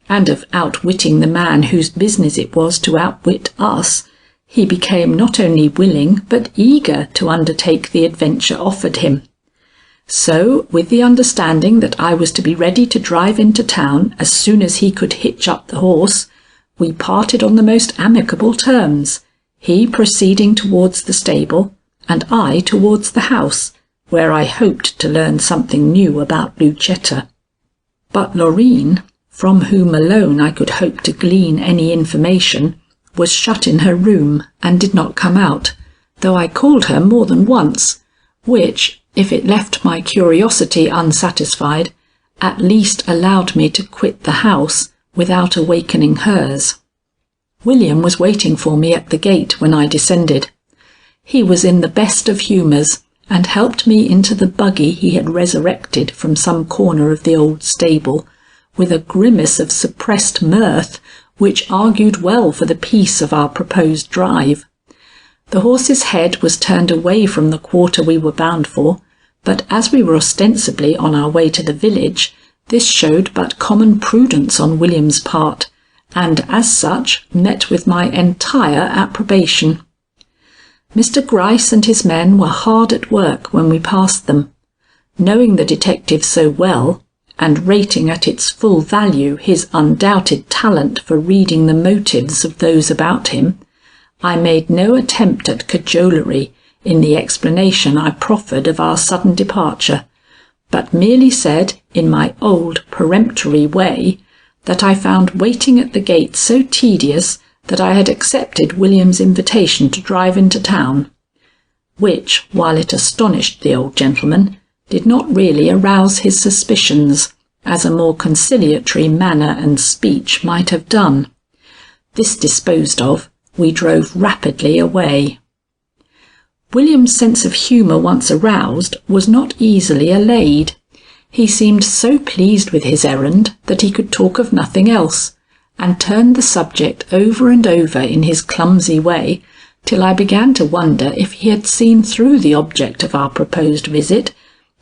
and of outwitting the man whose business it was to outwit us, he became not only willing but eager to undertake the adventure offered him. So, with the understanding that I was to be ready to drive into town as soon as he could hitch up the horse, we parted on the most amicable terms, he proceeding towards the stable, and I towards the house, where I hoped to learn something new about Lucetta. But Laurine, from whom alone I could hope to glean any information, was shut in her room and did not come out, though I called her more than once, which, if it left my curiosity unsatisfied, at least allowed me to quit the house without awakening hers. William was waiting for me at the gate when I descended. He was in the best of humours, and helped me into the buggy he had resurrected from some corner of the old stable, with a grimace of suppressed mirth, which argued well for the peace of our proposed drive. The horse's head was turned away from the quarter we were bound for, but as we were ostensibly on our way to the village, this showed but common prudence on William's part, and as such met with my entire approbation. Mr Gryce and his men were hard at work when we passed them. Knowing the detective so well, and rating at its full value his undoubted talent for reading the motives of those about him, I made no attempt at cajolery in the explanation I proffered of our sudden departure, but merely said, in my old peremptory way, that I found waiting at the gate so tedious that I had accepted William's invitation to drive into town, which, while it astonished the old gentleman, did not really arouse his suspicions, as a more conciliatory manner and speech might have done. This disposed of, we drove rapidly away. William's sense of humour once aroused was not easily allayed. He seemed so pleased with his errand that he could talk of nothing else, and turned the subject over and over in his clumsy way, till I began to wonder if he had seen through the object of our proposed visit,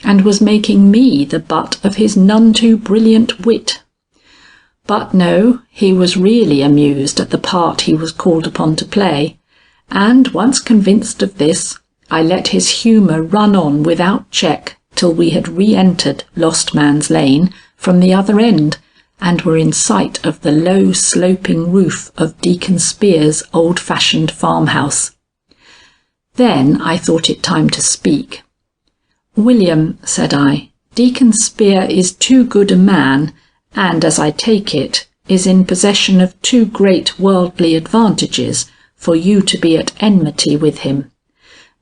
and was making me the butt of his none too brilliant wit. But no, he was really amused at the part he was called upon to play, and once convinced of this, I let his humour run on without check till we had re-entered Lost Man's Lane from the other end, and were in sight of the low sloping roof of Deacon Spear's old-fashioned farmhouse. Then I thought it time to speak. "William," said I, "Deacon Spear is too good a man, and, as I take it, is in possession of too great worldly advantages for you to be at enmity with him.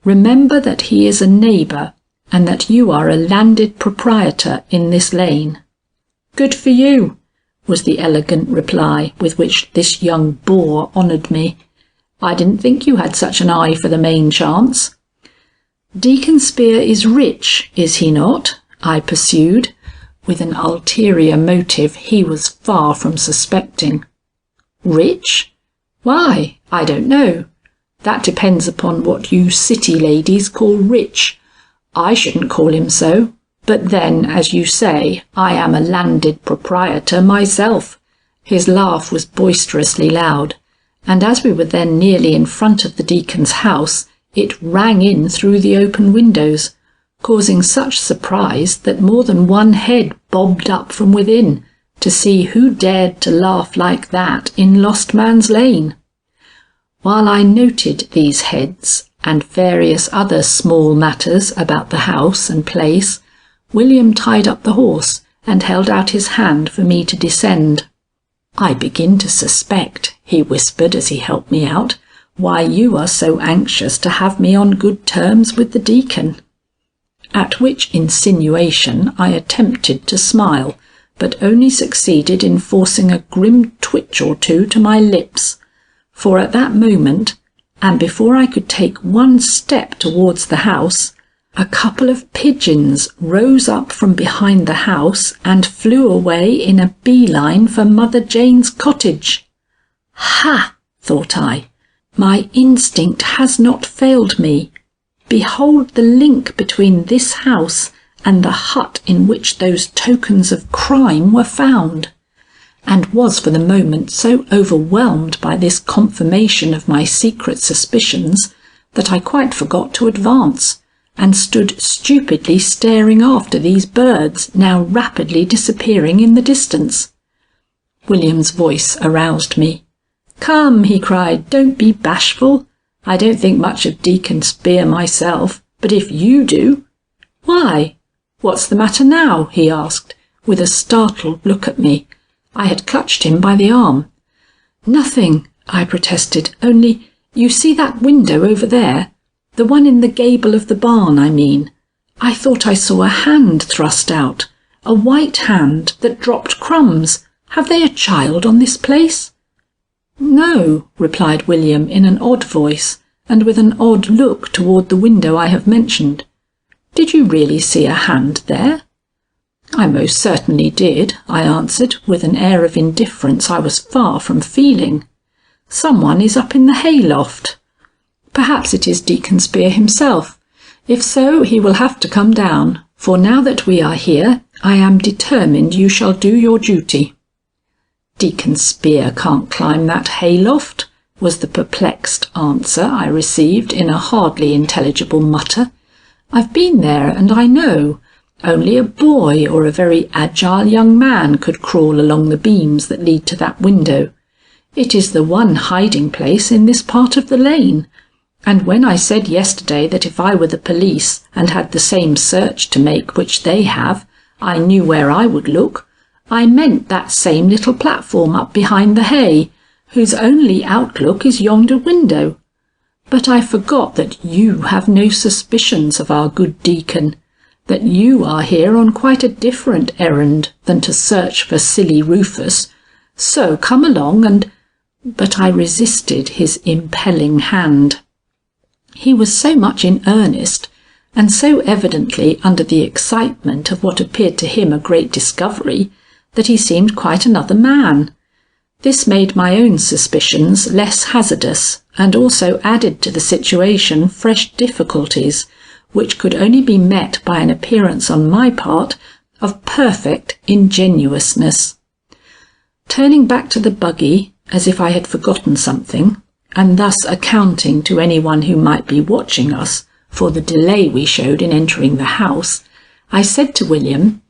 Remember that he is a neighbour, and that you are a landed proprietor in this lane." "Good for you," was the elegant reply with which this young boor honoured me, I didn't think you had such an eye for the main chance." "Deacon Spear is rich, is he not?" I pursued, with an ulterior motive he was far from suspecting. "Rich? Why, I don't know. That depends upon what you city ladies call rich. I shouldn't call him so, but then, as you say, I am a landed proprietor myself." His laugh was boisterously loud, and as we were then nearly in front of the deacon's house, it rang in through the open windows, causing such surprise that more than one head bobbed up from within to see who dared to laugh like that in Lost Man's Lane. While I noted these heads and various other small matters about the house and place, William tied up the horse and held out his hand for me to descend. "I begin to suspect," he whispered as he helped me out, "why you are so anxious to have me on good terms with the deacon." At which insinuation I attempted to smile, but only succeeded in forcing a grim twitch or two to my lips, for at that moment, and before I could take one step towards the house, a couple of pigeons rose up from behind the house and flew away in a beeline for Mother Jane's cottage. "Ha!" thought I, "my instinct has not failed me. Behold the link between this house and the hut in which those tokens of crime were found," and was for the moment so overwhelmed by this confirmation of my secret suspicions that I quite forgot to advance, and stood stupidly staring after these birds now rapidly disappearing in the distance. William's voice aroused me. "Come," he cried, "don't be bashful. I don't think much of Deacon Spear myself, but if you do—" "Why? What's the matter now?" he asked, with a startled look at me. I had clutched him by the arm. "Nothing," I protested, "only you see that window over there? The one in the gable of the barn, I mean. I thought I saw a hand thrust out, a white hand that dropped crumbs. Have they a child on this place?" "No," replied William in an odd voice, and with an odd look toward the window I have mentioned. "Did you really see a hand there?" "I most certainly did," I answered, with an air of indifference I was far from feeling. "Someone is up in the hayloft. Perhaps it is Deacon Spear himself. If so, he will have to come down, for now that we are here, I am determined you shall do your duty." "Deacon Spear can't climb that hayloft," was the perplexed answer I received in a hardly intelligible mutter. "I've been there and I know. Only a boy or a very agile young man could crawl along the beams that lead to that window. It is the one hiding place in this part of the lane, and when I said yesterday that if I were the police and had the same search to make which they have, I knew where I would look, I meant that same little platform up behind the hay, whose only outlook is yonder window. But I forgot that you have no suspicions of our good deacon, that you are here on quite a different errand than to search for silly Rufus. So come along and—" But I resisted his impelling hand. He was so much in earnest, and so evidently under the excitement of what appeared to him a great discovery, that he seemed quite another man. This made my own suspicions less hazardous, and also added to the situation fresh difficulties, which could only be met by an appearance on my part of perfect ingenuousness. Turning back to the buggy, as if I had forgotten something, and thus accounting to anyone who might be watching us for the delay we showed in entering the house, I said to William,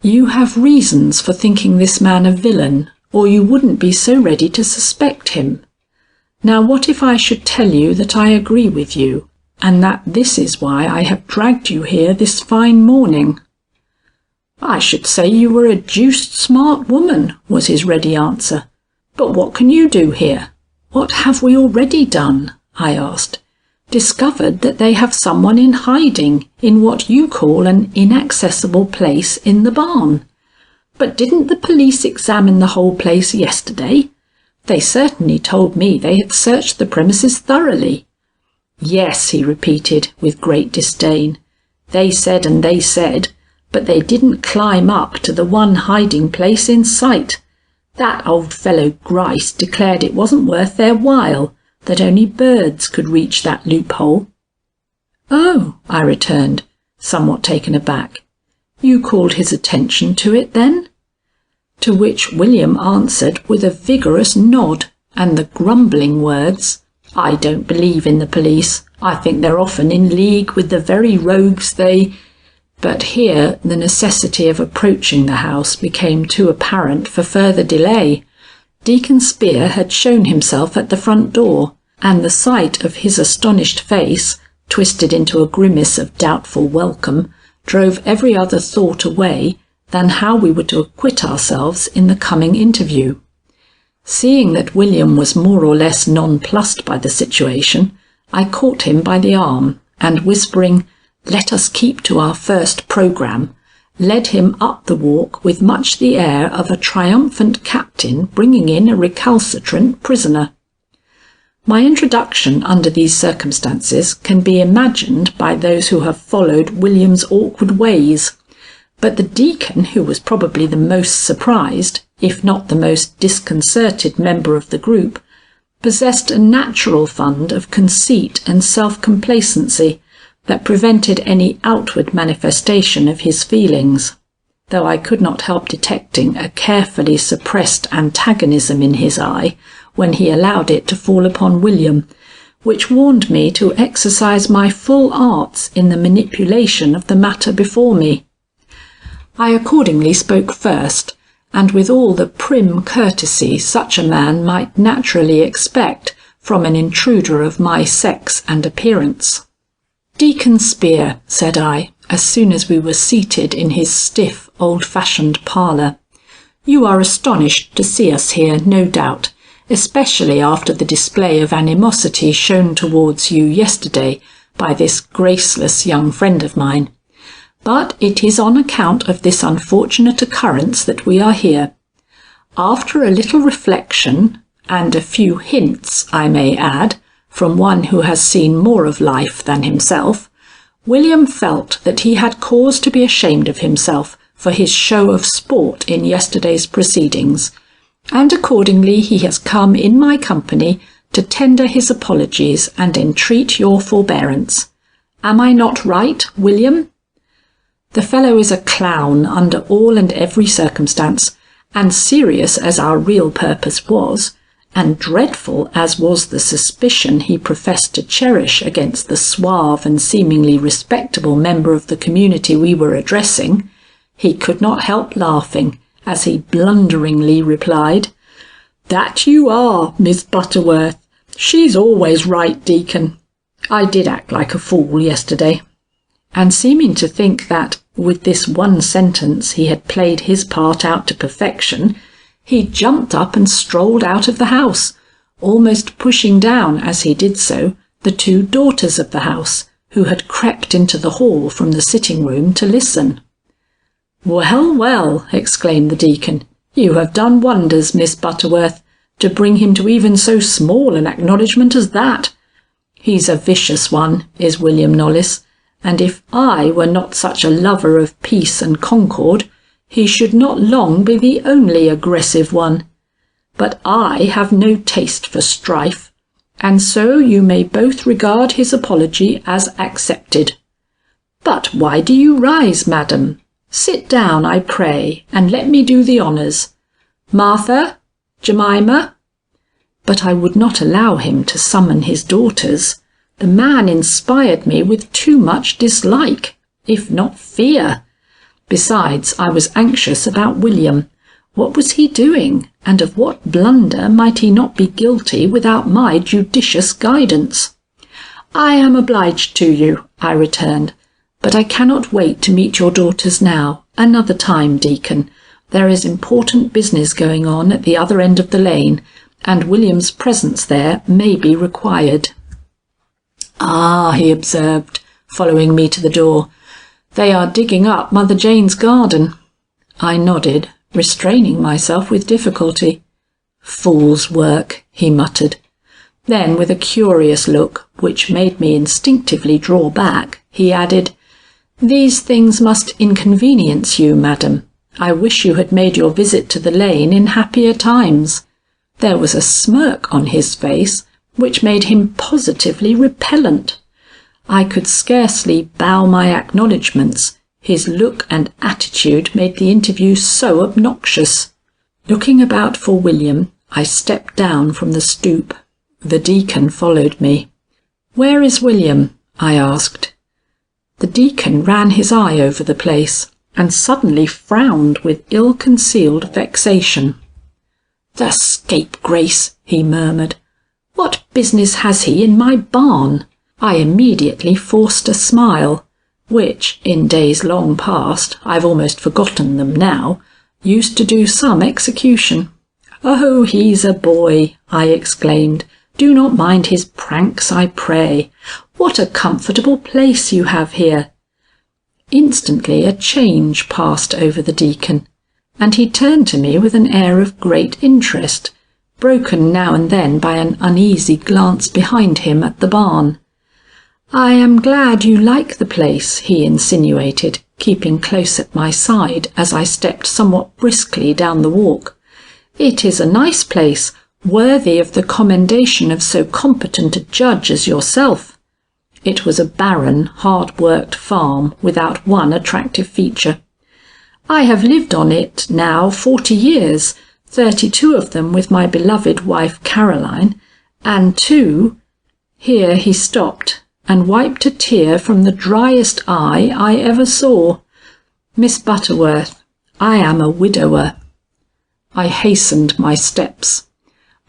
"You have reasons for thinking this man a villain, or you wouldn't be so ready to suspect him. Now what if I should tell you that I agree with you, and that this is why I have dragged you here this fine morning?" "I should say you were a deuced smart woman," was his ready answer. "But what can you do here?" "What have we already done?" I asked. "Discovered that they have someone in hiding in what you call an inaccessible place in the barn. But didn't the police examine the whole place yesterday? They certainly told me they had searched the premises thoroughly." "Yes," he repeated with great disdain. "They said and they said, but they didn't climb up to the one hiding place in sight. That old fellow Gryce declared it wasn't worth their while, that only birds could reach that loophole." "Oh," I returned, somewhat taken aback. "You called his attention to it, then?" To which William answered with a vigorous nod and the grumbling words, "I don't believe in the police. I think they're often in league with the very rogues they—" But here the necessity of approaching the house became too apparent for further delay. Deacon Spear had shown himself at the front door, and the sight of his astonished face, twisted into a grimace of doubtful welcome, drove every other thought away than how we were to acquit ourselves in the coming interview. Seeing that William was more or less nonplussed by the situation, I caught him by the arm and, whispering, "Let us keep to our first programme," led him up the walk with much the air of a triumphant captain bringing in a recalcitrant prisoner. My introduction under these circumstances can be imagined by those who have followed William's awkward ways, but the deacon, who was probably the most surprised, if not the most disconcerted member of the group, possessed a natural fund of conceit and self-complacency that prevented any outward manifestation of his feelings, though I could not help detecting a carefully suppressed antagonism in his eye when he allowed it to fall upon William, which warned me to exercise my full arts in the manipulation of the matter before me. I accordingly spoke first, and with all the prim courtesy such a man might naturally expect from an intruder of my sex and appearance. "Deacon Spear," said I, as soon as we were seated in his stiff, old-fashioned parlour, "you are astonished to see us here, no doubt, especially after the display of animosity shown towards you yesterday by this graceless young friend of mine. But it is on account of this unfortunate occurrence that we are here. After a little reflection, and a few hints, I may add, from one who has seen more of life than himself, William felt that he had cause to be ashamed of himself for his show of sport in yesterday's proceedings, and accordingly he has come in my company to tender his apologies and entreat your forbearance. Am I not right, William? The fellow is a clown under all and every circumstance, and serious as our real purpose was, and dreadful as was the suspicion he professed to cherish against the suave and seemingly respectable member of the community we were addressing, he could not help laughing as he blunderingly replied, "That you are, Miss Butterworth. She's always right, Deacon. I did act like a fool yesterday." And seeming to think that, with this one sentence, he had played his part out to perfection, he jumped up and strolled out of the house, almost pushing down as he did so the two daughters of the house, who had crept into the hall from the sitting-room to listen. "Well, well," exclaimed the deacon, "you have done wonders, Miss Butterworth, to bring him to even so small an acknowledgment as that. He's a vicious one, is William Knollys, and if I were not such a lover of peace and concord, he should not long be the only aggressive one. But I have no taste for strife, and so you may both regard his apology as accepted. But why do you rise, madam? Sit down, I pray, and let me do the honours. Martha? Jemima?" But I would not allow him to summon his daughters. The man inspired me with too much dislike, if not fear. Besides, I was anxious about William. What was he doing, and of what blunder might he not be guilty without my judicious guidance? "I am obliged to you," I returned, "but I cannot wait to meet your daughters now. Another time, Deacon. There is important business going on at the other end of the lane, and William's presence there may be required." "Ah," he observed, following me to the door, "they are digging up Mother Jane's garden." I nodded, restraining myself with difficulty. "Fool's work," he muttered. Then, with a curious look, which made me instinctively draw back, he added, "These things must inconvenience you, madam. I wish you had made your visit to the lane in happier times." There was a smirk on his face which made him positively repellent. I could scarcely bow my acknowledgments. His look and attitude made the interview so obnoxious. Looking about for William, I stepped down from the stoop. The deacon followed me. "Where is William?" I asked. The deacon ran his eye over the place, and suddenly frowned with ill-concealed vexation. "The scapegrace," he murmured. "What business has he in my barn?" I immediately forced a smile, which, in days long past, I've almost forgotten them now, used to do some execution. "Oh, he's a boy," I exclaimed. "Do not mind his pranks, I pray. What a comfortable place you have here." Instantly a change passed over the deacon, and he turned to me with an air of great interest, broken now and then by an uneasy glance behind him at the barn. "I am glad you like the place," he insinuated, keeping close at my side as I stepped somewhat briskly down the walk. "It is a nice place, worthy of the commendation of so competent a judge as yourself." It was a barren, hard-worked farm without one attractive feature. "I have lived on it now 40 years, 32 of them with my beloved wife Caroline, and 2—" Here he stopped and wiped a tear from the driest eye I ever saw. "Miss Butterworth, I am a widower." I hastened my steps.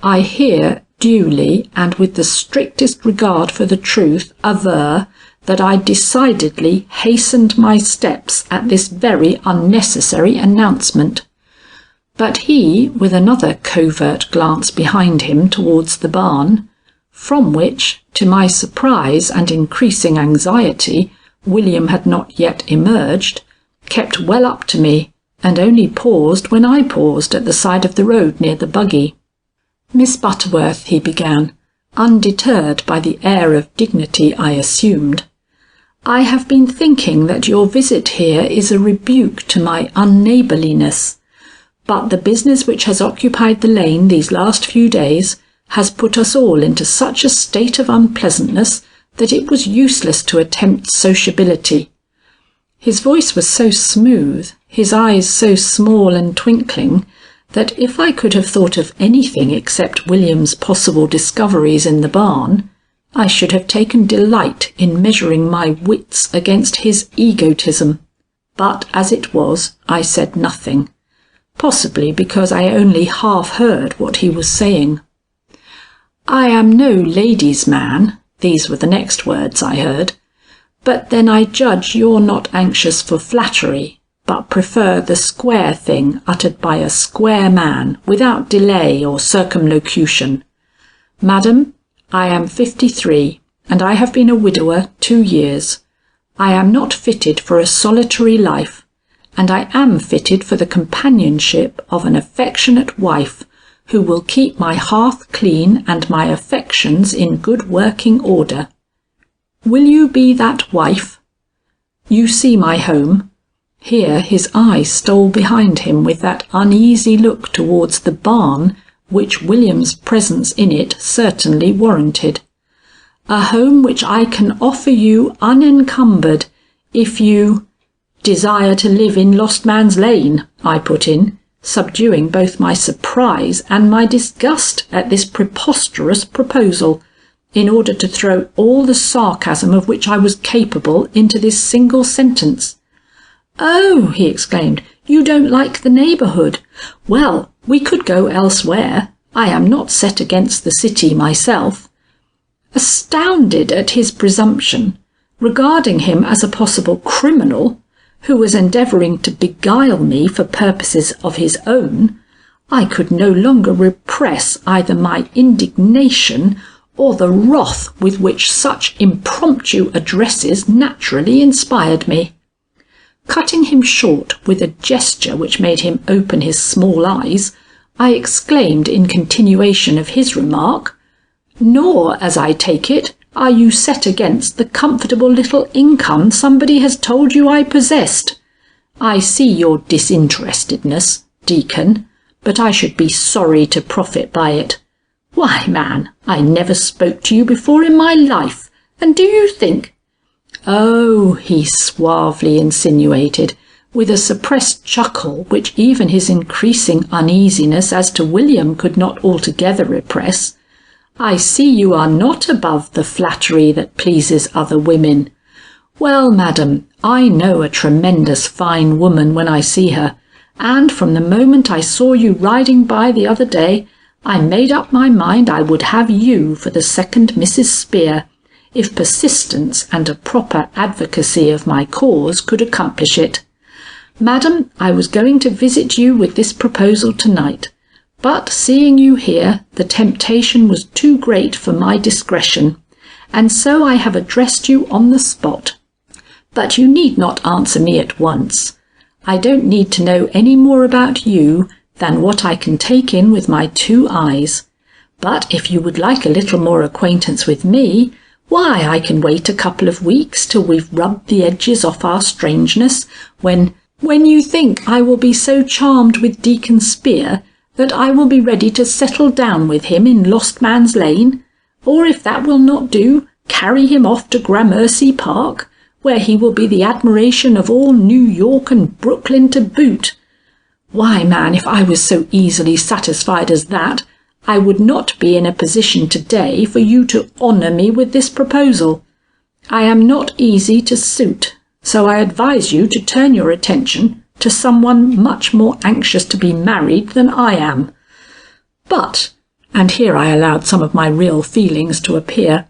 I here duly and with the strictest regard for the truth aver that I decidedly hastened my steps at this very unnecessary announcement. But he, with another covert glance behind him towards the barn, from which, to my surprise and increasing anxiety, William had not yet emerged, kept well up to me, and only paused when I paused at the side of the road near the buggy. "Miss Butterworth," he began, undeterred by the air of dignity I assumed, "I have been thinking that your visit here is a rebuke to my unneighbourliness, but the business which has occupied the lane these last few days has put us all into such a state of unpleasantness that it was useless to attempt sociability." His voice was so smooth, his eyes so small and twinkling, that if I could have thought of anything except William's possible discoveries in the barn, I should have taken delight in measuring my wits against his egotism. But as it was, I said nothing, possibly because I only half heard what he was saying. "I am no lady's man," these were the next words I heard, "but then I judge you're not anxious for flattery, but prefer the square thing uttered by a square man without delay or circumlocution. Madam, I am 53, and I have been a widower 2 years. I am not fitted for a solitary life, and I am fitted for the companionship of an affectionate wife who will keep my hearth clean and my affections in good working order. Will you be that wife? You see my home." Here his eye stole behind him with that uneasy look towards the barn which William's presence in it certainly warranted. "A home which I can offer you unencumbered if you—" "Desire to live in Lost Man's Lane," I put in, subduing both my surprise and my disgust at this preposterous proposal, in order to throw all the sarcasm of which I was capable into this single sentence. "Oh," he exclaimed, "you don't like the neighbourhood. Well, we could go elsewhere. I am not set against the city myself." Astounded at his presumption, regarding him as a possible criminal who was endeavouring to beguile me for purposes of his own, I could no longer repress either my indignation or the wrath with which such impromptu addresses naturally inspired me. Cutting him short with a gesture which made him open his small eyes, I exclaimed in continuation of his remark, "Nor, as I take it, are you set against the comfortable little income somebody has told you I possessed. I see your disinterestedness, Deacon, but I should be sorry to profit by it. Why, man, I never spoke to you before in my life, and do you think—" "Oh," he suavely insinuated, with a suppressed chuckle which even his increasing uneasiness as to William could not altogether repress, "I see you are not above the flattery that pleases other women. Well, madam, I know a tremendous fine woman when I see her, and from the moment I saw you riding by the other day, I made up my mind I would have you for the second Mrs. Spear, if persistence and a proper advocacy of my cause could accomplish it. Madam, I was going to visit you with this proposal tonight, but seeing you here, the temptation was too great for my discretion, and so I have addressed you on the spot. But you need not answer me at once. I don't need to know any more about you than what I can take in with my 2 eyes. But if you would like a little more acquaintance with me, why, I can wait a couple of weeks till we've rubbed the edges off our strangeness, when you think I will be so charmed with Deacon Spear that I will be ready to settle down with him in Lost Man's Lane, or if that will not do, carry him off to Gramercy Park, where he will be the admiration of all New York and Brooklyn to boot. Why, man, if I was so easily satisfied as that, I would not be in a position today for you to honour me with this proposal. I am not easy to suit, so I advise you to turn your attention to someone much more anxious to be married than I am. But," and here I allowed some of my real feelings to appear,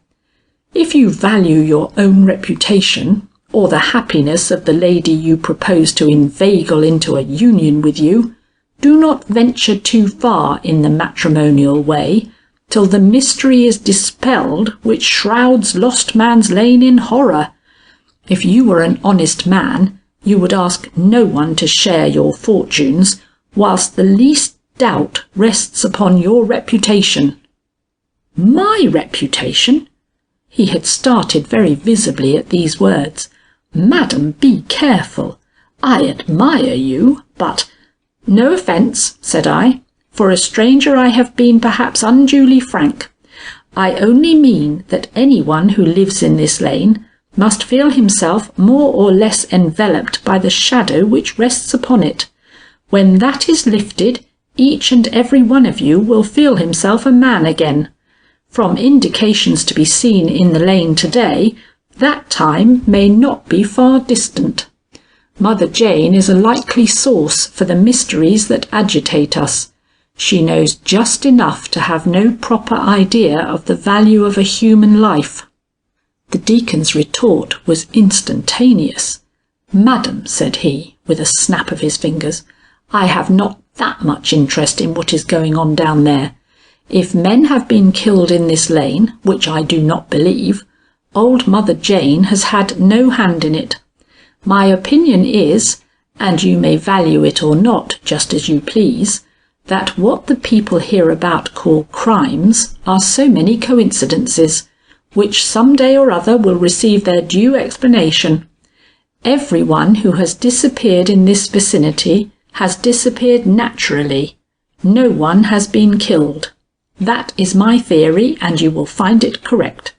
"if you value your own reputation, or the happiness of the lady you propose to inveigle into a union with you, do not venture too far in the matrimonial way, till the mystery is dispelled which shrouds Lost Man's Lane in horror. If you were an honest man, you would ask no one to share your fortunes, whilst the least doubt rests upon your reputation." "My reputation?" He had started very visibly at these words. "Madam, be careful. I admire you, but—" "No offence," said I. "For a stranger I have been perhaps unduly frank. I only mean that anyone who lives in this lane must feel himself more or less enveloped by the shadow which rests upon it. When that is lifted, each and every one of you will feel himself a man again. From indications to be seen in the lane today, that time may not be far distant. Mother Jane is a likely source for the mysteries that agitate us. She knows just enough to have no proper idea of the value of a human life." The deacon's retort was instantaneous. "Madam," said he, with a snap of his fingers, "I have not that much interest in what is going on down there. If men have been killed in this lane, which I do not believe, old Mother Jane has had no hand in it. My opinion is, and you may value it or not just as you please, that what the people hereabout call crimes are so many coincidences, which some day or other will receive their due explanation. Everyone who has disappeared in this vicinity has disappeared naturally. No one has been killed. That is my theory, and you will find it correct.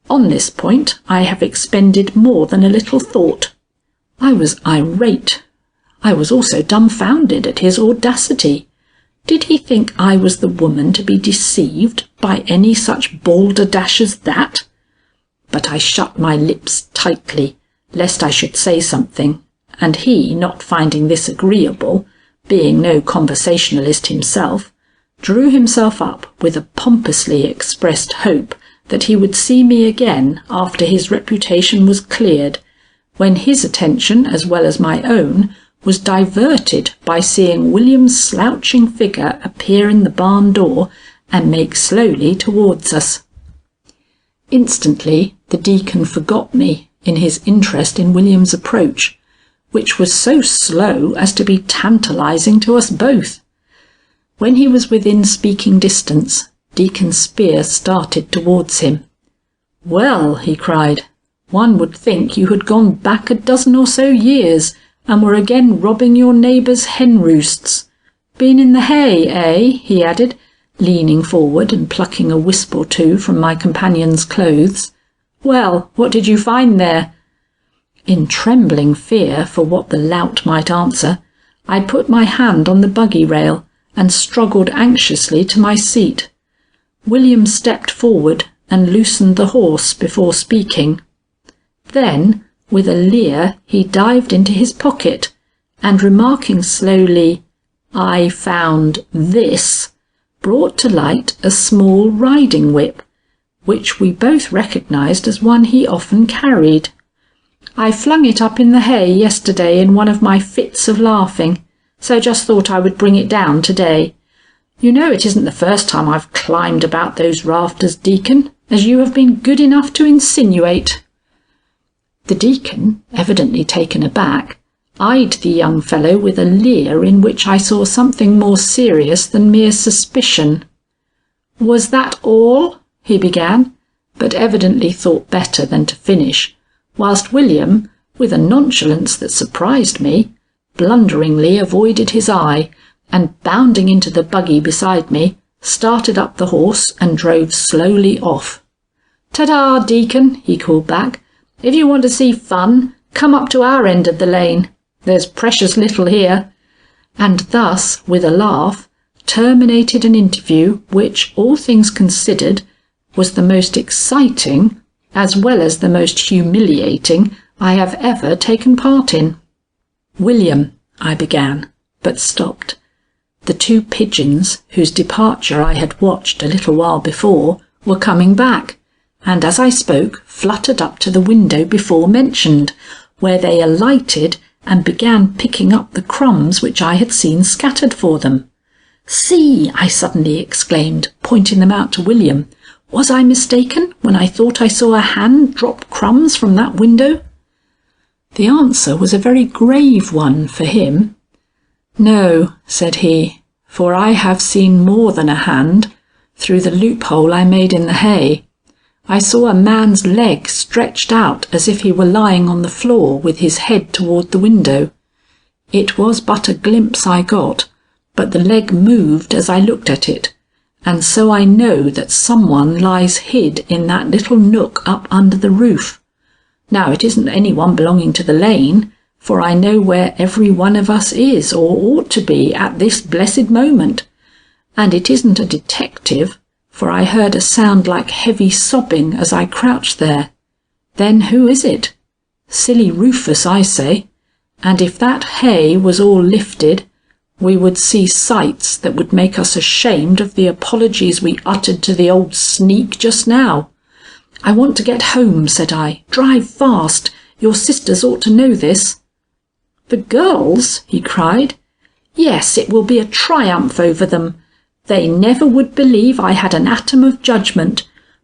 On this point I have expended more than a little thought." I was irate. I was also dumbfounded at his audacity. Did he think I was the woman to be deceived by any such balderdash as that? But I shut my lips tightly, lest I should say something, and he, not finding this agreeable, being no conversationalist himself, drew himself up with a pompously expressed hope that he would see me again after his reputation was cleared, when his attention, as well as my own, was diverted by seeing William's slouching figure appear in the barn door and make slowly towards us. Instantly the deacon forgot me in his interest in William's approach, which was so slow as to be tantalizing to us both. When he was within speaking distance, Deacon Spear started towards him. "Well," he cried, "one would think you had gone back a dozen or so years and were again robbing your neighbours' hen roosts. Been in the hay, eh?" he added, leaning forward and plucking a wisp or two from my companion's clothes. "Well, what did you find there?" In trembling fear for what the lout might answer, I put my hand on the buggy rail and struggled anxiously to my seat. William stepped forward and loosened the horse before speaking. Then, with a leer, he dived into his pocket, and remarking slowly, "I found this," brought to light a small riding whip, which we both recognised as one he often carried. "I flung it up in the hay yesterday in one of my fits of laughing, so just thought I would bring it down today. You know it isn't the first time I've climbed about those rafters, Deacon, as you have been good enough to insinuate." The Deacon, evidently taken aback, eyed the young fellow with a leer in which I saw something more serious than mere suspicion. "Was that all?" he began, but evidently thought better than to finish, whilst William, with a nonchalance that surprised me, blunderingly avoided his eye, and bounding into the buggy beside me, started up the horse and drove slowly off. "Ta-ta, Deacon," he called back. "If you want to see fun, come up to our end of the lane. There's precious little here," and thus, with a laugh, terminated an interview which, all things considered, was the most exciting, as well as the most humiliating, I have ever taken part in. "William," I began, but stopped. The two pigeons, whose departure I had watched a little while before, were coming back, and as I spoke fluttered up to the window before mentioned, where they alighted and began picking up the crumbs which I had seen scattered for them. "See!" I suddenly exclaimed, pointing them out to William. "Was I mistaken when I thought I saw a hand drop crumbs from that window?" The answer was a very grave one for him. "No," said he, "for I have seen more than a hand, through the loophole I made in the hay. I saw a man's leg stretched out as if he were lying on the floor with his head toward the window. It was but a glimpse I got, but the leg moved as I looked at it, and so I know that someone lies hid in that little nook up under the roof. Now it isn't anyone belonging to the lane, for I know where every one of us is or ought to be at this blessed moment, and it isn't a detective, for I heard a sound like heavy sobbing as I crouched there. Then who is it? Silly Rufus, I say, and if that hay was all lifted, we would see sights that would make us ashamed of the apologies we uttered to the old sneak just now. "I want to get home," said I. "Drive fast. Your sisters ought to know this." "The girls?" he cried. "Yes, it will be a triumph over them. They never would believe I had an atom of judgment,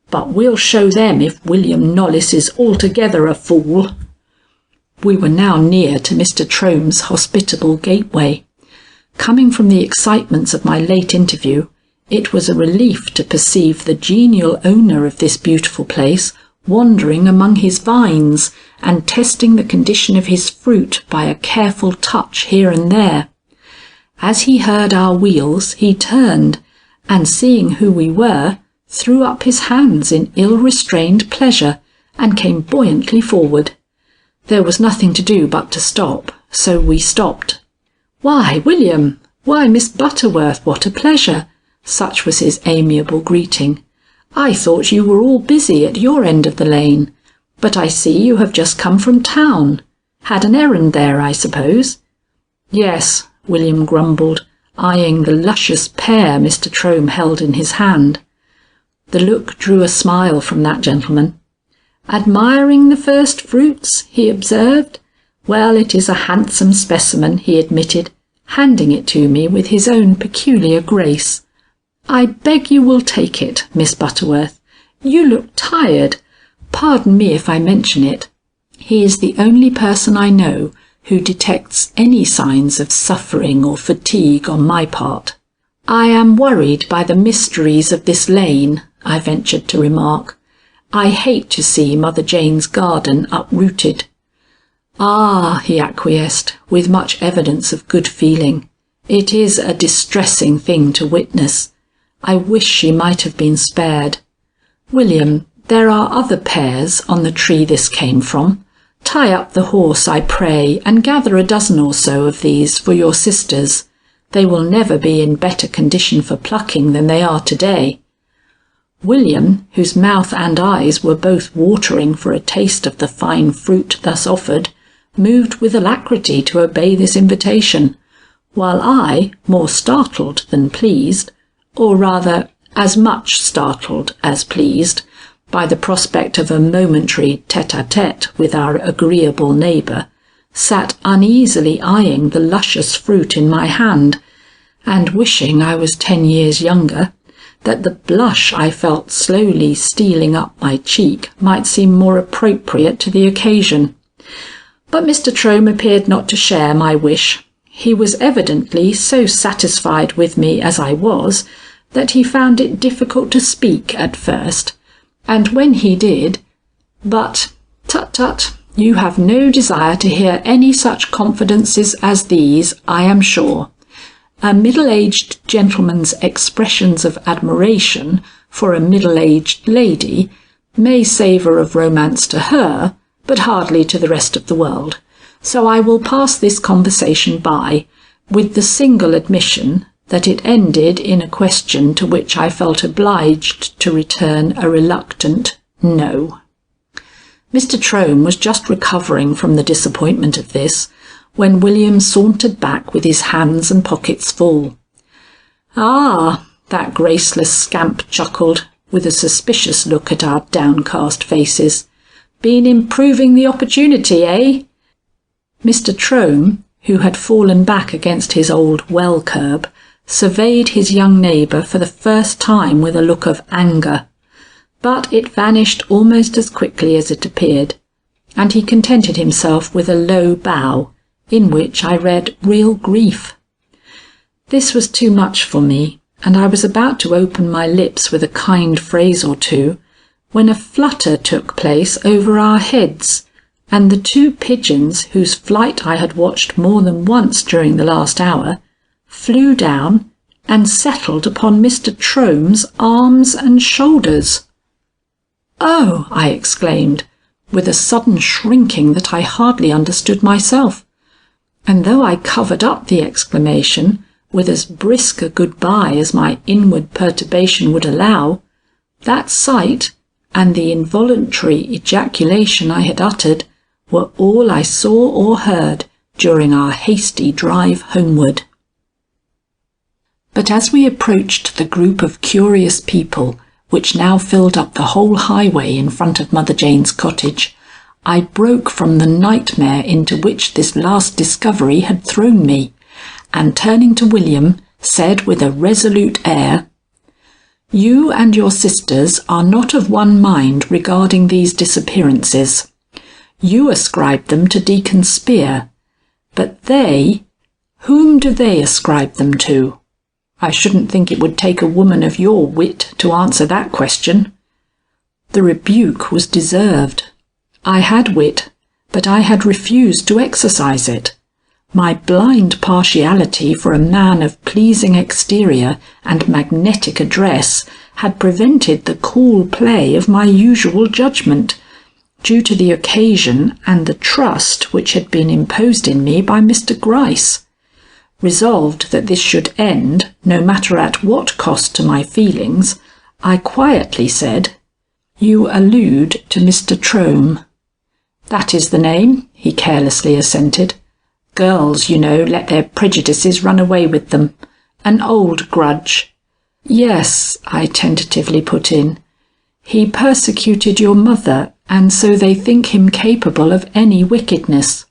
but we'll show them if William Knollys is altogether a fool." We were now near to Mr. Trome's hospitable gateway. Coming from the excitements of my late interview, it was a relief to perceive the genial owner of this beautiful place wandering among his vines and testing the condition of his fruit by a careful touch here and there. As he heard our wheels, he turned, and seeing who we were, threw up his hands in ill-restrained pleasure, and came buoyantly forward. There was nothing to do but to stop, so we stopped. "Why, William! Why, Miss Butterworth, what a pleasure!" Such was his amiable greeting. "I thought you were all busy at your end of the lane, but I see you have just come from town. Had an errand there, I suppose?" "Yes," William grumbled, eyeing the luscious pear Mr. Trome held in his hand. The look drew a smile from that gentleman. "Admiring the first fruits?" he observed. "Well, it is a handsome specimen," he admitted, handing it to me with his own peculiar grace. "I beg you will take it, Miss Butterworth. You look tired. Pardon me if I mention it. He is the only person I know who detects any signs of suffering or fatigue on my part." "I am worried by the mysteries of this lane," I ventured to remark. "I hate to see Mother Jane's garden uprooted." "Ah," he acquiesced, with much evidence of good feeling. "It is a distressing thing to witness. I wish she might have been spared. William, there are other pears on the tree this came from. Tie up the horse, I pray, and gather a dozen or so of these for your sisters. They will never be in better condition for plucking than they are today." William, whose mouth and eyes were both watering for a taste of the fine fruit thus offered, moved with alacrity to obey this invitation, while I, more startled than pleased, or rather as much startled as pleased, by the prospect of a momentary tete-a-tete with our agreeable neighbour, sat uneasily eyeing the luscious fruit in my hand, and wishing I was 10 years younger, that the blush I felt slowly stealing up my cheek might seem more appropriate to the occasion. But Mr. Trome appeared not to share my wish. He was evidently so satisfied with me as I was, that he found it difficult to speak at first, and when he did, "But, tut-tut, you have no desire to hear any such confidences as these, I am sure. A middle-aged gentleman's expressions of admiration for a middle-aged lady may savour of romance to her, but hardly to the rest of the world. So I will pass this conversation by, with the single admission that it ended in a question to which I felt obliged to return a reluctant no." Mr. Trome was just recovering from the disappointment of this, when William sauntered back with his hands and pockets full. "Ah," that graceless scamp chuckled, with a suspicious look at our downcast faces. "Been improving the opportunity, eh?" Mr. Trome, who had fallen back against his old well-curb, surveyed his young neighbour for the first time with a look of anger, but it vanished almost as quickly as it appeared, and he contented himself with a low bow, in which I read real grief. This was too much for me, and I was about to open my lips with a kind phrase or two, when a flutter took place over our heads, and the 2 pigeons whose flight I had watched more than once during the last hour, flew down and settled upon Mr. Trome's arms and shoulders. "Oh!" I exclaimed, with a sudden shrinking that I hardly understood myself, and though I covered up the exclamation with as brisk a good-bye as my inward perturbation would allow, that sight, and the involuntary ejaculation I had uttered, were all I saw or heard during our hasty drive homeward. But as we approached the group of curious people which now filled up the whole highway in front of Mother Jane's cottage, I broke from the nightmare into which this last discovery had thrown me, and turning to William, said with a resolute air, "You and your sisters are not of one mind regarding these disappearances. You ascribe them to Deacon Spear, but whom do they ascribe them to? I shouldn't think it would take a woman of your wit to answer that question." The rebuke was deserved. I had wit, but I had refused to exercise it. My blind partiality for a man of pleasing exterior and magnetic address had prevented the cool play of my usual judgment, due to the occasion and the trust which had been imposed in me by Mr. Gryce. Resolved that this should end, no matter at what cost to my feelings, I quietly said, "You allude to Mr. Trome." "That is the name," he carelessly assented. "Girls, you know, let their prejudices run away with them. An old grudge." "Yes," I tentatively put in. "He persecuted your mother, and so they think him capable of any wickedness."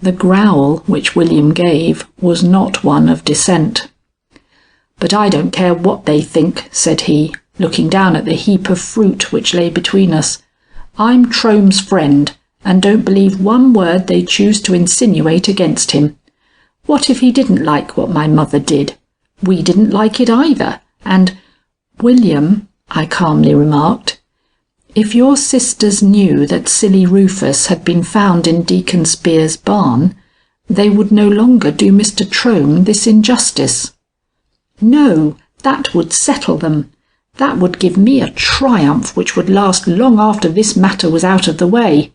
The growl which William gave was not one of dissent. "But I don't care what they think," said he, looking down at the heap of fruit which lay between us. "I'm Trome's friend, and don't believe one word they choose to insinuate against him. What if he didn't like what my mother did? We didn't like it either, and William, I calmly remarked, if your sisters knew that silly Rufus had been found in Deacon Spear's barn, they would no longer do Mr. Trome this injustice. No, that would settle them. That would give me a triumph which would last long after this matter was out of the way.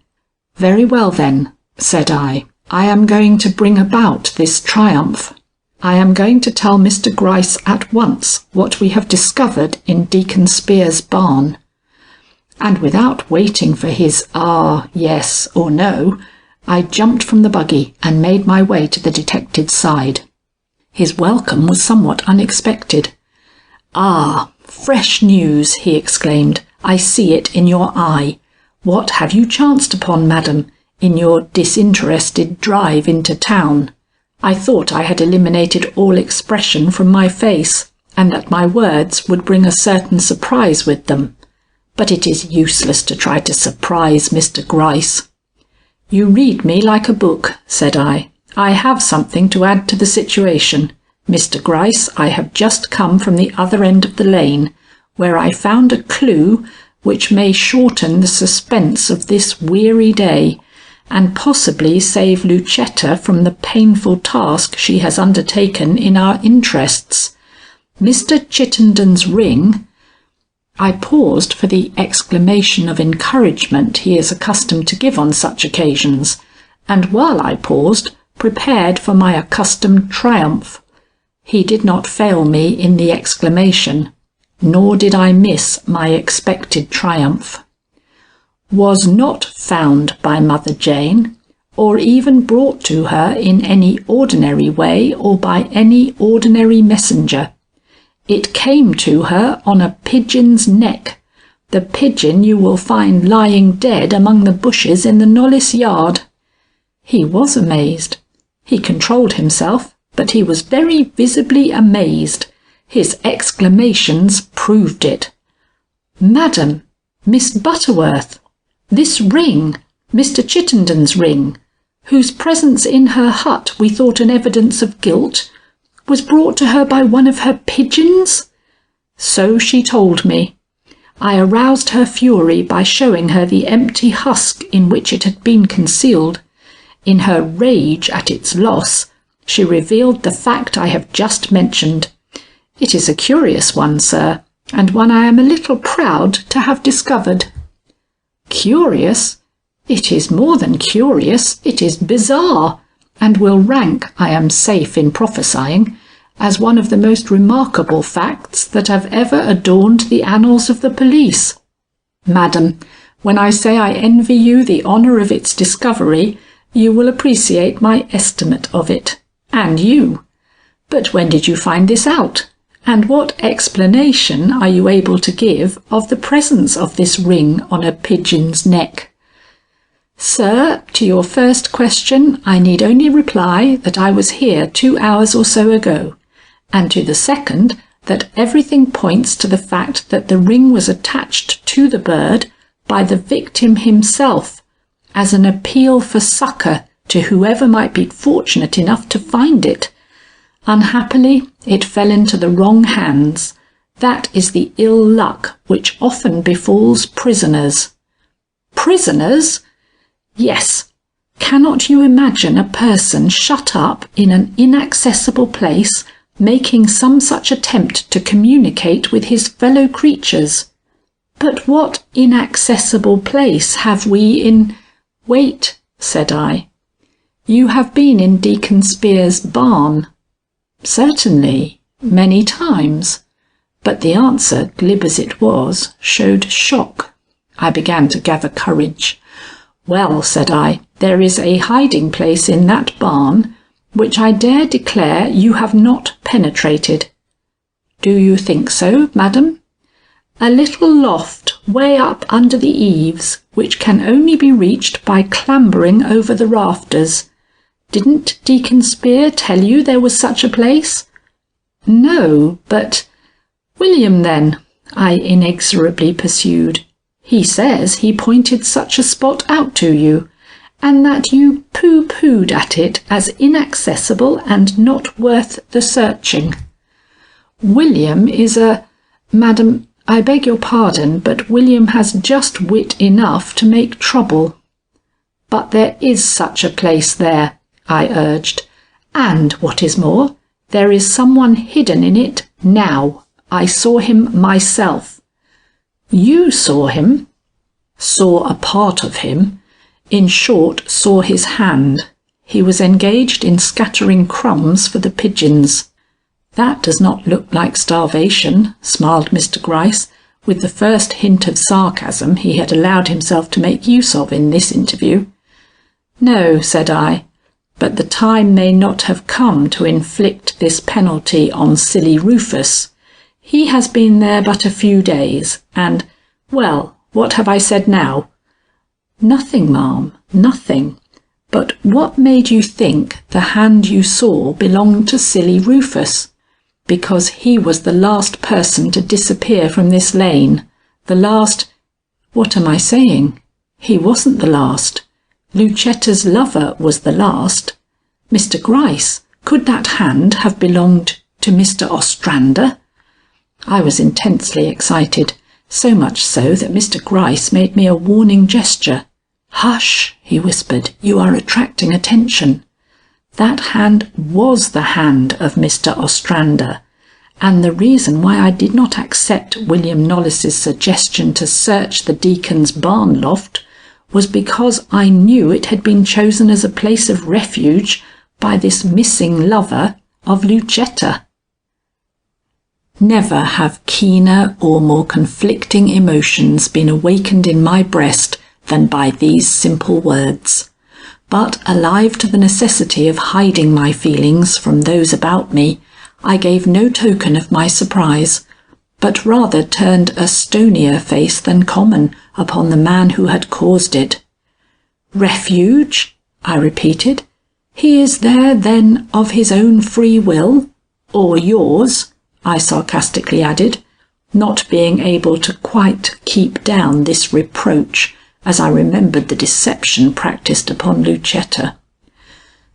Very well then, said I am going to bring about this triumph. I am going to tell Mr. Gryce at once what we have discovered in Deacon Spear's barn. And without waiting for his yes or no, I jumped from the buggy and made my way to the detective's side. His welcome was somewhat unexpected. Fresh news, he exclaimed. I see it in your eye. What have you chanced upon, madam, in your disinterested drive into town? I thought I had eliminated all expression from my face, and that my words would bring a certain surprise with them. But it is useless to try to surprise Mr. Gryce. You read me like a book, said I. I have something to add to the situation. Mr. Gryce, I have just come from the other end of the lane, where I found a clue which may shorten the suspense of this weary day, and possibly save Lucetta from the painful task she has undertaken in our interests. Mr. Chittenden's ring—" I paused for the exclamation of encouragement he is accustomed to give on such occasions, and while I paused, prepared for my accustomed triumph. He did not fail me in the exclamation, nor did I miss my expected triumph. "Was not found by Mother Jane, or even brought to her in any ordinary way or by any ordinary messenger. It came to her on a pigeon's neck, the pigeon you will find lying dead among the bushes in the Knollys yard." He was amazed. He controlled himself, but he was very visibly amazed. His exclamations proved it. "Madam, Miss Butterworth, this ring, Mr. Chittenden's ring, whose presence in her hut we thought an evidence of guilt, was brought to her by one of her pigeons?" So she told me. I aroused her fury by showing her the empty husk in which it had been concealed. In her rage at its loss, she revealed the fact I have just mentioned. It is a curious one, sir, and one I am a little proud to have discovered. Curious? It is more than curious, it is bizarre, and will rank, I am safe in prophesying, as one of the most remarkable facts that have ever adorned the annals of the police. Madam, when I say I envy you the honour of its discovery, you will appreciate my estimate of it, and you. But when did you find this out? And what explanation are you able to give of the presence of this ring on a pigeon's neck? Sir, to your first question, I need only reply that I was here 2 hours or so ago, and to the second, that everything points to the fact that the ring was attached to the bird by the victim himself, as an appeal for succour to whoever might be fortunate enough to find it. Unhappily, it fell into the wrong hands. That is the ill luck which often befalls prisoners. Prisoners? Yes. Cannot you imagine a person shut up in an inaccessible place, making some such attempt to communicate with his fellow creatures? But what inaccessible place have we in— Wait, said I. You have been in Deacon Spear's barn. Certainly, many times. But the answer, glib as it was, showed shock. I began to gather courage. Well, said I, there is a hiding place in that barn which I dare declare you have not penetrated. Do you think so, madam? A little loft way up under the eaves, which can only be reached by clambering over the rafters. Didn't Deacon Spear tell you there was such a place? No, but— William, then, I inexorably pursued. He says he pointed such a spot out to you, and that you pooh-poohed at it as inaccessible and not worth the searching. William is Madam, I beg your pardon, but William has just wit enough to make trouble." "But there is such a place there," I urged. "And, what is more, there is someone hidden in it now. I saw him myself." "You saw him?" "Saw a part of him. In short, saw his hand. He was engaged in scattering crumbs for the pigeons." "That does not look like starvation," smiled Mr Gryce, with the first hint of sarcasm he had allowed himself to make use of in this interview. "No," said I, "but the time may not have come to inflict this penalty on silly Rufus. He has been there but a few days, and, well, what have I said now?" "Nothing, ma'am, nothing. But what made you think the hand you saw belonged to silly Rufus?" "Because he was the last person to disappear from this lane. The last—" "What am I saying? He wasn't the last. Lucetta's lover was the last. Mr Gryce, could that hand have belonged to Mr Ostrander?" I was intensely excited, so much so that Mr Gryce made me a warning gesture. "Hush," he whispered, "you are attracting attention. That hand was the hand of Mr Ostrander, and the reason why I did not accept William Knollys's suggestion to search the deacon's barn loft was because I knew it had been chosen as a place of refuge by this missing lover of Lucetta." Never have keener or more conflicting emotions been awakened in my breast than by these simple words. But alive to the necessity of hiding my feelings from those about me, I gave no token of my surprise, but rather turned a stonier face than common upon the man who had caused it. "Refuge?" I repeated. "He is there, then, of his own free will? Or yours?" I sarcastically added, not being able to quite keep down this reproach, as I remembered the deception practised upon Lucetta.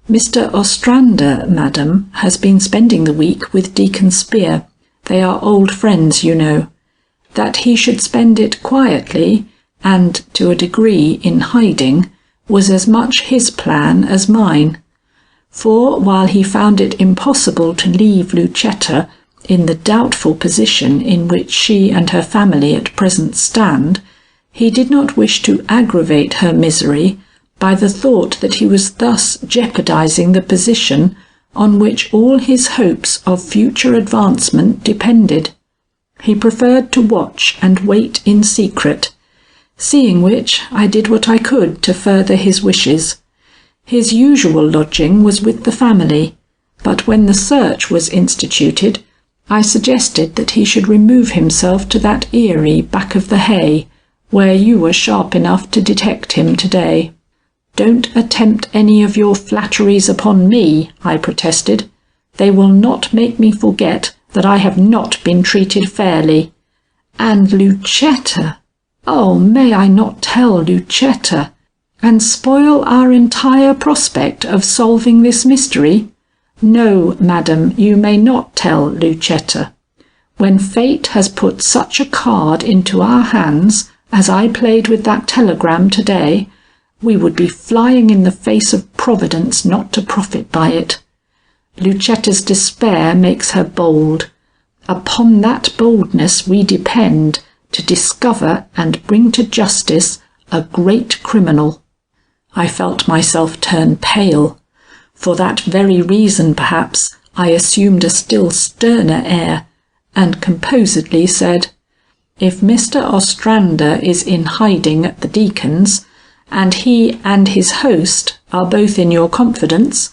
"Mr Ostrander, madam, has been spending the week with Deacon Spear. They are old friends, you know. That he should spend it quietly, and to a degree in hiding, was as much his plan as mine. For while he found it impossible to leave Lucetta in the doubtful position in which she and her family at present stand, he did not wish to aggravate her misery by the thought that he was thus jeopardizing the position on which all his hopes of future advancement depended. He preferred to watch and wait in secret, seeing which I did what I could to further his wishes. His usual lodging was with the family, but when the search was instituted, I suggested that he should remove himself to that eyrie back of the hay, where you were sharp enough to detect him today. "Don't attempt any of your flatteries upon me," I protested. "They will not make me forget that I have not been treated fairly. And Lucetta! Oh, may I not tell Lucetta, and spoil our entire prospect of solving this mystery? No, madam, you may not tell Lucetta. When fate has put such a card into our hands as I played with that telegram today, we would be flying in the face of Providence not to profit by it. Lucetta's despair makes her bold. Upon that boldness we depend to discover and bring to justice a great criminal." I felt myself turn pale. For that very reason, perhaps, I assumed a still sterner air, and composedly said, "If Mr Ostrander is in hiding at the Deacon's, and he and his host are both in your confidence,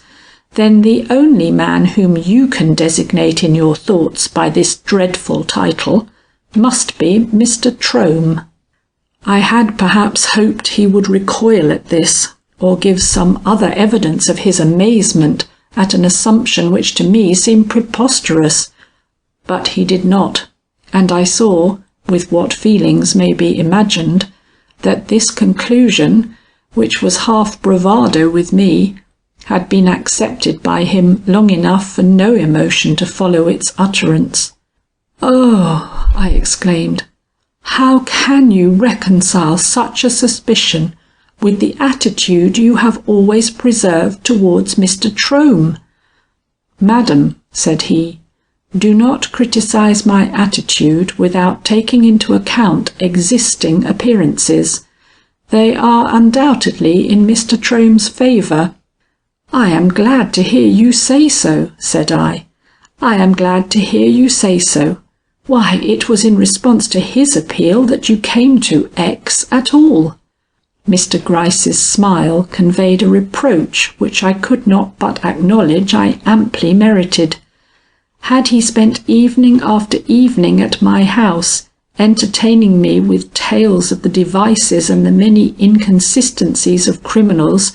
then the only man whom you can designate in your thoughts by this dreadful title must be Mr Trome." I had perhaps hoped he would recoil at this, or give some other evidence of his amazement at an assumption which to me seemed preposterous. But he did not, and I saw, with what feelings may be imagined, that this conclusion, which was half bravado with me, had been accepted by him long enough for no emotion to follow its utterance. "Oh," I exclaimed, "how can you reconcile such a suspicion with the attitude you have always preserved towards Mr. Trome?" "Madam," said he, "do not criticise my attitude without taking into account existing appearances. They are undoubtedly in Mr. Trome's favour." "I am glad to hear you say so," said I. "I am glad to hear you say so. Why, it was in response to his appeal that you came to X at all." Mr. Gryce's smile conveyed a reproach which I could not but acknowledge I amply merited. Had he spent evening after evening at my house, entertaining me with tales of the devices and the many inconsistencies of criminals,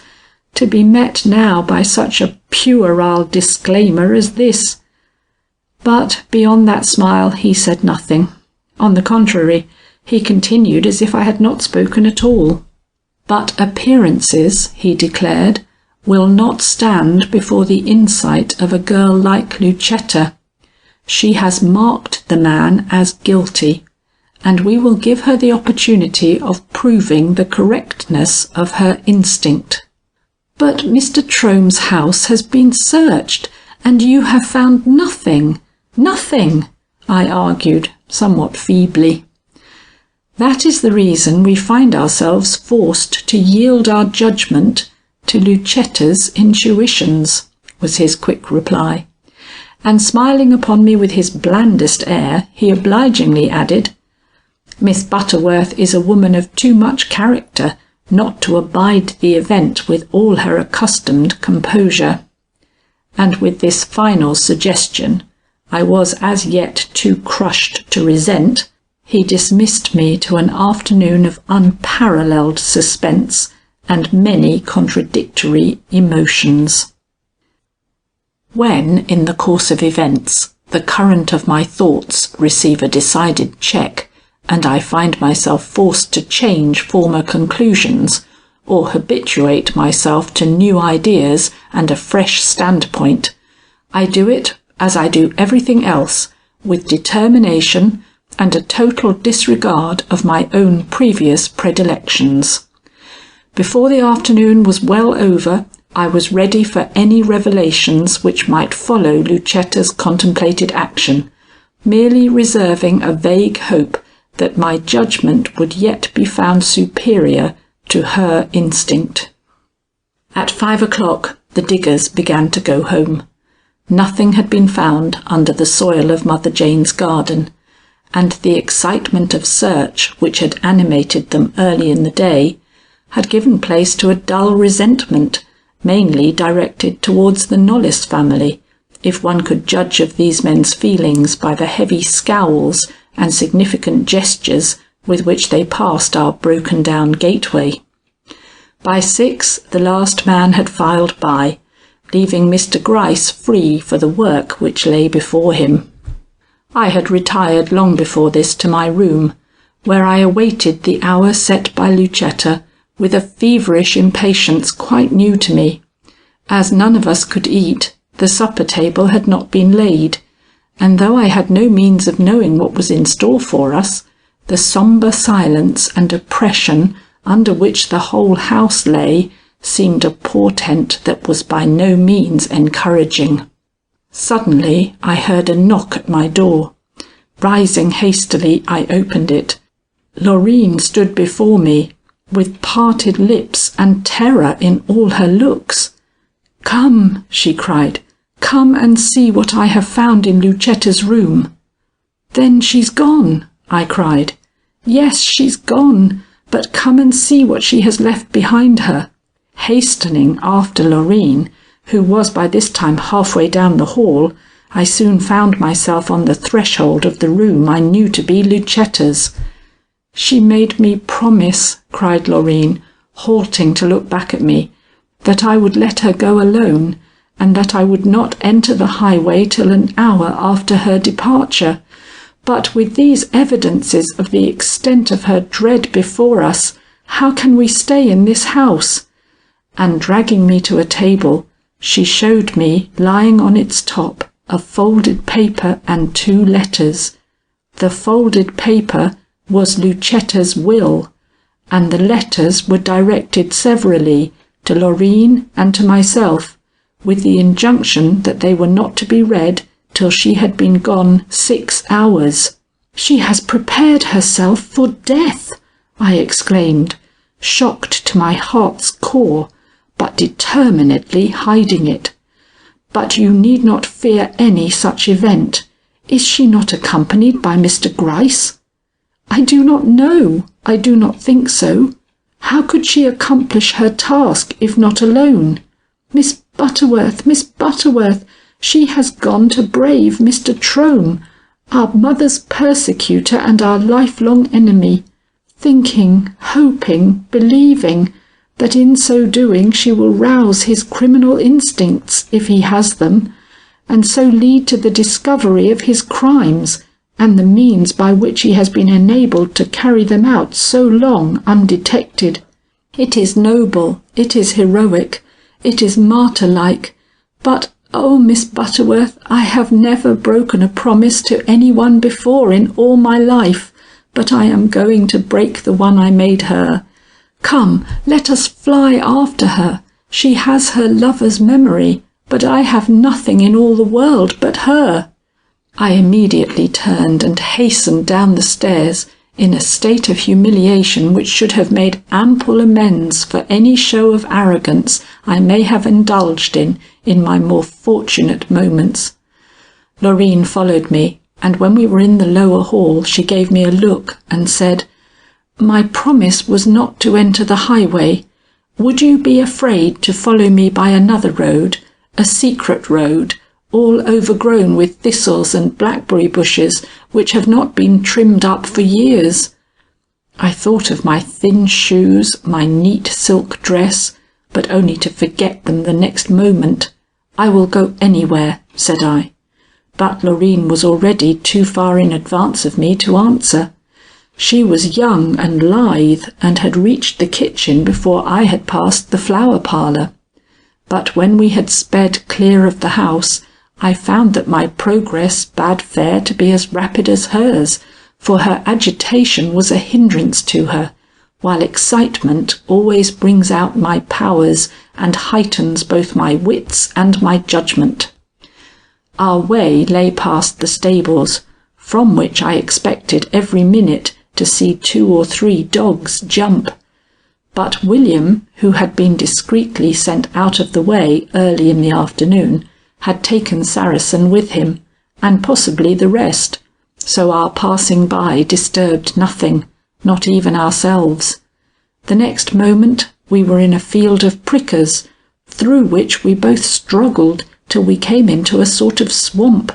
to be met now by such a puerile disclaimer as this? But beyond that smile he said nothing. On the contrary, he continued as if I had not spoken at all. "But appearances," he declared, "will not stand before the insight of a girl like Lucetta. She has marked the man as guilty, and we will give her the opportunity of proving the correctness of her instinct." "But Mr. Trome's house has been searched, and you have found nothing, nothing," I argued, somewhat feebly. "That is the reason we find ourselves forced to yield our judgment to Lucetta's intuitions," was his quick reply. And smiling upon me with his blandest air, he obligingly added, "Miss Butterworth is a woman of too much character not to abide the event with all her accustomed composure." And with this final suggestion, I was as yet too crushed to resent, he dismissed me to an afternoon of unparalleled suspense and many contradictory emotions. When, in the course of events, the current of my thoughts receive a decided check, and I find myself forced to change former conclusions, or habituate myself to new ideas and a fresh standpoint, I do it, as I do everything else, with determination and a total disregard of my own previous predilections. Before the afternoon was well over, I was ready for any revelations which might follow Lucetta's contemplated action, merely reserving a vague hope that my judgment would yet be found superior to her instinct. At 5 o'clock the diggers began to go home. Nothing had been found under the soil of Mother Jane's garden, and the excitement of search which had animated them early in the day had given place to a dull resentment, mainly directed towards the Knollys family, if one could judge of these men's feelings by the heavy scowls and significant gestures with which they passed our broken-down gateway. By 6 the last man had filed by, leaving Mr. Gryce free for the work which lay before him. I had retired long before this to my room, where I awaited the hour set by Lucetta with a feverish impatience quite new to me. As none of us could eat, the supper table had not been laid, and though I had no means of knowing what was in store for us, the sombre silence and oppression under which the whole house lay seemed a portent that was by no means encouraging. Suddenly I heard a knock at my door. Rising hastily, I opened it. Laurine stood before me, with parted lips and terror in all her looks. "Come," she cried, "come and see what I have found in Lucetta's room." "Then she's gone," I cried. "Yes, she's gone, but come and see what she has left behind her." Hastening after Laurine, who was by this time halfway down the hall, I soon found myself on the threshold of the room I knew to be Lucetta's. "She made me promise," cried Laurine, halting to look back at me, "that I would let her go alone, and that I would not enter the highway till an hour after her departure. But with these evidences of the extent of her dread before us, how can we stay in this house?" And dragging me to a table, she showed me, lying on its top, a folded paper and 2 letters. The folded paper was Lucetta's will, and the letters were directed severally to Loreen and to myself, with the injunction that they were not to be read till she had been gone 6 hours. "She has prepared herself for death," I exclaimed, shocked to my heart's core, but determinedly hiding it. "But you need not fear any such event. Is she not accompanied by Mr Gryce?" "I do not know. I do not think so. How could she accomplish her task if not alone? Miss Butterworth, she has gone to brave Mr Trome, our mother's persecutor and our lifelong enemy, thinking, hoping, believing that in so doing she will rouse his criminal instincts, if he has them, and so lead to the discovery of his crimes and the means by which he has been enabled to carry them out so long undetected. It is noble, it is heroic, it is martyr-like, but, oh, Miss Butterworth, I have never broken a promise to anyone before in all my life, but I am going to break the one I made her. Come, let us fly after her. She has her lover's memory, but I have nothing in all the world but her." I immediately turned and hastened down the stairs in a state of humiliation which should have made ample amends for any show of arrogance I may have indulged in my more fortunate moments. Loreen followed me, and when we were in the lower hall she gave me a look and said, "My promise was not to enter the highway. Would you be afraid to follow me by another road, a secret road, all overgrown with thistles and blackberry bushes, which have not been trimmed up for years?" I thought of my thin shoes, my neat silk dress, but only to forget them the next moment. "I will go anywhere," said I. But Loreen was already too far in advance of me to answer. She was young and lithe, and had reached the kitchen before I had passed the flower parlour. But when we had sped clear of the house, I found that my progress bade fair to be as rapid as hers, for her agitation was a hindrance to her, while excitement always brings out my powers and heightens both my wits and my judgment. Our way lay past the stables, from which I expected every minute to see 2 or 3 dogs jump. But William, who had been discreetly sent out of the way early in the afternoon, had taken Saracen with him, and possibly the rest, so our passing by disturbed nothing, not even ourselves. The next moment we were in a field of prickers, through which we both struggled till we came into a sort of swamp.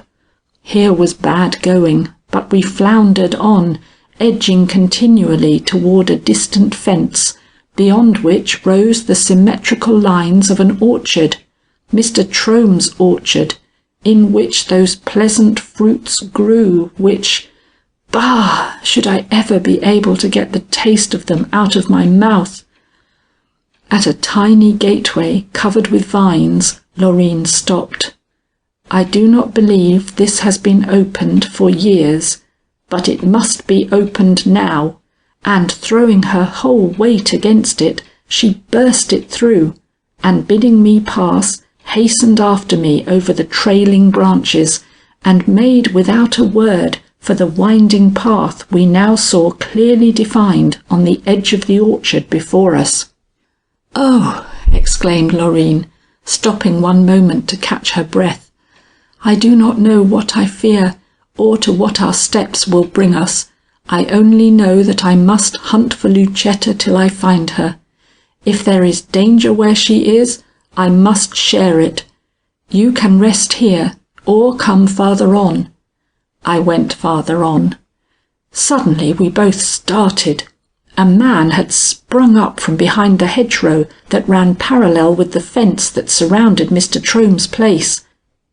Here was bad going, but we floundered on, edging continually toward a distant fence, beyond which rose the symmetrical lines of an orchard, Mr Trome's orchard, in which those pleasant fruits grew which, bah! should I ever be able to get the taste of them out of my mouth? At a tiny gateway covered with vines, Loreen stopped. "I do not believe this has been opened for years, but it must be opened now," and throwing her whole weight against it, she burst it through, and bidding me pass, hastened after me over the trailing branches, and made without a word for the winding path we now saw clearly defined on the edge of the orchard before us. "Oh!" exclaimed Loreen, stopping one moment to catch her breath. "I do not know what I fear, or to what our steps will bring us. I only know that I must hunt for Lucetta till I find her. If there is danger where she is, I must share it. You can rest here, or come farther on." I went farther on. Suddenly we both started. A man had sprung up from behind the hedgerow that ran parallel with the fence that surrounded Mr Trome's place.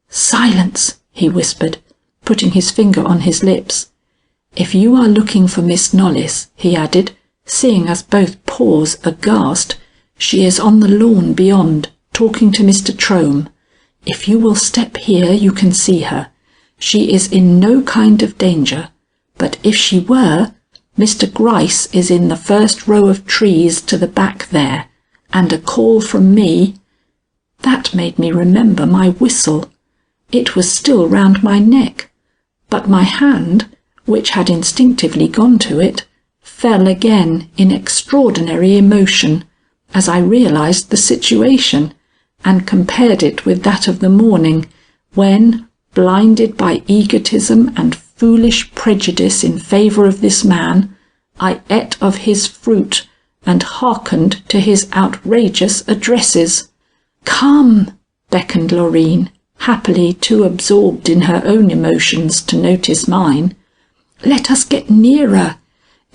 "Silence," he whispered, putting his finger on his lips. "If you are looking for Miss Knollys," he added, seeing us both pause aghast, "she is on the lawn beyond, talking to Mr Trome. If you will step here you can see her. She is in no kind of danger, But if she were, Mr Gryce is in the first row of trees to the back there, and a call from me. That made me remember my whistle. It was still round my neck, but my hand, which had instinctively gone to it, fell again in extraordinary emotion as I realized the situation and compared it with that of the morning when, blinded by egotism and foolish prejudice in favour of this man, I ate of his fruit and hearkened to his outrageous addresses. "Come," beckoned Loreen, happily too absorbed in her own emotions to notice mine. "Let us get nearer.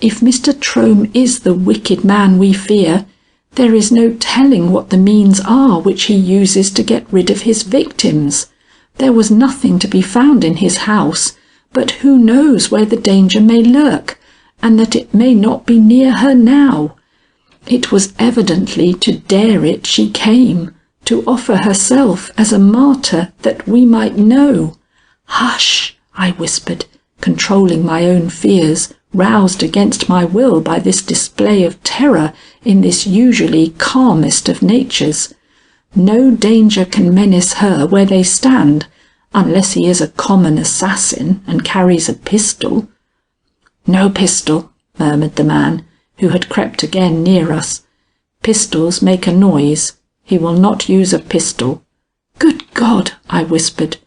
If Mr Trome is the wicked man we fear, there is no telling what the means are which he uses to get rid of his victims. There was nothing to be found in his house, but who knows where the danger may lurk, and that it may not be near her now. It was evidently to dare it she came, to offer herself as a martyr that we might know." "Hush," I whispered, controlling my own fears, roused against my will by this display of terror in this usually calmest of natures. "No danger can menace her where they stand, unless he is a common assassin and carries a pistol." "No pistol," murmured the man, who had crept again near us. "Pistols make a noise. He will not use a pistol." "Good God," I whispered,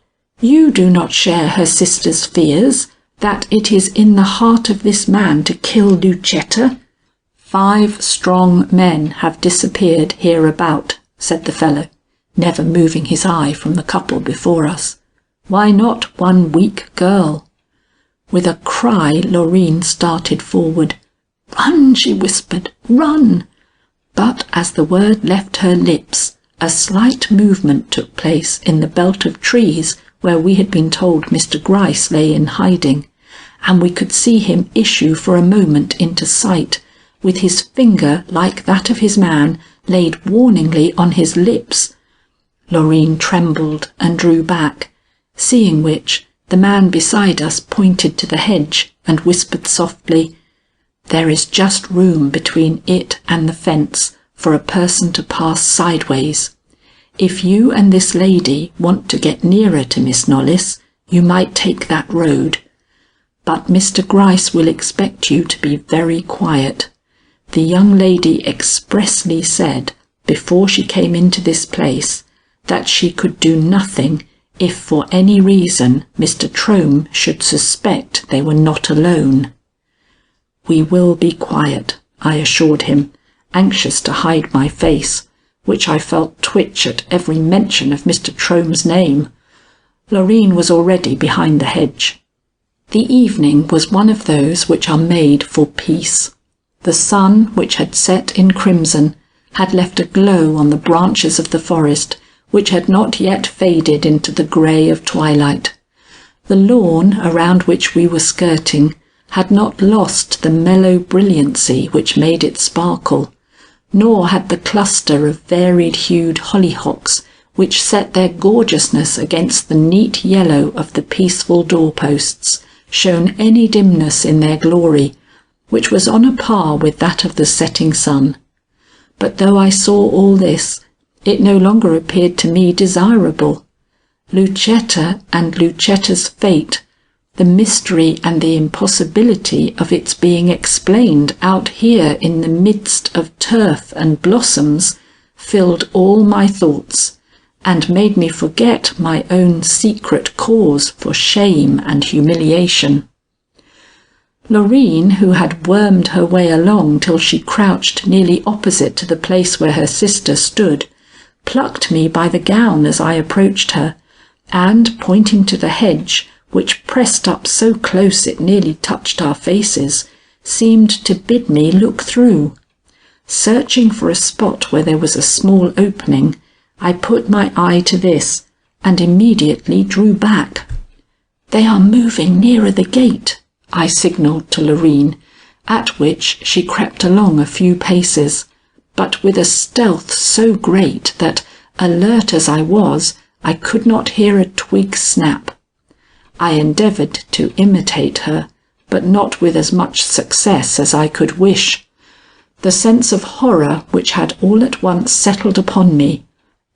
"you do not share her sister's fears, that it is in the heart of this man to kill Lucetta?" "5 strong men have disappeared hereabout," said the fellow, never moving his eye from the couple before us. "Why not one weak girl?" With a cry, Loreen started forward. "Run," she whispered, "run!" But as the word left her lips, a slight movement took place in the belt of trees where we had been told Mr Gryce lay in hiding, and we could see him issue for a moment into sight, with his finger like that of his man laid warningly on his lips. Loreen trembled and drew back, seeing which, the man beside us pointed to the hedge and whispered softly, "There is just room between it and the fence for a person to pass sideways. If you and this lady want to get nearer to Miss Knollys, you might take that road. But Mr Gryce will expect you to be very quiet. The young lady expressly said, before she came into this place, that she could do nothing if for any reason Mr Trome should suspect they were not alone." "We will be quiet," I assured him, anxious to hide my face, which I felt twitch at every mention of Mr Trome's name. Loreen was already behind the hedge. The evening was one of those which are made for peace. The sun, which had set in crimson, had left a glow on the branches of the forest, which had not yet faded into the grey of twilight. The lawn around which we were skirting had not lost the mellow brilliancy which made it sparkle, nor had the cluster of varied-hued hollyhocks which set their gorgeousness against the neat yellow of the peaceful doorposts shown any dimness in their glory, which was on a par with that of the setting sun. But though I saw all this, it no longer appeared to me desirable. Lucetta and Lucetta's fate, the mystery and the impossibility of its being explained out here in the midst of turf and blossoms, filled all my thoughts, and made me forget my own secret cause for shame and humiliation. Loreen, who had wormed her way along till she crouched nearly opposite to the place where her sister stood, plucked me by the gown as I approached her, and, pointing to the hedge, which pressed up so close it nearly touched our faces, seemed to bid me look through. Searching for a spot where there was a small opening, I put my eye to this, and immediately drew back. "They are moving nearer the gate," I signalled to Loreen, at which she crept along a few paces, but with a stealth so great that, alert as I was, I could not hear a twig snap. I endeavoured to imitate her, but not with as much success as I could wish. The sense of horror which had all at once settled upon me,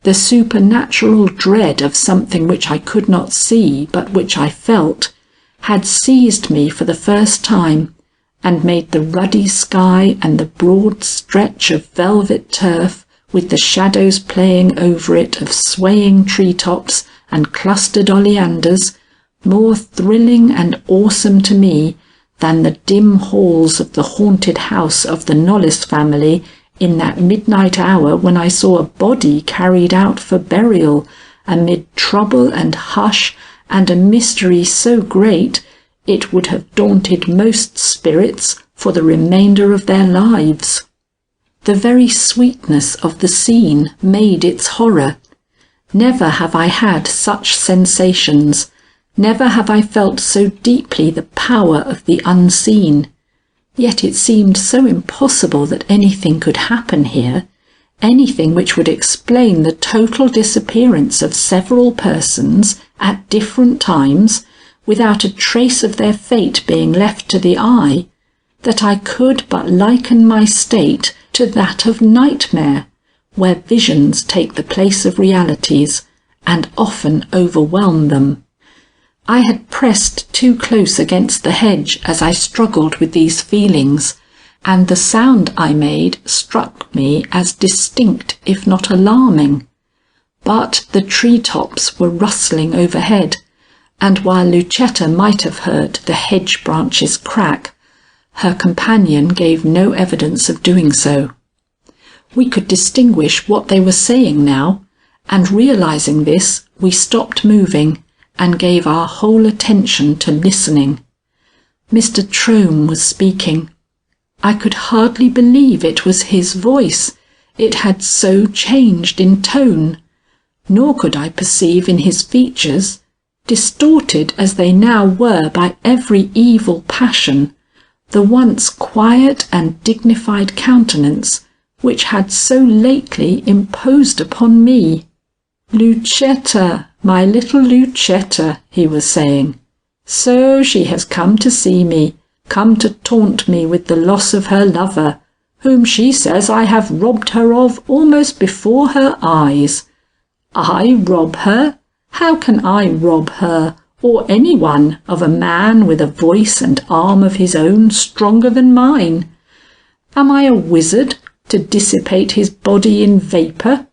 the supernatural dread of something which I could not see but which I felt, had seized me for the first time, and made the ruddy sky and the broad stretch of velvet turf, with the shadows playing over it of swaying tree-tops and clustered oleanders, more thrilling and awesome to me than the dim halls of the haunted house of the Knollys family in that midnight hour when I saw a body carried out for burial, amid trouble and hush and a mystery so great it would have daunted most spirits for the remainder of their lives. The very sweetness of the scene made its horror. Never have I had such sensations, never have I felt so deeply the power of the unseen. Yet it seemed so impossible that anything could happen here, anything which would explain the total disappearance of several persons at different times, without a trace of their fate being left to the eye, that I could but liken my state to that of nightmare, where visions take the place of realities, and often overwhelm them. I had pressed too close against the hedge as I struggled with these feelings, and the sound I made struck me as distinct if not alarming. But the tree-tops were rustling overhead, and while Lucetta might have heard the hedge branches crack, her companion gave no evidence of doing so. We could distinguish what they were saying now, and realizing this, we stopped moving and gave our whole attention to listening. Mr. Trome was speaking. I could hardly believe it was his voice, it had so changed in tone, nor could I perceive in his features, distorted as they now were by every evil passion, the once quiet and dignified countenance which had so lately imposed upon me. "Lucetta, my little Lucetta," he was saying. "So she has come to see me, come to taunt me with the loss of her lover, whom she says I have robbed her of almost before her eyes. I rob her? How can I rob her, or anyone, of a man with a voice and arm of his own stronger than mine? Am I a wizard, to dissipate his body in vapour?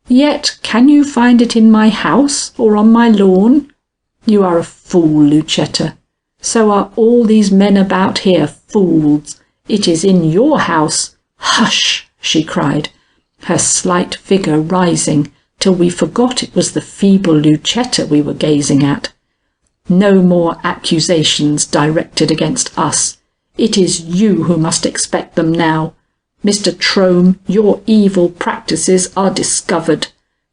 Yet can you find it in my house or on my lawn? You are a fool, Lucetta. So are all these men about here fools. It is in your house. Hush!" she cried, her slight figure rising till we forgot it was the feeble Lucetta we were gazing at. "No more accusations directed against us. It is you who must expect them now. Mr. Trome, your evil practices are discovered.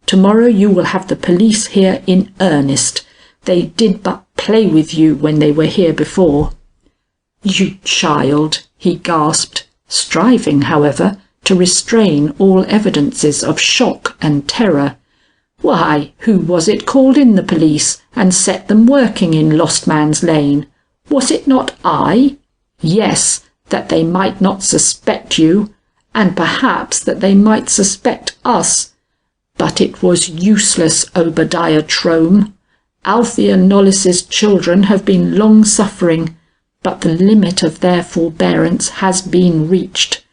Tomorrow you will have the police here in earnest. They did but play with you when they were here before." "You child," he gasped, striving, however, to restrain all evidences of shock and terror. "Why, who was it called in the police and set them working in Lost Man's Lane? Was it not I? Yes, that they might not suspect you, and perhaps that they might suspect us. But it was useless, Obadiah Trome. Althea Knollys's children have been long suffering, but the limit of their forbearance has been reached.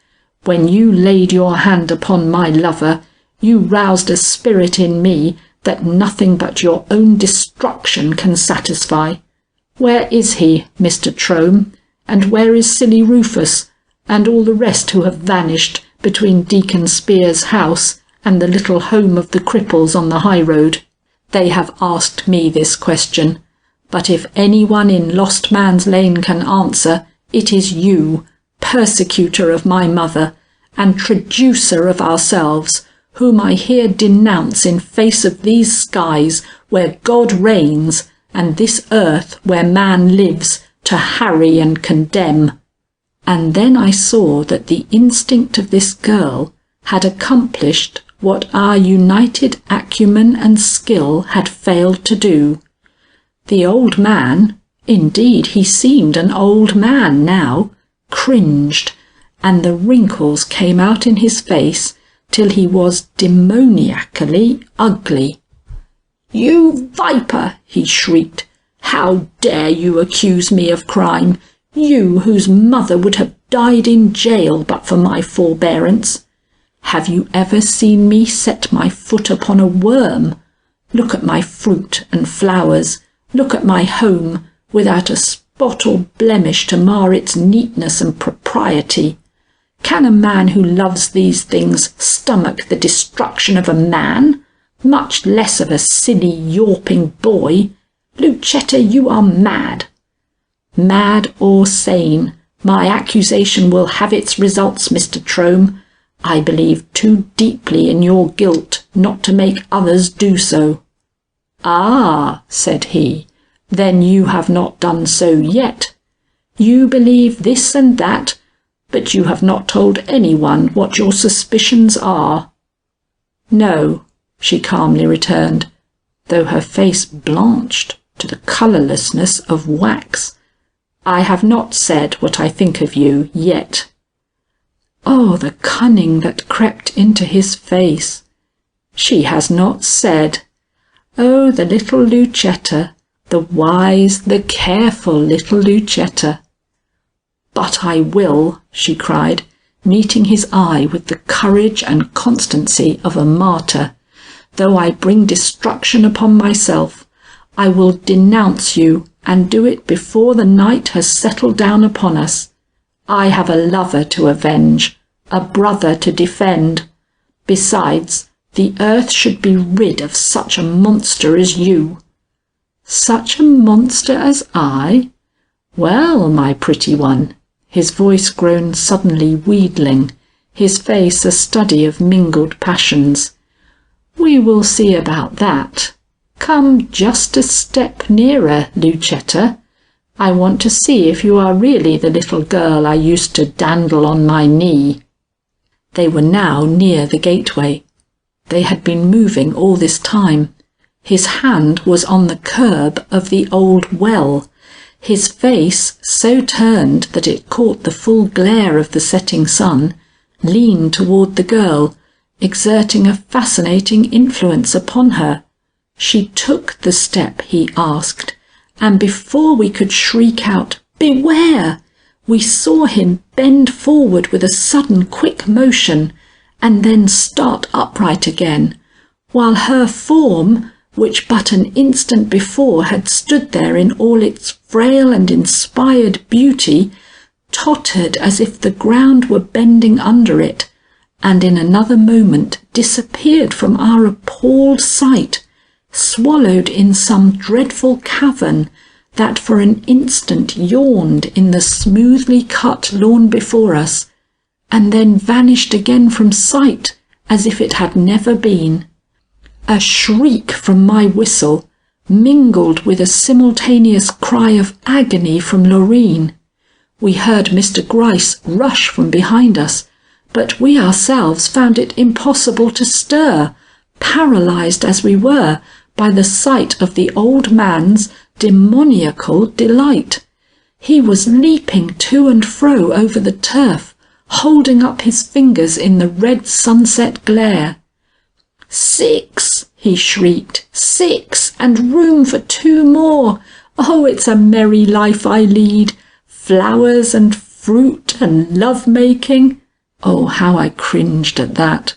When you laid your hand upon my lover, you roused a spirit in me that nothing but your own destruction can satisfy. Where is he, Mr. Trome, and where is silly Rufus, and all the rest who have vanished between Deacon Spear's house and the little home of the cripples on the high road? They have asked me this question, but if anyone in Lost Man's Lane can answer, it is you, persecutor of my mother, and traducer of ourselves, whom I here denounce in face of these skies where God reigns, and this earth where man lives, to harry and condemn." And then I saw that the instinct of this girl had accomplished what our united acumen and skill had failed to do. The old man, Indeed, he seemed an old man now, cringed, and the wrinkles came out in his face till he was demoniacally ugly. "You viper!" he shrieked. "How dare you accuse me of crime, you whose mother would have died in jail but for my forbearance? Have you ever seen me set my foot upon a worm? Look at my fruit and flowers, look at my home, without a spot or blemish to mar its neatness and propriety. Can a man who loves these things stomach the destruction of a man, much less of a silly yawping boy? Lucetta, you are mad." "Mad or sane, my accusation will have its results, Mr. Trome. I believe too deeply in your guilt not to make others do so." "Ah," said he, "then you have not done so yet. You believe this and that, but you have not told anyone what your suspicions are." "No," she calmly returned, though her face blanched to the colourlessness of wax. "I have not said what I think of you yet." Oh, the cunning that crept into his face! She has not said. Oh, the little Lucetta, the wise, the careful little Lucetta! "But I will," she cried, meeting his eye with the courage and constancy of a martyr. "Though I bring destruction upon myself, I will denounce you, and do it before the night has settled down upon us. I have a lover to avenge, a brother to defend. Besides, the earth should be rid of such a monster as you." "Such a monster as I? Well, my pretty one," his voice grown suddenly wheedling, his face a study of mingled passions, "we will see about that. Come just a step nearer, Lucetta. I want to see if you are really the little girl I used to dandle on my knee." They were now near the gateway. They had been moving all this time. His hand was on the curb of the old well, his face, so turned that it caught the full glare of the setting sun, leaned toward the girl, exerting a fascinating influence upon her. She took the step he asked, and before we could shriek out, "Beware!" we saw him bend forward with a sudden quick motion, and then start upright again, while her form, which but an instant before had stood there in all its frail and inspired beauty, tottered as if the ground were bending under it, and in another moment disappeared from our appalled sight, swallowed in some dreadful cavern that for an instant yawned in the smoothly cut lawn before us, and then vanished again from sight as if it had never been. A shriek from my whistle mingled with a simultaneous cry of agony from Loreen. We heard Mr Gryce rush from behind us, but we ourselves found it impossible to stir, paralysed as we were by the sight of the old man's demoniacal delight. He was leaping to and fro over the turf, holding up his fingers in the red sunset glare. "6!" he shrieked. "6, and room for 2 more! Oh, it's a merry life I lead! Flowers and fruit and love-making!" Oh, how I cringed at that!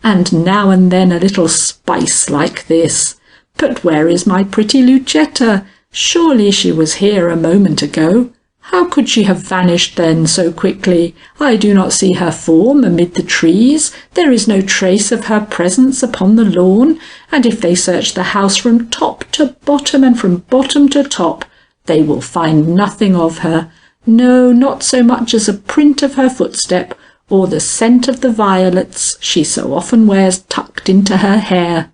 "And now and then a little spice like this! But where is my pretty Lucetta? Surely she was here a moment ago. How could she have vanished then so quickly? I do not see her form amid the trees. There is no trace of her presence upon the lawn, and if they search the house from top to bottom and from bottom to top, they will find nothing of her. No, not so much as a print of her footstep, or the scent of the violets she so often wears tucked into her hair."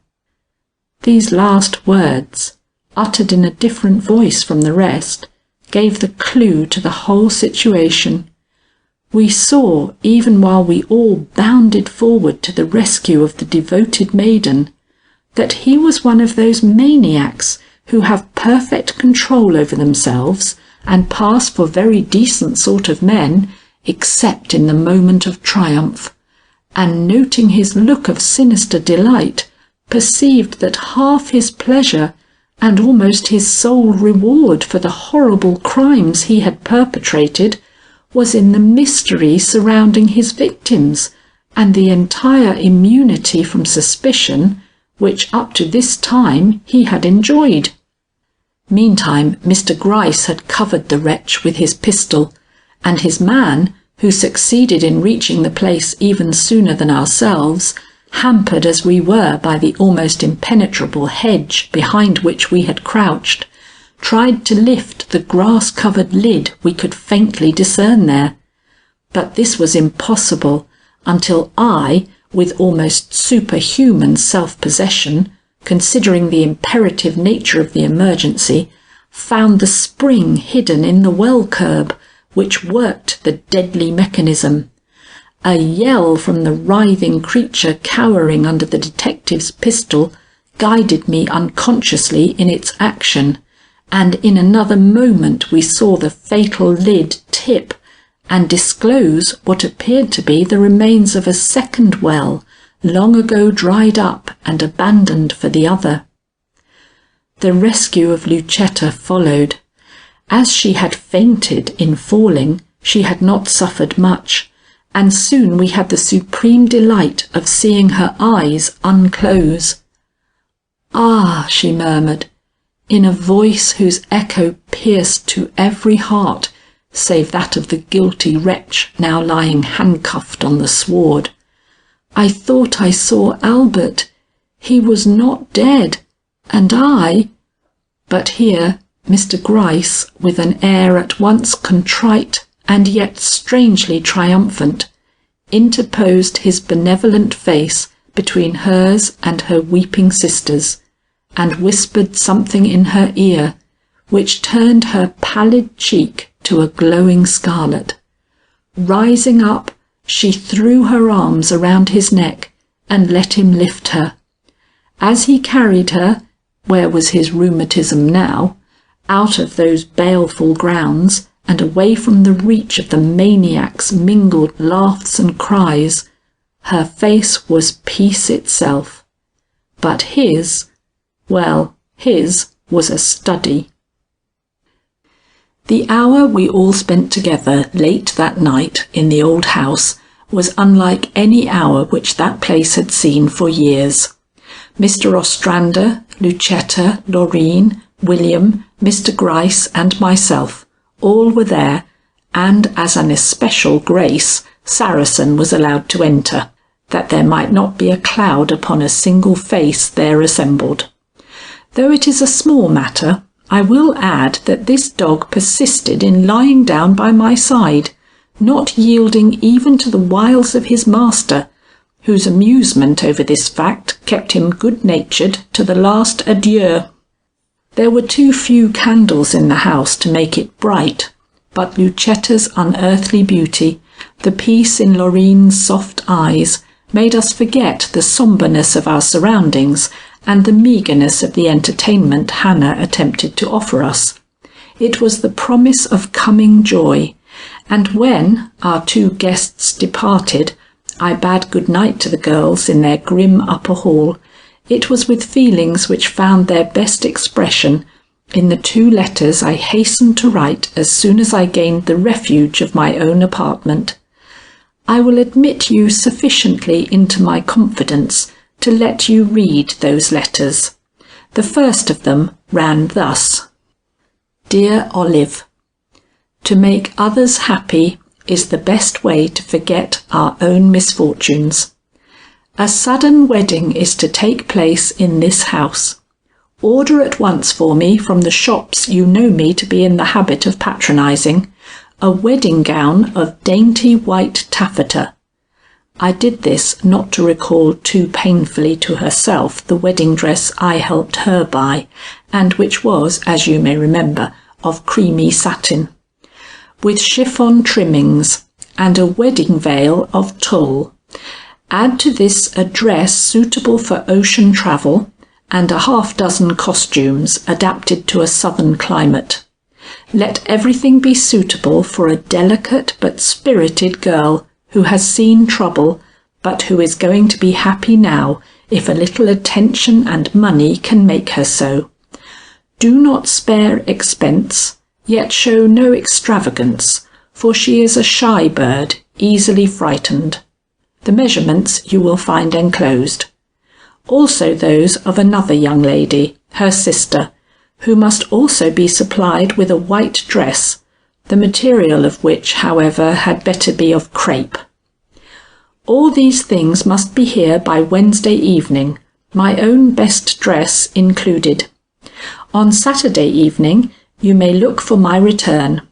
These last words, uttered in a different voice from the rest, gave the clue to the whole situation. We saw, even while we all bounded forward to the rescue of the devoted maiden, that he was one of those maniacs who have perfect control over themselves and pass for very decent sort of men, except in the moment of triumph, and noting his look of sinister delight, perceived that half his pleasure and almost his sole reward for the horrible crimes he had perpetrated was in the mystery surrounding his victims and the entire immunity from suspicion which up to this time he had enjoyed. Meantime Mr Gryce had covered the wretch with his pistol, and his man, who succeeded in reaching the place even sooner than ourselves, hampered as we were by the almost impenetrable hedge behind which we had crouched, tried to lift the grass-covered lid we could faintly discern there. But this was impossible until I, with almost superhuman self-possession, considering the imperative nature of the emergency, found the spring hidden in the well curb, which worked the deadly mechanism. A yell from the writhing creature cowering under the detective's pistol guided me unconsciously in its action, and in another moment we saw the fatal lid tip and disclose what appeared to be the remains of a second well, long ago dried up and abandoned for the other. The rescue of Lucetta followed. As she had fainted in falling, she had not suffered much, and soon we had the supreme delight of seeing her eyes unclose. "Ah," she murmured, in a voice whose echo pierced to every heart, save that of the guilty wretch now lying handcuffed on the sward. "I thought I saw Albert. He was not dead, and I—" But here Mr Gryce, with an air at once contrite and yet strangely triumphant, interposed his benevolent face between hers and her weeping sister's, and whispered something in her ear, which turned her pallid cheek to a glowing scarlet. Rising up, she threw her arms around his neck and let him lift her. As he carried her, where was his rheumatism now, out of those baleful grounds and away from the reach of the maniac's mingled laughs and cries, her face was peace itself. But his was a study. The hour we all spent together late that night in the old house was unlike any hour which that place had seen for years. Mr Ostrander, Lucetta, Laurine, William, Mr Gryce and myself, all were there, and as an especial grace, Saracen was allowed to enter, that there might not be a cloud upon a single face there assembled. Though it is a small matter, I will add that this dog persisted in lying down by my side, not yielding even to the wiles of his master, whose amusement over this fact kept him good-natured to the last adieu. There were too few candles in the house to make it bright, but Lucetta's unearthly beauty, the peace in Laurine's soft eyes, made us forget the sombreness of our surroundings and the meagreness of the entertainment Hannah attempted to offer us. It was the promise of coming joy, and when our two guests departed, I bade good night to the girls in their grim upper hall. It was with feelings which found their best expression in the 2 letters I hastened to write as soon as I gained the refuge of my own apartment. I will admit you sufficiently into my confidence to let you read those letters. The first of them ran thus: Dear Olive, to make others happy is the best way to forget our own misfortunes. A sudden wedding is to take place in this house. Order at once for me from the shops you know me to be in the habit of patronizing, a wedding gown of dainty white taffeta. I did this not to recall too painfully to herself the wedding dress I helped her buy, and which was, as you may remember, of creamy satin, with chiffon trimmings, and a wedding veil of tulle. Add to this a dress suitable for ocean travel, and a half-dozen costumes adapted to a southern climate. Let everything be suitable for a delicate but spirited girl who has seen trouble, but who is going to be happy now if a little attention and money can make her so. Do not spare expense, yet show no extravagance, for she is a shy bird, easily frightened. The measurements you will find enclosed. Also those of another young lady, her sister, who must also be supplied with a white dress, the material of which, however, had better be of crepe. All these things must be here by Wednesday evening, my own best dress included. On Saturday evening you may look for my return.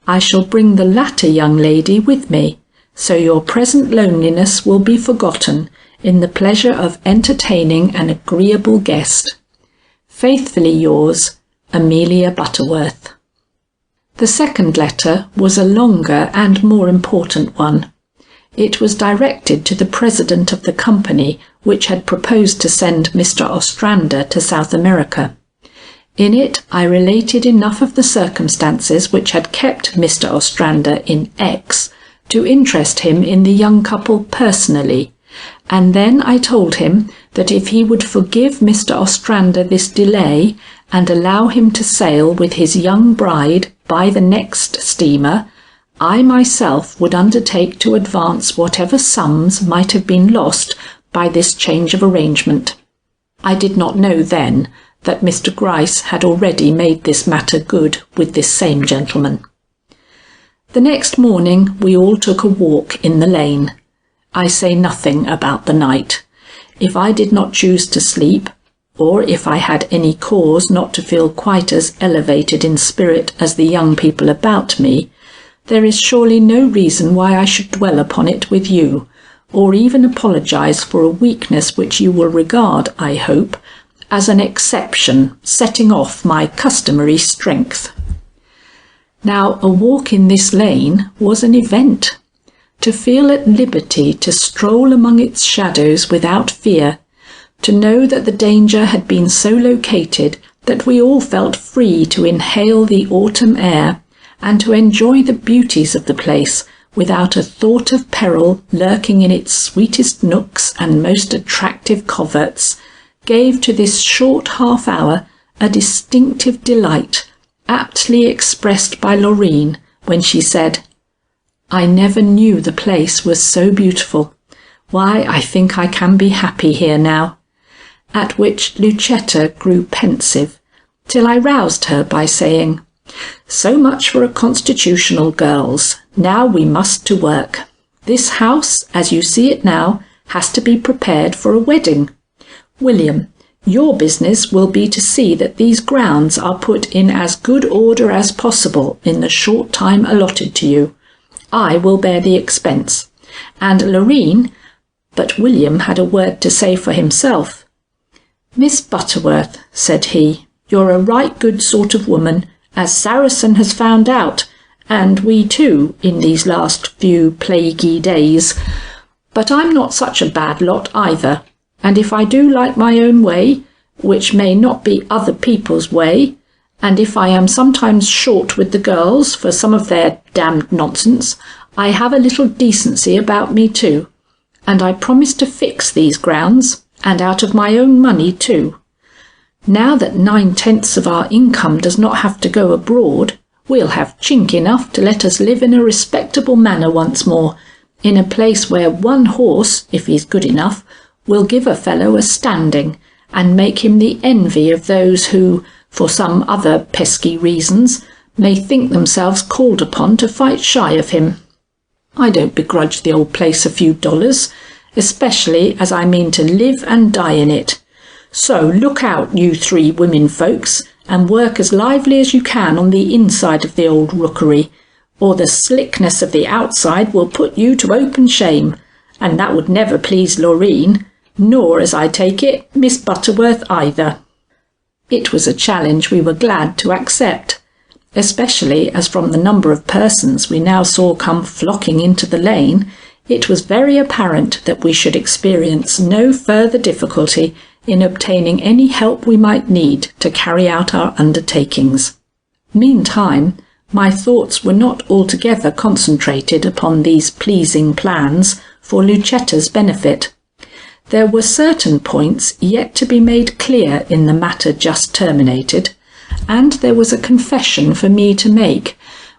I shall bring the latter young lady with me, so your present loneliness will be forgotten in the pleasure of entertaining an agreeable guest. Faithfully yours, Amelia Butterworth. The second letter was a longer and more important one. It was directed to the president of the company which had proposed to send Mr Ostrander to South America. In it I related enough of the circumstances which had kept Mr Ostrander in X to interest him in the young couple personally, and then I told him that if he would forgive Mr Ostrander this delay and allow him to sail with his young bride by the next steamer, I myself would undertake to advance whatever sums might have been lost by this change of arrangement. I did not know then that Mr Gryce had already made this matter good with this same gentleman. The next morning we all took a walk in the lane. I say nothing about the night. If I did not choose to sleep, or if I had any cause not to feel quite as elevated in spirit as the young people about me, there is surely no reason why I should dwell upon it with you, or even apologize for a weakness which you will regard, I hope, as an exception setting off my customary strength. Now, a walk in this lane was an event. To feel at liberty to stroll among its shadows without fear, to know that the danger had been so located that we all felt free to inhale the autumn air, and to enjoy the beauties of the place without a thought of peril lurking in its sweetest nooks and most attractive coverts, gave to this short half-hour a distinctive delight, aptly expressed by Laurine when she said, "I never knew the place was so beautiful. Why, I think I can be happy here now." At which Lucetta grew pensive, till I roused her by saying, "So much for a constitutional, girls. Now we must to work. This house, as you see it now, has to be prepared for a wedding. William, your business will be to see that these grounds are put in as good order as possible in the short time allotted to you. I will bear the expense. And Laurine—" But William had a word to say for himself. "Miss Butterworth," said he, "you're a right good sort of woman, as Saracen has found out, and we too, in these last few plaguey days. But I'm not such a bad lot either, and if I do like my own way, which may not be other people's way, and if I am sometimes short with the girls for some of their damned nonsense, I have a little decency about me too, and I promise to fix these grounds, and out of my own money too. Now that 9/10 of our income does not have to go abroad, we'll have chink enough to let us live in a respectable manner once more, in a place where one horse, if he's good enough, will give a fellow a standing, and make him the envy of those who, for some other pesky reasons, may think themselves called upon to fight shy of him. I don't begrudge the old place a few dollars, especially as I mean to live and die in it. So look out, you three women folks, and work as lively as you can on the inside of the old rookery, or the slickness of the outside will put you to open shame, and that would never please Laurine, nor, as I take it, Miss Butterworth either." It was a challenge we were glad to accept, especially as from the number of persons we now saw come flocking into the lane, it was very apparent that we should experience no further difficulty in obtaining any help we might need to carry out our undertakings. Meantime, my thoughts were not altogether concentrated upon these pleasing plans for Lucetta's benefit. There were certain points yet to be made clear in the matter just terminated, and there was a confession for me to make,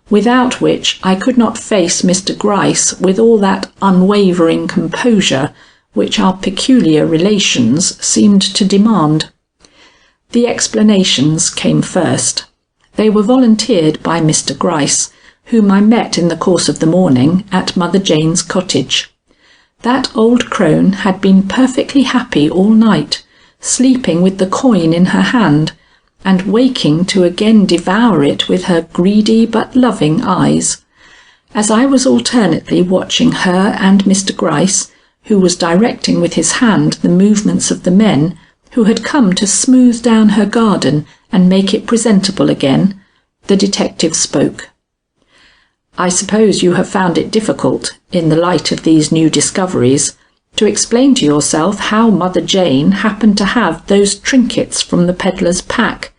without which I could not face Mr Gryce with all that unwavering composure which our peculiar relations seemed to demand. The explanations came first. They were volunteered by Mr Gryce, whom I met in the course of the morning at Mother Jane's cottage. That old crone had been perfectly happy all night, sleeping with the coin in her hand, and waking to again devour it with her greedy but loving eyes. As I was alternately watching her and Mr Gryce, who was directing with his hand the movements of the men who had come to smooth down her garden and make it presentable again, the detective spoke. "I suppose you have found it difficult, in the light of these new discoveries, to explain to yourself how Mother Jane happened to have those trinkets from the pedlar's pack,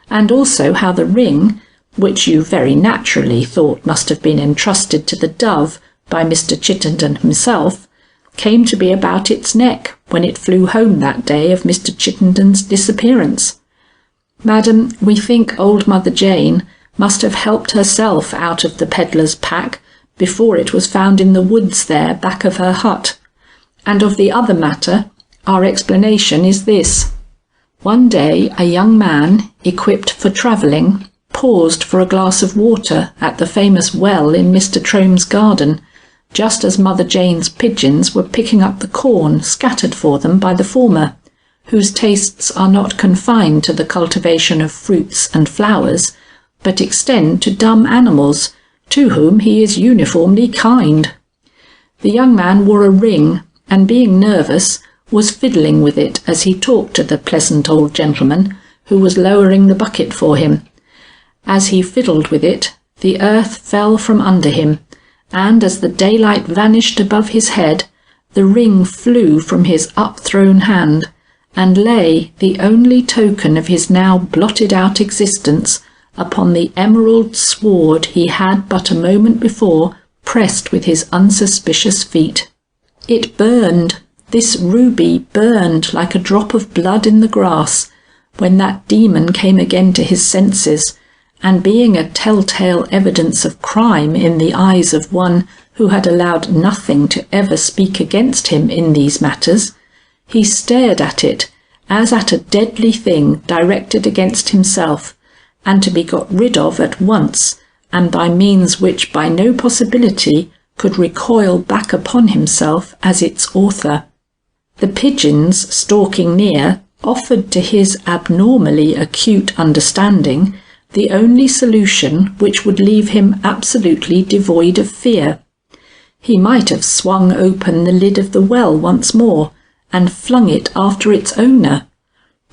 and also how the ring, which you very naturally thought must have been entrusted to the dove by Mr Chittenden himself, came to be about its neck when it flew home that day of Mr Chittenden's disappearance. Madam, we think old Mother Jane must have helped herself out of the pedlar's pack before it was found in the woods there back of her hut. And of the other matter, our explanation is this. One day a young man, equipped for travelling, paused for a glass of water at the famous well in Mr Trome's garden, just as Mother Jane's pigeons were picking up the corn scattered for them by the former, whose tastes are not confined to the cultivation of fruits and flowers, but extend to dumb animals, to whom he is uniformly kind. The young man wore a ring, and being nervous, was fiddling with it as he talked to the pleasant old gentleman, who was lowering the bucket for him. As he fiddled with it, the earth fell from under him, and as the daylight vanished above his head, the ring flew from his upthrown hand, and lay, the only token of his now blotted-out existence, upon the emerald sward he had but a moment before pressed with his unsuspicious feet. It burned, this ruby burned like a drop of blood in the grass, when that demon came again to his senses, and being a telltale evidence of crime in the eyes of one who had allowed nothing to ever speak against him in these matters, he stared at it as at a deadly thing directed against himself, and to be got rid of at once, and by means which by no possibility could recoil back upon himself as its author. The pigeons stalking near offered to his abnormally acute understanding the only solution which would leave him absolutely devoid of fear. He might have swung open the lid of the well once more, and flung it after its owner,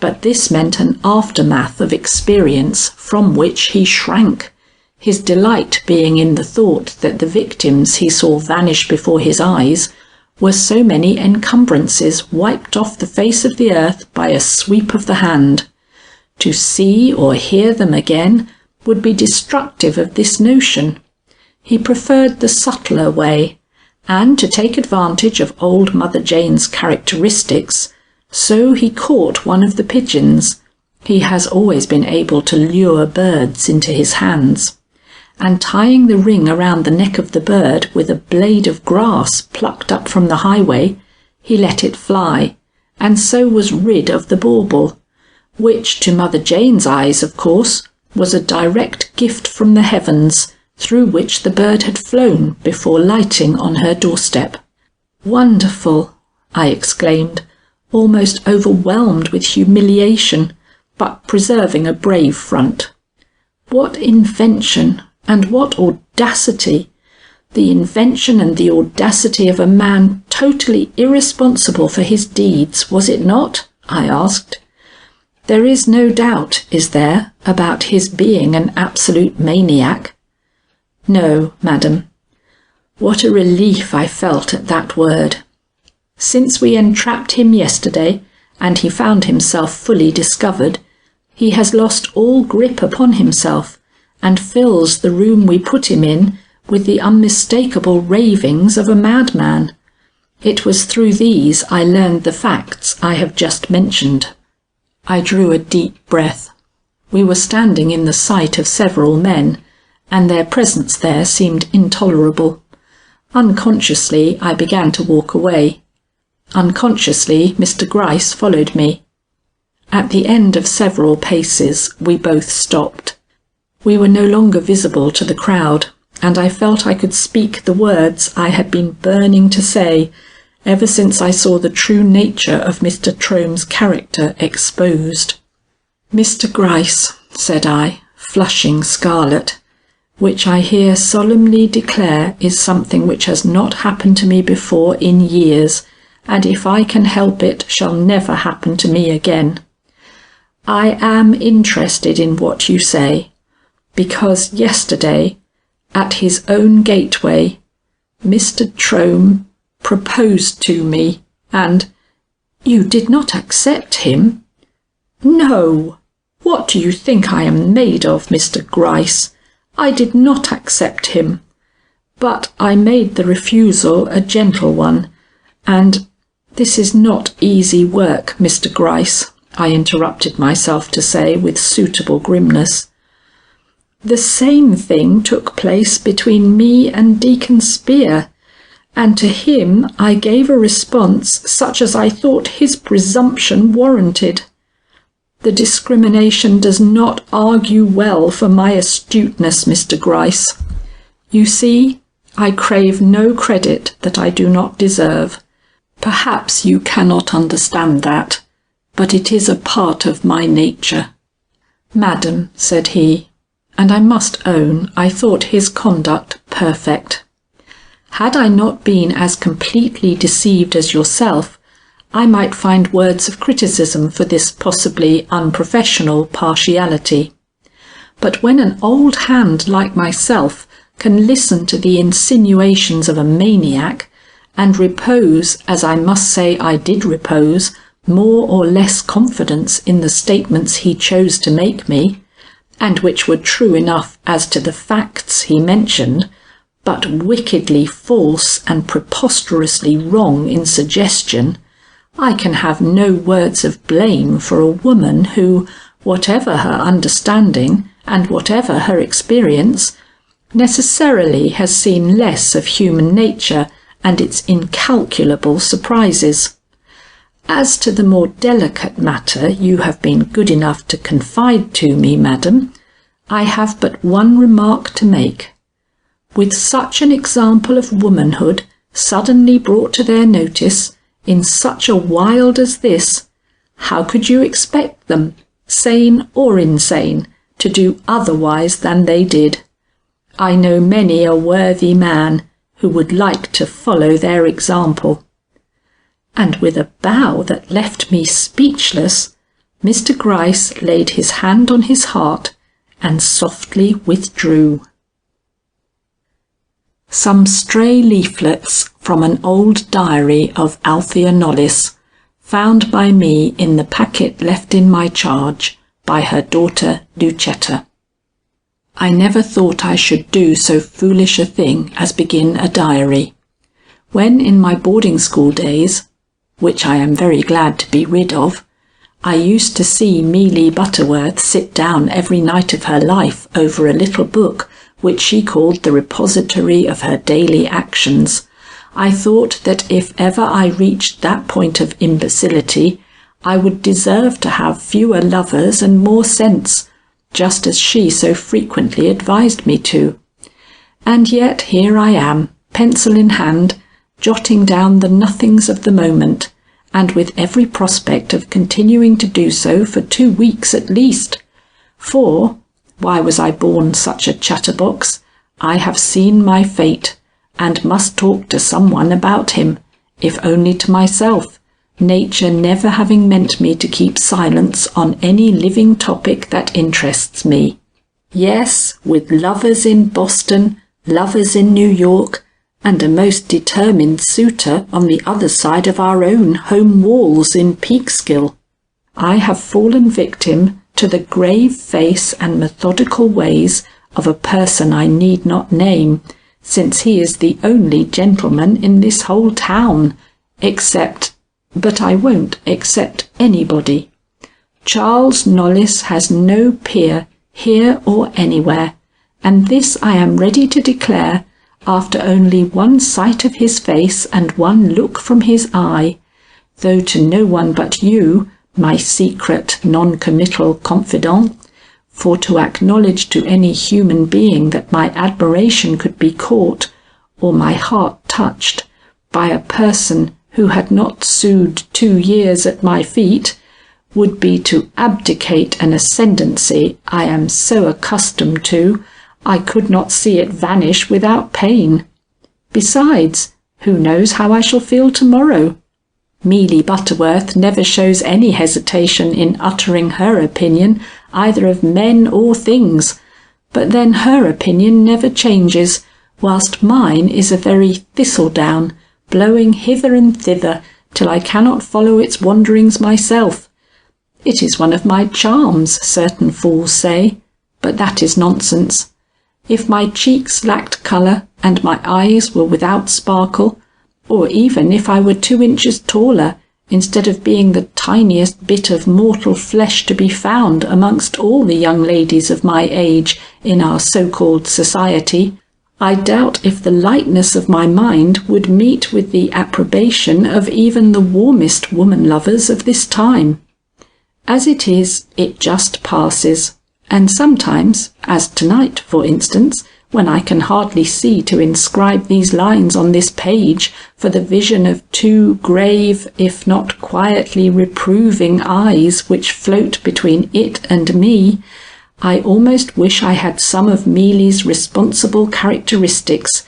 but this meant an aftermath of experience from which he shrank, his delight being in the thought that the victims he saw vanish before his eyes were so many encumbrances wiped off the face of the earth by a sweep of the hand. To see or hear them again would be destructive of this notion. He preferred the subtler way, and to take advantage of old Mother Jane's characteristics, so he caught one of the pigeons — he has always been able to lure birds into his hands — and tying the ring around the neck of the bird with a blade of grass plucked up from the highway, he let it fly, and so was rid of the bauble, which to Mother Jane's eyes, of course, was a direct gift from the heavens, through which the bird had flown before lighting on her doorstep. "Wonderful!" I exclaimed, almost overwhelmed with humiliation, but preserving a brave front. What invention, and what audacity! The invention and the audacity of a man totally irresponsible for his deeds, was it not? I asked. There is no doubt, is there, about his being an absolute maniac? No, madam. What a relief I felt at that word. Since we entrapped him yesterday, and he found himself fully discovered, he has lost all grip upon himself, and fills the room we put him in with the unmistakable ravings of a madman. It was through these I learned the facts I have just mentioned." I drew a deep breath. We were standing in the sight of several men, and their presence there seemed intolerable. Unconsciously I began to walk away. Unconsciously Mr Gryce followed me. At the end of several paces we both stopped. We were no longer visible to the crowd, and I felt I could speak the words I had been burning to say ever since I saw the true nature of Mr Trome's character exposed. "Mr Gryce," said I, flushing scarlet, "which I here solemnly declare is something which has not happened to me before in years, and if I can help it shall never happen to me again. I am interested in what you say, because yesterday, at his own gateway, Mr Trome proposed to me, and—" "You did not accept him?" "No! What do you think I am made of, Mr Gryce? I did not accept him. But I made the refusal a gentle one, and—" "This is not easy work, Mr Gryce," I interrupted myself to say with suitable grimness. "The same thing took place between me and Deacon Spear, and to him I gave a response such as I thought his presumption warranted. The discrimination does not argue well for my astuteness, Mr Gryce. You see, I crave no credit that I do not deserve. Perhaps you cannot understand that, but it is a part of my nature." "Madam," said he, and I must own I thought his conduct perfect. "Had I not been as completely deceived as yourself, I might find words of criticism for this possibly unprofessional partiality. But when an old hand like myself can listen to the insinuations of a maniac, and repose, as I must say I did repose, more or less confidence in the statements he chose to make me, and which were true enough as to the facts he mentioned, but wickedly false and preposterously wrong in suggestion, I can have no words of blame for a woman who, whatever her understanding and whatever her experience, necessarily has seen less of human nature and its incalculable surprises. As to the more delicate matter you have been good enough to confide to me, madam, I have but one remark to make. With such an example of womanhood suddenly brought to their notice, in such a wild as this, how could you expect them, sane or insane, to do otherwise than they did? I know many a worthy man who would like to follow their example." And with a bow that left me speechless, Mr Gryce laid his hand on his heart and softly withdrew. Some stray leaflets from an old diary of Althea Knollys, found by me in the packet left in my charge by her daughter Lucetta. I never thought I should do so foolish a thing as begin a diary. When in my boarding school days, which I am very glad to be rid of, I used to see Amelia Butterworth sit down every night of her life over a little book which she called the repository of her daily actions, I thought that if ever I reached that point of imbecility, I would deserve to have fewer lovers and more sense, just as she so frequently advised me to. And yet here I am, pencil in hand, jotting down the nothings of the moment, and with every prospect of continuing to do so for 2 weeks at least. For, why was I born such a chatterbox? I have seen my fate, and must talk to someone about him, if only to myself, nature never having meant me to keep silence on any living topic that interests me. Yes, with lovers in Boston, lovers in New York, and a most determined suitor on the other side of our own home walls in Peekskill. I have fallen victim to the grave face and methodical ways of a person I need not name, since he is the only gentleman in this whole town, but I won't accept anybody. Charles Knollys has no peer here or anywhere, and this I am ready to declare after only one sight of his face and one look from his eye, though to no one but you, my secret non-committal confidant, for to acknowledge to any human being that my admiration could be caught, or my heart touched, by a person who had not sued 2 years at my feet, would be to abdicate an ascendancy I am so accustomed to, I could not see it vanish without pain. Besides, who knows how I shall feel tomorrow? Mealy Butterworth never shows any hesitation in uttering her opinion either of men or things, but then her opinion never changes, whilst mine is a very thistledown, blowing hither and thither till I cannot follow its wanderings myself. It is one of my charms, certain fools say, but that is nonsense. If my cheeks lacked colour and my eyes were without sparkle, or even if I were 2 inches taller, instead of being the tiniest bit of mortal flesh to be found amongst all the young ladies of my age in our so-called society, I doubt if the lightness of my mind would meet with the approbation of even the warmest woman-lovers of this time. As it is, it just passes, and sometimes, as tonight, for instance, when I can hardly see to inscribe these lines on this page for the vision of 2 grave, if not quietly reproving eyes which float between it and me, I almost wish I had some of Mealy's responsible characteristics,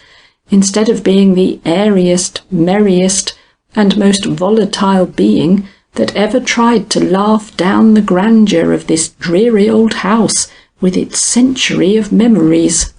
instead of being the airiest, merriest, and most volatile being that ever tried to laugh down the grandeur of this dreary old house with its century of memories.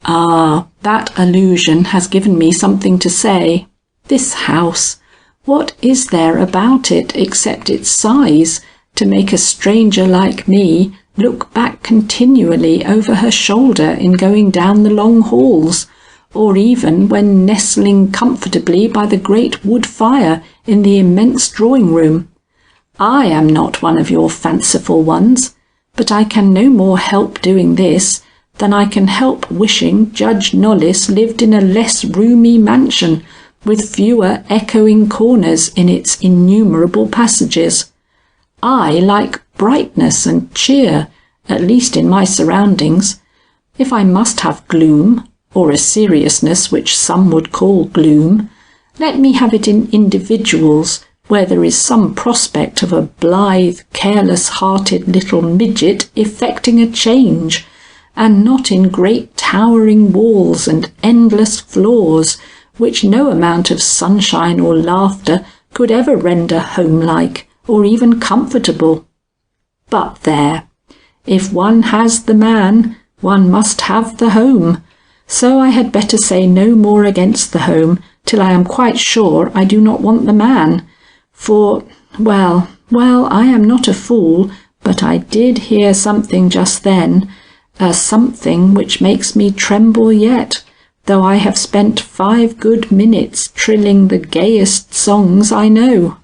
Ah, that allusion has given me something to say. This house, what is there about it except its size to make a stranger like me look back continually over her shoulder in going down the long halls, or even when nestling comfortably by the great wood fire in the immense drawing-room? I am not one of your fanciful ones, but I can no more help doing this than I can help wishing Judge Knollys lived in a less roomy mansion, with fewer echoing corners in its innumerable passages. I like brightness and cheer, at least in my surroundings. If I must have gloom, or a seriousness which some would call gloom, let me have it in individuals, where there is some prospect of a blithe, careless-hearted little midget effecting a change, and not in great towering walls and endless floors, which no amount of sunshine or laughter could ever render homelike or even comfortable. But there, if one has the man, one must have the home, so I had better say no more against the home till I am quite sure I do not want the man, for, well, I am not a fool, but I did hear something just then, a something which makes me tremble yet, though I have spent 5 good minutes trilling the gayest songs I know.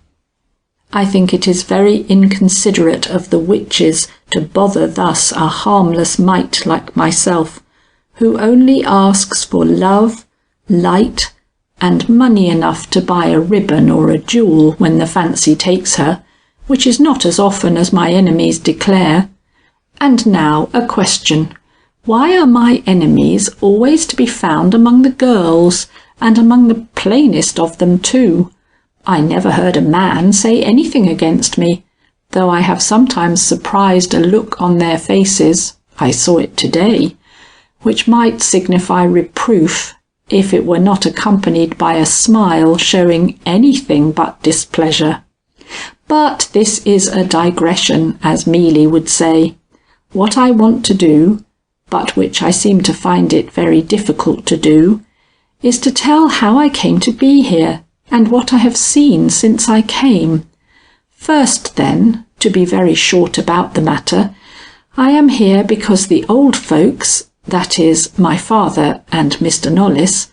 I think it is very inconsiderate of the witches to bother thus a harmless mite like myself, who only asks for love, light, and money enough to buy a ribbon or a jewel when the fancy takes her, which is not as often as my enemies declare. And now a question. Why are my enemies always to be found among the girls, and among the plainest of them too? I never heard a man say anything against me, though I have sometimes surprised a look on their faces, I saw it today, which might signify reproof, if it were not accompanied by a smile showing anything but displeasure. But this is a digression, as Mealy would say. What I want to do, but which I seem to find it very difficult to do, is to tell how I came to be here, and what I have seen since I came. First then, to be very short about the matter, I am here because the old folks, that is, my father and Mr Knollys,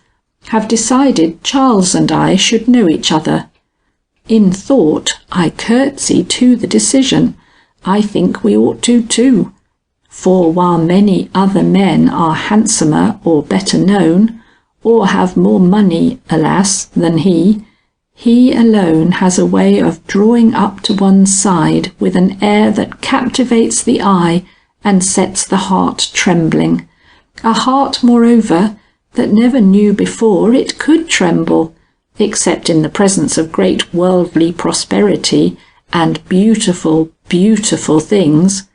have decided Charles and I should know each other. In thought, I curtsy to the decision. I think we ought to too. For while many other men are handsomer or better known, or have more money, alas, than he alone has a way of drawing up to one's side with an air that captivates the eye and sets the heart trembling. A heart, moreover, that never knew before it could tremble, except in the presence of great worldly prosperity and beautiful, beautiful things.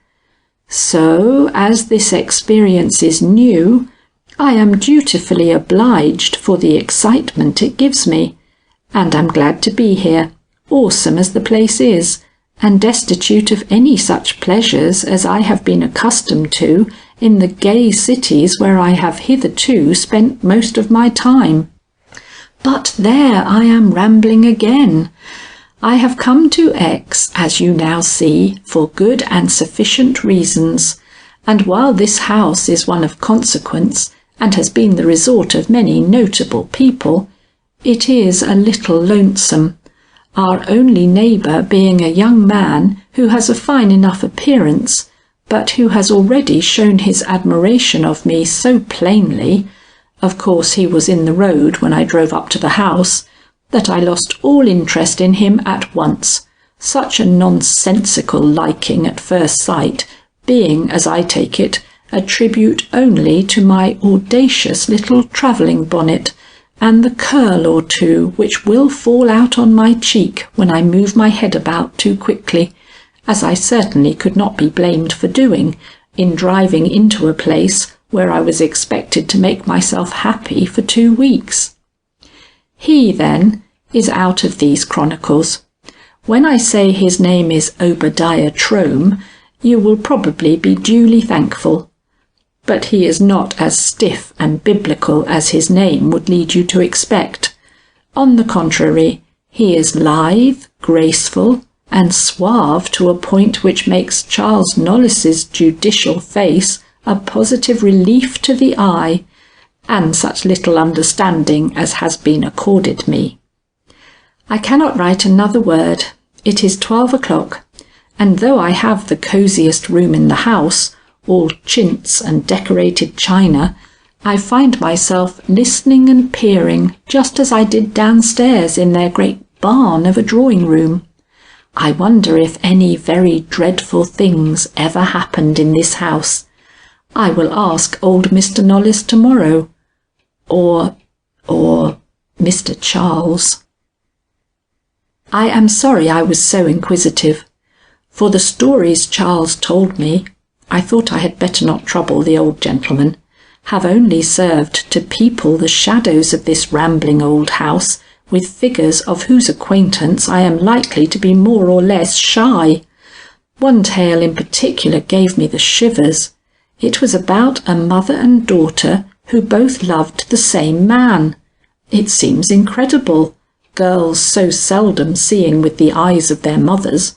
So, as this experience is new, I am dutifully obliged for the excitement it gives me, and am glad to be here, awesome as the place is, and destitute of any such pleasures as I have been accustomed to in the gay cities where I have hitherto spent most of my time. But there I am rambling again. I have come to X, as you now see, for good and sufficient reasons, and while this house is one of consequence, and has been the resort of many notable people, it is a little lonesome, our only neighbour being a young man who has a fine enough appearance, but who has already shown his admiration of me so plainly, of course he was in the road when I drove up to the house, that I lost all interest in him at once, such a nonsensical liking at first sight being, as I take it, a tribute only to my audacious little travelling bonnet, and the curl or two which will fall out on my cheek when I move my head about too quickly, as I certainly could not be blamed for doing, in driving into a place where I was expected to make myself happy for 2 weeks. He, then, is out of these chronicles. When I say his name is Obadiah Trome, you will probably be duly thankful. But he is not as stiff and biblical as his name would lead you to expect. On the contrary, he is lithe, graceful, and suave to a point which makes Charles Knollys's judicial face a positive relief to the eye, and such little understanding as has been accorded me. I cannot write another word. It is 12 o'clock, and though I have the cosiest room in the house, all chintz and decorated china, I find myself listening and peering just as I did downstairs in their great barn of a drawing-room. I wonder if any very dreadful things ever happened in this house. I will ask old Mr Knollys to-morrow, or Mr Charles. I am sorry I was so inquisitive. For the stories Charles told me, I thought I had better not trouble the old gentleman, have only served to people the shadows of this rambling old house with figures of whose acquaintance I am likely to be more or less shy. One tale in particular gave me the shivers. It was about a mother and daughter who both loved the same man. It seems incredible, girls so seldom seeing with the eyes of their mothers.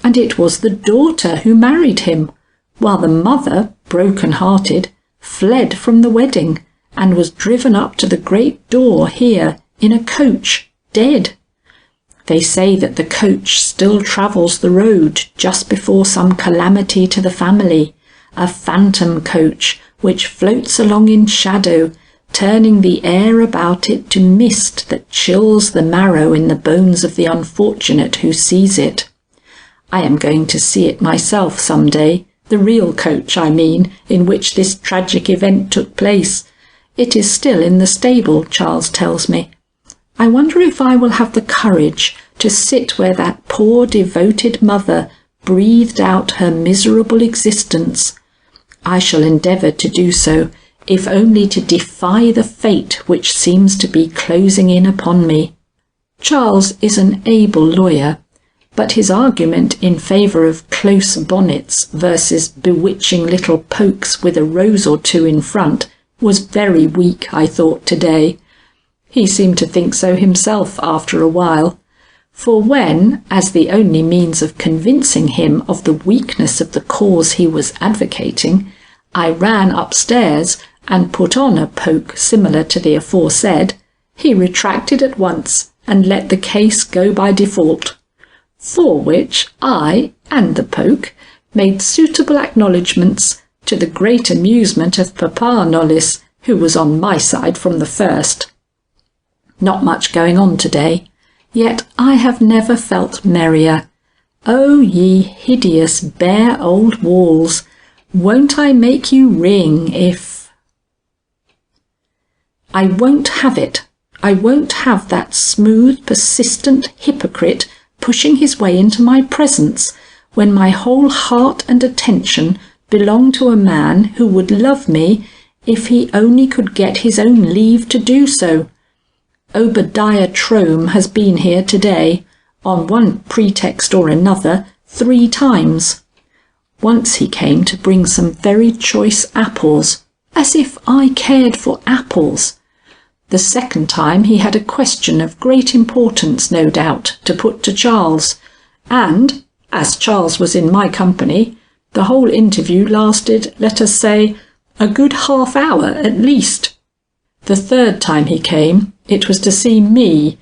And it was the daughter who married him, while the mother, broken-hearted, fled from the wedding, and was driven up to the great door here in a coach, dead. They say that the coach still travels the road just before some calamity to the family, a phantom coach which floats along in shadow, turning the air about it to mist that chills the marrow in the bones of the unfortunate who sees it. I am going to see it myself some day, the real coach, I mean, in which this tragic event took place. It is still in the stable, Charles tells me. I wonder if I will have the courage to sit where that poor devoted mother breathed out her miserable existence. I shall endeavour to do so, if only to defy the fate which seems to be closing in upon me. Charles is an able lawyer, but his argument in favour of close bonnets versus bewitching little pokes with a rose or two in front was very weak, I thought, to-day, He seemed to think so himself after a while, for when, as the only means of convincing him of the weakness of the cause he was advocating, I ran upstairs and put on a poke similar to the aforesaid, he retracted at once and let the case go by default, for which I and the poke made suitable acknowledgments, to the great amusement of Papa Knollys, who was on my side from the first. Not much going on to-day, yet I have never felt merrier. Oh, ye hideous bare old walls, won't I make you ring if... I won't have it. I won't have that smooth, persistent hypocrite pushing his way into my presence, when my whole heart and attention belong to a man who would love me if he only could get his own leave to do so. Obadiah Trome has been here to-day, on one pretext or another, 3 times. Once he came to bring some very choice apples, as if I cared for apples. The second time he had a question of great importance, no doubt, to put to Charles, and, as Charles was in my company, the whole interview lasted, let us say, a good half-hour at least. The third time he came, it was to see me,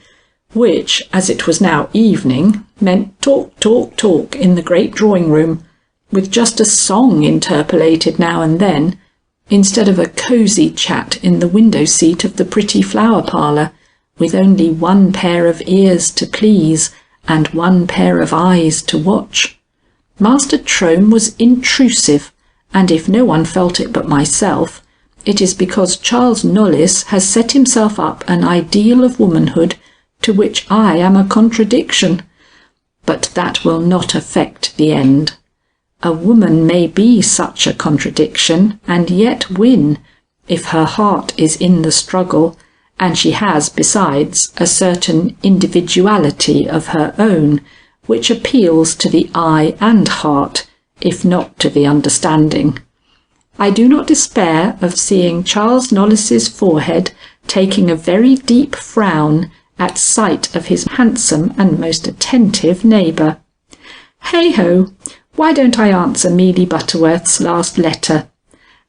which, as it was now evening, meant talk, talk, talk in the great drawing-room, with just a song interpolated now and then, instead of a cosy chat in the window-seat of the pretty flower-parlour, with only one pair of ears to please and one pair of eyes to watch. Master Trome was intrusive, and if no one felt it but myself, it is because Charles Knollys has set himself up an ideal of womanhood to which I am a contradiction. But that will not affect the end. A woman may be such a contradiction and yet win, if her heart is in the struggle, and she has, besides, a certain individuality of her own, which appeals to the eye and heart, if not to the understanding. I do not despair of seeing Charles Knollys's forehead taking a very deep frown at sight of his handsome and most attentive neighbour. Hey-ho! Why don't I answer Amelia Butterworth's last letter?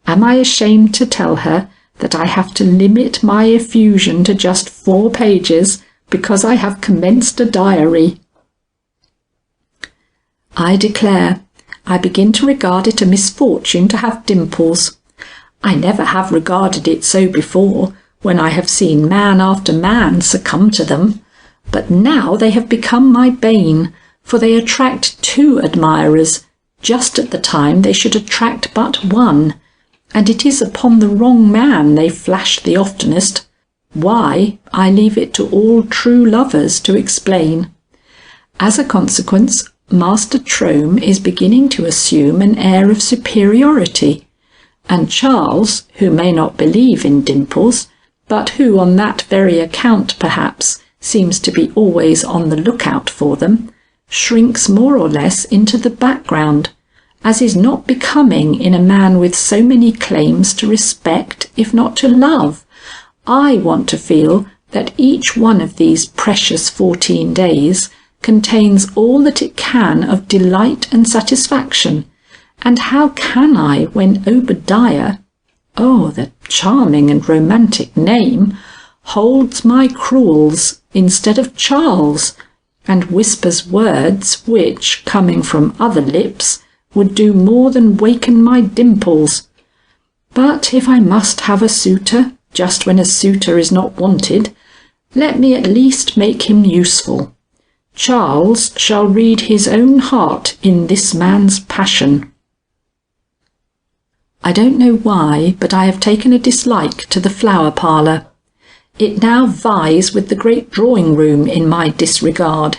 Am I ashamed to tell her that I have to limit my effusion to just 4 pages because I have commenced a diary? I declare, I begin to regard it a misfortune to have dimples. I never have regarded it so before, when I have seen man after man succumb to them, but now they have become my bane, for they attract 2 admirers, just at the time they should attract but 1, and it is upon the wrong man they flash the oftenest. Why, I leave it to all true lovers to explain. As a consequence, Master Trome is beginning to assume an air of superiority, and Charles, who may not believe in dimples, but who on that very account perhaps seems to be always on the lookout for them, shrinks more or less into the background, as is not becoming in a man with so many claims to respect, if not to love. I want to feel that each one of these precious 14 days contains all that it can of delight and satisfaction, and how can I when Obadiah, oh, the charming and romantic name, holds my crewels instead of Charles, and whispers words which, coming from other lips, would do more than waken my dimples. But if I must have a suitor, just when a suitor is not wanted, let me at least make him useful. Charles shall read his own heart in this man's passion. I don't know why, but I have taken a dislike to the flower-parlour. It now vies with the great drawing-room in my disregard.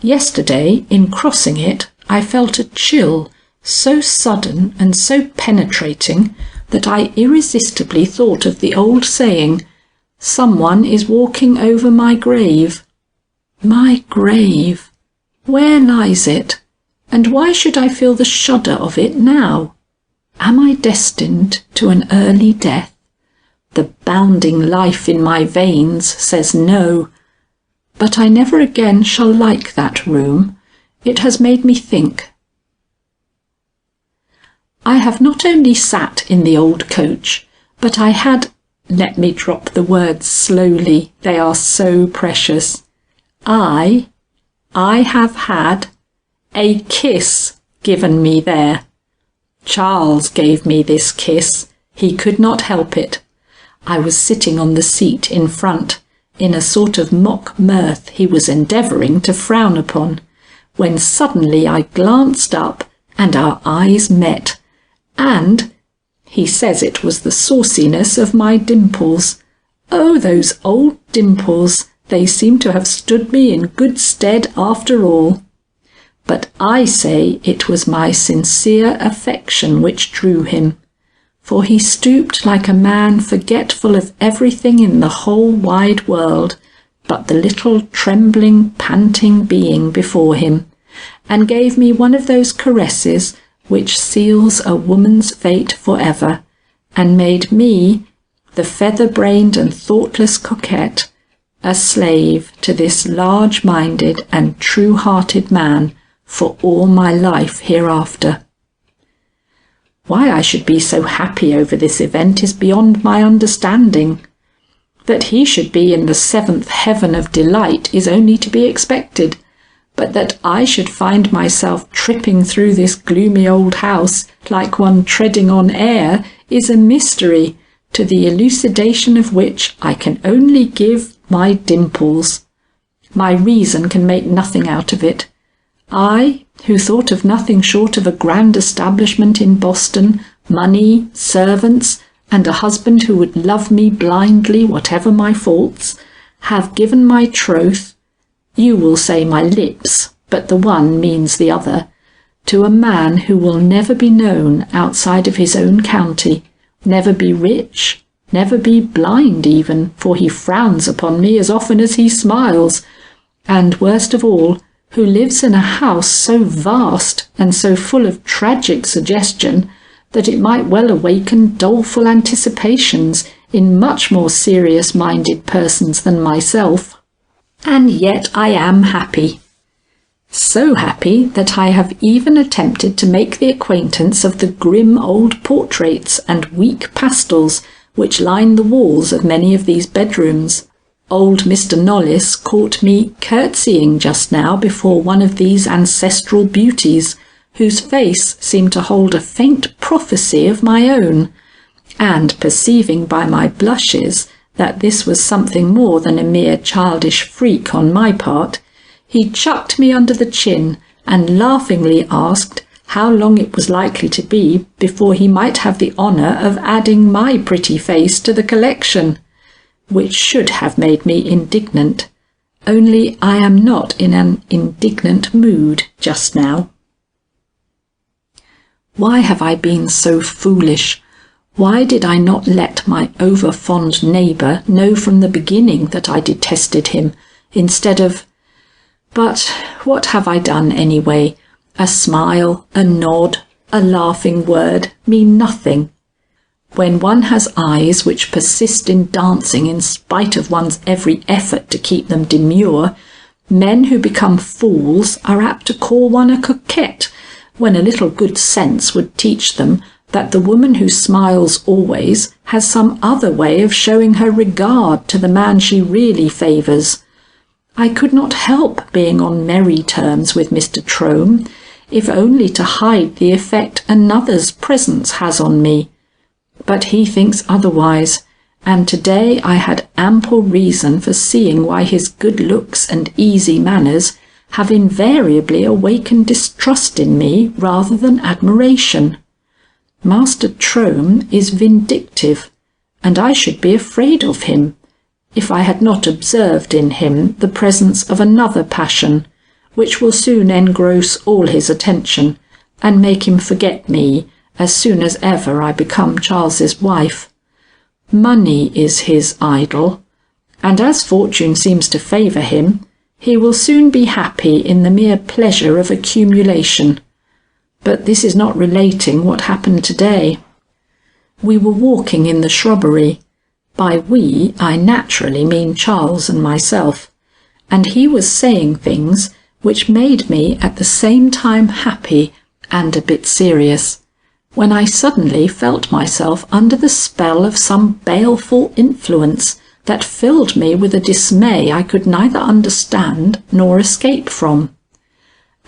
Yesterday, in crossing it, I felt a chill, so sudden and so penetrating that I irresistibly thought of the old saying, "Someone is walking over my grave." My grave! Where lies it? And why should I feel the shudder of it now? Am I destined to an early death? The bounding life in my veins says no. But I never again shall like that room. It has made me think. I have not only sat in the old coach, but I had, let me drop the words slowly, they are so precious. I have had a kiss given me there. Charles gave me this kiss. He could not help it. I was sitting on the seat in front, in a sort of mock mirth he was endeavouring to frown upon, when suddenly I glanced up and our eyes met, and he says it was the sauciness of my dimples. Oh, those old dimples! They seem to have stood me in good stead after all. But I say it was my sincere affection which drew him, for he stooped like a man forgetful of everything in the whole wide world but the little trembling, panting being before him, and gave me one of those caresses which seals a woman's fate for ever, and made me, the feather-brained and thoughtless coquette, a slave to this large-minded and true-hearted man for all my life hereafter. Why I should be so happy over this event is beyond my understanding. That he should be in the seventh heaven of delight is only to be expected, but that I should find myself tripping through this gloomy old house like one treading on air is a mystery, to the elucidation of which I can only give my dimples. My reason can make nothing out of it. I, who thought of nothing short of a grand establishment in Boston, money, servants, and a husband who would love me blindly whatever my faults, have given my troth, you will say my lips, but the one means the other, to a man who will never be known outside of his own county, never be rich, never be blind even, for he frowns upon me as often as he smiles, and worst of all, who lives in a house so vast and so full of tragic suggestion that it might well awaken doleful anticipations in much more serious-minded persons than myself. And yet I am happy. So happy that I have even attempted to make the acquaintance of the grim old portraits and weak pastels which line the walls of many of these bedrooms. Old Mr Knollys caught me curtsying just now before one of these ancestral beauties, whose face seemed to hold a faint prophecy of my own, and perceiving by my blushes that this was something more than a mere childish freak on my part, he chucked me under the chin and laughingly asked how long it was likely to be before he might have the honour of adding my pretty face to the collection, which should have made me indignant, only I am not in an indignant mood just now. Why have I been so foolish? Why did I not let my over-fond neighbour know from the beginning that I detested him, instead of... But what have I done anyway? A smile, a nod, a laughing word mean nothing. When one has eyes which persist in dancing in spite of one's every effort to keep them demure, men who become fools are apt to call one a coquette, when a little good sense would teach them that the woman who smiles always has some other way of showing her regard to the man she really favours. I could not help being on merry terms with Mr Trome, if only to hide the effect another's presence has on me. But he thinks otherwise, and today I had ample reason for seeing why his good looks and easy manners have invariably awakened distrust in me rather than admiration. Master Trome is vindictive, and I should be afraid of him, if I had not observed in him the presence of another passion, which will soon engross all his attention, and make him forget me as soon as ever I become Charles's wife. Money is his idol, and as fortune seems to favour him, he will soon be happy in the mere pleasure of accumulation. But this is not relating what happened today. We were walking in the shrubbery. By we, I naturally mean Charles and myself, and he was saying things which made me at the same time happy and a bit serious, when I suddenly felt myself under the spell of some baleful influence that filled me with a dismay I could neither understand nor escape from.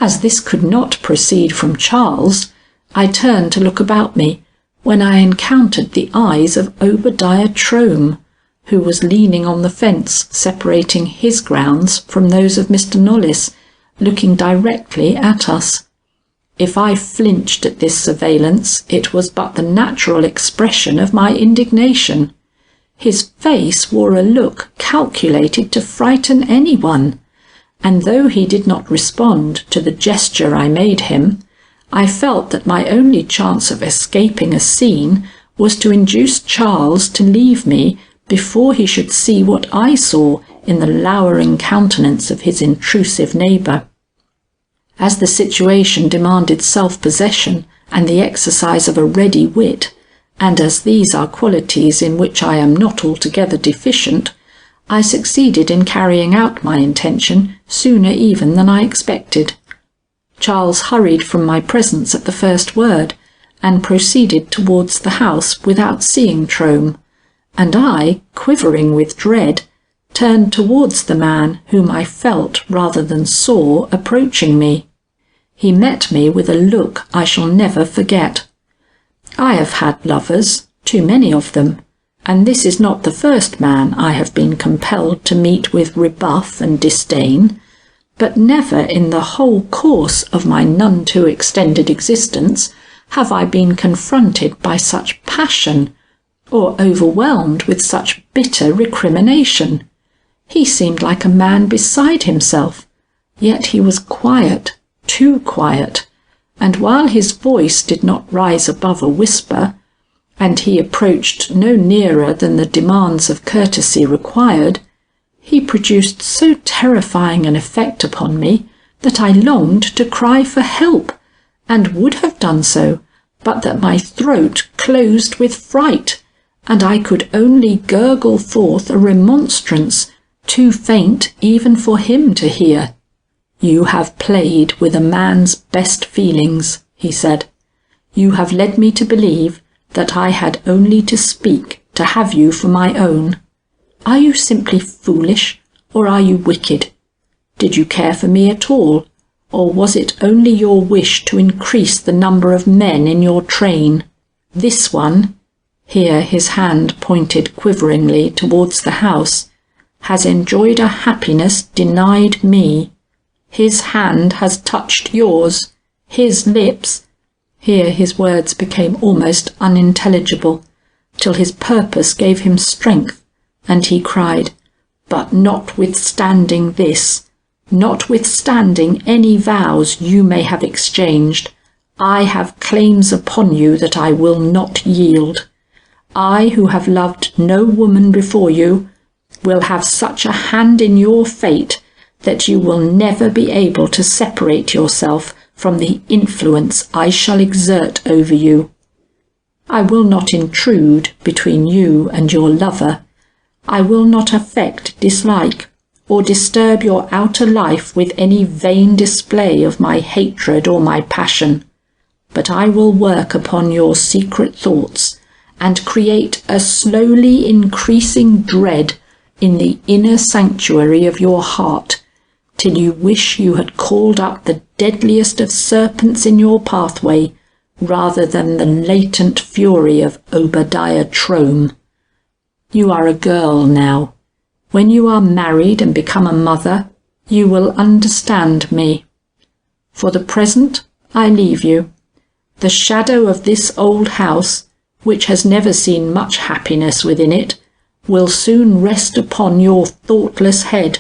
As this could not proceed from Charles, I turned to look about me, when I encountered the eyes of Obadiah Trome, who was leaning on the fence separating his grounds from those of Mr Knollys, looking directly at us. If I flinched at this surveillance, it was but the natural expression of my indignation. His face wore a look calculated to frighten anyone, and though he did not respond to the gesture I made him, I felt that my only chance of escaping a scene was to induce Charles to leave me before he should see what I saw in the lowering countenance of his intrusive neighbour. As the situation demanded self-possession and the exercise of a ready wit, and as these are qualities in which I am not altogether deficient, I succeeded in carrying out my intention sooner even than I expected. Charles hurried from my presence at the first word, and proceeded towards the house without seeing Trome, and I, quivering with dread, turned towards the man whom I felt rather than saw approaching me. He met me with a look I shall never forget. I have had lovers, too many of them, and this is not the first man I have been compelled to meet with rebuff and disdain, but never in the whole course of my none too extended existence have I been confronted by such passion, or overwhelmed with such bitter recrimination. He seemed like a man beside himself, yet he was quiet, too quiet, and while his voice did not rise above a whisper, and he approached no nearer than the demands of courtesy required, he produced so terrifying an effect upon me that I longed to cry for help, and would have done so, but that my throat closed with fright, and I could only gurgle forth a remonstrance, too faint even for him to hear. "You have played with a man's best feelings," he said. "You have led me to believe that I had only to speak to have you for my own. Are you simply foolish, or are you wicked? Did you care for me at all, or was it only your wish to increase the number of men in your train? This one," here his hand pointed quiveringly towards the house, "has enjoyed a happiness denied me. His hand has touched yours, his lips—" Here his words became almost unintelligible, till his purpose gave him strength, and he cried, "But notwithstanding this, notwithstanding any vows you may have exchanged, I have claims upon you that I will not yield. I, who have loved no woman before you, will have such a hand in your fate that you will never be able to separate yourself from the influence I shall exert over you. I will not intrude between you and your lover. I will not affect dislike, or disturb your outer life with any vain display of my hatred or my passion, but I will work upon your secret thoughts, and create a slowly increasing dread in the inner sanctuary of your heart, till you wish you had called up the deadliest of serpents in your pathway, rather than the latent fury of Obadiah Trome. You are a girl now. When you are married and become a mother, you will understand me. For the present, I leave you. The shadow of this old house, which has never seen much happiness within it, will soon rest upon your thoughtless head.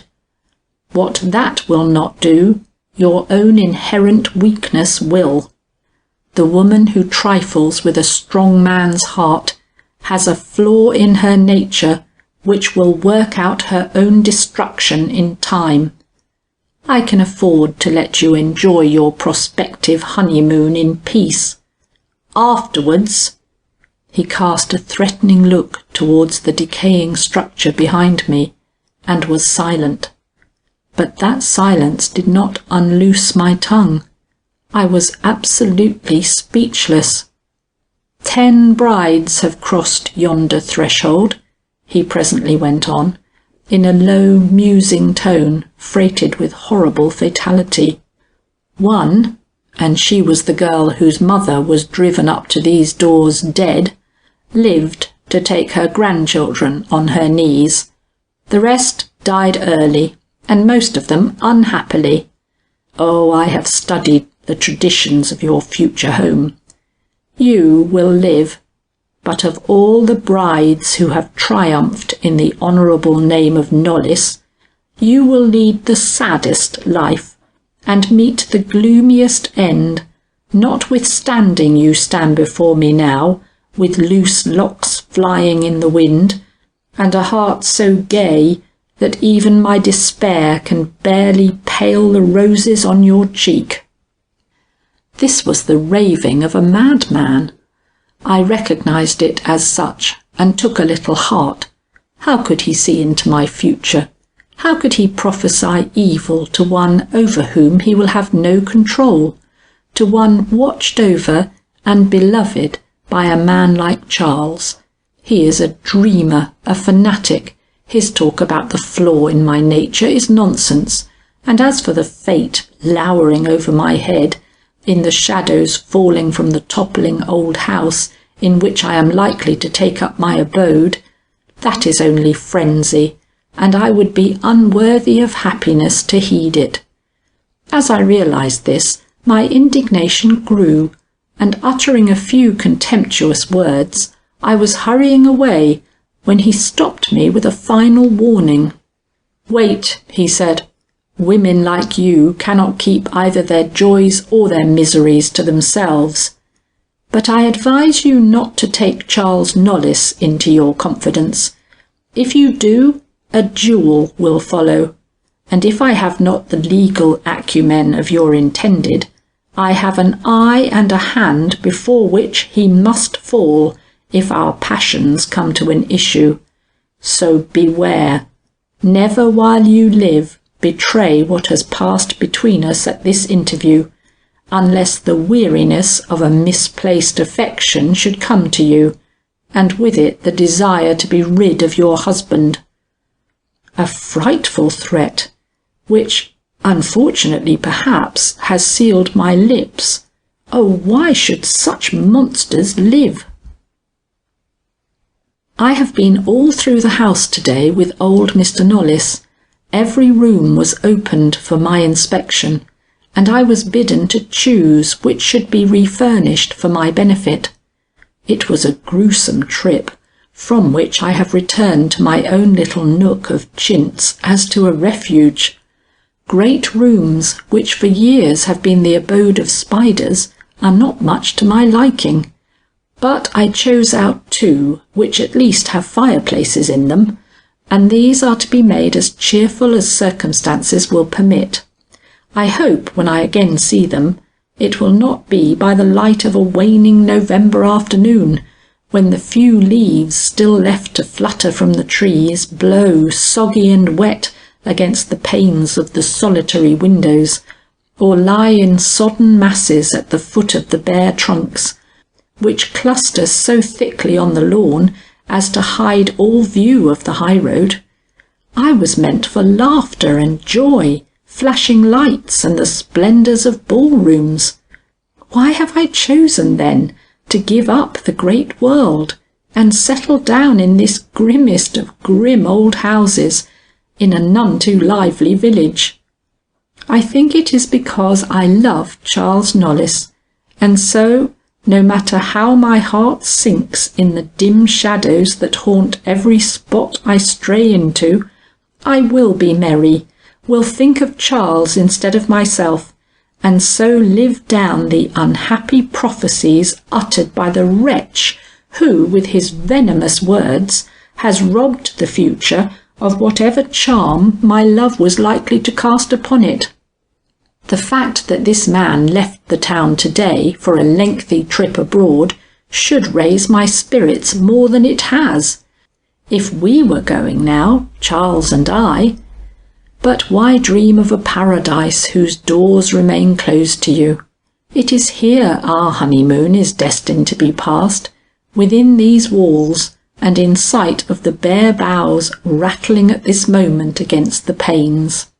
What that will not do, your own inherent weakness will. The woman who trifles with a strong man's heart has a flaw in her nature which will work out her own destruction in time. I can afford to let you enjoy your prospective honeymoon in peace. Afterwards," He cast a threatening look towards the decaying structure behind me, and was silent. But that silence did not unloose my tongue. I was absolutely speechless. 10 brides have crossed yonder threshold, he presently went on, in a low, musing tone freighted with horrible fatality. One, and she was the girl whose mother was driven up to these doors dead, lived to take her grandchildren on her knees. The rest died early, and most of them unhappily. Oh, I have studied the traditions of your future home. You will live, but of all the brides who have triumphed in the honourable name of Knollys, you will lead the saddest life, and meet the gloomiest end, notwithstanding you stand before me now, with loose locks flying in the wind, and a heart so gay that even my despair can barely pale the roses on your cheek. This was the raving of a madman. I recognised it as such, and took a little heart. How could he see into my future? How could he prophesy evil to one over whom he will have no control, to one watched over and beloved by a man like Charles? He is a dreamer, a fanatic. His talk about the flaw in my nature is nonsense, and as for the fate lowering over my head, in the shadows falling from the toppling old house in which I am likely to take up my abode, that is only frenzy, and I would be unworthy of happiness to heed it. As I realised this, my indignation grew, and uttering a few contemptuous words, I was hurrying away when he stopped me with a final warning. "Wait," he said. "Women like you cannot keep either their joys or their miseries to themselves. But I advise you not to take Charles Knollys into your confidence. If you do, a duel will follow, and if I have not the legal acumen of your intended, I have an eye and a hand before which he must fall if our passions come to an issue. So beware. Never while you live betray what has passed between us at this interview, unless the weariness of a misplaced affection should come to you, and with it the desire to be rid of your husband." A frightful threat, which, unfortunately perhaps, has sealed my lips. Oh, why should such monsters live? I have been all through the house today with old Mr Knollys. Every room was opened for my inspection, and I was bidden to choose which should be refurnished for my benefit. It was a gruesome trip, from which I have returned to my own little nook of chintz as to a refuge. Great rooms, which for years have been the abode of spiders, are not much to my liking. But I chose out 2 which at least have fireplaces in them, and these are to be made as cheerful as circumstances will permit. I hope, when I again see them, it will not be by the light of a waning November afternoon, when the few leaves still left to flutter from the trees blow soggy and wet against the panes of the solitary windows, or lie in sodden masses at the foot of the bare trunks, which cluster so thickly on the lawn as to hide all view of the high road. I was meant for laughter and joy, flashing lights and the splendours of ballrooms. Why have I chosen, then, to give up the great world, and settle down in this grimmest of grim old houses, in a none too lively village? I think it is because I love Charles Knollys, and so, no matter how my heart sinks in the dim shadows that haunt every spot I stray into, I will be merry, will think of Charles instead of myself, and so live down the unhappy prophecies uttered by the wretch who, with his venomous words, has robbed the future of whatever charm my love was likely to cast upon it. The fact that this man left the town today for a lengthy trip abroad should raise my spirits more than it has. If we were going now, Charles and I. But why dream of a paradise whose doors remain closed to you? It is here our honeymoon is destined to be passed, within these walls, and in sight of the bare boughs rattling at this moment against the panes.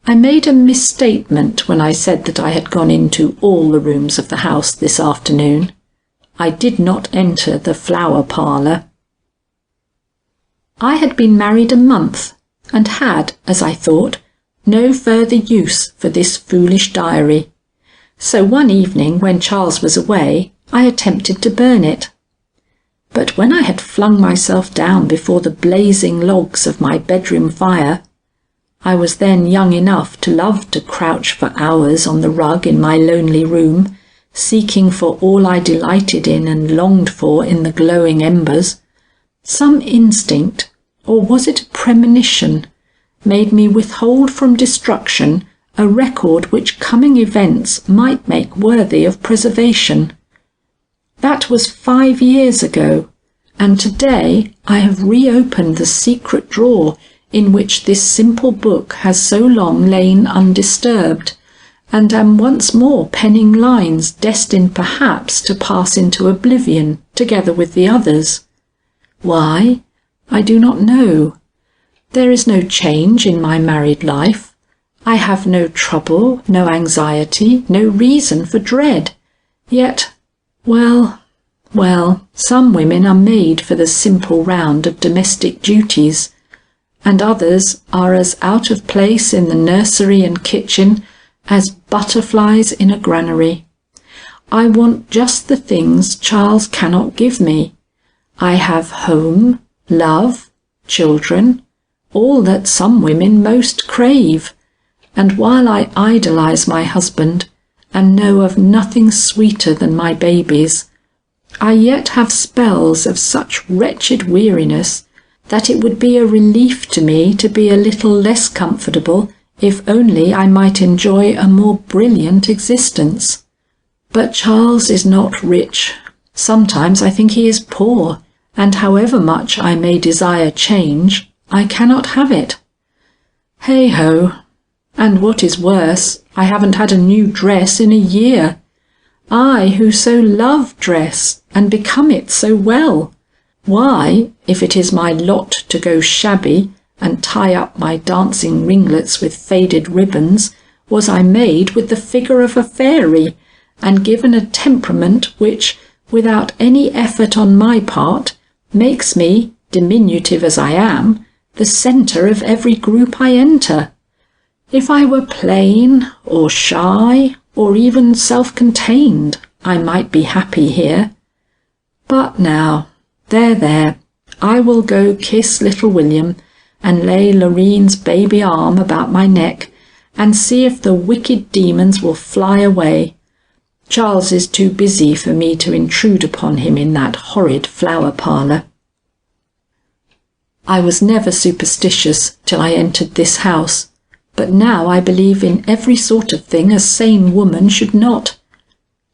I made a misstatement when I said that I had gone into all the rooms of the house this afternoon. I did not enter the flower parlour. I had been married a month, and had, as I thought, no further use for this foolish diary. So one evening, when Charles was away, I attempted to burn it. But when I had flung myself down before the blazing logs of my bedroom fire, I was then young enough to love to crouch for hours on the rug in my lonely room, seeking for all I delighted in and longed for in the glowing embers. Some instinct, or was it a premonition, made me withhold from destruction a record which coming events might make worthy of preservation. That was 5 years ago, and today I have reopened the secret drawer in which this simple book has so long lain undisturbed, and am once more penning lines destined perhaps to pass into oblivion together with the others. Why? I do not know. There is no change in my married life. I have no trouble, no anxiety, no reason for dread. Yet, well, some women are made for the simple round of domestic duties, and others are as out of place in the nursery and kitchen as butterflies in a granary. I want just the things Charles cannot give me. I have home, love, children, all that some women most crave, and while I idolize my husband and know of nothing sweeter than my babies, I yet have spells of such wretched weariness that it would be a relief to me to be a little less comfortable if only I might enjoy a more brilliant existence. But Charles is not rich. Sometimes I think he is poor, and however much I may desire change, I cannot have it. Hey-ho! And what is worse, I haven't had a new dress in a year. I who so love dress, and become it so well. Why, if it is my lot to go shabby, and tie up my dancing ringlets with faded ribbons, was I made with the figure of a fairy, and given a temperament which, without any effort on my part, makes me, diminutive as I am, the centre of every group I enter. If I were plain, or shy, or even self-contained, I might be happy here. But now, there, I will go kiss little William, and lay Lorene's baby arm about my neck, and see if the wicked demons will fly away. Charles is too busy for me to intrude upon him in that horrid flower parlour. I was never superstitious till I entered this house, but now I believe in every sort of thing a sane woman should not.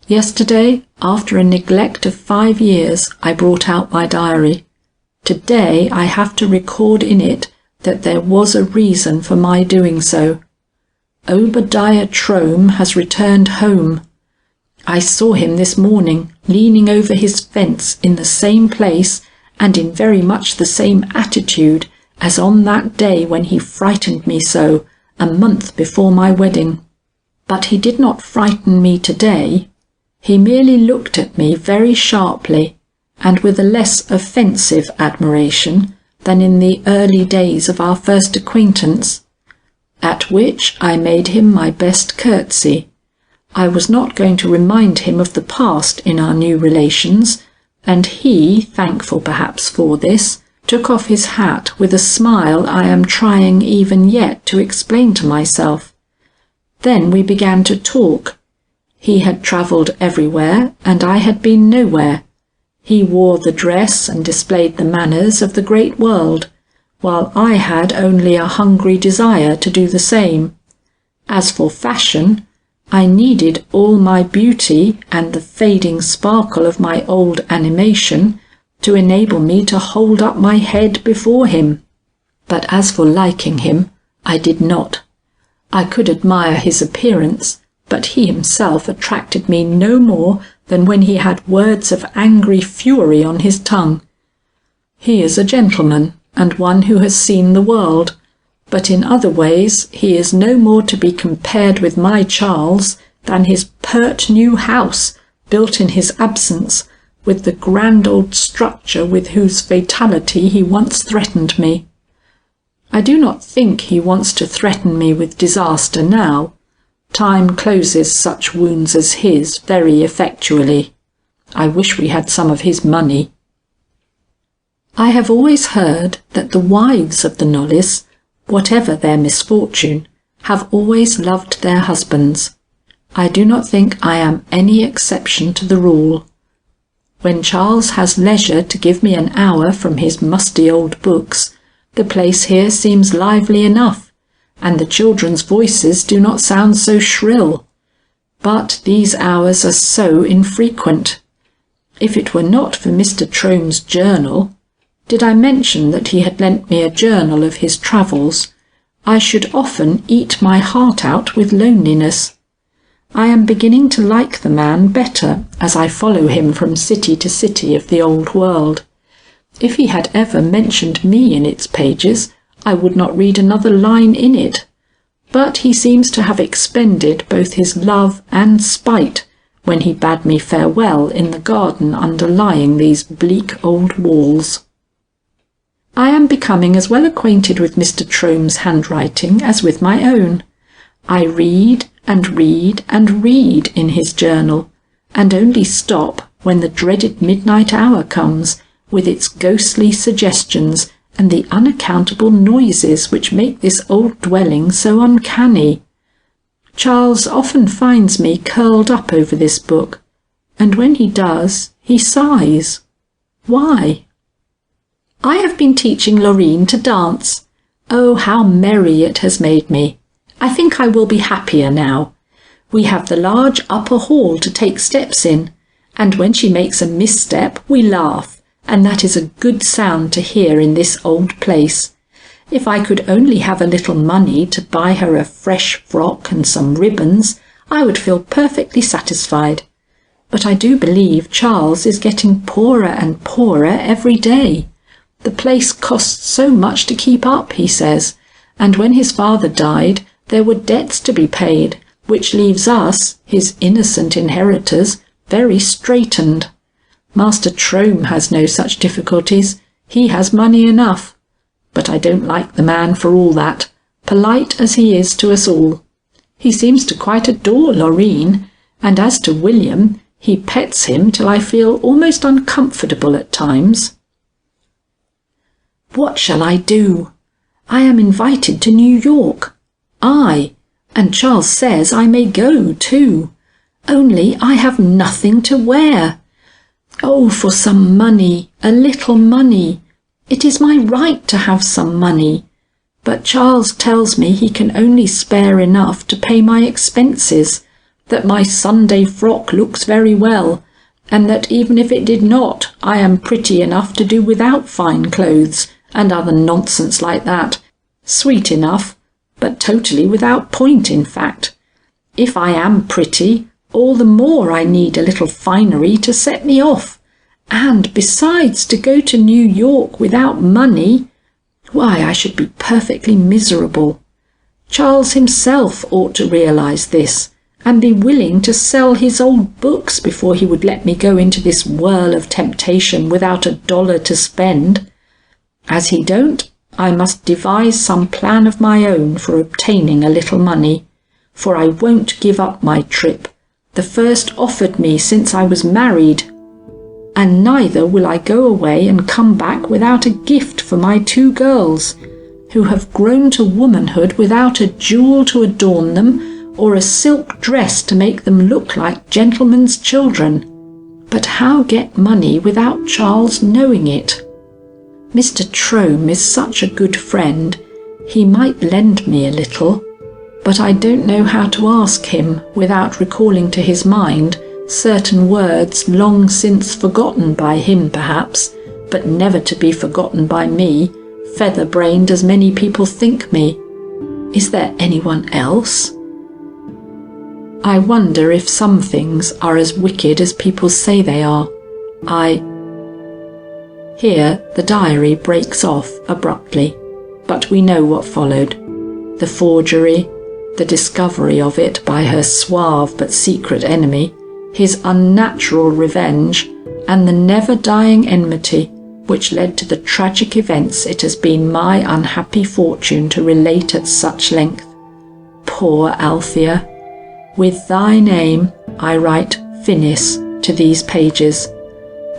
Yesterday, after a neglect of 5 years, I brought out my diary. Today I have to record in it that there was a reason for my doing so. Obadiah Trome has returned home. I saw him this morning, leaning over his fence in the same place and in very much the same attitude as on that day when he frightened me so, a month before my wedding. But he did not frighten me today. He merely looked at me very sharply, and with a less offensive admiration than in the early days of our first acquaintance, at which I made him my best curtsy. I was not going to remind him of the past in our new relations, and he, thankful perhaps for this, took off his hat with a smile I am trying even yet to explain to myself. Then we began to talk. He had travelled everywhere, and I had been nowhere. He wore the dress and displayed the manners of the great world, while I had only a hungry desire to do the same. As for fashion, I needed all my beauty and the fading sparkle of my old animation to enable me to hold up my head before him. But as for liking him, I did not. I could admire his appearance, but he himself attracted me no more than when he had words of angry fury on his tongue. He is a gentleman, and one who has seen the world, but in other ways he is no more to be compared with my Charles than his pert new house, built in his absence, with the grand old structure with whose fatality he once threatened me. I do not think he wants to threaten me with disaster now. Time closes such wounds as his very effectually. I wish we had some of his money. I have always heard that the wives of the Knollys, whatever their misfortune, have always loved their husbands. I do not think I am any exception to the rule. When Charles has leisure to give me an hour from his musty old books, the place here seems lively enough, and the children's voices do not sound so shrill. But these hours are so infrequent. If it were not for Mr. Trome's journal, did I mention that he had lent me a journal of his travels, I should often eat my heart out with loneliness. I am beginning to like the man better as I follow him from city to city of the old world. If he had ever mentioned me in its pages, I would not read another line in it. But he seems to have expended both his love and spite when he bade me farewell in the garden underlying these bleak old walls. I am becoming as well acquainted with Mr. Trome's handwriting as with my own. I read and read and read in his journal, and only stop when the dreaded midnight hour comes, with its ghostly suggestions and the unaccountable noises which make this old dwelling so uncanny. Charles often finds me curled up over this book, and when he does, he sighs. Why? I have been teaching Laurine to dance. Oh, how merry it has made me! I think I will be happier now. We have the large upper hall to take steps in, and when she makes a misstep we laugh, and that is a good sound to hear in this old place. If I could only have a little money to buy her a fresh frock and some ribbons, I would feel perfectly satisfied. But I do believe Charles is getting poorer and poorer every day. The place costs so much to keep up, he says, and when his father died there were debts to be paid, which leaves us, his innocent inheritors, very straitened. Master Trome has no such difficulties. He has money enough. But I don't like the man for all that, polite as he is to us all. He seems to quite adore Laurine, and as to William, he pets him till I feel almost uncomfortable at times. What shall I do? I am invited to New York. And Charles says I may go too. Only I have nothing to wear. Oh, for some money, a little money. It is my right to have some money. But Charles tells me he can only spare enough to pay my expenses, that my Sunday frock looks very well, and that even if it did not, I am pretty enough to do without fine clothes, and other nonsense like that. Sweet enough, but totally without point, in fact. If I am pretty, all the more I need a little finery to set me off. And besides, to go to New York without money, why, I should be perfectly miserable. Charles himself ought to realise this, and be willing to sell his old books before he would let me go into this whirl of temptation without $1 to spend. As he don't, I must devise some plan of my own for obtaining a little money, for I won't give up my trip, the first offered me since I was married, and neither will I go away and come back without a gift for my 2 girls, who have grown to womanhood without a jewel to adorn them, or a silk dress to make them look like gentlemen's children. But how get money without Charles knowing it? Mr. Trome is such a good friend, he might lend me a little. but I don't know how to ask him without recalling to his mind certain words long since forgotten by him perhaps, but never to be forgotten by me, feather-brained as many people think me. Is there anyone else? I wonder if some things are as wicked as people say they are. Here the diary breaks off abruptly, but we know what followed. The forgery, the discovery of it by her suave but secret enemy, his unnatural revenge, and the never-dying enmity which led to the tragic events it has been my unhappy fortune to relate at such length. Poor Althea! With thy name I write finis to these pages.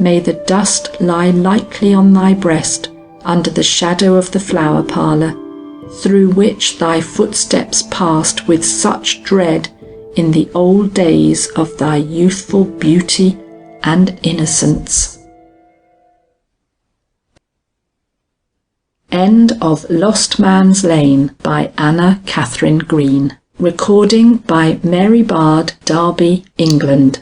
May the dust lie lightly on thy breast under the shadow of the flower parlour, through which thy footsteps passed with such dread in the old days of thy youthful beauty and innocence. End of Lost Man's Lane by Anna Katharine Green. Recording by Mary Bard, Derby, England.